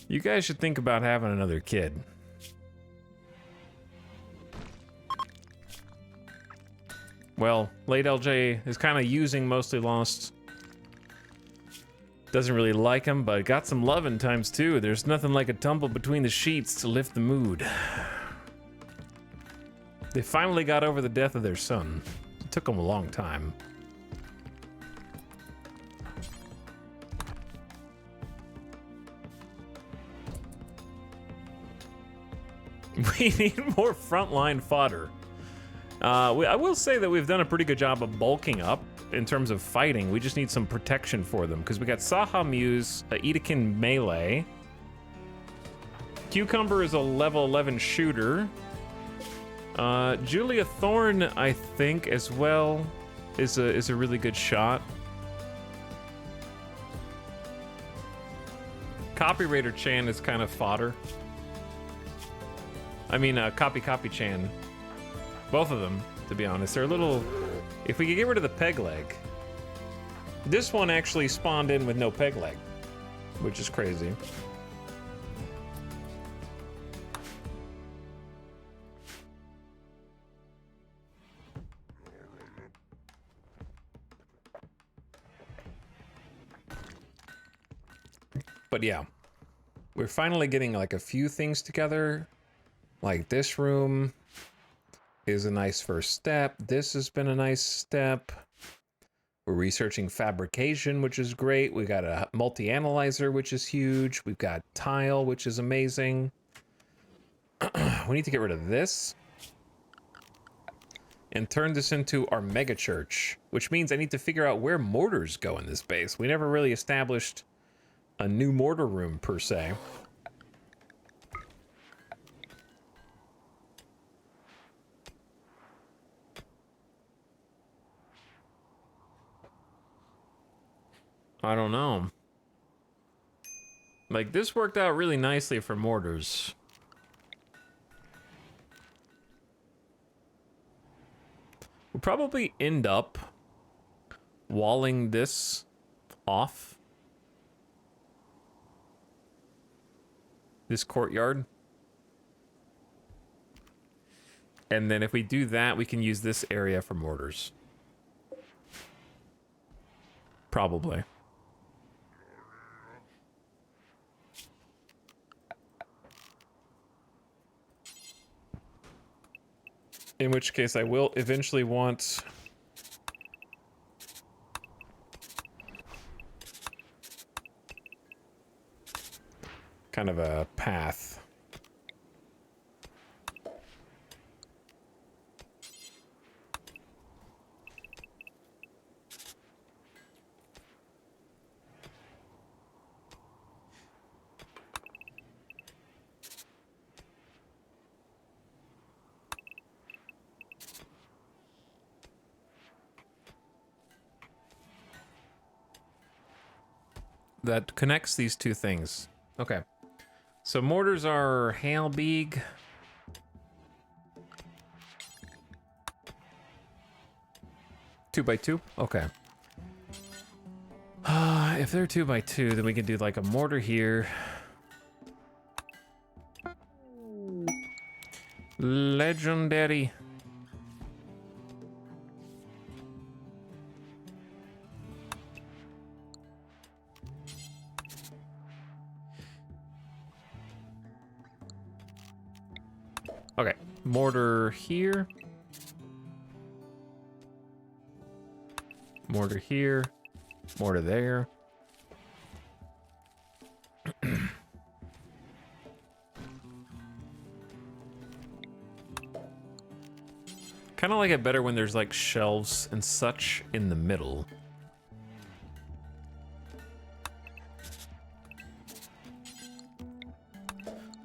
[SPEAKER 1] You guys should think about having another kid. Well, late LJ is kind of using Mostly Lost. Doesn't really like him, but got some loving times too. There's nothing like a tumble between the sheets to lift the mood. They finally got over the death of their son. It took them a long time. We need more frontline fodder. I will say that we've done a pretty good job of bulking up in terms of fighting. We just need some protection for them because we got Saha Muse, Edekin melee. Cucumber is a level 11 shooter. Julia Thorne, I think, as well, is a really good shot. Copywriter Chan is kind of fodder. I mean, Copy Chan. Both of them, to be honest. They're a little If we could get rid of the peg leg, this one actually spawned in with no peg leg, which is crazy. But yeah, we're finally getting like a few things together. Like this room is a nice first step. This has been a nice step. We're researching fabrication, which is great. We got a multi-analyzer, which is huge. We've got tile, which is amazing. We need to get rid of this and turn this into our mega church, which means I need to figure out where mortars go in this base. We never really established a new mortar room per se. I don't know. Like, this worked out really nicely for mortars. We'll probably end up walling this off. This courtyard. And then if we do that, we can use this area for mortars. Probably. In which case I will eventually want kind of a path. That connects these two things. Okay. So mortars are how big? Two by two? Okay. If they're 2 by 2, then we can do like a mortar here. Legendary. Okay, mortar here. Mortar here. Mortar there. Kind of like it better when there's like shelves and such in the middle.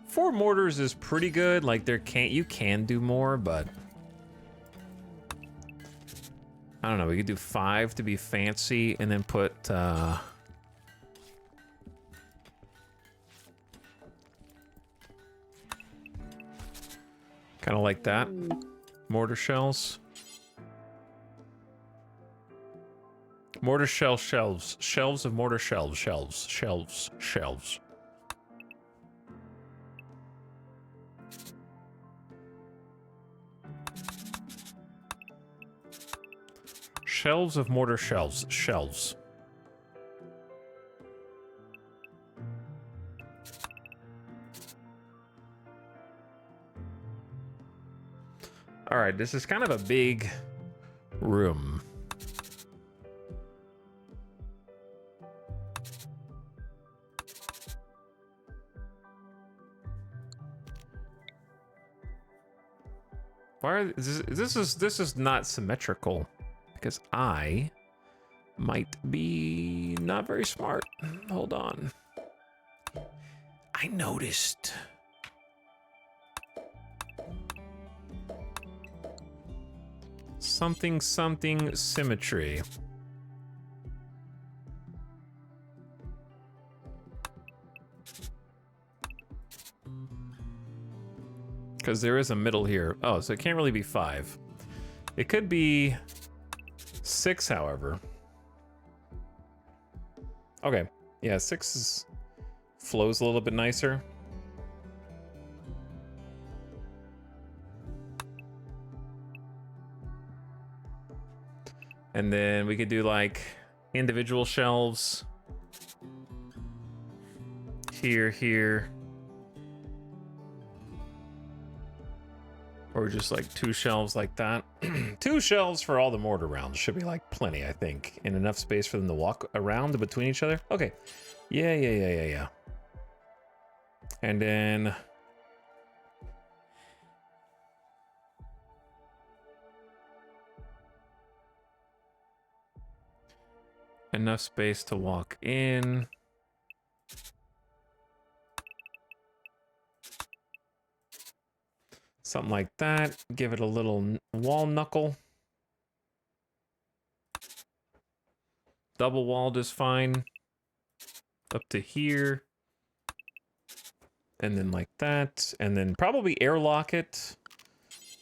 [SPEAKER 1] Four mortars is pretty good. Like you can do more, but I don't know. We could do 5 to be fancy, and then put kind of like that. Mortar shells. Mortar shell shelves. Shelves of mortar shelves. Shelves. Shelves. Shelves. Shelves of mortar shelves. Shelves. All right, this is kind of a big room. Why are this is not symmetrical because I might be not very smart. Hold on. I noticed. Something symmetry. Because there is a middle here. Oh, so it can't really be 5. It could be 6, however. Okay. Yeah, flows a little bit nicer. And then we could do like individual shelves. Here. Or just like 2 shelves like that. 2 shelves for all the mortar rounds. Should be like plenty, I think. And enough space for them to walk around between each other. Okay. Yeah. And then... enough space to walk in. Something like that. Give it a little wall knuckle. Double walled is fine. Up to here. And then like that. And then probably airlock it.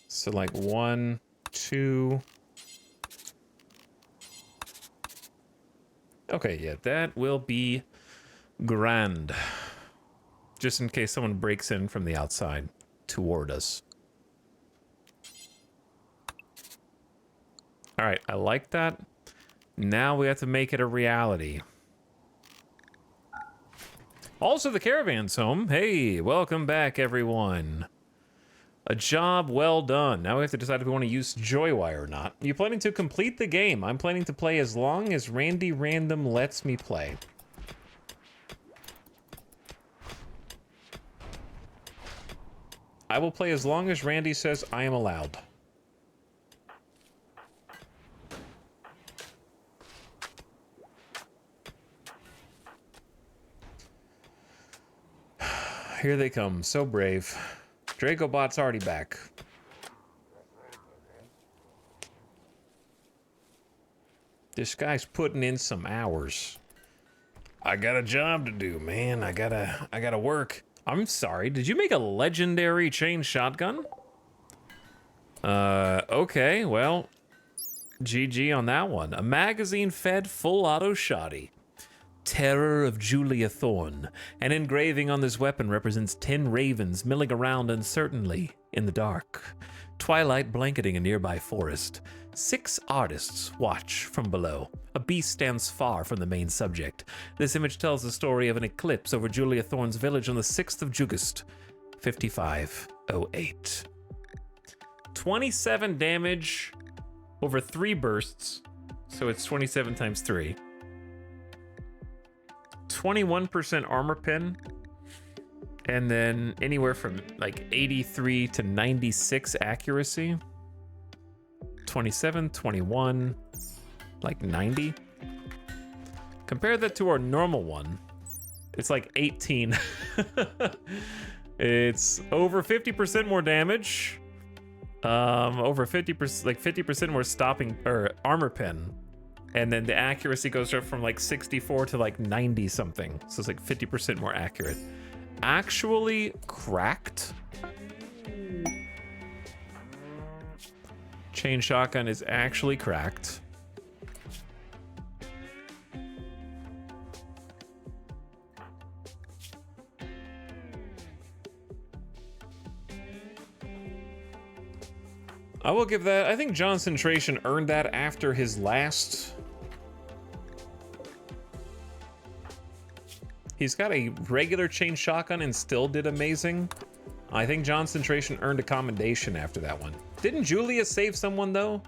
[SPEAKER 1] So like 1, 2. Okay, yeah, that will be grand. Just in case someone breaks in from the outside toward us. All right, I like that. Now we have to make it a reality. Also, the caravan's home. Hey, welcome back, everyone. A job well done. Now we have to decide if we want to use Joywire or not. You planning to complete the game? I'm planning to play as long as Randy Random lets me play. I will play as long as Randy says I am allowed. Here they come, so brave. Dracobot's already back. This guy's putting in some hours. I got a job to do, man. I gotta work. I'm sorry, did you make a legendary chain shotgun? Okay, well, GG on that one. A magazine-fed full auto shotty. Terror of Julia Thorne. An engraving on this weapon represents 10 ravens milling around uncertainly in the dark. Twilight blanketing a nearby forest. 6 artists watch from below. A beast stands far from the main subject. This image tells the story of an eclipse over Julia Thorne's village on the 6th of Jugust, 5508. 27 damage over 3 bursts, so it's 27 times 3. 21% armor pen, and then anywhere from like 83 to 96 accuracy. 27, 21, like 90. Compare that to our normal one. It's like 18. It's over 50% more damage. Over 50%, like 50% more stopping or armor pen. And then the accuracy goes up from like 64 to like 90 something. So it's like 50% more accurate. Actually cracked. Chain shotgun is actually cracked. I will give that, I think John Centration earned that after his last. He's got a regular chain shotgun and still did amazing. I think John Centration earned a commendation after that one. Didn't Julia save someone though?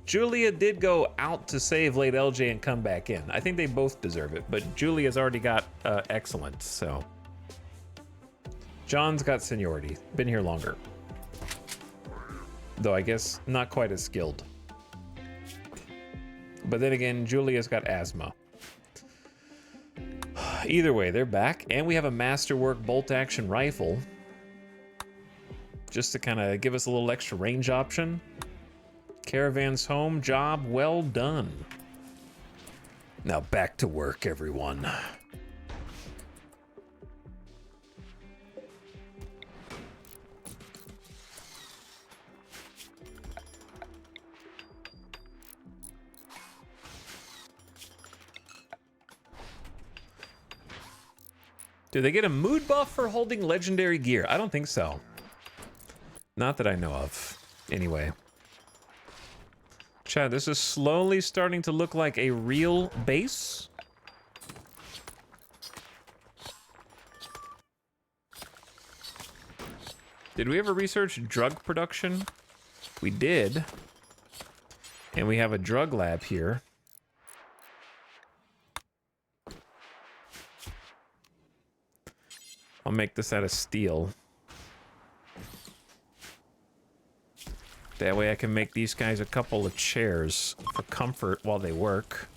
[SPEAKER 1] Julia did go out to save late LJ and come back in. I think they both deserve it, but Julia's already got excellent, so. John's got seniority, been here longer. Though I guess not quite as skilled. But then again, Julia's got asthma. Either way, they're back, and we have a masterwork bolt-action rifle. Just to kind of give us a little extra range option. Caravan's home, job well done. Now back to work, everyone. Do they get a mood buff for holding legendary gear? I don't think so. Not that I know of. Anyway. Chad, this is slowly starting to look like a real base. Did we ever research drug production? We did. And we have a drug lab here. I'll make this out of steel. That way I can make these guys a couple of chairs for comfort while they work.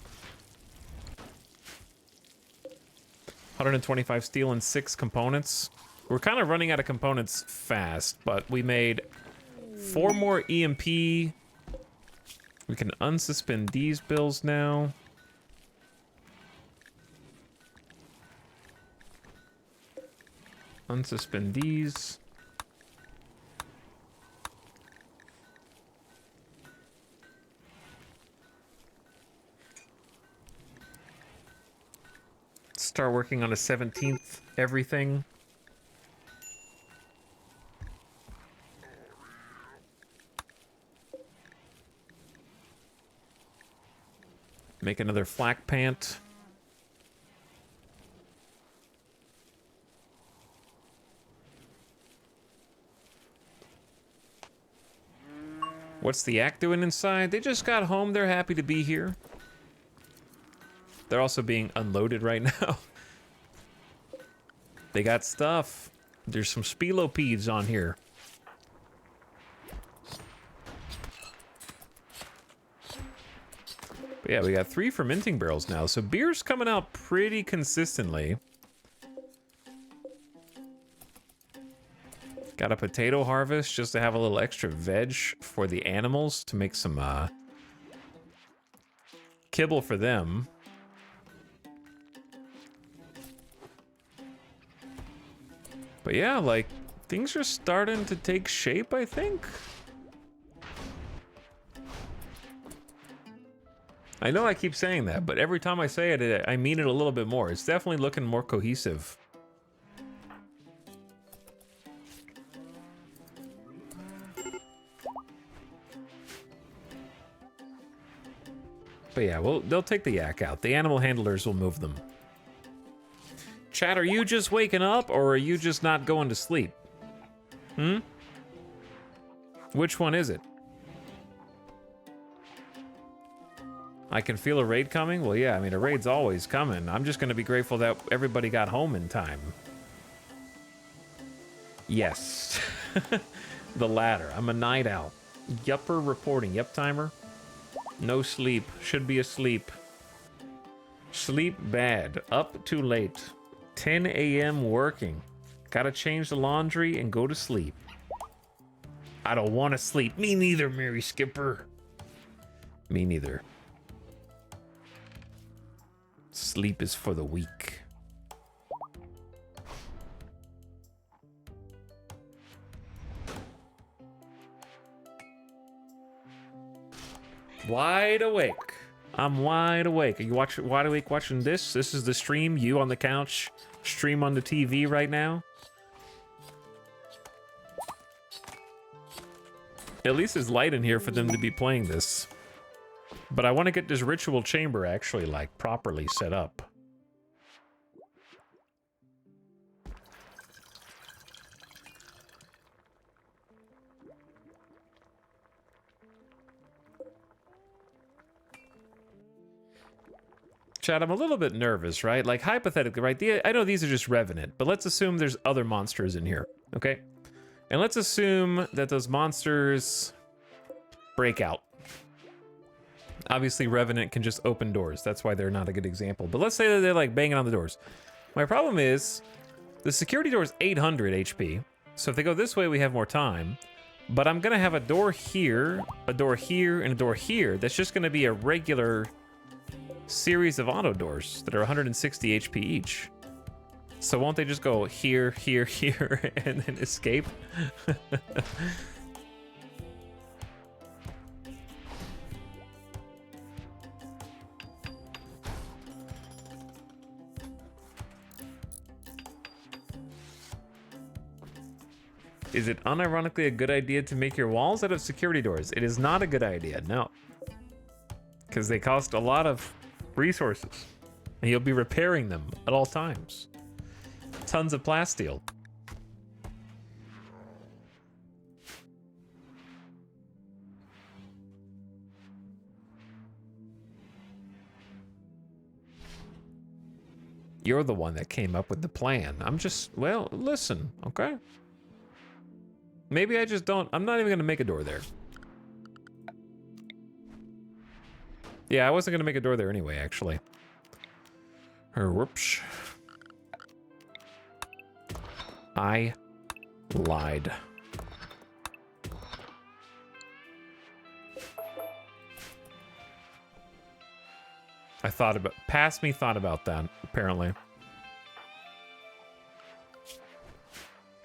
[SPEAKER 1] 125 steel and 6 components. We're kind of running out of components fast, but we made 4 more EMP. We can unsuspend these bills now. Unsuspend these. Start working on a 17th everything. Make another flak pant. What's the act doing inside? They just got home. They're happy to be here. They're also being unloaded right now. They got stuff. There's some spilopedes on here. But yeah, we got 3 fermenting barrels now. So beer's coming out pretty consistently. Got a potato harvest just to have a little extra veg for the animals to make some kibble for them. But yeah, like, things are starting to take shape, I think. I know I keep saying that, but every time I say it, I mean it a little bit more. It's definitely looking more cohesive. But yeah, well, they'll take the yak out. The animal handlers will move them. Chat, are you just waking up, or are you just not going to sleep? Hmm? Which one is it? I can feel a raid coming? Well, yeah, I mean, a raid's always coming. I'm just gonna be grateful that everybody got home in time. Yes. The latter. I'm a night owl. Yupper reporting. Yup timer. No sleep. Should be asleep. Sleep bad. Up too late. 10 a.m. working. Gotta change the laundry and go to sleep. I don't want to sleep. Me neither, Mary Skipper. Me neither. Sleep is for the weak. Wide awake. I'm wide awake. Are you wide awake watching this? This is the stream. You on the couch. Stream on the TV right now. At least it's light in here for them to be playing this. But I want to get this ritual chamber actually, like, properly set up. Chad, I'm a little bit nervous, right? Like, hypothetically, right? I know these are just Revenant, but let's assume there's other monsters in here, okay? And let's assume that those monsters break out. Obviously, Revenant can just open doors. That's why they're not a good example. But let's say that they're, like, banging on the doors. My problem is, the security door is 800 HP. So if they go this way, we have more time. But I'm going to have a door here, and a door here. That's just going to be a regular series of auto doors that are 160 HP each. So won't they just go here, here, here, and then escape? Is it unironically a good idea to make your walls out of security doors? It is not a good idea, no. Because they cost a lot of resources. And you'll be repairing them at all times. Tons of plasteel. You're the one that came up with the plan. I'm just, well, listen, okay? Maybe I just don't, I'm not even gonna make a door there. Yeah, I wasn't gonna make a door there anyway, actually. Or whoops. I lied. I thought about, past me thought about that, apparently.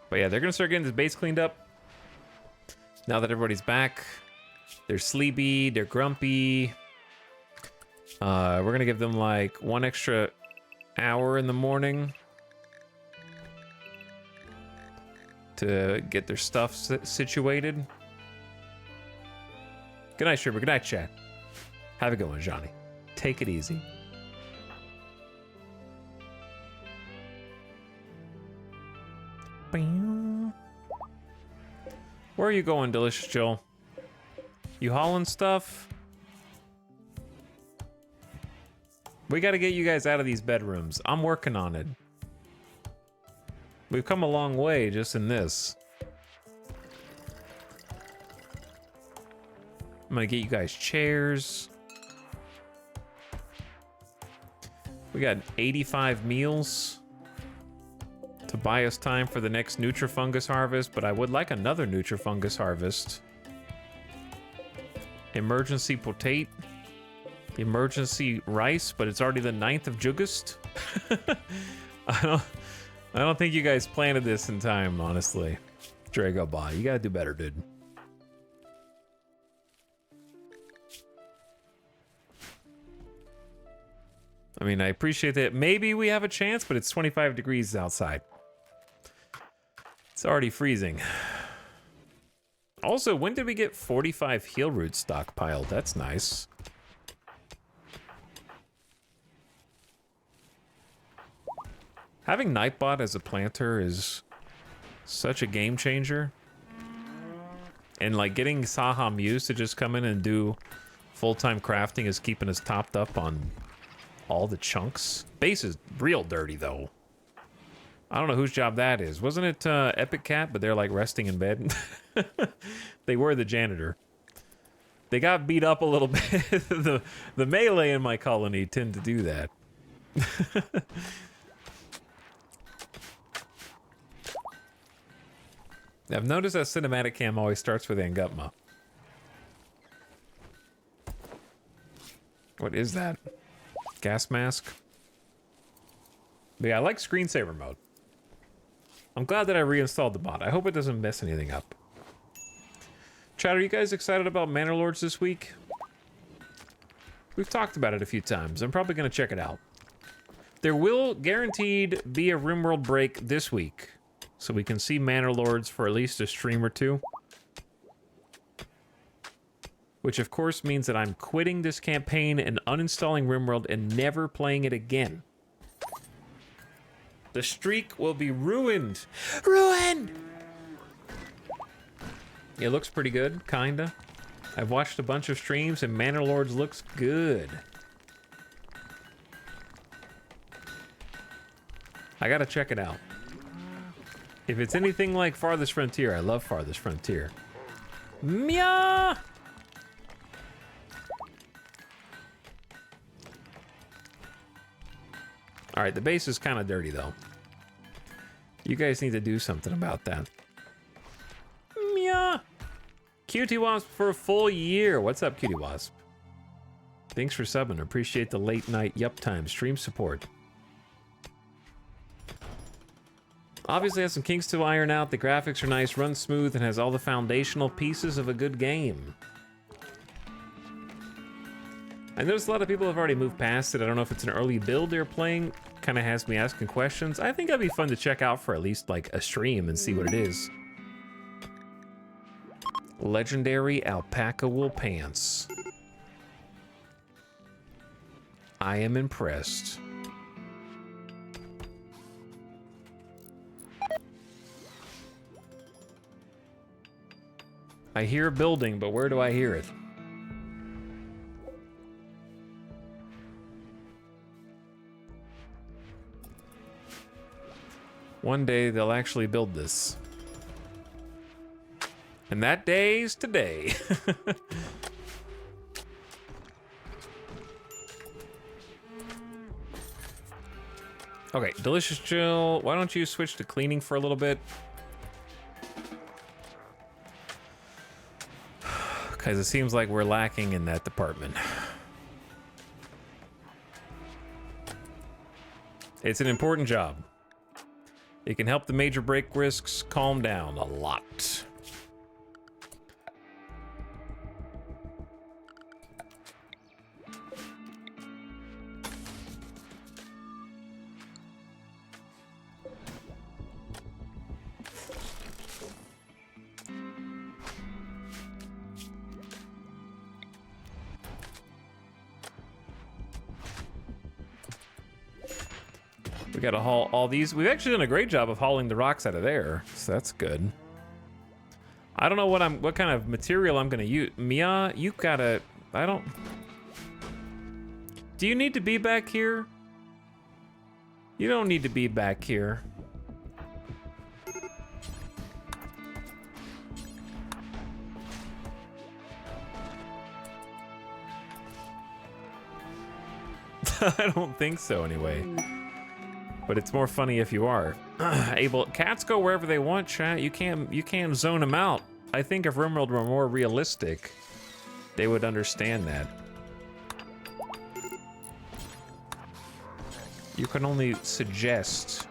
[SPEAKER 1] But yeah, they're gonna start getting this base cleaned up. Now that everybody's back. They're sleepy, they're grumpy. We're gonna give them like 1 extra hour in the morning to get their stuff situated. Good night, Sherber. Good night, chat. Have a good one, Johnny. Take it easy. Where are you going, Delicious Joel? You hauling stuff? We gotta get you guys out of these bedrooms. I'm working on it. We've come a long way just in this. I'm gonna get you guys chairs. We got 85 meals to buy us time for the next Nutrifungus harvest, but I would like another Nutrifungus harvest. Emergency potate. Emergency rice, but it's already the 9th of August. I don't think you guys planted this in time, honestly. Dragobot, you gotta do better, dude. I mean, I appreciate that. Maybe we have a chance, but it's 25 degrees outside. It's already freezing. Also, when did we get 45 heal roots stockpiled? That's nice. Having Nightbot as a planter is such a game changer. And like getting Saha Muse to just come in and do full-time crafting is keeping us topped up on all the chunks. Base is real dirty though. I don't know whose job that is. Wasn't it Epic Cat, but they're like resting in bed? They were the janitor. They got beat up a little bit. the melee in my colony tend to do that. I've noticed that cinematic cam always starts with Angutma. What is that? Gas mask? But yeah, I like screensaver mode. I'm glad that I reinstalled the mod. I hope it doesn't mess anything up. Chat, are you guys excited about Manor Lords this week? We've talked about it a few times. I'm probably going to check it out. There will guaranteed be a RimWorld break this week, so we can see Manor Lords for at least a stream or two. Which of course means that I'm quitting this campaign and uninstalling RimWorld and never playing it again. The streak will be ruined. Ruined! It looks pretty good, kinda. I've watched a bunch of streams and Manor Lords looks good. I gotta check it out. If it's anything like Farthest Frontier, I love Farthest Frontier. Mia! Alright, the base is kind of dirty though. You guys need to do something about that. Mia! Cutie Wasp for a full year. What's up, Cutie Wasp? Thanks for subbing. Appreciate the late night yup time stream support. Obviously has some kinks to iron out. The graphics are nice, runs smooth, and has all the foundational pieces of a good game. I noticed a lot of people have already moved past it. I don't know if it's an early build they're playing. Kind of has me asking questions. I think that'd be fun to check out for at least like a stream and see what it is. Legendary alpaca wool pants. I am impressed. I hear a building, but where do I hear it? One day they'll actually build this. And that day's today. Okay, Delicious Jill, why don't you switch to cleaning for a little bit? Because it seems like we're lacking in that department. It's an important job. It can help the major break risks calm down a lot. We gotta haul all these. We've actually done a great job of hauling the rocks out of there, so that's good. I don't know what kind of material I'm gonna use. Mia, you gotta. I don't. Do you need to be back here? You don't need to be back here. I don't think so, anyway. But it's more funny if you are. Able. Cats go wherever they want, chat. You can't zone them out. I think if RimWorld were more realistic, they would understand that. You can only suggest.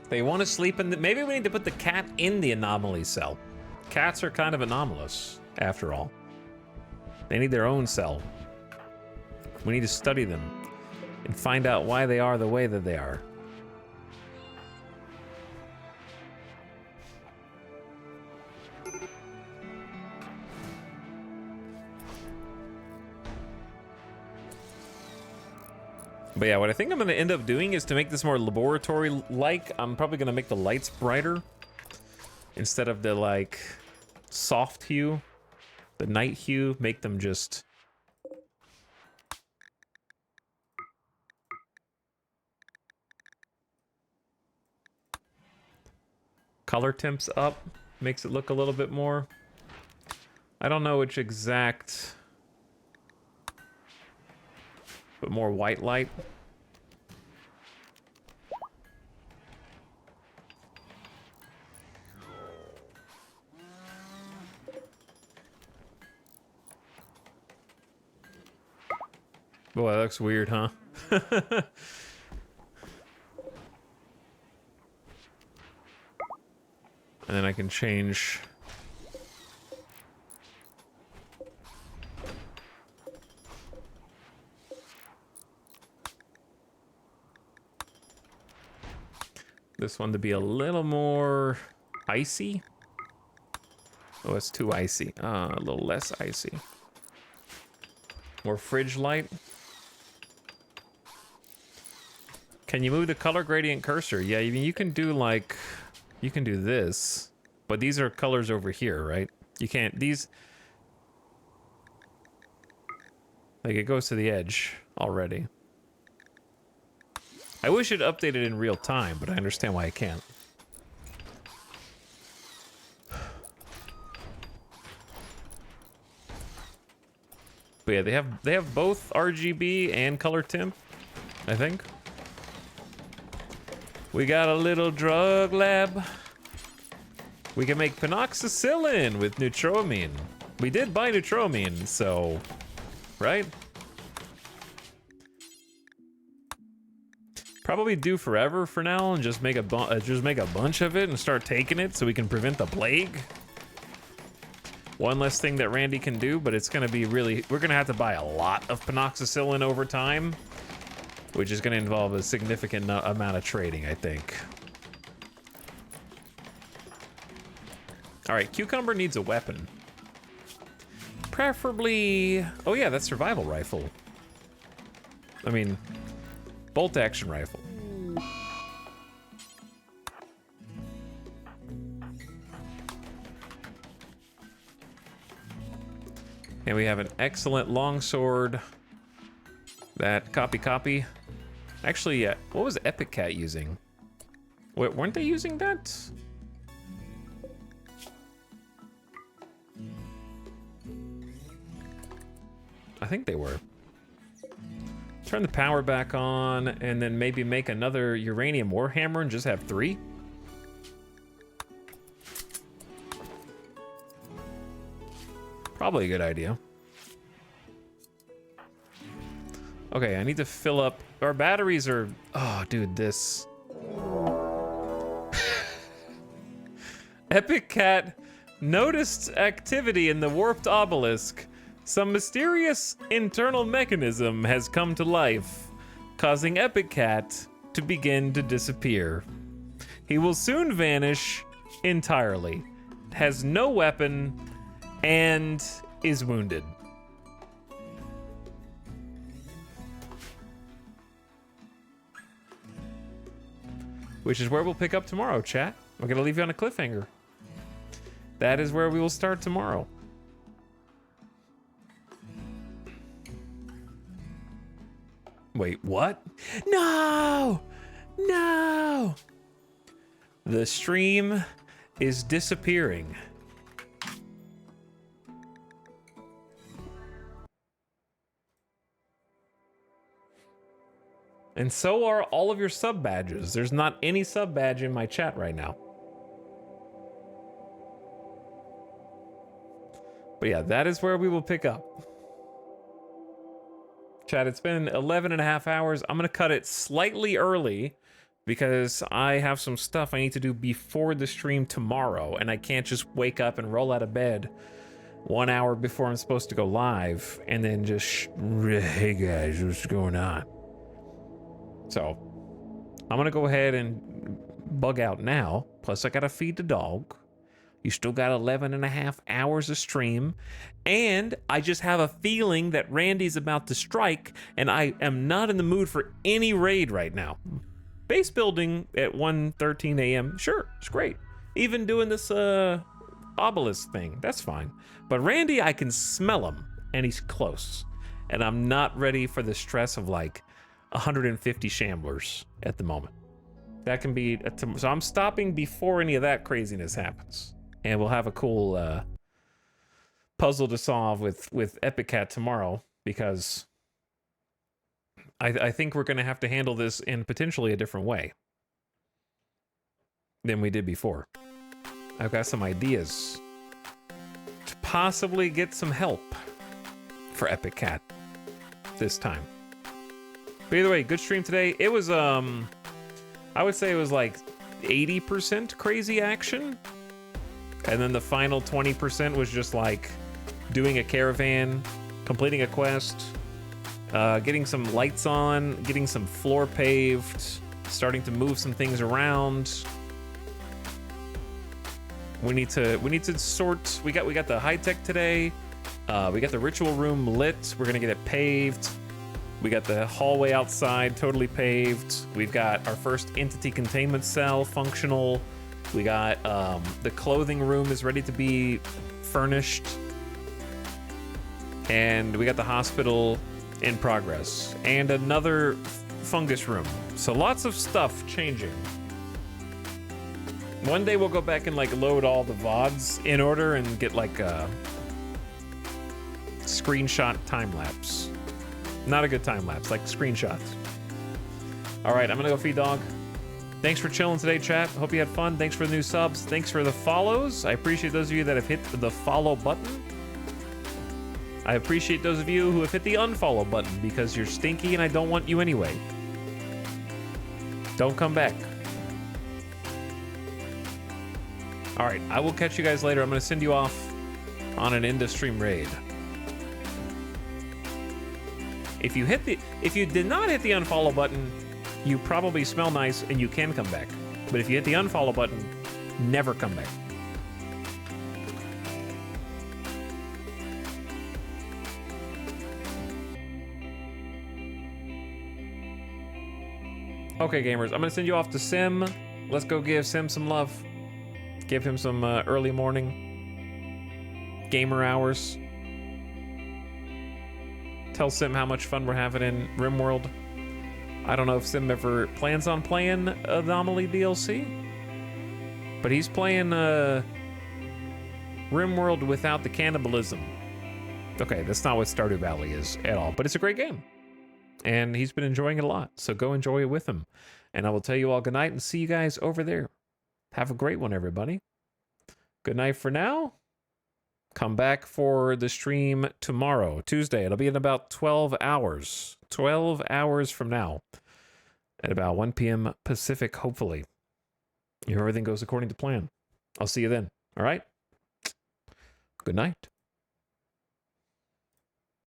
[SPEAKER 1] They want to sleep in the... Maybe we need to put the cat in the anomaly cell. Cats are kind of anomalous, after all. They need their own cell. We need to study them and find out why they are the way that they are. But yeah, what I think I'm gonna end up doing is to make this more laboratory-like. I'm probably gonna make the lights brighter instead of the like soft hue, the night hue. Make them just color temps up, makes it look a little bit more. I don't know which exact, but more white light. Boy, that looks weird, huh? And then I can change. This one to be a little more icy. Oh, it's too icy. A little less icy. More fridge light. Can you move the color gradient cursor? Yeah, I mean, you can do like, you can do this, but these are colors over here, right? You can't, these, like it goes to the edge already. I wish it updated in real time, but I understand why I can't. But yeah, they have both RGB and color temp, I think. We got a little drug lab. We can make penoxycillin with neutroamine. We did buy neutroamine, so, right? Probably do forever for now and just make a bunch of it and start taking it so we can prevent the plague. One less thing that Randy can do, but it's gonna be really, we're gonna have to buy a lot of penoxicillin over time, which is gonna involve a significant amount of trading, I think. All right, Cucumber needs a weapon. Preferably, oh yeah, that's survival rifle. I mean, bolt action rifle. And we have an excellent longsword. That copy. Actually, what was Epic Cat using? Wait, weren't they using that? I think they were. Turn the power back on, and then maybe make another uranium warhammer and just have 3. Probably a good idea. Okay, I need to fill up. Our batteries are... Oh, dude, this... Epic Cat noticed activity in the warped obelisk. Some mysterious internal mechanism has come to life, causing Epic Cat to begin to disappear. He will soon vanish entirely, has no weapon, and is wounded. Which is where we'll pick up tomorrow, chat. We're gonna leave you on a cliffhanger. That is where we will start tomorrow. Wait, what? No! No! The stream is disappearing. And so are all of your sub badges. There's not any sub badge in my chat right now. But yeah, that is where we will pick up. Chat, it's been 11 and a half hours. I'm gonna cut it slightly early because I have some stuff I need to do before the stream tomorrow, and I can't just wake up and roll out of bed 1 hour before I'm supposed to go live and then just, hey guys, what's going on? So I'm gonna go ahead and bug out now. Plus I gotta feed the dog. You still got 11 and a half hours of stream. And I just have a feeling that Randy's about to strike, and I am not in the mood for any raid right now. Base building at 1:13 a.m. Sure, it's great. Even doing this obelisk thing, that's fine. But Randy, I can smell him, and he's close. And I'm not ready for the stress of like 150 shamblers at the moment. That can be, so I'm stopping before any of that craziness happens. And we'll have a cool puzzle to solve with Epic Cat tomorrow, because I think we're going to have to handle this in potentially a different way than we did before. I've got some ideas to possibly get some help for Epic Cat this time. But either way, good stream today. It was, I would say it was like 80% crazy action. And then the final 20% was just like doing a caravan, completing a quest, getting some lights on, getting some floor paved, starting to move some things around. We need to sort. We got the high tech today. We got the ritual room lit. We're gonna get it paved. We got the hallway outside totally paved. We've got our first entity containment cell functional. We got the clothing room is ready to be furnished. And we got the hospital in progress. And another fungus room. So lots of stuff changing. One day we'll go back and like load all the VODs in order and get like a screenshot time lapse. Not a good time lapse, like screenshots. All right, I'm gonna go feed dog. Thanks for chilling today, chat. Hope you had fun. Thanks for the new subs. Thanks for the follows. I appreciate those of you that have hit the follow button. I appreciate those of you who have hit the unfollow button because you're stinky and I don't want you anyway. Don't come back. All right, I will catch you guys later. I'm going to send you off on an end-of-stream raid. If you did not hit the unfollow button, you probably smell nice and you can come back. But if you hit the unfollow button, never come back. Okay, gamers, I'm gonna send you off to Sim. Let's go give Sim some love. Give him some early morning gamer hours. Tell Sim how much fun we're having in RimWorld. I don't know if Sim ever plans on playing Anomaly DLC, but he's playing RimWorld without the cannibalism. Okay, that's not what Stardew Valley is at all, but it's a great game. And he's been enjoying it a lot, so go enjoy it with him. And I will tell you all good night and see you guys over there. Have a great one, everybody. Good night for now. Come back for the stream tomorrow, Tuesday. It'll be in about 12 hours. 12 hours from now. At about 1 p.m. Pacific, hopefully. If everything goes according to plan. I'll see you then. All right? Good night.